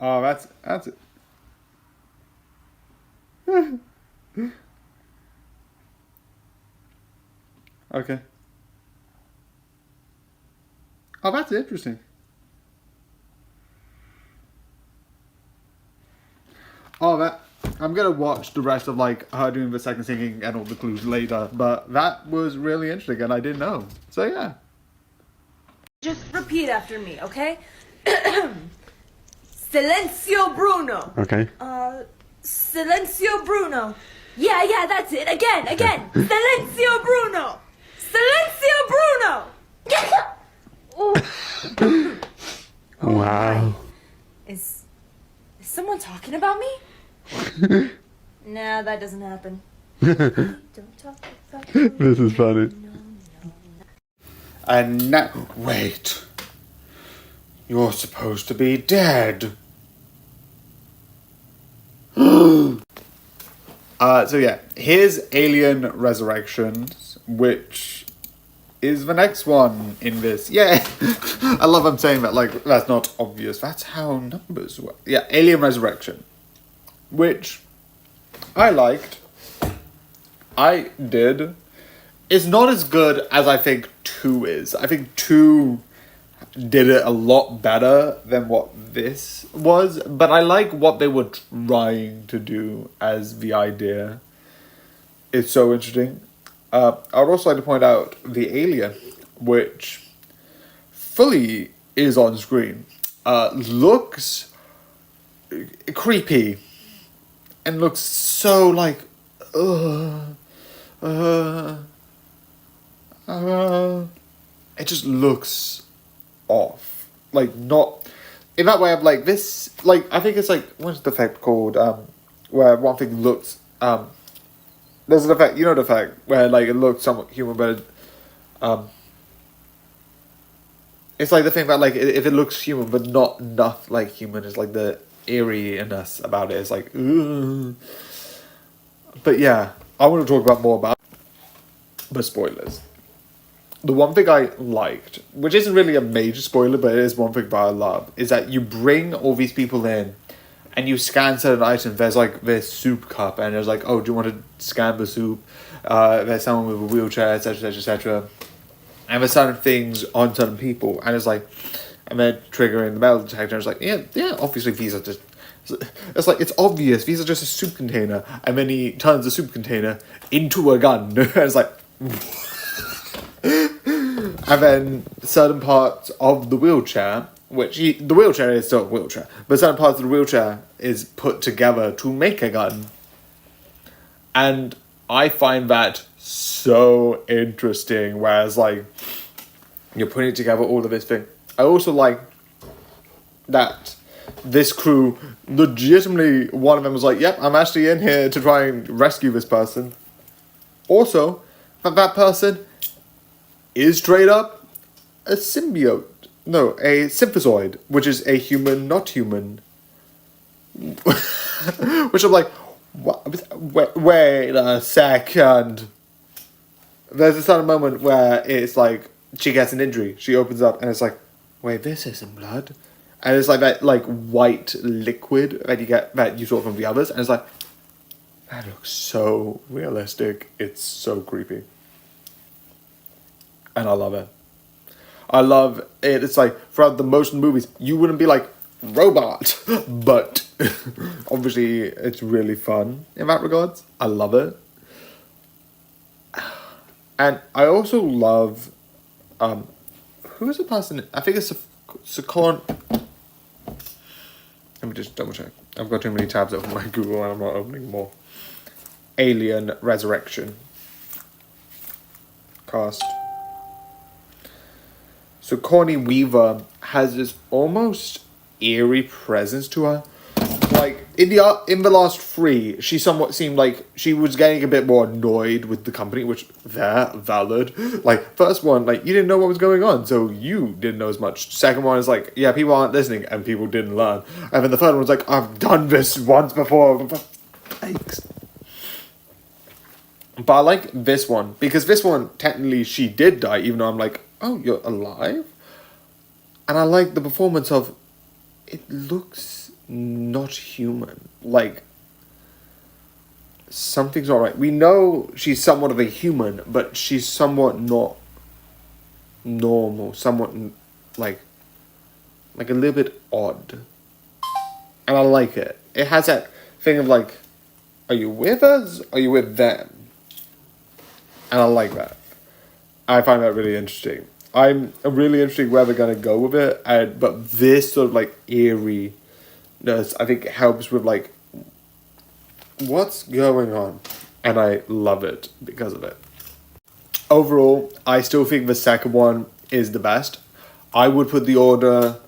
Oh, that's it. Okay. Oh, that's interesting. Oh, I'm gonna watch the rest of like her doing the second singing and all the clues later, but that was really interesting and I didn't know. So yeah. Just repeat after me, okay? Silencio Bruno. Okay. Silencio Bruno. Yeah, that's it. Again. Silenzio Bruno. Silenzio Bruno. Wow. Is someone talking about me? Nah, that doesn't happen. Don't talk about me. This is funny. And now, wait. You're supposed to be dead. So yeah, here's Alien Resurrections, which is the next one in this. Yeah, I love I'm saying that, like, that's not obvious. That's how numbers work. Yeah, Alien Resurrection, which I liked. I did. It's not as good as I think 2 is. I think 2 did it a lot better than what this was, but I like what they were trying to do as the idea. It's so interesting. I would also like to point out the alien, which fully is on screen, looks creepy and looks so like it just looks off, like, not in that way. I'm like, this, like, I think it's like, what's the effect called, where one thing looks, there's an effect, you know, the effect where, like, it looks somewhat human, but it's like the thing that, like, if it looks human but not enough like human, is like the eeriness about it. It's like, ugh. But yeah, I want to talk about more about, but spoilers. The one thing I liked, which isn't really a major spoiler, but it is one thing that I love, is that you bring all these people in and you scan certain items. There's like this soup cup, and there's like, oh, do you want to scan the soup? There's someone with a wheelchair, etc., etc. And there's certain things on certain people, and it's like, and then triggering the metal detector. It's like, yeah, obviously these are just, it's like, it's obvious, these are just a soup container. And then he turns the soup container into a gun. And it's like, and then certain parts of the wheelchair, the wheelchair is still a wheelchair, but certain parts of the wheelchair is put together to make a gun. And I find that so interesting, whereas, like, you're putting together all of this thing. I also like that this crew, legitimately, one of them was like, yep, I'm actually in here to try and rescue this person. Also, that person is straight up a symbiote. No, a synthozoid, which is a human, not human. Which I'm like, what? Wait a second. There's a certain moment where it's like, she gets an injury. She opens up and it's like, wait, this isn't blood. And it's like that, like, white liquid that you get, that you saw from the others. And it's like, that looks so realistic. It's so creepy. And I love it. I love it. It's like, throughout the motion movies, you wouldn't be like, robot. But obviously, it's really fun in that regards. I love it. And I also love, who is the person? I think it's Sigourney. Let me just double check. I've got too many tabs open my Google and I'm not opening more. Alien Resurrection. Cast. Sigourney Weaver has this almost eerie presence to her. Like, in the last 3, she somewhat seemed like she was getting a bit more annoyed with the company, which, they're valid. Like, first one, like, you didn't know what was going on, so you didn't know as much. Second one is like, yeah, people aren't listening, and people didn't learn. And then the third one's like, I've done this once before. Thanks. But I like this one, because this one, technically, she did die, even though I'm like, oh, you're alive? And I like the performance of, it looks not human. Like, something's not right. We know she's somewhat of a human, but she's somewhat not normal. Somewhat, like a little bit odd. And I like it. It has that thing of like, are you with us? Are you with them? And I like that. I find that really interesting. I'm really interested where they're going to go with it. But this sort of like eeriness, I think, helps with like, what's going on? and I love it because of it. Overall, I still think the second one is the best. I would put the order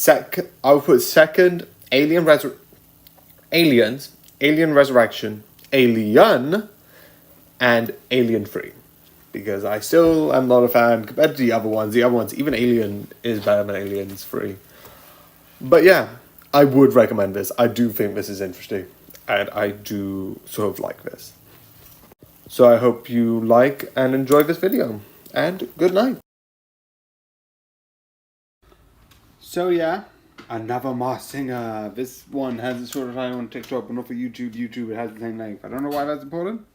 I would put second Alien Resurrection, Alien, and Alien 3. Because I still am not a fan compared to the other ones. The other ones, even Alien is better than Aliens 3. But yeah, I would recommend this. I do think this is interesting. And I do sort of like this. So I hope you like and enjoy this video. And good night. So yeah, another Masked Singer. This one has a shorter time on TikTok, but not for YouTube. YouTube, it has the same length. I don't know why that's important,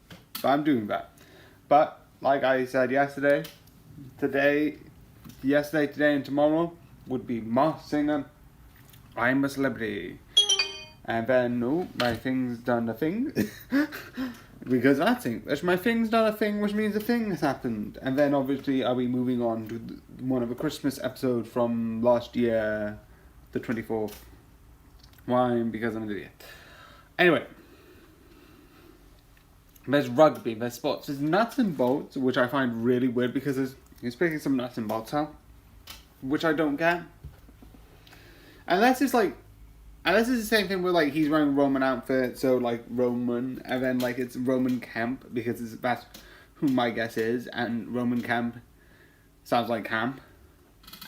but I'm doing that. But like I said yesterday, today, and tomorrow would be Masked Singer. I'm a celebrity. And then, oh, my thing's done a thing. Because that's thing. My thing's done a thing, which means a thing has happened. And then obviously I'll be moving on to one of the Christmas episode from last year, the 24th. Why? Because I'm an idiot. Anyway. There's rugby, there's sports, there's nuts and bolts, which I find really weird because he's picking some nuts and bolts out, which I don't get. Unless it's the same thing where like he's wearing a Roman outfit, so like Roman, and then like it's Roman camp because that's who my guess is, and Roman camp sounds like camp,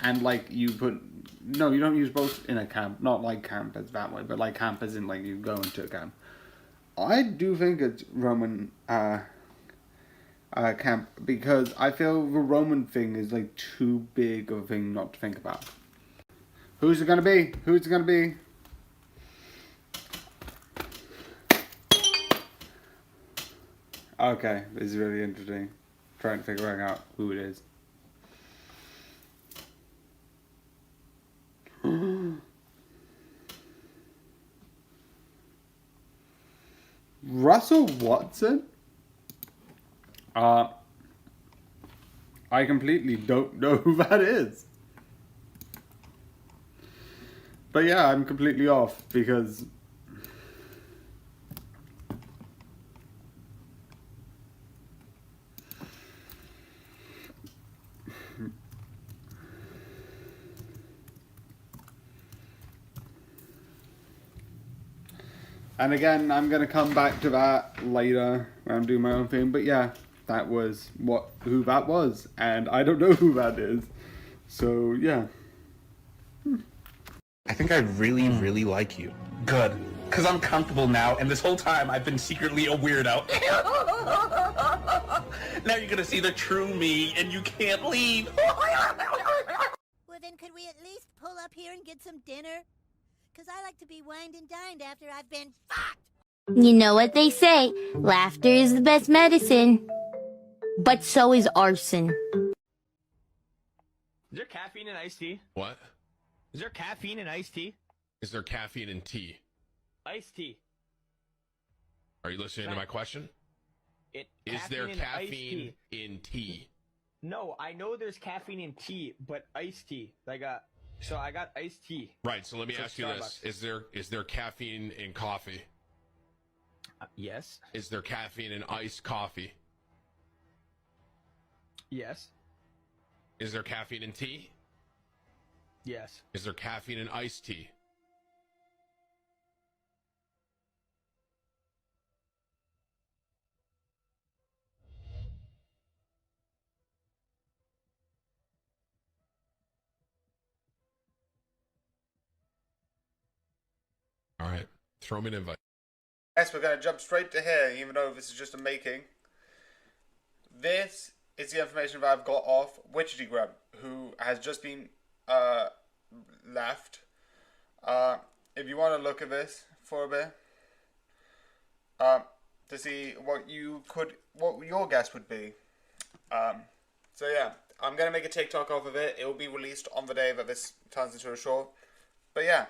and like you don't use both in a camp, not like camp as that way, but like camp as in like you go into a camp. I do think it's Roman camp because I feel the Roman thing is like too big of a thing not to think about. Who's it gonna be? Who's it gonna be? Okay, this is really interesting. Trying to figure out who it is. Russell Watson? I completely don't know who that is. But yeah, I'm completely off because and again, I'm going to come back to that later when I'm doing my own thing. But yeah, that was who that was. And I don't know who that is. So yeah. I think I really, really like you. Good. Because I'm comfortable now, and this whole time I've been secretly a weirdo. Now you're gonna see the true me, and you can't leave. Well, then could we at least pull up here and get some dinner? Because I like to be wined and dined after I've been fucked. You know what they say, laughter is the best medicine. But so is arson. Is there caffeine in iced tea? What? Is there caffeine in iced tea? Is there caffeine in tea? Iced tea. Are you listening to my question? Is there caffeine in tea? No, I know there's caffeine in tea, but iced tea. So I got iced tea. Right, so let me ask you this. Is there caffeine in coffee? Yes. Is there caffeine in iced coffee? Yes. Is there caffeine in tea? Yes. Is there caffeine in iced tea? All right, throw me an invite. Yes, we're going to jump straight to here, even though this is just a making. This is the information that I've got off Witchetty Grub, who has just been left. If you want to look at this for a bit, to see what your guess would be. So yeah, I'm going to make a TikTok off of it. It will be released on the day that this turns into a short. But yeah.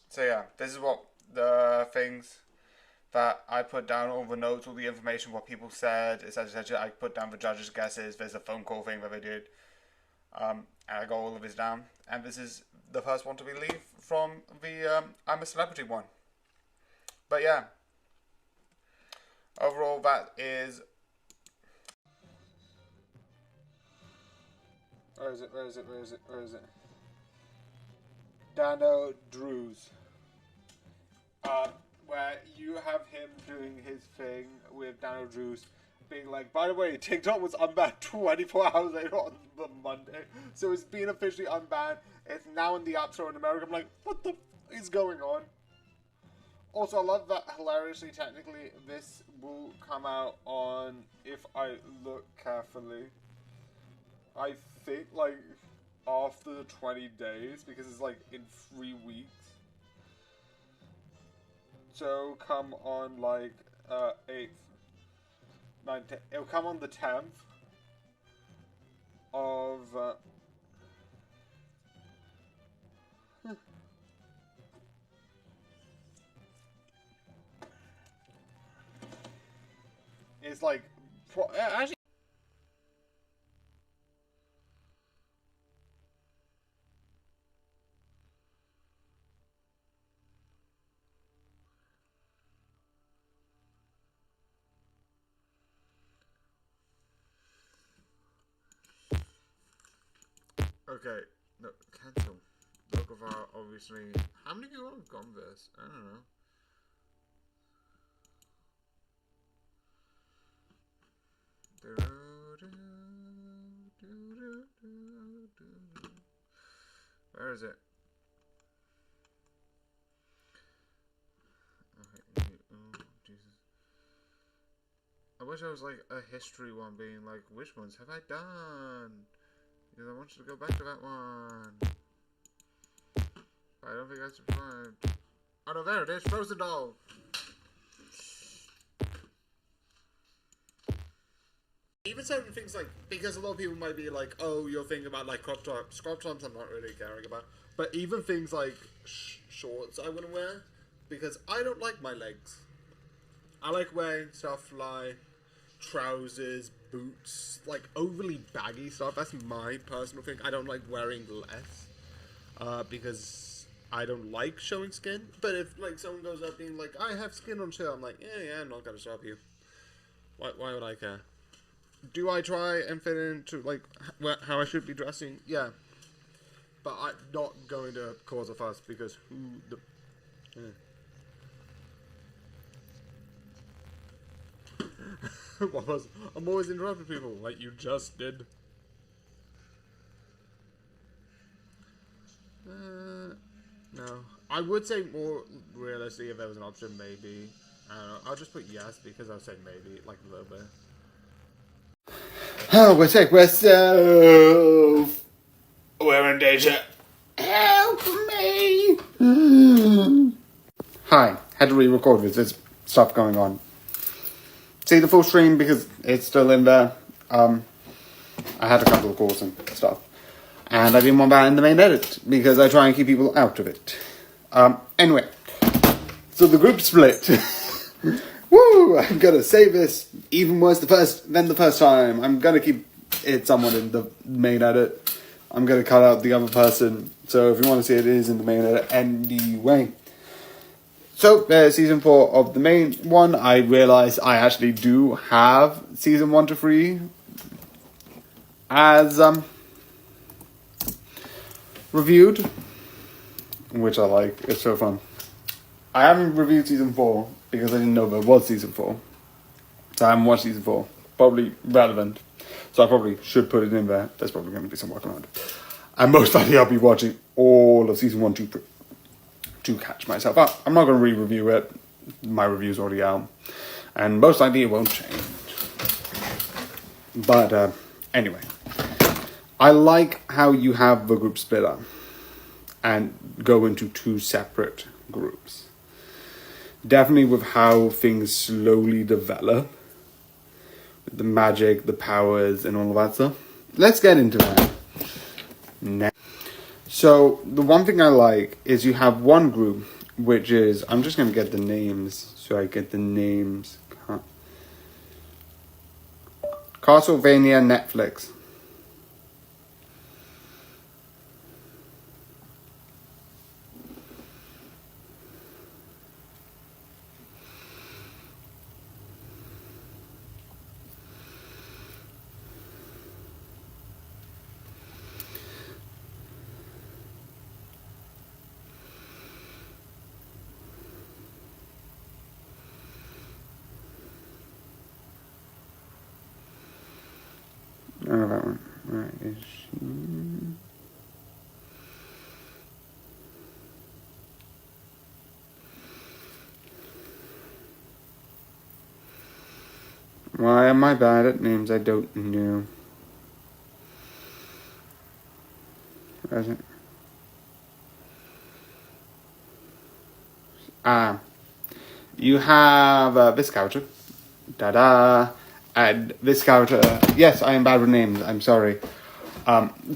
So yeah, this is what the things that I put down all the notes, all the information, what people said, etc. I put down the judges' guesses. There's a phone call thing that they did. And I got all of this down. And this is the first one to be leave from the I'm a Celebrity one. But yeah. Overall, that is... Where is it? Dano Drews. Where you have him doing his thing with Dano Drews being like, by the way, TikTok was unbanned 24 hours later on the Monday. So it's been officially unbanned. It's now in the App Store in America. I'm like, what the f is going on? Also, I love that hilariously, technically, this will come out on, if I look carefully, I think, like, after the 20 days, because it's, like, in 3 weeks. So, come on, like, 8th, 9th, 10th. It'll come on the 10th of, it's like, actually, okay, no, cancel. Look of our, obviously, how many people have gone this? I don't know. Where is it? Okay, oh, Jesus. I wish I was like a history one, being like, which ones have I done? Because I want you to go back to that one. I don't think I subscribed. Oh no, there it is, Frozen Doll. Even certain things like, because a lot of people might be like, oh, you're thinking about like crop tops. Crop tops I'm not really caring about. But even things like shorts I wouldn't wear, because I don't like my legs. I like wearing stuff like trousers, boots, like overly baggy stuff. That's my personal thing. I don't like wearing less, because I don't like showing skin. But if like someone goes up being like, I have skin on show, I'm like, yeah, I'm not gonna stop you. Why would I care? Do I try and fit into, like, how I should be dressing? Yeah. But I'm not going to cause a fuss, because who the... What was... I'm always interrupting people, like you just did. No. I would say more realistically, if there was an option, maybe. I don't know. I'll just put yes, because I'll say maybe, like, a little bit. Oh, we're sick. We're in danger. Help me! Hi. Had to re-record with this stuff going on. See the full stream because it's still in there. I had a couple of calls and stuff. And I didn't want that in the main edit because I try and keep people out of it. Anyway. So the group split. Woo! I'm gonna save this even worse than the first time. I'm gonna keep it somewhat in the main edit. I'm gonna cut out the other person. So if you want to see it, it is in the main edit anyway. So season 4 of the main one. I realized I actually do have season 1 to 3 as reviewed, which I like. It's so fun. I haven't reviewed season 4 because I didn't know there was season 4. So I haven't watched season 4. Probably relevant. So I probably should put it in there. There's probably going to be some work around it. And most likely I'll be watching all of season 1, 2, 3 to catch myself up. I'm not going to re-review it. My review's already out. And most likely it won't change. But anyway. I like how you have the group split up and go into 2 separate groups. Definitely with how things slowly develop. The magic, the powers, and all of that stuff. Let's get into that now. So, the one thing I like is you have one group which is, I'm just going to get the names, so I get the names. Castlevania Netflix. Oh, that one. Where is she? Why am I bad at names I don't know? Where is it? You have this character. Da-da. And this character, yes, I am bad with names, I'm sorry,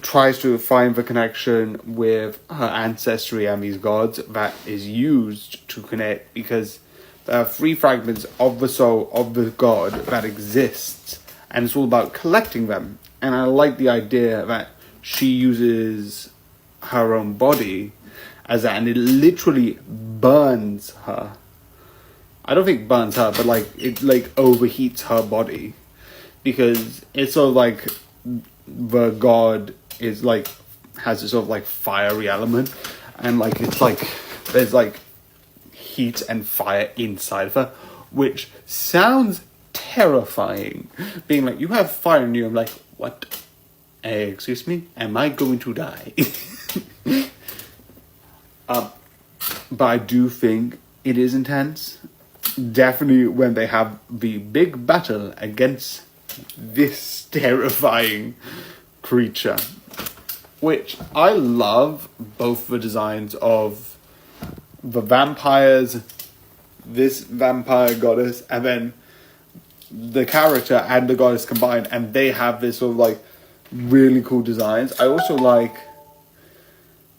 tries to find the connection with her ancestry and these gods that is used to connect, because there are 3 fragments of the soul of the god that exists, and it's all about collecting them. And I like the idea that she uses her own body as that, and it literally burns her. I don't think burns her, but like it like overheats her body, because it's sort of like the god is like has this sort of like fiery element, and like it's like there's like heat and fire inside of her, which sounds terrifying. Being like, you have fire in you, I'm like, what? Excuse me? Am I going to die? But I do think it is intense. Definitely when they have the big battle against this terrifying creature, which I love both the designs of the vampires, this vampire goddess, and then the character and the goddess combined, and they have this sort of like really cool designs. I also like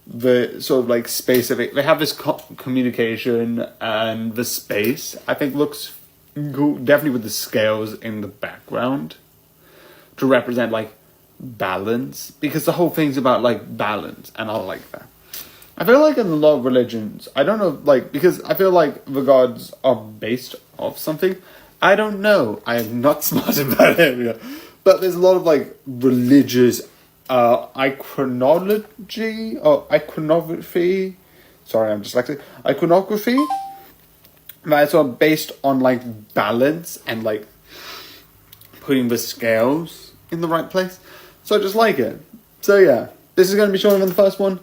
the sort of like space of it. They have this communication, and the space I think looks cool, definitely with the scales in the background to represent like balance, because the whole thing's about like balance, and I like that. I feel like in a lot of religions, I don't know, like, because I feel like the gods are based off something. I don't know, I am not smart in that area, but there's a lot of like religious iconography, sorry, I'm dyslexic, iconography, that's sort of based on like balance and like putting the scales in the right place. So I just like it. So yeah, this is going to be shorter than the first one,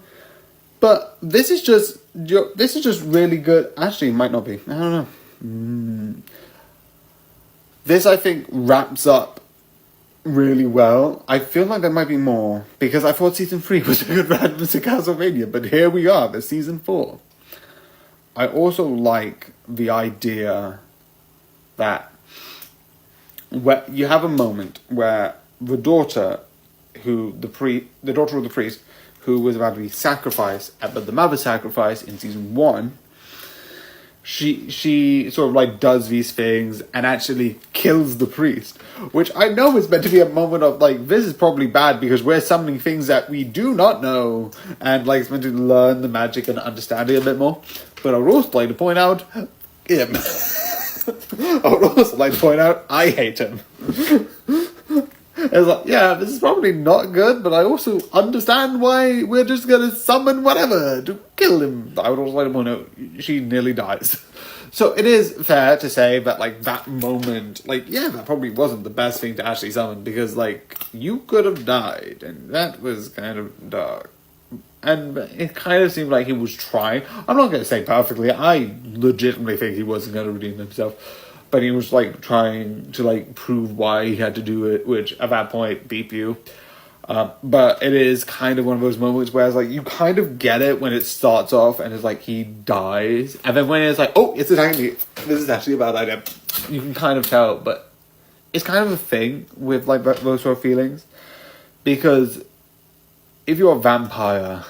but this is just really good. Actually, it might not be, I don't know. This I think wraps up really well. I feel like there might be more, because I thought season 3 was a good round to Castlevania, but here we are, there's season 4. I also like the idea that where you have a moment where the daughter of the priest who was about to be sacrificed at the mother sacrifice in season 1, she sort of like does these things and actually kills the priest, which I know is meant to be a moment of like, this is probably bad because we're summoning things that we do not know, and like it's meant to learn the magic and understand it a bit more. But I would also like to point out him. I would also like to point out I hate him. It's like, yeah, this is probably not good, but I also understand why we're just gonna summon whatever to kill him. I would also like to point out, she nearly dies. So it is fair to say that, like, that moment, like, yeah, that probably wasn't the best thing to actually summon, because, like, you could have died, and that was kind of dark. And it kind of seemed like he was trying. I'm not going to say perfectly, I legitimately think he wasn't going to redeem himself. But he was, like, trying to, like, prove why he had to do it, which, at that point, beep you. But it is kind of one of those moments where it's, like, you kind of get it when it starts off and it's, like, he dies. And then when it's, like, oh, it's attacking me. This is actually a bad idea. You can kind of tell, but it's kind of a thing with, like, those sort of feelings. Because if you're a vampire,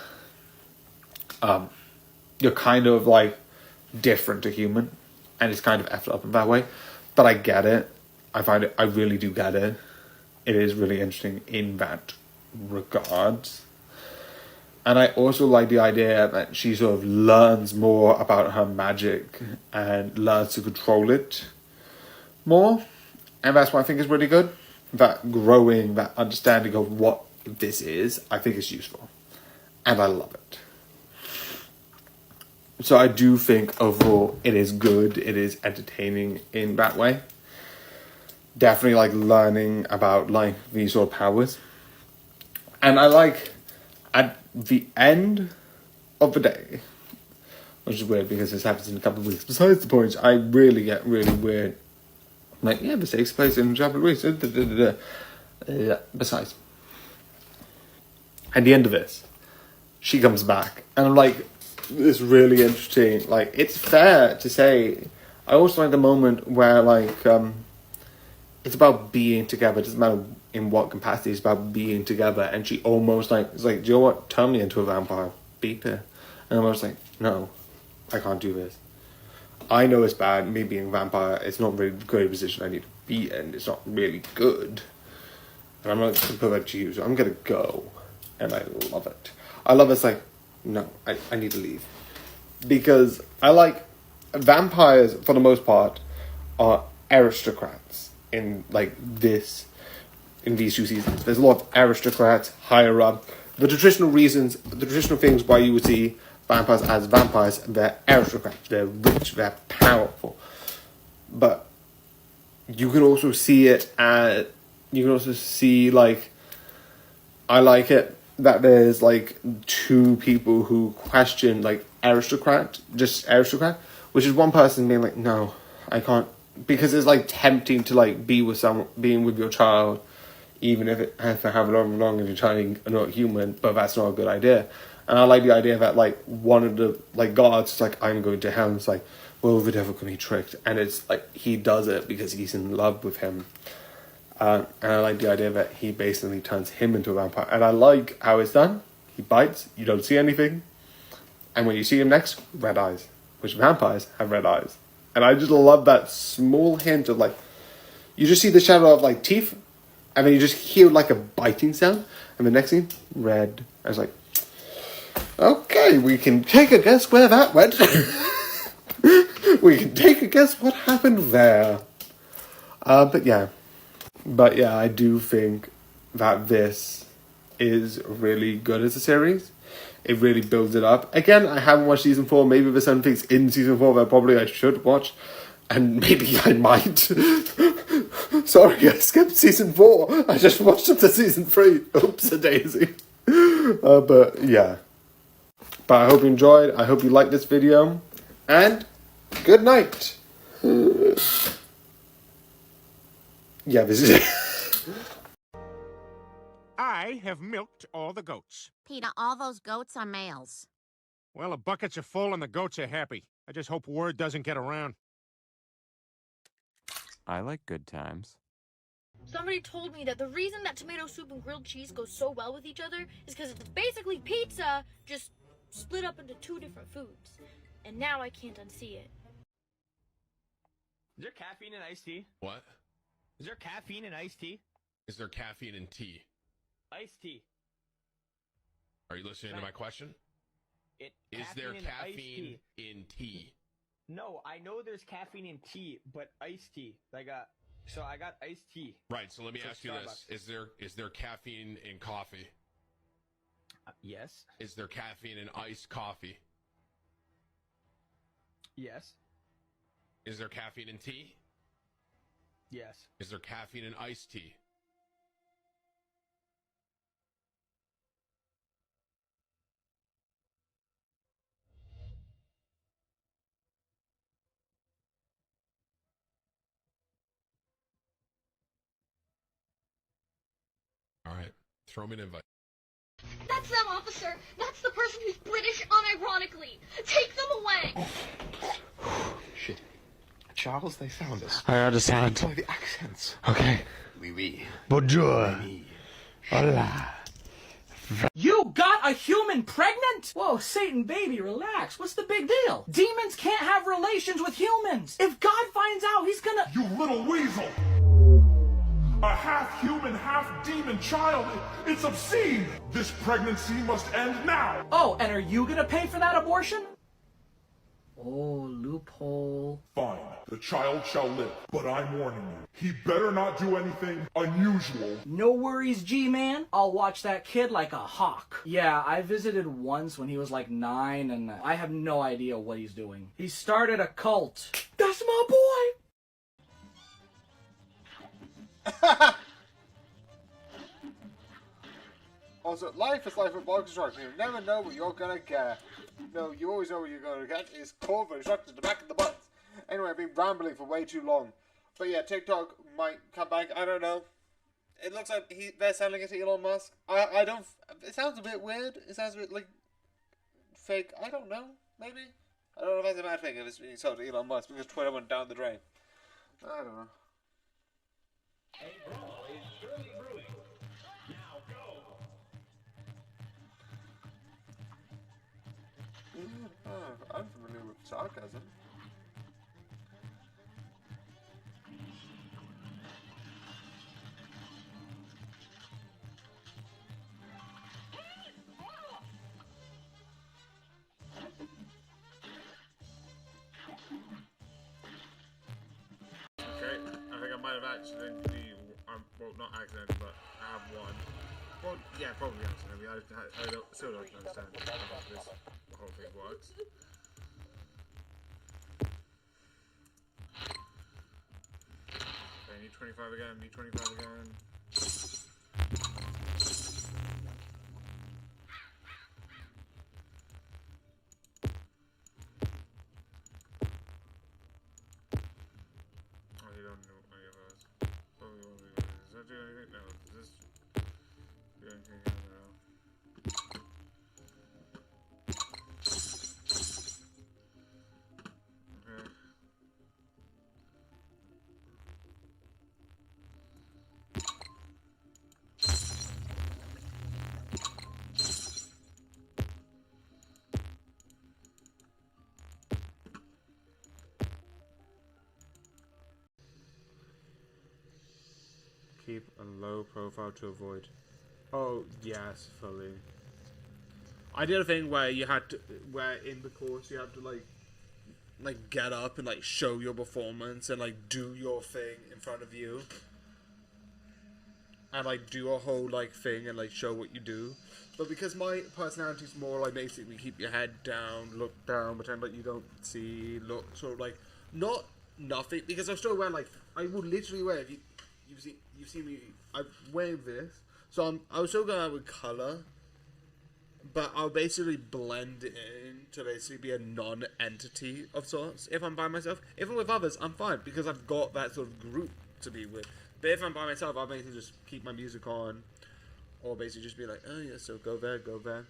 you're kind of, like, different to human, and it's kind of effed up in that way. But I get it. I really do get it. It is really interesting in that regards. And I also like the idea that she sort of learns more about her magic and learns to control it more. And that's what I think is really good. That growing, that understanding of what this is, I think is useful. And I love it. So I do think overall it is good. It is entertaining in that way. Definitely like learning about like these sort of powers. And I like at the end of the day, which is weird because this happens in a couple of weeks. Besides the point, I really get really weird. Like, yeah, this takes place in a couple of weeks. Besides, at the end of this, she comes back, and I'm like, it's really interesting. Like, it's fair to say. I also like the moment where like it's about being together. It doesn't matter in what capacity. It's about being together, and she almost like it's like, do you know what? Turn me into a vampire. Beat her. And I was like, no, I can't do this. I know it's bad. Me being a vampire, it's not really good a position I need to be in. It's not really good. And I'm not going to put that to you, so I'm going to go. And I love it. I love it's like, no, I need to leave. Because I like, vampires, for the most part, are aristocrats in, like, this, in these 2 seasons. There's a lot of aristocrats higher up. The traditional reasons, the traditional things why you would see vampires as vampires, they're aristocrats, they're rich, they're powerful. But you can also see it as, you can also see, like, I like it that there's, like, 2 people who question, like, aristocrat, which is one person being like, no, I can't, because it's, like, tempting to, like, being with your child, even if it has to have long and your child are not human, but that's not a good idea. And I like the idea that, like, one of the, like, gods is like, I'm going to hell. And it's like, well, the devil can be tricked. And it's like, he does it because he's in love with him. And I like the idea that he basically turns him into a vampire. And I like how it's done. He bites, you don't see anything. And when you see him next, red eyes. Which vampires have red eyes. And I just love that small hint of, like, you just see the shadow of, like, teeth. And then you just hear, like, a biting sound. And the next scene, red. I was like, okay, we can take a guess where that went. We can take a guess what happened there. But yeah, I do think that this is really good as a series. It really builds it up. Again, I haven't watched season 4. Maybe there's some things in season 4 that probably I should watch. And maybe I might. Sorry, I skipped season 4. I just watched up to season 3. Oops-a-daisy. But yeah. But I hope you enjoyed. I hope you liked this video. And good night. Yeah, this is it. I have milked all the goats. Peter, all those goats are males. Well, the buckets are full and the goats are happy. I just hope word doesn't get around. I like good times. Somebody told me that the reason that tomato soup and grilled cheese go so well with each other is because it's basically pizza, just split up into 2 different foods. And now I can't unsee it. Is there caffeine in iced tea? What? Is there caffeine in iced tea? Is there caffeine in tea? Iced tea. Are you listening to my question? Is there caffeine in tea? No, I know there's caffeine in tea, but iced tea. So I got iced tea. Right, so let me ask you this. Is there caffeine in coffee? Yes. Is there caffeine in iced coffee? Yes. Is there caffeine in tea? Yes. Is there caffeine in iced tea? All right, throw me an invite. That's them, officer! That's the person who's British unironically! Take them away! Shit. Charles, they found us. I understand. By the accents. Okay. Oui, oui. Bonjour. Oui. Hola. You got a human pregnant? Whoa, Satan baby, relax. What's the big deal? Demons can't have relations with humans. If God finds out, he's gonna... You little weasel! A half-human, half-demon child. It's obscene! This pregnancy must end now! Oh, and are you gonna pay for that abortion? Oh, loophole. Fine. The child shall live. But I'm warning you. He better not do anything unusual. No worries, G-Man. I'll watch that kid like a hawk. Yeah, I visited once when he was like 9, and I have no idea what he's doing. He started a cult. That's my boy! Also, life is life with ball construction. You never know what you're gonna get. No, you always know what you're gonna get. Is cold instructions to the back of the butts. Anyway, I've been rambling for way too long. But yeah, TikTok might come back. I don't know. It looks like they're selling it to Elon Musk. I don't. It sounds a bit weird. It sounds a bit like fake. I don't know. Maybe. I don't know if that's a bad thing if it's being sold to Elon Musk because Twitter went down the drain. I don't know. A brawl is surely brewing. Now go! Oh, I'm familiar with sarcasm. Okay, I think I might have accidentally, well, not accidentally, but I have one. Well, yeah, probably accidentally. I still don't understand how this whole thing works. Okay, need 25 again, need 25 again. Oh, you don't know any of us. Does that do anything? No. Does this do anything? No. Okay. Keep a low profile to avoid. Oh, yes, fully. I did a thing where you had to, where in the course you have to like get up and like show your performance and like do your thing in front of you. And like do a whole like thing and like show what you do. But because my personality is more like basically keep your head down, look down, pretend like you don't see, look sort of like not nothing, because I'm still wearing like, I will literally wear, if you see me, I'm wearing this, so I'll still go out with colour, but I'll basically blend in to basically be a non-entity of sorts if I'm by myself. If I'm with others, I'm fine, because I've got that sort of group to be with. But if I'm by myself, I'll basically just keep my music on, or basically just be like, oh yeah, so go there, go there.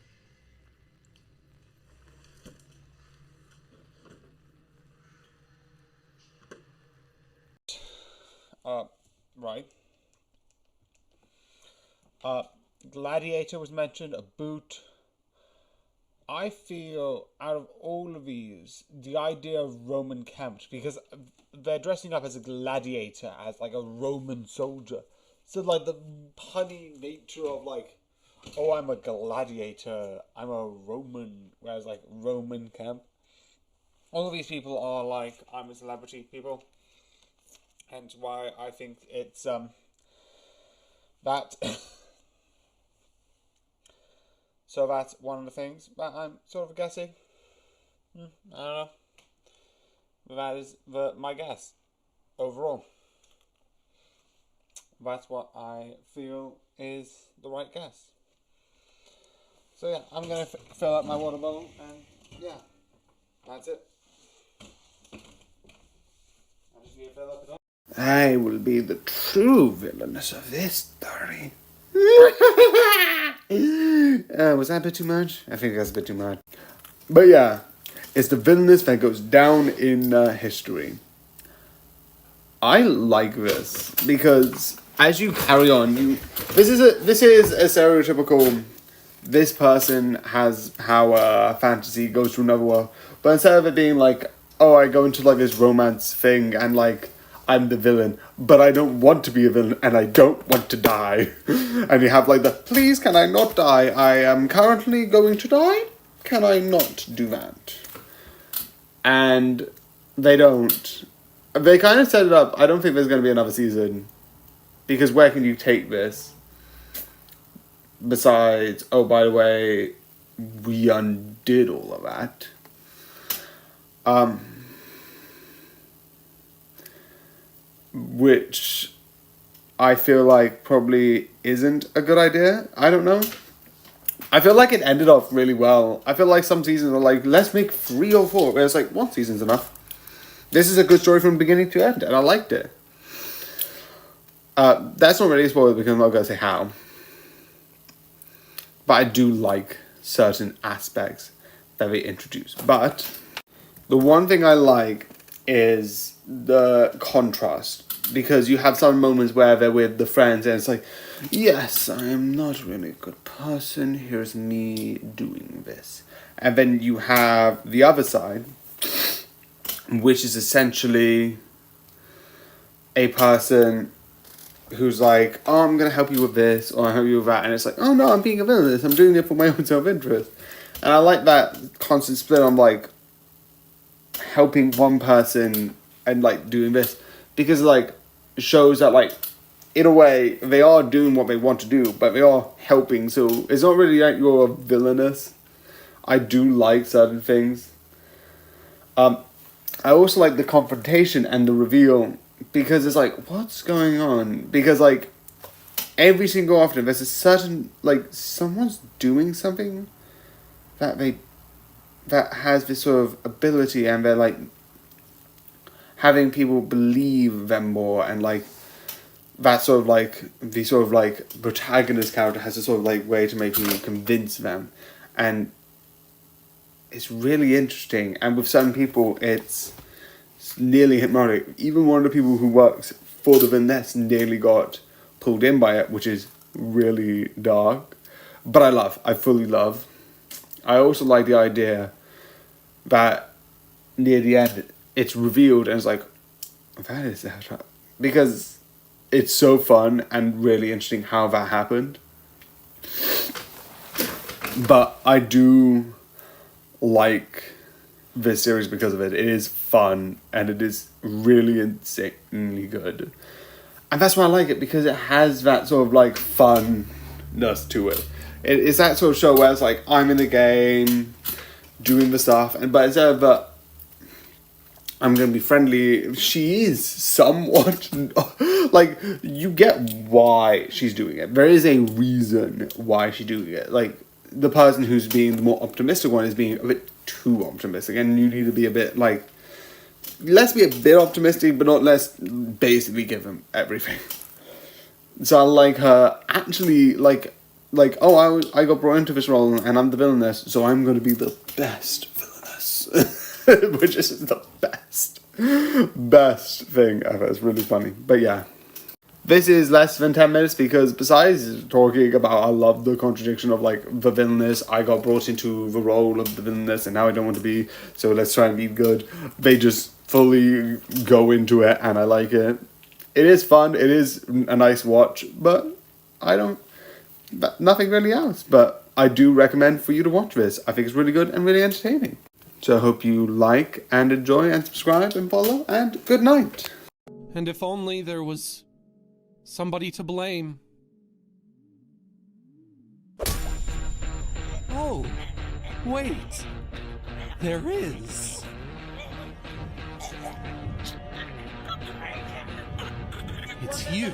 Right. Gladiator was mentioned, a boot. I feel out of all of these, the idea of Roman camp, because they're dressing up as a gladiator, as like a Roman soldier. So like the punny nature of like, oh, I'm a gladiator, I'm a Roman, whereas like Roman camp. All of these people are like, I'm a celebrity people. Hence why I think it's that. So that's one of the things that I'm sort of guessing. I don't know. That is my guess overall. That's what I feel is the right guess. So yeah, I'm gonna fill up my water bottle, and yeah, that's it. I'm just gonna fill up it all. I will be the true villainess of this story. Was that a bit too much? I think that's a bit too much. But yeah, it's the villainous that goes down in history. I like this because as you carry on, this is a stereotypical this person has power, fantasy, goes to another world. But instead of it being like, oh, I go into like this romance thing and like, I'm the villain, but I don't want to be a villain and I don't want to die. And you have like the, please can I not die? I am currently going to die. Can I not do that? And they don't. They kind of set it up. I don't think there's going to be another season. Because where can you take this? Besides, oh, by the way, we undid all of that. Which I feel like probably isn't a good idea. I don't know. I feel like it ended off really well. I feel like some seasons are like, let's make 3 or 4. Where it's like, one season's enough. This is a good story from beginning to end, and I liked it. That's not really a spoiler because I'm not going to say how. But I do like certain aspects that they introduce. But the one thing I like is the contrast. Because you have some moments where they're with the friends and it's like, yes, I am not really a good person. Here's me doing this. And then you have the other side, which is essentially a person who's like, oh, I'm going to help you with this, or I'll help you with that. And it's like, oh no, I'm being a villain. I'm doing it for my own self-interest. And I like that constant split on like helping one person and like doing this. Because like, it shows that like, in a way, they are doing what they want to do, but they are helping. So it's not really like you're villainous. I do like certain things. I also like the confrontation and the reveal. Because it's like, what's going on? Because like, every single often there's a certain, like, someone's doing something that has this sort of ability, and they're like, having people believe them more, and like, that sort of like, the sort of like, protagonist character has a sort of like way to make you convince them. And it's really interesting. And with certain people, it's nearly hypnotic. Even one of the people who works for the Vanessa nearly got pulled in by it, which is really dark. But I fully love. I also like the idea that near the end, it's revealed and it's like, that is that. Because it's so fun and really interesting how that happened. But I do like this series because of it. It is fun and it is really insanely good. And that's why I like it, because it has that sort of like funness to it. It's that sort of show where it's like, I'm in the game, doing the stuff, but instead of that, I'm going to be friendly, she is somewhat, like, you get why she's doing it. There is a reason why she's doing it. Like, the person who's being the more optimistic one is being a bit too optimistic, and you need to be a bit, like, let's be a bit optimistic, but not let's basically give them everything. So I like her actually, like, oh, I got brought into this role, and I'm the villainess, so I'm going to be the best villainess. Which is the best thing ever. It's really funny. But yeah. This is less than 10 minutes because besides talking about I love the contradiction of like the villainess, I got brought into the role of the villainess and now I don't want to be, so let's try and be good. They just fully go into it and I like it. It is fun. It is a nice watch, but nothing really else. But I do recommend for you to watch this. I think it's really good and really entertaining. So I hope you like and enjoy and subscribe and follow, and good night. And if only there was somebody to blame. Oh, wait. There is. It's you.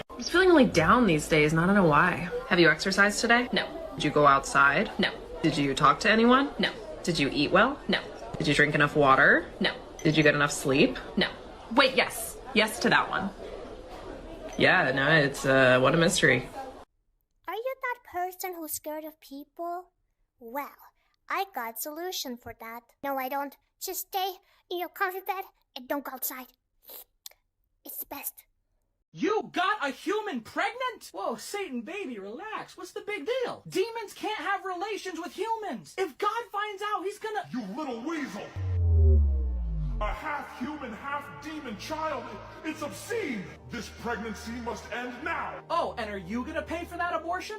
I'm just feeling really down these days, and I don't know why. Have you exercised today? No. Did you go outside? No. Did you talk to anyone? No. Did you eat well? No. Did you drink enough water? No. Did you get enough sleep? No. Wait, yes. Yes to that one. Yeah, no, it's, what a mystery. Are you that person who's scared of people? Well, I got a solution for that. No, I don't. Just stay in your comfy bed and don't go outside. It's the best. You got a human pregnant? Whoa, Satan baby, relax. What's the big deal? Demons can't have relations with humans. If God finds out, he's gonna... You little weasel! A half-human, half-demon child. It's obscene! This pregnancy must end now! Oh, and are you gonna pay for that abortion?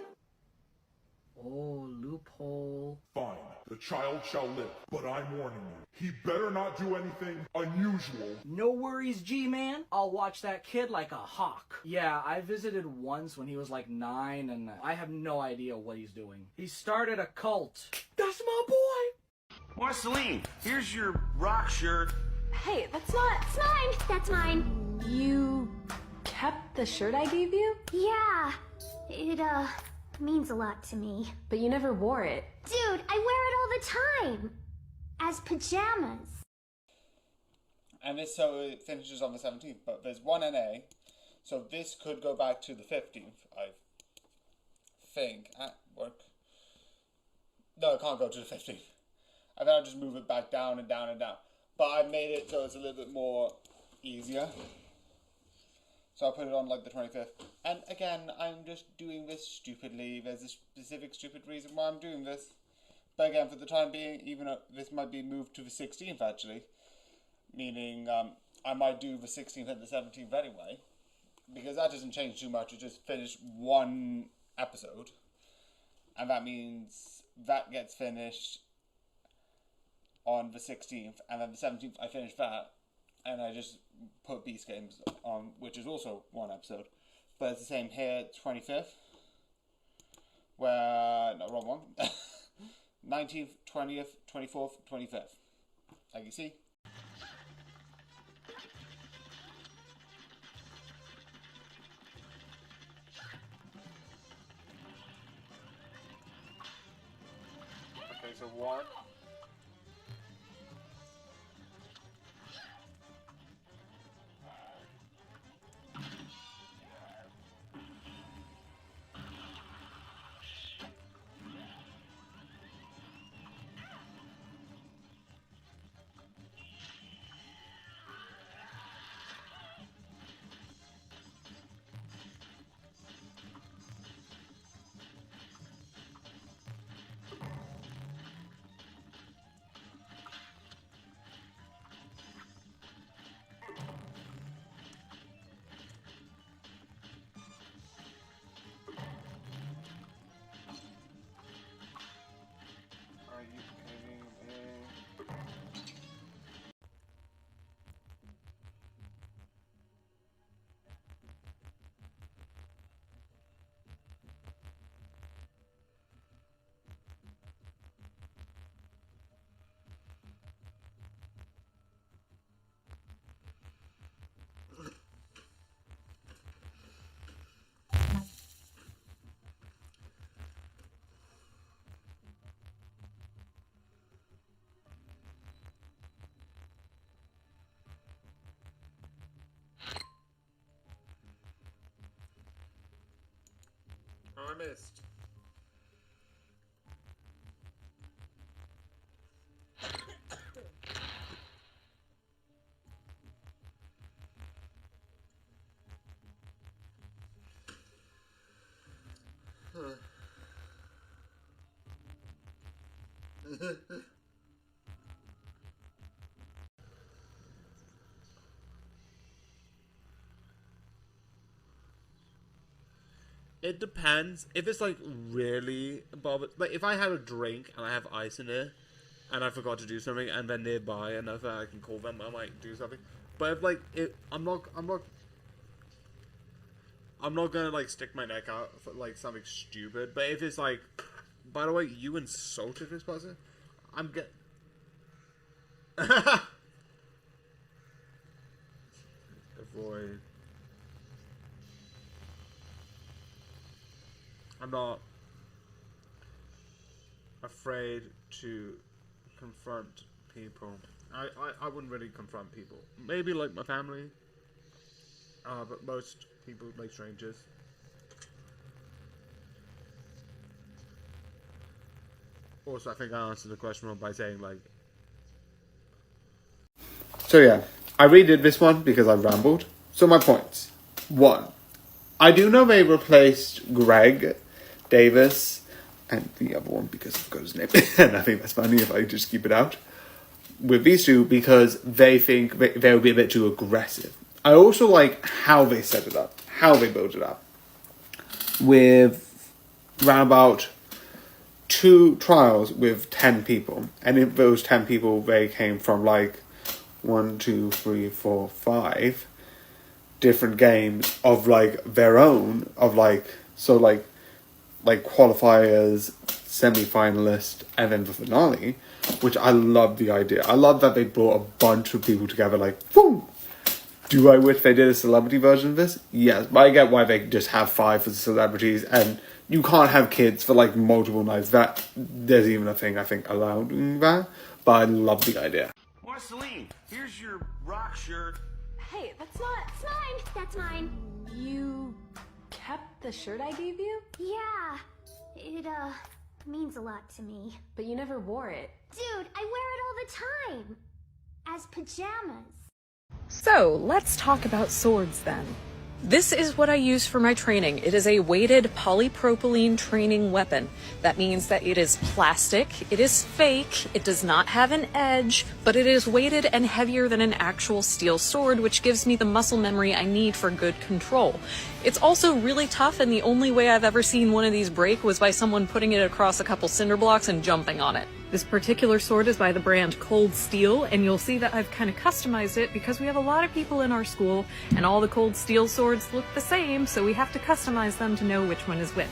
Oh, loophole. Fine. The child shall live. But I'm warning you. He better not do anything unusual. No worries, G-Man. I'll watch that kid like a hawk. Yeah, I visited once when he was like 9, and I have no idea what he's doing. He started a cult. That's my boy! Marceline, here's your rock shirt. Hey, that's not... It's mine! That's mine. You kept the shirt I gave you? Yeah, it, means a lot to me. But you never wore it. Dude, I wear it all the time. As pajamas. And this, so it finishes on the 17th, but there's one NA, so this could go back to the 15th, I think, at work. No, it can't go to the 15th. And then I'll just move it back down and down and down. But I've made it so it's a little bit more easier. So I'll put it on like the 25th. And again, I'm just doing this stupidly. There's a specific stupid reason why I'm doing this. But again, for the time being, even though this might be moved to the 16th actually. Meaning I might do the 16th and the 17th anyway. Because that doesn't change too much. It just finished one episode. And that means that gets finished on the 16th. And then the 17th I finish that. And I just put Beast Games on, which is also one episode. But it's the same here, 25th. Where, no, wrong one. 19th, 20th, 24th, 25th. Like you see. Okay, so 1. I missed. It depends. If it's like really bothered, like if I had a drink and I have ice in it, and I forgot to do something, and they're nearby enough that I can call them, I might do something. But if like I'm not gonna like stick my neck out for like something stupid. But if it's like, by the way, you insulted this person, I'm avoid. I'm not afraid to confront people. I wouldn't really confront people. Maybe like my family. But most people like strangers. Also, I think I answered the question by saying like... So yeah, I redid this one because I rambled. So my points. One, I do know they replaced Greg Davis and the other one because I've got his name, and I think that's funny if I just keep it out, with these two because they think they'll be a bit too aggressive. I also like how they set it up, how they build it up. With around about 2 trials with 10 people, and in those 10 people they came from like 1, 2, 3, 4, 5 different games of like their own, of like, so like qualifiers, semi-finalist, and then the finale, which I love the idea. I love that they brought a bunch of people together like, boom! Do I wish they did a celebrity version of this? Yes, but I get why they just have 5 for the celebrities, and you can't have kids for like multiple nights. That, there's even a thing I think allowing that, but I love the idea. Marceline, here's your rock shirt. Hey, that's not. It's mine. That's mine. You kept the shirt I gave you? Yeah. It, means a lot to me. But you never wore it. Dude, I wear it all the time. As pajamas. So, let's talk about swords then. This is what I use for my training. It is a weighted polypropylene training weapon. That means that it is plastic, it is fake, it does not have an edge, but it is weighted and heavier than an actual steel sword, which gives me the muscle memory I need for good control. It's also really tough, and the only way I've ever seen one of these break was by someone putting it across a couple cinder blocks and jumping on it. This particular sword is by the brand Cold Steel, and you'll see that I've kind of customized it because we have a lot of people in our school, and all the Cold Steel swords look the same, so we have to customize them to know which one is which.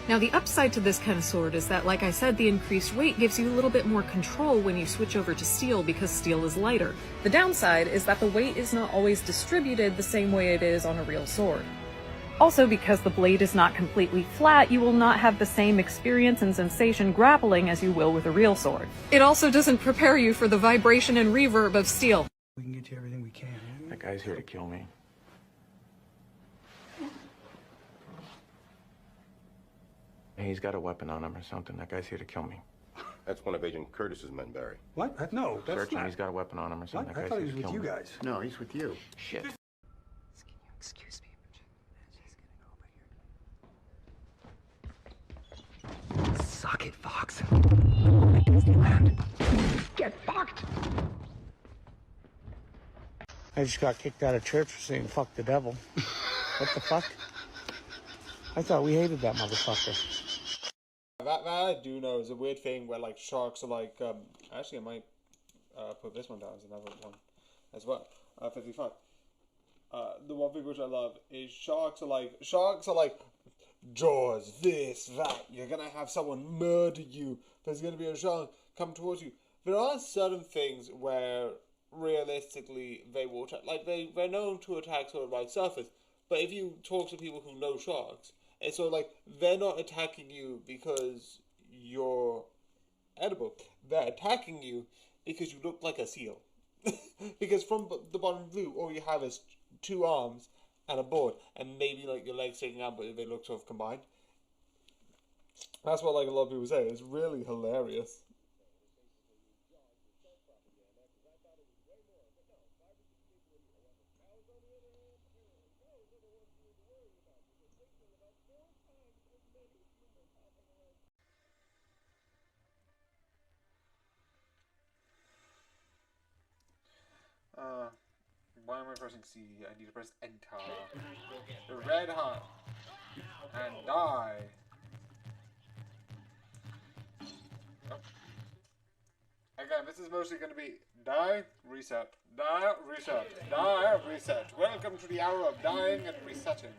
Now, the upside to this kind of sword is that, like I said, the increased weight gives you a little bit more control when you switch over to steel because steel is lighter. The downside is that the weight is not always distributed the same way it is on a real sword. Also, because the blade is not completely flat, you will not have the same experience and sensation grappling as you will with a real sword. It also doesn't prepare you for the vibration and reverb of steel. We can get you everything we can. That guy's here to kill me. He's got a weapon on him or something. That guy's here to kill me. That's one of Agent Curtis's men, Barry. What? No, that's Search him. not. He's got a weapon on him or something. What? That I guy's thought here he was to with kill you me. guys. No, he's with you. Shit. Excuse me. Suck it, Fox. Get fucked! I just got kicked out of church for saying fuck the devil. What the fuck? I thought we hated that motherfucker. That I do know is a weird thing where like sharks are like, actually I might put this one down as another one as well. 55. The one thing which I love is sharks are like Jaws, this, that. You're gonna have someone murder you. There's gonna be a shark come towards you. There are certain things where realistically they will attack. Like they're known to attack sort of like surface. But if you talk to people who know sharks, it's sort of like they're not attacking you because you're edible. They're attacking you because you look like a seal. Because from the bottom of the blue, all you have is 2 arms and a board, and maybe like your legs sticking out, but they look sort of combined. That's what like a lot of people say. It's really hilarious. Why am I pressing C? I need to press enter. Red hot. And die. Oh. Again, this is mostly going to be die, reset, die, reset, die, reset. Welcome to the hour of dying and resetting.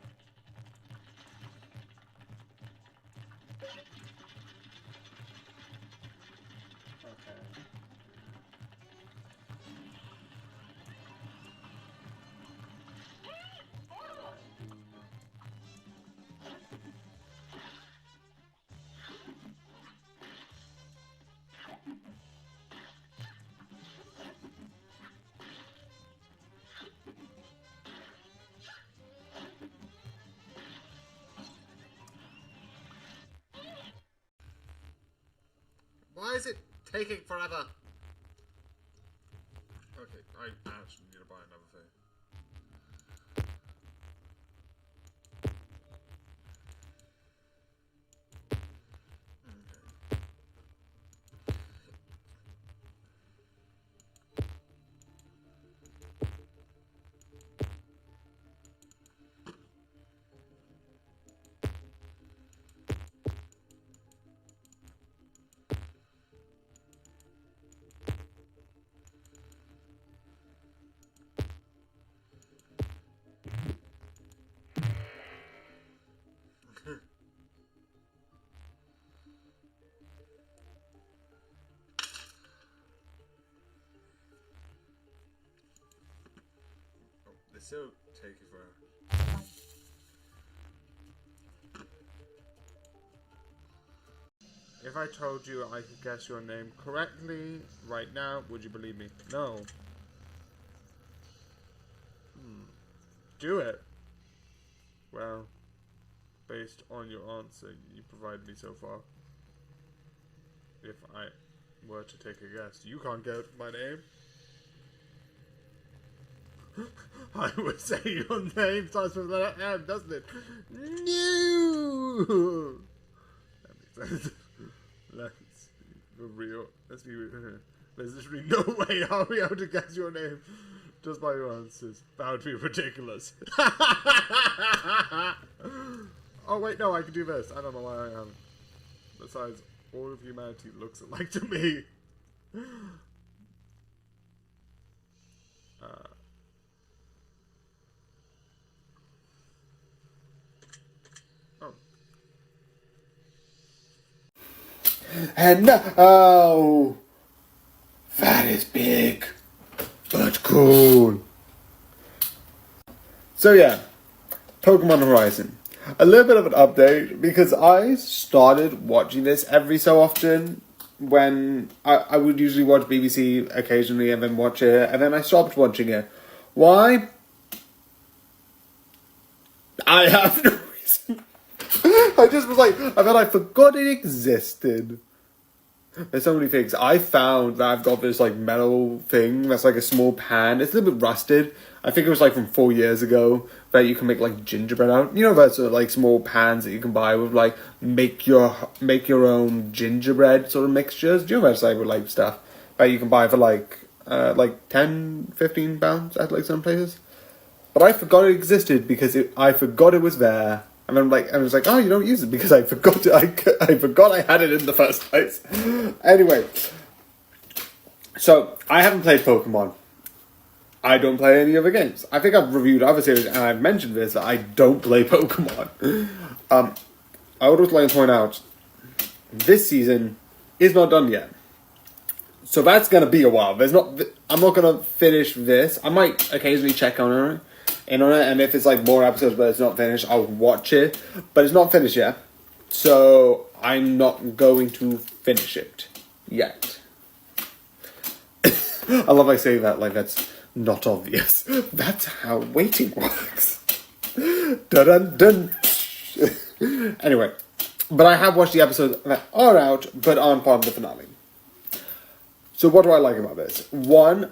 Why is it taking forever? Okay, I actually need to buy another thing. It's still taking forever. If I told you I could guess your name correctly right now, would you believe me? No. Do it. Well, based on your answer you provided me so far, if I were to take a guess, you can't get my name. I would say your name starts with the letter M, doesn't it? No! That makes sense. Let's be real. Let's be real. There's literally no way I'll be able to guess your name just by your answers. That would be ridiculous. Oh wait, no, I can do this. I don't know why I haven't. Besides, all of humanity looks alike to me. And now, that is big, but cool. So yeah, Pokemon Horizon. A little bit of an update, because I started watching this every so often when I would usually watch BBC occasionally and then watch it, and then I stopped watching it. Why? I have no reason. I just was like, I forgot it existed. There's so many things. I found that I've got this like metal thing that's like a small pan. It's a little bit rusted. I think it was like from 4 years ago that you can make like gingerbread out. You know, those sort of like small pans that you can buy with like make your own gingerbread sort of mixtures. Do you know that with like stuff that you can buy for like 10, 15 pounds at like some places? But I forgot it existed because I forgot it was there. And then I was like, oh, you don't use it because I forgot it. I forgot I had it in the first place. Anyway, so I haven't played Pokemon. I don't play any other games. I think I've reviewed other series and I've mentioned this, that I don't play Pokemon. I would also like to point out, this season is not done yet. So that's going to be a while. I'm not going to finish this. I might occasionally check on it. And if it's like more episodes but it's not finished, I'll watch it. But it's not finished yet, so I'm not going to finish it yet. I love I say that like that's not obvious. That's how waiting works. Dun dun dun. Anyway, but I have watched the episodes that are out but aren't part of the finale. So what do I like about this? One,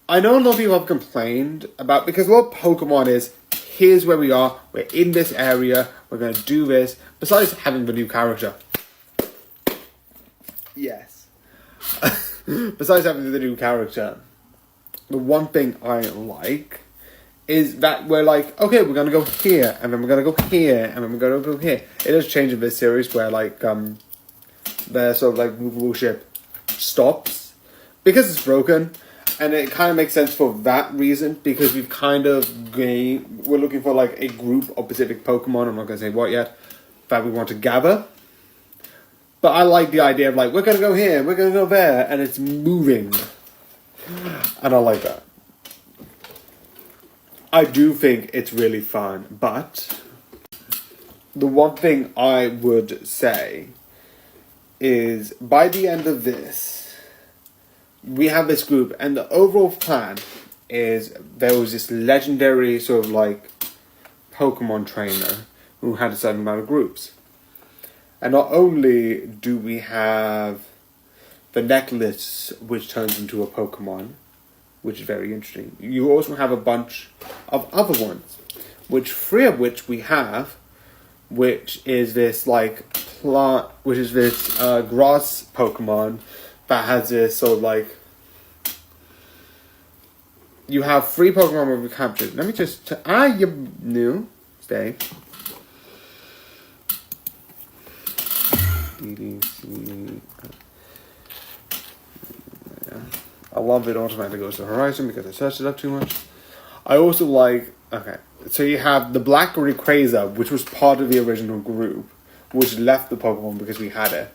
I know a lot of people have complained about, because what Pokemon is, here's where we are, we're in this area, we're going to do this, besides having the new character. Yes. Besides having the new character, the one thing I like is that we're like, okay, we're going to go here, and then we're going to go here, and then we're going to go here. It does change in this series where like, their sort of like movable ship stops, because it's broken. And it kind of makes sense for that reason, because we've kind of we're looking for like a group of specific Pokemon, I'm not going to say what yet, that we want to gather. But I like the idea of like, we're going to go here, we're going to go there, and it's moving. And I like that. I do think it's really fun, but the one thing I would say is by the end of this, we have this group, and the overall plan is there was this legendary sort of like Pokemon trainer who had a certain amount of groups. And not only do we have the necklace, which turns into a Pokemon, which is very interesting, you also have a bunch of other ones, which 3 of which we have, which is this like plant, which is this grass Pokemon that has this sort of like, you have 3 Pokemon we've captured. Let me just, you new, stay. EDC. Yeah. I love it automatically goes to Horizon because I searched it up too much. I also like, okay, so you have the Black Rayquaza, which was part of the original group, which left the Pokemon because we had it.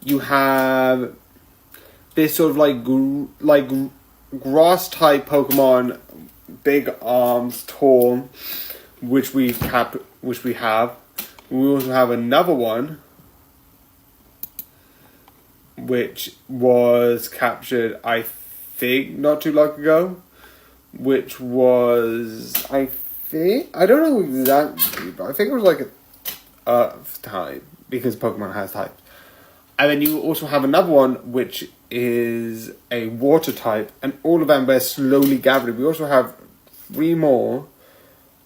You have this sort of like grass type Pokemon, big arms, tall, which we have. We also have another one, which was captured, I think, not too long ago, which was, I don't know exactly, but I think it was like a Earth type, because Pokemon has types. And then you also have another one, which is a water type, and all of them are slowly gathering. We also have 3 more,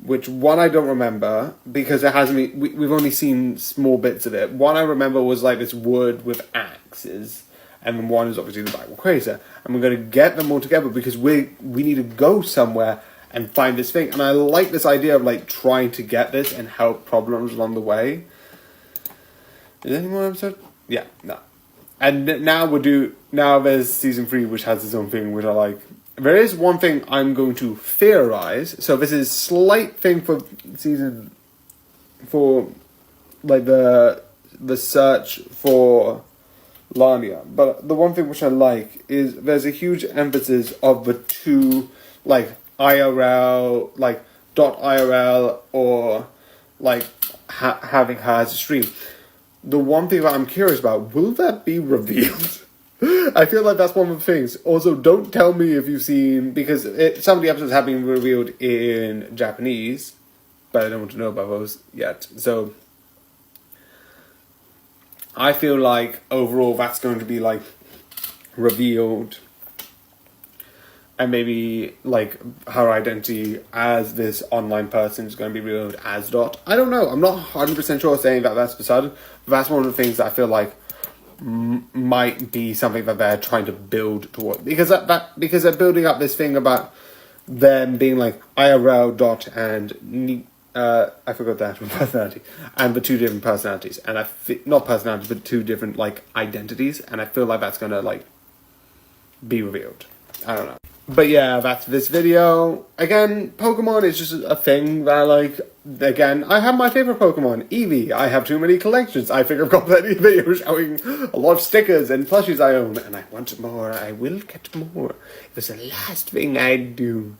which one I don't remember, because it hasn't. We've only seen small bits of it. One I remember was like this wood with axes, and then one is obviously the Black Quasar. And we're going to get them all together because we need to go somewhere and find this thing. And I like this idea of like trying to get this and help problems along the way. Is there any more episode? Yeah, no. And now there's season 3, which has its own thing, which I like. There is one thing I'm going to theorize. So this is slight thing for season 4, like the search for Lania. But the one thing which I like is there's a huge emphasis of the 2, like IRL, like .IRL, or like having her as a stream. The one thing that I'm curious about, will that be revealed? I feel like that's one of the things. Also, don't tell me if you've seen, because some of the episodes have been revealed in Japanese, but I don't want to know about those yet. So, I feel like overall that's going to be like revealed, and maybe like her identity as this online person is going to be revealed as Dot. I don't know. I'm not 100% sure saying that that's decided. But that's one of the things that I feel like might be something that they're trying to build toward, because because they're building up this thing about them being like IRL Dot and I forgot that personality, and the 2 different personalities, and not personalities but 2 different like identities, and I feel like that's gonna like be revealed. I don't know. But yeah, that's this video. Again, Pokemon is just a thing that I like. Again, I have my favorite Pokemon, Eevee. I have too many collections. I think I've got plenty of videos showing a lot of stickers and plushies I own. And I want more. I will get more. It's the last thing I do.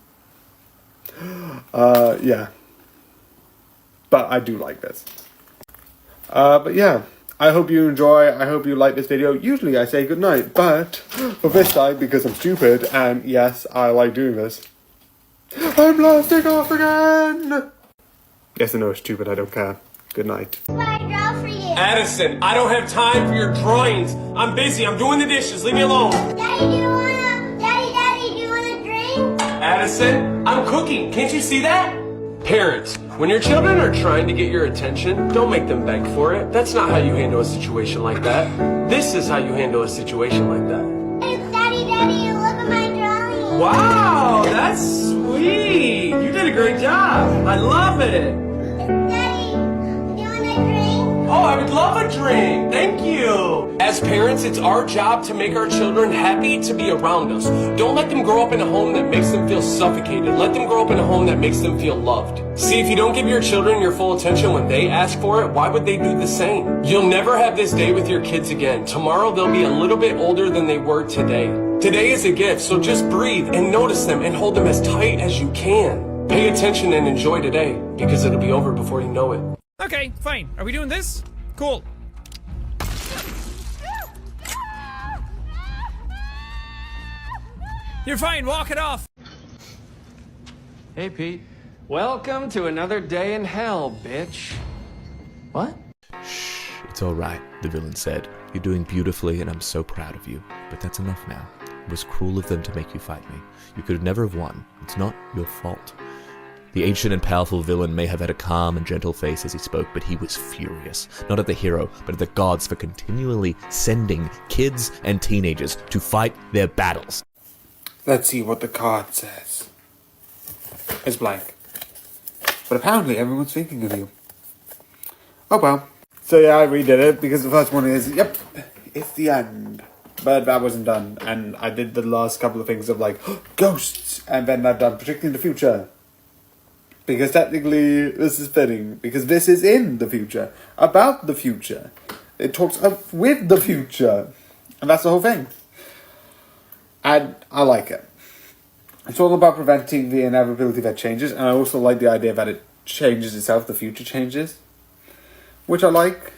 Yeah. But I do like this. But yeah. I hope you enjoy, I hope you like this video. Usually I say goodnight, but for this time, because I'm stupid, and yes, I like doing this, I'm blasting off again! Yes, I know it's stupid, I don't care. Good night. Addison, I don't have time for your drawings. I'm busy, I'm doing the dishes, leave me alone. Daddy, do you want a drink? Addison, I'm cooking, can't you see that? Parents, when your children are trying to get your attention, don't make them beg for it. That's not how you handle a situation like that. This is how you handle a situation like that. Daddy, look at my drawing. Wow, that's sweet. You did a great job. I love it. Daddy, do you want a drink? Oh, I would love a drink. Thank you. As parents, it's our job to make our children happy to be around us. Don't let them grow up in a home that makes them feel suffocated. Let them grow up in a home that makes them feel loved. See, if you don't give your children your full attention when they ask for it, why would they do the same? You'll never have this day with your kids again. Tomorrow, they'll be a little bit older than they were today. Today is a gift, so just breathe and notice them and hold them as tight as you can. Pay attention and enjoy today, because it'll be over before you know it. Okay, fine. Are we doing this? Cool. You're fine, walk it off. Hey, Pete. Welcome to another day in hell, bitch. What? Shh, it's alright, the villain said. You're doing beautifully and I'm so proud of you. But that's enough now. It was cruel of them to make you fight me. You could have never have won. It's not your fault. The ancient and powerful villain may have had a calm and gentle face as he spoke, but he was furious. Not at the hero, but at the gods for continually sending kids and teenagers to fight their battles. Let's see what the card says. It's blank. But apparently everyone's thinking of you. Oh well. So yeah, I redid it because the first one is, yep, it's the end. But that wasn't done. And I did the last couple of things of like, ghosts! And then I've done predicting the future. Because technically this is fitting. Because this is in the future. About the future. It talks with the future. And that's the whole thing. And I like it. it's all about preventing the inevitability that changes, and I also like the idea that it changes itself, the future changes, which I like.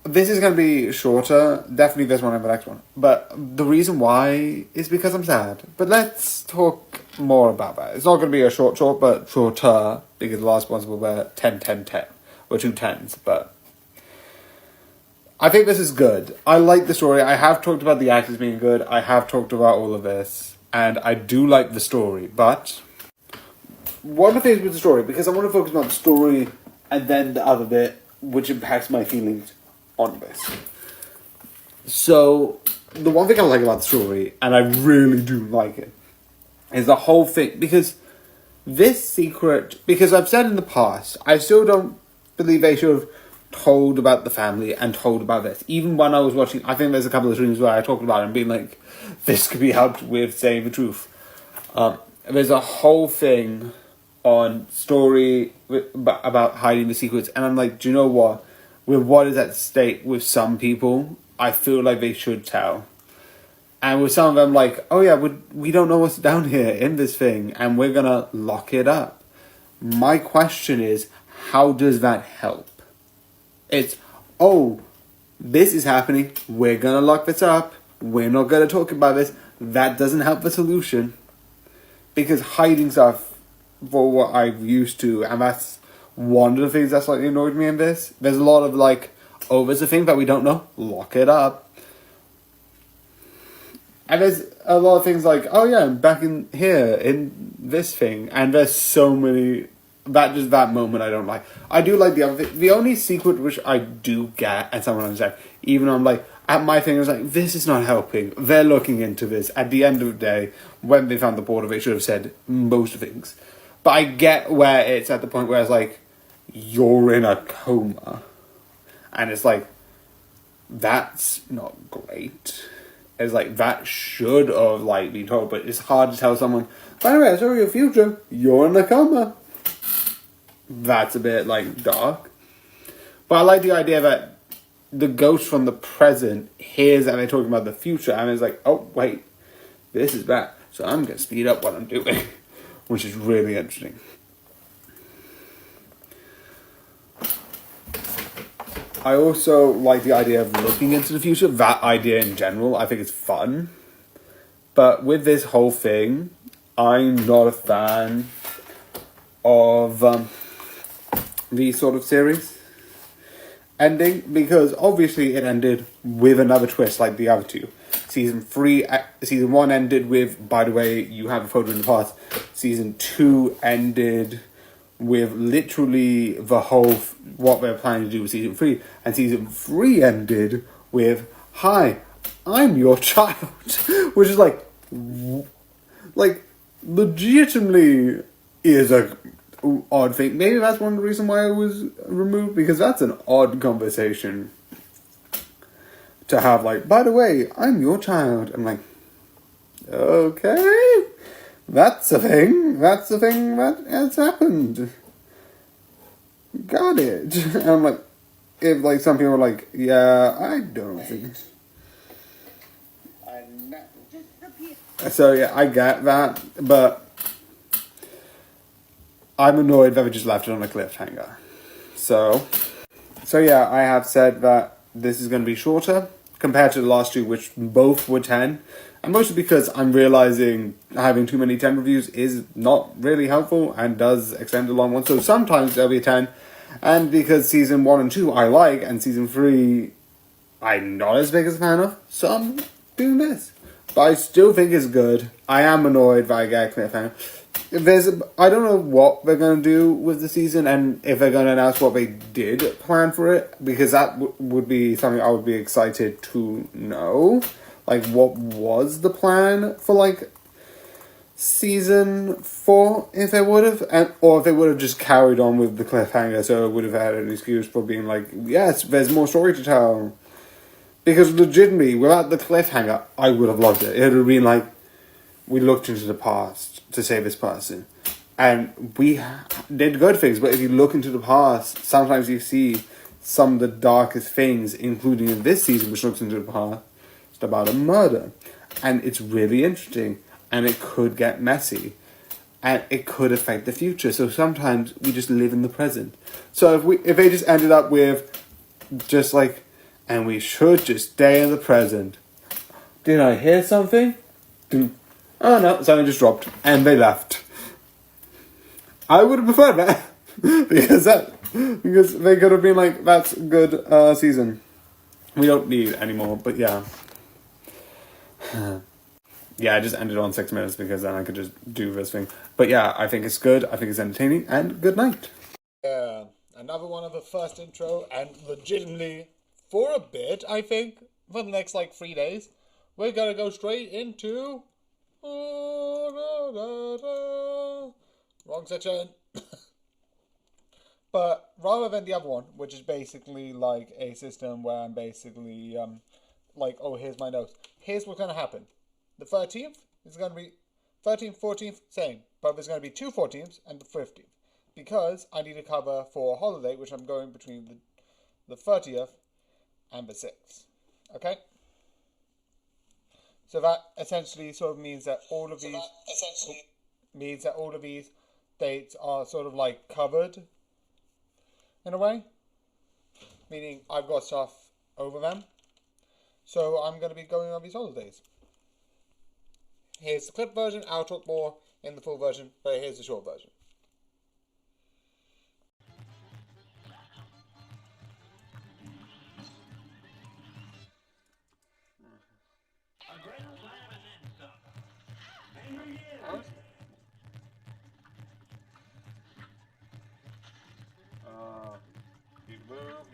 This is going to be shorter, definitely this one and the next one, but the reason why is because I'm sad. But let's talk more about that. It's not going to be a short, but shorter, because the last ones were 10, 10, 10, or 2 10s, but I think this is good. I like the story. I have talked about the actors being good. I have talked about all of this. And I do like the story. But one of the things with the story, because I want to focus on the story and then the other bit, which impacts my feelings on this. So, the one thing I like about the story, and I really do like it, is the whole thing. Because this secret, because I've said in the past, I still don't believe they should have told about the family and told about this. Even when I was watching, I think there's a couple of streams where I talked about it and being like, this could be helped with saying the truth. There's a whole thing on story about hiding the secrets, and I'm like, do you know what? With what is at stake with some people, I feel like they should tell. And with some of them, like, oh yeah, we don't know what's down here in this thing, and we're gonna lock it up. My question is, how does that help? It's, oh, this is happening, we're gonna lock this up, we're not gonna talk about this. That doesn't help the solution. Because hiding stuff for what I'm used to, and that's one of the things that slightly annoyed me in this. There's a lot of like, oh, there's a thing that we don't know, lock it up. And there's a lot of things like, oh yeah, I'm back in here, in this thing. And there's so many, that moment I don't like. I do like the other thing. The only secret which I do get, and someone understand, even though I'm like, at my thing, I was like, this is not helping. They're looking into this. At the end of the day, when they found the border, they should have said most things. But I get where it's at the point where it's like, you're in a coma. And it's like, that's not great. It's like, that should have like been told, but it's hard to tell someone, by the way, I saw your future, you're in a coma. That's a bit like dark. But I like the idea that the ghost from the present hears and they're talking about the future, and it's like, oh wait, this is bad, so I'm going to speed up what I'm doing. Which is really interesting. I also like the idea of looking into the future. That idea in general, I think it's fun. But with this whole thing, I'm not a fan of the sort of series ending, because obviously it ended with another twist like the other two. Season 1 ended with, by the way, you have a photo in the past. Season 2 ended with literally the whole, what they're planning to do with Season 3. And Season 3 ended with, hi, I'm your child. Which is like legitimately is a odd thing. Maybe that's one reason why it was removed, because that's an odd conversation to have, like, by the way, I'm your child. I'm like, okay, that's a thing. That's a thing that has happened. Got it. And I'm like, if like some people are like, yeah, I don't think. So yeah, I get that, but I'm annoyed that we just left it on a cliffhanger. So yeah, I have said that this is going to be shorter compared to the last two, which both were 10. And mostly because I'm realizing having too many 10 reviews is not really helpful and does extend the long one. So sometimes there'll be a 10. And because Season 1 and 2 I like, and Season 3 I'm not as big as a fan of, so I'm doing this. But I still think it's good. I am annoyed that I get a cliffhanger. I don't know what they're going to do with the season, and if they're going to announce what they did plan for it, because that would be something I would be excited to know. Like, what was the plan for, like, Season 4, if they would have, or if they would have just carried on with the cliffhanger, so it would have had an excuse for being like, yes, there's more story to tell. Because legitimately, without the cliffhanger, I would have loved it. It would have been like, we looked into the past to save this person. And we did good things, but if you look into the past, sometimes you see some of the darkest things, including in this season, which looks into the past. It's about a murder. And it's really interesting. and it could get messy, and it could affect the future. So sometimes we just live in the present. So if they just ended up with just like, and we should just stay in the present. Did I hear something? Oh no, something just dropped, and they left. I would have preferred that because they could have been like, that's a good season. We don't need it anymore, but yeah. Yeah, I just ended on 6 minutes because then I could just do this thing. But yeah, I think it's good, I think it's entertaining, and good night. Another one of the first intro, and legitimately, for a bit, I think, for the next, 3 days, we're gonna go straight into... Wrong section. But rather than the other one, which is basically like a system where I'm basically, oh, here's my notes. Here's what's gonna happen. The 13th is gonna be 13th, 14th, same. But there's gonna be 2 14ths and the 15th. Because I need to cover for a holiday, which I'm going between the 30th and the 6th. Okay? So that essentially sort of means that all of these dates are sort of covered in a way. Meaning I've got stuff over them. So I'm going to be going on these holidays. Here's the clip version. I'll talk more in the full version, but here's the short version.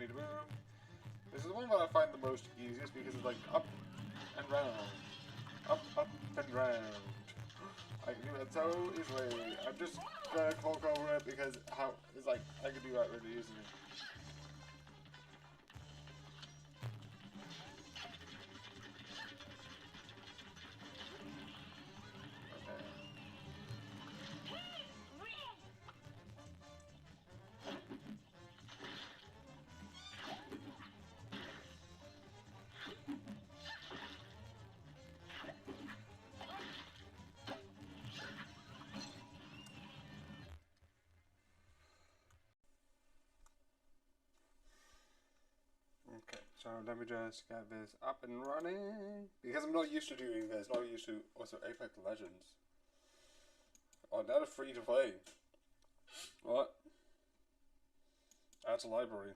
Need to move. This is the one that I find the most easiest because it's up and round. Up and round. I can do that so easily. I'm just gonna talk over it because it's I can do that really easily. Okay, so let me just get this up and running. Because I'm not used to doing this, not used to also Apex Legends. Oh, now they're free to play. What? That's a library.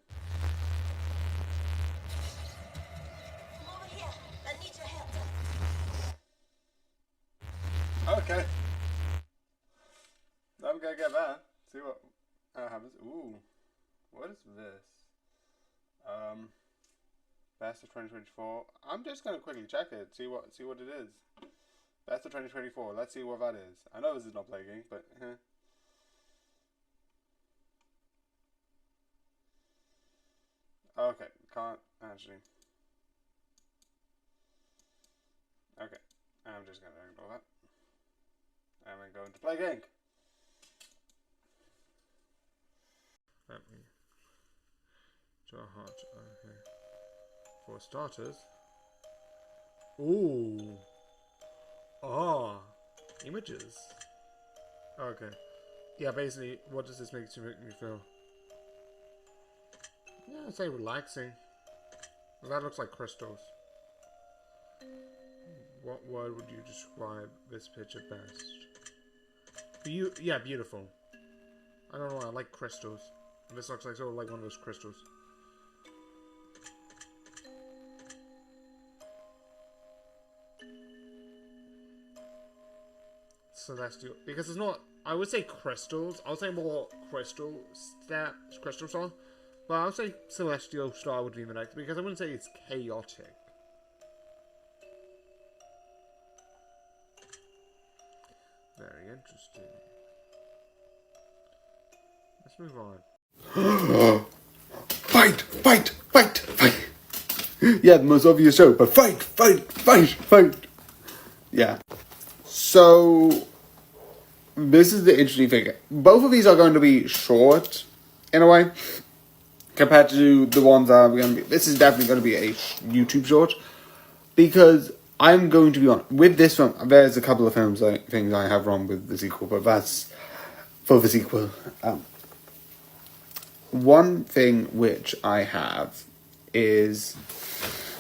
Over here. I need your help. Okay. I'm gonna get that. See what happens. Ooh. What is this? Best of 2024. I'm just gonna quickly check it, see what it is. Best of 2024. Let's see what that is. I know this is not plaguing, but okay, can't actually. Okay, I'm just gonna ignore that. And we're going to play game. Let me draw hard. Okay. For starters. Ooh. Ah. Images. Okay. Yeah, basically, what does this make me feel? Yeah, I'd say relaxing. Well, that looks like crystals. What word would you describe this picture best? Yeah, beautiful. I don't know, I like crystals. This looks like sort of like one of those crystals. Celestial, because it's not, I would say crystals, I would say more crystal star, but I would say celestial star would be the next, because I wouldn't say it's chaotic. Very interesting. Let's move on. Fight! Fight! Fight! Fight! Yeah, the most obvious joke, but fight! Fight! Fight! Fight! Yeah. So, this is the interesting thing. Both of these are going to be short, in a way, compared to the ones that are going to be... This is definitely going to be a YouTube short, because I'm going to be honest. With this film, there's a couple of things I have wrong with the sequel, but that's for the sequel. One thing which I have is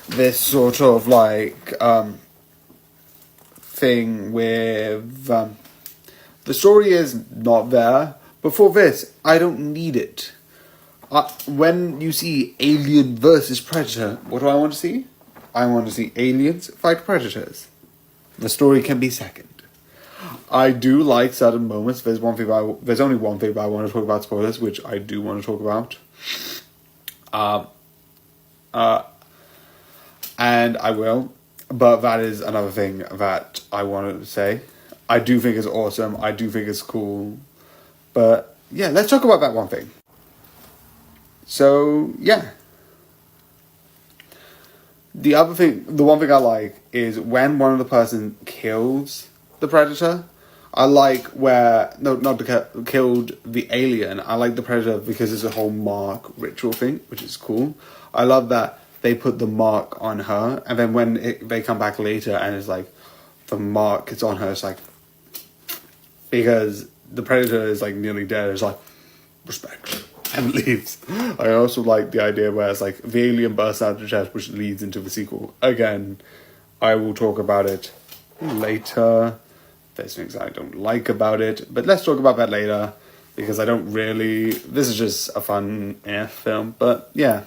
this sort of like thing with the story is not there, but for this, I don't need it. When you see Alien versus Predator, what do I want to see? I want to see aliens fight predators. The story can be second. I do like certain moments. There's only one thing I want to talk about spoilers, which I do want to talk about. And I will, but that is another thing that I wanted to say. I do think it's awesome. I do think it's cool. But yeah, let's talk about that one thing. So yeah. The one thing I like is when one of the person kills the predator. I like killed the alien. I like the predator because it's a whole mark ritual thing, which is cool. I love that they put the mark on her, and then when they come back later and it's like the mark is on her, it's like because the predator is like nearly dead. It's like respect. And leaves. I also like the idea where it's like the alien bursts out of the chest, which leads into the sequel. Again, I will talk about it later. There's things I don't like about it, but let's talk about that later because I don't really. This is just a fun film, but yeah.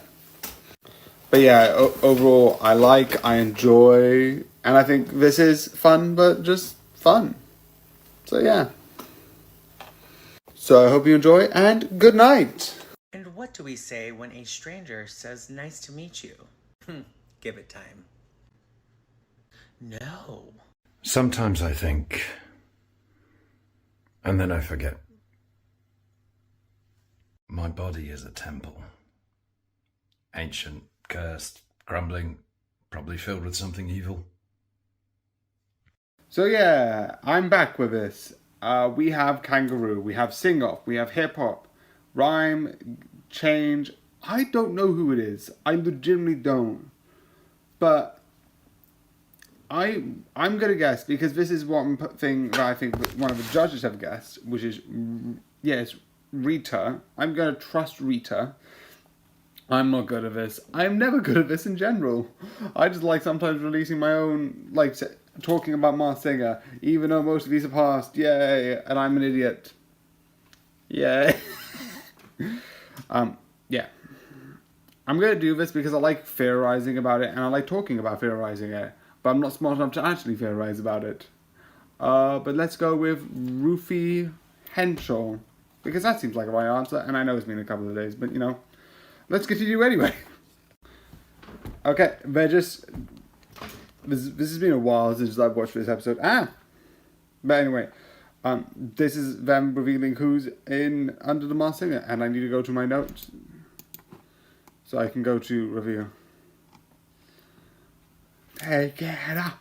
Overall, I enjoy, and I think this is fun, but just fun. So yeah. So I hope you enjoy, and good night. And what do we say when a stranger says, "Nice to meet you"? Give it time. No. Sometimes I think, and then I forget. My body is a temple. Ancient, cursed, crumbling, probably filled with something evil. So yeah, I'm back with this. We have Kangaroo, we have Sing Off, we have Hip Hop, Rhyme, Change. I don't know who it is. I legitimately don't. But I'm gonna guess because this is one thing that I think one of the judges have guessed, which is it's Rita. I'm gonna trust Rita. I'm not good at this. I'm never good at this in general. I just like sometimes releasing my own, like talking about Masked Singer, even though most of these are past. Yay! And I'm an idiot. Yay! Yeah. I'm gonna do this because I like theorizing about it and I like talking about theorizing it, but I'm not smart enough to actually theorize about it. But let's go with Rufy Henschel because that seems like a right answer, and I know it's been a couple of days, but you know. Let's continue anyway. Okay, this has been a while since I've watched this episode. But anyway, this is them revealing who's in Under the Masked Singer, and I need to go to my notes so I can go to reveal. Take it up.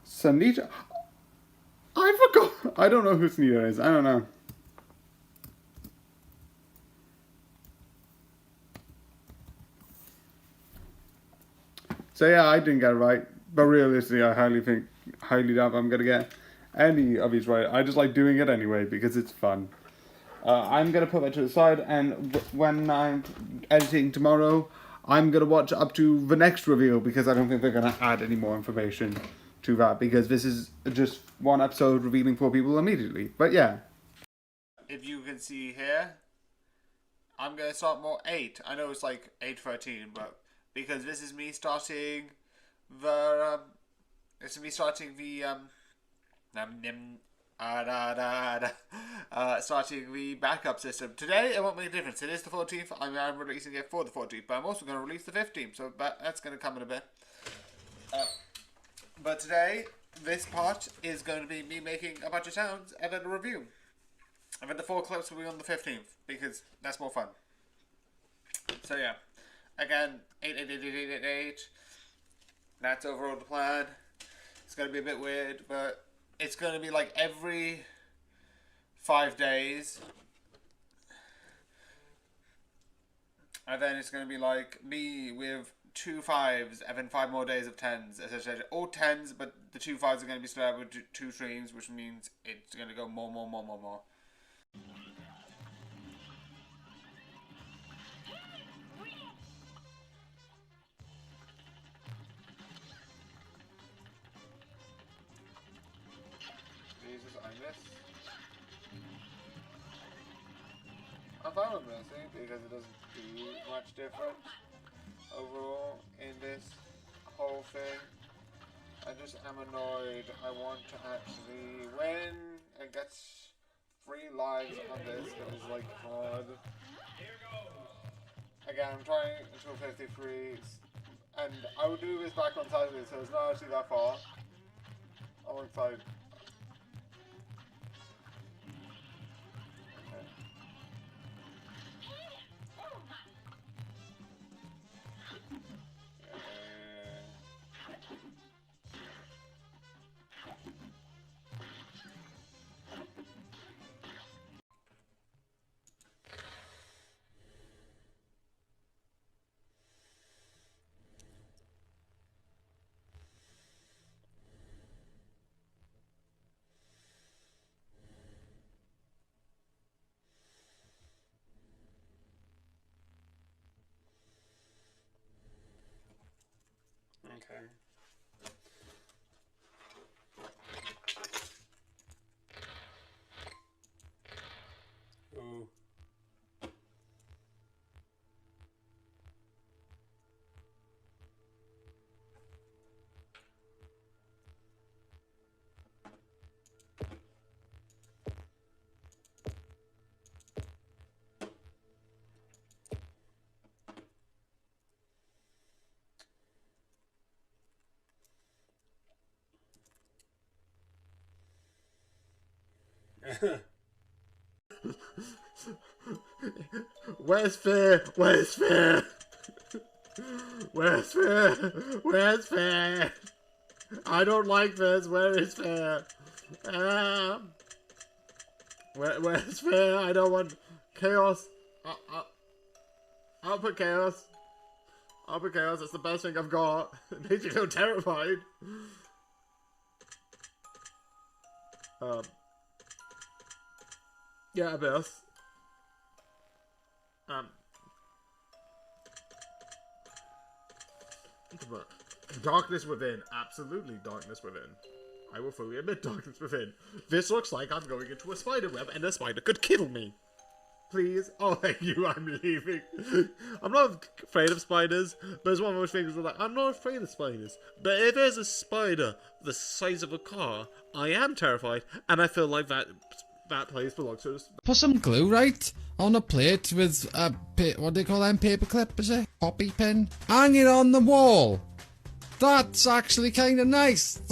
Sunita? I forgot. I don't know who Sunita is. I don't know. So yeah, I didn't get it right. But realistically, I highly doubt I'm going to get any of these right. I just like doing it anyway because it's fun. I'm going to put that to the side, and when I'm editing tomorrow, I'm going to watch up to the next reveal because I don't think they're going to add any more information to that because this is just one episode revealing 4 people immediately. But yeah. If you can see here, I'm going to start more 8. I know it's like 8:13, but because this is me starting the starting the backup system. Today it won't make a difference. It is the 14th. I'm releasing it for the 14th, but I'm also going to release the 15th, so that's going to come in a bit. But today, this part is going to be me making a bunch of sounds and then a review. And then the 4 clips will be on the 15th, because that's more fun. So yeah. Again, 8888888. That's overall the plan. It's going to be a bit weird, but it's going to be like every 5 days. And then it's going to be like me with 2 5s and then 5 more days of 10s. Essentially, all 10s, but the 2 5s are going to be split up with 2 streams, which means it's going to go more. Jesus, I miss. I'm fine with missing because it doesn't do much different overall in this whole thing. I just am annoyed. I want to actually win and get 3 lives on this. It is like hard. Again, I'm trying until 53, and I will do this back on Saturday, so it's not actually that far. I'm excited. Okay. Ooh. Where's fair? Where's fair? Where's fair? Where's fair? I don't like this. Where is fair? Where's fair? I don't want chaos. I'll put chaos. I'll put chaos. It's the best thing I've got. It makes you feel terrified. Yeah, Abyss. Darkness Within. Absolutely Darkness Within. I will fully admit Darkness Within. This looks like I'm going into a spider web and a spider could kill me. Please. Oh, thank you. I'm leaving. I'm not afraid of spiders, but it's one of those things where like, I'm not afraid of spiders. But if there's a spider the size of a car, I am terrified, and I feel like that place belongs to us. Put some glue, right, on a plate with a, what do they call them, paper clip, is it? Poppy pin? Hang it on the wall. That's actually kind of nice.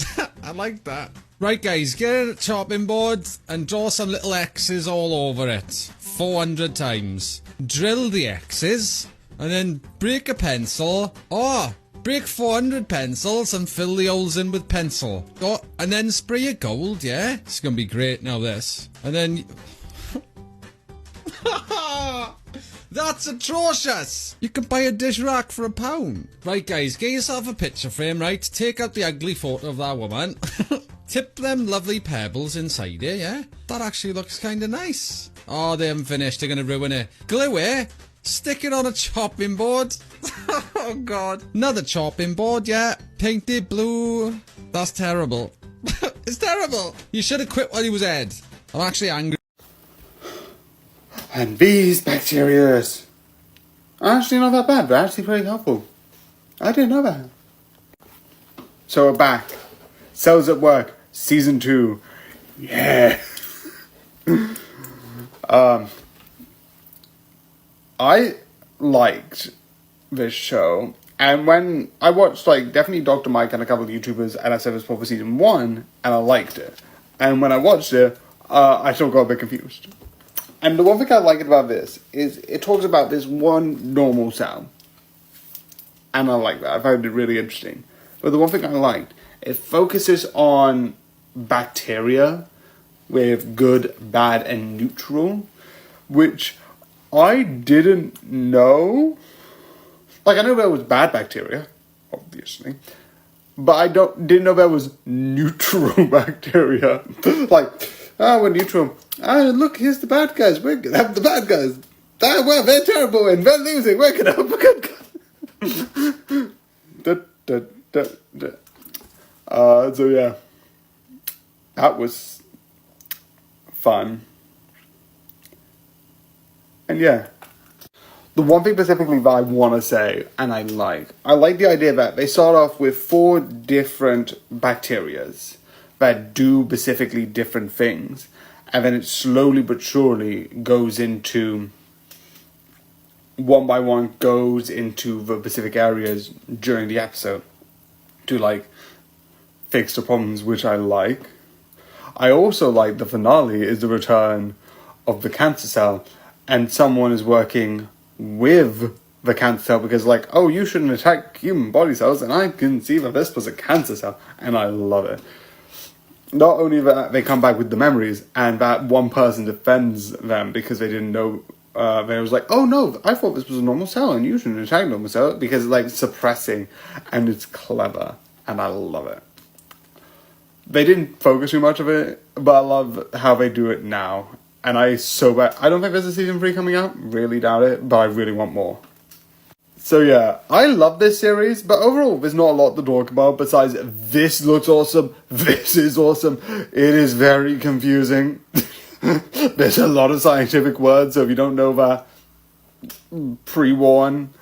I like that. Right, guys, get a chopping board and draw some little X's all over it. 400 times. Drill the X's, and then break a pencil. Oh, break 400 pencils and fill the holes in with pencil. Oh, and then spray your gold, yeah? It's gonna be great now, this. And then... That's atrocious! You can buy a dish rack for £1. Right, guys, get yourself a picture frame, right? Take out the ugly photo of that woman. Tip them lovely pebbles inside it, yeah? That actually looks kind of nice. Oh, they haven't finished. They're gonna ruin it. Glue it. Stick it on a chopping board. Oh, God. Another chopping board, yeah. Paint it blue. That's terrible. It's terrible. You should have quit while he was ahead. I'm actually angry. And these bacterias are actually not that bad. They're actually pretty helpful. I didn't know that. So we're back. Cells at Work, Season 2. Yeah. I liked this show, and when I watched, like, definitely Dr. Mike and a couple of YouTubers, and I said this for Season 1, and I liked it. And when I watched it, I still got a bit confused. And the one thing I like about this is it talks about this one normal cell. And I like that. I found it really interesting. But the one thing I liked, it focuses on bacteria with good, bad, and neutral, which I didn't know. Like, I know there was bad bacteria, obviously, but I didn't know there was neutral bacteria. Like, we're neutral. Look, here's the bad guys. We're gonna have the bad guys. Well, they're terrible and they're losing. We're gonna have the good guys. So yeah, that was fun. And yeah, the one thing specifically that I want to say, and I like the idea that they start off with 4 different bacterias that do specifically different things, and then it slowly but surely goes into, one by one, goes into the specific areas during the episode to, like, fix the problems, which I like. I also like the finale is the return of the cancer cell, and someone is working with the cancer cell because, like, oh, you shouldn't attack human body cells, and I can see that this was a cancer cell, and I love it. Not only that, they come back with the memories, and that one person defends them because they didn't know. They was like, oh no, I thought this was a normal cell, and you shouldn't attack normal cell, because it's like suppressing, and it's clever, and I love it. They didn't focus too much of it, but I love how they do it now. And I don't think there's a season 3 coming out, really doubt it, but I really want more. So yeah, I love this series, but overall there's not a lot to talk about besides this looks awesome, this is awesome, it is very confusing. There's a lot of scientific words, so if you don't know that, pre-warn,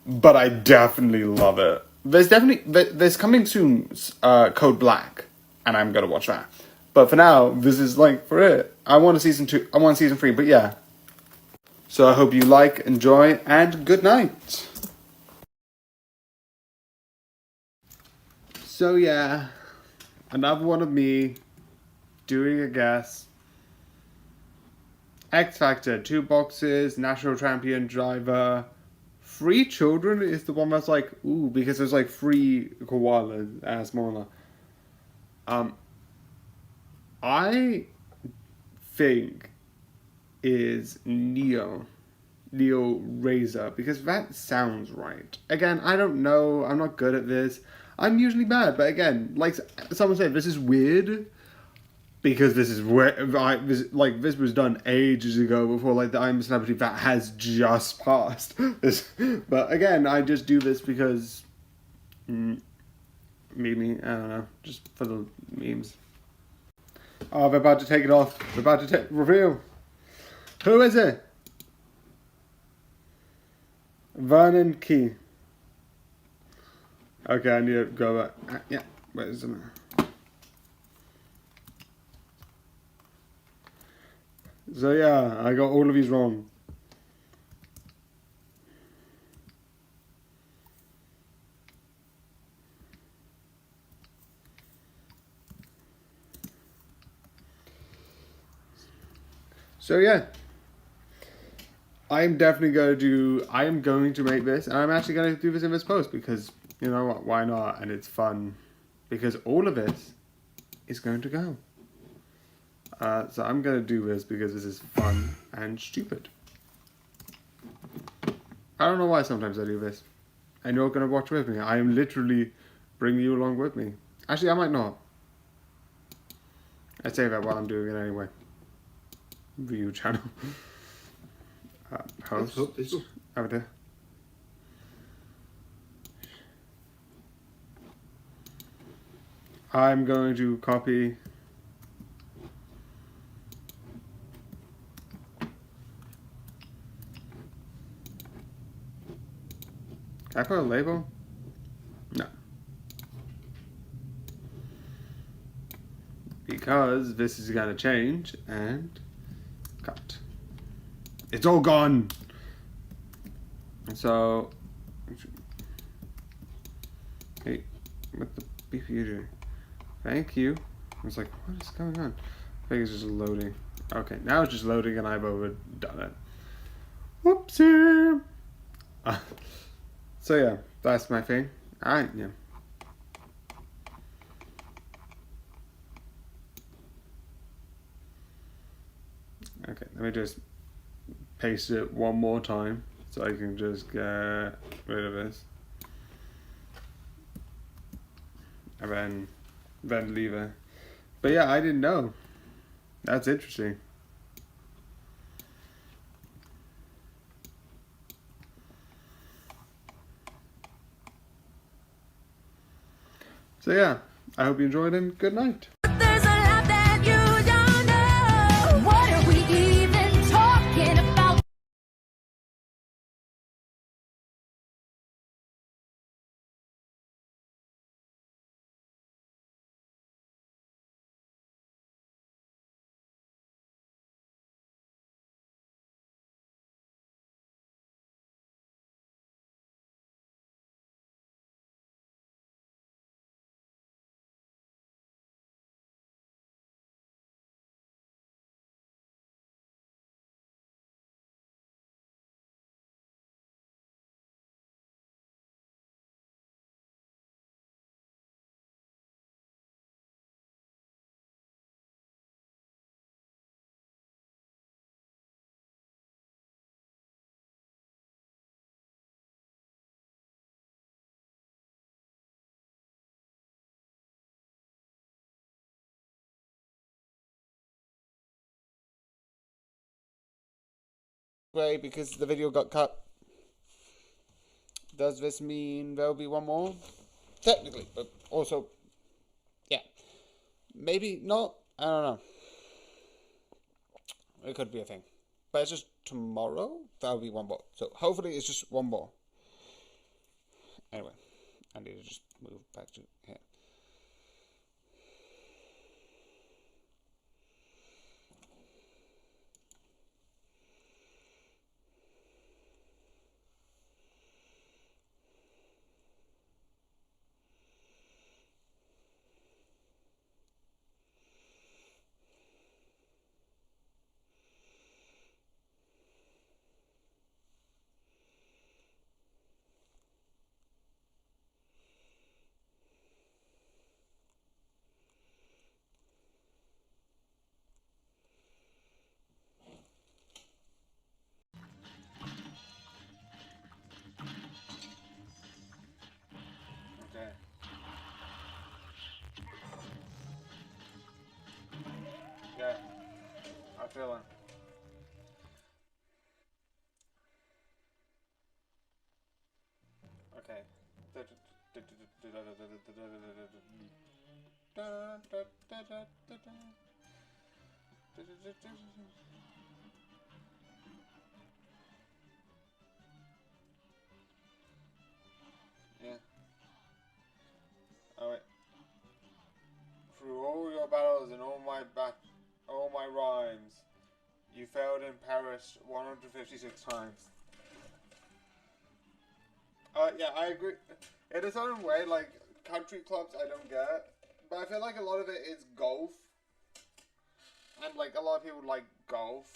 but I definitely love it. There's coming soon Code Black, and I'm gonna watch that. But for now, this is like for it. I want a season 2. I want season 3. But yeah. So I hope you like, enjoy, and good night. So yeah, another one of me doing a guess. X Factor, 2 boxes, national champion driver. 3 children is the one that's like, ooh, because there's like 3 koalas as smaller. I think is Neo Razor, because that sounds right. Again, I don't know, I'm not good at this. I'm usually bad, but again, like someone said, this is weird, because this is where, this was done ages ago, before like the I'm a Celebrity that has just passed. But again, I just do this because, I don't know, just for the memes. Oh, they're about to take it off. They're about to reveal. Who is it? Vernon Key. Okay, I need to go back. Yeah, where is it? So yeah, I got all of these wrong. So yeah, I am going to make this, and I'm actually going to do this in this post, because, you know what, why not, and it's fun, because all of this is going to go. So I'm going to do this because this is fun and stupid. I don't know why sometimes I do this, and you're going to watch with me. I am literally bringing you along with me. Actually, I might not. I say that while I'm doing it anyway. View channel. Host. Over there. I'm going to copy. Can I put a label? No. Because this is going to change, and cut. It's all gone. And so, hey, what the beef are you doing? Thank you. I was like, what is going on? I think it's just loading. Okay, now it's just loading, and I've overdone it. Whoopsie. So yeah, that's my thing. Alright, yeah. Okay, let me just paste it one more time so I can just get rid of this. And then leave it. But yeah, I didn't know. That's interesting. So yeah, I hope you enjoyed and good night. There's a lot that you don't know. What are we even talking about? Way because the video got cut. Does this mean there'll be one more? Technically, but also, yeah. Maybe not. I don't know. It could be a thing. But it's just tomorrow, that'll be one more. So hopefully it's just one more. Anyway, I need to just move back to here. Okay. Yeah, I feel it. Okay. Yeah. Alright. Through all your battles and all my rhymes, you failed and perished 156 times. Yeah, I agree. In a certain way, like, country clubs I don't get, but I feel like a lot of it is golf. And, like, a lot of people like golf.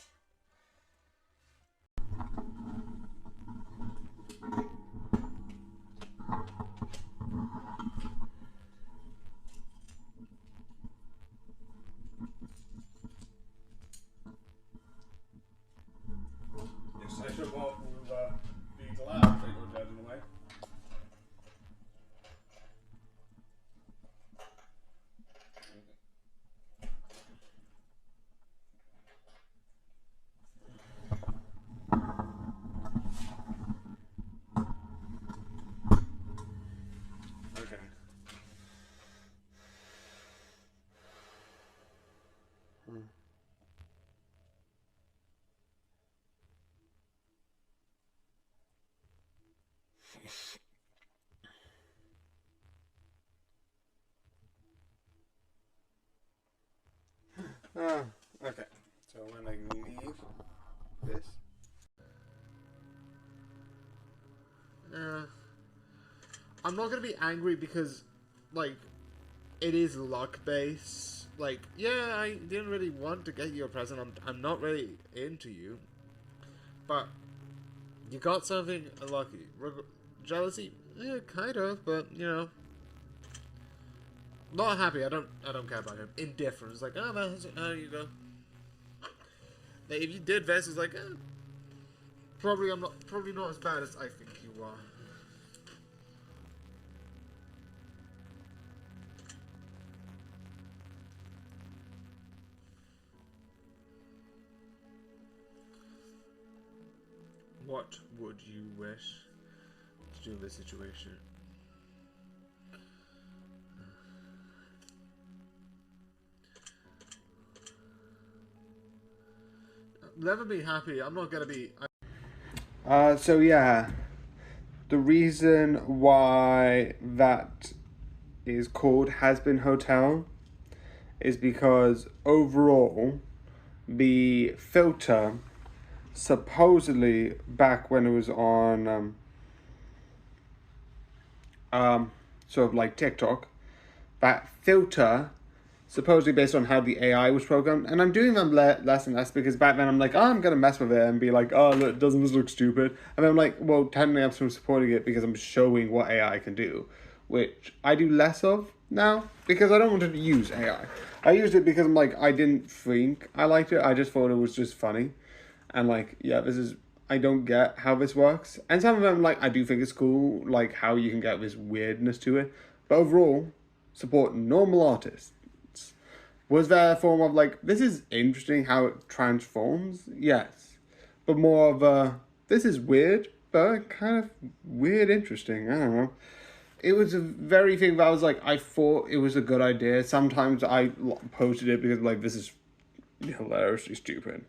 Yes, I should walk with these labs that you're judging away. Okay. Okay. So when I leave this. I'm not gonna be angry because, like, it is luck based. Like, yeah, I didn't really want to get you a present. I'm not really into you, but you got something lucky. Jealousy, yeah, kind of, but you know, not happy. I don't care about him. Indifference, like, oh man, how you go? Like, if you did this, it's like, probably not as bad as I think you are. What would you wish to do in this situation? Never be happy. I'm not gonna be. So yeah, the reason why that is called Hazbin Hotel is because overall the filter, supposedly back when it was on sort of like TikTok, that filter supposedly based on how the AI was programmed, and I'm doing them less and less because back then I'm like, oh, I'm gonna mess with it and be like, oh, look, doesn't this look stupid? And then I'm like, well, technically I'm still supporting it because I'm showing what AI can do, which I do less of now because I don't want to use AI. I used it because I'm like, I didn't think I liked it, I just thought it was just funny. And like, yeah, I don't get how this works. And some of them, like, I do think it's cool, like, how you can get this weirdness to it. But overall, support normal artists. Was there a form of, like, this is interesting how it transforms? Yes. But more of a, this is weird, but kind of weird interesting. I don't know. It was a very thing that I was like, I thought it was a good idea. Sometimes I posted it because, like, this is hilariously stupid.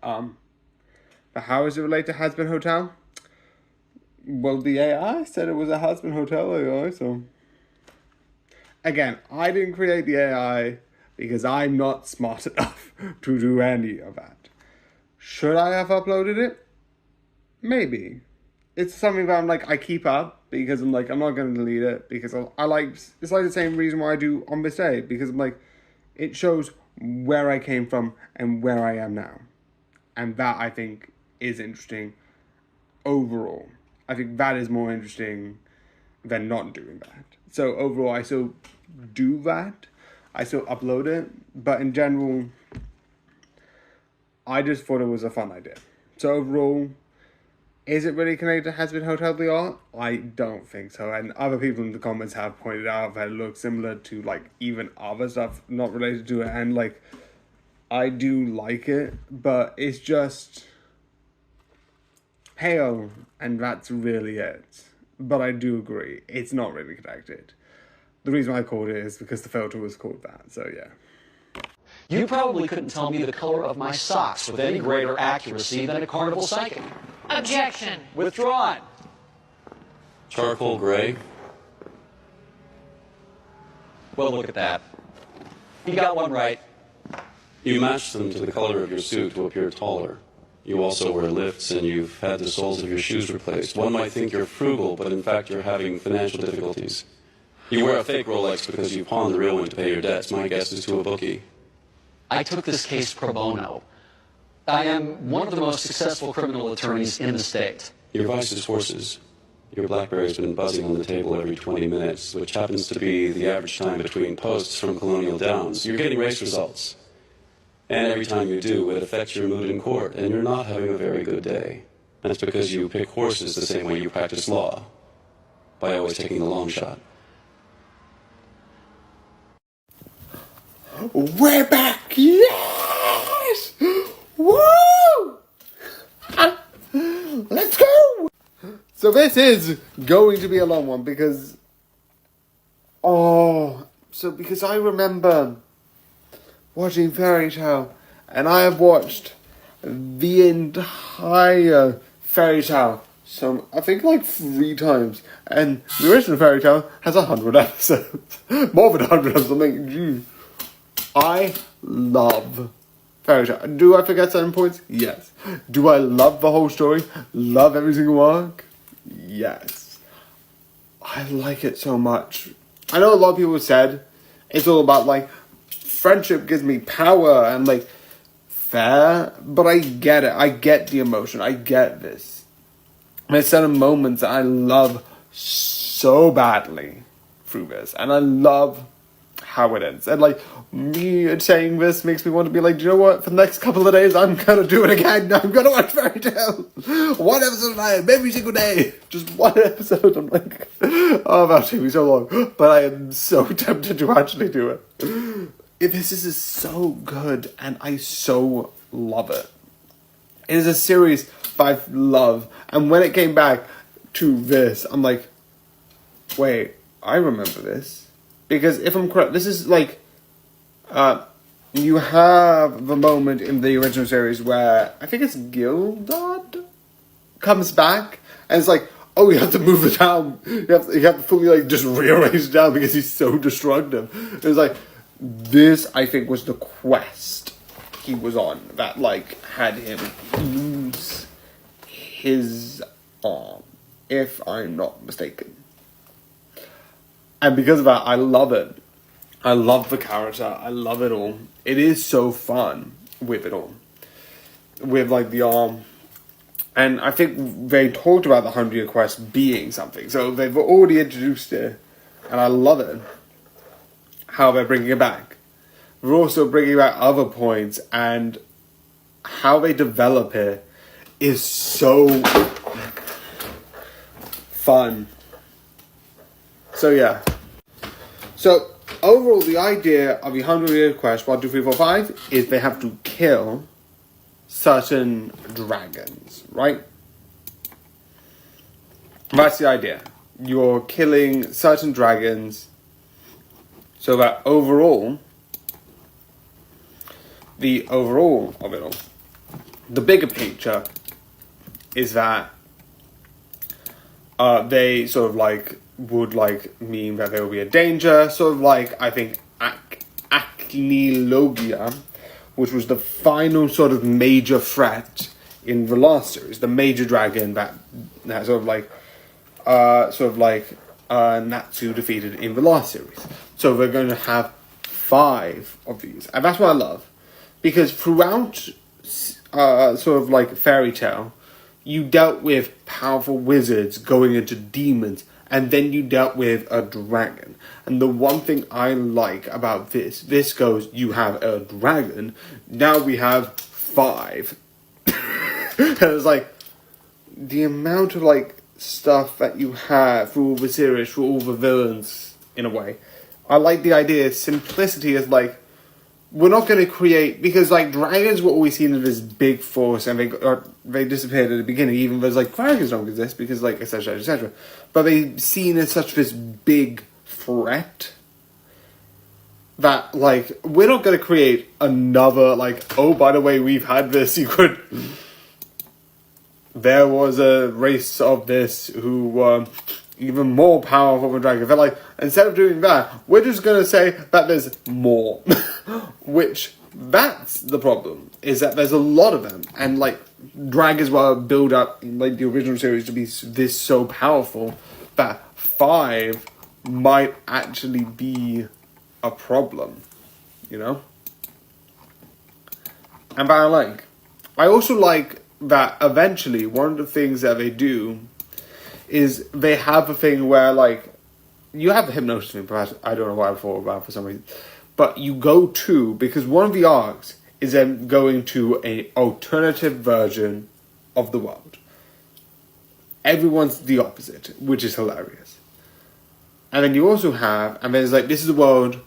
But how is it related to Hazbin Hotel? Well, the AI said it was a Hazbin Hotel AI, so... Again, I didn't create the AI because I'm not smart enough to do any of that. Should I have uploaded it? Maybe. It's something that I'm like, I keep up because I'm like, I'm not going to delete it because I like, it's like the same reason why I do On This Day, because I'm like, it shows where I came from and where I am now. And that, I think, is interesting overall. I think that is more interesting than not doing that. So overall, I still do that. I still upload it. But in general, I just thought it was a fun idea. So overall, is it really connected to Hazbin Hotel the art? I don't think so. And other people in the comments have pointed out that it looks similar to, like, even other stuff not related to it. And, like, I do like it, but it's just pale, and that's really it. But I do agree, it's not really connected. The reason I called it is because the filter was called that, so yeah. You probably couldn't tell me the color of my socks with any greater accuracy than a carnival psychic. Objection. Withdrawn. Charcoal gray. Well, look at that. You got one right. You matched them to the color of your suit to appear taller. You also wear lifts and you've had the soles of your shoes replaced. One might think you're frugal, but in fact you're having financial difficulties. You wear a fake Rolex because you pawned the real one to pay your debts. My guess is to a bookie. I took this case pro bono. I am one of the most successful criminal attorneys in the state. Your vice is horses. Your BlackBerry's been buzzing on the table every 20 minutes, which happens to be the average time between posts from Colonial Downs. You're getting race results. And every time you do, it affects your mood in court, and you're not having a very good day. That's because you pick horses the same way you practice law, by always taking the long shot. We're back! Yes! Woo! Let's go! So this is going to be a long one because... because I remember watching Fairy Tale, and I have watched the entire Fairy Tale, so I think like 3 times, and the original Fairy Tale has 100 episodes, more than 100 episodes. I'm like, gee, I love Fairy Tale. Do I forget certain points? Yes. Do I love the whole story? Love every single arc? Yes. I like it so much. I know a lot of people said it's all about like friendship gives me power and like fair, but I get it. I get the emotion. I get this. There's certain moments that I love so badly through this, and I love how it ends. And like, me saying this makes me want to be like, do you know what? For the next couple of days, I'm gonna do it again. I'm gonna watch Fairy Tail. One episode a night, every single day. Just one episode. I'm like, oh, that should be so long. But I am so tempted to actually do it. This is so good, and I so love it. It is a series that I love, and when it came back to this, I'm like, wait, I remember this. Because if I'm correct, this is like, you have the moment in the original series where, I think it's Gildad comes back, and it's like, oh, you have to move it down. You have to fully like just rearrange it down because he's so destructive. It's like, this, I think, was the quest he was on that like had him lose his arm, if I'm not mistaken. And because of that, I love it. I love the character. I love it all. It is so fun with it all. With like the arm. And I think they talked about the 100-year quest being something. So they've already introduced it. And I love it. How they're bringing it back. They're also bringing back other points. And how they develop it is so fun. So yeah. So overall, the idea of the 100-year quest, 1, 2, 3, 4, 5, is they have to kill certain dragons, right? That's the idea. You're killing certain dragons so that overall, the overall of it all, the bigger picture is that they sort of like would like mean that there will be a danger, sort of like I think Acnilogia, which was the final sort of major threat in the last series, the major dragon that sort of like Natsu defeated in the last series. So they're going to have 5 of these, and that's what I love, because throughout sort of like Fairy Tail, you dealt with powerful wizards going into demons. And then you dealt with a dragon. And the one thing I like about this goes, you have a dragon, now we have 5. And it's like, the amount of like stuff that you have through all the series, through all the villains, in a way. I like the idea, simplicity is like, we're not going to create, because like dragons were always seen as this big force, and they disappeared at the beginning, even though it's like dragons don't exist because like etc etc, but they seen as such this big threat that like we're not going to create another like, oh, by the way, we've had this secret. There was a race of this who were even more powerful than dragons. They're like, instead of doing that, we're just going to say that there's more. Which, that's the problem, is that there's a lot of them. And, like, dragons were built up in, like, the original series to be this so powerful that 5 might actually be a problem, you know? And that I like. I also like that eventually one of the things that they do is they have a thing where, like, you have the hypnosis thing, perhaps, I don't know why I thought about it for some reason, but you go to, because one of the arcs is them going to an alternative version of the world. Everyone's the opposite, which is hilarious. And then you also have, and there's like, this is a world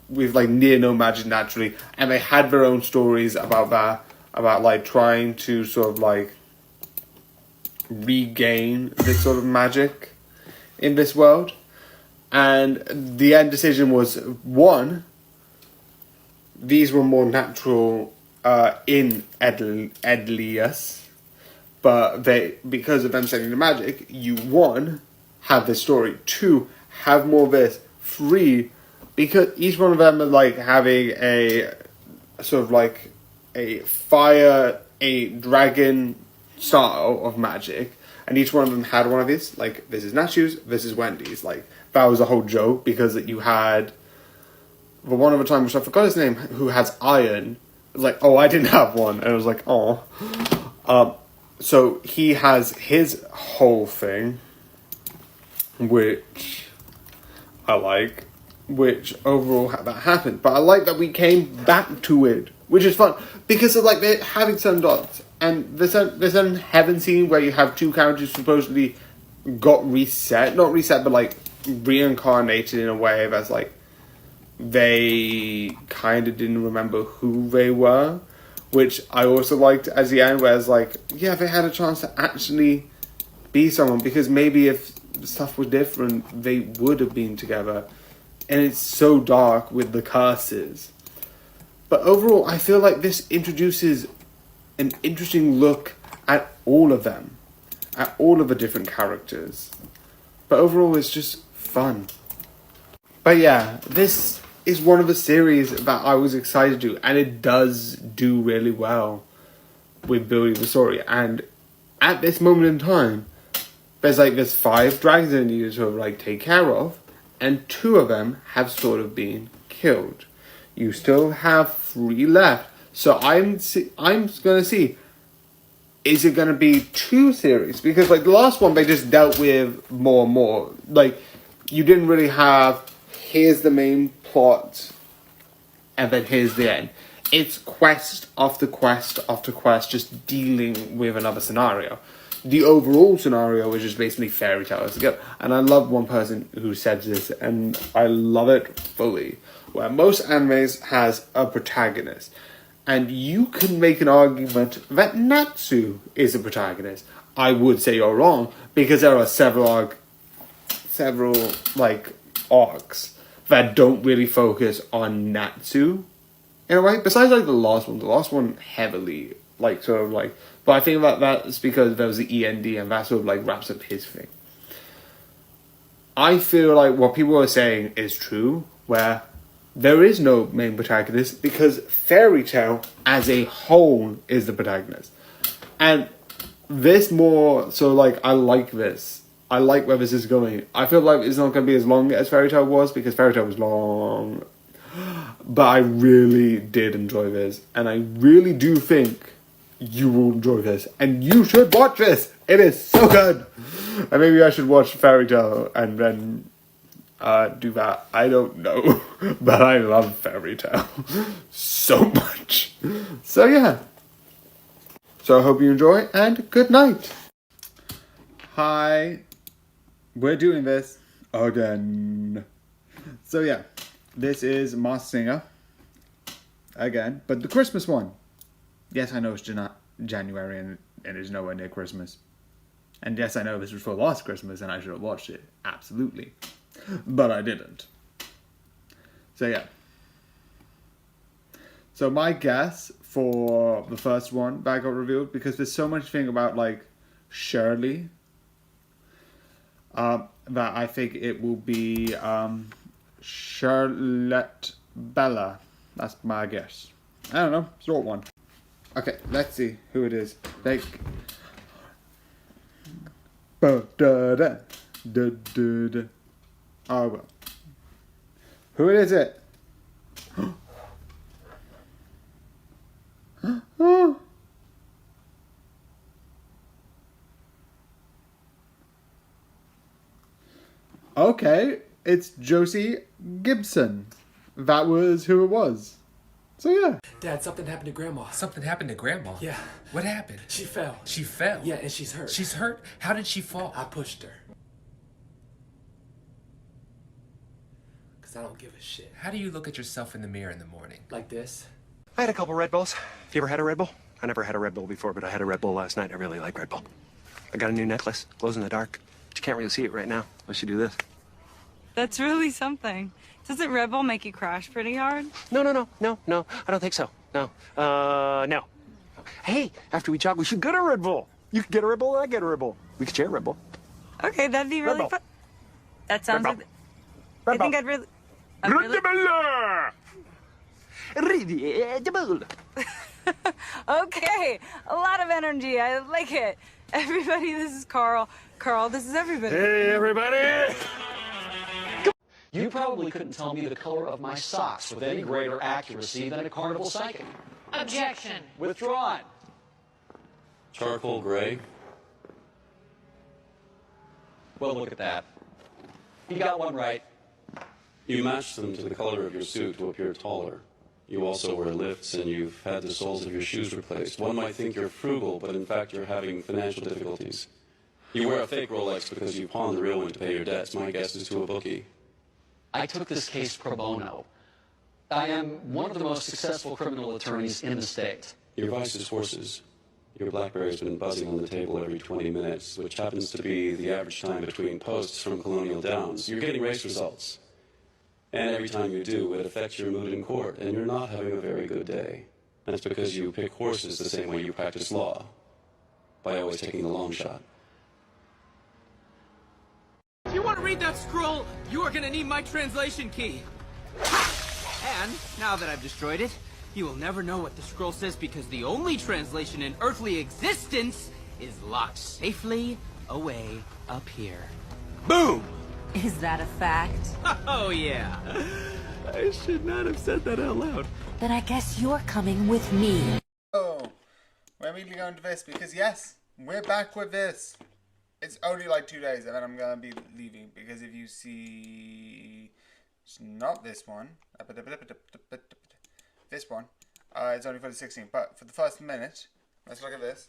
with like near no magic naturally, and they had their own stories about that, about like trying to sort of like regain this sort of magic in this world. And the end decision was, 1, these were more natural in Edlius, but they, because of them studying the magic, you 1, have this story, 2, have more of this, 3, because each one of them is like having a sort of like a fire, a dragon style of magic, and each one of them had one of these, like, this is Natsu's, this is Wendy's, like, that was a whole joke, because you had the one of a time, which I forgot his name, who has iron. It was like, oh, I didn't have one, and it was like, oh. So he has his whole thing, which I like. which overall that happened. But I like that we came back to it, which is fun because of like they're having some dots, and there's a heaven scene where you have two characters supposedly got reset, not reset, but like reincarnated in a way that's like they kind of didn't remember who they were, which I also liked as the end, where it's like, yeah, they had a chance to actually be someone, because maybe if stuff was different, they would have been together. And it's so dark with the curses. But overall, I feel like this introduces an interesting look at all of them, at all of the different characters. But overall, it's just fun. But yeah, this is one of the series that I was excited to do, and it does do really well with building the story. And at this moment in time, there's 5 dragons that you need to like take care of, and 2 of them have sort of been killed. You still have 3 left. So I'm gonna see, is it gonna be 2 series? Because like the last one, they just dealt with more and more. Like, you didn't really have, here's the main plot, and then here's the end. It's quest after quest after quest, just dealing with another scenario. The overall scenario is just basically fairy tales together. And I love one person who said this, and I love it fully, where most animes has a protagonist. And you can make an argument that Natsu is a protagonist. I would say you're wrong, because there are several like arcs that don't really focus on Natsu in a way. Besides like the last one heavily like sort of like, but I think that's because there was the END, and that sort of like wraps up his thing. I feel like what people are saying is true, where there is no main protagonist because Fairy Tail as a whole is the protagonist. And this more, so like, I like this. I like where this is going. I feel like it's not going to be as long as Fairy Tail was, because Fairy Tail was long. But I really did enjoy this. And I really do think you will enjoy this. And you should watch this. It is so good. And maybe I should watch Fairy Tail and then do that. I don't know. But I love Fairy Tail so much. So yeah. So I hope you enjoy, and good night. Hi. We're doing this again. So yeah, this is Masked Singer again, but the Christmas one. Yes, I know it's January and it's nowhere near Christmas. And yes, I know this was for last Christmas and I should have watched it, absolutely. But I didn't. So yeah. So my guess for the first one that got revealed, because there's so much thing about like Shirley, that I think it will be Charlotte Bella. That's my guess. I don't know, short one. Okay, let's see who it is. Like, oh well. Who is it? Okay, it's Josie Gibson. That was who it was. So yeah. Dad, something happened to Grandma. Something happened to Grandma? Yeah. What happened? She fell. She fell? Yeah, and she's hurt. She's hurt? How did she fall? I pushed her. Because I don't give a shit. How do you look at yourself in the mirror in the morning? Like this. I had a couple Red Bulls. You ever had a Red Bull? I never had a Red Bull before, but I had a Red Bull last night. I really like Red Bull. I got a new necklace. Glows in the dark. But you can't really see it right now unless you do this. That's really something. Doesn't Red Bull make you crash pretty hard? No. I don't think so. No. No. Hey, after we jog, we should get a Red Bull. You could get a Red Bull, and I get a Red Bull. We could share a Red Bull. Okay, that'd be really fun. That sounds like... I think I'd really... Okay, a lot of energy. I like it. Everybody, this is Carl. Carl, this is everybody. Hey, everybody! You probably couldn't tell me the color of my socks with any greater accuracy than a carnival psychic. Objection. Withdrawn. Charcoal gray. Well, look at that. He got one right. You match them to the color of your suit to appear taller. You also wear lifts and you've had the soles of your shoes replaced. One might think you're frugal, but in fact you're having financial difficulties. You wear a fake Rolex because you pawned the real one to pay your debts. My guess is to a bookie. I took this case pro bono. I am one of the most successful criminal attorneys in the state. Your vice is horses. Your BlackBerry's been buzzing on the table every 20 minutes, which happens to be the average time between posts from Colonial Downs. You're getting race results. And every time you do, it affects your mood in court, and you're not having a very good day. That's because you pick horses the same way you practice law, by always taking the long shot. If you want to read that scroll, you are gonna need my translation key. And, now that I've destroyed it, you will never know what the scroll says because the only translation in earthly existence is locked safely away up here. Boom! Is that a fact? Oh yeah. I should not have said that out loud. Then I guess you're coming with me. Oh, we're immediately going to this because yes, we're back with this. It's only like 2 days and then I'm gonna be leaving because if you see, it's not this one. This one. It's only for the 16th, but for the first minute, let's look at this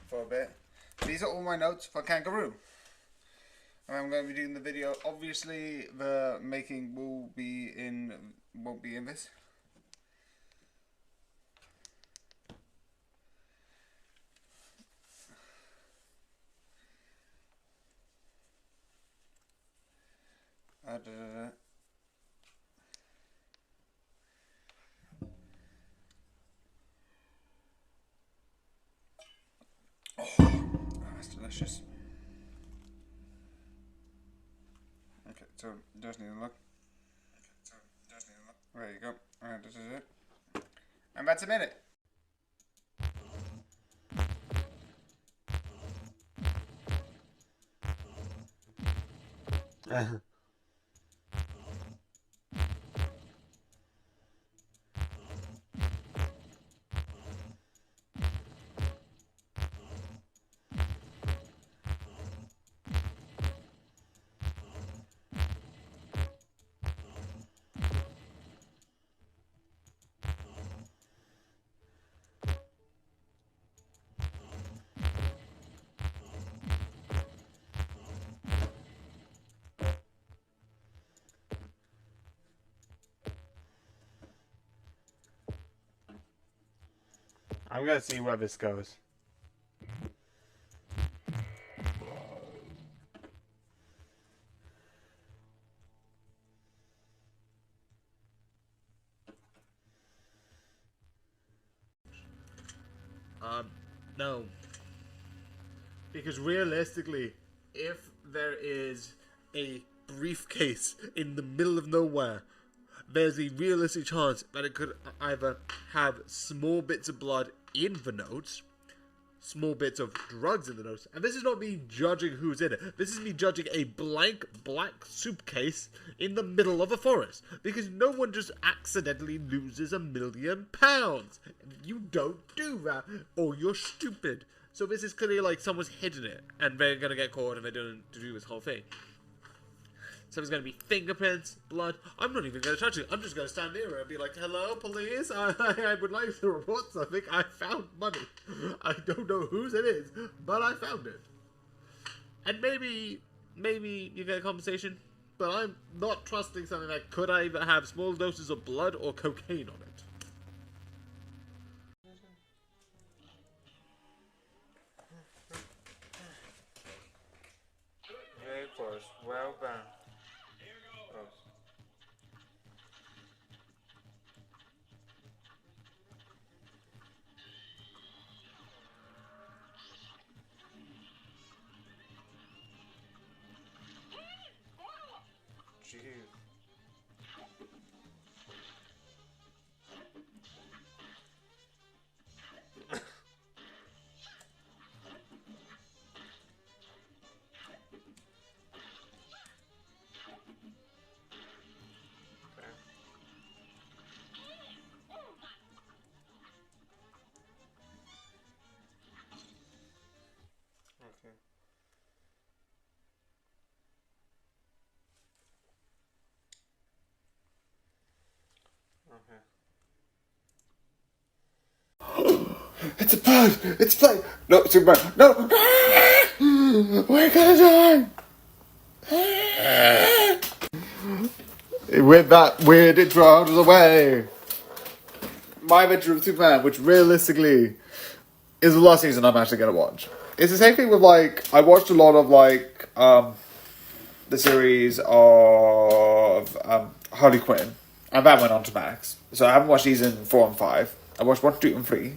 for a bit. These are all my notes for Kangaroo. And I'm going to be doing the video. Obviously, the making won't be in this. Oh, that's delicious. Okay, so just need to look. There you go. Alright, this is it. And that's a minute. I'm gonna see where this goes. No. Because realistically, if there is a briefcase in the middle of nowhere, there's a realistic chance that it could either have small bits of blood in the notes, small bits of drugs in the notes, and this is not me judging who's in it. This is me judging a blank black soup case in the middle of a forest, because no one just accidentally loses £1 million. You don't do that, or you're stupid. So this is clearly like someone's hidden it, and they're gonna get caught, and they're doing to do this whole thing. So there's going to be fingerprints, blood. I'm not even going to touch it. I'm just going to stand near it and be like, hello, police. I would like to report something. I found money. I don't know whose it is, but I found it. And maybe you get a compensation, but I'm not trusting something that could either have small doses of blood or cocaine on it. Very close. Well done. Jeez. It's a bird! It's flying! No, Superman! No! We're gonna die! With that weird intro out of the way, My Adventure of Superman, which realistically is the last season I'm actually gonna watch. It's the same thing with, like, I watched a lot of, like, the series of Harley Quinn, and that went on to Max. So I haven't watched season 4 and 5. I watched 1, 2, and 3.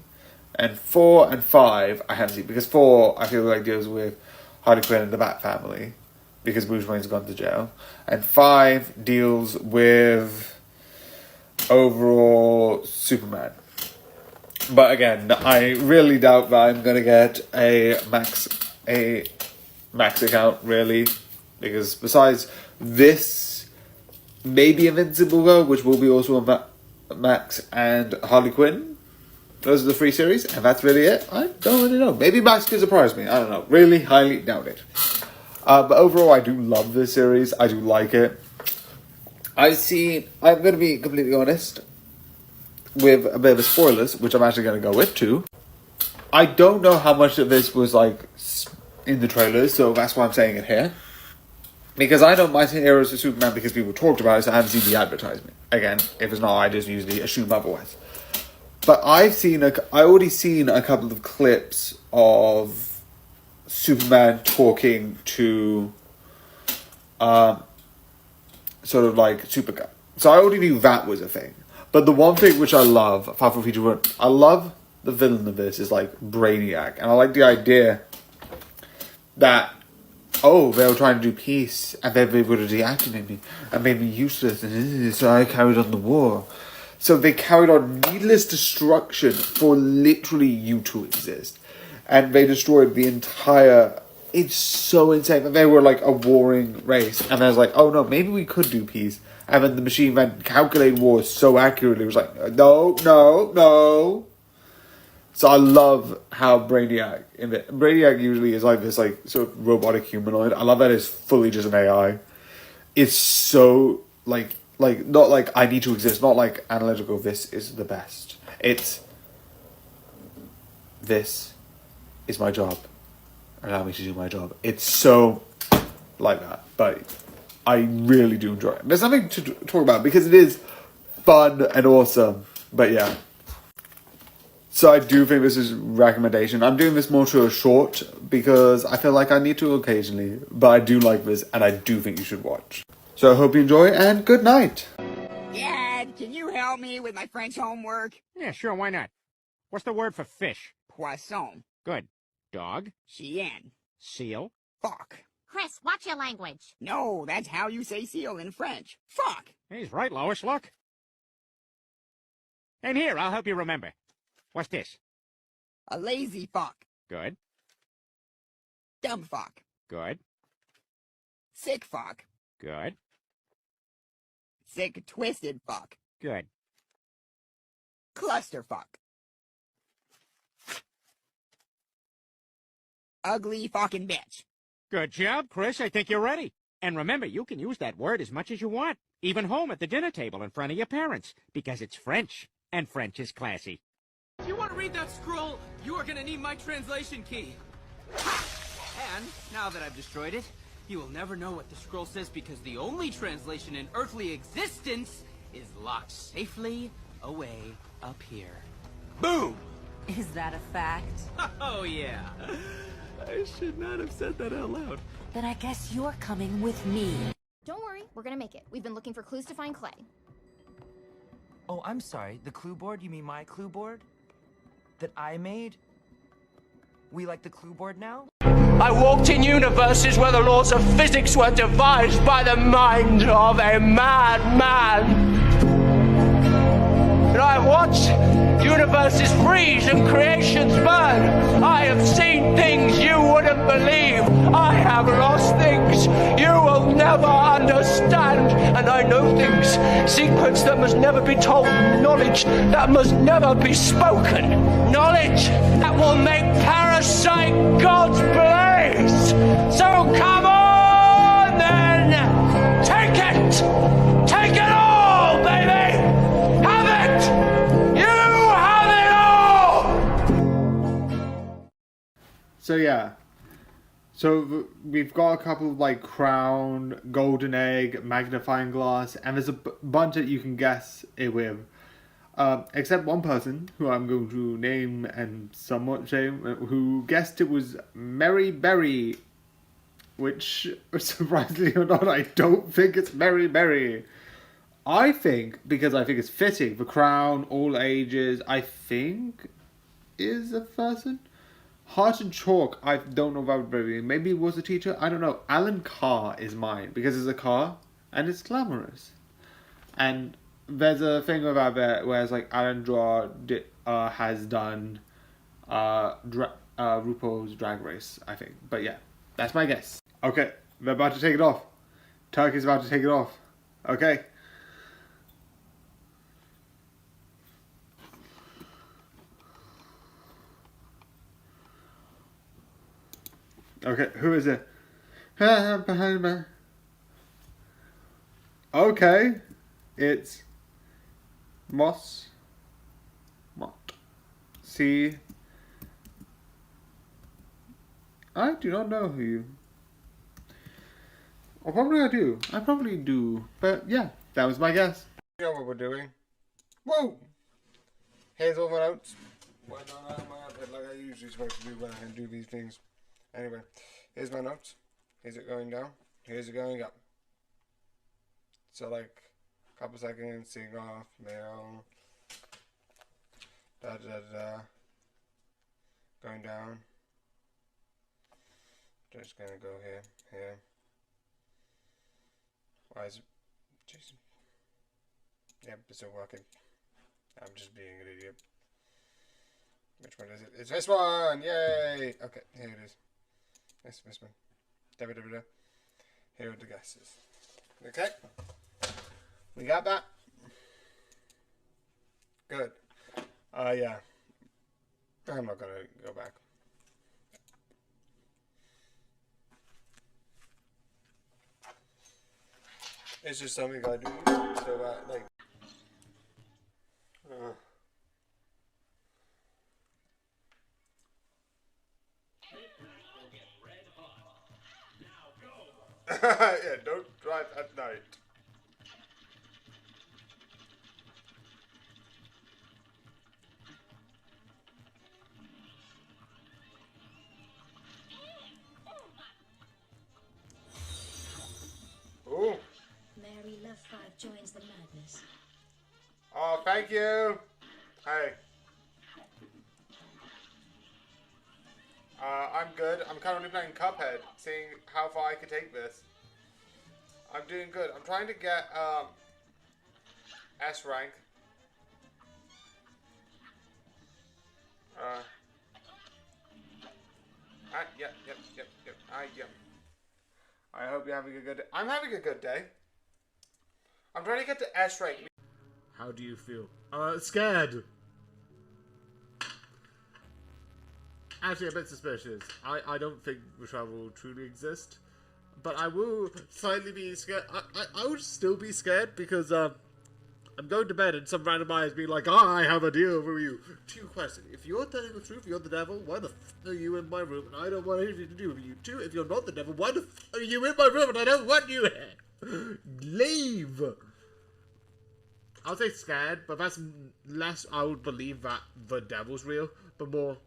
And 4 and 5 I haven't seen, because 4 I feel like deals with Harley Quinn and the Bat family, because Bruce Wayne's gone to jail. And 5 deals with overall Superman. But again, I really doubt that I'm gonna get a Max account, really, because besides this, maybe Invincible Girl, which will be also on Max, and Harley Quinn. Those are the 3 series, and that's really it. I don't really know. Maybe Max could surprise me. I don't know. Really highly doubt it. But overall, I do love this series. I do like it. I'm going to be completely honest with a bit of spoilers, which I'm actually going to go with too. I don't know how much of this was like in the trailers, so that's why I'm saying it here. Because I know My Heroes of Superman because people talked about it, so I haven't seen the advertisement. Again, if it's not, I just usually assume otherwise. But I already seen a couple of clips of Superman talking to sort of like Supergirl. So I already knew that was a thing. But the one thing which I love, apart from feature one, I love the villain of this is like Brainiac. And I like the idea that, oh, they were trying to do peace and then they would have deactivated me and made me useless, and so I carried on the war. So they carried on needless destruction for literally you to exist. And they destroyed the entire... It's so insane. And they were like a warring race. And I was like, oh no, maybe we could do peace. And then the machine man calculated war so accurately. It was like, no. So I love how Brainiac... Brainiac usually is like this like sort of robotic humanoid. I love that it's fully just an AI. It's so like not like I need to exist, not like analytical, this is the best. It's this is my job. Allow me to do my job. It's so like that. But I really do enjoy it. There's something to talk about because it is fun and awesome. But yeah. So I do think this is a recommendation. I'm doing this more to a short because I feel like I need to occasionally. But I do like this and I do think you should watch. So I hope you enjoy and good night. Dad, can you help me with my French homework? Yeah, sure, why not? What's the word for fish? Poisson. Good. Dog? Chien. Seal? Fuck. Chris, watch your language. No, that's how you say seal in French. Fuck. He's right, Lois, look. And here, I'll help you remember. What's this? A lazy fuck. Good. Dumb fuck. Good. Sick fuck. Good. Sick twisted fuck. Good. Cluster fuck. Ugly fucking bitch. Good job, Chris. I think you're ready. And remember, you can use that word as much as you want, even home at the dinner table in front of your parents, because it's French, and French is classy. If you want to read that scroll, you are going to need my translation key. And now that I've destroyed it, you will never know what the scroll says because the only translation in earthly existence is locked safely away up here. Boom! Is that a fact? Oh, yeah. I should not have said that out loud. Then I guess you're coming with me. Don't worry, we're gonna make it. We've been looking for clues to find Clay. Oh, I'm sorry. The clue board? You mean my clue board? That I made? We like the clue board now? I walked in universes where the laws of physics were devised by the mind of a madman. And I watched universes freeze and creations burn. I have seen things you wouldn't believe. I have lost things you will never understand. And I know things, secrets that must never be told, knowledge that must never be spoken. Knowledge that will make Parasite God's place. So come on then, take it! Take it all, baby! Have it! So yeah. So we've got a couple of like crown, golden egg, magnifying glass, and there's a bunch that you can guess it with. Except one person who I'm going to name and somewhat shame, who guessed it was Mary Berry, which surprisingly or not, I don't think it's Mary Berry. I think, because I think it's fitting, the crown, all ages, I think is a person. Heart and Chalk, I don't know about Berry. Maybe it was a teacher, I don't know. Alan Carr is mine, because it's a car, and it's glamorous. And there's a thing about that where it's like Alan Draw has done RuPaul's Drag Race, I think. But yeah, that's my guess. Okay, they're about to take it off. Turkey's about to take it off. Okay. Okay, who is it? Okay, it's Mott. See, I do not know who you. Or probably I do. I probably do. But yeah, that was my guess. You know what we're doing. Whoa! Here's all my notes. Why don't I have my outfit like I usually supposed to do when I do these things? Anyway, here's my notes. Here's it going down. Here's it going up. So like, a couple seconds, seeing off, mail, da da da, going down. Just gonna go here. Why is it? Jason. Yep, it's still working. I'm just being an idiot. Which one is it? It's this one! Yay! Okay, here it is. This one. Da. Here are the guesses. Okay. We got that? Good. Yeah. I'm not gonna go back. It's just something I do. So, like. Yeah, don't drive at night. Ooh. Mary Love 5 joins the madness. Oh, thank you. Hey. I'm good. I'm currently playing Cuphead, seeing how far I can take this. I'm doing good. I'm trying to get S rank. Yep. I hope you're having a good day. I'm having a good day. I'm trying to get to S rank. How do you feel? Scared. Actually, a bit suspicious. I don't think the travel will truly exist. But I will slightly be scared. I would still be scared because I'm going to bed and some random eye is being like, I have a deal for you. Two questions. If you're telling the truth, you're the devil, why the f are you in my room and I don't want anything to do with you? Two, if you're not the devil, why the f are you in my room and I don't want you here? Leave! I'll say scared, but that's less I would believe that the devil's real, but more...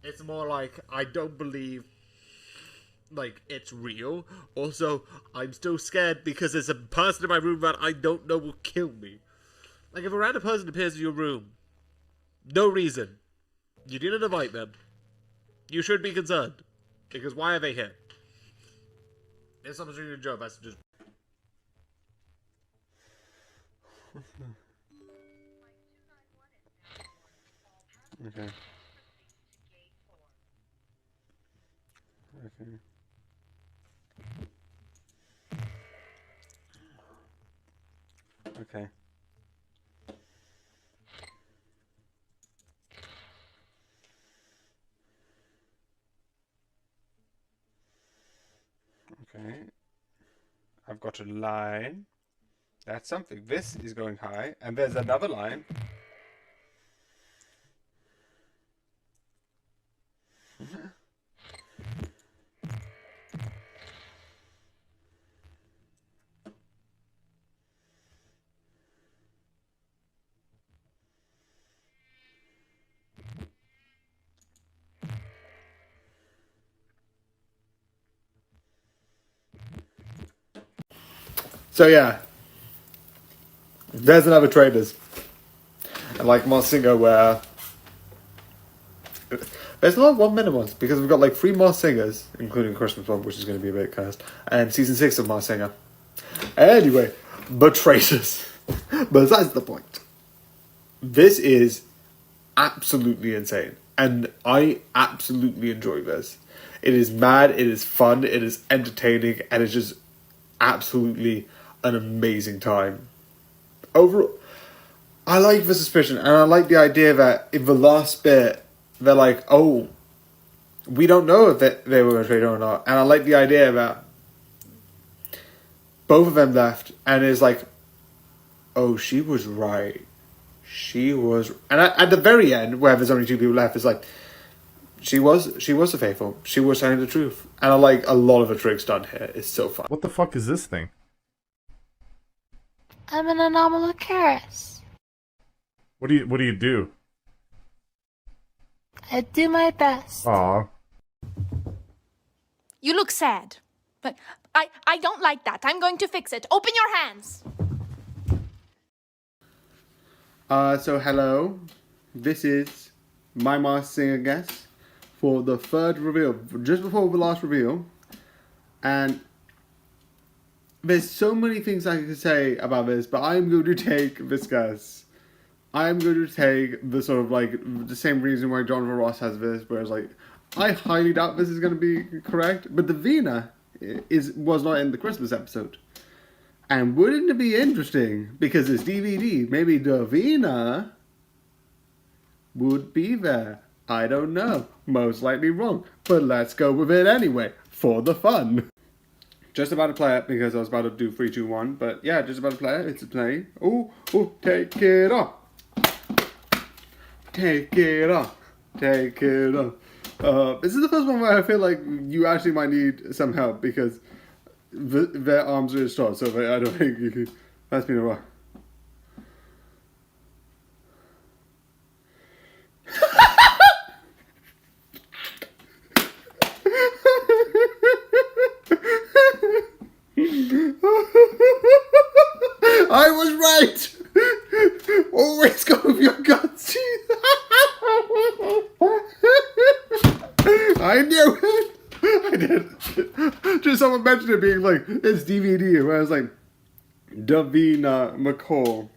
It's more like, I don't believe, like, it's real. Also, I'm still scared because there's a person in my room that I don't know will kill me. Like, if a random person appears in your room, no reason, you didn't invite them, you should be concerned. Because why are they here? If someone's doing a job, that's just... Okay. Okay. Okay. I've got a line. That's something. This is going high. And there's another line. So yeah, there's another Traders. And like Mars Singer, where there's a lot of 1 minute ones because we've got like 3 Mars Singers, including Christmas one, which is going to be a bit cursed, and season 6 of Mars Singer. Anyway, but Traders. Besides the point. This is absolutely insane, and I absolutely enjoy this. It is mad, it is fun, it is entertaining, and it's just absolutely an amazing time. Overall, I like the suspicion, and I like the idea that in the last bit, they're like, oh, we don't know if they were a traitor or not. And I like the idea that both of them left, and it's like, oh, she was right. She was... And at the very end, where there's only 2 people left, it's like, she was the faithful. She was telling the truth. And I like a lot of the tricks done here. It's so fun. What the fuck is this thing? I'm an Anomalocaris. What do you do? I do my best. Aw. You look sad. But I don't like that. I'm going to fix it. Open your hands. So hello. This is my Mars Singer guest for the 3rd reveal, just before the last reveal. And there's so many things I could say about this, but I'm going to take this guess. I'm going to take the sort of like the same reason why Jonathan Ross has this, whereas like I highly doubt this is going to be correct. But Davina was not in the Christmas episode, and wouldn't it be interesting because it's DVD? Maybe Davina would be there. I don't know. Most likely wrong, but let's go with it anyway for the fun. Just about to play it because I was about to do 3, 2, 1, but yeah, just about to play it. It's playing. Oh, take it off. Take it off. Take it off. This is the first one where I feel like you actually might need some help because their arms are short, so I don't think you can. That's been a while. I was right! Always go with your guts. I knew it! I did. Just someone mentioned it being like, it's DVD, where I was like, Davina McCall.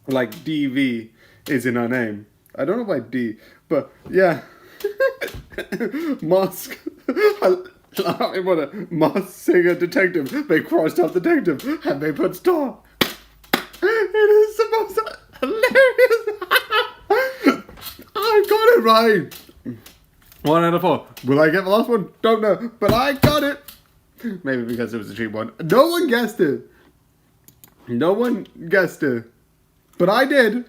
Like, DV is in her name. I don't know why D, but yeah. Mask. I want a Mars Singer detective. They crossed out detective and they put star. It is the most hilarious. I got it right. 1 out of 4. Will I get the last one? Don't know, but I got it. Maybe because it was a cheap one. No one guessed it. No one guessed it, but I did.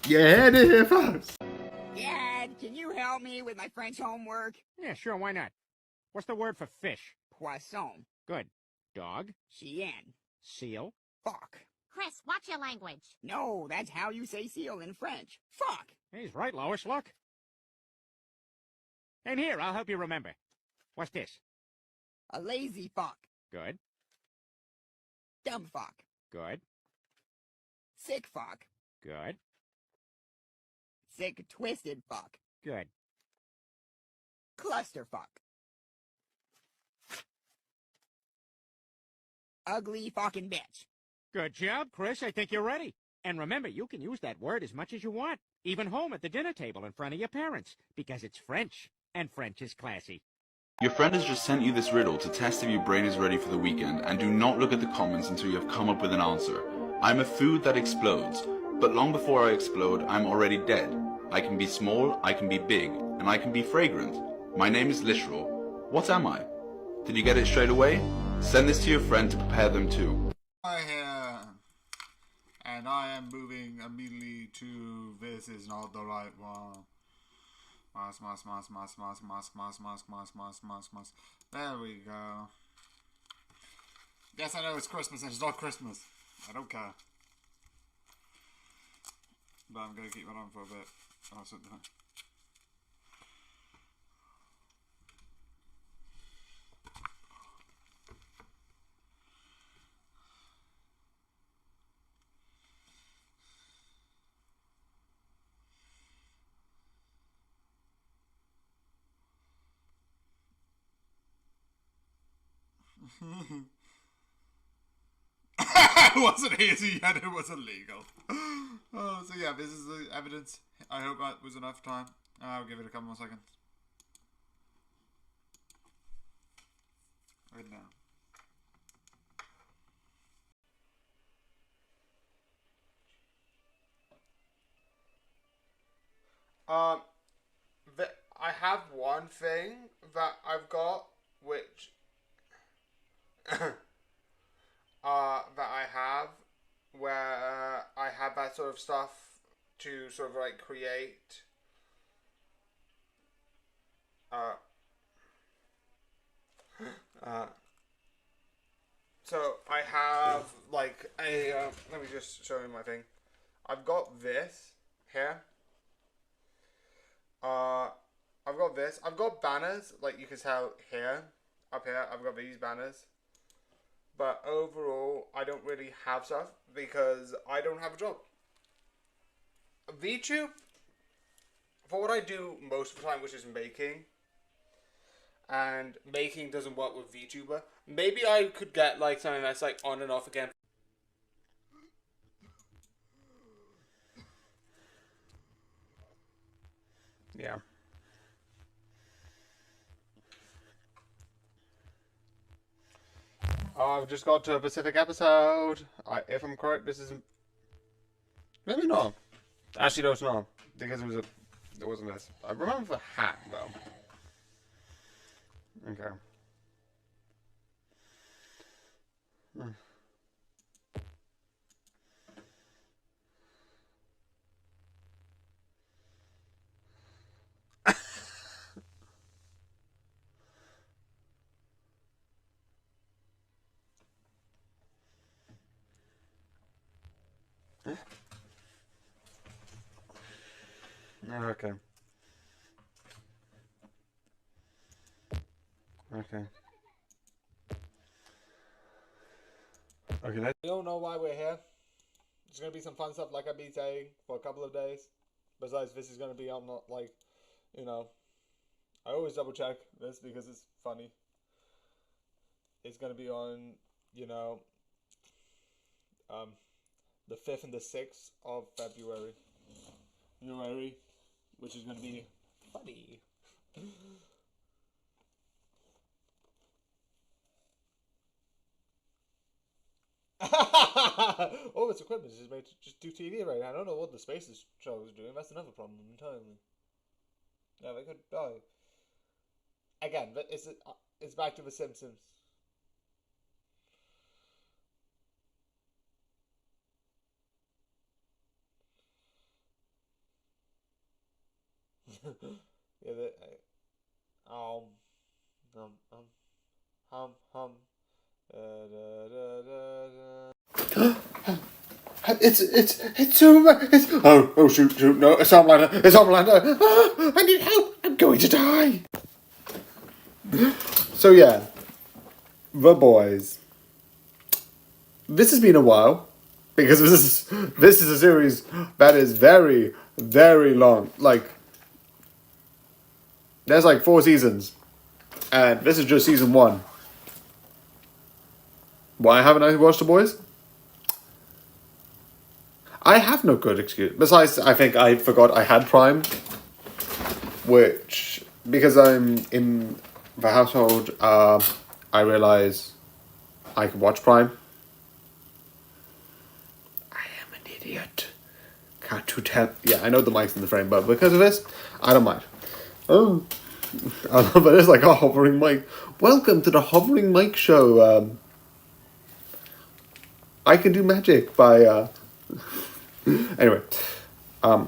You had it here first. Dad, can you help me with my French homework? Yeah, sure, why not? What's the word for fish? Poisson. Good. Dog? Chien. Seal? Fuck. Chris, watch your language. No, that's how you say seal in French. Fuck. He's right, Lois, look. And here, I'll help you remember. What's this? A lazy fuck. Good. Dumb fuck. Good. Sick fuck. Good. Sick twisted fuck. Good. Cluster fuck. Ugly fucking bitch. Good job, Chris. I think you're ready. And remember, you can use that word as much as you want, even home at the dinner table in front of your parents, because it's French, and French is classy. Your friend has just sent you this riddle to test if your brain is ready for the weekend, and do not look at the comments until you have come up with an answer. I'm a food that explodes, but long before I explode, I'm already dead. I can be small, I can be big, and I can be fragrant. My name is Literal. What am I? Did you get it straight away? Send this to your friend to prepare them too. Hi here, and I am moving immediately to this is not the right one. Mask. There we go. Yes, I know it's Christmas and it's not Christmas. I don't care. But I'm going to keep it on for a bit. Oh, sit down. It wasn't easy yet, it was illegal. Oh, so yeah, this is the evidence. I hope that was enough time. I'll give it a couple more seconds. Right now. I have one thing that I've got, which that I have, where I have that sort of stuff to sort of like create. So I have like a. Let me just show you my thing. I've got this here. I've got this. I've got banners, like you can tell here, up here. I've got these banners. But overall, I don't really have stuff because I don't have a job. VTube, for what I do most of the time, which is making, and making doesn't work with VTuber. Maybe I could get like something that's like on and off again. Yeah. I've just got to a Pacific episode. If I'm correct, this isn't. Maybe not. Actually, no, it's not because it wasn't this. I remember the hat though. Okay. Okay. Okay. Okay. We don't know why we're here. There's gonna be some fun stuff, like I've been saying, for a couple of days. Besides, this is gonna be on, not like, you know. I always double check this because it's funny. It's gonna be on, you know, the 5th and the 6th of February. Which is going to be funny. All this equipment is made to just do TV right now. I don't know what the Spaces show is doing. That's another problem entirely. Yeah, they could die. Again, it's back to The Simpsons. Yeah, it's oh shoot no, it's Homelander. I need help. I'm going to die. So yeah, The Boys. This has been a while because this is a series that is very, very long. Like, there's like 4 seasons, and this is just season 1. Why haven't I watched The Boys? I have no good excuse. Besides, I think I forgot I had Prime, which, because I'm in the household, I realize I can watch Prime. I am an idiot. Can't you tell? Yeah, I know the mic's in the frame, but because of this, I don't mind. Oh, but it's like a hovering mic. Welcome to the hovering mic show. I can do magic by. Anyway, I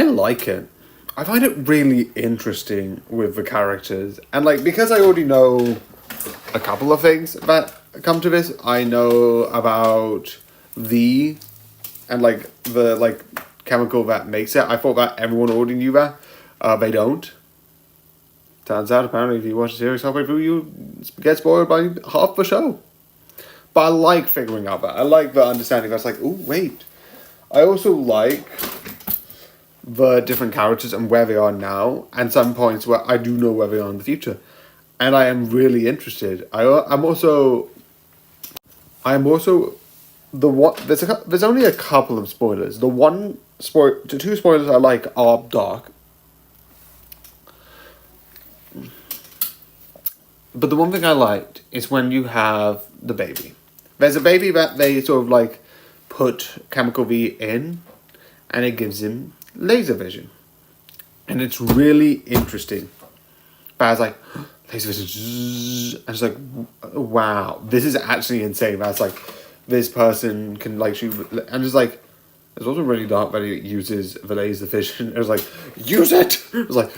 like it. I find it really interesting with the characters, and like because I already know a couple of things that come to this. I know about the chemical that makes it. I thought that everyone already knew that. They don't. Turns out, apparently, if you watch the series halfway through, you get spoiled by half the show. But I like figuring out that. I like the understanding that's like, oh, wait. I also like the different characters and where they are now, and some points where I do know where they are in the future. and I am really interested. I'm also the one. There's only a couple of spoilers. The two spoilers I like are dark. But the one thing I liked is when you have the baby. There's a baby that they sort of like put Chemical V in, and it gives him laser vision. And it's really interesting. But I was like, laser vision, and it's like, wow, this is actually insane. That's like, this person can like shoot, and it's like, it's also really dark that he uses the laser vision. It was like, use it! It was like,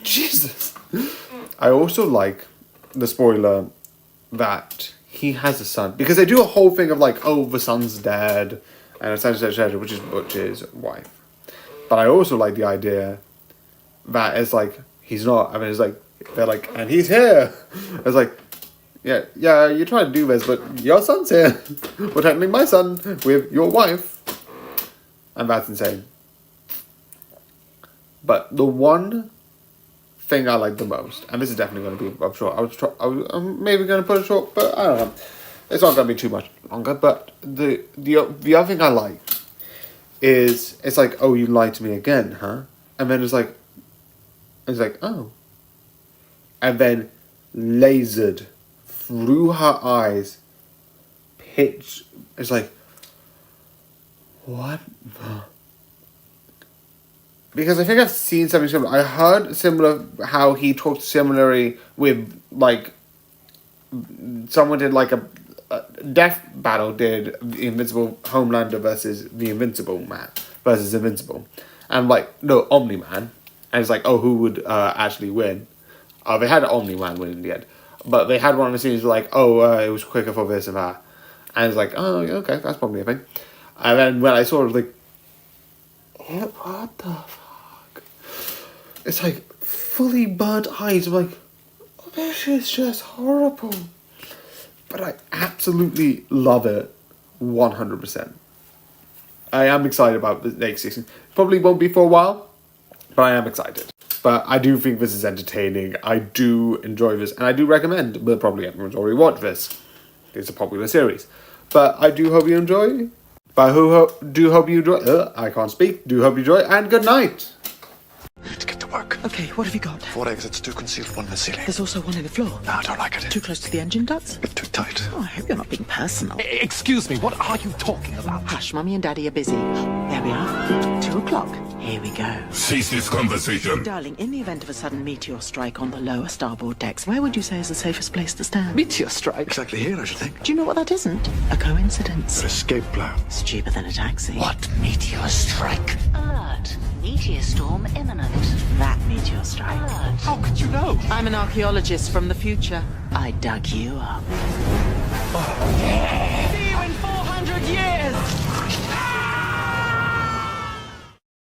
Jesus. I also like the spoiler that he has a son, because they do a whole thing of like, oh, the son's dead, and etc., which is Butch's wife. But I also like the idea that it's like, he's not. I mean, it's like, they're like, and he's here. It's like, yeah, you're trying to do this, but your son's here. Well, technically my son with your wife. And that's insane. But the one thing I like the most, and this is definitely going to be, I'm sure, I'm maybe going to put it short, but I don't know. It's not going to be too much longer, but the other thing I like is, it's like, oh, you lied to me again, huh? And then it's like, oh. And then lasered through her eyes, pitch, it's like, what? Because I think I've seen something similar. I heard similar, how he talked similarly with, like, someone did like a Death Battle did the Invincible Homelander versus the Invincible Man versus Invincible. And like, no, Omni-Man. And it's like, oh, who would actually win? They had Omni-Man win in the end. But they had one of the scenes like, oh, it was quicker for this and that. And it's like, oh, okay, that's probably a thing. And then when I saw it, like, what the fuck? It's like fully burnt eyes. I'm like, oh, this is just horrible. But I absolutely love it 100%. I am excited about the next season. Probably won't be for a while, but I am excited. But I do think this is entertaining. I do enjoy this, and I do recommend, but probably everyone's already watched this. It's a popular series. But I do hope you enjoy. But do hope you enjoy. I can't speak. Do hope you enjoy, and good night. To get to work. Okay, what have you got? 4 exits, 2 concealed, 1 in the ceiling. There's also one in the floor. No, I don't like it. Too close to the engine ducts? Bit too tight. Oh, I hope you're not being personal. Excuse me, what are you talking about? Hush, Mummy and Daddy are busy. There we are. 2 o'clock. Here we go. Cease this conversation. Darling, in the event of a sudden meteor strike on the lower starboard decks, where would you say is the safest place to stand? Meteor strike? Exactly here, I should think. Do you know what that isn't? A coincidence. An escape plan. It's cheaper than a taxi. What meteor strike? Alert. Meteor storm imminent. That meteor strike. Alert. How could you know? I'm an archaeologist from the future. I dug you up. See you in 400 years!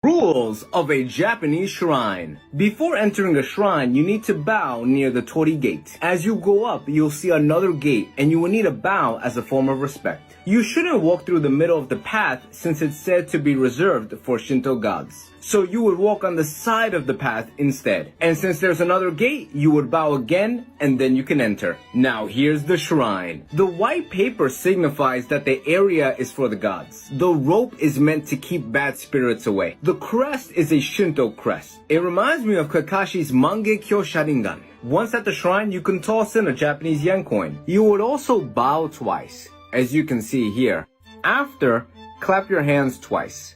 Rules of a Japanese shrine. Before entering a shrine, you need to bow near the Tori gate. As you go up, you'll see another gate, and you will need a bow as a form of respect. You shouldn't walk through the middle of the path since it's said to be reserved for Shinto gods. So you would walk on the side of the path instead. And since there's another gate, you would bow again and then you can enter. Now here's the shrine. The white paper signifies that the area is for the gods. The rope is meant to keep bad spirits away. The crest is a Shinto crest. It reminds me of Kakashi's Mangekyo Sharingan. Once at the shrine, you can toss in a Japanese yen coin. You would also bow twice, as you can see here. After, clap your hands twice.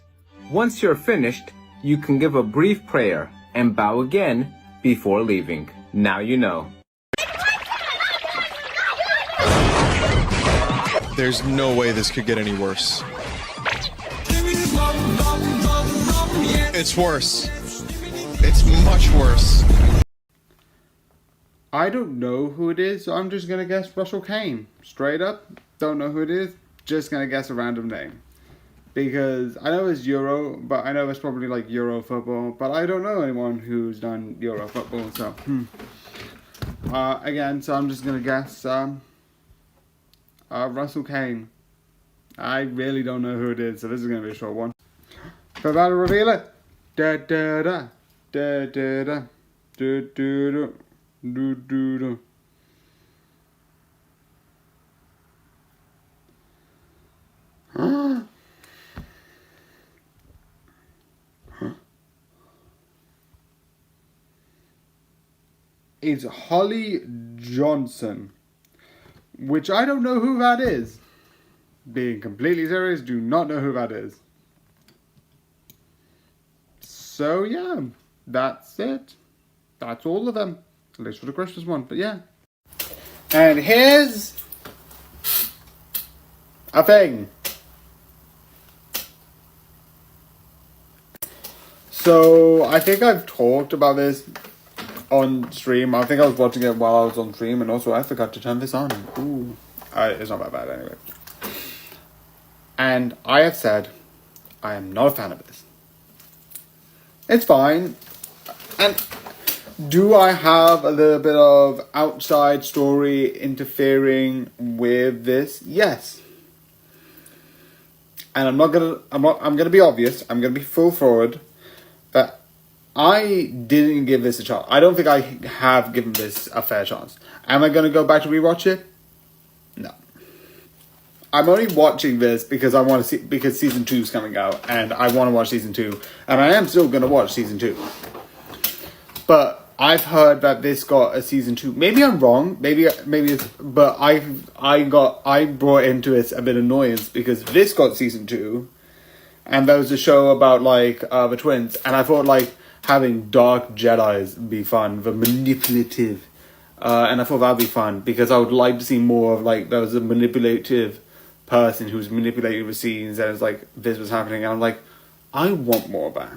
Once you're finished, you can give a brief prayer and bow again before leaving. Now you know. There's no way this could get any worse. It's worse. It's much worse. I don't know who it is, so I'm just gonna guess Russell Kane. Straight up, don't know who it is, just gonna guess a random name. Because I know it's Euro, but I know it's probably like Euro football, but I don't know anyone who's done Euro football, so again, so I'm just gonna guess Russell Kane. I really don't know who it is, so this is gonna be a short one. But I'll reveal it. Da da da da da da da da da. Do do do. Huh? Huh? It's Holly Johnson, which I don't know who that is. Being completely serious, do not know who that is. So yeah, that's it. That's all of them. At least for the Christmas one, but yeah. And here's a thing. So I think I've talked about this on stream. I think I was watching it while I was on stream, and also I forgot to turn this on. Ooh, it's not that bad anyway. And I have said I am not a fan of this. It's fine. And do I have a little bit of outside story interfering with this? Yes. And I'm gonna be obvious. I'm gonna be full forward. But I didn't give this a chance. I don't think I have given this a fair chance. Am I gonna go back to rewatch it? No. I'm only watching this because I want to see, because season 2 is coming out and I want to watch season 2, and I am still gonna watch season 2. But I've heard that this got a season 2. Maybe I'm wrong. Maybe it's. But I brought into it a bit of annoyance because this got season 2, and there was a show about like the twins, and I thought like having dark Jedi's be fun, the manipulative, and I thought that'd be fun because I would like to see more of like there was a manipulative person who was manipulating the scenes, and it's like this was happening, and I'm like, I want more of that.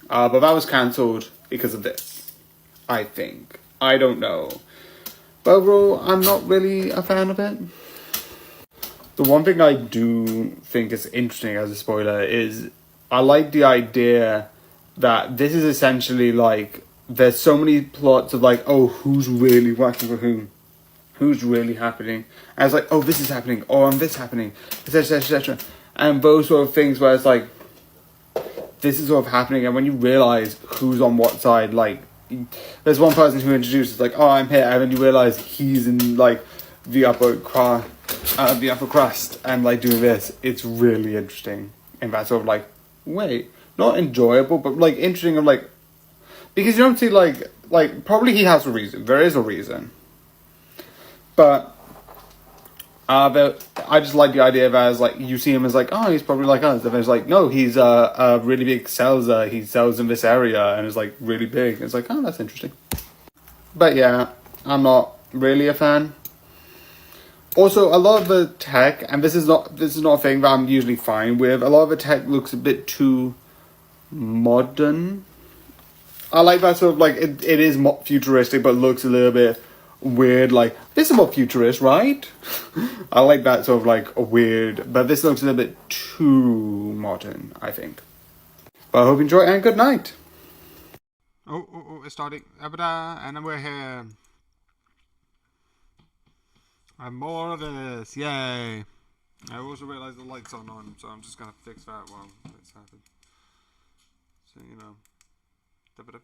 But that was cancelled because of this, I think. I don't know. But overall, I'm not really a fan of it. The one thing I do think is interesting as a spoiler is I like the idea that this is essentially like, there's so many plots of like, oh, who's really working for whom? Who's really happening? And it's like, oh, this is happening, or this happening, etc., etc. And those sort of things where it's like, this is sort of happening, and when you realize who's on what side, like, there's one person who introduces like, oh, I'm here, and then you realize he's in like the upper crust, and like doing this. It's really interesting in that sort of like way, not enjoyable, but like interesting of like, because you don't see like probably he has a reason. There is a reason. But I just like the idea of as like you see him as like, oh, he's probably like us, and it's like, no, he's a really big seller. He sells in this area and is like really big. It's like, oh, that's interesting. But yeah, I'm not really a fan. Also, a lot of the tech, and this is not a thing that I'm usually fine with. A lot of the tech looks a bit too modern. I like that sort of like it is futuristic, but looks a little bit weird, like, this is more futurist, right? I like that sort of like a weird, but this looks a little bit too modern, I think. But I hope you enjoy, and good night. Oh, it's starting. And then we're here. And more of this, yay. I also realised the lights aren't on, so I'm just going to fix that while it's happening. So, you know. Okay,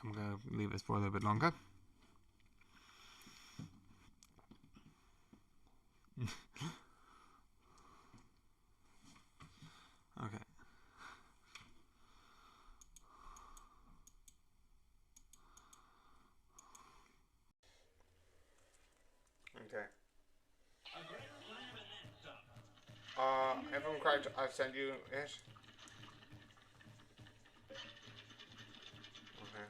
I'm going to leave this for a little bit longer. Okay. Okay. Everyone correct, I've sent you it. Okay.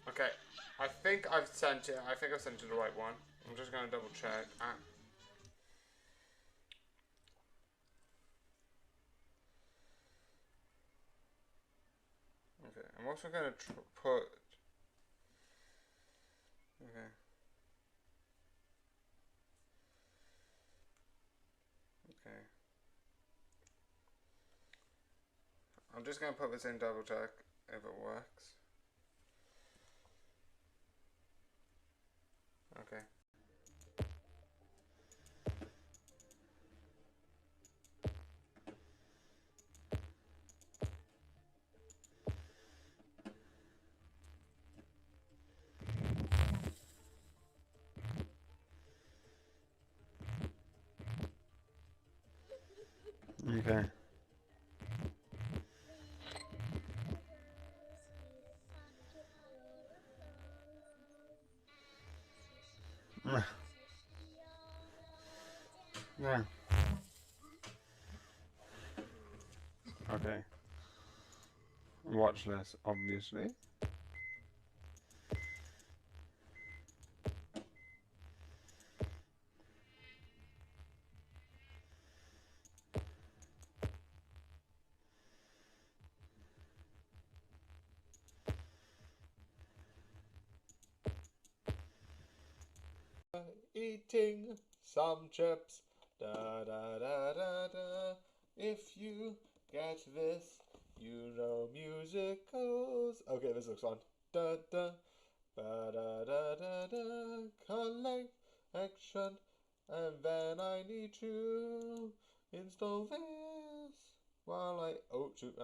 Okay, I think I've sent it. I think I've sent it to the right one. I'm just gonna double check. Okay, I'm also going to put... Okay. Okay. I'm just going to put this in double check if it works. Okay. Okay. Yeah. Okay. Watch this, obviously. Eating some chips, da da da da da. If you get this, you know music goes. Okay, this looks fun. Da da, ba da da da da. Collect action, and then I need to install this while I. Oh shoot!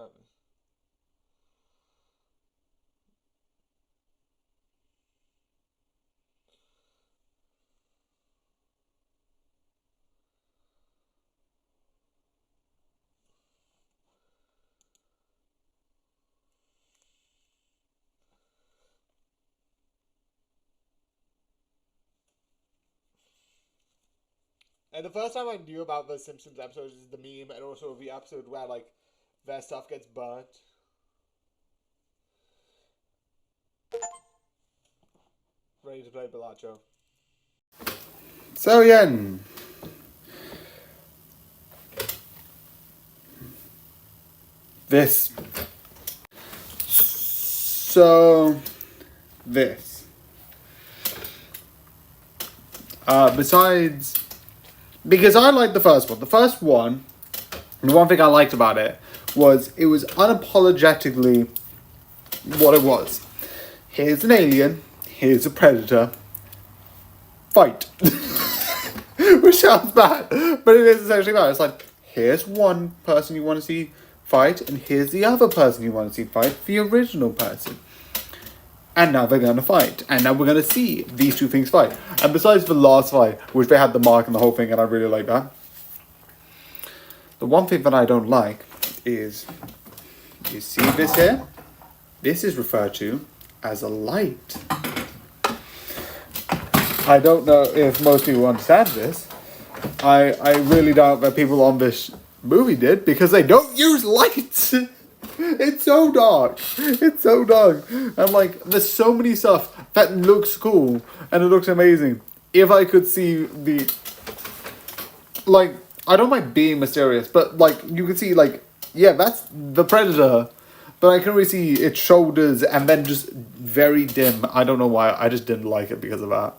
And the first time I knew about the Simpsons episodes is the meme, and also the episode where like their stuff gets burnt. Ready to play Balacho. So Yen. This. So this. Besides, because I liked the first one. The first one, the one thing I liked about it was unapologetically what it was. Here's an alien. Here's a predator. Fight. Which sounds bad, but it is essentially that. It's like, here's one person you want to see fight, and here's the other person you want to see fight, the original person. And now they're going to fight. And now we're going to see these two things fight. And besides the last fight, which they had the mark and the whole thing, and I really like that. The one thing that I don't like is, you see this here? This is referred to as a light. I don't know if most people understand this. I really doubt that people on this movie did, because they don't use lights. It's so dark. It's so dark. And like, there's so many stuff that looks cool and it looks amazing. If I could see the, like, I don't mind being mysterious, but like, you can see like, yeah, that's the predator. But I can really see its shoulders and then just very dim. I don't know why. I just didn't like it because of that.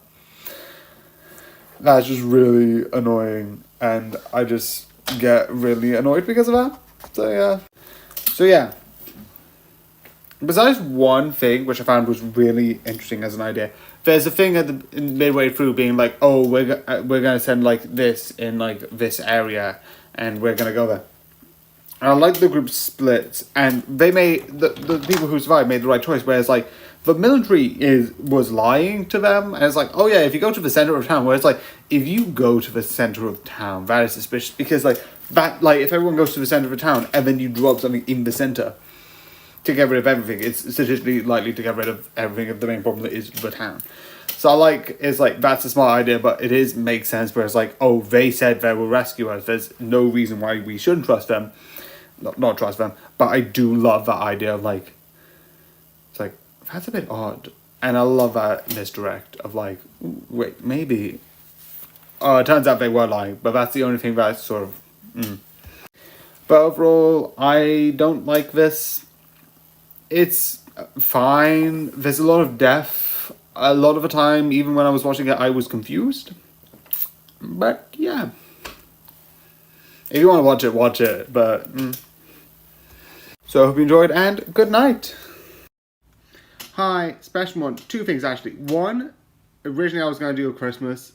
That's just really annoying. And I just get really annoyed because of that. So yeah. So yeah, besides one thing which I found was really interesting as an idea, there's a thing at the midway through being like, oh, we're gonna send like this in like this area, and we're gonna go there. And I like the group split, and they made the people who survived made the right choice. Whereas like the military was lying to them, and it's like, oh yeah, if you go to the center of town, where it's like, if you go to the center of town, that is suspicious, because like that, like if everyone goes to the center of a town and then you drop something in the center to get rid of everything, it's statistically likely to get rid of everything if the main problem is the town. So I like, it's like, that's a smart idea, but it makes sense where it's like, oh, they said they will rescue us, there's no reason why we shouldn't trust them. Not trust them, but I do love that idea of like, it's like, that's a bit odd. And I love that misdirect of like, wait, maybe. Oh, it turns out they were lying, but that's the only thing that's sort of, But overall, I don't like this. It's fine. There's a lot of death. A lot of the time, even when I was watching it, I was confused. But yeah. If you want to watch it. But so I hope you enjoyed, and good night. Hi, special one. Two things actually. One, originally I was going to do a Christmas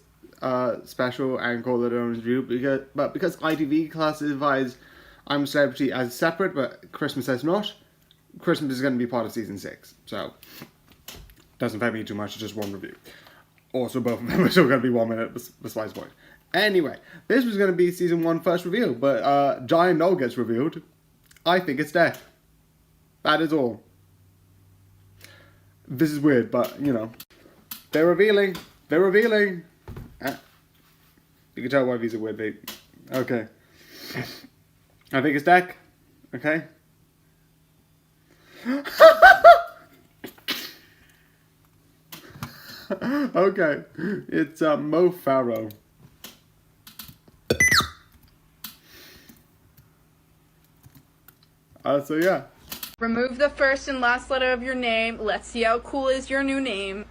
special and call it Owner's Review, because ITV classifies I'm a Celebrity as separate, but Christmas says not. Christmas is going to be part of season 6, so doesn't affect me too much. It's just one review. Also, both of them are still going to be 1 minute, besides the point. Anyway, this was going to be season 1 first review, but Giant Knoll gets revealed. I think it's death. That is all. This is weird, but you know, they're revealing. They're revealing. You can tell why these are weird. Okay. I think it's Deck. Okay. Okay. It's Mo Farrow. So yeah. Remove the first and last letter of your name. Let's see how cool is your new name.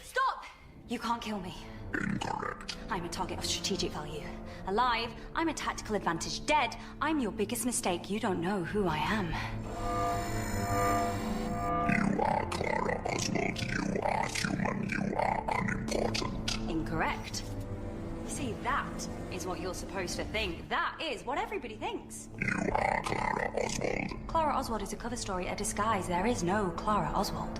Stop! You can't kill me. Incorrect. I'm a target of strategic value. Alive, I'm a tactical advantage. Dead, I'm your biggest mistake. You don't know who I am. You are Clara Oswald. You are human. You are unimportant. Incorrect. See, that is what you're supposed to think. That is what everybody thinks. You are Clara Oswald. Clara Oswald is a cover story, a disguise. There is no Clara Oswald.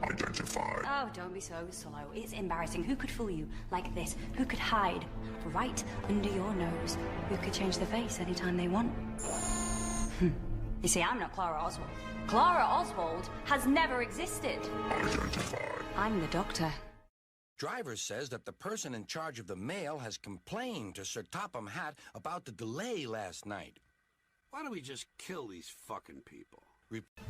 Identify. Oh, don't be so slow. It's embarrassing. Who could fool you like this? Who could hide right under your nose? Who could change their face anytime they want? You see, I'm not Clara Oswald. Clara Oswald has never existed. Identify. I'm the Doctor. Driver says that the person in charge of the mail has complained to Sir Topham Hatt about the delay last night. Why don't we just kill these fucking people?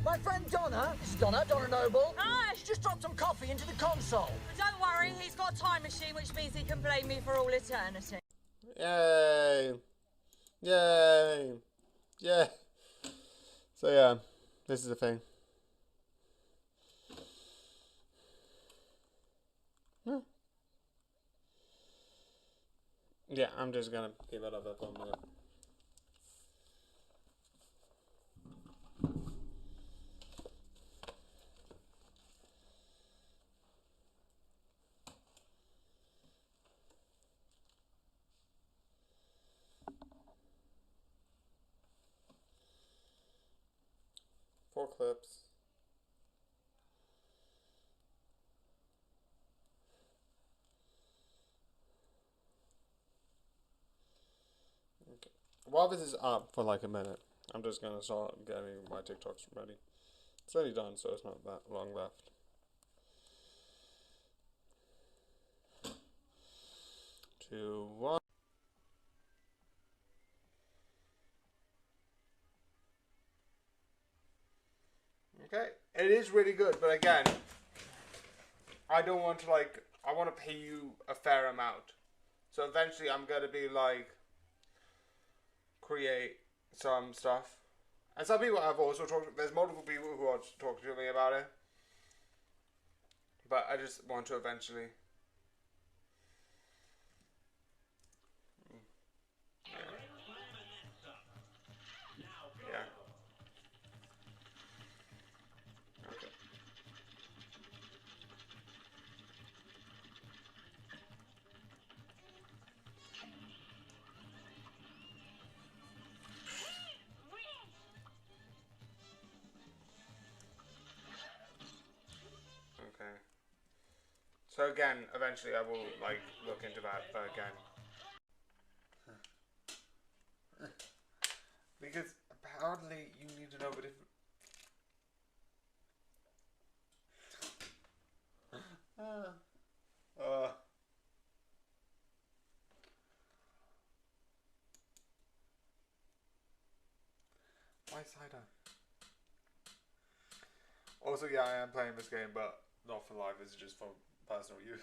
My friend Donna, this is Donna Noble. Hi! She just dropped some coffee into the console. Don't worry, he's got a time machine, which means he can blame me for all eternity. Yay! Yay! Yeah. So yeah, this is the thing. Yeah, I'm just gonna give it up for a minute. Four clips. Okay. While this is up for like a minute, I'm just gonna start getting my TikToks ready. It's only done, so it's not that long left. Two, one. Okay, it is really good, but again, I don't want to I want to pay you a fair amount. So eventually I'm going to be create some stuff. And some people have also talked, there's multiple people who are talking to me about it. But I just want to eventually. Yeah. Okay. Okay. So again, eventually I will look into that, but again. Because apparently you need to know the difference. Why cider? Also, yeah, I am playing this game, but not for live. It's just for personal use.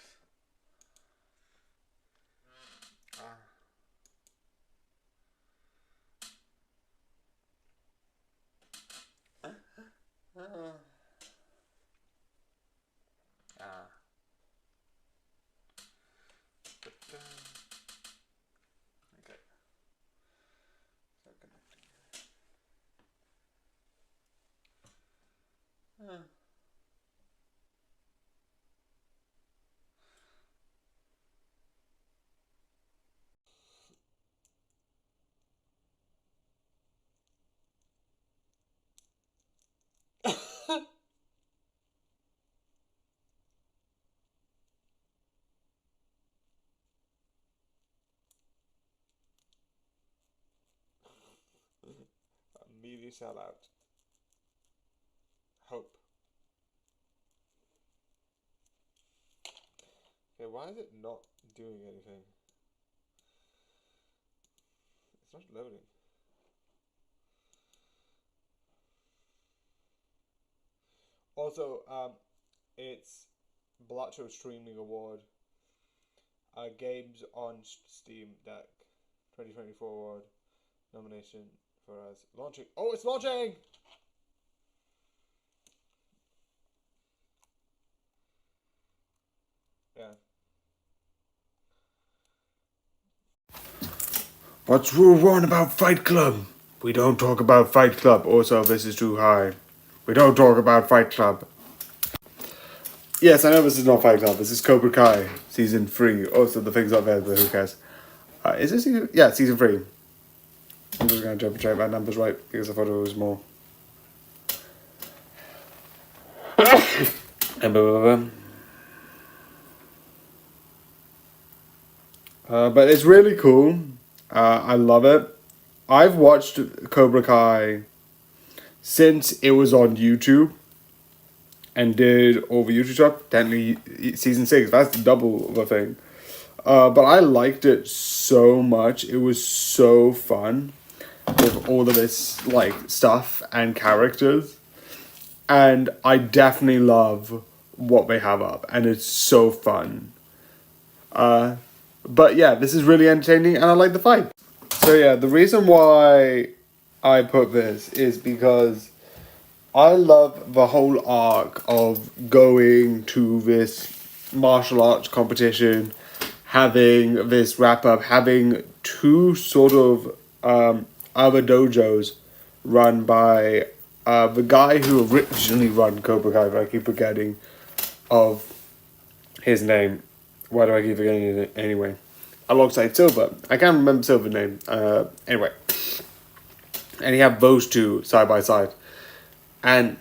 immediately sell out. Hope. Okay, why is it not doing anything? It's not loading. Also, it's Bellotto Streaming Award. Games on Steam Deck 2024 award nomination for us launching. Oh, it's launching! Yeah. What's rule 1 about Fight Club? We don't talk about Fight Club. Also, this is too high. We don't talk about Fight Club. Yes, I know this is not Fight Club. This is Cobra Kai season 3. Also, the thing's not there, but who cares? Is this season? Yeah, season 3. I'm just gonna jump and check my numbers right because I thought it was more. But it's really cool. I love it. I've watched Cobra Kai since it was on YouTube. And did all the YouTube stuff. Technically, season 6. That's double of a thing. But I liked it so much. It was so fun with all of this like stuff and characters. And I definitely love what they have up, and it's so fun. But yeah, this is really entertaining, and I like the fight. So yeah, the reason why I put this is because I love the whole arc of going to this martial arts competition, having this wrap up, having two sort of other dojos run by the guy who originally run Cobra Kai, but I keep forgetting of his name. Why do I keep forgetting it anyway? Alongside Silver. I can't remember Silver's name. Anyway. And you have those two side by side. And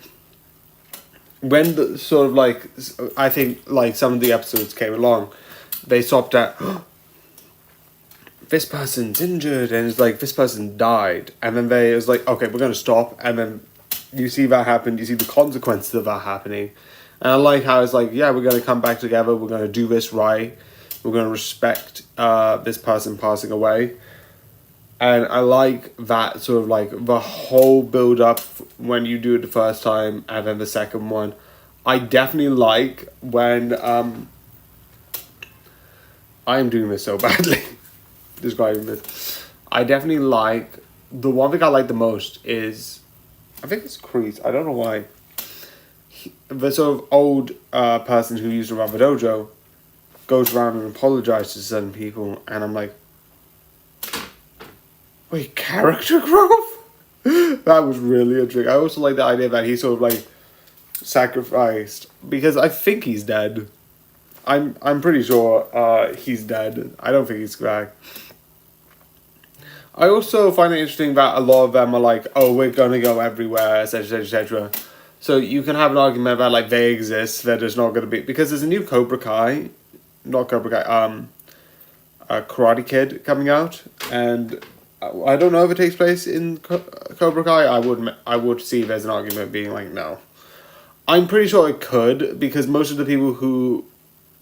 when the sort of like, I think like some of the episodes came along, they stopped at, oh, this person's injured, and it's like, this person died. And then it was like, okay, we're going to stop. And then you see that happen, you see the consequences of that happening. And I like how it's like, yeah, we're going to come back together, we're going to do this right, we're going to respect this person passing away. And I like that sort of like the whole build up when you do it the first time and then the second one. I definitely like when I am doing this so badly describing this. I definitely like, the one thing I like the most is, I think it's Kreese, I don't know why. The sort of old person who used to run the dojo goes around and apologizes to certain people, and I'm like, wait, character growth? That was really a trick. I also like the idea that he sort of like sacrificed, because I think he's dead. I'm pretty sure he's dead. I don't think he's back. I also find it interesting that a lot of them are like, oh, we're gonna go everywhere, etc, etc. So you can have an argument that like they exist, that there's not gonna be, because there's a new Cobra Kai, not Cobra Kai, Karate Kid coming out, and I don't know if it takes place in Cobra Kai. I would see there's an argument being like, no. I'm pretty sure it could, because most of the people who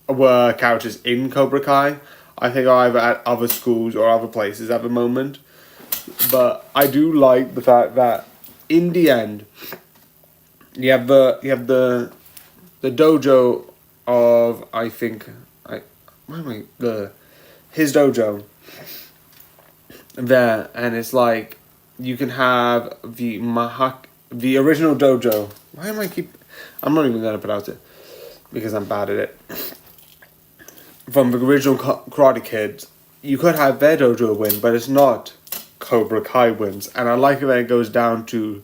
were characters in Cobra Kai, I think are either at other schools or other places at the moment. But I do like the fact that in the end, you have the dojo of, I think, his dojo there, and it's like you can have the original dojo. I'm not even gonna pronounce it because I'm bad at it. From the original Karate Kids, you could have their dojo win, but it's not Cobra Kai wins, and I like it when it goes down to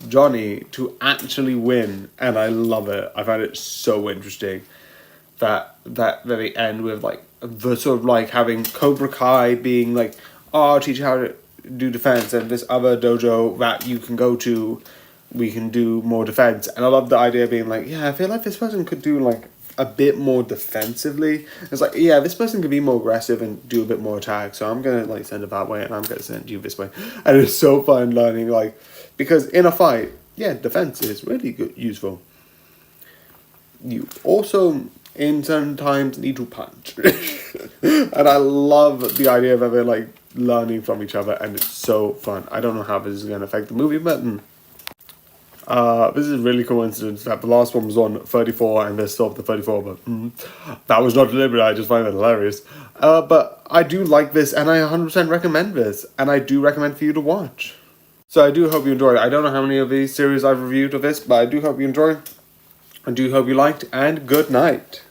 Johnny to actually win, and I love it. I find it so interesting that they end with like the sort of like having Cobra Kai being like, oh, I'll teach you how to do defense, and this other dojo that you can go to, we can do more defense. And I love the idea of being like, yeah, I feel like this person could do like a bit more defensively. It's like, yeah, this person could be more aggressive and do a bit more attack, so I'm gonna like send it that way, and I'm gonna send you this way. And it's so fun learning, like, because in a fight, yeah, defense is really good, useful. You also, in certain times, need to punch. And I love the idea of ever like learning from each other, and it's so fun. I don't know how this is going to affect the movie, but this is a really coincidence that the last one was on 34 and they're still up to 34, but that was not deliberate. I just find that hilarious. But I do like this, and I 100% recommend this, and I do recommend for you to watch. So I do hope you enjoyed it. I don't know how many of these series I've reviewed of this, but I do hope you enjoyed. I do hope you liked, and good night.